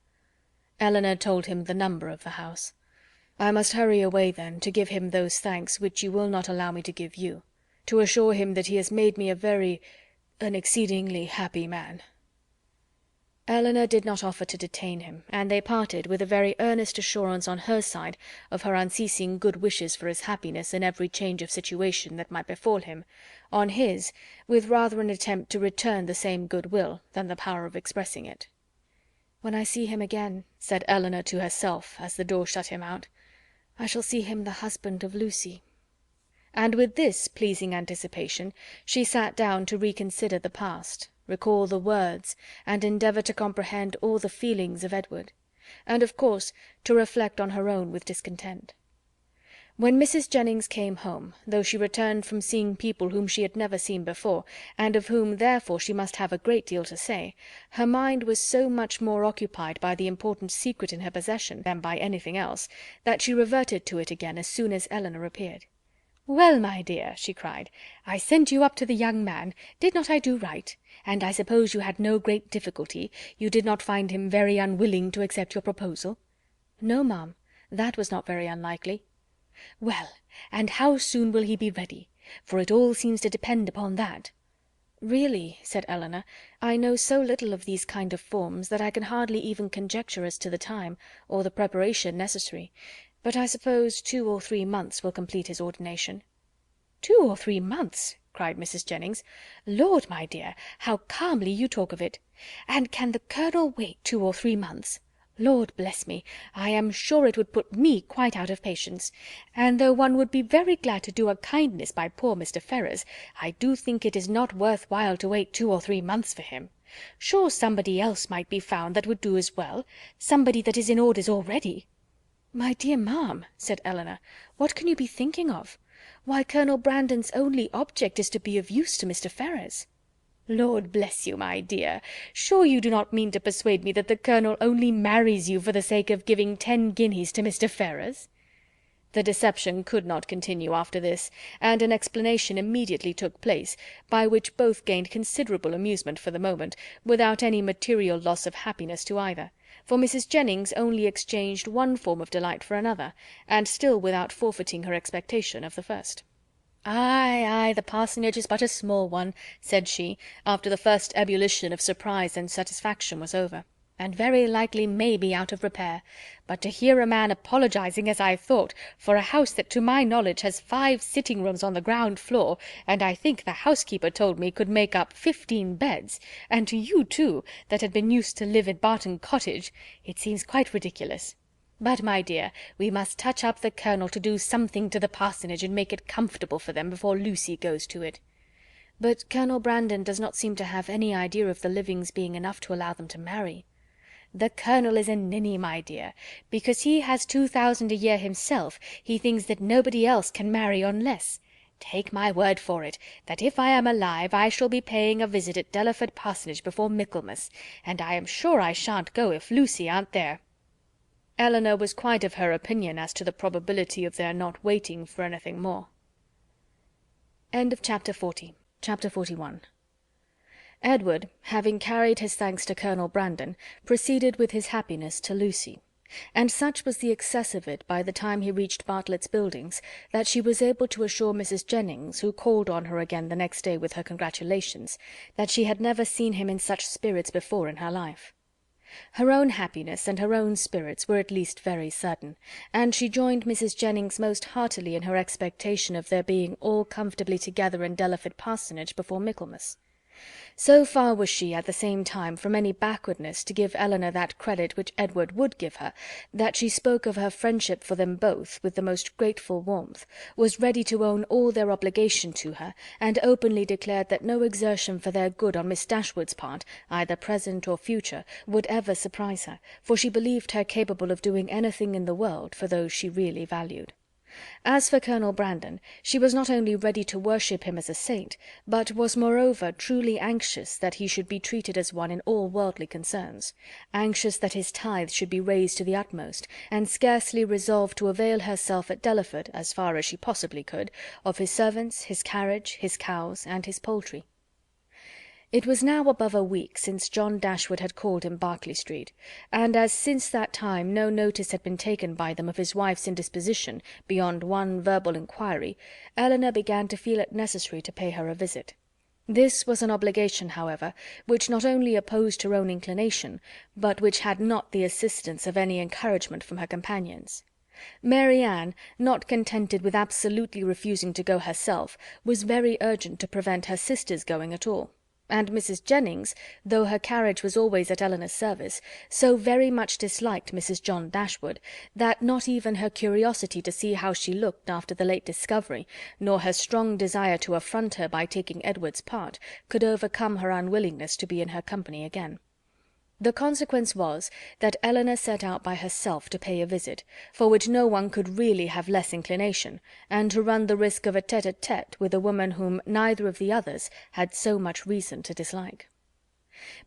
Elinor told him the number of the house. "I must hurry away, then, to give him those thanks which you will not allow me to give you, to assure him that he has made me a an exceedingly happy man." Elinor did not offer to detain him, and they parted with a very earnest assurance on her side of her unceasing good wishes for his happiness in every change of situation that might befall him, on his, with rather an attempt to return the same goodwill than the power of expressing it. "When I see him again," said Elinor to herself, as the door shut him out, "I shall see him the husband of Lucy." And with this pleasing anticipation she sat down to reconsider the past, recall the words, and endeavour to comprehend all the feelings of Edward, and of course to reflect on her own with discontent. When Mrs. Jennings came home, though she returned from seeing people whom she had never seen before, and of whom therefore she must have a great deal to say, her mind was so much more occupied by the important secret in her possession than by anything else, that she reverted to it again as soon as Elinor appeared. "Well, my dear," she cried, "I sent you up to the young man. Did not I do right? And I suppose you had no great difficulty. You did not find him very unwilling to accept your proposal?" "No, ma'am, that was not very unlikely." "Well, and how soon will he be ready? For it all seems to depend upon that." "Really," said Elinor, "I know so little of these kind of forms that I can hardly even conjecture as to the time, or the preparation necessary. But I suppose 2 or 3 months will complete his ordination." "2 or 3 months!" cried Mrs. Jennings. "Lord, my dear, how calmly you talk of it! And can the Colonel wait 2 or 3 months? Lord bless me, I am sure it would put me quite out of patience; and though one would be very glad to do a kindness by poor Mr. Ferrars, I do think it is not worth while to wait 2 or 3 months for him. Sure somebody else might be found that would do as well, somebody that is in orders already." "My dear ma'am," said Elinor, "what can you be thinking of? Why, Colonel Brandon's only object is to be of use to Mr. Ferrars." "Lord bless you, my dear, sure you do not mean to persuade me that the Colonel only marries you for the sake of giving 10 guineas to Mr. Ferrars?" The deception could not continue after this, and an explanation immediately took place, by which both gained considerable amusement for the moment, without any material loss of happiness to either, for Mrs. Jennings only exchanged one form of delight for another, and still without forfeiting her expectation of the first. "Ay, ay, the parsonage is but a small one," said she, after the first ebullition of surprise and satisfaction was over, "and very likely may be out of repair. But to hear a man apologizing, as I thought, for a house that to my knowledge has 5 sitting rooms on the ground floor, and I think the housekeeper told me could make up 15 beds, and to you too, that had been used to live at Barton Cottage, it seems quite ridiculous. But, my dear, we must touch up the Colonel to do something to the parsonage and make it comfortable for them before Lucy goes to it." "But Colonel Brandon does not seem to have any idea of the livings being enough to allow them to marry." "The Colonel is a ninny, my dear. Because he has 2,000 a year himself, he thinks that nobody else can marry on less. Take my word for it, that if I am alive I shall be paying a visit at Delaford Parsonage before Michaelmas, and I am sure I shan't go if Lucy aren't there." Elinor was quite of her opinion as to the probability of their not waiting for anything more. Chapter 41. Edward, having carried his thanks to Colonel Brandon, proceeded with his happiness to Lucy; and such was the excess of it by the time he reached Bartlett's Buildings, that she was able to assure Mrs. Jennings, who called on her again the next day with her congratulations, that she had never seen him in such spirits before in her life. Her own happiness and her own spirits were at least very certain, and she joined Mrs. Jennings most heartily in her expectation of their being all comfortably together in Delaford Parsonage before Michaelmas. So far was she, at the same time, from any backwardness to give Elinor that credit which Edward would give her, that she spoke of her friendship for them both with the most grateful warmth, was ready to own all their obligation to her, and openly declared that no exertion for their good on Miss Dashwood's part, either present or future, would ever surprise her, for she believed her capable of doing anything in the world for those she really valued. As for Colonel Brandon, she was not only ready to worship him as a saint, but was moreover truly anxious that he should be treated as one in all worldly concerns; anxious that his tithes should be raised to the utmost, and scarcely resolved to avail herself at Delaford, as far as she possibly could, of his servants, his carriage, his cows, and his poultry. It was now above a week since John Dashwood had called in Berkeley Street, and as since that time no notice had been taken by them of his wife's indisposition beyond one verbal inquiry, Elinor began to feel it necessary to pay her a visit. This was an obligation, however, which not only opposed her own inclination, but which had not the assistance of any encouragement from her companions. Marianne, not contented with absolutely refusing to go herself, was very urgent to prevent her sister's going at all; and Mrs. Jennings, though her carriage was always at Elinor's service, so very much disliked Mrs. John Dashwood, that not even her curiosity to see how she looked after the late discovery, nor her strong desire to affront her by taking Edward's part, could overcome her unwillingness to be in her company again. The consequence was that Elinor set out by herself to pay a visit, for which no one could really have less inclination, and to run the risk of a tete-a-tete with a woman whom neither of the others had so much reason to dislike.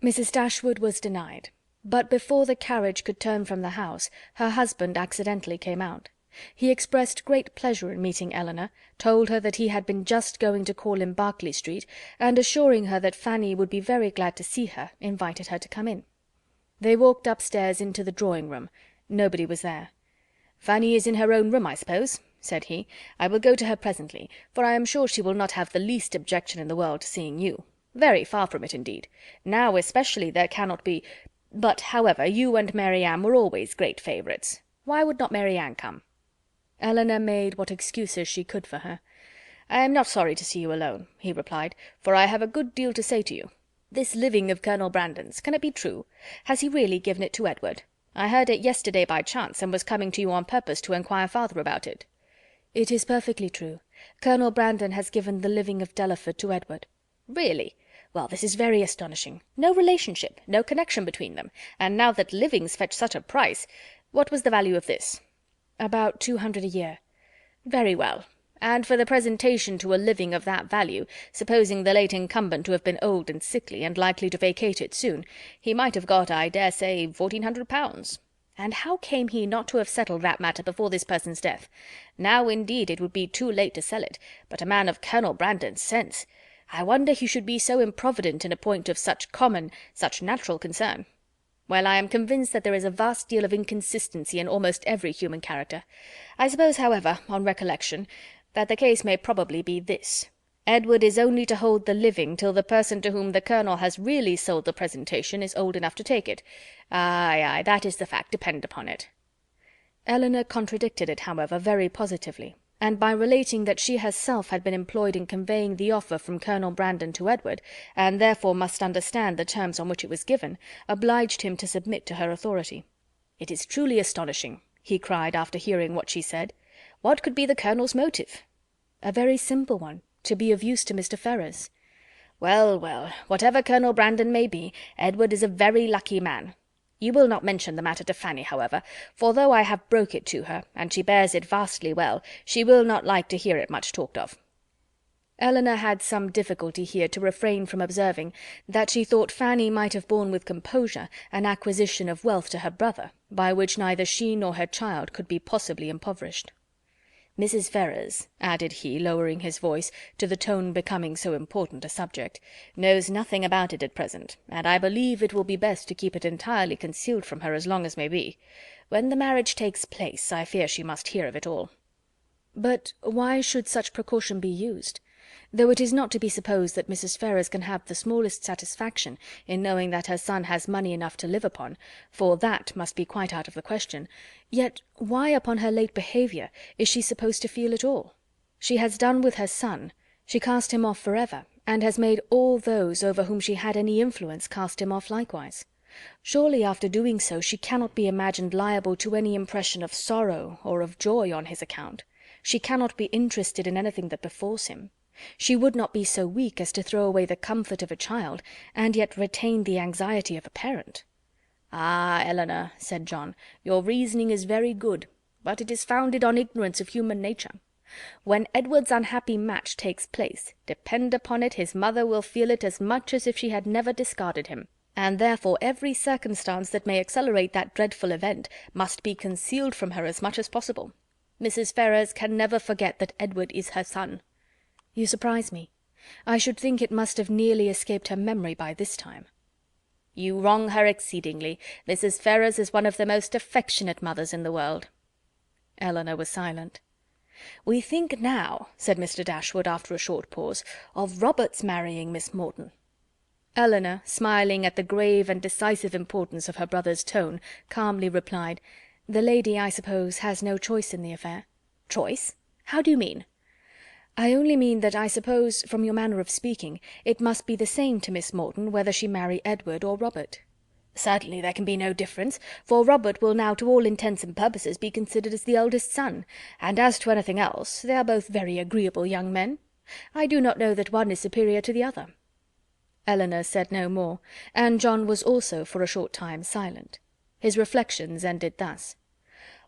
Mrs. Dashwood was denied, but before the carriage could turn from the house, her husband accidentally came out. He expressed great pleasure in meeting Elinor, told her that he had been just going to call in Berkeley Street, and assuring her that Fanny would be very glad to see her, invited her to come in. They walked upstairs into the drawing-room. Nobody was there. "Fanny is in her own room, I suppose," said he. "I will go to her presently, for I am sure she will not have the least objection in the world to seeing you. Very far from it, indeed. Now especially there cannot be... But, however, you and Marianne were always great favourites. Why would not Marianne come?" Elinor made what excuses she could for her. "I am not sorry to see you alone," he replied, "for I have a good deal to say to you. This living of Colonel Brandon's, can it be true? Has he really given it to Edward? I heard it yesterday by chance, and was coming to you on purpose to inquire farther about it." "It is perfectly true. Colonel Brandon has given the living of Delaford to Edward." "Really? Well, this is very astonishing. No relationship, no connection between them, and now that livings fetch such a price... What was the value of this?" "About 200 a year." "Very well. And for the presentation to a living of that value, supposing the late incumbent to have been old and sickly, and likely to vacate it soon, he might have got, I dare say, £1,400. And how came he not to have settled that matter before this person's death? Now, indeed, it would be too late to sell it, but a man of Colonel Brandon's sense... I wonder he should be so improvident in a point of such common, such natural concern. Well, I am convinced that there is a vast deal of inconsistency in almost every human character. I suppose, however, on recollection, that the case may probably be this: Edward is only to hold the living till the person to whom the colonel has really sold the presentation is old enough to take it. Aye, that is the fact, depend upon it." Elinor contradicted it, however, very positively, and by relating that she herself had been employed in conveying the offer from Colonel Brandon to Edward, and therefore must understand the terms on which it was given, obliged him to submit to her authority. "It is truly astonishing," he cried after hearing what she said. "What could be the colonel's motive?" "A very simple one: to be of use to Mr. Ferrars." Well, well, whatever Colonel Brandon may be, Edward is a very lucky man. You will not mention the matter to Fanny, however, for though I have broke it to her, and she bears it vastly well, she will not like to hear it much talked of." Elinor had some difficulty here to refrain from observing that she thought Fanny might have borne with composure an acquisition of wealth to her brother, by which neither she nor her child could be possibly impoverished. "Mrs. Ferrars," added he, lowering his voice to the tone becoming so important a subject, "knows nothing about it at present, and I believe it will be best to keep it entirely concealed from her as long as may be. When the marriage takes place, I fear she must hear of it all." "But why should such precaution be used? Though it is not to be supposed that Mrs. Ferrars can have the smallest satisfaction in knowing that her son has money enough to live upon, for that must be quite out of the question, yet why, upon her late behaviour, is she supposed to feel at all? She has done with her son, she cast him off for ever, and has made all those over whom she had any influence cast him off likewise. Surely after doing so she cannot be imagined liable to any impression of sorrow or of joy on his account. She cannot be interested in anything that befalls him. She would not be so weak as to throw away the comfort of a child, and yet retain the anxiety of a parent." "Ah, Elinor," said John, "your reasoning is very good, but it is founded on ignorance of human nature. When Edward's unhappy match takes place, depend upon it his mother will feel it as much as if she had never discarded him, and therefore every circumstance that may accelerate that dreadful event must be concealed from her as much as possible. Mrs. Ferrars can never forget that Edward is her son." "You surprise me. I should think it must have nearly escaped her memory by this time." "You wrong her exceedingly. Mrs. Ferrars is one of the most affectionate mothers in the world." Elinor was silent. "We think now," said Mr. Dashwood, after a short pause, "of Robert's marrying Miss Morton." Elinor, smiling at the grave and decisive importance of her brother's tone, calmly replied, "The lady, I suppose, has no choice in the affair." "Choice? How do you mean?" "I only mean that I suppose, from your manner of speaking, it must be the same to Miss Morton whether she marry Edward or Robert." "Certainly there can be no difference, for Robert will now to all intents and purposes be considered as the eldest son, and as to anything else, they are both very agreeable young men. I do not know that one is superior to the other." Elinor said no more, and John was also for a short time silent. His reflections ended thus: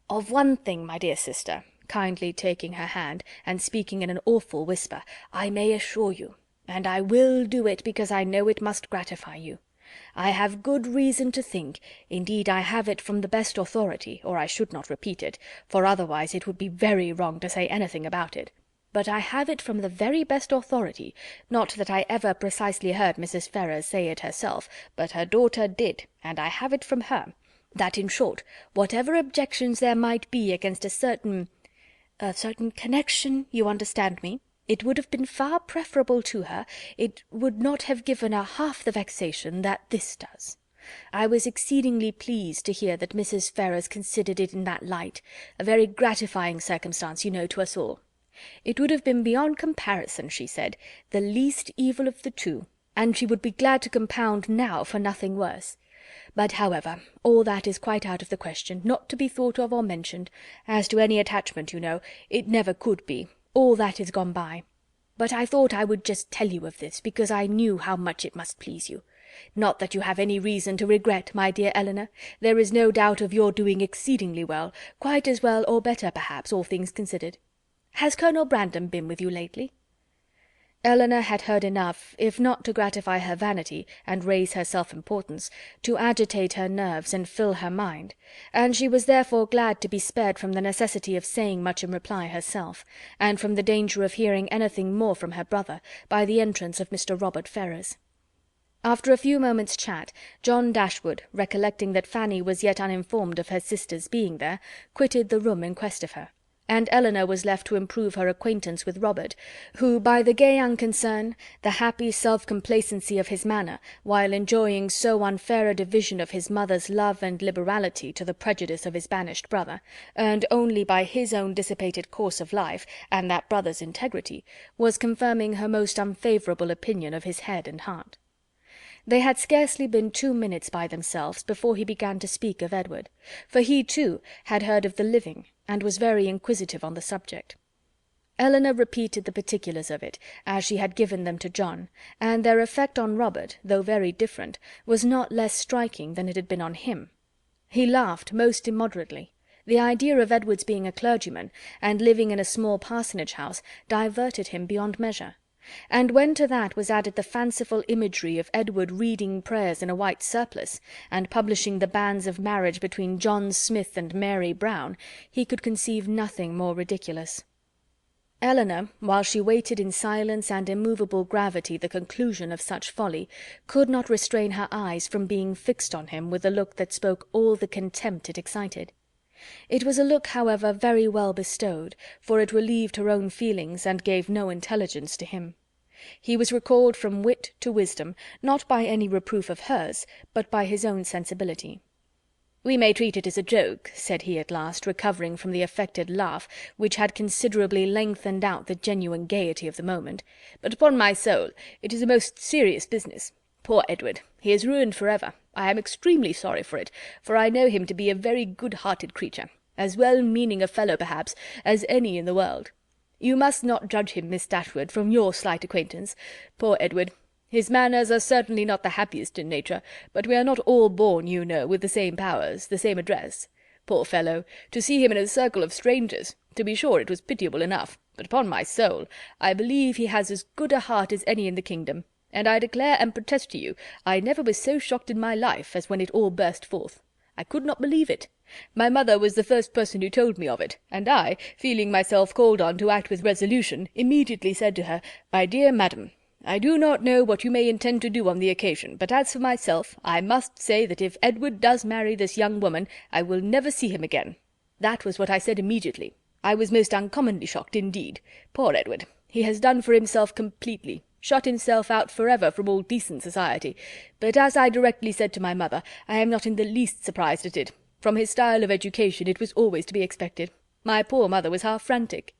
"Of one thing, my dear sister," kindly taking her hand, and speaking in an awful whisper, "I may assure you, and I will do it because I know it must gratify you. I have good reason to think, indeed I have it from the best authority, or I should not repeat it, for otherwise it would be very wrong to say anything about it, but I have it from the very best authority, not that I ever precisely heard Mrs. Ferrars say it herself, but her daughter did, and I have it from her, that in short, whatever objections there might be against a certain connection, you understand me, it would have been far preferable to her, it would not have given her half the vexation that this does. I was exceedingly pleased to hear that Mrs. Ferrars considered it in that light, a very gratifying circumstance, you know, to us all. It would have been beyond comparison, she said, the least evil of the two, and she would be glad to compound now for nothing worse. But, however, all that is quite out of the question, not to be thought of or mentioned. As to any attachment, you know, it never could be. All that is gone by. But I thought I would just tell you of this, because I knew how much it must please you. Not that you have any reason to regret, my dear Elinor. There is no doubt of your doing exceedingly well, quite as well or better, perhaps, all things considered. Has Colonel Brandon been with you lately?" Elinor had heard enough, if not to gratify her vanity and raise her self-importance, to agitate her nerves and fill her mind, and she was therefore glad to be spared from the necessity of saying much in reply herself, and from the danger of hearing anything more from her brother, by the entrance of Mr. Robert Ferrars. After a few moments' chat, John Dashwood, recollecting that Fanny was yet uninformed of her sister's being there, quitted the room in quest of her, and Elinor was left to improve her acquaintance with Robert, who, by the gay unconcern, the happy self-complacency of his manner, while enjoying so unfair a division of his mother's love and liberality to the prejudice of his banished brother, earned only by his own dissipated course of life, and that brother's integrity, was confirming her most unfavourable opinion of his head and heart. They had scarcely been 2 minutes by themselves before he began to speak of Edward, for he, too, had heard of the living, and was very inquisitive on the subject. Elinor repeated the particulars of it, as she had given them to John, and their effect on Robert, though very different, was not less striking than it had been on him. He laughed most immoderately. The idea of Edward's being a clergyman, and living in a small parsonage house, diverted him beyond measure. And when to that was added the fanciful imagery of Edward reading prayers in a white surplice, and publishing the banns of marriage between John Smith and Mary Brown, he could conceive nothing more ridiculous. Elinor, while she waited in silence and immovable gravity the conclusion of such folly, could not restrain her eyes from being fixed on him with a look that spoke all the contempt it excited. It was a look, however, very well bestowed, for it relieved her own feelings and gave no intelligence to him. He was recalled from wit to wisdom, not by any reproof of hers, but by his own sensibility. "We may treat it as a joke," said he at last, recovering from the affected laugh, which had considerably lengthened out the genuine gaiety of the moment, "but upon my soul, it is a most serious business. Poor Edward! He is ruined for ever. I am extremely sorry for it, for I know him to be a very good-hearted creature, as well-meaning a fellow, perhaps, as any in the world. You must not judge him, Miss Dashwood, from your slight acquaintance. Poor Edward! His manners are certainly not the happiest in nature, but we are not all born, you know, with the same powers, the same address. Poor fellow! To see him in a circle of strangers, to be sure it was pitiable enough, but upon my soul, I believe he has as good a heart as any in the kingdom, and I declare and protest to you, I never was so shocked in my life as when it all burst forth. I could not believe it. My mother was the first person who told me of it, and I, feeling myself called on to act with resolution, immediately said to her, 'My dear madam, I do not know what you may intend to do on the occasion, but as for myself, I must say that if Edward does marry this young woman, I will never see him again.' That was what I said immediately. I was most uncommonly shocked indeed. Poor Edward! He has done for himself completely, shut himself out forever from all decent society, but as I directly said to my mother, I am not in the least surprised at it. From his style of education it was always to be expected. My poor mother was half frantic."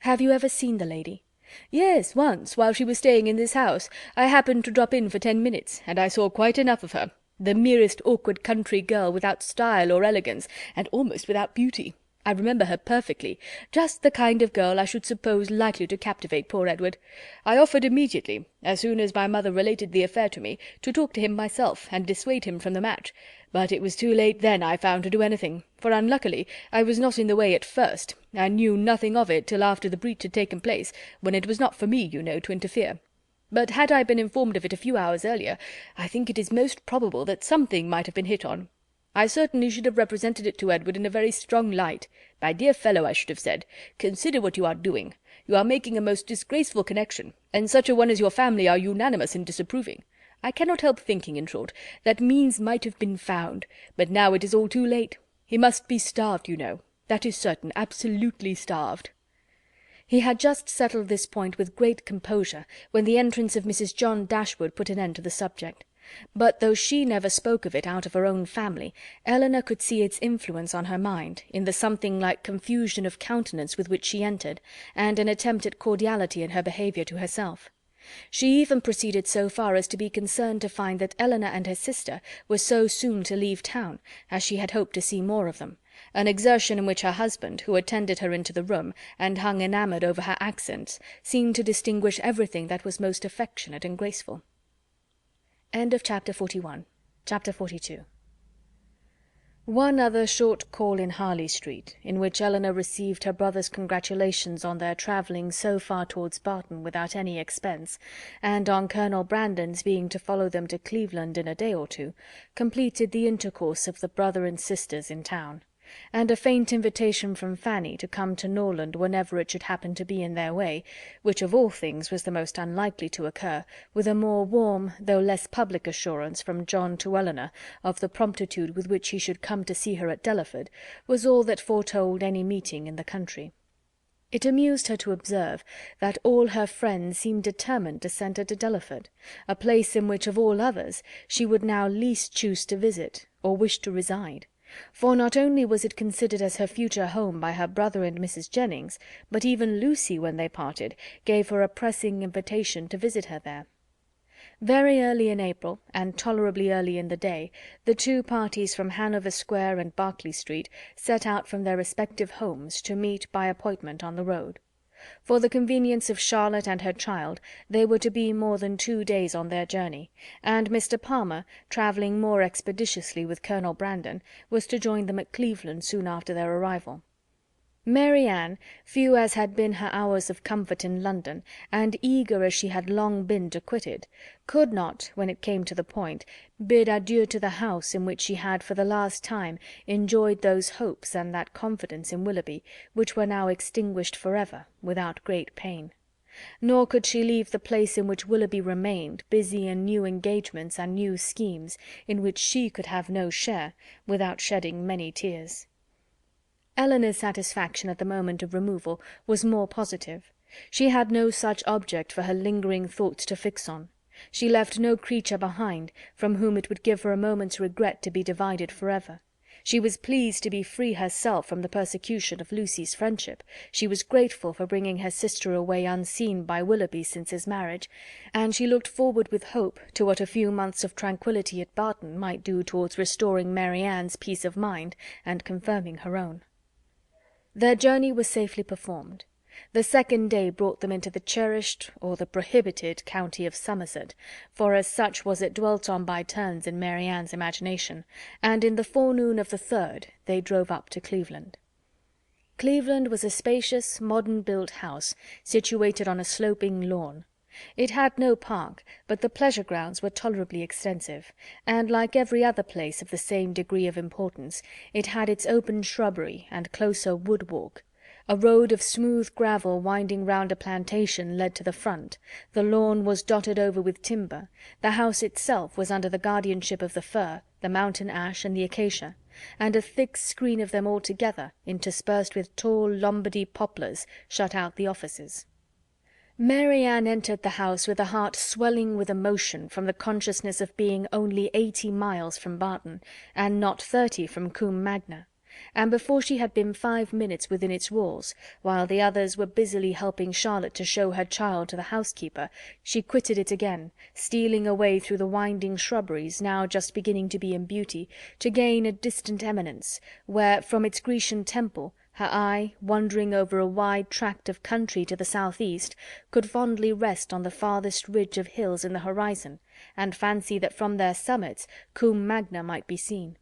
"Have you ever seen the lady?" "Yes, once, while she was staying in this house. I happened to drop in for 10 minutes, and I saw quite enough of her. The merest awkward country girl, without style or elegance, and almost without beauty. I remember her perfectly. Just the kind of girl I should suppose likely to captivate poor Edward. I offered immediately, as soon as my mother related the affair to me, to talk to him myself, and dissuade him from the match. But it was too late then, I found, to do anything, for unluckily I was not in the way at first, and knew nothing of it till after the breach had taken place, when it was not for me, you know, to interfere. But had I been informed of it a few hours earlier, I think it is most probable that something might have been hit on. I certainly should have represented it to Edward in a very strong light. My dear fellow, I should have said, consider what you are doing. You are making a most disgraceful connection, and such a one as your family are unanimous in disapproving. I cannot help thinking, in short, that means might have been found, but now it is all too late. He must be starved, you know. That is certain, absolutely starved." He had just settled this point with great composure when the entrance of Mrs. John Dashwood put an end to the subject. But though she never spoke of it out of her own family, Elinor could see its influence on her mind, in the something like confusion of countenance with which she entered, and an attempt at cordiality in her behaviour to herself. She even proceeded so far as to be concerned to find that Elinor and her sister were so soon to leave town, as she had hoped to see more of them, an exertion in which her husband, who attended her into the room, and hung enamoured over her accents, seemed to distinguish everything that was most affectionate and graceful. Chapter 41. Chapter 42. One other short call in Harley Street, in which Elinor received her brother's congratulations on their travelling so far towards Barton without any expense, and on Colonel Brandon's being to follow them to Cleveland in a day or two, completed the intercourse of the brother and sisters in town, and a faint invitation from Fanny to come to Norland whenever it should happen to be in their way, which of all things was the most unlikely to occur, with a more warm though less public assurance from John to Elinor of the promptitude with which he should come to see her at Delaford, was all that foretold any meeting in the country. It amused her to observe that all her friends seemed determined to send her to Delaford, a place in which of all others she would now least choose to visit, or wish to reside. For not only was it considered as her future home by her brother and Mrs. Jennings, but even Lucy, when they parted, gave her a pressing invitation to visit her there. Very early in April, and tolerably early in the day, the two parties from Hanover Square and Berkeley Street set out from their respective homes to meet by appointment on the road. For the convenience of Charlotte and her child, they were to be more than 2 days on their journey, and Mr. Palmer, travelling more expeditiously with Colonel Brandon, was to join them at Cleveland soon after their arrival. Marianne, few as had been her hours of comfort in London, and eager as she had long been to quit it, could not, when it came to the point, bid adieu to the house in which she had for the last time enjoyed those hopes and that confidence in Willoughby which were now extinguished for ever, without great pain. Nor could she leave the place in which Willoughby remained, busy in new engagements and new schemes, in which she could have no share, without shedding many tears. Elinor's satisfaction at the moment of removal was more positive. She had no such object for her lingering thoughts to fix on. She left no creature behind, from whom it would give her a moment's regret to be divided for ever. She was pleased to be free herself from the persecution of Lucy's friendship, she was grateful for bringing her sister away unseen by Willoughby since his marriage, and she looked forward with hope to what a few months of tranquillity at Barton might do towards restoring Marianne's peace of mind and confirming her own. Their journey was safely performed. The second day brought them into the cherished, or the prohibited, county of Somerset, for as such was it dwelt on by turns in Marianne's imagination, and in the forenoon of the third they drove up to Cleveland. Cleveland was a spacious, modern-built house, situated on a sloping lawn. It had no park, but the pleasure grounds were tolerably extensive, and, like every other place of the same degree of importance, it had its open shrubbery and closer wood-walk. A road of smooth gravel winding round a plantation led to the front, the lawn was dotted over with timber, the house itself was under the guardianship of the fir, the mountain ash, and the acacia, and a thick screen of them all together, interspersed with tall Lombardy poplars, shut out the offices. Marianne entered the house with a heart swelling with emotion from the consciousness of being only 80 miles from Barton, and not 30 from Combe Magna, and before she had been 5 minutes within its walls, while the others were busily helping Charlotte to show her child to the housekeeper, she quitted it again, stealing away through the winding shrubberies, now just beginning to be in beauty, to gain a distant eminence, where, from its Grecian temple, her eye, wandering over a wide tract of country to the south-east, could fondly rest on the farthest ridge of hills in the horizon, and fancy that from their summits Combe Magna might be seen.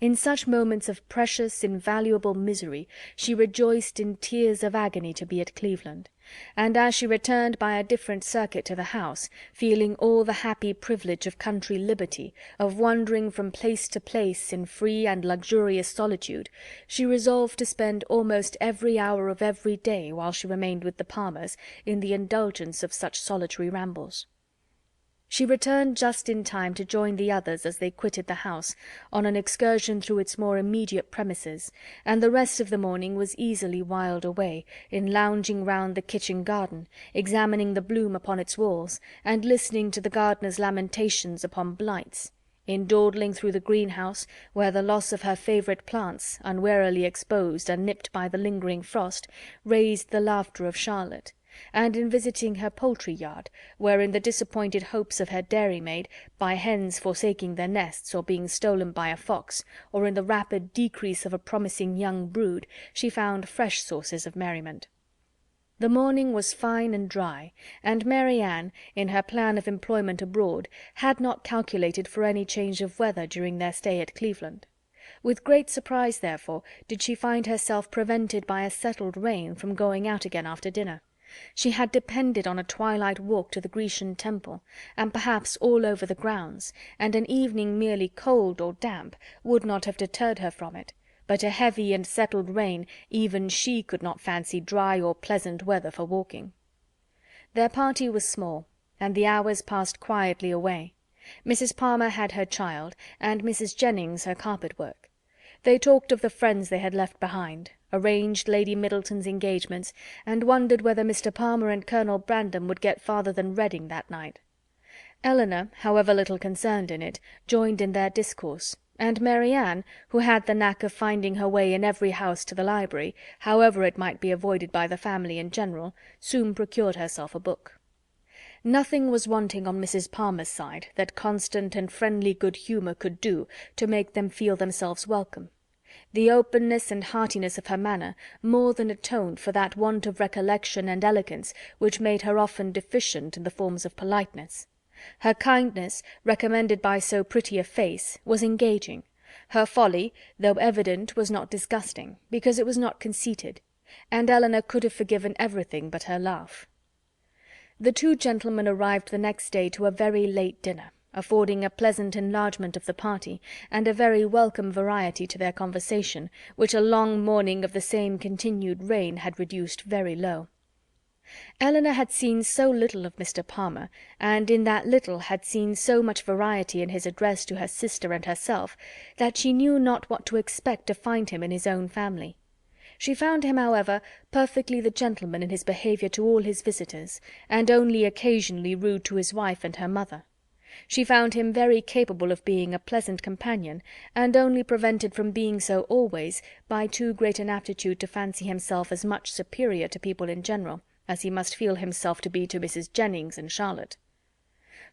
In such moments of precious, invaluable misery, she rejoiced in tears of agony to be at Cleveland, and as she returned by a different circuit to the house, feeling all the happy privilege of country liberty, of wandering from place to place in free and luxurious solitude, she resolved to spend almost every hour of every day, while she remained with the Palmers, in the indulgence of such solitary rambles. She returned just in time to join the others as they quitted the house, on an excursion through its more immediate premises, and the rest of the morning was easily whiled away, in lounging round the kitchen garden, examining the bloom upon its walls, and listening to the gardener's lamentations upon blights, in dawdling through the greenhouse, where the loss of her favourite plants, unwarily exposed and nipped by the lingering frost, raised the laughter of Charlotte, and in visiting her poultry-yard, wherein the disappointed hopes of her dairymaid, by hens forsaking their nests or being stolen by a fox, or in the rapid decrease of a promising young brood, she found fresh sources of merriment. The morning was fine and dry, and Marianne, in her plan of employment abroad, had not calculated for any change of weather during their stay at Cleveland. With great surprise, therefore, did she find herself prevented by a settled rain from going out again after dinner. She had depended on a twilight walk to the Grecian temple, and perhaps all over the grounds, and an evening merely cold or damp would not have deterred her from it, but a heavy and settled rain even she could not fancy dry or pleasant weather for walking. Their party was small, and the hours passed quietly away. Mrs. Palmer had her child, and Mrs. Jennings her carpet-work. They talked of the friends they had left behind, arranged Lady Middleton's engagements, and wondered whether Mr. Palmer and Colonel Brandon would get farther than Reading that night. Elinor, however little concerned in it, joined in their discourse, and Marianne, who had the knack of finding her way in every house to the library, however it might be avoided by the family in general, soon procured herself a book. Nothing was wanting on Mrs. Palmer's side that constant and friendly good humour could do to make them feel themselves welcome. The openness and heartiness of her manner more than atoned for that want of recollection and elegance which made her often deficient in the forms of politeness. Her kindness, recommended by so pretty a face, was engaging. Her folly, though evident, was not disgusting, because it was not conceited, and Elinor could have forgiven everything but her laugh. The two gentlemen arrived the next day to a very late dinner, affording a pleasant enlargement of the party, and a very welcome variety to their conversation, which a long morning of the same continued rain had reduced very low. Elinor had seen so little of Mr. Palmer, and in that little had seen so much variety in his address to her sister and herself, that she knew not what to expect to find him in his own family. She found him, however, perfectly the gentleman in his behaviour to all his visitors, and only occasionally rude to his wife and her mother. She found him very capable of being a pleasant companion, and only prevented from being so always by too great an aptitude to fancy himself as much superior to people in general as he must feel himself to be to Mrs. Jennings and Charlotte.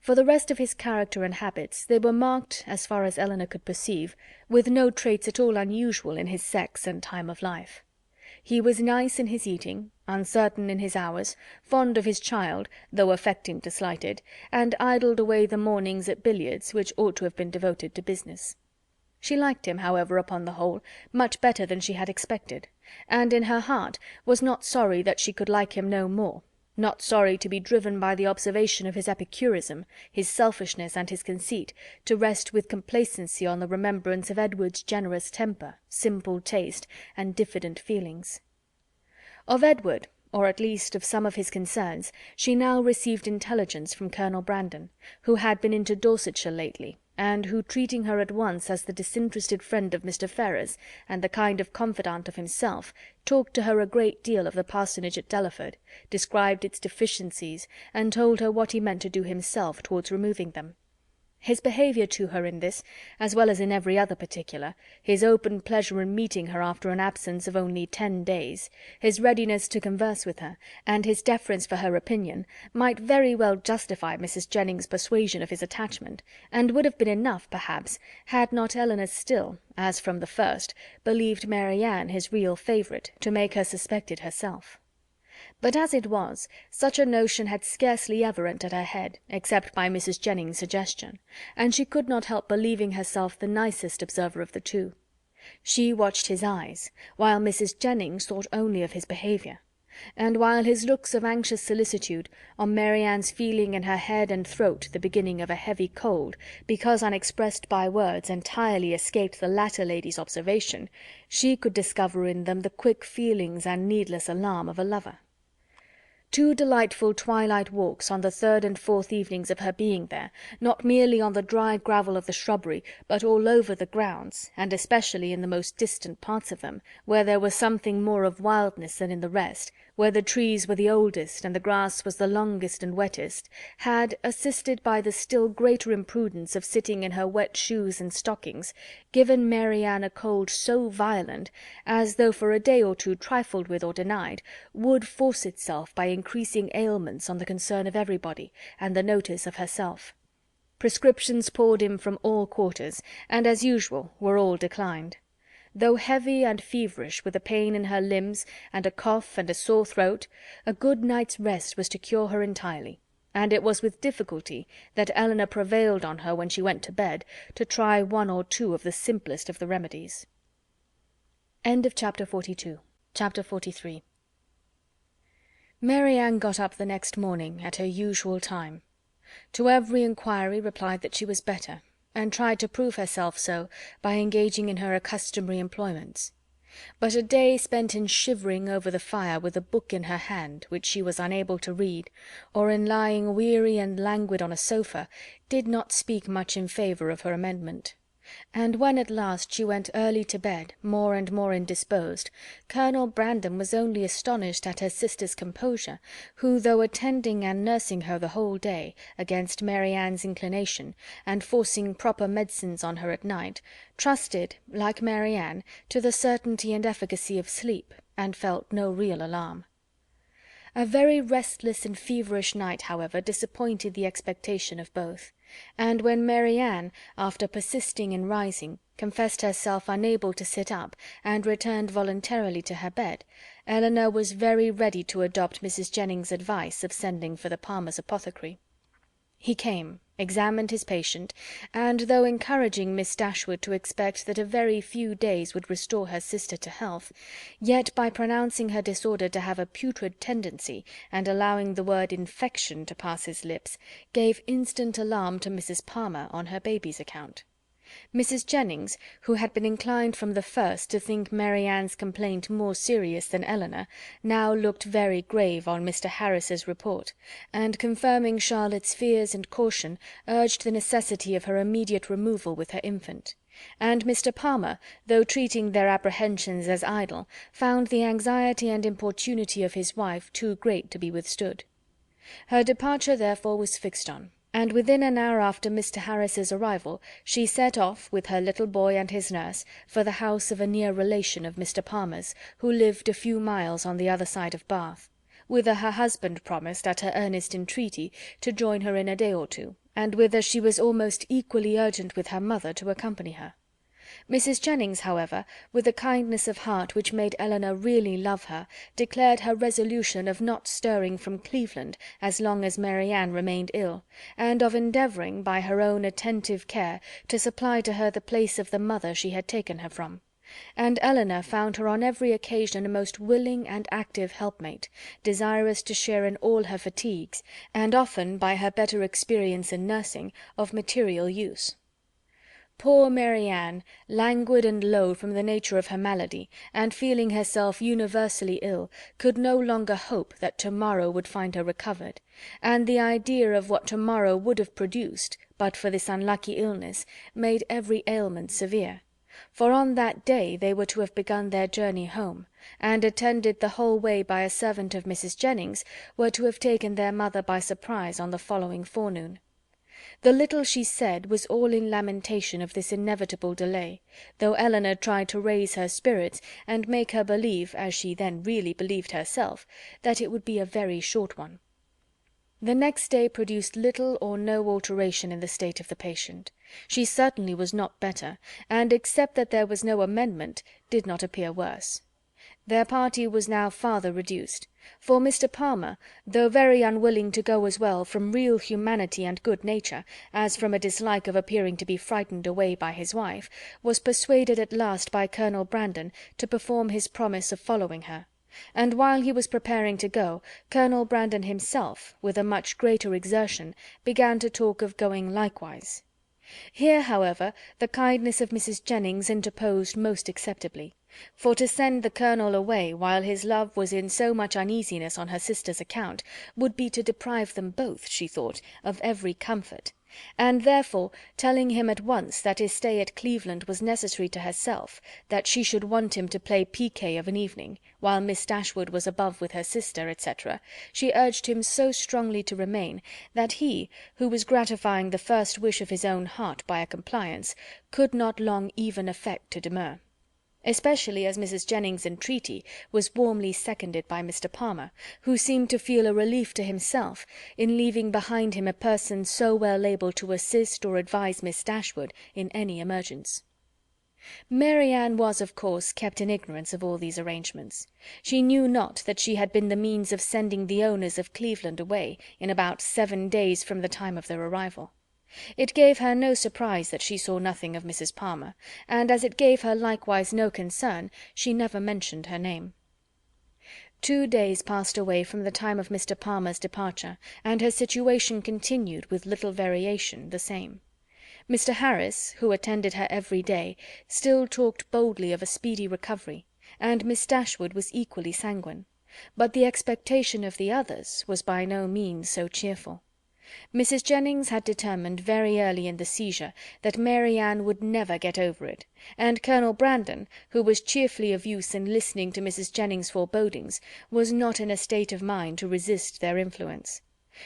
For the rest of his character and habits, they were marked, as far as Elinor could perceive, with no traits at all unusual in his sex and time of life. He was nice in his eating, uncertain in his hours, fond of his child, though affecting to slight it, and idled away the mornings at billiards, which ought to have been devoted to business. She liked him, however, upon the whole, much better than she had expected, and in her heart was not sorry that she could like him no more, not sorry to be driven by the observation of his epicurism, his selfishness, and his conceit, to rest with complacency on the remembrance of Edward's generous temper, simple taste, and diffident feelings. Of Edward, or at least of some of his concerns, she now received intelligence from Colonel Brandon, who had been into Dorsetshire lately, and who, treating her at once as the disinterested friend of Mr. Ferrars and the kind of confidant of himself, talked to her a great deal of the parsonage at Delaford, described its deficiencies, and told her what he meant to do himself towards removing them. His behaviour to her in this, as well as in every other particular, his open pleasure in meeting her after an absence of only 10 days, his readiness to converse with her, and his deference for her opinion, might very well justify Mrs. Jennings's persuasion of his attachment, and would have been enough, perhaps, had not Elinor still, as from the first, believed Marianne his real favourite, to make her suspect it herself. But as it was, such a notion had scarcely ever entered her head, except by Mrs. Jennings's suggestion, and she could not help believing herself the nicest observer of the two. She watched his eyes, while Mrs. Jennings thought only of his behaviour, and while his looks of anxious solicitude, on Marianne's feeling in her head and throat the beginning of a heavy cold, because unexpressed by words, entirely escaped the latter lady's observation, she could discover in them the quick feelings and needless alarm of a lover. 2 delightful twilight walks on the 3rd and 4th evenings of her being there, not merely on the dry gravel of the shrubbery, but all over the grounds, and especially in the most distant parts of them, where there was something more of wildness than in the rest, where the trees were the oldest and the grass was the longest and wettest, had, assisted by the still greater imprudence of sitting in her wet shoes and stockings, given Marianne a cold so violent as, though for a day or two trifled with or denied, would force itself by increasing ailments on the concern of everybody, and the notice of herself. Prescriptions poured in from all quarters, and, as usual, were all declined. Though heavy and feverish, with a pain in her limbs, and a cough and a sore throat, a good night's rest was to cure her entirely, and it was with difficulty that Elinor prevailed on her, when she went to bed, to try 1 or 2 of the simplest of the remedies. Chapter 42. Chapter 43. Marianne got up the next morning at her usual time. To every inquiry replied that she was better, and tried to prove herself so by engaging in her customary employments. But a day spent in shivering over the fire with a book in her hand which she was unable to read, or in lying weary and languid on a sofa, did not speak much in favour of her amendment. And when at last she went early to bed, more and more indisposed, Colonel Brandon was only astonished at her sister's composure, who, though attending and nursing her the whole day, against Marianne's inclination, and forcing proper medicines on her at night, trusted, like Marianne, to the certainty and efficacy of sleep, and felt no real alarm. A very restless and feverish night, however, disappointed the expectation of both, and when Marianne, after persisting in rising, confessed herself unable to sit up, and returned voluntarily to her bed, Elinor was very ready to adopt Mrs. Jennings's advice of sending for the Palmers' apothecary. He came, examined his patient, and, though encouraging Miss Dashwood to expect that a very few days would restore her sister to health, yet by pronouncing her disorder to have a putrid tendency, and allowing the word infection to pass his lips, gave instant alarm to Mrs. Palmer on her baby's account. Mrs. Jennings, who had been inclined from the first to think Marianne's complaint more serious than Elinor, now looked very grave on Mr. Harris's report, and, confirming Charlotte's fears and caution, urged the necessity of her immediate removal with her infant; and Mr. Palmer, though treating their apprehensions as idle, found the anxiety and importunity of his wife too great to be withstood. Her departure therefore was fixed on, and within an hour after Mr. Harris's arrival she set off, with her little boy and his nurse, for the house of a near relation of Mr. Palmer's, who lived a few miles on the other side of Bath, whither her husband promised, at her earnest entreaty, to join her in a day or 2, and whither she was almost equally urgent with her mother to accompany her. Mrs. Jennings, however, with a kindness of heart which made Elinor really love her, declared her resolution of not stirring from Cleveland as long as Marianne remained ill, and of endeavouring, by her own attentive care, to supply to her the place of the mother she had taken her from; and Elinor found her on every occasion a most willing and active helpmate, desirous to share in all her fatigues, and often, by her better experience in nursing, of material use. Poor Marianne, languid and low from the nature of her malady, and feeling herself universally ill, could no longer hope that to-morrow would find her recovered, and the idea of what to-morrow would have produced, but for this unlucky illness, made every ailment severe; for on that day they were to have begun their journey home, and, attended the whole way by a servant of Mrs. Jennings, were to have taken their mother by surprise on the following forenoon. The little she said was all in lamentation of this inevitable delay, though Elinor tried to raise her spirits, and make her believe, as she then really believed herself, that it would be a very short one. The next day produced little or no alteration in the state of the patient. She certainly was not better, and, except that there was no amendment, did not appear worse. Their party was now farther reduced, for Mr. Palmer, though very unwilling to go as well from real humanity and good nature as from a dislike of appearing to be frightened away by his wife, was persuaded at last by Colonel Brandon to perform his promise of following her; and while he was preparing to go, Colonel Brandon himself, with a much greater exertion, began to talk of going likewise. Here, however, the kindness of Mrs. Jennings interposed most acceptably; for to send the Colonel away while his love was in so much uneasiness on her sister's account would be to deprive them both, she thought, of every comfort; and therefore, telling him at once that his stay at Cleveland was necessary to herself, that she should want him to play piquet of an evening, while Miss Dashwood was above with her sister, etc., she urged him so strongly to remain, that he, who was gratifying the first wish of his own heart by a compliance, could not long even affect to demur; especially as Mrs. Jennings's entreaty was warmly seconded by Mr. Palmer, who seemed to feel a relief to himself in leaving behind him a person so well able to assist or advise Miss Dashwood in any emergence. Marianne was, of course, kept in ignorance of all these arrangements. She knew not that she had been the means of sending the owners of Cleveland away in about 7 days from the time of their arrival. It gave her no surprise that she saw nothing of Mrs. Palmer, and as it gave her likewise no concern, she never mentioned her name. 2 days passed away from the time of Mr. Palmer's departure, and her situation continued, with little variation, the same. Mr. Harris, who attended her every day, still talked boldly of a speedy recovery, and Miss Dashwood was equally sanguine; but the expectation of the others was by no means so cheerful. Mrs. Jennings had determined very early in the seizure that Marianne would never get over it, and Colonel Brandon, who was cheerfully of use in listening to Mrs. Jennings's forebodings, was not in a state of mind to resist their influence.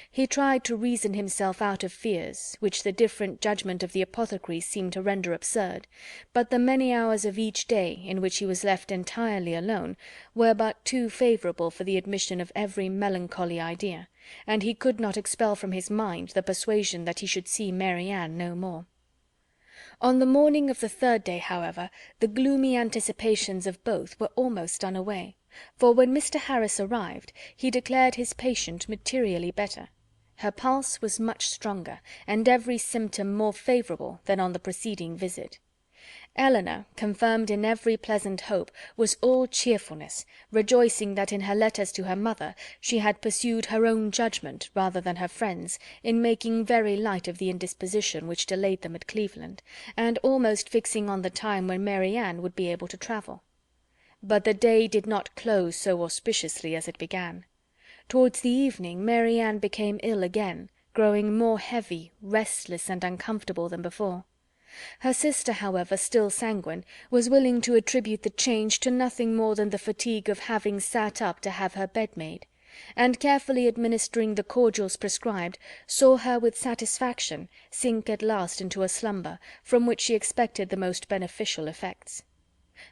He tried to reason himself out of fears, which the different judgment of the apothecaries seemed to render absurd, but the many hours of each day in which he was left entirely alone were but too favourable for the admission of every melancholy idea, and he could not expel from his mind the persuasion that he should see Marianne no more. On the morning of the 3rd day, however, the gloomy anticipations of both were almost done away, for when Mr. Harris arrived, he declared his patient materially better. Her pulse was much stronger, and every symptom more favourable than on the preceding visit. Elinor, confirmed in every pleasant hope, was all cheerfulness, rejoicing that in her letters to her mother she had pursued her own judgment rather than her friend's, in making very light of the indisposition which delayed them at Cleveland, and almost fixing on the time when Marianne would be able to travel. But the day did not close so auspiciously as it began. Towards the evening Marianne became ill again, growing more heavy, restless, and uncomfortable than before. Her sister, however, still sanguine, was willing to attribute the change to nothing more than the fatigue of having sat up to have her bed made, and, carefully administering the cordials prescribed, saw her with satisfaction sink at last into a slumber, from which she expected the most beneficial effects.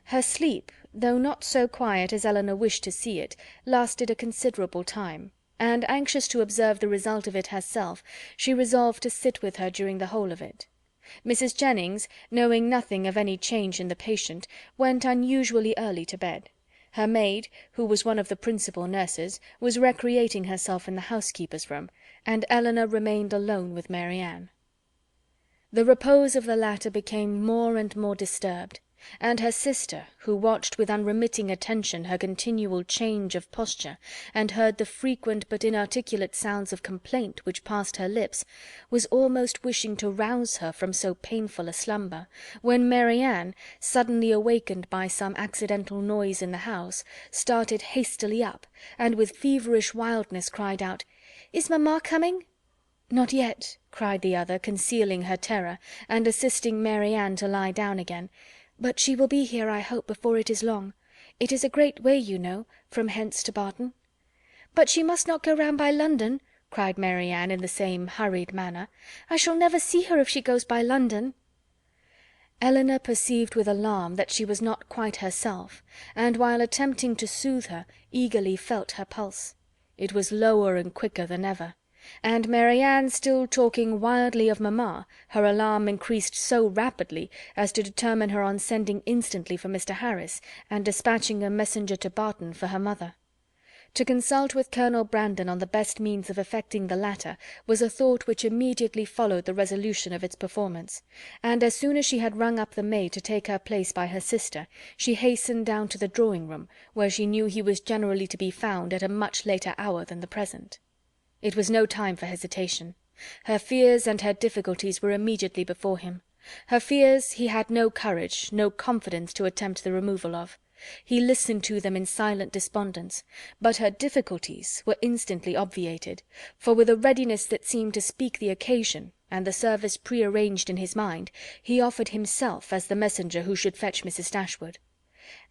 Her sleep, though not so quiet as Elinor wished to see it, lasted a considerable time, and, anxious to observe the result of it herself, she resolved to sit with her during the whole of it. Mrs. Jennings, knowing nothing of any change in the patient, went unusually early to bed. Her maid, who was one of the principal nurses, was recreating herself in the housekeeper's room, and Elinor remained alone with Marianne. The repose of the latter became more and more disturbed. and her sister, who watched with unremitting attention her continual change of posture, and heard the frequent but inarticulate sounds of complaint which passed her lips, was almost wishing to rouse her from so painful a slumber, when Marianne, suddenly awakened by some accidental noise in the house, started hastily up, and with feverish wildness cried out, "Is mamma coming?" "Not yet," cried the other, concealing her terror, and assisting Marianne to lie down again, "but she will be here, I hope, before it is long. It is a great way, you know, from hence to Barton." "But she must not go round by London," cried Marianne in the same hurried manner. "I shall never see her if she goes by London." Elinor perceived with alarm that she was not quite herself, and while attempting to soothe her, eagerly felt her pulse. It was lower and quicker than ever, and Marianne still talking wildly of mamma, her alarm increased so rapidly as to determine her on sending instantly for Mr. Harris, and dispatching a messenger to Barton for her mother. To consult with Colonel Brandon on the best means of effecting the latter was a thought which immediately followed the resolution of its performance, and as soon as she had rung up the maid to take her place by her sister, she hastened down to the drawing-room, where she knew he was generally to be found at a much later hour than the present. It was no time for hesitation. Her fears and her difficulties were immediately before him. Her fears he had no courage, no confidence to attempt the removal of. He listened to them in silent despondence, but her difficulties were instantly obviated, for with a readiness that seemed to speak the occasion, and the service prearranged in his mind, he offered himself as the messenger who should fetch Mrs. Dashwood.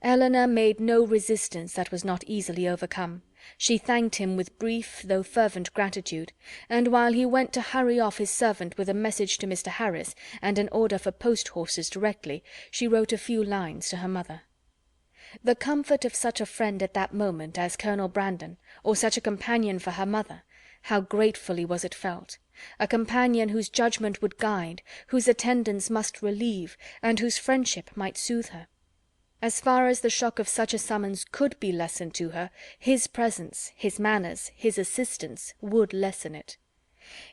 Elinor made no resistance that was not easily overcome. She thanked him with brief though fervent gratitude, and while he went to hurry off his servant with a message to Mr. Harris, and an order for post-horses directly, she wrote a few lines to her mother. The comfort of such a friend at that moment as Colonel Brandon, or such a companion for her mother, how gratefully was it felt! A companion whose judgment would guide, whose attendance must relieve, and whose friendship might soothe her. As far as the shock of such a summons could be lessened to her, his presence, his manners, his assistance, would lessen it.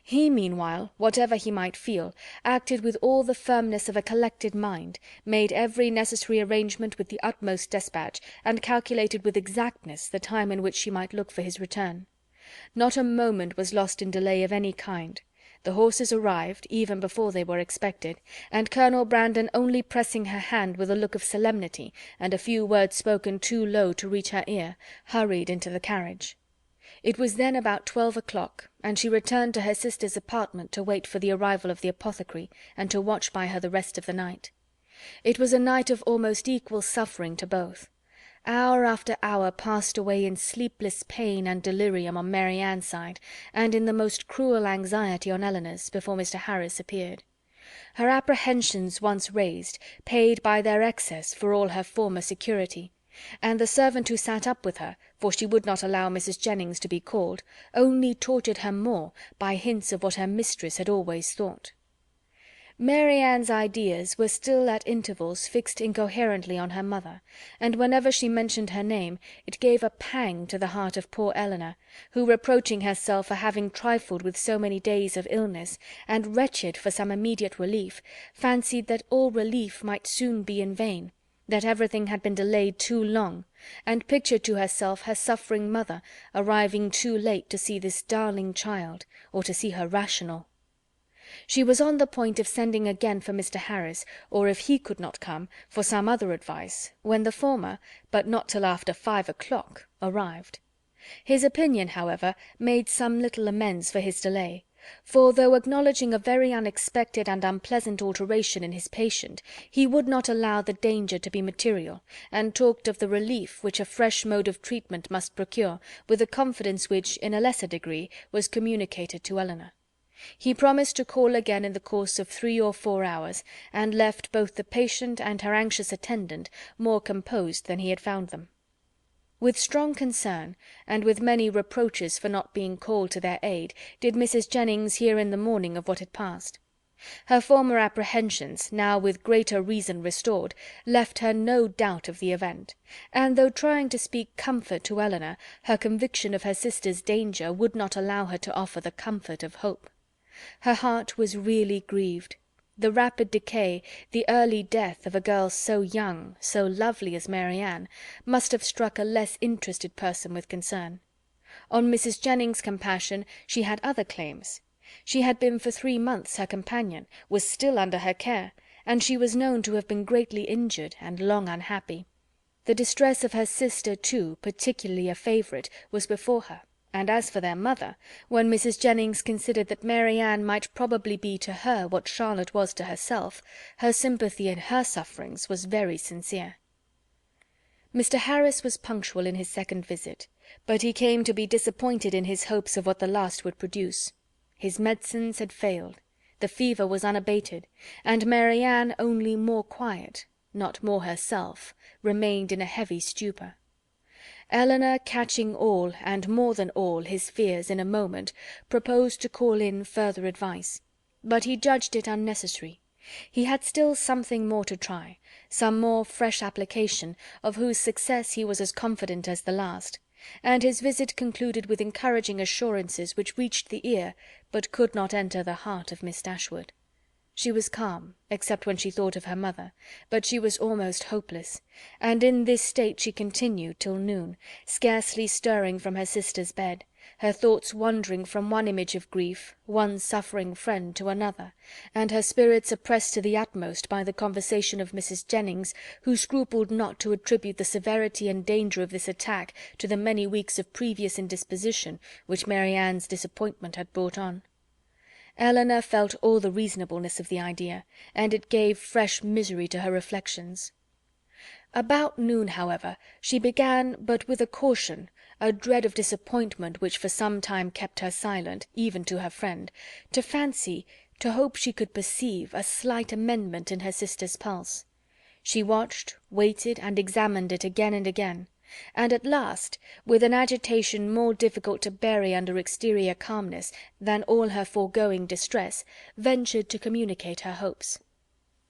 He, meanwhile, whatever he might feel, acted with all the firmness of a collected mind, made every necessary arrangement with the utmost despatch, and calculated with exactness the time in which she might look for his return. Not a moment was lost in delay of any kind. The horses arrived, even before they were expected, and Colonel Brandon only pressing her hand with a look of solemnity, and a few words spoken too low to reach her ear, hurried into the carriage. It was then about 12 o'clock, and she returned to her sister's apartment to wait for the arrival of the apothecary, and to watch by her the rest of the night. It was a night of almost equal suffering to both. Hour after hour passed away in sleepless pain and delirium on Marianne's side, and in the most cruel anxiety on Elinor's, before Mr. Harris appeared. Her apprehensions once raised, paid by their excess for all her former security, and the servant who sat up with her, for she would not allow Mrs. Jennings to be called, only tortured her more by hints of what her mistress had always thought. Marianne's ideas were still at intervals fixed incoherently on her mother, and whenever she mentioned her name, it gave a pang to the heart of poor Elinor, who, reproaching herself for having trifled with so many days of illness, and wretched for some immediate relief, fancied that all relief might soon be in vain, that everything had been delayed too long, and pictured to herself her suffering mother arriving too late to see this darling child, or to see her rational. She was on the point of sending again for Mr. Harris, or if he could not come, for some other advice, when the former, but not till after 5 o'clock, arrived. His opinion, however, made some little amends for his delay, for though acknowledging a very unexpected and unpleasant alteration in his patient, he would not allow the danger to be material, and talked of the relief which a fresh mode of treatment must procure, with a confidence which, in a lesser degree, was communicated to Elinor. He promised to call again in the course of 3 or 4 hours, and left both the patient and her anxious attendant more composed than he had found them. With strong concern, and with many reproaches for not being called to their aid, did Mrs. Jennings hear in the morning of what had passed. Her former apprehensions, now with greater reason restored, left her no doubt of the event, and though trying to speak comfort to Elinor, her conviction of her sister's danger would not allow her to offer the comfort of hope. Her heart was really grieved. The rapid decay, the early death of a girl so young, so lovely as Marianne, must have struck a less interested person with concern. On Mrs. Jennings's compassion she had other claims. She had been for 3 months her companion, was still under her care, and she was known to have been greatly injured and long unhappy. The distress of her sister, too, particularly a favourite, was before her, and as for their mother, when Mrs. Jennings considered that Marianne might probably be to her what Charlotte was to herself, her sympathy in her sufferings was very sincere. Mr. Harris was punctual in his second visit, but he came to be disappointed in his hopes of what the last would produce. His medicines had failed, the fever was unabated, and Marianne, only more quiet, not more herself, remained in a heavy stupor. Elinor, catching all, and more than all, his fears in a moment, proposed to call in further advice, but he judged it unnecessary. He had still something more to try, some more fresh application, of whose success he was as confident as the last, and his visit concluded with encouraging assurances which reached the ear, but could not enter the heart of Miss Dashwood. She was calm, except when she thought of her mother, but she was almost hopeless, and in this state she continued till noon, scarcely stirring from her sister's bed, her thoughts wandering from one image of grief, one suffering friend, to another, and her spirits oppressed to the utmost by the conversation of Mrs. Jennings, who scrupled not to attribute the severity and danger of this attack to the many weeks of previous indisposition which Marianne's disappointment had brought on. Elinor felt all the reasonableness of the idea, and it gave fresh misery to her reflections. About noon, however, she began, but with a caution, a dread of disappointment which for some time kept her silent, even to her friend, to fancy, to hope she could perceive, a slight amendment in her sister's pulse. She watched, waited, and examined it again and again, and at last, with an agitation more difficult to bury under exterior calmness than all her foregoing distress, ventured to communicate her hopes.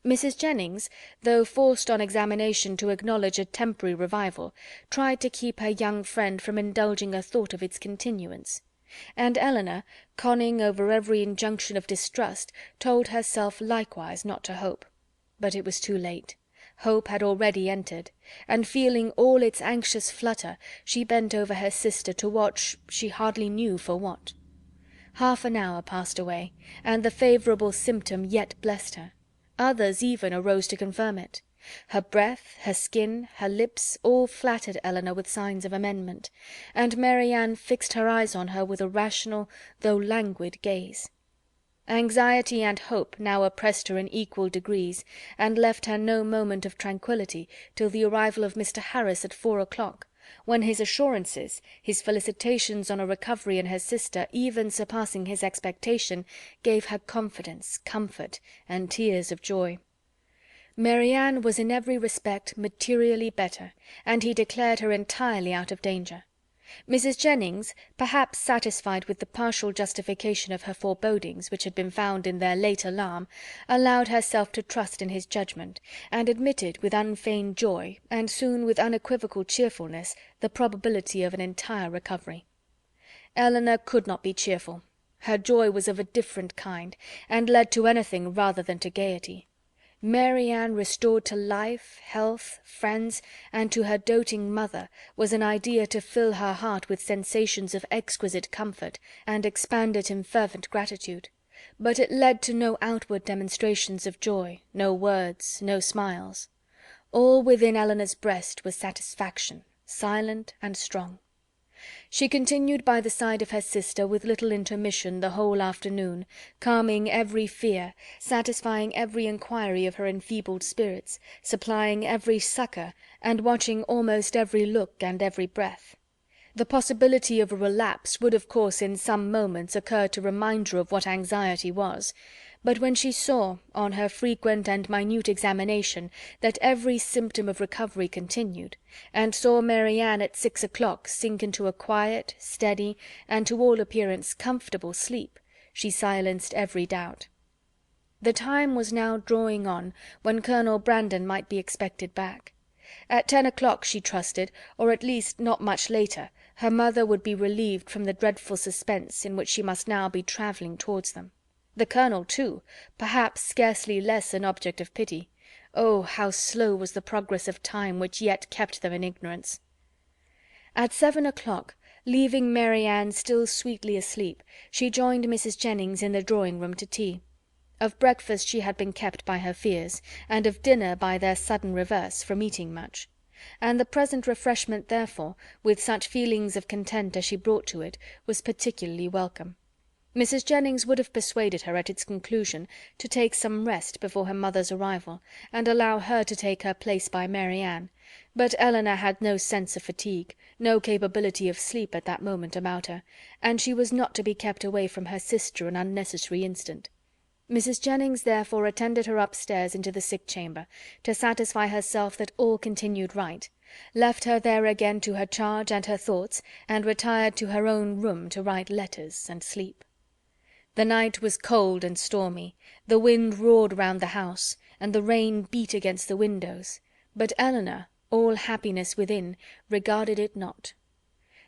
Mrs. Jennings, though forced on examination to acknowledge a temporary revival, tried to keep her young friend from indulging a thought of its continuance, and Elinor, conning over every injunction of distrust, told herself likewise not to hope. But it was too late. Hope had already entered, and feeling all its anxious flutter, she bent over her sister to watch, she hardly knew for what. Half an hour passed away, and the favourable symptom yet blessed her. Others even arose to confirm it. Her breath, her skin, her lips, all flattered Elinor with signs of amendment, and Marianne fixed her eyes on her with a rational, though languid gaze. Anxiety and hope now oppressed her in equal degrees, and left her no moment of tranquillity till the arrival of Mr. Harris at 4 o'clock, when his assurances, his felicitations on a recovery in her sister even surpassing his expectation, gave her confidence, comfort, and tears of joy. Marianne was in every respect materially better, and he declared her entirely out of danger. Mrs. Jennings, perhaps satisfied with the partial justification of her forebodings, which had been found in their late alarm, allowed herself to trust in his judgment, and admitted with unfeigned joy, and soon with unequivocal cheerfulness, the probability of an entire recovery. Elinor could not be cheerful. Her joy was of a different kind, and led to anything rather than to gaiety. Marianne restored to life, health, friends, and to her doting mother, was an idea to fill her heart with sensations of exquisite comfort, and expand it in fervent gratitude; but it led to no outward demonstrations of joy, no words, no smiles. All within Elinor's breast was satisfaction, silent and strong. She continued by the side of her sister with little intermission the whole afternoon, calming every fear, satisfying every inquiry of her enfeebled spirits, supplying every succour, and watching almost every look and every breath. The possibility of a relapse would of course in some moments occur to remind her of what anxiety was, but when she saw, on her frequent and minute examination, that every symptom of recovery continued, and saw Marianne at 6 o'clock sink into a quiet, steady, and to all appearance comfortable sleep, she silenced every doubt. The time was now drawing on when Colonel Brandon might be expected back. At 10 o'clock, she trusted, or at least not much later, her mother would be relieved from the dreadful suspense in which she must now be travelling towards them. The Colonel, too, perhaps scarcely less an object of pity. Oh, how slow was the progress of time which yet kept them in ignorance! At 7 o'clock, leaving Marianne still sweetly asleep, she joined Mrs. Jennings in the drawing-room to tea. Of breakfast she had been kept by her fears, and of dinner by their sudden reverse, from eating much; and the present refreshment, therefore, with such feelings of content as she brought to it, was particularly welcome. Mrs. Jennings would have persuaded her, at its conclusion, to take some rest before her mother's arrival, and allow her to take her place by Marianne; but Elinor had no sense of fatigue, no capability of sleep at that moment about her, and she was not to be kept away from her sister an unnecessary instant. Mrs. Jennings therefore attended her upstairs into the sick chamber, to satisfy herself that all continued right, left her there again to her charge and her thoughts, and retired to her own room to write letters and sleep. The night was cold and stormy, the wind roared round the house, and the rain beat against the windows, but Elinor, all happiness within, regarded it not.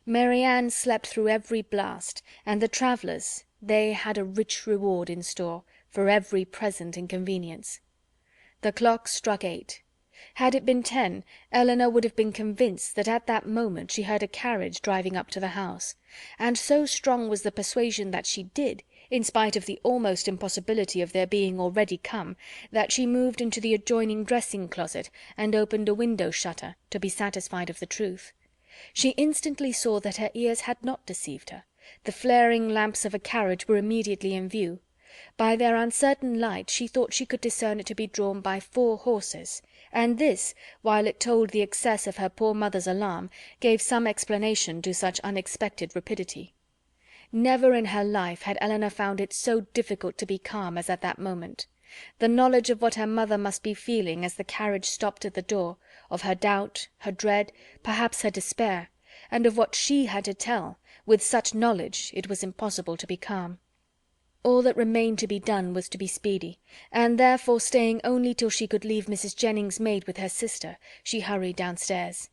Marianne slept through every blast, and the travellers, they had a rich reward in store for every present inconvenience. The clock struck 8. Had it been 10, Elinor would have been convinced that at that moment she heard a carriage driving up to the house, and so strong was the persuasion that she did, in spite of the almost impossibility of their being already come, that she moved into the adjoining dressing-closet and opened a window-shutter, to be satisfied of the truth. She instantly saw that her ears had not deceived her. The flaring lamps of a carriage were immediately in view. By their uncertain light she thought she could discern it to be drawn by 4 horses, and this, while it told the excess of her poor mother's alarm, gave some explanation to such unexpected rapidity. Never in her life had Elinor found it so difficult to be calm as at that moment. The knowledge of what her mother must be feeling as the carriage stopped at the door, of her doubt, her dread, perhaps her despair, and of what she had to tell, with such knowledge it was impossible to be calm. All that remained to be done was to be speedy, and therefore, staying only till she could leave Mrs. Jennings' maid with her sister, she hurried downstairs.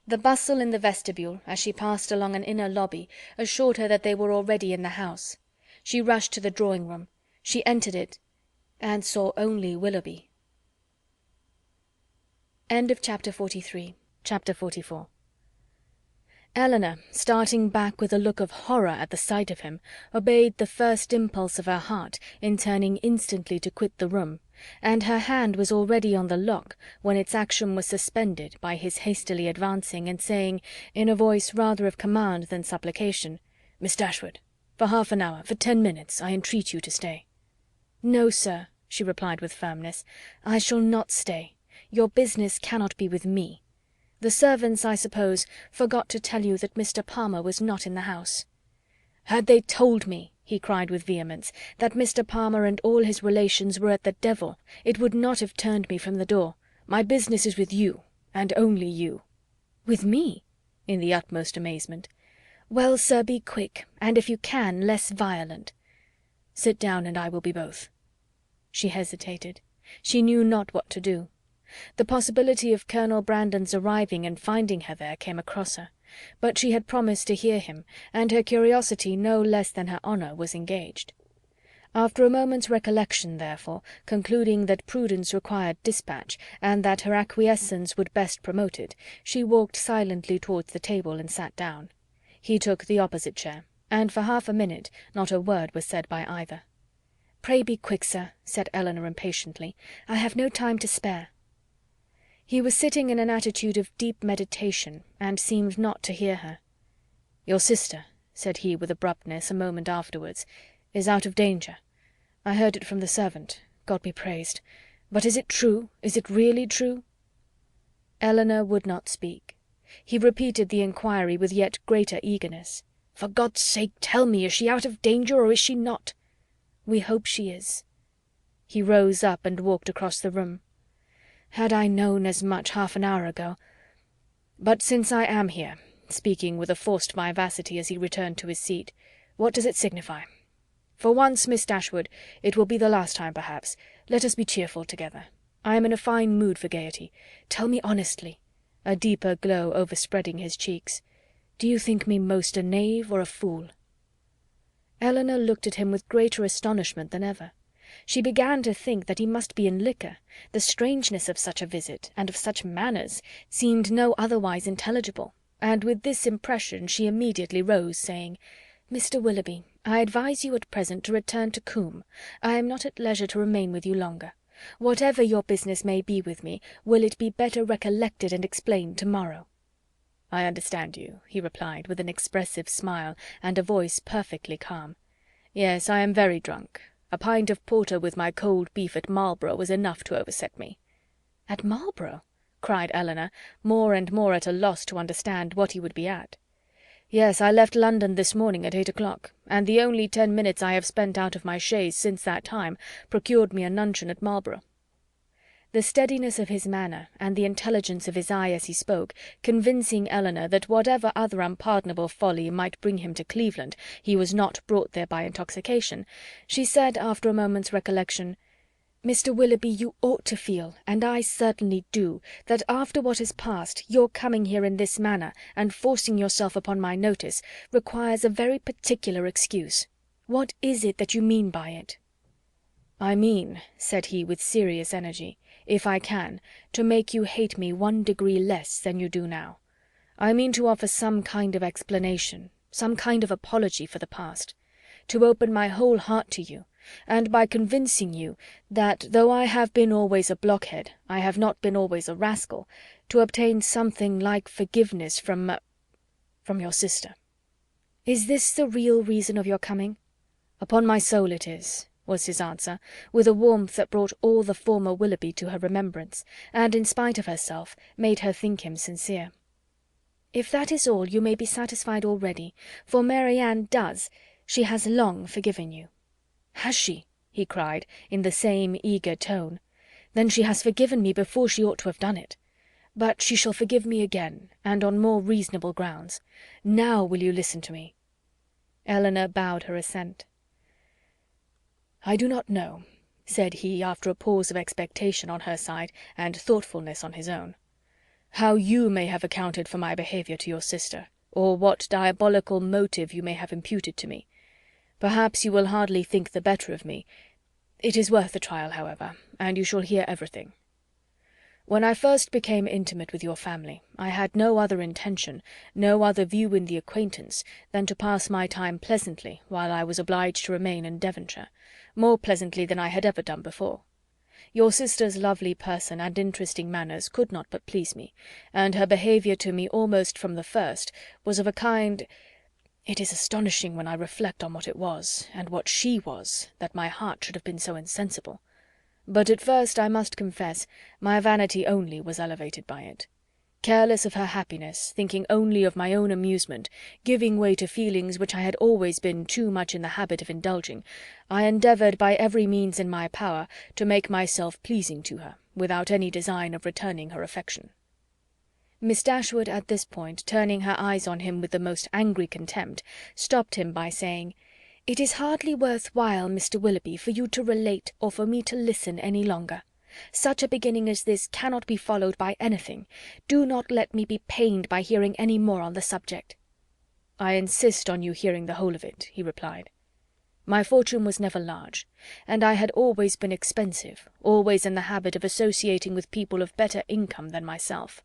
The bustle in the vestibule, as she passed along an inner lobby, assured her that they were already in the house. She rushed to the drawing-room. She entered it, and saw only Willoughby. End of chapter 43. Chapter 44. Elinor, starting back with a look of horror at the sight of him, obeyed the first impulse of her heart in turning instantly to quit the room, and her hand was already on the lock when its action was suspended by his hastily advancing and saying, in a voice rather of command than supplication, "Miss Dashwood, for half an hour, for 10 minutes, I entreat you to stay." "No, sir," she replied with firmness, "I shall not stay. Your business cannot be with me. The servants, I suppose, forgot to tell you that Mr. Palmer was not in the house." "Had they told me," he cried with vehemence, "that Mr. Palmer and all his relations were at the devil, it would not have turned me from the door. My business is with you, and only you." "With me?" in the utmost amazement. "Well, sir, be quick, and if you can, less violent." "Sit down, and I will be both." She hesitated. She knew not what to do. The possibility of Colonel Brandon's arriving and finding her there came across her, but she had promised to hear him, and her curiosity no less than her honour was engaged. After a moment's recollection, therefore, concluding that prudence required dispatch, and that her acquiescence would best promote it, she walked silently towards the table and sat down. He took the opposite chair, and for half a minute not a word was said by either. "Pray be quick, sir," said Elinor impatiently. "I have no time to spare." He was sitting in an attitude of deep meditation, and seemed not to hear her. "Your sister," said he with abruptness, a moment afterwards, "is out of danger. I heard it from the servant, God be praised. But is it true? Is it really true?" Elinor would not speak. He repeated the inquiry with yet greater eagerness. "For God's sake, tell me, is she out of danger, or is she not?" "We hope she is." He rose up and walked across the room. "Had I known as much half an hour ago. But since I am here," speaking with a forced vivacity as he returned to his seat, "what does it signify? For once, Miss Dashwood, it will be the last time perhaps, let us be cheerful together. I am in a fine mood for gaiety. Tell me honestly," a deeper glow overspreading his cheeks, "do you think me most a knave or a fool?" Elinor looked at him with greater astonishment than ever. She began to think that he must be in liquor. The strangeness of such a visit, and of such manners, seemed no otherwise intelligible, and with this impression she immediately rose, saying, "Mr. Willoughby, I advise you at present to return to Combe. I am not at leisure to remain with you longer. Whatever your business may be with me, will it be better recollected and explained to-morrow?" "I understand you," he replied, with an expressive smile, and a voice perfectly calm. "Yes, I am very drunk. A pint of porter with my cold beef at Marlborough was enough to overset me." "At Marlborough?" cried Elinor, more and more at a loss to understand what he would be at. "Yes, I left London this morning at 8 o'clock, and the only 10 minutes I have spent out of my chaise since that time procured me a nuncheon at Marlborough." The steadiness of his manner, and the intelligence of his eye as he spoke, convincing Elinor that whatever other unpardonable folly might bring him to Cleveland, he was not brought there by intoxication, she said, after a moment's recollection, "Mr. Willoughby, you ought to feel, and I certainly do, that after what has passed, your coming here in this manner, and forcing yourself upon my notice, requires a very particular excuse. What is it that you mean by it?" "I mean," said he with serious energy, "if I can, to make you hate me 1 degree less than you do now. I mean to offer some kind of explanation, some kind of apology for the past, to open my whole heart to you, and by convincing you that, though I have been always a blockhead, I have not been always a rascal, to obtain something like forgiveness from your sister." "Is this the real reason of your coming?" "Upon my soul it is," was his answer, with a warmth that brought all the former Willoughby to her remembrance, and, in spite of herself, made her think him sincere. "If that is all, you may be satisfied already, for Marianne does, she has long forgiven you." "Has she?" he cried, in the same eager tone. "Then she has forgiven me before she ought to have done it. But she shall forgive me again, and on more reasonable grounds. Now will you listen to me?" Elinor bowed her assent. "I do not know," said he, after a pause of expectation on her side, and thoughtfulness on his own, "how you may have accounted for my behaviour to your sister, or what diabolical motive you may have imputed to me. Perhaps you will hardly think the better of me. It is worth the trial, however, and you shall hear everything. When I first became intimate with your family, I had no other intention, no other view in the acquaintance, than to pass my time pleasantly while I was obliged to remain in Devonshire, more pleasantly than I had ever done before. Your sister's lovely person and interesting manners could not but please me, and her behaviour to me almost from the first was of a kind— It is astonishing when I reflect on what it was, and what she was, that my heart should have been so insensible. But at first, I must confess, my vanity only was elevated by it. Careless of her happiness, thinking only of my own amusement, giving way to feelings which I had always been too much in the habit of indulging, I endeavoured by every means in my power to make myself pleasing to her, without any design of returning her affection." Miss Dashwood at this point, turning her eyes on him with the most angry contempt, stopped him by saying, "It is hardly worth while, Mr. Willoughby, for you to relate or for me to listen any longer. Such a beginning as this cannot be followed by anything. Do not let me be pained by hearing any more on the subject." "I insist on you hearing the whole of it," he replied. "My fortune was never large, and I had always been expensive, always in the habit of associating with people of better income than myself.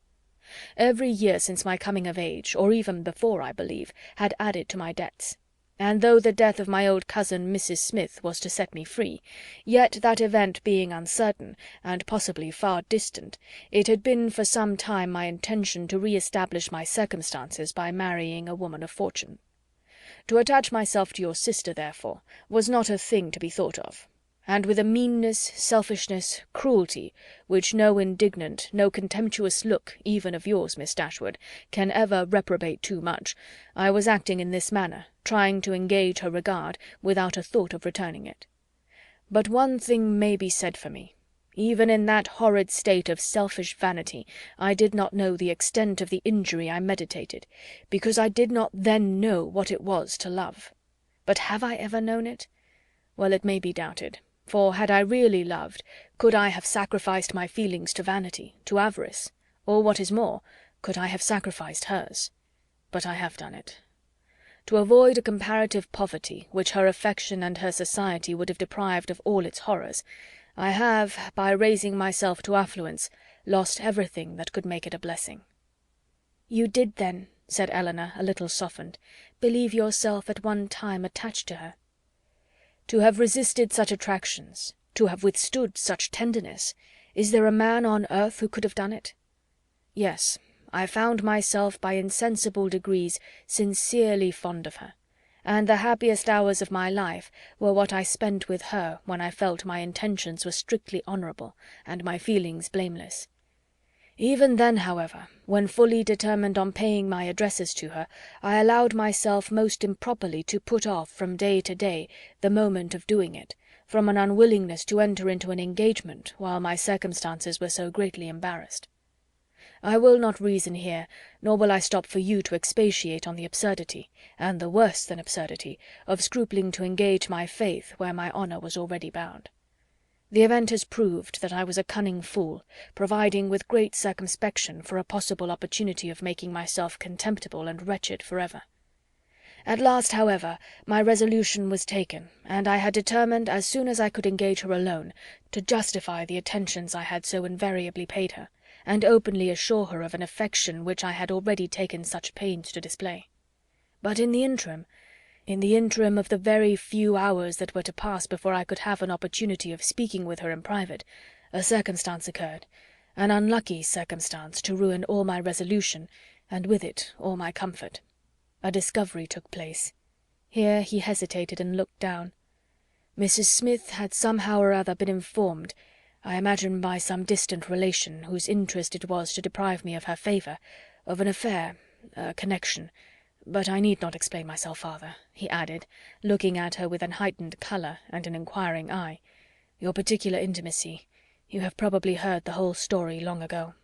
Every year since my coming of age, or even before, I believe, had added to my debts. And though the death of my old cousin Mrs. Smith was to set me free, yet that event being uncertain, and possibly far distant, it had been for some time my intention to re-establish my circumstances by marrying a woman of fortune. To attach myself to your sister, therefore, was not a thing to be thought of, and with a meanness, selfishness, cruelty, which no indignant, no contemptuous look, even of yours, Miss Dashwood, can ever reprobate too much, I was acting in this manner, trying to engage her regard, without a thought of returning it. But one thing may be said for me. Even in that horrid state of selfish vanity, I did not know the extent of the injury I meditated, because I did not then know what it was to love. But have I ever known it? Well, it may be doubted. For had I really loved, could I have sacrificed my feelings to vanity, to avarice, or what is more, could I have sacrificed hers? But I have done it. To avoid a comparative poverty, which her affection and her society would have deprived of all its horrors, I have, by raising myself to affluence, lost everything that could make it a blessing." "You did then," said Elinor, a little softened, "believe yourself at one time attached to her?" "To have resisted such attractions, to have withstood such tenderness, is there a man on earth who could have done it? Yes, I found myself by insensible degrees sincerely fond of her, and the happiest hours of my life were what I spent with her when I felt my intentions were strictly honourable, and my feelings blameless. Even then, however, when fully determined on paying my addresses to her, I allowed myself most improperly to put off from day to day the moment of doing it, from an unwillingness to enter into an engagement while my circumstances were so greatly embarrassed. I will not reason here, nor will I stop for you to expatiate on the absurdity, and the worse than absurdity, of scrupling to engage my faith where my honour was already bound. The event has proved that I was a cunning fool, providing with great circumspection for a possible opportunity of making myself contemptible and wretched for ever. At last, however, my resolution was taken, and I had determined, as soon as I could engage her alone, to justify the attentions I had so invariably paid her, and openly assure her of an affection which I had already taken such pains to display. But in the interim of the very few hours that were to pass before I could have an opportunity of speaking with her in private, a circumstance occurred, an unlucky circumstance, to ruin all my resolution, and with it all my comfort. A discovery took place." Here he hesitated and looked down. "Mrs. Smith had somehow or other been informed, I imagine by some distant relation, whose interest it was to deprive me of her favour, of an affair, a connection. But I need not explain myself farther," he added, looking at her with an heightened colour and an inquiring eye. "Your particular intimacy, you have probably heard the whole story long ago."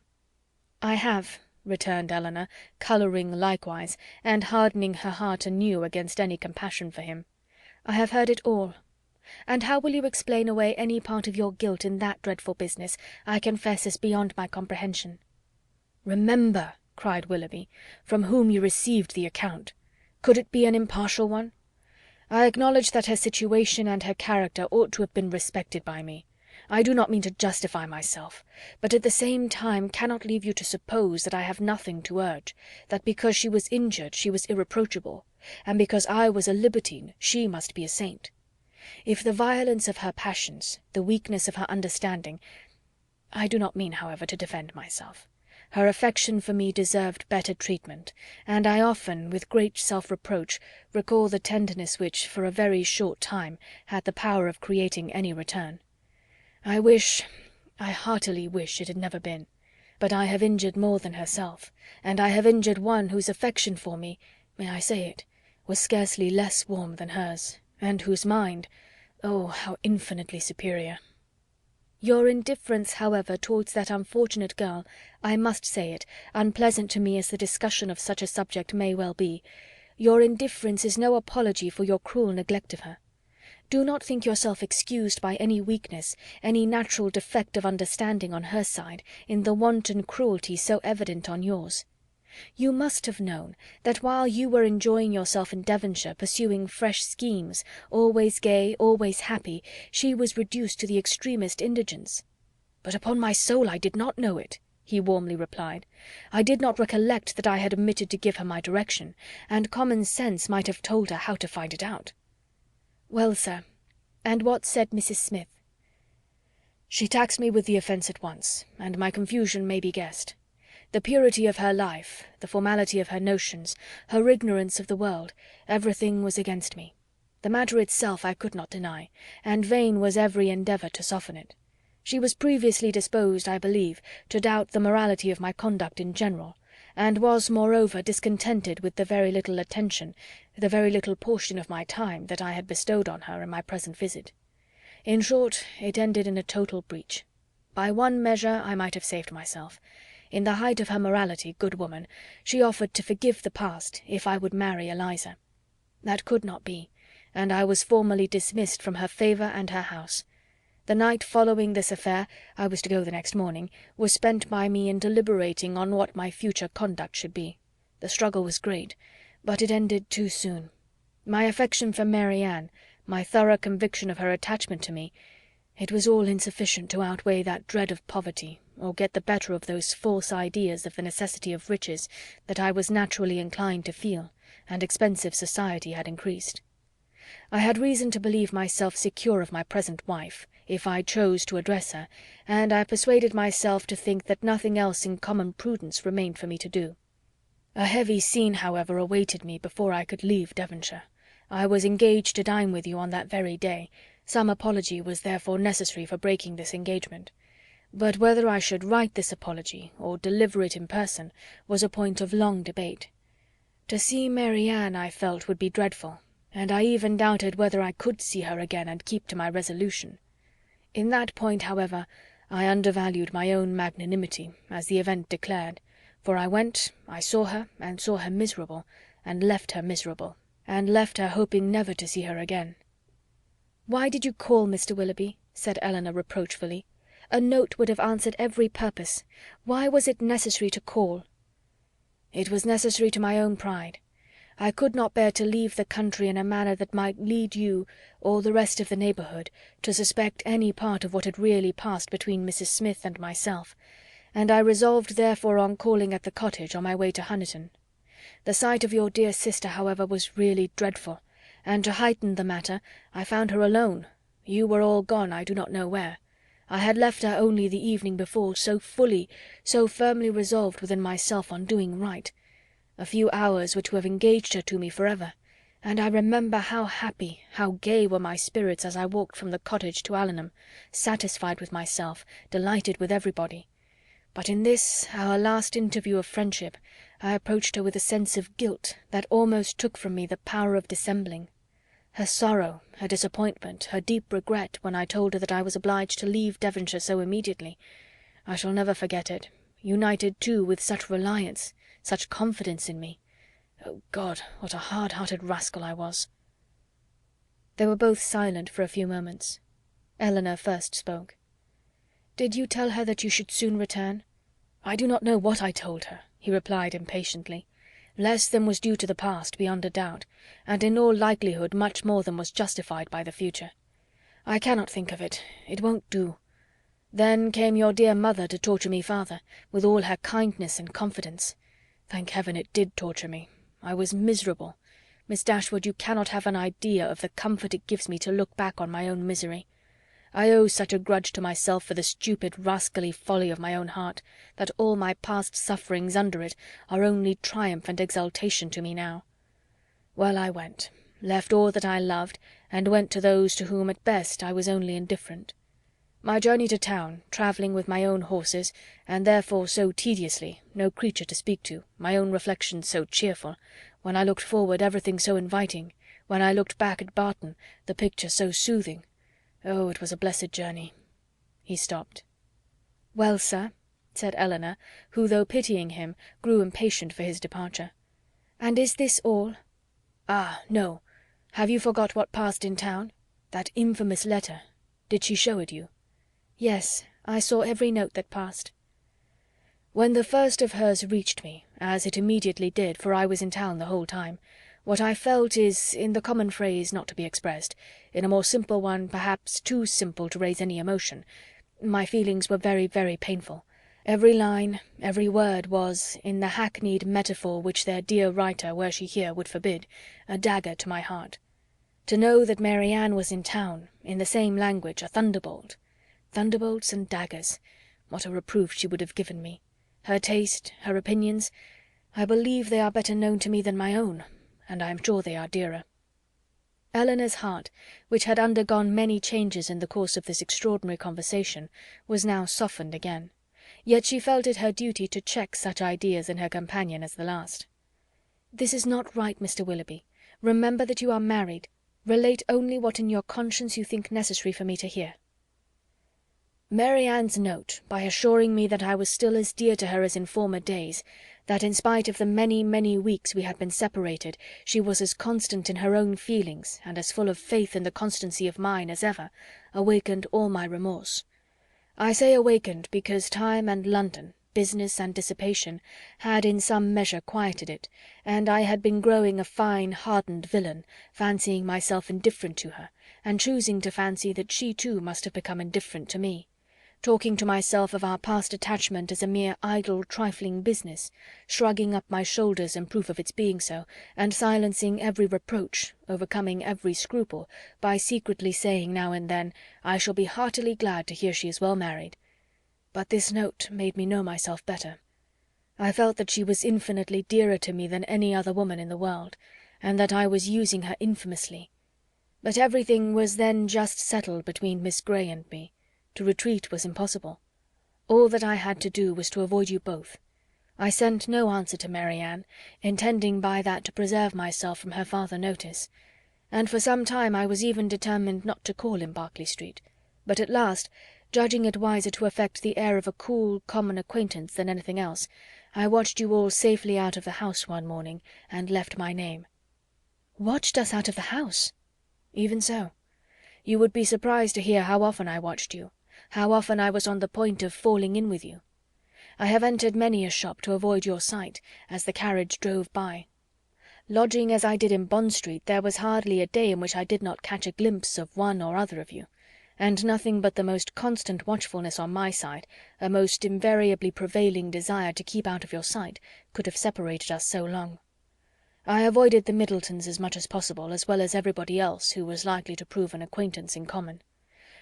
"I have," returned Elinor, colouring likewise, and hardening her heart anew against any compassion for him. "I have heard it all. And how will you explain away any part of your guilt in that dreadful business, I confess is beyond my comprehension." "Remember," cried Willoughby, "from whom you received the account. Could it be an impartial one? I acknowledge that her situation and her character ought to have been respected by me. I do not mean to justify myself, but at the same time cannot leave you to suppose that I have nothing to urge, that because she was injured she was irreproachable, and because I was a libertine she must be a saint. If the violence of her passions, the weakness of her understanding— I do not mean, however, to defend myself. Her affection for me deserved better treatment, and I often, with great self-reproach, recall the tenderness which, for a very short time, had the power of creating any return. I heartily wish it had never been. But I have injured more than herself, and I have injured one whose affection for me, may I say it, was scarcely less warm than hers, and whose mind, oh, how infinitely superior. Your indifference, however, towards that unfortunate girl, I must say it, unpleasant to me as the discussion of such a subject may well be, your indifference is no apology for your cruel neglect of her. Do not think yourself excused by any weakness, any natural defect of understanding on her side, in the wanton cruelty so evident on yours. You must have known that while you were enjoying yourself in Devonshire, pursuing fresh schemes, always gay, always happy, she was reduced to the extremest indigence. "But upon my soul I did not know it," he warmly replied. "I did not recollect that I had omitted to give her my direction, and common sense might have told her how to find it out." "Well, sir, and what said Mrs. Smith?" "She taxed me with the offence at once, and my confusion may be guessed. The purity of her life, the formality of her notions, her ignorance of the world, everything was against me. The matter itself I could not deny, and vain was every endeavour to soften it. She was previously disposed, I believe, to doubt the morality of my conduct in general, and was, moreover, discontented with the very little attention, the very little portion of my time, that I had bestowed on her in my present visit. In short, it ended in a total breach. By one measure I might have saved myself. In the height of her morality, good woman, she offered to forgive the past if I would marry Eliza. That could not be, and I was formally dismissed from her favour and her house. The night following this affair, I was to go the next morning, was spent by me in deliberating on what my future conduct should be. The struggle was great, But it ended too soon. My affection for Marianne, my thorough conviction of her attachment to me, it was all insufficient to outweigh that dread of poverty, or get the better of those false ideas of the necessity of riches that I was naturally inclined to feel, and expensive society had increased. I had reason to believe myself secure of my present wife, if I chose to address her, and I persuaded myself to think that nothing else in common prudence remained for me to do. A heavy scene, however, awaited me before I could leave Devonshire. I was engaged to dine with you on that very day. Some apology was therefore necessary for breaking this engagement. But whether I should write this apology, or deliver it in person, was a point of long debate. To see Marianne, I felt, would be dreadful, and I even doubted whether I could see her again and keep to my resolution. In that point, however, I undervalued my own magnanimity, as the event declared, for I went, I saw her, and saw her miserable, and left her miserable, and left her hoping never to see her again. "Why did you call, Mr. Willoughby?" said Elinor reproachfully. "A note would have answered every purpose. Why was it necessary to call?" "It was necessary to my own pride. I could not bear to leave the country in a manner that might lead you, or the rest of the neighbourhood, to suspect any part of what had really passed between Mrs. Smith and myself, and I resolved therefore on calling at the cottage on my way to Honiton. The sight of your dear sister, however, was really dreadful, and to heighten the matter, I found her alone. You were all gone, I do not know where. I had left her only the evening before, so fully, so firmly resolved within myself on doing right. A few hours were to have engaged her to me for ever, and I remember how happy, how gay were my spirits as I walked from the cottage to Allenham, satisfied with myself, delighted with everybody. But in this, our last interview of friendship, I approached her with a sense of guilt that almost took from me the power of dissembling. Her sorrow, her disappointment, her deep regret when I told her that I was obliged to leave Devonshire so immediately, I shall never forget it, united too with such reliance, such confidence in me. Oh God, what a hard-hearted rascal I was!" They were both silent for a few moments. Elinor first spoke. "Did you tell her that you should soon return?" "I do not know what I told her," he replied impatiently. "Less than was due to the past, beyond a doubt, and in all likelihood much more than was justified by the future. I cannot think of it. It won't do. Then came your dear mother to torture me farther, with all her kindness and confidence. Thank heaven it did torture me. I was miserable. Miss Dashwood, you cannot have an idea of the comfort it gives me to look back on my own misery. I owe such a grudge to myself for the stupid rascally folly of my own heart, that all my past sufferings under it are only triumph and exultation to me now. Well, I went, left all that I loved, and went to those to whom at best I was only indifferent. My journey to town, travelling with my own horses, and therefore so tediously, no creature to speak to, my own reflections so cheerful, when I looked forward everything so inviting, when I looked back at Barton, the picture so soothing. Oh, it was a blessed journey." He stopped. "Well, sir," said Elinor, who, though pitying him, grew impatient for his departure, "and is this all?" "Ah, no. Have you forgot what passed in town? That infamous letter. Did she show it you?" "Yes, I saw every note that passed." "When the first of hers reached me, as it immediately did, for I was in town the whole time, what I felt is, in the common phrase, not to be expressed, in a more simple one, perhaps too simple to raise any emotion. My feelings were very, very painful. Every line, every word was, in the hackneyed metaphor which their dear writer, were she here, would forbid, a dagger to my heart. To know that Marianne was in town, in the same language, a thunderbolt. Thunderbolts and daggers, what a reproof she would have given me! Her taste, her opinions, I believe they are better known to me than my own, and I am sure they are dearer." Elinor's heart, which had undergone many changes in the course of this extraordinary conversation, was now softened again, yet she felt it her duty to check such ideas in her companion as the last. "This is not right, Mr. Willoughby. Remember that you are married. Relate only what in your conscience you think necessary for me to hear." Marianne's note, by assuring me that I was still as dear to her as in former days, that in spite of the many, many weeks we had been separated, she was as constant in her own feelings, and as full of faith in the constancy of mine as ever, awakened all my remorse. I say awakened, because time and London, business and dissipation, had in some measure quieted it, and I had been growing a fine hardened villain, fancying myself indifferent to her, and choosing to fancy that she too must have become indifferent to me, talking to myself of our past attachment as a mere idle trifling business, shrugging up my shoulders in proof of its being so, and silencing every reproach, overcoming every scruple, by secretly saying now and then, "I shall be heartily glad to hear she is well married." But this note made me know myself better. I felt that she was infinitely dearer to me than any other woman in the world, and that I was using her infamously. But everything was then just settled between Miss Grey and me. To retreat was impossible. All that I had to do was to avoid you both. I sent no answer to Marianne, intending by that to preserve myself from her farther notice, and for some time I was even determined not to call in Berkeley Street, but at last, judging it wiser to affect the air of a cool, common acquaintance than anything else, I watched you all safely out of the house one morning, and left my name. Watched us out of the house? Even so. You would be surprised to hear how often I watched you, how often I was on the point of falling in with you. I have entered many a shop to avoid your sight, as the carriage drove by. Lodging as I did in Bond Street, there was hardly a day in which I did not catch a glimpse of one or other of you, and nothing but the most constant watchfulness on my side, a most invariably prevailing desire to keep out of your sight, could have separated us so long. I avoided the Middletons as much as possible, as well as everybody else who was likely to prove an acquaintance in common.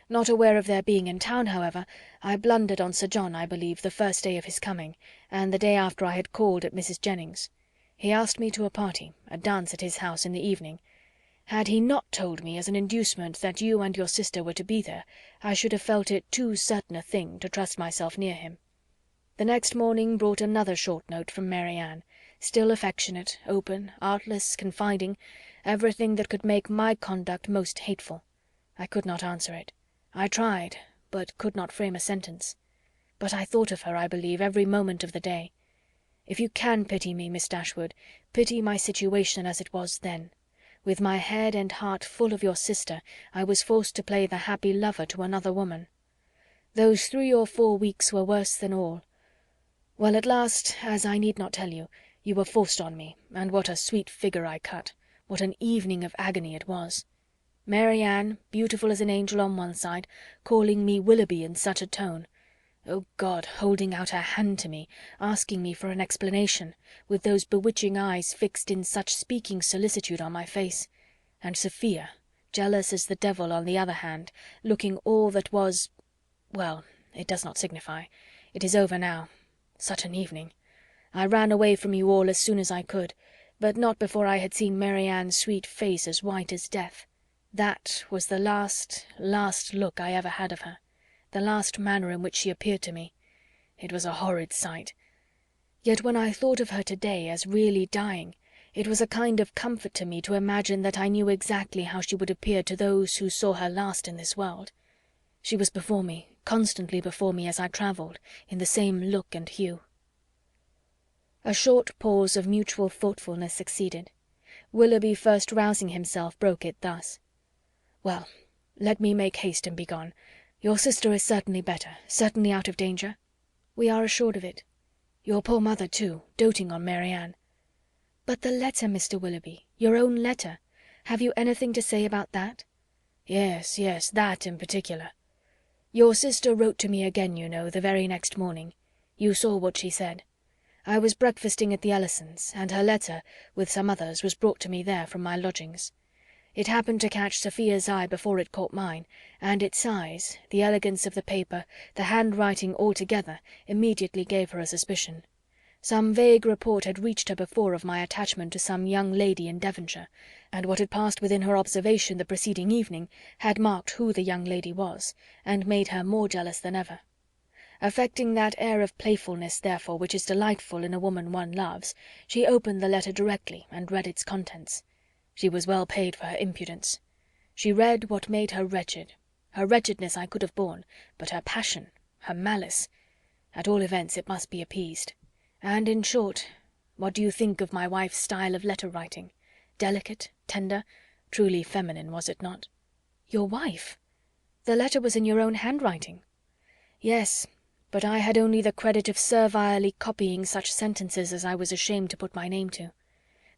Not aware of their being in town, however, I blundered on Sir John, I believe, the first day of his coming, and the day after I had called at Mrs. Jennings. He asked me to a party, a dance at his house in the evening. Had he not told me as an inducement that you and your sister were to be there, I should have felt it too certain a thing to trust myself near him. The next morning brought another short note from Marianne, still affectionate, open, artless, confiding, everything that could make my conduct most hateful. I could not answer it. I tried, but could not frame a sentence. But I thought of her, I believe, every moment of the day. If you can pity me, Miss Dashwood, pity my situation as it was then. With my head and heart full of your sister, I was forced to play the happy lover to another woman. Those 3 or 4 weeks were worse than all. Well, at last, as I need not tell you, you were forced on me, and what a sweet figure I cut! What an evening of agony it was! Marianne, beautiful as an angel on one side, calling me Willoughby in such a tone. O God, holding out her hand to me, asking me for an explanation, with those bewitching eyes fixed in such speaking solicitude on my face. And Sophia, jealous as the devil on the other hand, looking all that was... well, it does not signify. It is over now. Such an evening! I ran away from you all as soon as I could, but not before I had seen Marianne's sweet face as white as death. That was the last look I ever had of her, the last manner in which she appeared to me. It was a horrid sight. Yet when I thought of her today as really dying, it was a kind of comfort to me to imagine that I knew exactly how she would appear to those who saw her last in this world. She was before me, constantly before me as I travelled, in the same look and hue. A short pause of mutual thoughtfulness succeeded. Willoughby, first rousing himself, broke it thus: "Well, let me make haste and be gone. Your sister is certainly better, certainly out of danger?" "We are assured of it." "Your poor mother, too, doting on Marianne." "But the letter, Mr. Willoughby, your own letter. Have you anything to say about that?" "Yes, yes, that in particular. Your sister wrote to me again, you know, the very next morning. You saw what she said. I was breakfasting at the Ellisons, and her letter, with some others, was brought to me there from my lodgings. It happened to catch Sophia's eye before it caught mine, and its size, the elegance of the paper, the handwriting altogether, immediately gave her a suspicion. Some vague report had reached her before of my attachment to some young lady in Devonshire, and what had passed within her observation the preceding evening had marked who the young lady was, and made her more jealous than ever. Affecting that air of playfulness, therefore, which is delightful in a woman one loves, she opened the letter directly and read its contents. She was well paid for her impudence. She read what made her wretched. Her wretchedness I could have borne, but her passion, her malice, at all events it must be appeased. And, in short, what do you think of my wife's style of letter-writing? Delicate, tender, truly feminine, was it not?" "Your wife? The letter was in your own handwriting?" "Yes, but I had only the credit of servilely copying such sentences as I was ashamed to put my name to.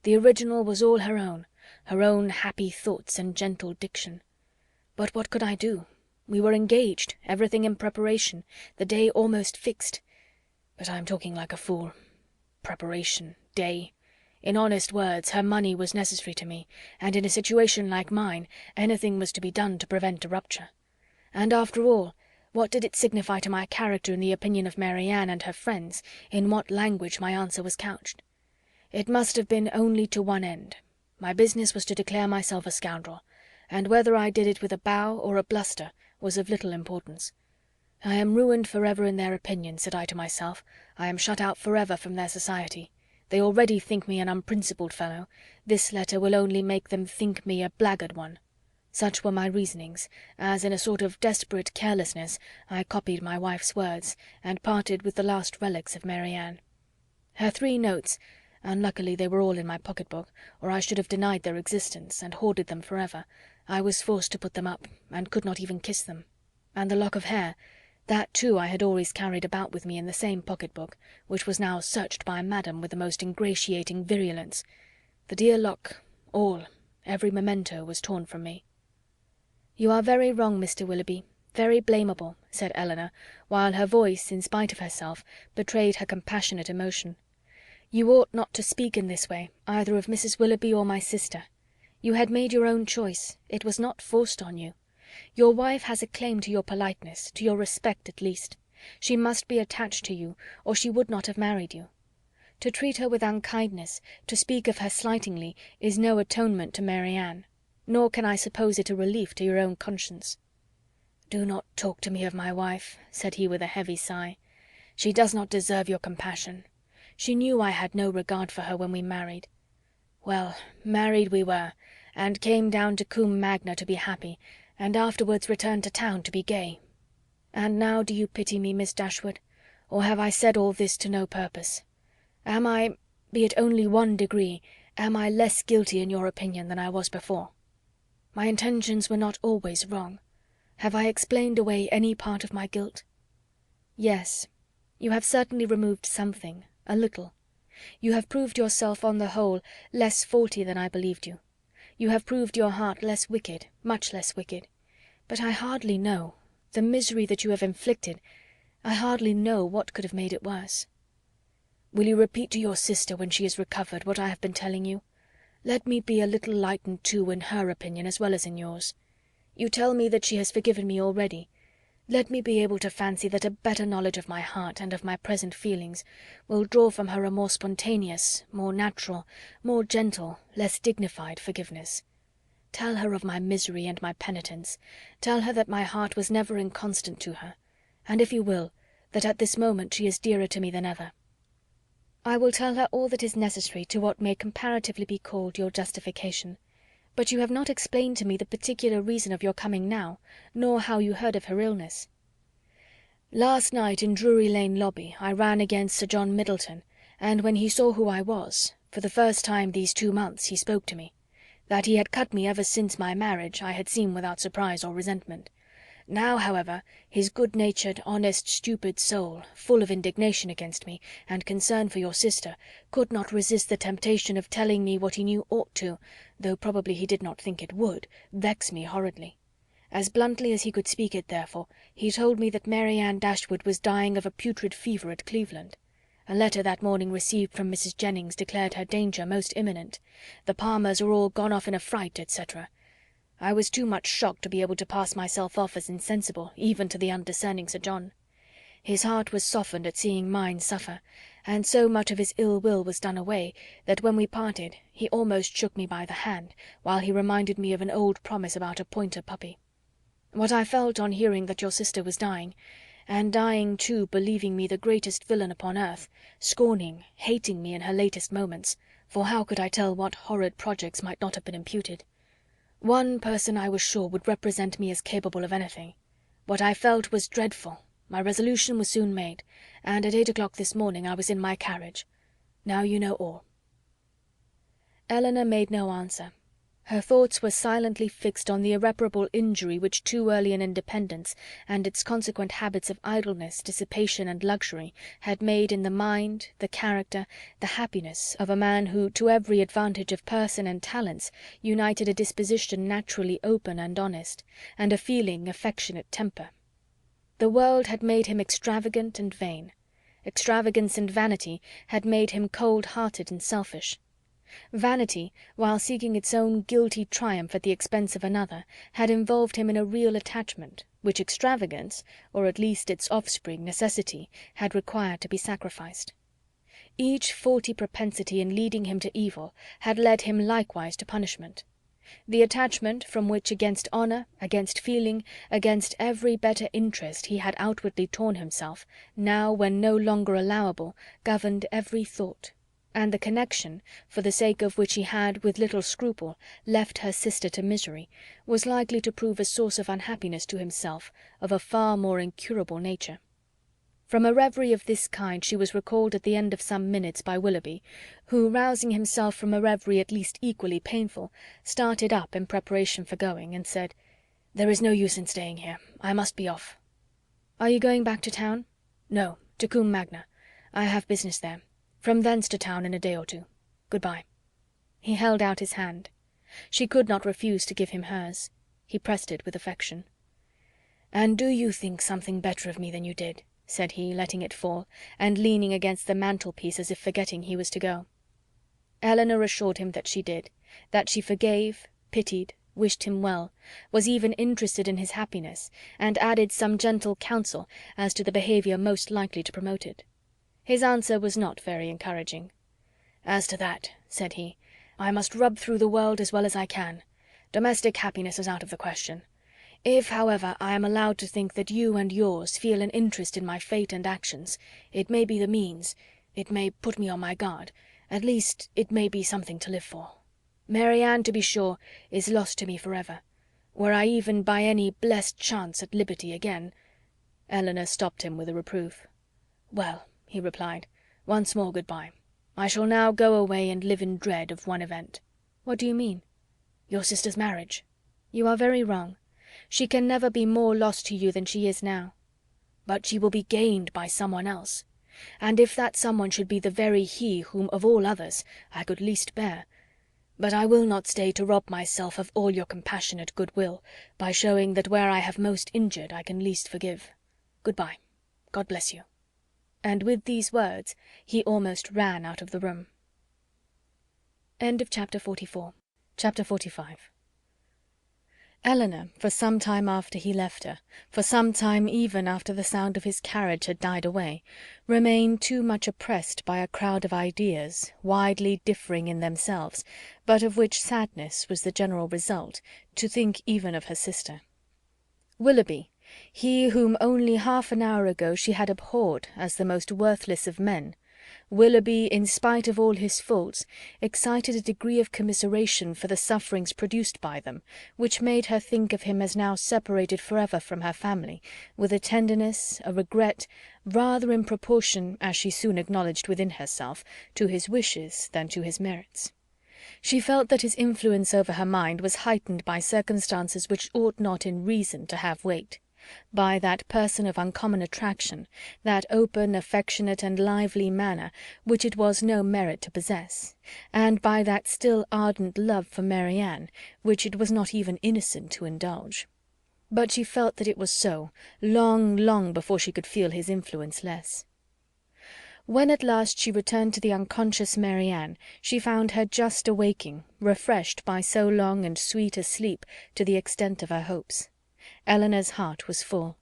The original was all her own happy thoughts and gentle diction. But what could I do? We were engaged, everything in preparation, the day almost fixed. But I am talking like a fool. Preparation, day. In honest words, her money was necessary to me, and in a situation like mine, anything was to be done to prevent a rupture. And after all, what did it signify to my character in the opinion of Marianne and her friends, in what language my answer was couched? It must have been only to one end. My business was to declare myself a scoundrel, and whether I did it with a bow or a bluster was of little importance. I am ruined forever in their opinion, said I to myself. I am shut out forever from their society. They already think me an unprincipled fellow. This letter will only make them think me a blackguard one. Such were my reasonings, as in a sort of desperate carelessness I copied my wife's words, and parted with the last relics of Marianne. Her 3 notes, unluckily they were all in my pocket-book, or I should have denied their existence, and hoarded them forever. I was forced to put them up, and could not even kiss them. And the lock of hair, that too I had always carried about with me in the same pocket-book, which was now searched by madam with the most ingratiating virulence. The dear lock, all, every memento was torn from me. "You are very wrong, Mr. Willoughby, very blamable," said Elinor, while her voice, in spite of herself, betrayed her compassionate emotion. "You ought not to speak in this way, either of Mrs. Willoughby or my sister. You had made your own choice, it was not forced on you. Your wife has a claim to your politeness, to your respect at least. She must be attached to you, or she would not have married you. To treat her with unkindness, to speak of her slightingly, is no atonement to Marianne, nor can I suppose it a relief to your own conscience." "Do not talk to me of my wife," said he with a heavy sigh. "She does not deserve your compassion. She knew I had no regard for her when we married. Well, married we were, and came down to Combe Magna to be happy, and afterwards returned to town to be gay. And now do you pity me, Miss Dashwood, or have I said all this to no purpose? Am I, be it only 1 degree, am I less guilty in your opinion than I was before? My intentions were not always wrong. Have I explained away any part of my guilt?" "Yes, you have certainly removed something, a little. You have proved yourself, on the whole, less faulty than I believed you. You have proved your heart less wicked, much less wicked. But I hardly know, the misery that you have inflicted, I hardly know what could have made it worse." "Will you repeat to your sister, when she is recovered, what I have been telling you? Let me be a little lightened too in her opinion as well as in yours. You tell me that she has forgiven me already. Let me be able to fancy that a better knowledge of my heart and of my present feelings will draw from her a more spontaneous, more natural, more gentle, less dignified forgiveness. Tell her of my misery and my penitence. Tell her that my heart was never inconstant to her, and if you will, that at this moment she is dearer to me than ever." "I will tell her all that is necessary to what may comparatively be called your justification. But you have not explained to me the particular reason of your coming now, nor how you heard of her illness." "Last night in Drury Lane lobby I ran against Sir John Middleton, and when he saw who I was, for the first time these 2 months he spoke to me. That he had cut me ever since my marriage I had seen without surprise or resentment. Now, however, his good-natured, honest, stupid soul, full of indignation against me, and concern for your sister, could not resist the temptation of telling me what he knew ought to, though probably he did not think it would, vex me horridly. As bluntly as he could speak it, therefore, he told me that Marianne Dashwood was dying of a putrid fever at Cleveland. A letter that morning received from Mrs. Jennings declared her danger most imminent. The Palmers are all gone off in a fright, etc. I was too much shocked to be able to pass myself off as insensible, even to the undiscerning Sir John. His heart was softened at seeing mine suffer, and so much of his ill will was done away, that when we parted he almost shook me by the hand, while he reminded me of an old promise about a pointer puppy. What I felt on hearing that your sister was dying, and dying too believing me the greatest villain upon earth, scorning, hating me in her latest moments, for how could I tell what horrid projects might not have been imputed? One person I was sure would represent me as capable of anything. What I felt was dreadful. My resolution was soon made, and at 8 o'clock this morning I was in my carriage. Now you know all." Elinor made no answer. Her thoughts were silently fixed on the irreparable injury which too early an independence, and its consequent habits of idleness, dissipation, and luxury, had made in the mind, the character, the happiness of a man who, to every advantage of person and talents, united a disposition naturally open and honest, and a feeling, affectionate temper. The world had made him extravagant and vain. Extravagance and vanity had made him cold-hearted and selfish. Vanity, while seeking its own guilty triumph at the expense of another, had involved him in a real attachment, which extravagance, or at least its offspring, necessity, had required to be sacrificed. Each faulty propensity in leading him to evil had led him likewise to punishment. The attachment from which against honour, against feeling, against every better interest he had outwardly torn himself, now, when no longer allowable, governed every thought, and the connection, for the sake of which he had, with little scruple, left her sister to misery, was likely to prove a source of unhappiness to himself of a far more incurable nature. From a reverie of this kind she was recalled at the end of some minutes by Willoughby, who, rousing himself from a reverie at least equally painful, started up in preparation for going, and said, "There is no use in staying here. I must be off." "Are you going back to town?" "No, to Combe Magna. I have business there. From thence to town in a day or two. Good-bye." He held out his hand. She could not refuse to give him hers. He pressed it with affection. "And do you think something better of me than you did?" said he, letting it fall, and leaning against the mantelpiece as if forgetting he was to go. Elinor assured him that she did, that she forgave, pitied, wished him well, was even interested in his happiness, and added some gentle counsel as to the behaviour most likely to promote it. His answer was not very encouraging. "As to that," said he, "I must rub through the world as well as I can. Domestic happiness is out of the question. If, however, I am allowed to think that you and yours feel an interest in my fate and actions, it may be the means, it may put me on my guard, at least it may be something to live for. Marianne, to be sure, is lost to me for ever. Were I even by any blessed chance at liberty again—" Elinor stopped him with a reproof. "Well," he replied, "once more good-bye. I shall now go away and live in dread of one event." "What do you mean?" "Your sister's marriage." "You are very wrong. She can never be more lost to you than she is now." "But she will be gained by someone else. And if that someone should be the very he whom, of all others, I could least bear. But I will not stay to rob myself of all your compassionate goodwill, by showing that where I have most injured I can least forgive. Good-bye. God bless you." And with these words he almost ran out of the room. Chapter 45. Elinor, for some time after he left her, for some time even after the sound of his carriage had died away, remained too much oppressed by a crowd of ideas, widely differing in themselves, but of which sadness was the general result, to think even of her sister. Willoughby, he whom only half an hour ago she had abhorred as the most worthless of men, Willoughby, in spite of all his faults, excited a degree of commiseration for the sufferings produced by them, which made her think of him as now separated forever from her family, with a tenderness, a regret, rather in proportion, as she soon acknowledged within herself, to his wishes than to his merits. She felt that his influence over her mind was heightened by circumstances which ought not in reason to have weight, by that person of uncommon attraction, that open, affectionate, and lively manner which it was no merit to possess, and by that still ardent love for Marianne which it was not even innocent to indulge. But she felt that it was so, long, long before she could feel his influence less. When at last she returned to the unconscious Marianne, she found her just awaking, refreshed by so long and sweet a sleep to the extent of her hopes. Elinor's heart was full.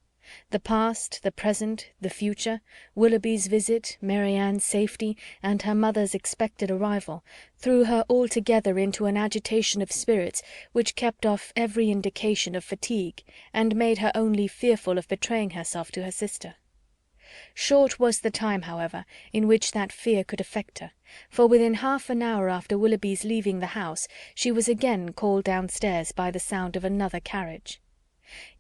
The past, the present, the future, Willoughby's visit, Marianne's safety, and her mother's expected arrival, threw her altogether into an agitation of spirits which kept off every indication of fatigue, and made her only fearful of betraying herself to her sister. Short was the time, however, in which that fear could affect her, for within half an hour after Willoughby's leaving the house she was again called downstairs by the sound of another carriage.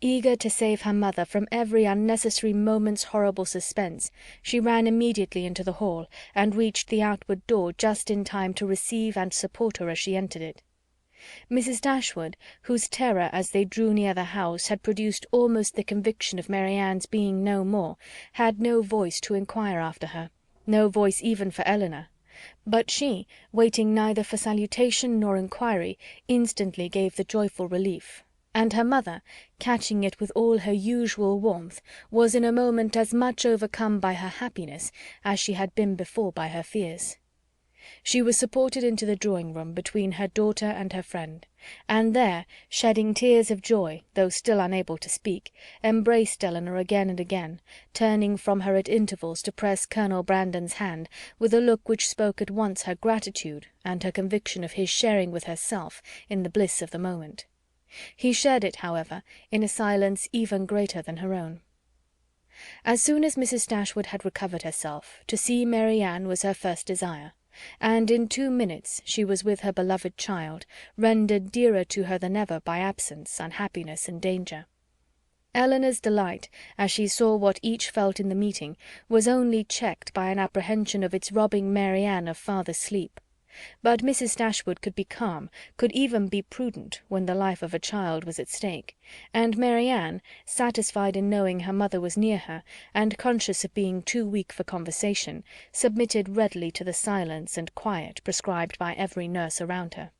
Eager to save her mother from every unnecessary moment's horrible suspense, she ran immediately into the hall, and reached the outward door just in time to receive and support her as she entered it. Mrs. Dashwood, whose terror as they drew near the house had produced almost the conviction of Marianne's being no more, had no voice to inquire after her, no voice even for Elinor; but she, waiting neither for salutation nor inquiry, instantly gave the joyful relief, and her mother, catching it with all her usual warmth, was in a moment as much overcome by her happiness as she had been before by her fears. She was supported into the drawing-room between her daughter and her friend, and there, shedding tears of joy, though still unable to speak, embraced Elinor again and again, turning from her at intervals to press Colonel Brandon's hand, with a look which spoke at once her gratitude and her conviction of his sharing with herself in the bliss of the moment. He shared it, however, in a silence even greater than her own. As soon as Mrs. Dashwood had recovered herself, to see Marianne was her first desire, and in 2 minutes she was with her beloved child, rendered dearer to her than ever by absence, unhappiness, and danger. Elinor's delight, as she saw what each felt in the meeting, was only checked by an apprehension of its robbing Marianne of father's sleep. But Mrs. Dashwood could be calm, could even be prudent, when the life of a child was at stake, and Marianne, satisfied in knowing her mother was near her, and conscious of being too weak for conversation, submitted readily to the silence and quiet prescribed by every nurse around her.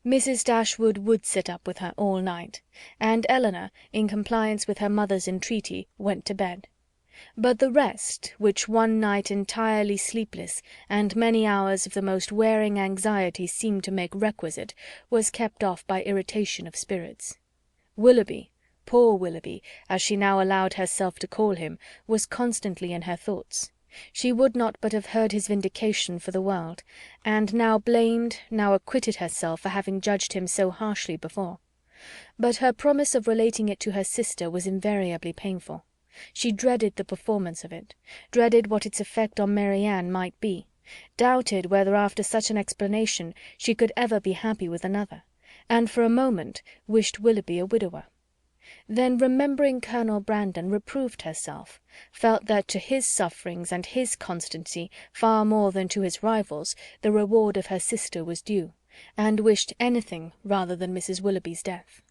Mrs. Dashwood would sit up with her all night, and Elinor, in compliance with her mother's entreaty, went to bed. But the rest, which one night entirely sleepless, and many hours of the most wearing anxiety seemed to make requisite, was kept off by irritation of spirits. Willoughby, poor Willoughby, as she now allowed herself to call him, was constantly in her thoughts. She would not but have heard his vindication for the world, and now blamed, now acquitted herself for having judged him so harshly before. But her promise of relating it to her sister was invariably painful. She dreaded the performance of it, dreaded what its effect on Marianne might be, doubted whether after such an explanation she could ever be happy with another, and for a moment wished Willoughby a widower. Then, remembering Colonel Brandon, reproved herself, felt that to his sufferings and his constancy, far more than to his rivals, the reward of her sister was due, and wished anything rather than Mrs. Willoughby's death.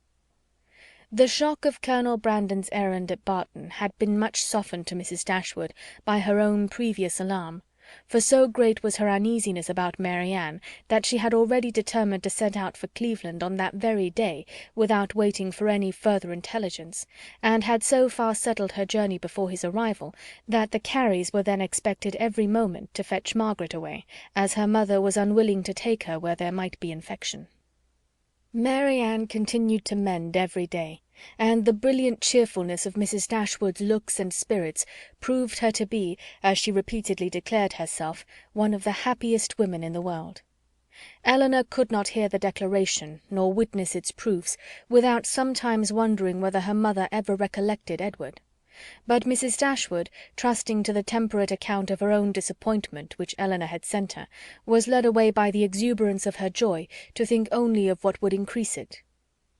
The shock of Colonel Brandon's errand at Barton had been much softened to Mrs. Dashwood by her own previous alarm, for so great was her uneasiness about Marianne that she had already determined to set out for Cleveland on that very day without waiting for any further intelligence, and had so far settled her journey before his arrival that the Careys were then expected every moment to fetch Margaret away, as her mother was unwilling to take her where there might be infection. Marianne continued to mend every day, and the brilliant cheerfulness of Mrs. Dashwood's looks and spirits proved her to be, as she repeatedly declared herself, one of the happiest women in the world. Elinor could not hear the declaration, nor witness its proofs, without sometimes wondering whether her mother ever recollected Edward. But Mrs. Dashwood, trusting to the temperate account of her own disappointment which Elinor had sent her, was led away by the exuberance of her joy to think only of what would increase it.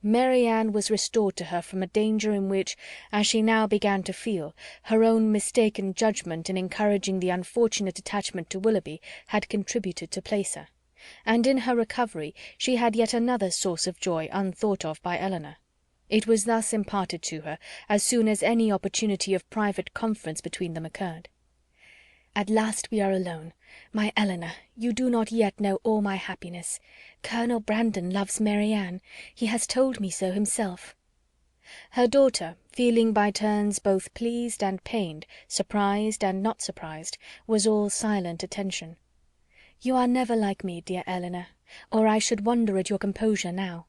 Marianne was restored to her from a danger in which, as she now began to feel, her own mistaken judgment in encouraging the unfortunate attachment to Willoughby had contributed to place her, and in her recovery she had yet another source of joy unthought of by Elinor. It was thus imparted to her, as soon as any opportunity of private conference between them occurred. "At last we are alone. My Elinor, you do not yet know all my happiness. Colonel Brandon loves Marianne. He has told me so himself." Her daughter, feeling by turns both pleased and pained, surprised and not surprised, was all silent attention. "You are never like me, dear Elinor, or I should wonder at your composure now.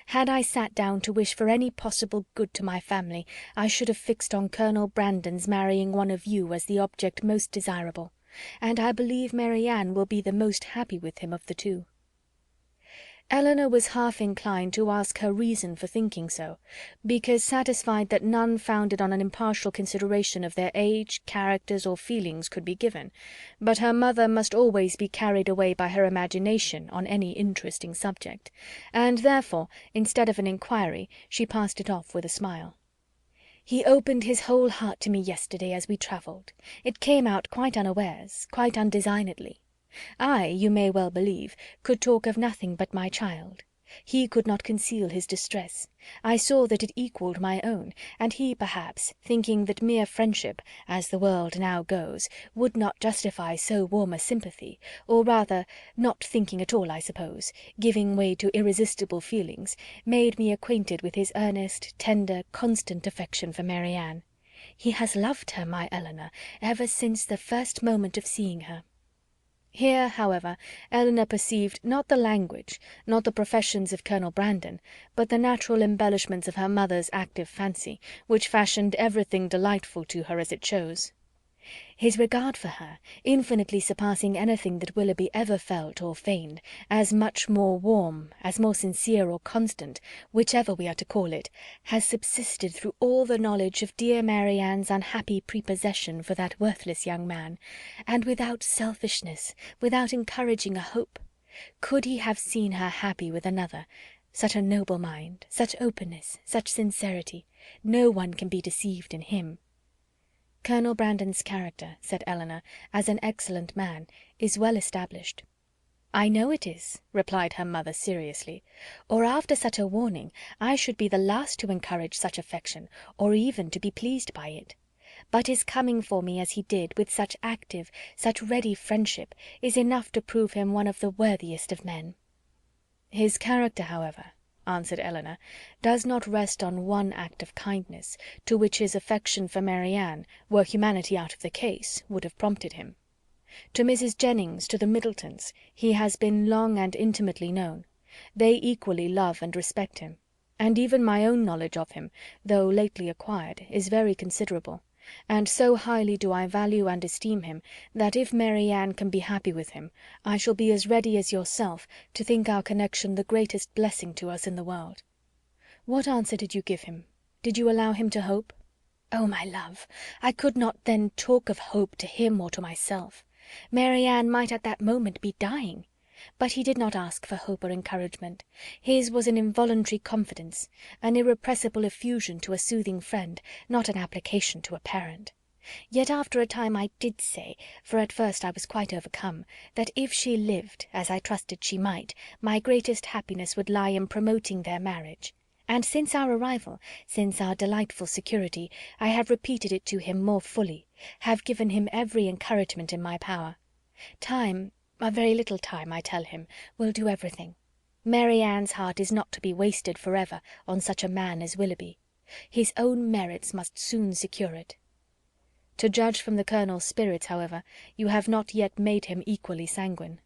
Had I sat down to wish for any possible good to my family, I should have fixed on Colonel Brandon's marrying one of you as the object most desirable, and I believe Marianne will be the most happy with him of the two." Elinor was half inclined to ask her reason for thinking so, because satisfied that none founded on an impartial consideration of their age, characters, or feelings could be given, but her mother must always be carried away by her imagination on any interesting subject, and therefore, instead of an inquiry, she passed it off with a smile. "He opened his whole heart to me yesterday as we travelled. It came out quite unawares, quite undesignedly. I, you may well believe, could talk of nothing but my child. He could not conceal his distress. I saw that it equalled my own, and he, perhaps, thinking that mere friendship, as the world now goes, would not justify so warm a sympathy, or rather, not thinking at all, I suppose, giving way to irresistible feelings, made me acquainted with his earnest, tender, constant affection for Marianne. He has loved her, my Elinor, ever since the first moment of seeing her. Here, however, Elinor perceived not the language, not the professions of Colonel Brandon, but the natural embellishments of her mother's active fancy, which fashioned everything delightful to her as it chose. His regard for her, infinitely surpassing anything that Willoughby ever felt or feigned, as much more warm, as more sincere or constant, whichever we are to call it, has subsisted through all the knowledge of dear Marianne's unhappy prepossession for that worthless young man, and without selfishness, without encouraging a hope. Could he have seen her happy with another, such a noble mind, such openness, such sincerity, no one can be deceived in him. Colonel Brandon's character, said Elinor, as an excellent man, is well established. I know it is, replied her mother seriously, or after such a warning I should be the last to encourage such affection, or even to be pleased by it. But his coming for me as he did, with such active, such ready friendship, is enough to prove him one of the worthiest of men. His character, however, answered Elinor, does not rest on one act of kindness, to which his affection for Marianne, were humanity out of the case, would have prompted him. To Mrs. Jennings, to the Middletons, he has been long and intimately known. They equally love and respect him, and even my own knowledge of him, though lately acquired, is very considerable, and so highly do I value and esteem him, that if Marianne can be happy with him, I shall be as ready as yourself to think our connection the greatest blessing to us in the world. What answer did you give him? Did you allow him to hope? Oh, my love, I could not then talk of hope to him or to myself. Marianne might at that moment be dying. But he did not ask for hope or encouragement. His was an involuntary confidence, an irrepressible effusion to a soothing friend, not an application to a parent. Yet after a time I did say, for at first I was quite overcome, that if she lived, as I trusted she might, my greatest happiness would lie in promoting their marriage. And since our arrival, since our delightful security, I have repeated it to him more fully, have given him every encouragement in my power. Time, a very little time, I tell him, will do everything. Marianne's heart is not to be wasted for ever on such a man as Willoughby. His own merits must soon secure it. To judge from the Colonel's spirits, however, you have not yet made him equally sanguine.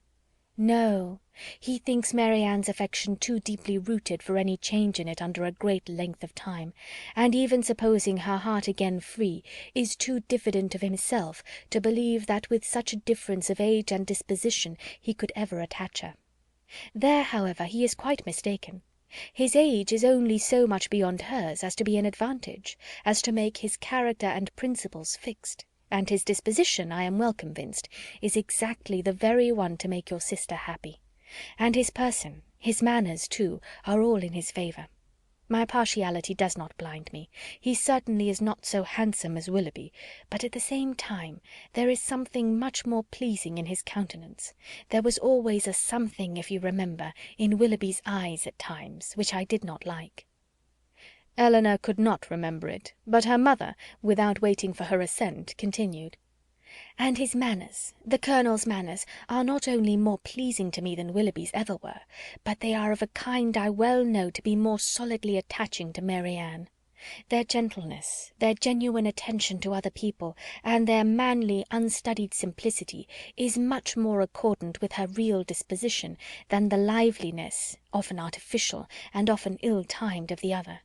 No, he thinks Marianne's affection too deeply rooted for any change in it under a great length of time, and even supposing her heart again free, is too diffident of himself to believe that with such a difference of age and disposition he could ever attach her. There, however, he is quite mistaken. His age is only so much beyond hers as to be an advantage, as to make his character and principles fixed. And his disposition, I am well convinced, is exactly the very one to make your sister happy. And his person, his manners, too, are all in his favour. My partiality does not blind me. He certainly is not so handsome as Willoughby, but at the same time there is something much more pleasing in his countenance. There was always a something, if you remember, in Willoughby's eyes at times, which I did not like. Elinor could not remember it, but her mother, without waiting for her assent, continued. And his manners, the Colonel's manners, are not only more pleasing to me than Willoughby's ever were, but they are of a kind I well know to be more solidly attaching to Marianne. Their gentleness, their genuine attention to other people, and their manly, unstudied simplicity, is much more accordant with her real disposition than the liveliness, often artificial, and often ill-timed, of the other.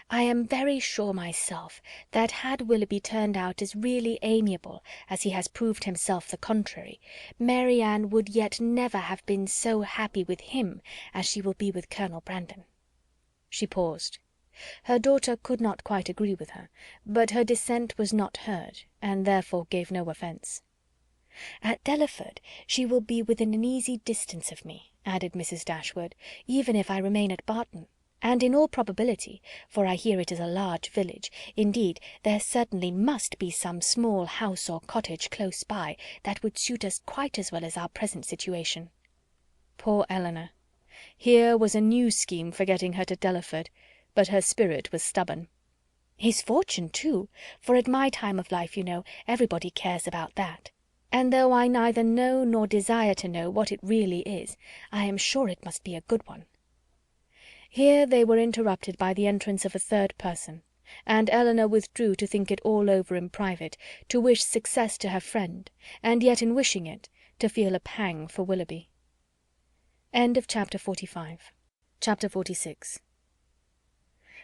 I am very sure myself that had Willoughby turned out as really amiable as he has proved himself the contrary, Marianne would yet never have been so happy with him as she will be with Colonel Brandon. She paused. Her daughter could not quite agree with her, but her dissent was not heard, and therefore gave no offence. At Delaford she will be within an easy distance of me, added Mrs. Dashwood, even if I remain at Barton. And in all probability, for I hear it is a large village, indeed there certainly must be some small house or cottage close by that would suit us quite as well as our present situation. Poor Elinor! Here was a new scheme for getting her to Delaford, but her spirit was stubborn. "His fortune, too, for at my time of life, you know, everybody cares about that. And though I neither know nor desire to know what it really is, I am sure it must be a good one." Here they were interrupted by the entrance of a third person, and Elinor withdrew to think it all over in private, to wish success to her friend, and yet in wishing it, to feel a pang for Willoughby. Chapter 46.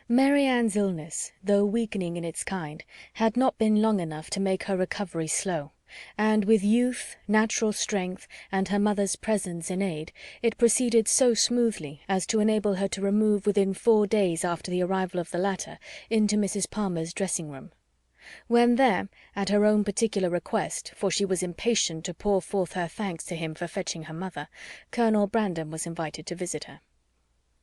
Marianne's illness, though weakening in its kind, had not been long enough to make her recovery slow, and with youth, natural strength, and her mother's presence in aid, it proceeded so smoothly as to enable her to remove within 4 days after the arrival of the latter into Mrs. Palmer's dressing-room. When there, at her own particular request, for she was impatient to pour forth her thanks to him for fetching her mother, Colonel Brandon was invited to visit her.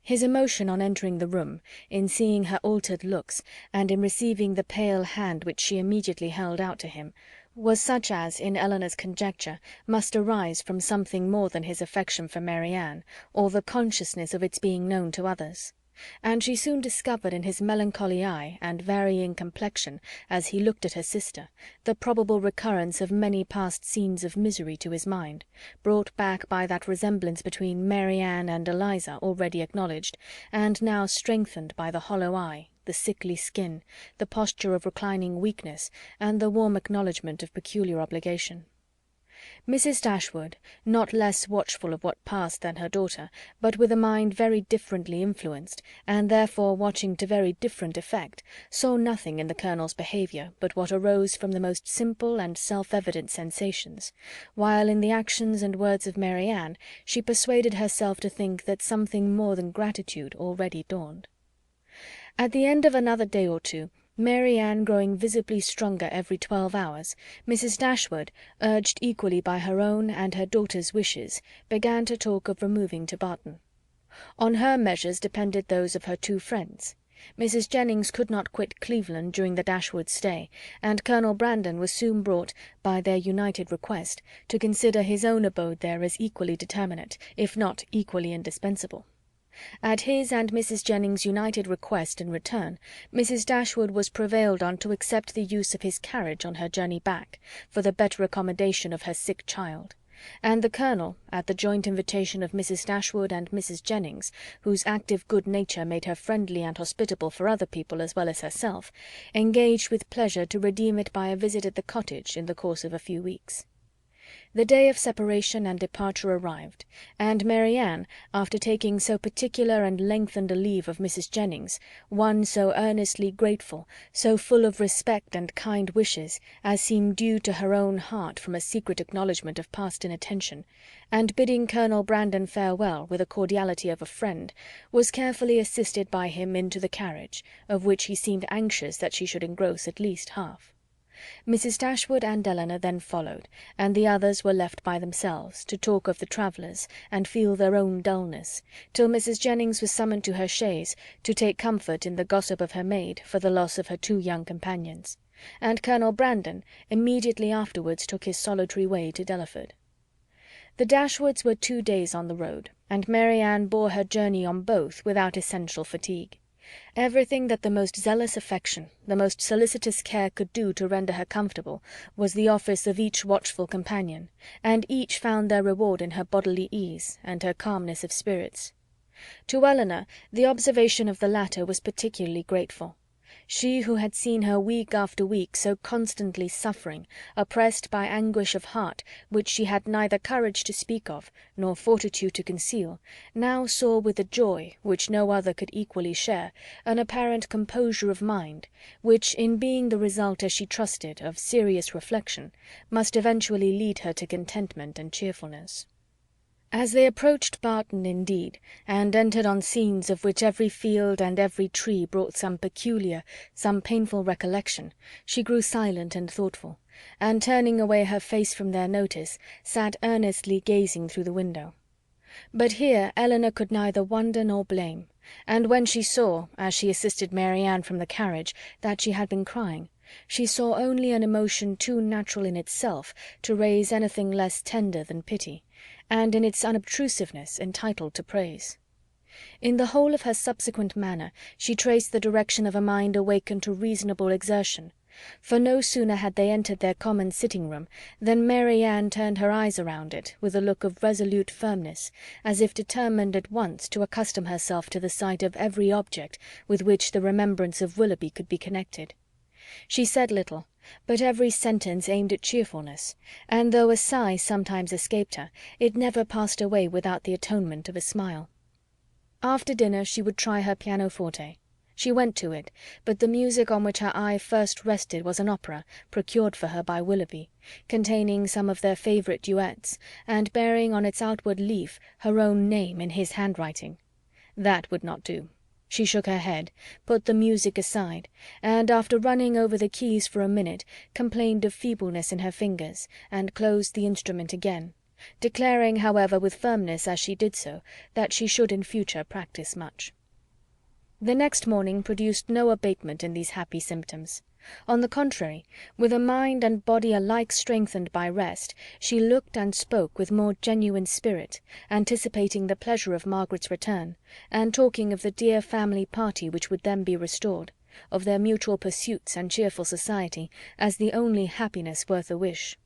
His emotion on entering the room, in seeing her altered looks, and in receiving the pale hand which she immediately held out to him, was such as, in Elinor's conjecture, must arise from something more than his affection for Marianne, or the consciousness of its being known to others; and she soon discovered in his melancholy eye and varying complexion, as he looked at her sister, the probable recurrence of many past scenes of misery to his mind, brought back by that resemblance between Marianne and Eliza already acknowledged, and now strengthened by the hollow eye, the sickly skin, the posture of reclining weakness, and the warm acknowledgment of peculiar obligation. Mrs. Dashwood, not less watchful of what passed than her daughter, but with a mind very differently influenced, and therefore watching to very different effect, saw nothing in the Colonel's behaviour but what arose from the most simple and self-evident sensations, while in the actions and words of Marianne she persuaded herself to think that something more than gratitude already dawned. At the end of another day or two, Marianne growing visibly stronger every 12 hours, Mrs. Dashwood, urged equally by her own and her daughter's wishes, began to talk of removing to Barton. On her measures depended those of her 2 friends. Mrs. Jennings could not quit Cleveland during the Dashwoods' stay, and Colonel Brandon was soon brought, by their united request, to consider his own abode there as equally determinate, if not equally indispensable. At his and Mrs. Jennings' united request in return, Mrs. Dashwood was prevailed on to accept the use of his carriage on her journey back, for the better accommodation of her sick child; and the Colonel, at the joint invitation of Mrs. Dashwood and Mrs. Jennings, whose active good nature made her friendly and hospitable for other people as well as herself, engaged with pleasure to redeem it by a visit at the cottage in the course of a few weeks. The day of separation and departure arrived, and Marianne, after taking so particular and lengthened a leave of Mrs. Jennings, one so earnestly grateful, so full of respect and kind wishes, as seemed due to her own heart from a secret acknowledgment of past inattention, and bidding Colonel Brandon farewell with the cordiality of a friend, was carefully assisted by him into the carriage, of which he seemed anxious that she should engross at least half. Mrs. Dashwood and Elinor then followed, and the others were left by themselves, to talk of the travellers, and feel their own dulness, till Mrs. Jennings was summoned to her chaise, to take comfort in the gossip of her maid for the loss of her 2 young companions; and Colonel Brandon immediately afterwards took his solitary way to Delaford. The Dashwoods were 2 days on the road, and Marianne bore her journey on both without essential fatigue. Everything that the most zealous affection, the most solicitous care could do to render her comfortable, was the office of each watchful companion, and each found their reward in her bodily ease and her calmness of spirits. To Elinor the observation of the latter was particularly grateful. She who had seen her week after week so constantly suffering, oppressed by anguish of heart which she had neither courage to speak of nor fortitude to conceal, now saw with a joy, which no other could equally share, an apparent composure of mind, which, in being the result, as she trusted, of serious reflection, must eventually lead her to contentment and cheerfulness. As they approached Barton, indeed, and entered on scenes of which every field and every tree brought some peculiar, some painful recollection, she grew silent and thoughtful, and turning away her face from their notice, sat earnestly gazing through the window. But here Elinor could neither wonder nor blame, and when she saw, as she assisted Marianne from the carriage, that she had been crying, she saw only an emotion too natural in itself to raise anything less tender than pity, and in its unobtrusiveness entitled to praise. In the whole of her subsequent manner she traced the direction of a mind awakened to reasonable exertion, for no sooner had they entered their common sitting-room than Marianne turned her eyes around it with a look of resolute firmness, as if determined at once to accustom herself to the sight of every object with which the remembrance of Willoughby could be connected. She said little, but every sentence aimed at cheerfulness, and though a sigh sometimes escaped her, it never passed away without the atonement of a smile. After dinner she would try her pianoforte. She went to it, but the music on which her eye first rested was an opera, procured for her by Willoughby, containing some of their favourite duets, and bearing on its outward leaf her own name in his handwriting. That would not do. She shook her head, put the music aside, and, after running over the keys for a minute, complained of feebleness in her fingers, and closed the instrument again, declaring, however, with firmness as she did so, that she should in future practise much. The next morning produced no abatement in these happy symptoms. On the contrary, with a mind and body alike strengthened by rest, she looked and spoke with more genuine spirit, anticipating the pleasure of Margaret's return, and talking of the dear family party which would then be restored, of their mutual pursuits and cheerful society, as the only happiness worth a wish.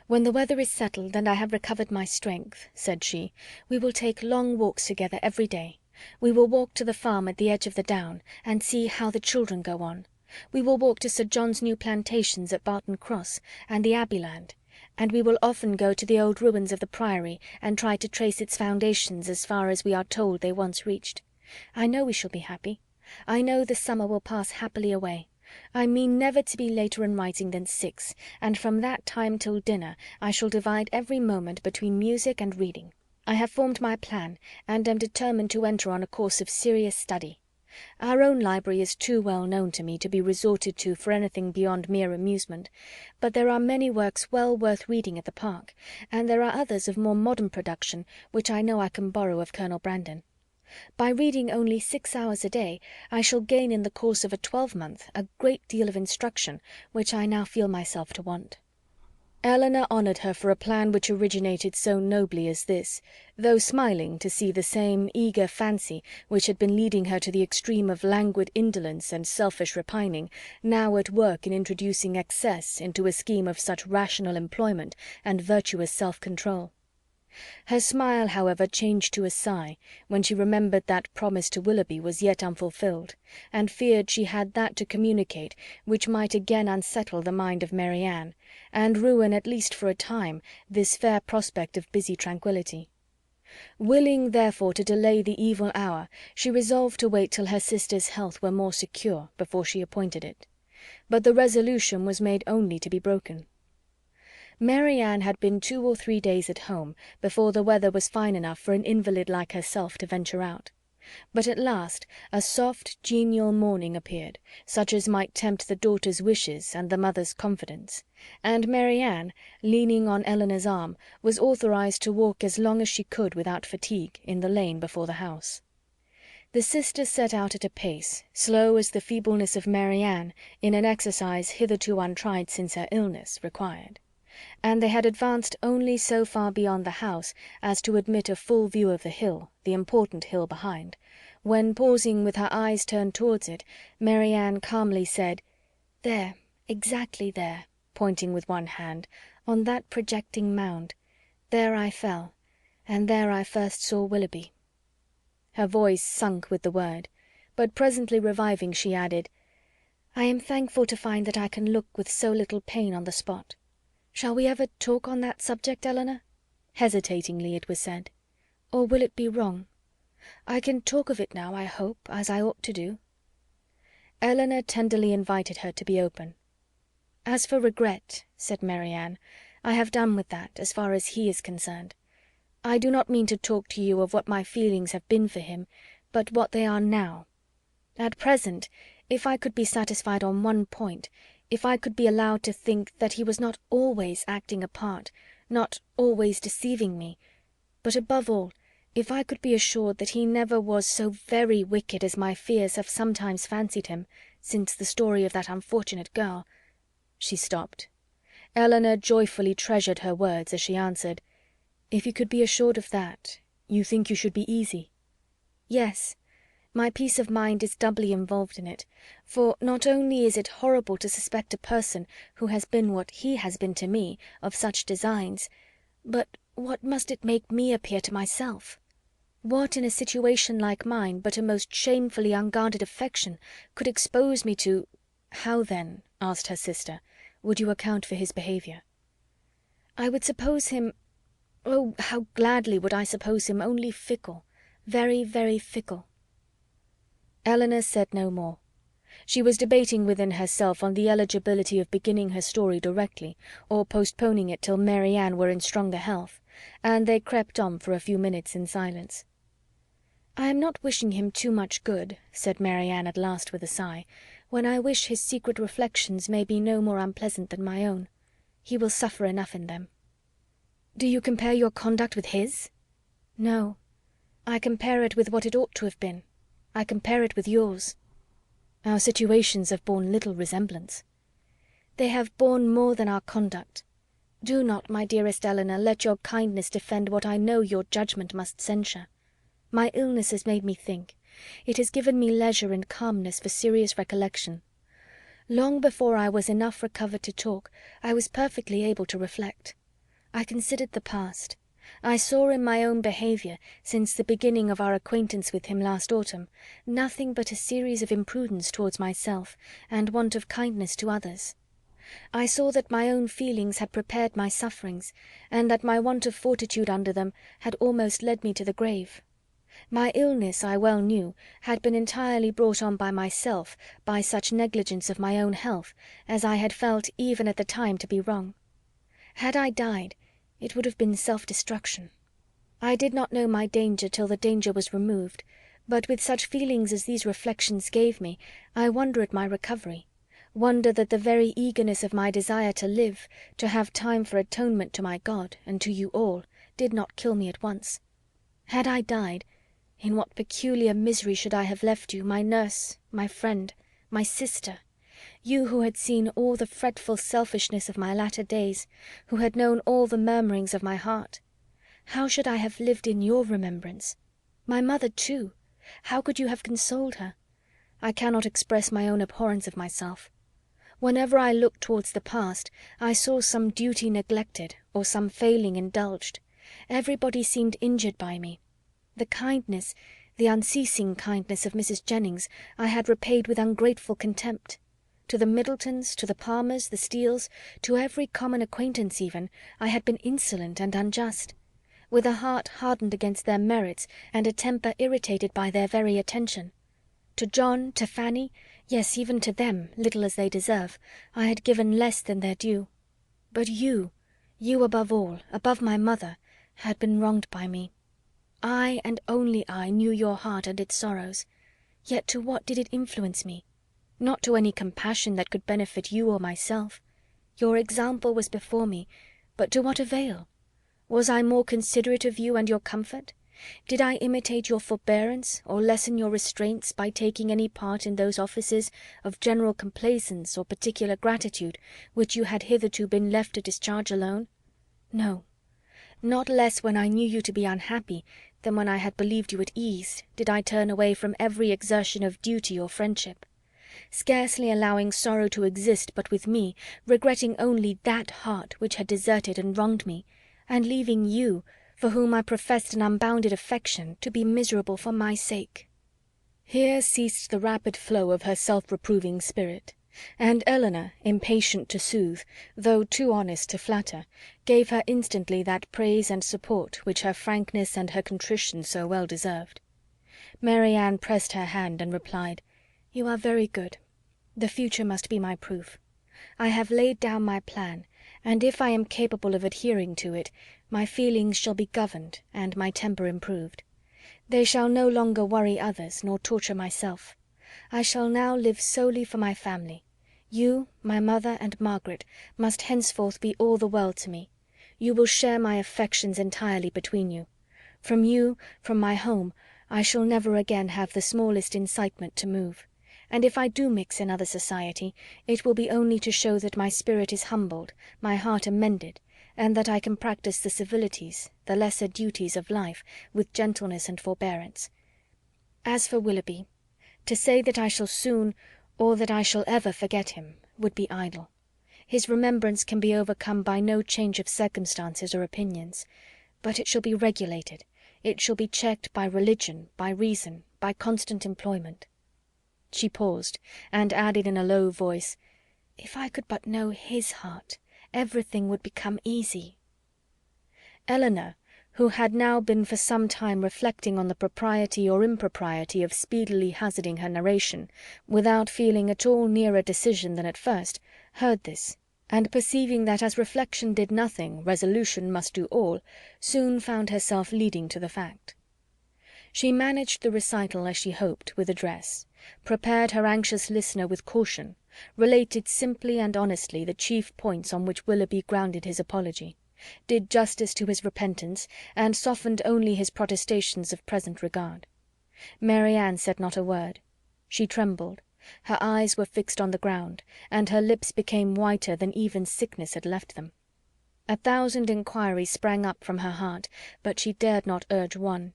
"When the weather is settled and I have recovered my strength," said she, "we will take long walks together every day. We will walk to the farm at the edge of the down, and see how the children go on. We will walk to Sir John's new plantations at Barton Cross, and the Abbey land, and we will often go to the old ruins of the Priory, and try to trace its foundations as far as we are told they once reached. I know we shall be happy. I know the summer will pass happily away. I mean never to be later in writing than 6, and from that time till dinner I shall divide every moment between music and reading. I have formed my plan, and am determined to enter on a course of serious study. Our own library is too well known to me to be resorted to for anything beyond mere amusement, but there are many works well worth reading at the Park, and there are others of more modern production which I know I can borrow of Colonel Brandon. By reading only 6 hours a day, I shall gain in the course of a 12-month a great deal of instruction, which I now feel myself to want." Elinor honoured her for a plan which originated so nobly as this, though smiling to see the same eager fancy which had been leading her to the extreme of languid indolence and selfish repining now at work in introducing excess into a scheme of such rational employment and virtuous self-control. Her smile, however, changed to a sigh when she remembered that promise to Willoughby was yet unfulfilled, and feared she had that to communicate which might again unsettle the mind of Marianne, and ruin, at least for a time, this fair prospect of busy tranquillity. Willing, therefore, to delay the evil hour, she resolved to wait till her sister's health were more secure before she appointed it. But the resolution was made only to be broken. Marianne had been 2 or 3 days at home before the weather was fine enough for an invalid like herself to venture out. But at last a soft, genial morning appeared, such as might tempt the daughter's wishes and the mother's confidence, and Marianne, leaning on Elinor's arm, was authorized to walk as long as she could without fatigue in the lane before the house. The sisters set out at a pace, slow as the feebleness of Marianne, in an exercise hitherto untried since her illness, required, and they had advanced only so far beyond the house as to admit a full view of the hill, the important hill behind, when, pausing with her eyes turned towards it, Marianne calmly said, "There, exactly there," pointing with one hand, "on that projecting mound, there I fell, and there I first saw Willoughby." Her voice sunk with the word, but presently reviving, she added, "I am thankful to find that I can look with so little pain on the spot. Shall we ever talk on that subject, Elinor?" Hesitatingly it was said. "Or will it be wrong? I can talk of it now, I hope, as I ought to do." Elinor tenderly invited her to be open. "As for regret," said Marianne, "I have done with that, as far as he is concerned. I do not mean to talk to you of what my feelings have been for him, but what they are now. At present, if I could be satisfied on one point, if I could be allowed to think that he was not always acting a part, not always deceiving me, but above all, if I could be assured that he never was so very wicked as my fears have sometimes fancied him, since the story of that unfortunate girl—" She stopped. Elinor joyfully treasured her words as she answered, "If you could be assured of that, you think you should be easy?" Yes. My peace of mind is doubly involved in it, for not only is it horrible to suspect a person who has been what he has been to me, of such designs, but what must it make me appear to myself? What in a situation like mine but a most shamefully unguarded affection could expose me to— "How then," asked her sister, "would you account for his behaviour?" I would suppose him— oh, how gladly would I suppose him only fickle, very, very fickle." Elinor said no more. She was debating within herself on the eligibility of beginning her story directly, or postponing it till Marianne were in stronger health, and they crept on for a few minutes in silence. "I am not wishing him too much good," said Marianne at last with a sigh, "when I wish his secret reflections may be no more unpleasant than my own. He will suffer enough in them." "Do you compare your conduct with his?" "No. I compare it with what it ought to have been. I compare it with yours." "Our situations have borne little resemblance." "They have borne more than our conduct. Do not, my dearest Elinor, let your kindness defend what I know your judgment must censure. My illness has made me think. It has given me leisure and calmness for serious recollection. Long before I was enough recovered to talk, I was perfectly able to reflect. I considered the past. I saw in my own behaviour, since the beginning of our acquaintance with him last autumn, nothing but a series of imprudence towards myself, and want of kindness to others. I saw that my own feelings had prepared my sufferings, and that my want of fortitude under them had almost led me to the grave. My illness, I well knew, had been entirely brought on by myself, by such negligence of my own health as I had felt even at the time to be wrong. Had I died, it would have been self-destruction. I did not know my danger till the danger was removed, but with such feelings as these reflections gave me, I wonder at my recovery, wonder that the very eagerness of my desire to live, to have time for atonement to my God, and to you all, did not kill me at once. Had I died, in what peculiar misery should I have left you, my nurse, my friend, my sister, you who had seen all the fretful selfishness of my latter days, who had known all the murmurings of my heart? How should I have lived in your remembrance? My mother too, how could you have consoled her? I cannot express my own abhorrence of myself. Whenever I looked towards the past, I saw some duty neglected, or some failing indulged. Everybody seemed injured by me. The kindness, the unceasing kindness of Mrs. Jennings, I had repaid with ungrateful contempt. To the Middletons, to the Palmers, the Steeles, to every common acquaintance even, I had been insolent and unjust. With a heart hardened against their merits, and a temper irritated by their very attention. To John, to Fanny, yes, even to them, little as they deserve, I had given less than their due. But you above all, above my mother, had been wronged by me. I, and only I, knew your heart and its sorrows. Yet to what did it influence me? Not to any compassion that could benefit you or myself. Your example was before me, but to what avail? Was I more considerate of you and your comfort? Did I imitate your forbearance, or lessen your restraints by taking any part in those offices of general complaisance or particular gratitude which you had hitherto been left to discharge alone? No. Not less when I knew you to be unhappy than when I had believed you at ease, did I turn away from every exertion of duty or friendship. Scarcely allowing sorrow to exist but with me, regretting only that heart which had deserted and wronged me, and leaving you, for whom I professed an unbounded affection, to be miserable for my sake." Here ceased the rapid flow of her self-reproving spirit, and Elinor, impatient to soothe, though too honest to flatter, gave her instantly that praise and support which her frankness and her contrition so well deserved. Marianne pressed her hand and replied, "You are very good. The future must be my proof. I have laid down my plan, and if I am capable of adhering to it, my feelings shall be governed and my temper improved. They shall no longer worry others, nor torture myself. I shall now live solely for my family. You, my mother, and Margaret must henceforth be all the world to me. You will share my affections entirely between you. From you, from my home, I shall never again have the smallest incitement to move. And if I do mix in other society, it will be only to show that my spirit is humbled, my heart amended, and that I can practice the civilities, the lesser duties of life, with gentleness and forbearance. As for Willoughby, to say that I shall soon, or that I shall ever forget him, would be idle. His remembrance can be overcome by no change of circumstances or opinions, but it shall be regulated, it shall be checked by religion, by reason, by constant employment. She paused, and added in a low voice, "If I could but know his heart, everything would become easy." Elinor, who had now been for some time reflecting on the propriety or impropriety of speedily hazarding her narration, without feeling at all nearer decision than at first, heard this, and perceiving that as reflection did nothing, resolution must do all, soon found herself leading to the fact. She managed the recital as she hoped, with address, prepared her anxious listener with caution, related simply and honestly the chief points on which Willoughby grounded his apology, did justice to his repentance, and softened only his protestations of present regard. Marianne said not a word. She trembled, her eyes were fixed on the ground, and her lips became whiter than even sickness had left them. 1,000 inquiries sprang up from her heart, but she dared not urge one.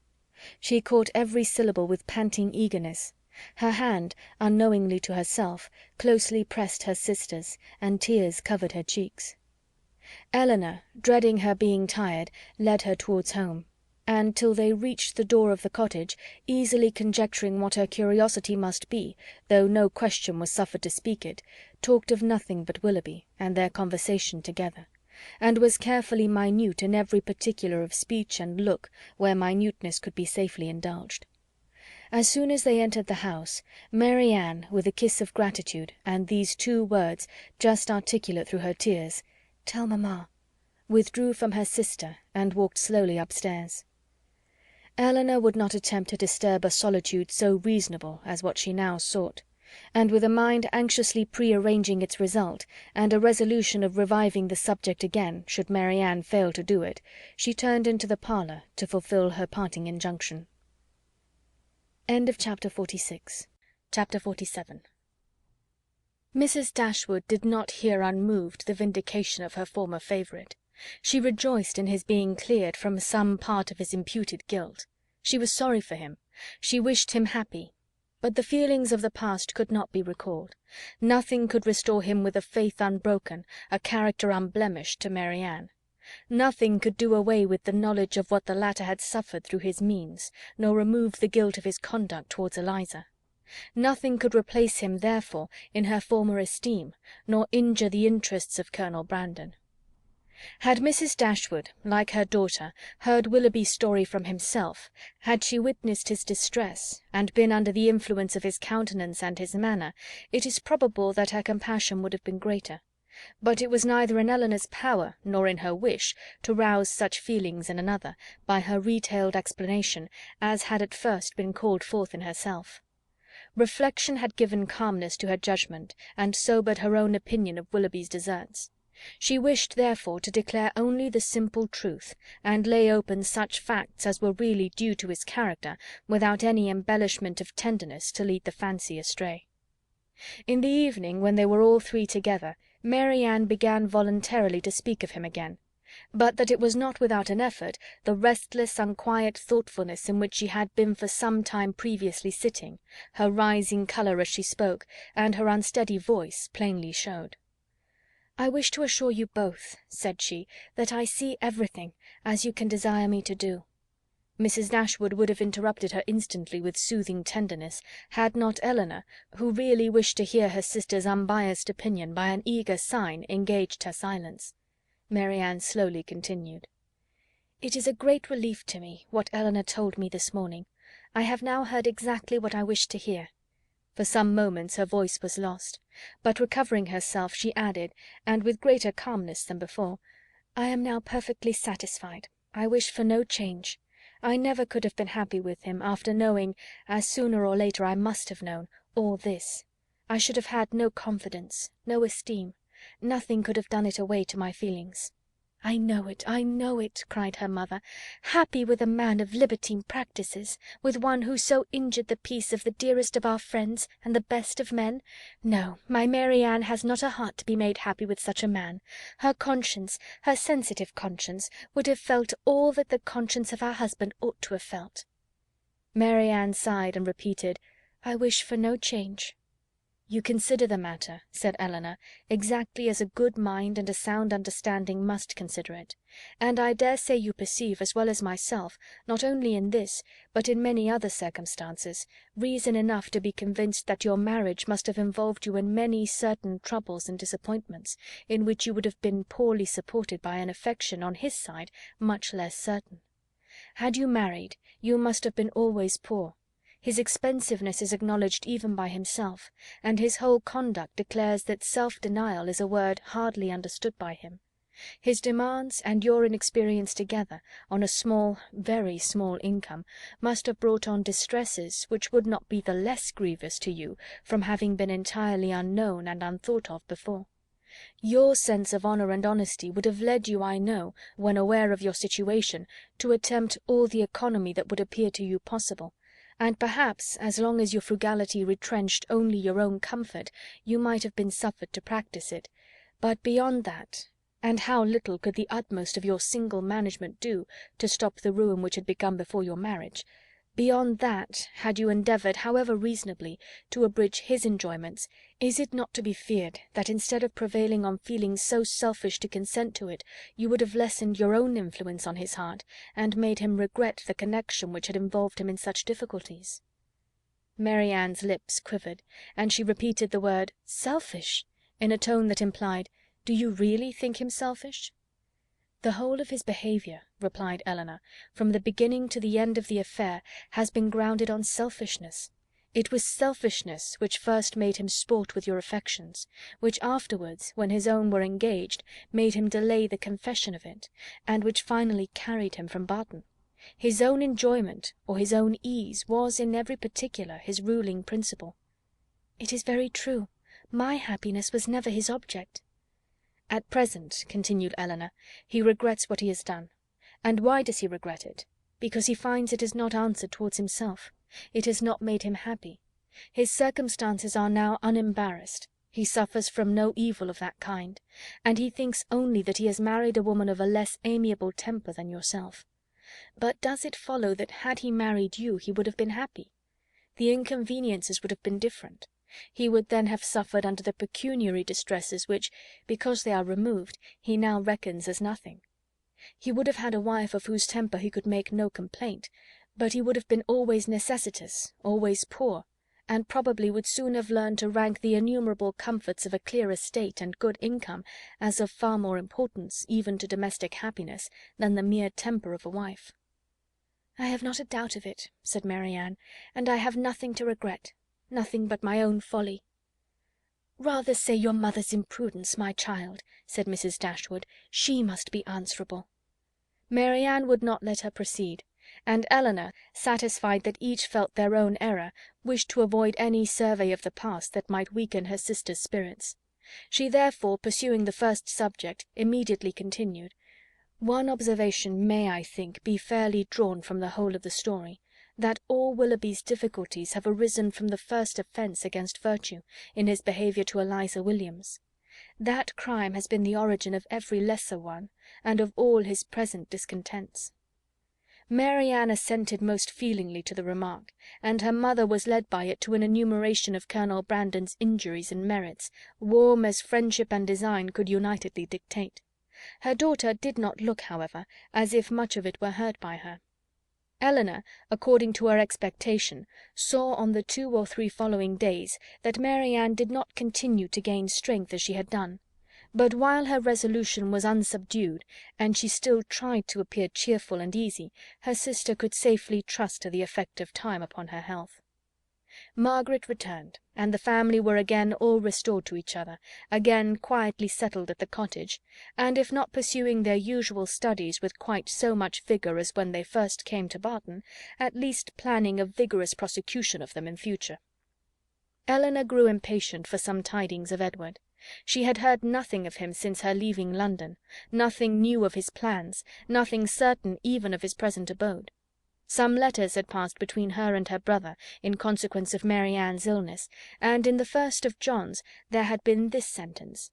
She caught every syllable with panting eagerness. Her hand, unknowingly to herself, closely pressed her sister's, and tears covered her cheeks. Elinor, dreading her being tired, led her towards home, and till they reached the door of the cottage, easily conjecturing what her curiosity must be, though no question was suffered to speak it, talked of nothing but Willoughby, and their conversation together, and was carefully minute in every particular of speech and look where minuteness could be safely indulged. As soon as they entered the house, Marianne, with a kiss of gratitude, and these 2 words, just articulate through her tears, "Tell mamma," withdrew from her sister, and walked slowly upstairs. Elinor would not attempt to disturb a solitude so reasonable as what she now sought, and with a mind anxiously pre-arranging its result, and a resolution of reviving the subject again, should Marianne fail to do it, she turned into the parlour to fulfil her parting injunction. Chapter 47. Mrs. Dashwood did not hear unmoved the vindication of her former favourite. She rejoiced in his being cleared from some part of his imputed guilt. She was sorry for him. She wished him happy. But the feelings of the past could not be recalled. Nothing could restore him with a faith unbroken, a character unblemished, to Marianne. Nothing could do away with the knowledge of what the latter had suffered through his means, nor remove the guilt of his conduct towards Eliza. Nothing could replace him, therefore, in her former esteem, nor injure the interests of Colonel Brandon. Had Mrs. Dashwood, like her daughter, heard Willoughby's story from himself, had she witnessed his distress, and been under the influence of his countenance and his manner, it is probable that her compassion would have been greater. But it was neither in Elinor's power nor in her wish to rouse such feelings in another, by her retailed explanation, as had at first been called forth in herself. Reflection had given calmness to her judgment, and sobered her own opinion of Willoughby's deserts. She wished, therefore, to declare only the simple truth, and lay open such facts as were really due to his character, without any embellishment of tenderness to lead the fancy astray. In the evening, when they were all 3 together, Marianne began voluntarily to speak of him again, but that it was not without an effort, the restless, unquiet thoughtfulness in which she had been for some time previously sitting, her rising colour as she spoke, and her unsteady voice, plainly showed. "I wish to assure you both," said she, "that I see everything, as you can desire me to do." Mrs. Dashwood would have interrupted her instantly with soothing tenderness, had not Elinor, who really wished to hear her sister's unbiassed opinion, by an eager sign engaged her silence. Marianne slowly continued. "It is a great relief to me, what Elinor told me this morning. I have now heard exactly what I wished to hear." For some moments her voice was lost, but recovering herself, she added, and with greater calmness than before, "I am now perfectly satisfied. I wish for no change. I never could have been happy with him, after knowing, as sooner or later I must have known, all this. I should have had no confidence, no esteem. Nothing could have done it away to my feelings." "I know it, I know it," cried her mother. "Happy with a man of libertine practices, with one who so injured the peace of the dearest of our friends and the best of men! No, my Marianne has not a heart to be made happy with such a man. Her conscience, her sensitive conscience, would have felt all that the conscience of her husband ought to have felt." Marianne sighed and repeated, "I wish for no change." "You consider the matter," said Elinor, "exactly as a good mind and a sound understanding must consider it; and I dare say you perceive, as well as myself, not only in this, but in many other circumstances, reason enough to be convinced that your marriage must have involved you in many certain troubles and disappointments, in which you would have been poorly supported by an affection, on his side, much less certain. Had you married, you must have been always poor. His expensiveness is acknowledged even by himself, and his whole conduct declares that self-denial is a word hardly understood by him. His demands and your inexperience together, on a small, very small income, must have brought on distresses which would not be the less grievous to you from having been entirely unknown and unthought of before. Your sense of honour and honesty would have led you, I know, when aware of your situation, to attempt all the economy that would appear to you possible, and perhaps, as long as your frugality retrenched only your own comfort, you might have been suffered to practice it; but beyond that, and how little could the utmost of your single management do to stop the ruin which had begun before your marriage, beyond that, had you endeavoured, however reasonably, to abridge his enjoyments, is it not to be feared that instead of prevailing on feelings so selfish to consent to it, you would have lessened your own influence on his heart, and made him regret the connection which had involved him in such difficulties?" Marianne's lips quivered, and she repeated the word "selfish" in a tone that implied, "Do you really think him selfish?" "The whole of his behaviour," replied Elinor, "from the beginning to the end of the affair, has been grounded on selfishness. It was selfishness which first made him sport with your affections, which afterwards, when his own were engaged, made him delay the confession of it, and which finally carried him from Barton. His own enjoyment, or his own ease, was, in every particular, his ruling principle." "It is very true. My happiness was never his object." "At present," continued Elinor, "he regrets what he has done. And why does he regret it? Because he finds it has not answered towards himself. It has not made him happy. His circumstances are now unembarrassed. He suffers from no evil of that kind, and he thinks only that he has married a woman of a less amiable temper than yourself. But does it follow that had he married you he would have been happy? The inconveniences would have been different. He would then have suffered under the pecuniary distresses which, because they are removed, he now reckons as nothing. He would have had a wife of whose temper he could make no complaint, but he would have been always necessitous, always poor, and probably would soon have learned to rank the innumerable comforts of a clear estate and good income as of far more importance, even to domestic happiness, than the mere temper of a wife." "I have not a doubt of it," said Marianne, "and I have nothing to regret. Nothing but my own folly." "Rather say your mother's imprudence, my child," said Mrs. Dashwood. "She must be answerable." Marianne would not let her proceed, and Elinor, satisfied that each felt their own error, wished to avoid any survey of the past that might weaken her sister's spirits. She therefore, pursuing the first subject, immediately continued: "One observation may, I think, be fairly drawn from the whole of the story, that all Willoughby's difficulties have arisen from the first offence against virtue, in his behaviour to Eliza Williams. That crime has been the origin of every lesser one, and of all his present discontents." Marianne assented most feelingly to the remark, and her mother was led by it to an enumeration of Colonel Brandon's injuries and merits, warm as friendship and design could unitedly dictate. Her daughter did not look, however, as if much of it were heard by her. Elinor, according to her expectation, saw on the 2 or 3 following days that Marianne did not continue to gain strength as she had done; but while her resolution was unsubdued, and she still tried to appear cheerful and easy, her sister could safely trust to the effect of time upon her health. Margaret returned, and the family were again all restored to each other, again quietly settled at the cottage, and if not pursuing their usual studies with quite so much vigour as when they first came to Barton, at least planning a vigorous prosecution of them in future. Elinor grew impatient for some tidings of Edward. She had heard nothing of him since her leaving London, nothing new of his plans, nothing certain even of his present abode. Some letters had passed between her and her brother, in consequence of Marianne's illness, and in the first of John's there had been this sentence: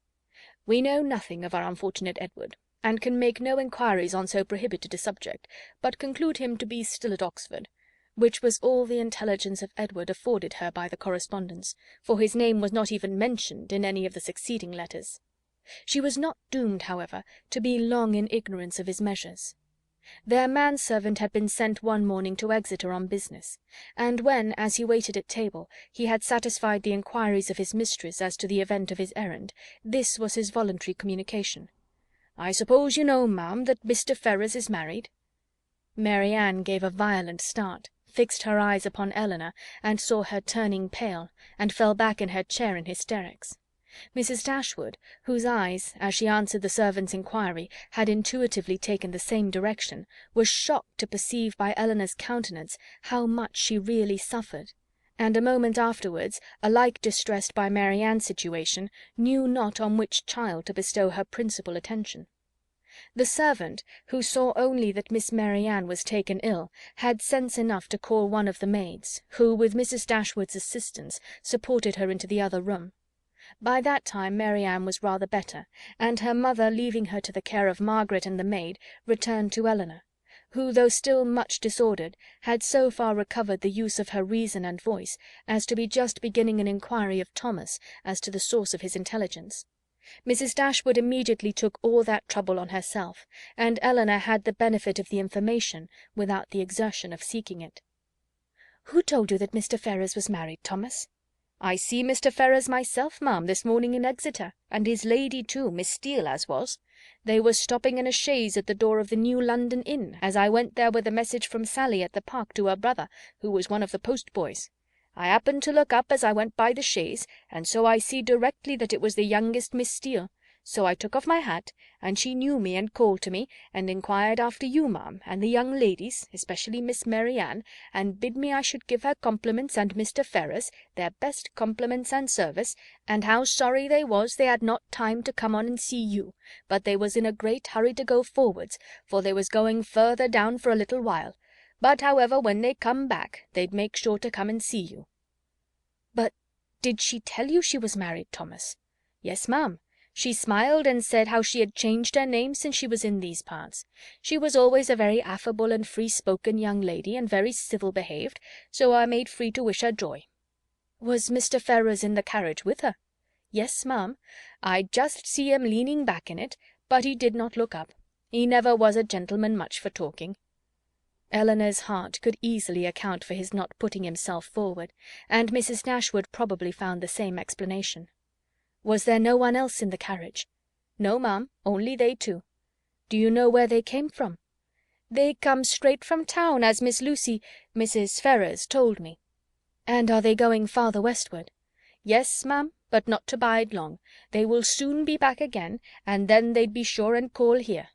"We know nothing of our unfortunate Edward, and can make no inquiries on so prohibited a subject, but conclude him to be still at Oxford. which was all the intelligence of Edward afforded her by the correspondence, for his name was not even mentioned in any of the succeeding letters. She was not doomed, however, to be long in ignorance of his measures. Their manservant had been sent one morning to Exeter on business, and when, as he waited at table, he had satisfied the inquiries of his mistress as to the event of his errand, this was his voluntary communication. "I suppose you know, ma'am, that Mr. Ferrars is married?" Marianne gave a violent start, fixed her eyes upon Elinor, and saw her turning pale, and fell back in her chair in hysterics. Mrs. Dashwood, whose eyes, as she answered the servant's inquiry, had intuitively taken the same direction, was shocked to perceive by Elinor's countenance how much she really suffered, and a moment afterwards, alike distressed by Marianne's situation, knew not on which child to bestow her principal attention. The servant, who saw only that Miss Marianne was taken ill, had sense enough to call one of the maids, who, with Mrs. Dashwood's assistance, supported her into the other room. By that time Marianne was rather better, and her mother, leaving her to the care of Margaret and the maid, returned to Elinor, who, though still much disordered, had so far recovered the use of her reason and voice as to be just beginning an inquiry of Thomas as to the source of his intelligence. Mrs. Dashwood immediately took all that trouble on herself, and Elinor had the benefit of the information without the exertion of seeking it. "Who told you that Mr. Ferrars was married, Thomas?" "I see Mr. Ferrars myself, ma'am, this morning in Exeter, and his lady too, Miss Steele as was. They was stopping in a chaise at the door of the New London Inn, as I went there with a message from Sally at the Park to her brother, who was one of the post-boys. I happened to look up as I went by the chaise, and so I see directly that it was the youngest Miss Steele. So I took off my hat, and she knew me and called to me, and inquired after you, ma'am, and the young ladies, especially Miss Marianne, and bid me I should give her compliments and Mr. Ferrars, their best compliments and service, and how sorry they was they had not time to come on and see you, but they was in a great hurry to go forwards, for they was going further down for a little while. But, however, when they come back, they'd make sure to come and see you." "But did she tell you she was married, Thomas?" "Yes, ma'am. She smiled and said how she had changed her name since she was in these parts. She was always a very affable and free-spoken young lady, and very civil behaved, so I made free to wish her joy." "Was Mr. Ferrars in the carriage with her?" "Yes, ma'am. I just see him leaning back in it, but he did not look up. He never was a gentleman much for talking." Elinor's heart could easily account for his not putting himself forward, and Mrs. Dashwood probably found the same explanation. "Was there no one else in the carriage?" "No, ma'am, only they two." "Do you know where they came from?" "They come straight from town, as Miss Lucy, Mrs. Ferrars, told me." "And are they going farther westward?" "Yes, ma'am, but not to bide long. They will soon be back again, and then they'd be sure and call here."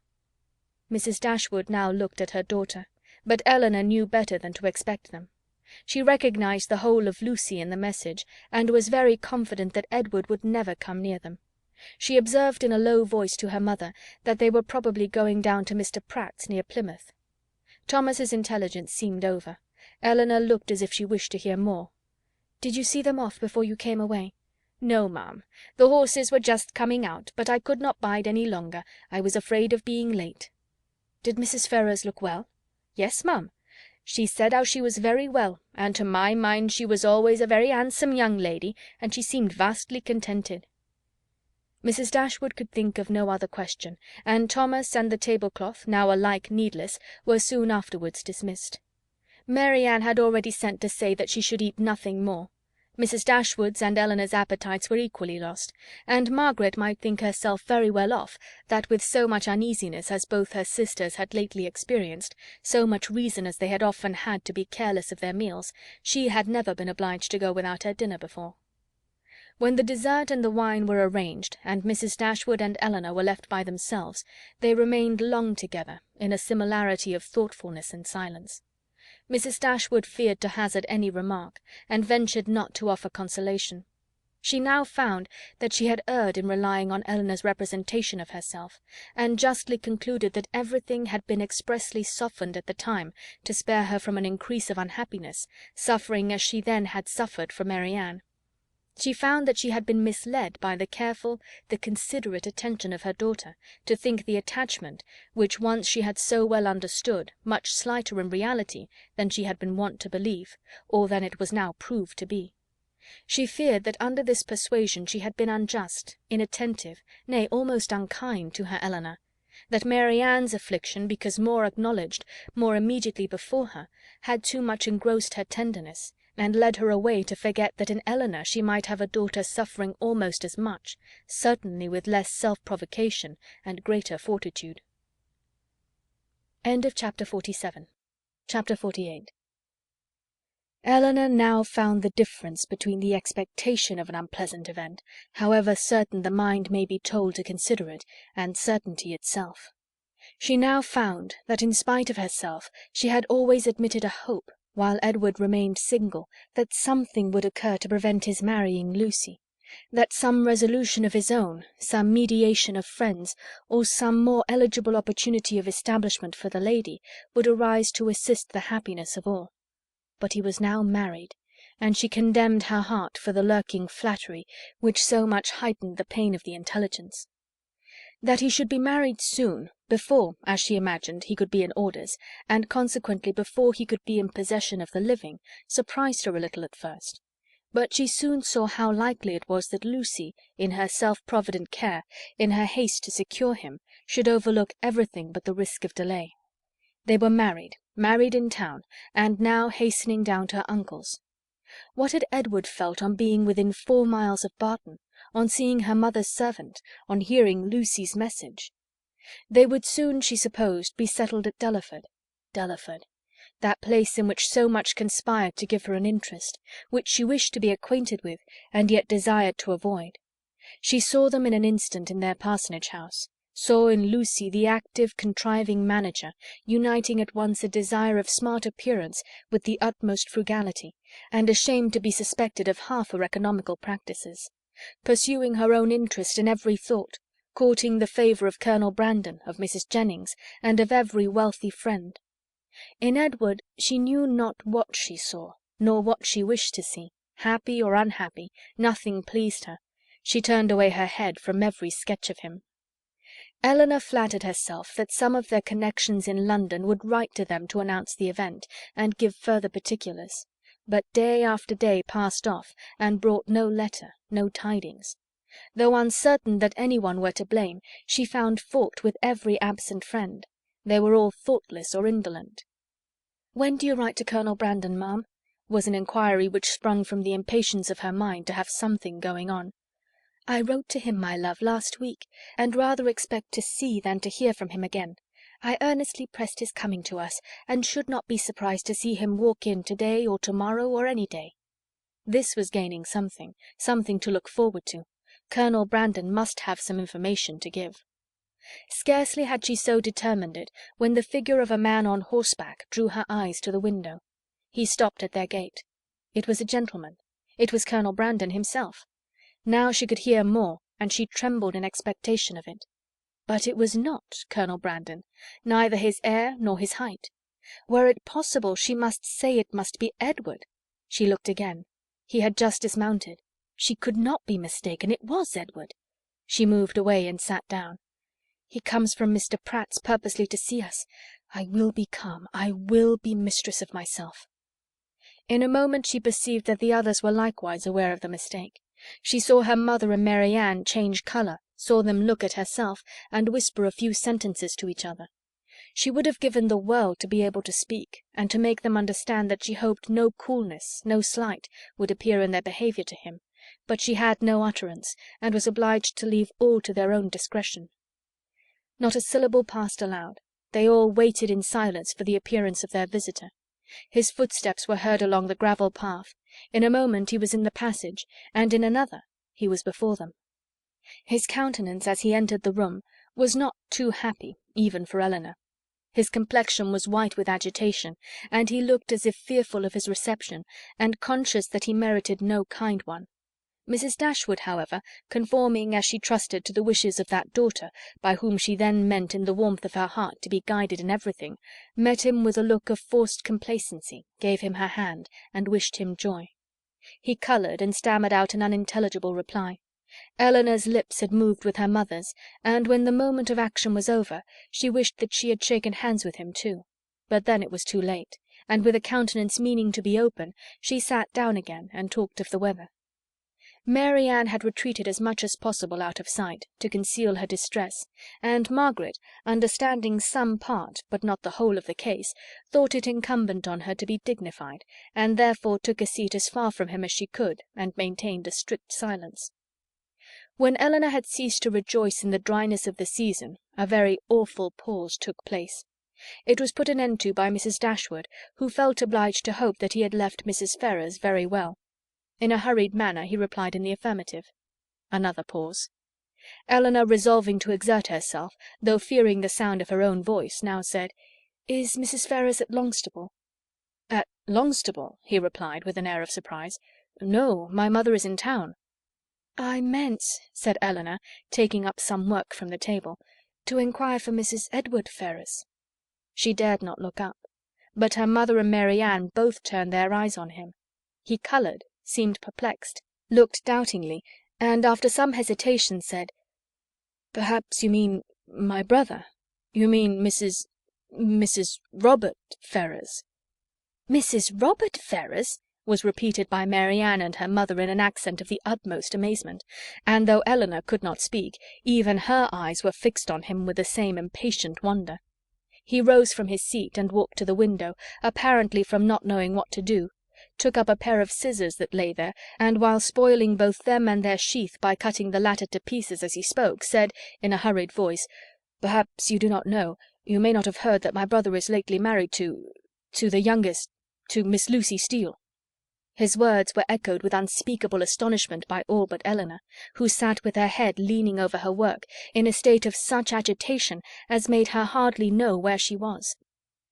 Mrs. Dashwood now looked at her daughter, but Elinor knew better than to expect them. She recognized the whole of Lucy in the message, and was very confident that Edward would never come near them. She observed in a low voice to her mother that they were probably going down to Mr. Pratt's near Plymouth. Thomas's intelligence seemed over. Elinor looked as if she wished to hear more. "Did you see them off before you came away?" "No, ma'am. The horses were just coming out, but I could not bide any longer. I was afraid of being late." "Did Mrs. Ferrars look well?" "Yes, ma'am. She said how she was very well, and to my mind she was always a very handsome young lady, and she seemed vastly contented." Mrs. Dashwood could think of no other question, and Thomas and the tablecloth, now alike needless, were soon afterwards dismissed. Marianne had already sent to say that she should eat nothing more. Mrs. Dashwood's and Elinor's appetites were equally lost, and Margaret might think herself very well off, that with so much uneasiness as both her sisters had lately experienced, so much reason as they had often had to be careless of their meals, she had never been obliged to go without her dinner before. When the dessert and the wine were arranged, and Mrs. Dashwood and Elinor were left by themselves, they remained long together, in a similarity of thoughtfulness and silence. Mrs. Dashwood feared to hazard any remark, and ventured not to offer consolation. She now found that she had erred in relying on Elinor's representation of herself, and justly concluded that everything had been expressly softened at the time to spare her from an increase of unhappiness, suffering as she then had suffered for Marianne. She found that she had been misled by the careful, the considerate attention of her daughter, to think the attachment, which once she had so well understood, much slighter in reality than she had been wont to believe, or than it was now proved to be. She feared that under this persuasion she had been unjust, inattentive, nay, almost unkind to her Elinor; that Marianne's affliction, because more acknowledged, more immediately before her, had too much engrossed her tenderness, and led her away to forget that in Elinor she might have a daughter suffering almost as much, certainly with less self-provocation and greater fortitude. Chapter 47. Chapter 48. Elinor now found the difference between the expectation of an unpleasant event, however certain the mind may be told to consider it, and certainty itself. She now found that, in spite of herself, she had always admitted a hope, while Edward remained single, that something would occur to prevent his marrying Lucy, that some resolution of his own, some mediation of friends, or some more eligible opportunity of establishment for the lady, would arise to assist the happiness of all. But he was now married, and she condemned her heart for the lurking flattery which so much heightened the pain of the intelligence. That he should be married soon, before, as she imagined, he could be in orders, and consequently before he could be in possession of the living, surprised her a little at first; but she soon saw how likely it was that Lucy, in her self-provident care, in her haste to secure him, should overlook everything but the risk of delay. They were married in town, and now hastening down to her uncle's. What had Edward felt on being within 4 miles of Barton, on seeing her mother's servant, on hearing Lucy's message? They would soon, she supposed, be settled at Delaford. Delaford, that place in which so much conspired to give her an interest, which she wished to be acquainted with, and yet desired to avoid. She saw them in an instant in their parsonage house, saw in Lucy the active, contriving manager, uniting at once a desire of smart appearance with the utmost frugality, and ashamed to be suspected of half her economical practices, pursuing her own interest in every thought, courting the favour of Colonel Brandon, of Mrs. Jennings, and of every wealthy friend. In Edward she knew not what she saw, nor what she wished to see; happy or unhappy, nothing pleased her; she turned away her head from every sketch of him. Elinor flattered herself that some of their connections in London would write to them to announce the event, and give further particulars; but day after day passed off, and brought no letter, no tidings. Though uncertain that any one were to blame, she found fault with every absent friend. They were all thoughtless or indolent. "When do you write to Colonel Brandon, ma'am?" was an inquiry which sprung from the impatience of her mind to have something going on. "I wrote to him, my love, last week, and rather expect to see than to hear from him again. I earnestly pressed his coming to us, and should not be surprised to see him walk in to-day or to-morrow or any day." This was gaining something, something to look forward to. Colonel Brandon must have some information to give. Scarcely had she so determined it, when the figure of a man on horseback drew her eyes to the window. He stopped at their gate. It was a gentleman. It was Colonel Brandon himself. Now she could hear more, and she trembled in expectation of it. But it was not Colonel Brandon, neither his air nor his height. Were it possible, she must say it must be Edward. She looked again. He had just dismounted. She could not be mistaken. It was Edward. She moved away and sat down. "He comes from Mr. Pratt's purposely to see us. I will be calm. I will be mistress of myself." In a moment she perceived that the others were likewise aware of the mistake. She saw her mother and Marianne change colour, saw them look at herself, and whisper a few sentences to each other. She would have given the world to be able to speak, and to make them understand that she hoped no coolness, no slight, would appear in their behaviour to him, but she had no utterance, and was obliged to leave all to their own discretion. Not a syllable passed aloud. They all waited in silence for the appearance of their visitor. His footsteps were heard along the gravel path. In a moment he was in the passage, and in another he was before them. His countenance, as he entered the room, was not too happy, even for Elinor. His complexion was white with agitation, and he looked as if fearful of his reception, and conscious that he merited no kind one. Mrs. Dashwood, however, conforming, as she trusted, to the wishes of that daughter, by whom she then meant in the warmth of her heart to be guided in everything, met him with a look of forced complacency, gave him her hand, and wished him joy. He coloured and stammered out an unintelligible reply. Elinor's lips had moved with her mother's, and when the moment of action was over, she wished that she had shaken hands with him too. But then it was too late, and with a countenance meaning to be open, she sat down again and talked of the weather. Marianne had retreated as much as possible out of sight, to conceal her distress, and Margaret, understanding some part, but not the whole of the case, thought it incumbent on her to be dignified, and therefore took a seat as far from him as she could, and maintained a strict silence. When Elinor had ceased to rejoice in the dryness of the season, a very awful pause took place. It was put an end to by Mrs. Dashwood, who felt obliged to hope that he had left Mrs. Ferrars very well. In a hurried manner he replied in the affirmative. Another pause. Elinor, resolving to exert herself, though fearing the sound of her own voice, now said, "Is Mrs. Ferrars at Longstaple?" "At Longstaple?" he replied, with an air of surprise. "No, my mother is in town." "I meant," said Elinor, taking up some work from the table, "to inquire for Mrs. Edward Ferrars." She dared not look up, but her mother and Marianne both turned their eyes on him. He coloured, seemed perplexed, looked doubtingly, and after some hesitation said, "Perhaps you mean my brother. You mean Mrs. Robert Ferrars." "Mrs. Robert Ferrars?" was repeated by Marianne and her mother in an accent of the utmost amazement, and though Elinor could not speak, even her eyes were fixed on him with the same impatient wonder. He rose from his seat and walked to the window, apparently from not knowing what to do, took up a pair of scissors that lay there, and while spoiling both them and their sheath by cutting the latter to pieces as he spoke, said, in a hurried voice, "Perhaps you do not know, you may not have heard that my brother is lately married to the youngest, to Miss Lucy Steele." His words were echoed with unspeakable astonishment by all but Elinor, who sat with her head leaning over her work, in a state of such agitation as made her hardly know where she was.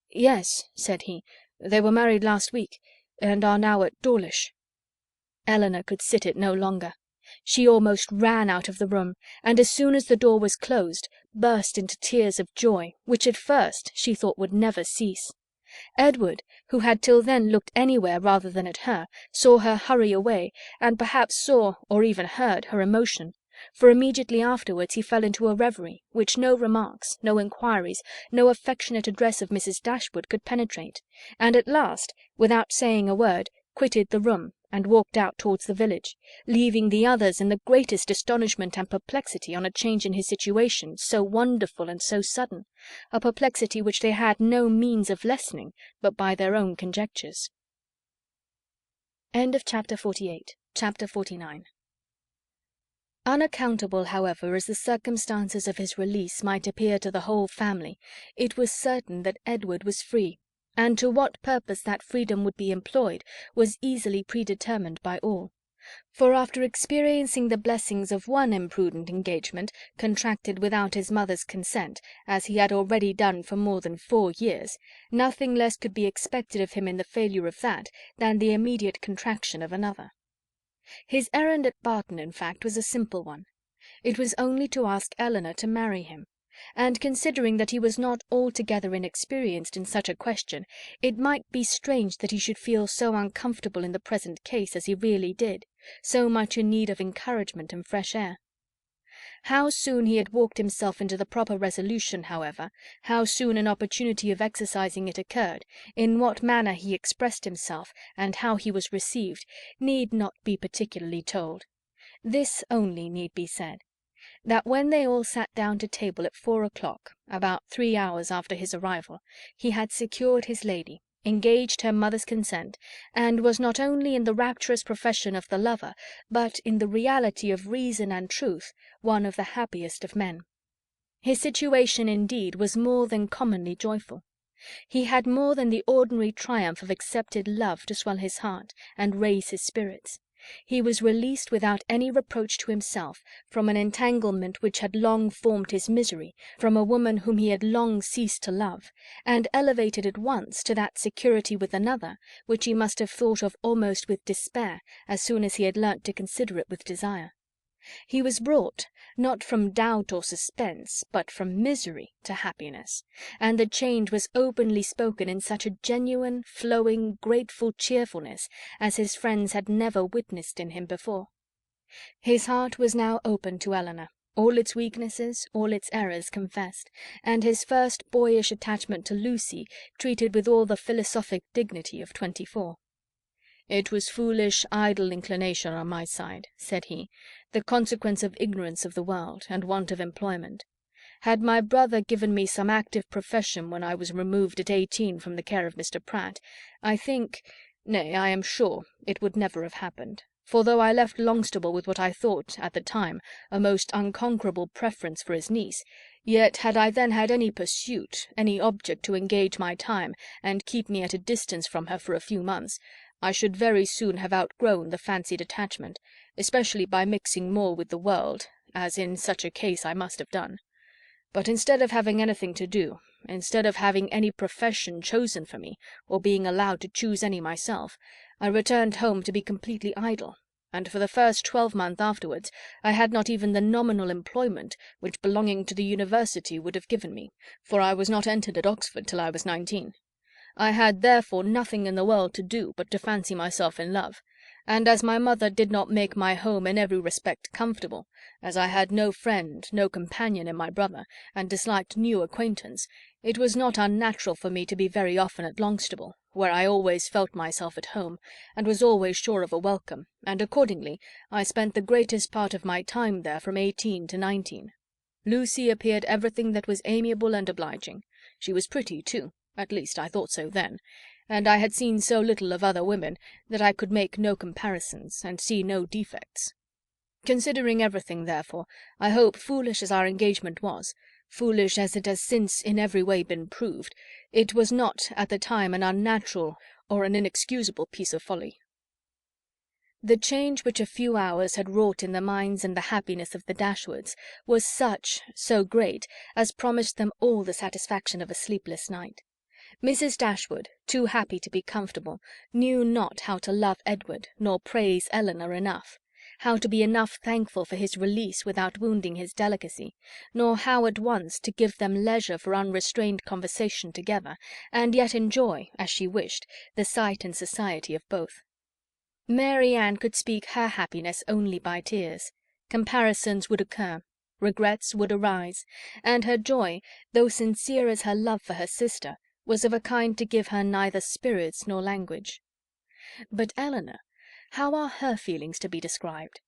"Yes," said he, "they were married last week, and are now at Dawlish." Elinor could sit it no longer. She almost ran out of the room, and as soon as the door was closed, burst into tears of joy, which at first she thought would never cease. Edward, who had till then looked anywhere rather than at her, saw her hurry away, and perhaps saw, or even heard, her emotion, for immediately afterwards he fell into a reverie, which no remarks, no inquiries, no affectionate address of Mrs. Dashwood could penetrate, and at last, without saying a word, quitted the room, and walked out towards the village, leaving the others in the greatest astonishment and perplexity on a change in his situation so wonderful and so sudden, a perplexity which they had no means of lessening but by their own conjectures. Chapter 48. Chapter 49. Unaccountable, however, as the circumstances of his release might appear to the whole family, it was certain that Edward was free, and to what purpose that freedom would be employed was easily predetermined by all. For after experiencing the blessings of one imprudent engagement, contracted without his mother's consent, as he had already done for more than 4 years, nothing less could be expected of him in the failure of that than the immediate contraction of another. His errand at Barton, in fact, was a simple one. It was only to ask Elinor to marry him, and considering that he was not altogether inexperienced in such a question, it might be strange that he should feel so uncomfortable in the present case as he really did, so much in need of encouragement and fresh air. How soon he had walked himself into the proper resolution, however, how soon an opportunity of exercising it occurred, in what manner he expressed himself, and how he was received, need not be particularly told. This only need be said, that when they all sat down to table at 4 o'clock, about 3 hours after his arrival, he had secured his lady, engaged her mother's consent, and was not only in the rapturous profession of the lover, but in the reality of reason and truth, one of the happiest of men. His situation, indeed, was more than commonly joyful. He had more than the ordinary triumph of accepted love to swell his heart and raise his spirits. He was released without any reproach to himself from an entanglement which had long formed his misery, from a woman whom he had long ceased to love, and elevated at once to that security with another which he must have thought of almost with despair as soon as he had learnt to consider it with desire. He was brought, not from doubt or suspense, but from misery to happiness, and the change was openly spoken in such a genuine, flowing, grateful cheerfulness as his friends had never witnessed in him before. His heart was now open to Elinor, all its weaknesses, all its errors confessed, and his first boyish attachment to Lucy treated with all the philosophic dignity of 24. "It was foolish, idle inclination on my side," said he, "the consequence of ignorance of the world, and want of employment. Had my brother given me some active profession when I was removed at 18 from the care of Mr. Pratt, I think, nay, I am sure, it would never have happened. For though I left Longstable with what I thought, at the time, a most unconquerable preference for his niece, yet had I then had any pursuit, any object to engage my time and keep me at a distance from her for a few months, I should very soon have outgrown the fancied attachment, especially by mixing more with the world, as in such a case I must have done. But instead of having anything to do, instead of having any profession chosen for me, or being allowed to choose any myself, I returned home to be completely idle, and for the first 12 months afterwards I had not even the nominal employment which belonging to the university would have given me, for I was not entered at Oxford till I was 19. I had therefore nothing in the world to do but to fancy myself in love, and as my mother did not make my home in every respect comfortable, as I had no friend, no companion in my brother, and disliked new acquaintance, it was not unnatural for me to be very often at Longstable, where I always felt myself at home, and was always sure of a welcome, and accordingly I spent the greatest part of my time there from 18 to 19. Lucy appeared everything that was amiable and obliging. She was pretty too. At least I thought so then, and I had seen so little of other women that I could make no comparisons, and see no defects. Considering everything, therefore, I hope, foolish as our engagement was, foolish as it has since in every way been proved, it was not at the time an unnatural or an inexcusable piece of folly. The change which a few hours had wrought in the minds and the happiness of the Dashwoods was such, so great, as promised them all the satisfaction of a sleepless night. Mrs. Dashwood, too happy to be comfortable, knew not how to love Edward, nor praise Elinor enough, how to be enough thankful for his release without wounding his delicacy, nor how at once to give them leisure for unrestrained conversation together, and yet enjoy, as she wished, the sight and society of both. Marianne could speak her happiness only by tears. Comparisons would occur, regrets would arise, and her joy, though sincere as her love for her sister, was of a kind to give her neither spirits nor language. But Elinor, how are her feelings to be described?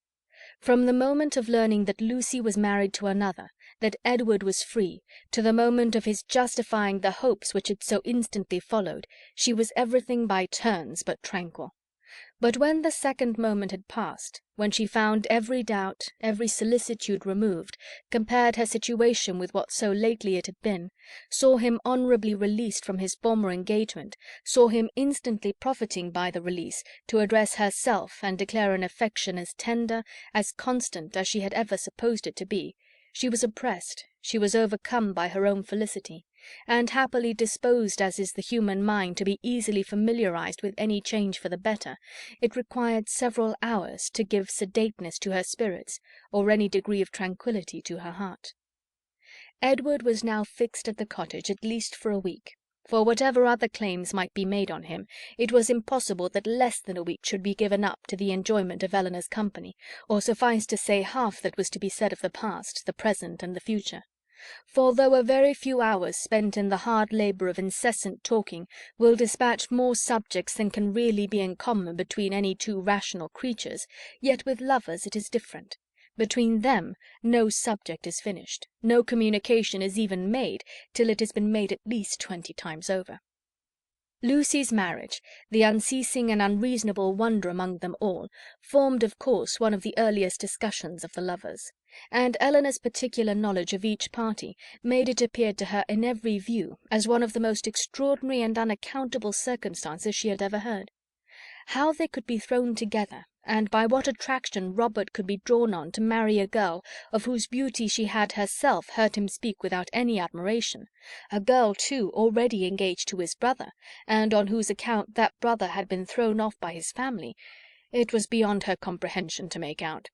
From the moment of learning that Lucy was married to another, that Edward was free, to the moment of his justifying the hopes which had so instantly followed, she was everything by turns but tranquil. But when the second moment had passed, when she found every doubt, every solicitude removed, compared her situation with what so lately it had been, saw him honourably released from his former engagement, saw him instantly profiting by the release to address herself and declare an affection as tender, as constant as she had ever supposed it to be, she was oppressed, she was overcome by her own felicity, and happily disposed as is the human mind to be easily familiarized with any change for the better, it required several hours to give sedateness to her spirits, or any degree of tranquillity to her heart. Edward was now fixed at the cottage at least for a week. For whatever other claims might be made on him, it was impossible that less than a week should be given up to the enjoyment of Elinor's company, or suffice to say half that was to be said of the past, the present, and the future. For though a very few hours spent in the hard labour of incessant talking will dispatch more subjects than can really be in common between any two rational creatures, yet with lovers it is different. Between them no subject is finished, no communication is even made, till it has been made at least 20 times over. Lucy's marriage, the unceasing and unreasonable wonder among them all, formed of course one of the earliest discussions of the lovers, and Elinor's particular knowledge of each party made it appear to her in every view as one of the most extraordinary and unaccountable circumstances she had ever heard. How they could be thrown together, and by what attraction Robert could be drawn on to marry a girl of whose beauty she had herself heard him speak without any admiration, a girl, too, already engaged to his brother, and on whose account that brother had been thrown off by his family, it was beyond her comprehension to make out.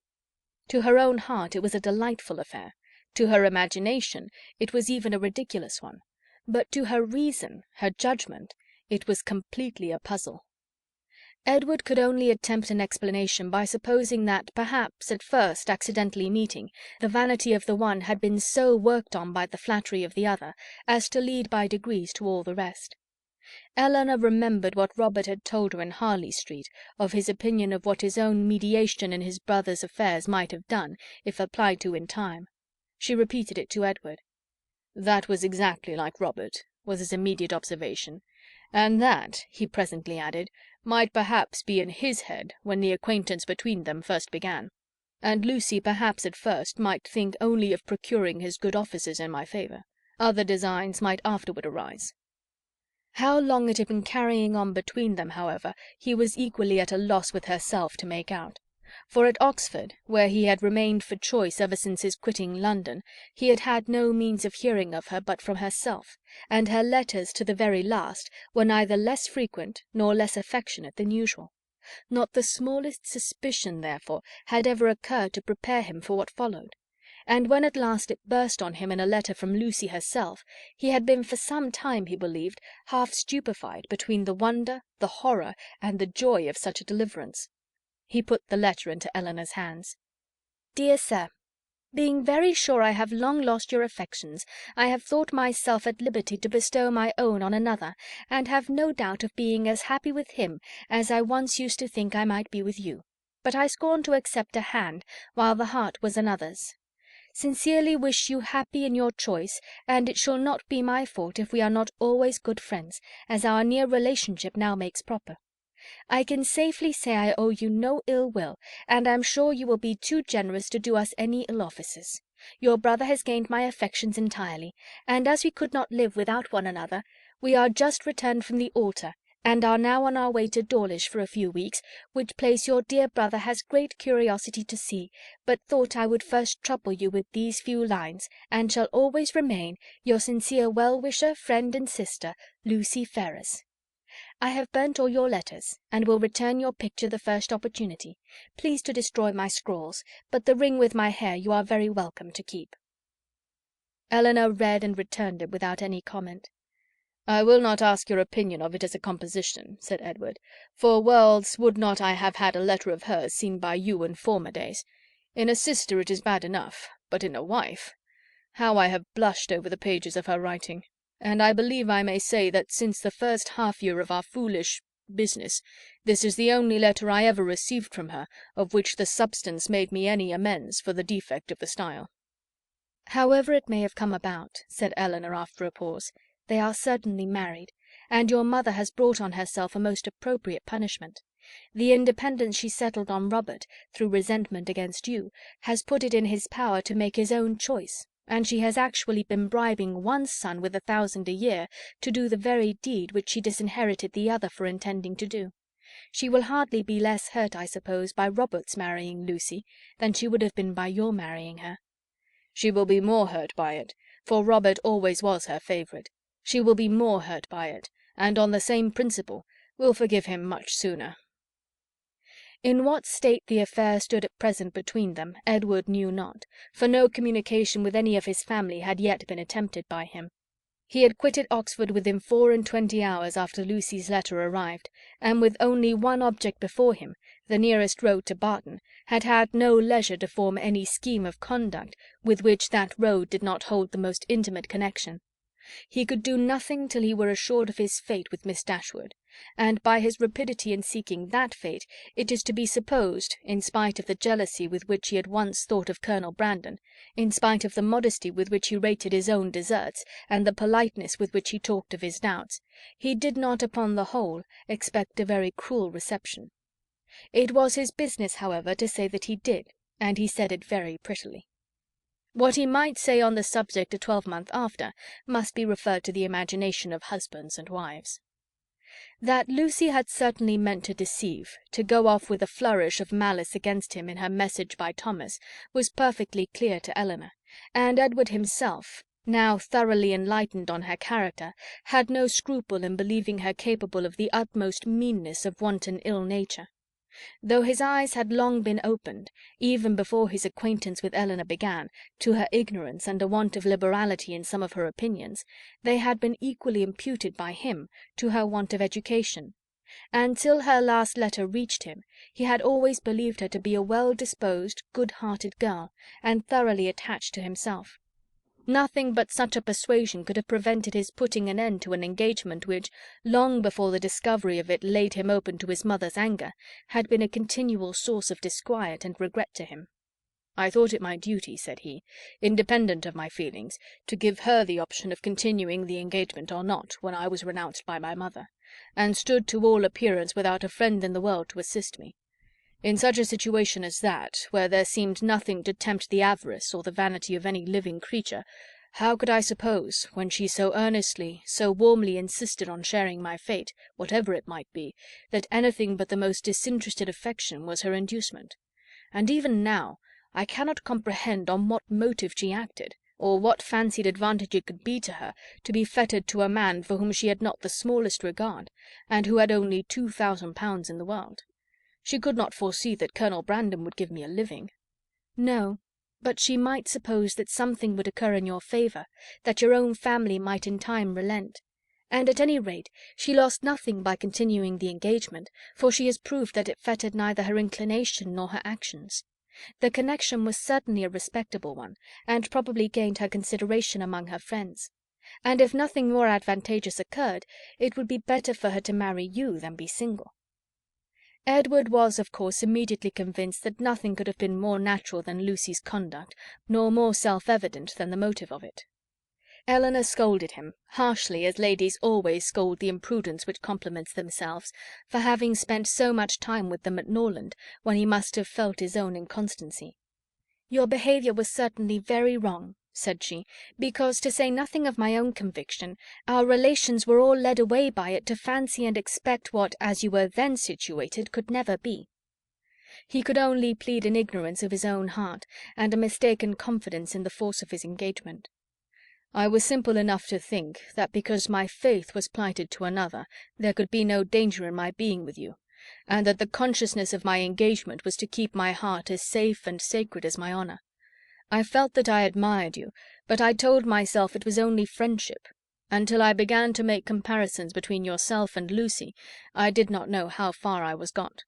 To her own heart it was a delightful affair. To her imagination it was even a ridiculous one. But to her reason, her judgment, it was completely a puzzle. Edward could only attempt an explanation by supposing that, perhaps, at first accidentally meeting, the vanity of the one had been so worked on by the flattery of the other as to lead by degrees to all the rest. Elinor remembered what Robert had told her in Harley Street of his opinion of what his own mediation in his brother's affairs might have done, if applied to in time. She repeated it to Edward. "That was exactly like Robert," was his immediate observation, "and that," he presently added, "might perhaps be in his head when the acquaintance between them first began. And Lucy perhaps at first might think only of procuring his good offices in my favour. Other designs might afterward arise." How long it had been carrying on between them, however, he was equally at a loss with herself to make out. For at Oxford, where he had remained for choice ever since his quitting London, he had had no means of hearing of her but from herself, and her letters to the very last were neither less frequent nor less affectionate than usual. Not the smallest suspicion, therefore, had ever occurred to prepare him for what followed. And when at last it burst on him in a letter from Lucy herself, he had been for some time, he believed, half stupefied between the wonder, the horror, and the joy of such a deliverance. He put the letter into Elinor's hands. "Dear Sir, being very sure I have long lost your affections, I have thought myself at liberty to bestow my own on another, and have no doubt of being as happy with him as I once used to think I might be with you. But I scorn to accept a hand while the heart was another's. Sincerely wish you happy in your choice, and it shall not be my fault if we are not always good friends, as our near relationship now makes proper. I can safely say I owe you no ill will, and am sure you will be too generous to do us any ill offices. Your brother has gained my affections entirely, and as we could not live without one another, we are just returned from the altar, and are now on our way to Dawlish for a few weeks, which place your dear brother has great curiosity to see, but thought I would first trouble you with these few lines, and shall always remain your sincere well-wisher, friend, and sister, Lucy Ferrars. I have burnt all your letters, and will return your picture the first opportunity. Please to destroy my scrawls, but the ring with my hair you are very welcome to keep." Elinor read and returned it without any comment. "I will not ask your opinion of it as a composition," said Edward. "For worlds would not I have had a letter of hers seen by you in former days. In a sister it is bad enough, but in a wife! How I have blushed over the pages of her writing! And I believe I may say that since the first half-year of our foolish business, this is the only letter I ever received from her, of which the substance made me any amends for the defect of the style." "However it may have come about," said Elinor after a pause, "they are certainly married, and your mother has brought on herself a most appropriate punishment. The independence she settled on Robert, through resentment against you, has put it in his power to make his own choice, and she has actually been bribing one son with 1,000 a year to do the very deed which she disinherited the other for intending to do. She will hardly be less hurt, I suppose, by Robert's marrying Lucy than she would have been by your marrying her." "She will be more hurt by it, for Robert always was her favourite. She will be more hurt by it, and on the same principle will forgive him much sooner." In what state the affair stood at present between them, Edward knew not, for no communication with any of his family had yet been attempted by him. He had quitted Oxford within 24 hours after Lucy's letter arrived, and with only one object before him, the nearest road to Barton, had had no leisure to form any scheme of conduct with which that road did not hold the most intimate connection. He could do nothing till he were assured of his fate with Miss Dashwood, and by his rapidity in seeking that fate, it is to be supposed, in spite of the jealousy with which he had once thought of Colonel Brandon, in spite of the modesty with which he rated his own deserts, and the politeness with which he talked of his doubts, he did not, upon the whole, expect a very cruel reception. It was his business, however, to say that he did, and he said it very prettily. What he might say on the subject a twelvemonth after must be referred to the imagination of husbands and wives. That Lucy had certainly meant to deceive, to go off with a flourish of malice against him in her message by Thomas, was perfectly clear to Elinor, and Edward himself, now thoroughly enlightened on her character, had no scruple in believing her capable of the utmost meanness of wanton ill nature. Though his eyes had long been opened, even before his acquaintance with Elinor began, to her ignorance and a want of liberality in some of her opinions, they had been equally imputed by him to her want of education, and till her last letter reached him, he had always believed her to be a well-disposed, good-hearted girl, and thoroughly attached to himself. Nothing but such a persuasion could have prevented his putting an end to an engagement which, long before the discovery of it laid him open to his mother's anger, had been a continual source of disquiet and regret to him. "I thought it my duty," said he, "independent of my feelings, to give her the option of continuing the engagement or not, when I was renounced by my mother, and stood to all appearance without a friend in the world to assist me. In such a situation as that, where there seemed nothing to tempt the avarice or the vanity of any living creature, how could I suppose, when she so earnestly, so warmly insisted on sharing my fate, whatever it might be, that anything but the most disinterested affection was her inducement? And even now, I cannot comprehend on what motive she acted, or what fancied advantage it could be to her to be fettered to a man for whom she had not the smallest regard, and who had only £2,000 in the world. She could not foresee that Colonel Brandon would give me a living." "No, but she might suppose that something would occur in your favour, that your own family might in time relent. And at any rate she lost nothing by continuing the engagement, for she has proved that it fettered neither her inclination nor her actions. The connection was certainly a respectable one, and probably gained her consideration among her friends. And if nothing more advantageous occurred, it would be better for her to marry you than be single." Edward was, of course, immediately convinced that nothing could have been more natural than Lucy's conduct, nor more self-evident than the motive of it. Elinor scolded him, harshly as ladies always scold the imprudence which compliments themselves, for having spent so much time with them at Norland, when he must have felt his own inconstancy. "Your behaviour was certainly very wrong," said she, "because, to say nothing of my own conviction, our relations were all led away by it to fancy and expect what, as you were then situated, could never be." He could only plead an ignorance of his own heart, and a mistaken confidence in the force of his engagement. "I was simple enough to think that because my faith was plighted to another, there could be no danger in my being with you, and that the consciousness of my engagement was to keep my heart as safe and sacred as my honour. I felt that I admired you, but I told myself it was only friendship. Until I began to make comparisons between yourself and Lucy, I did not know how far I was got.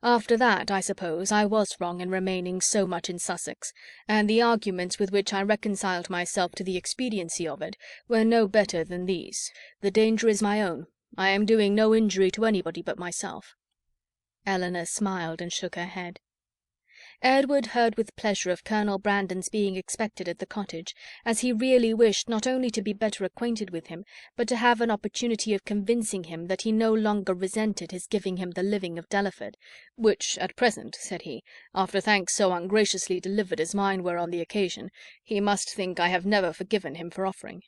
After that, I suppose, I was wrong in remaining so much in Sussex, and the arguments with which I reconciled myself to the expediency of it were no better than these: the danger is my own. I am doing no injury to anybody but myself." Elinor smiled and shook her head. Edward heard with pleasure of Colonel Brandon's being expected at the cottage, as he really wished not only to be better acquainted with him, but to have an opportunity of convincing him that he no longer resented his giving him the living of Delaford, "which at present," said he, "after thanks so ungraciously delivered as mine were on the occasion, he must think I have never forgiven him for offering."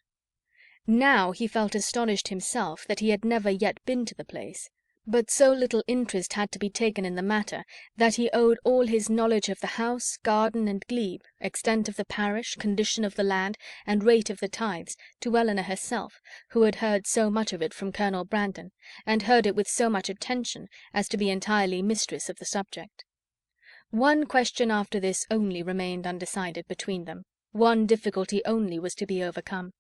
Now he felt astonished himself that he had never yet been to the place, but so little interest had to be taken in the matter that he owed all his knowledge of the house, garden, and glebe, extent of the parish, condition of the land, and rate of the tithes, to Elinor herself, who had heard so much of it from Colonel Brandon, and heard it with so much attention as to be entirely mistress of the subject. One question after this only remained undecided between them. One difficulty only was to be overcome.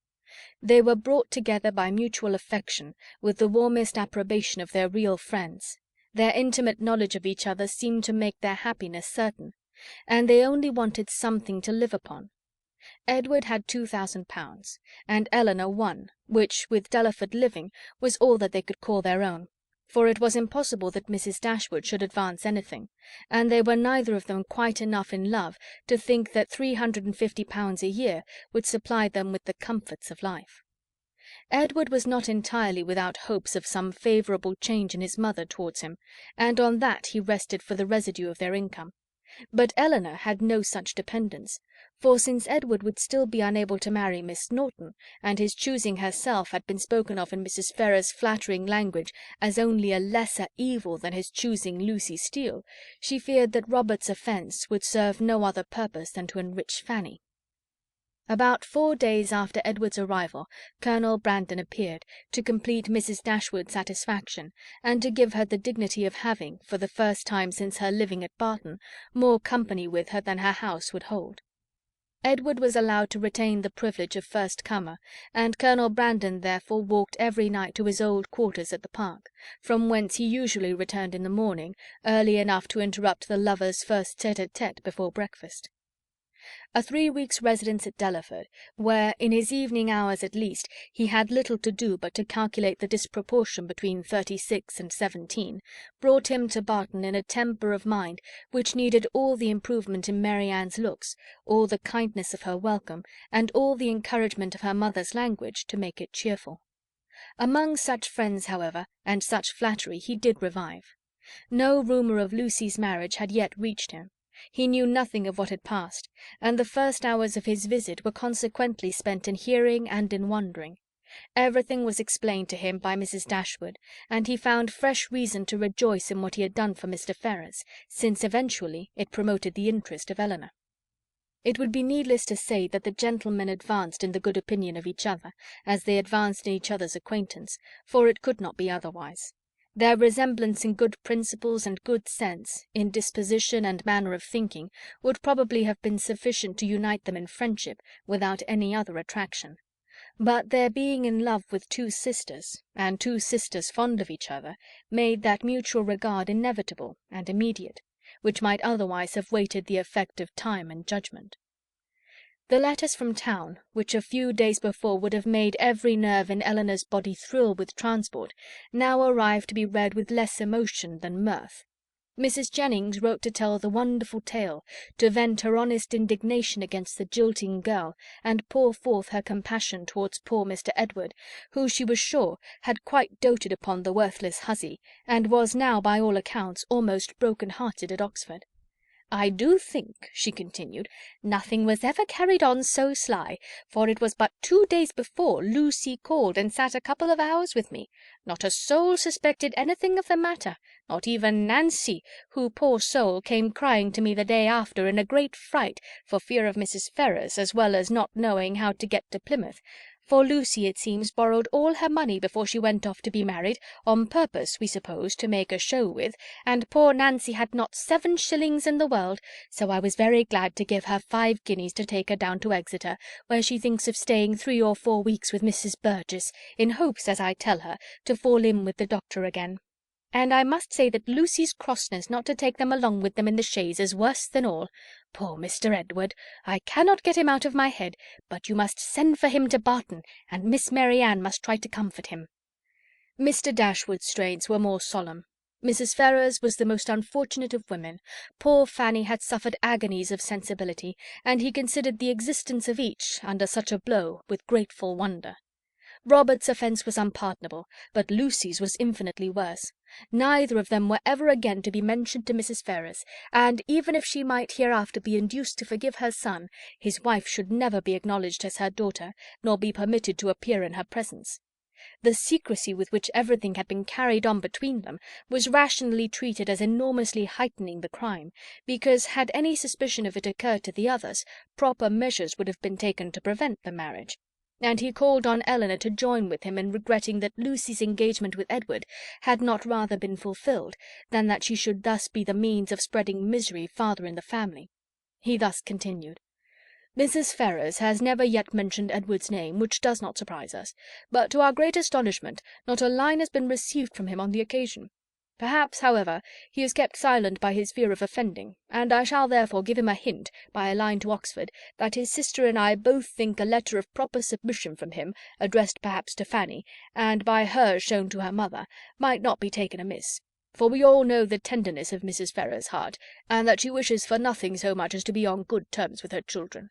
They were brought together by mutual affection, with the warmest approbation of their real friends. Their intimate knowledge of each other seemed to make their happiness certain, and they only wanted something to live upon. Edward had £2,000, and Elinor one, which, with Delaford living, was all that they could call their own, for it was impossible that Mrs. Dashwood should advance anything, and they were neither of them quite enough in love to think that £350 a year would supply them with the comforts of life. Edward was not entirely without hopes of some favourable change in his mother towards him, and on that he rested for the residue of their income. But Elinor had no such dependence, for since Edward would still be unable to marry Miss Norton, and his choosing herself had been spoken of in Mrs. Ferrars's flattering language as only a lesser evil than his choosing Lucy Steele, she feared that Robert's offence would serve no other purpose than to enrich Fanny. About 4 days after Edward's arrival, Colonel Brandon appeared, to complete Mrs. Dashwood's satisfaction, and to give her the dignity of having, for the first time since her living at Barton, more company with her than her house would hold. Edward was allowed to retain the privilege of first comer, and Colonel Brandon therefore walked every night to his old quarters at the park, from whence he usually returned in the morning, early enough to interrupt the lovers' first tete-a-tete before breakfast. A 3 weeks' residence at Delaford, where, in his evening hours at least, he had little to do but to calculate the disproportion between 36 and 17, brought him to Barton in a temper of mind which needed all the improvement in Marianne's looks, all the kindness of her welcome, and all the encouragement of her mother's language, to make it cheerful. Among such friends, however, and such flattery, he did revive. No rumour of Lucy's marriage had yet reached him. He knew nothing of what had passed, and the first hours of his visit were consequently spent in hearing and in wondering. Everything was explained to him by Mrs. Dashwood, and he found fresh reason to rejoice in what he had done for Mr. Ferrars, since eventually it promoted the interest of Elinor. It would be needless to say that the gentlemen advanced in the good opinion of each other, as they advanced in each other's acquaintance, for it could not be otherwise. Their resemblance in good principles and good sense, in disposition and manner of thinking, would probably have been sufficient to unite them in friendship, without any other attraction. But their being in love with two sisters, and two sisters fond of each other, made that mutual regard inevitable and immediate, which might otherwise have waited the effect of time and judgment. The letters from town, which a few days before would have made every nerve in Elinor's body thrill with transport, now arrived to be read with less emotion than mirth. Mrs. Jennings wrote to tell the wonderful tale, to vent her honest indignation against the jilting girl, and pour forth her compassion towards poor Mr. Edward, who, she was sure, had quite doted upon the worthless hussy, and was now, by all accounts, almost broken-hearted at Oxford. "I do think," she continued, "nothing was ever carried on so sly, for it was but 2 days before Lucy called and sat a couple of hours with me. Not a soul suspected anything of the matter, not even Nancy, who, poor soul, came crying to me the day after in a great fright for fear of Mrs. Ferrars, as well as not knowing how to get to Plymouth. For Lucy, it seems, borrowed all her money before she went off to be married, on purpose, we suppose, to make a show with, and poor Nancy had not 7 shillings in the world, so I was very glad to give her 5 guineas to take her down to Exeter, where she thinks of staying 3 or 4 weeks with Mrs. Burgess, in hopes, as I tell her, to fall in with the doctor again. And I must say that Lucy's crossness not to take them along with them in the chaise is worse than all. Poor Mr. Edward! I cannot get him out of my head, but you must send for him to Barton, and Miss Marianne must try to comfort him." Mr. Dashwood's strains were more solemn. Mrs. Ferrars was the most unfortunate of women. Poor Fanny had suffered agonies of sensibility, and he considered the existence of each, under such a blow, with grateful wonder. Robert's offence was unpardonable, but Lucy's was infinitely worse. Neither of them were ever again to be mentioned to Mrs. Ferrars, and even if she might hereafter be induced to forgive her son, his wife should never be acknowledged as her daughter, nor be permitted to appear in her presence. The secrecy with which everything had been carried on between them was rationally treated as enormously heightening the crime, because had any suspicion of it occurred to the others, proper measures would have been taken to prevent the marriage. And he called on Elinor to join with him in regretting that Lucy's engagement with Edward had not rather been fulfilled, than that she should thus be the means of spreading misery farther in the family. He thus continued: "Mrs. Ferrars has never yet mentioned Edward's name, which does not surprise us, but to our great astonishment not a line has been received from him on the occasion. Perhaps, however, he is kept silent by his fear of offending, and I shall therefore give him a hint, by a line to Oxford, that his sister and I both think a letter of proper submission from him, addressed perhaps to Fanny, and by her shown to her mother, might not be taken amiss. For we all know the tenderness of Mrs. Ferrars's heart, and that she wishes for nothing so much as to be on good terms with her children."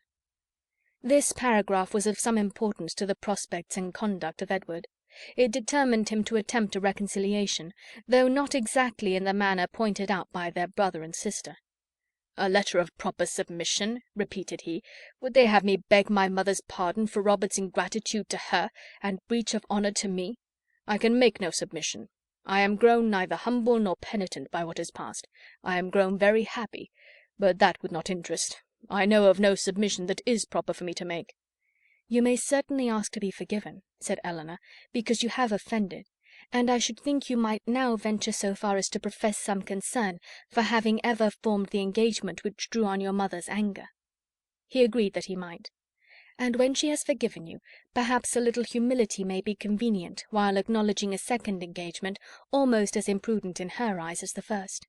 This paragraph was of some importance to the prospects and conduct of Edward. It determined him to attempt a reconciliation, though not exactly in the manner pointed out by their brother and sister. "A letter of proper submission," repeated he. "Would they have me beg my mother's pardon for Robert's ingratitude to her, and breach of honour to me? I can make no submission. I am grown neither humble nor penitent by what has passed. I am grown very happy, but that would not interest. I know of no submission that is proper for me to make. "You may certainly ask to be forgiven," said Elinor, "because you have offended, and I should think you might now venture so far as to profess some concern for having ever formed the engagement which drew on your mother's anger." He agreed that he might. "And when she has forgiven you, perhaps a little humility may be convenient, while acknowledging a second engagement almost as imprudent in her eyes as the first."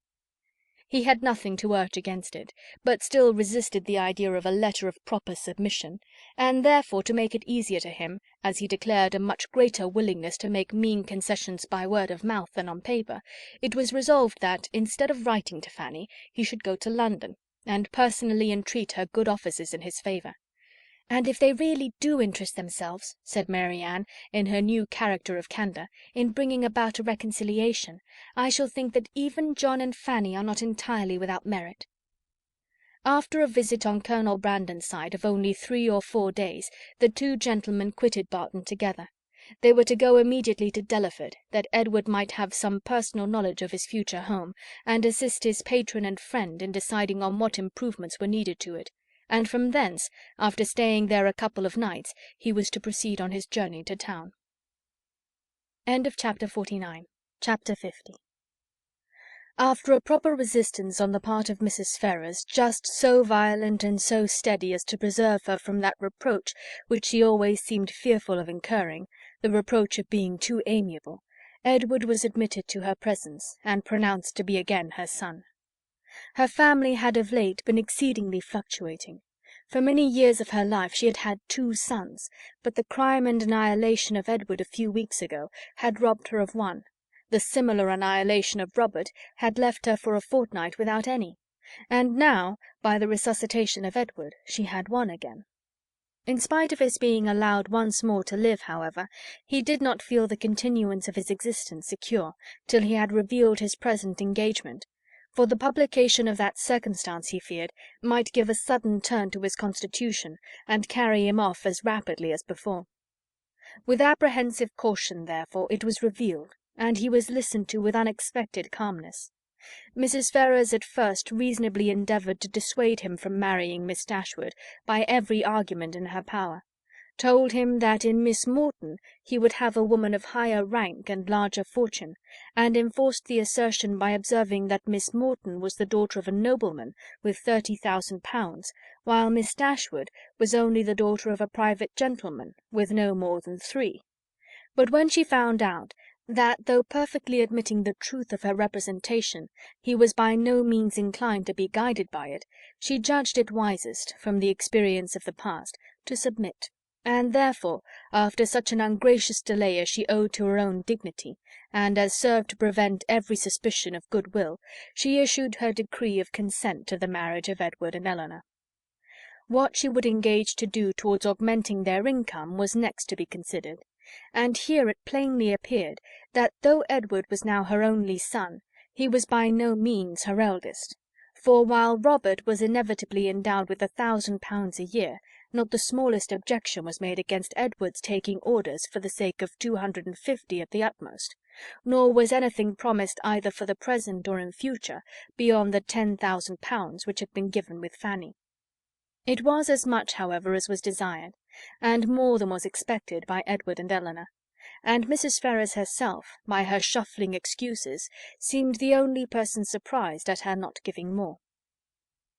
He had nothing to urge against it, but still resisted the idea of a letter of proper submission, and therefore, to make it easier to him, as he declared a much greater willingness to make mean concessions by word of mouth than on paper, it was resolved that, instead of writing to Fanny, he should go to London, and personally entreat her good offices in his favour. "And if they really do interest themselves," said Marianne, in her new character of candour, "in bringing about a reconciliation, I shall think that even John and Fanny are not entirely without merit." After a visit on Colonel Brandon's side of only 3 or 4 days, the two gentlemen quitted Barton together. They were to go immediately to Delaford, that Edward might have some personal knowledge of his future home, and assist his patron and friend in deciding on what improvements were needed to it, and from thence, after staying there a couple of nights, he was to proceed on his journey to town. Chapter 50. After a proper resistance on the part of Mrs. Ferrars, just so violent and so steady as to preserve her from that reproach which she always seemed fearful of incurring, the reproach of being too amiable, Edward was admitted to her presence, and pronounced to be again her son. Her family had of late been exceedingly fluctuating. For many years of her life she had had 2 sons, but the crime and annihilation of Edward a few weeks ago had robbed her of one. The similar annihilation of Robert had left her for a fortnight without any, and now, by the resuscitation of Edward, she had one again. In spite of his being allowed once more to live, however, he did not feel the continuance of his existence secure till he had revealed his present engagement, for the publication of that circumstance, he feared, might give a sudden turn to his constitution, and carry him off as rapidly as before. With apprehensive caution, therefore, it was revealed, and he was listened to with unexpected calmness. Mrs. Ferrars at first reasonably endeavoured to dissuade him from marrying Miss Dashwood by every argument in her power, told him that in Miss Morton he would have a woman of higher rank and larger fortune, and enforced the assertion by observing that Miss Morton was the daughter of a nobleman with 30,000 pounds, while Miss Dashwood was only the daughter of a private gentleman with no more than 3. But when she found out that, though perfectly admitting the truth of her representation, he was by no means inclined to be guided by it, she judged it wisest, from the experience of the past, to submit, and therefore, after such an ungracious delay as she owed to her own dignity, and as served to prevent every suspicion of good will, she issued her decree of consent to the marriage of Edward and Elinor. What she would engage to do towards augmenting their income was next to be considered, and here it plainly appeared that though Edward was now her only son, he was by no means her eldest, for while Robert was inevitably endowed with 1,000 pounds a year, not the smallest objection was made against Edward's taking orders for the sake of 250 at the utmost, nor was anything promised either for the present or in future beyond the 10,000 pounds which had been given with Fanny. It was as much, however, as was desired, and more than was expected by Edward and Elinor, and Mrs. Ferrars herself, by her shuffling excuses, seemed the only person surprised at her not giving more.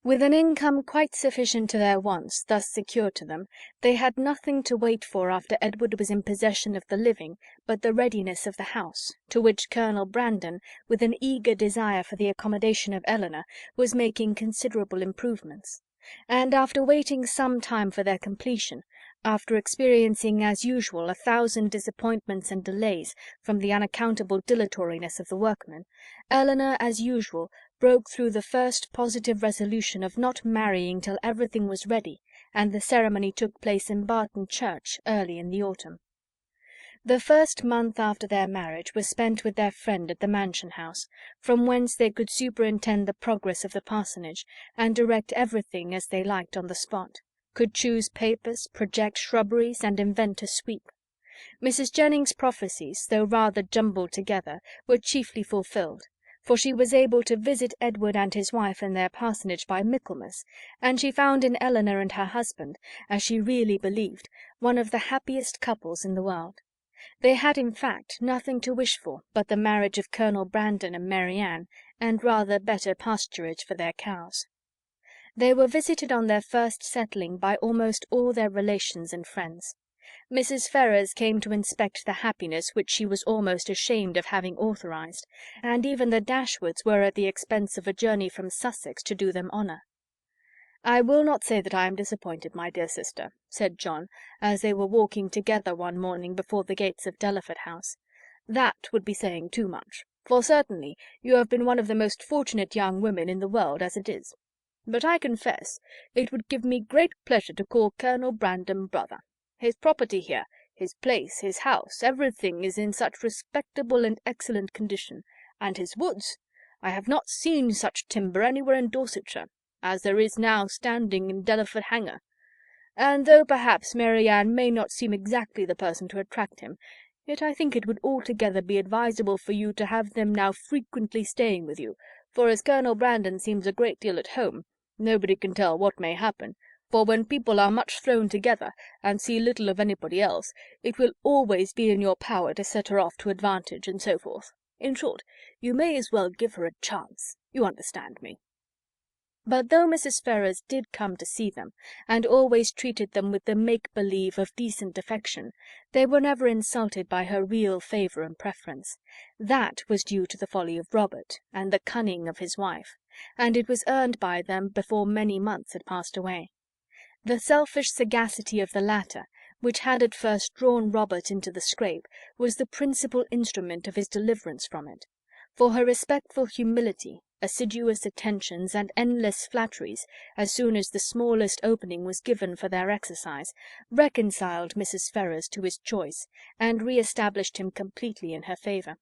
With an income quite sufficient to their wants thus secured to them, they had nothing to wait for after Edward was in possession of the living but the readiness of the house, to which Colonel Brandon, with an eager desire for the accommodation of Elinor, was making considerable improvements; and after waiting some time for their completion, after experiencing as usual 1,000 disappointments and delays from the unaccountable dilatoriness of the workmen, Elinor, as usual, broke through the first positive resolution of not marrying till everything was ready, and the ceremony took place in Barton Church early in the autumn. The first month after their marriage was spent with their friend at the Mansion House, from whence they could superintend the progress of the parsonage, and direct everything as they liked on the spot, could choose papers, project shrubberies, and invent a sweep. Mrs. Jennings's prophecies, though rather jumbled together, were chiefly fulfilled, for she was able to visit Edward and his wife in their parsonage by Michaelmas, and she found in Elinor and her husband, as she really believed, one of the happiest couples in the world. They had, in fact, nothing to wish for but the marriage of Colonel Brandon and Marianne, and rather better pasturage for their cows. They were visited on their first settling by almost all their relations and friends. Mrs. Ferrars came to inspect the happiness which she was almost ashamed of having authorized, and even the Dashwoods were at the expense of a journey from Sussex to do them honour. "I will not say that I am disappointed, my dear sister," said John, as they were walking together one morning before the gates of Delaford House. "That would be saying too much, for certainly you have been one of the most fortunate young women in the world as it is. But I confess it would give me great pleasure to call Colonel Brandon brother. His property here, his place, his house, everything is in such respectable and excellent condition, and his woods, I have not seen such timber anywhere in Dorsetshire, as there is now standing in Delaford Hanger. And though perhaps Marianne may not seem exactly the person to attract him, yet I think it would altogether be advisable for you to have them now frequently staying with you, for as Colonel Brandon seems a great deal at home, nobody can tell what may happen, for when people are much thrown together, and see little of anybody else, it will always be in your power to set her off to advantage, and so forth. In short, you may as well give her a chance. You understand me." But though Mrs. Ferrars did come to see them, and always treated them with the make-believe of decent affection, they were never insulted by her real favour and preference. That was due to the folly of Robert, and the cunning of his wife, and it was earned by them before many months had passed away. The selfish sagacity of the latter, which had at first drawn Robert into the scrape, was the principal instrument of his deliverance from it; for her respectful humility, assiduous attentions, and endless flatteries, as soon as the smallest opening was given for their exercise, reconciled Mrs. Ferrars to his choice, and re-established him completely in her favour.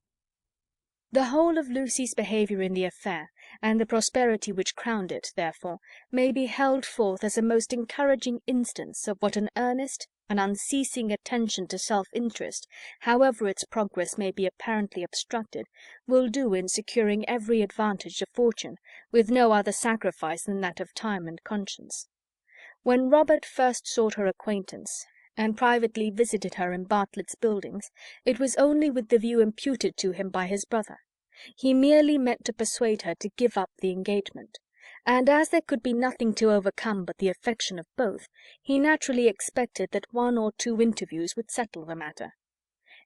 The whole of Lucy's behaviour in the affair, and the prosperity which crowned it, therefore, may be held forth as a most encouraging instance of what an earnest, an unceasing attention to self-interest, however its progress may be apparently obstructed, will do in securing every advantage of fortune, with no other sacrifice than that of time and conscience. When Robert first sought her acquaintance, and privately visited her in Bartlett's Buildings, it was only with the view imputed to him by his brother. He merely meant to persuade her to give up the engagement; and as there could be nothing to overcome but the affection of both, he naturally expected that one or two interviews would settle the matter.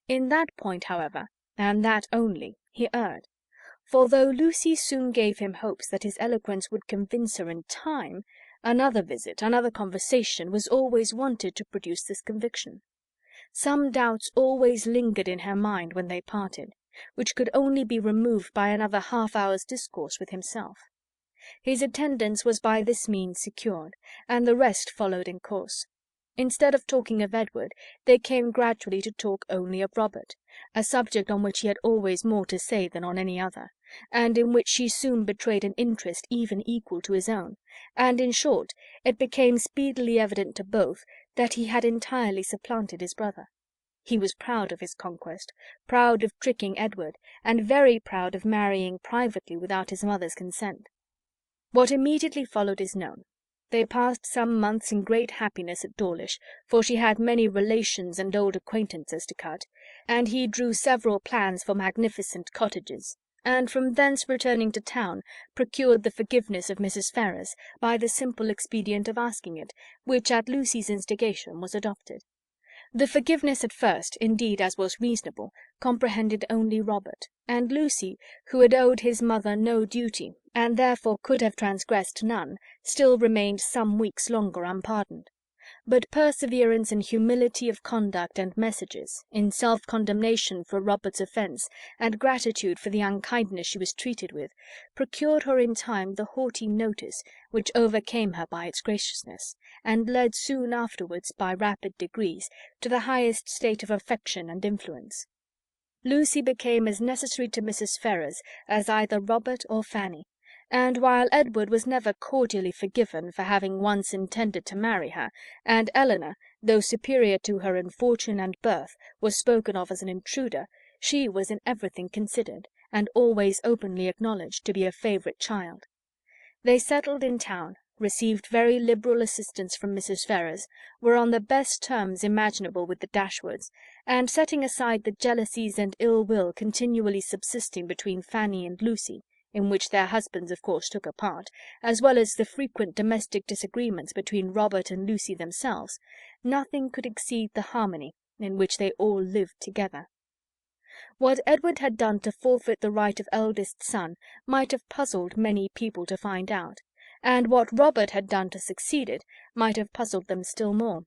In that point, however, and that only, he erred; for though Lucy soon gave him hopes that his eloquence would convince her in time, another visit, another conversation, was always wanted to produce this conviction. Some doubts always lingered in her mind when they parted, which could only be removed by another half-hour's discourse with himself. His attendance was by this means secured, and the rest followed in course. Instead of talking of Edward, they came gradually to talk only of Robert, a subject on which he had always more to say than on any other, and in which she soon betrayed an interest even equal to his own, and, in short, it became speedily evident to both that he had entirely supplanted his brother. He was proud of his conquest, proud of tricking Edward, and very proud of marrying privately without his mother's consent. What immediately followed is known. They passed some months in great happiness at Dawlish, for she had many relations and old acquaintances to cut, and he drew several plans for magnificent cottages, and from thence returning to town, procured the forgiveness of Mrs. Ferrars by the simple expedient of asking it, which at Lucy's instigation was adopted. The forgiveness at first, indeed, as was reasonable, comprehended only Robert, and Lucy, who had owed his mother no duty, and therefore could have transgressed none, still remained some weeks longer unpardoned. But perseverance and humility of conduct and messages, in self-condemnation for Robert's offence, and gratitude for the unkindness she was treated with, procured her in time the haughty notice which overcame her by its graciousness, and led soon afterwards, by rapid degrees, to the highest state of affection and influence. Lucy became as necessary to Mrs. Ferrars as either Robert or Fanny, and while Edward was never cordially forgiven for having once intended to marry her, and Elinor, though superior to her in fortune and birth, was spoken of as an intruder, she was in everything considered, and always openly acknowledged to be a favourite child. They settled in town, received very liberal assistance from Mrs. Ferrars, were on the best terms imaginable with the Dashwoods, and setting aside the jealousies and ill will continually subsisting between Fanny and Lucy, in which their husbands of course took a part, as well as the frequent domestic disagreements between Robert and Lucy themselves, nothing could exceed the harmony in which they all lived together. What Edward had done to forfeit the right of eldest son might have puzzled many people to find out, and what Robert had done to succeed it might have puzzled them still more.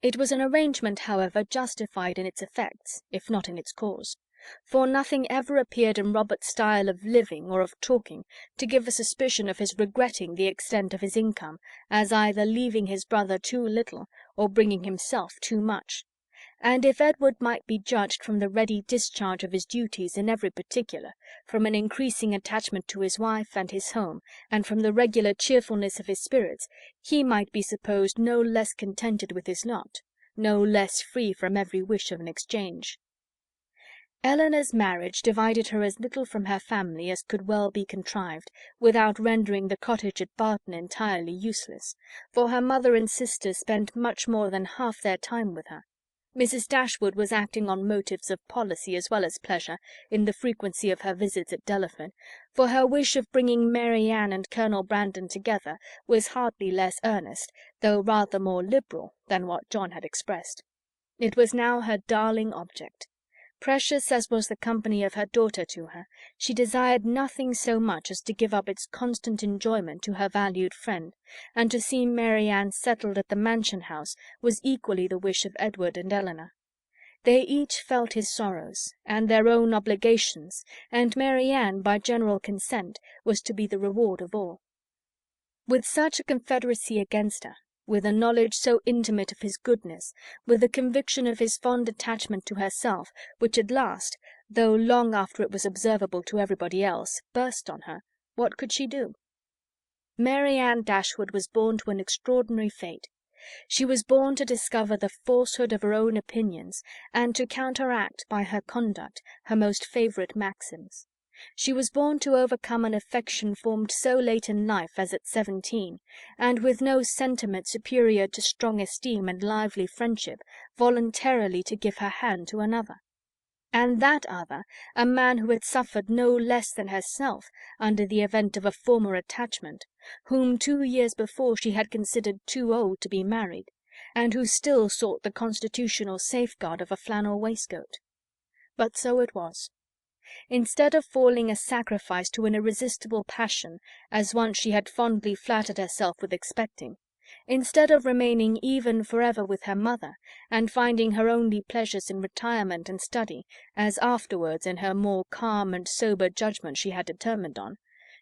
It was an arrangement, however, justified in its effects, if not in its cause, for nothing ever appeared in Robert's style of living or of talking to give a suspicion of his regretting the extent of his income as either leaving his brother too little or bringing himself too much. And if Edward might be judged from the ready discharge of his duties in every particular, from an increasing attachment to his wife and his home, and from the regular cheerfulness of his spirits, he might be supposed no less contented with his lot, no less free from every wish of an exchange. Elinor's marriage divided her as little from her family as could well be contrived, without rendering the cottage at Barton entirely useless, for her mother and sisters spent much more than half their time with her. Mrs. Dashwood was acting on motives of policy as well as pleasure in the frequency of her visits at Delaford, for her wish of bringing Marianne and Colonel Brandon together was hardly less earnest, though rather more liberal, than what John had expressed. It was now her darling object. Precious as was the company of her daughter to her, she desired nothing so much as to give up its constant enjoyment to her valued friend, and to see Marianne settled at the mansion house was equally the wish of Edward and Elinor. They each felt his sorrows, and their own obligations, and Marianne, by general consent, was to be the reward of all. With such a confederacy against her, with a knowledge so intimate of his goodness, with the conviction of his fond attachment to herself, which at last, though long after it was observable to everybody else, burst on her, what could she do? Marianne Dashwood was born to an extraordinary fate. She was born to discover the falsehood of her own opinions, and to counteract by her conduct her most favourite maxims. She was born to overcome an affection formed so late in life as at 17, and with no sentiment superior to strong esteem and lively friendship, voluntarily to give her hand to another. And that other, a man who had suffered no less than herself under the event of a former attachment, whom 2 years before she had considered too old to be married, and who still sought the constitutional safeguard of a flannel waistcoat. But so it was. Instead of falling a sacrifice to an irresistible passion, as once she had fondly flattered herself with expecting, instead of remaining even for ever with her mother, and finding her only pleasures in retirement and study, as afterwards in her more calm and sober judgment she had determined on,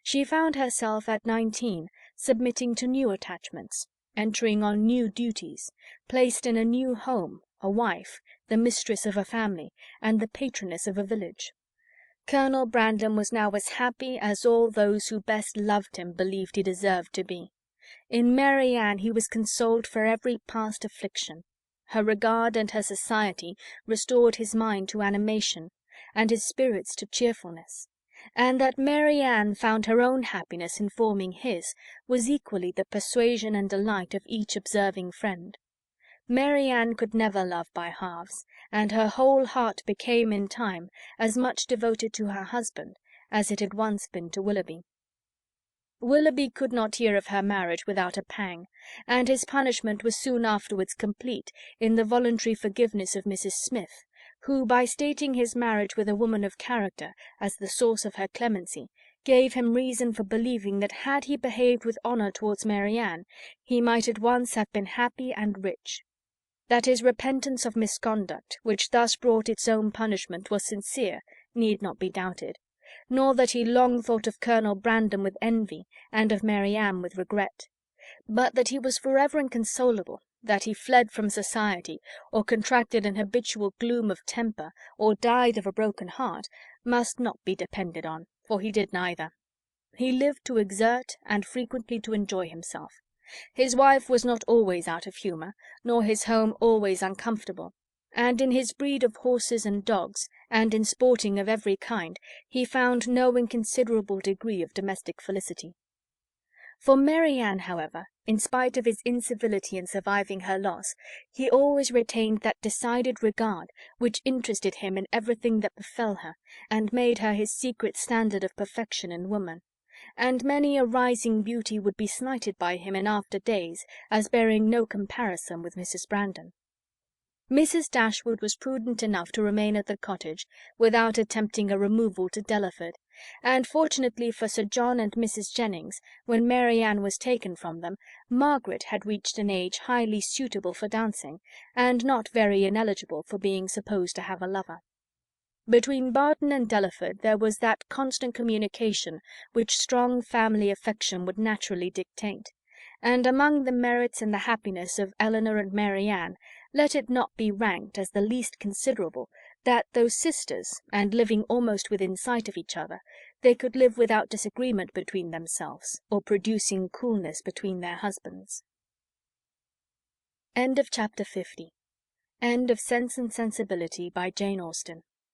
she found herself at 19 submitting to new attachments, entering on new duties, placed in a new home, a wife, the mistress of a family, and the patroness of a village. Colonel Brandon was now as happy as all those who best loved him believed he deserved to be. In Marianne he was consoled for every past affliction. Her regard and her society restored his mind to animation, and his spirits to cheerfulness. And that Marianne found her own happiness in forming his was equally the persuasion and delight of each observing friend. Marianne could never love by halves, and her whole heart became in time as much devoted to her husband as it had once been to Willoughby. Willoughby could not hear of her marriage without a pang, and his punishment was soon afterwards complete in the voluntary forgiveness of Mrs. Smith, who, by stating his marriage with a woman of character as the source of her clemency, gave him reason for believing that had he behaved with honour towards Marianne, he might at once have been happy and rich. That his repentance of misconduct, which thus brought its own punishment, was sincere, need not be doubted, nor that he long thought of Colonel Brandon with envy, and of Marianne with regret. But that he was forever inconsolable, that he fled from society, or contracted an habitual gloom of temper, or died of a broken heart, must not be depended on, for he did neither. He lived to exert, and frequently to enjoy himself. His wife was not always out of humour, nor his home always uncomfortable, and in his breed of horses and dogs, and in sporting of every kind, he found no inconsiderable degree of domestic felicity. For Marianne, however, in spite of his incivility in surviving her loss, he always retained that decided regard which interested him in everything that befell her, and made her his secret standard of perfection in woman; and many a rising beauty would be slighted by him in after days as bearing no comparison with Mrs. Brandon. Mrs. Dashwood was prudent enough to remain at the cottage without attempting a removal to Delaford, and fortunately for Sir John and Mrs. Jennings, when Marianne was taken from them, Margaret had reached an age highly suitable for dancing, and not very ineligible for being supposed to have a lover. Between Barton and Delaford there was that constant communication which strong family affection would naturally dictate; and among the merits and the happiness of Elinor and Marianne, let it not be ranked as the least considerable that, though sisters, and living almost within sight of each other, they could live without disagreement between themselves, or producing coolness between their husbands. End of Chapter 50. End of Sense and Sensibility, by Jane Austen.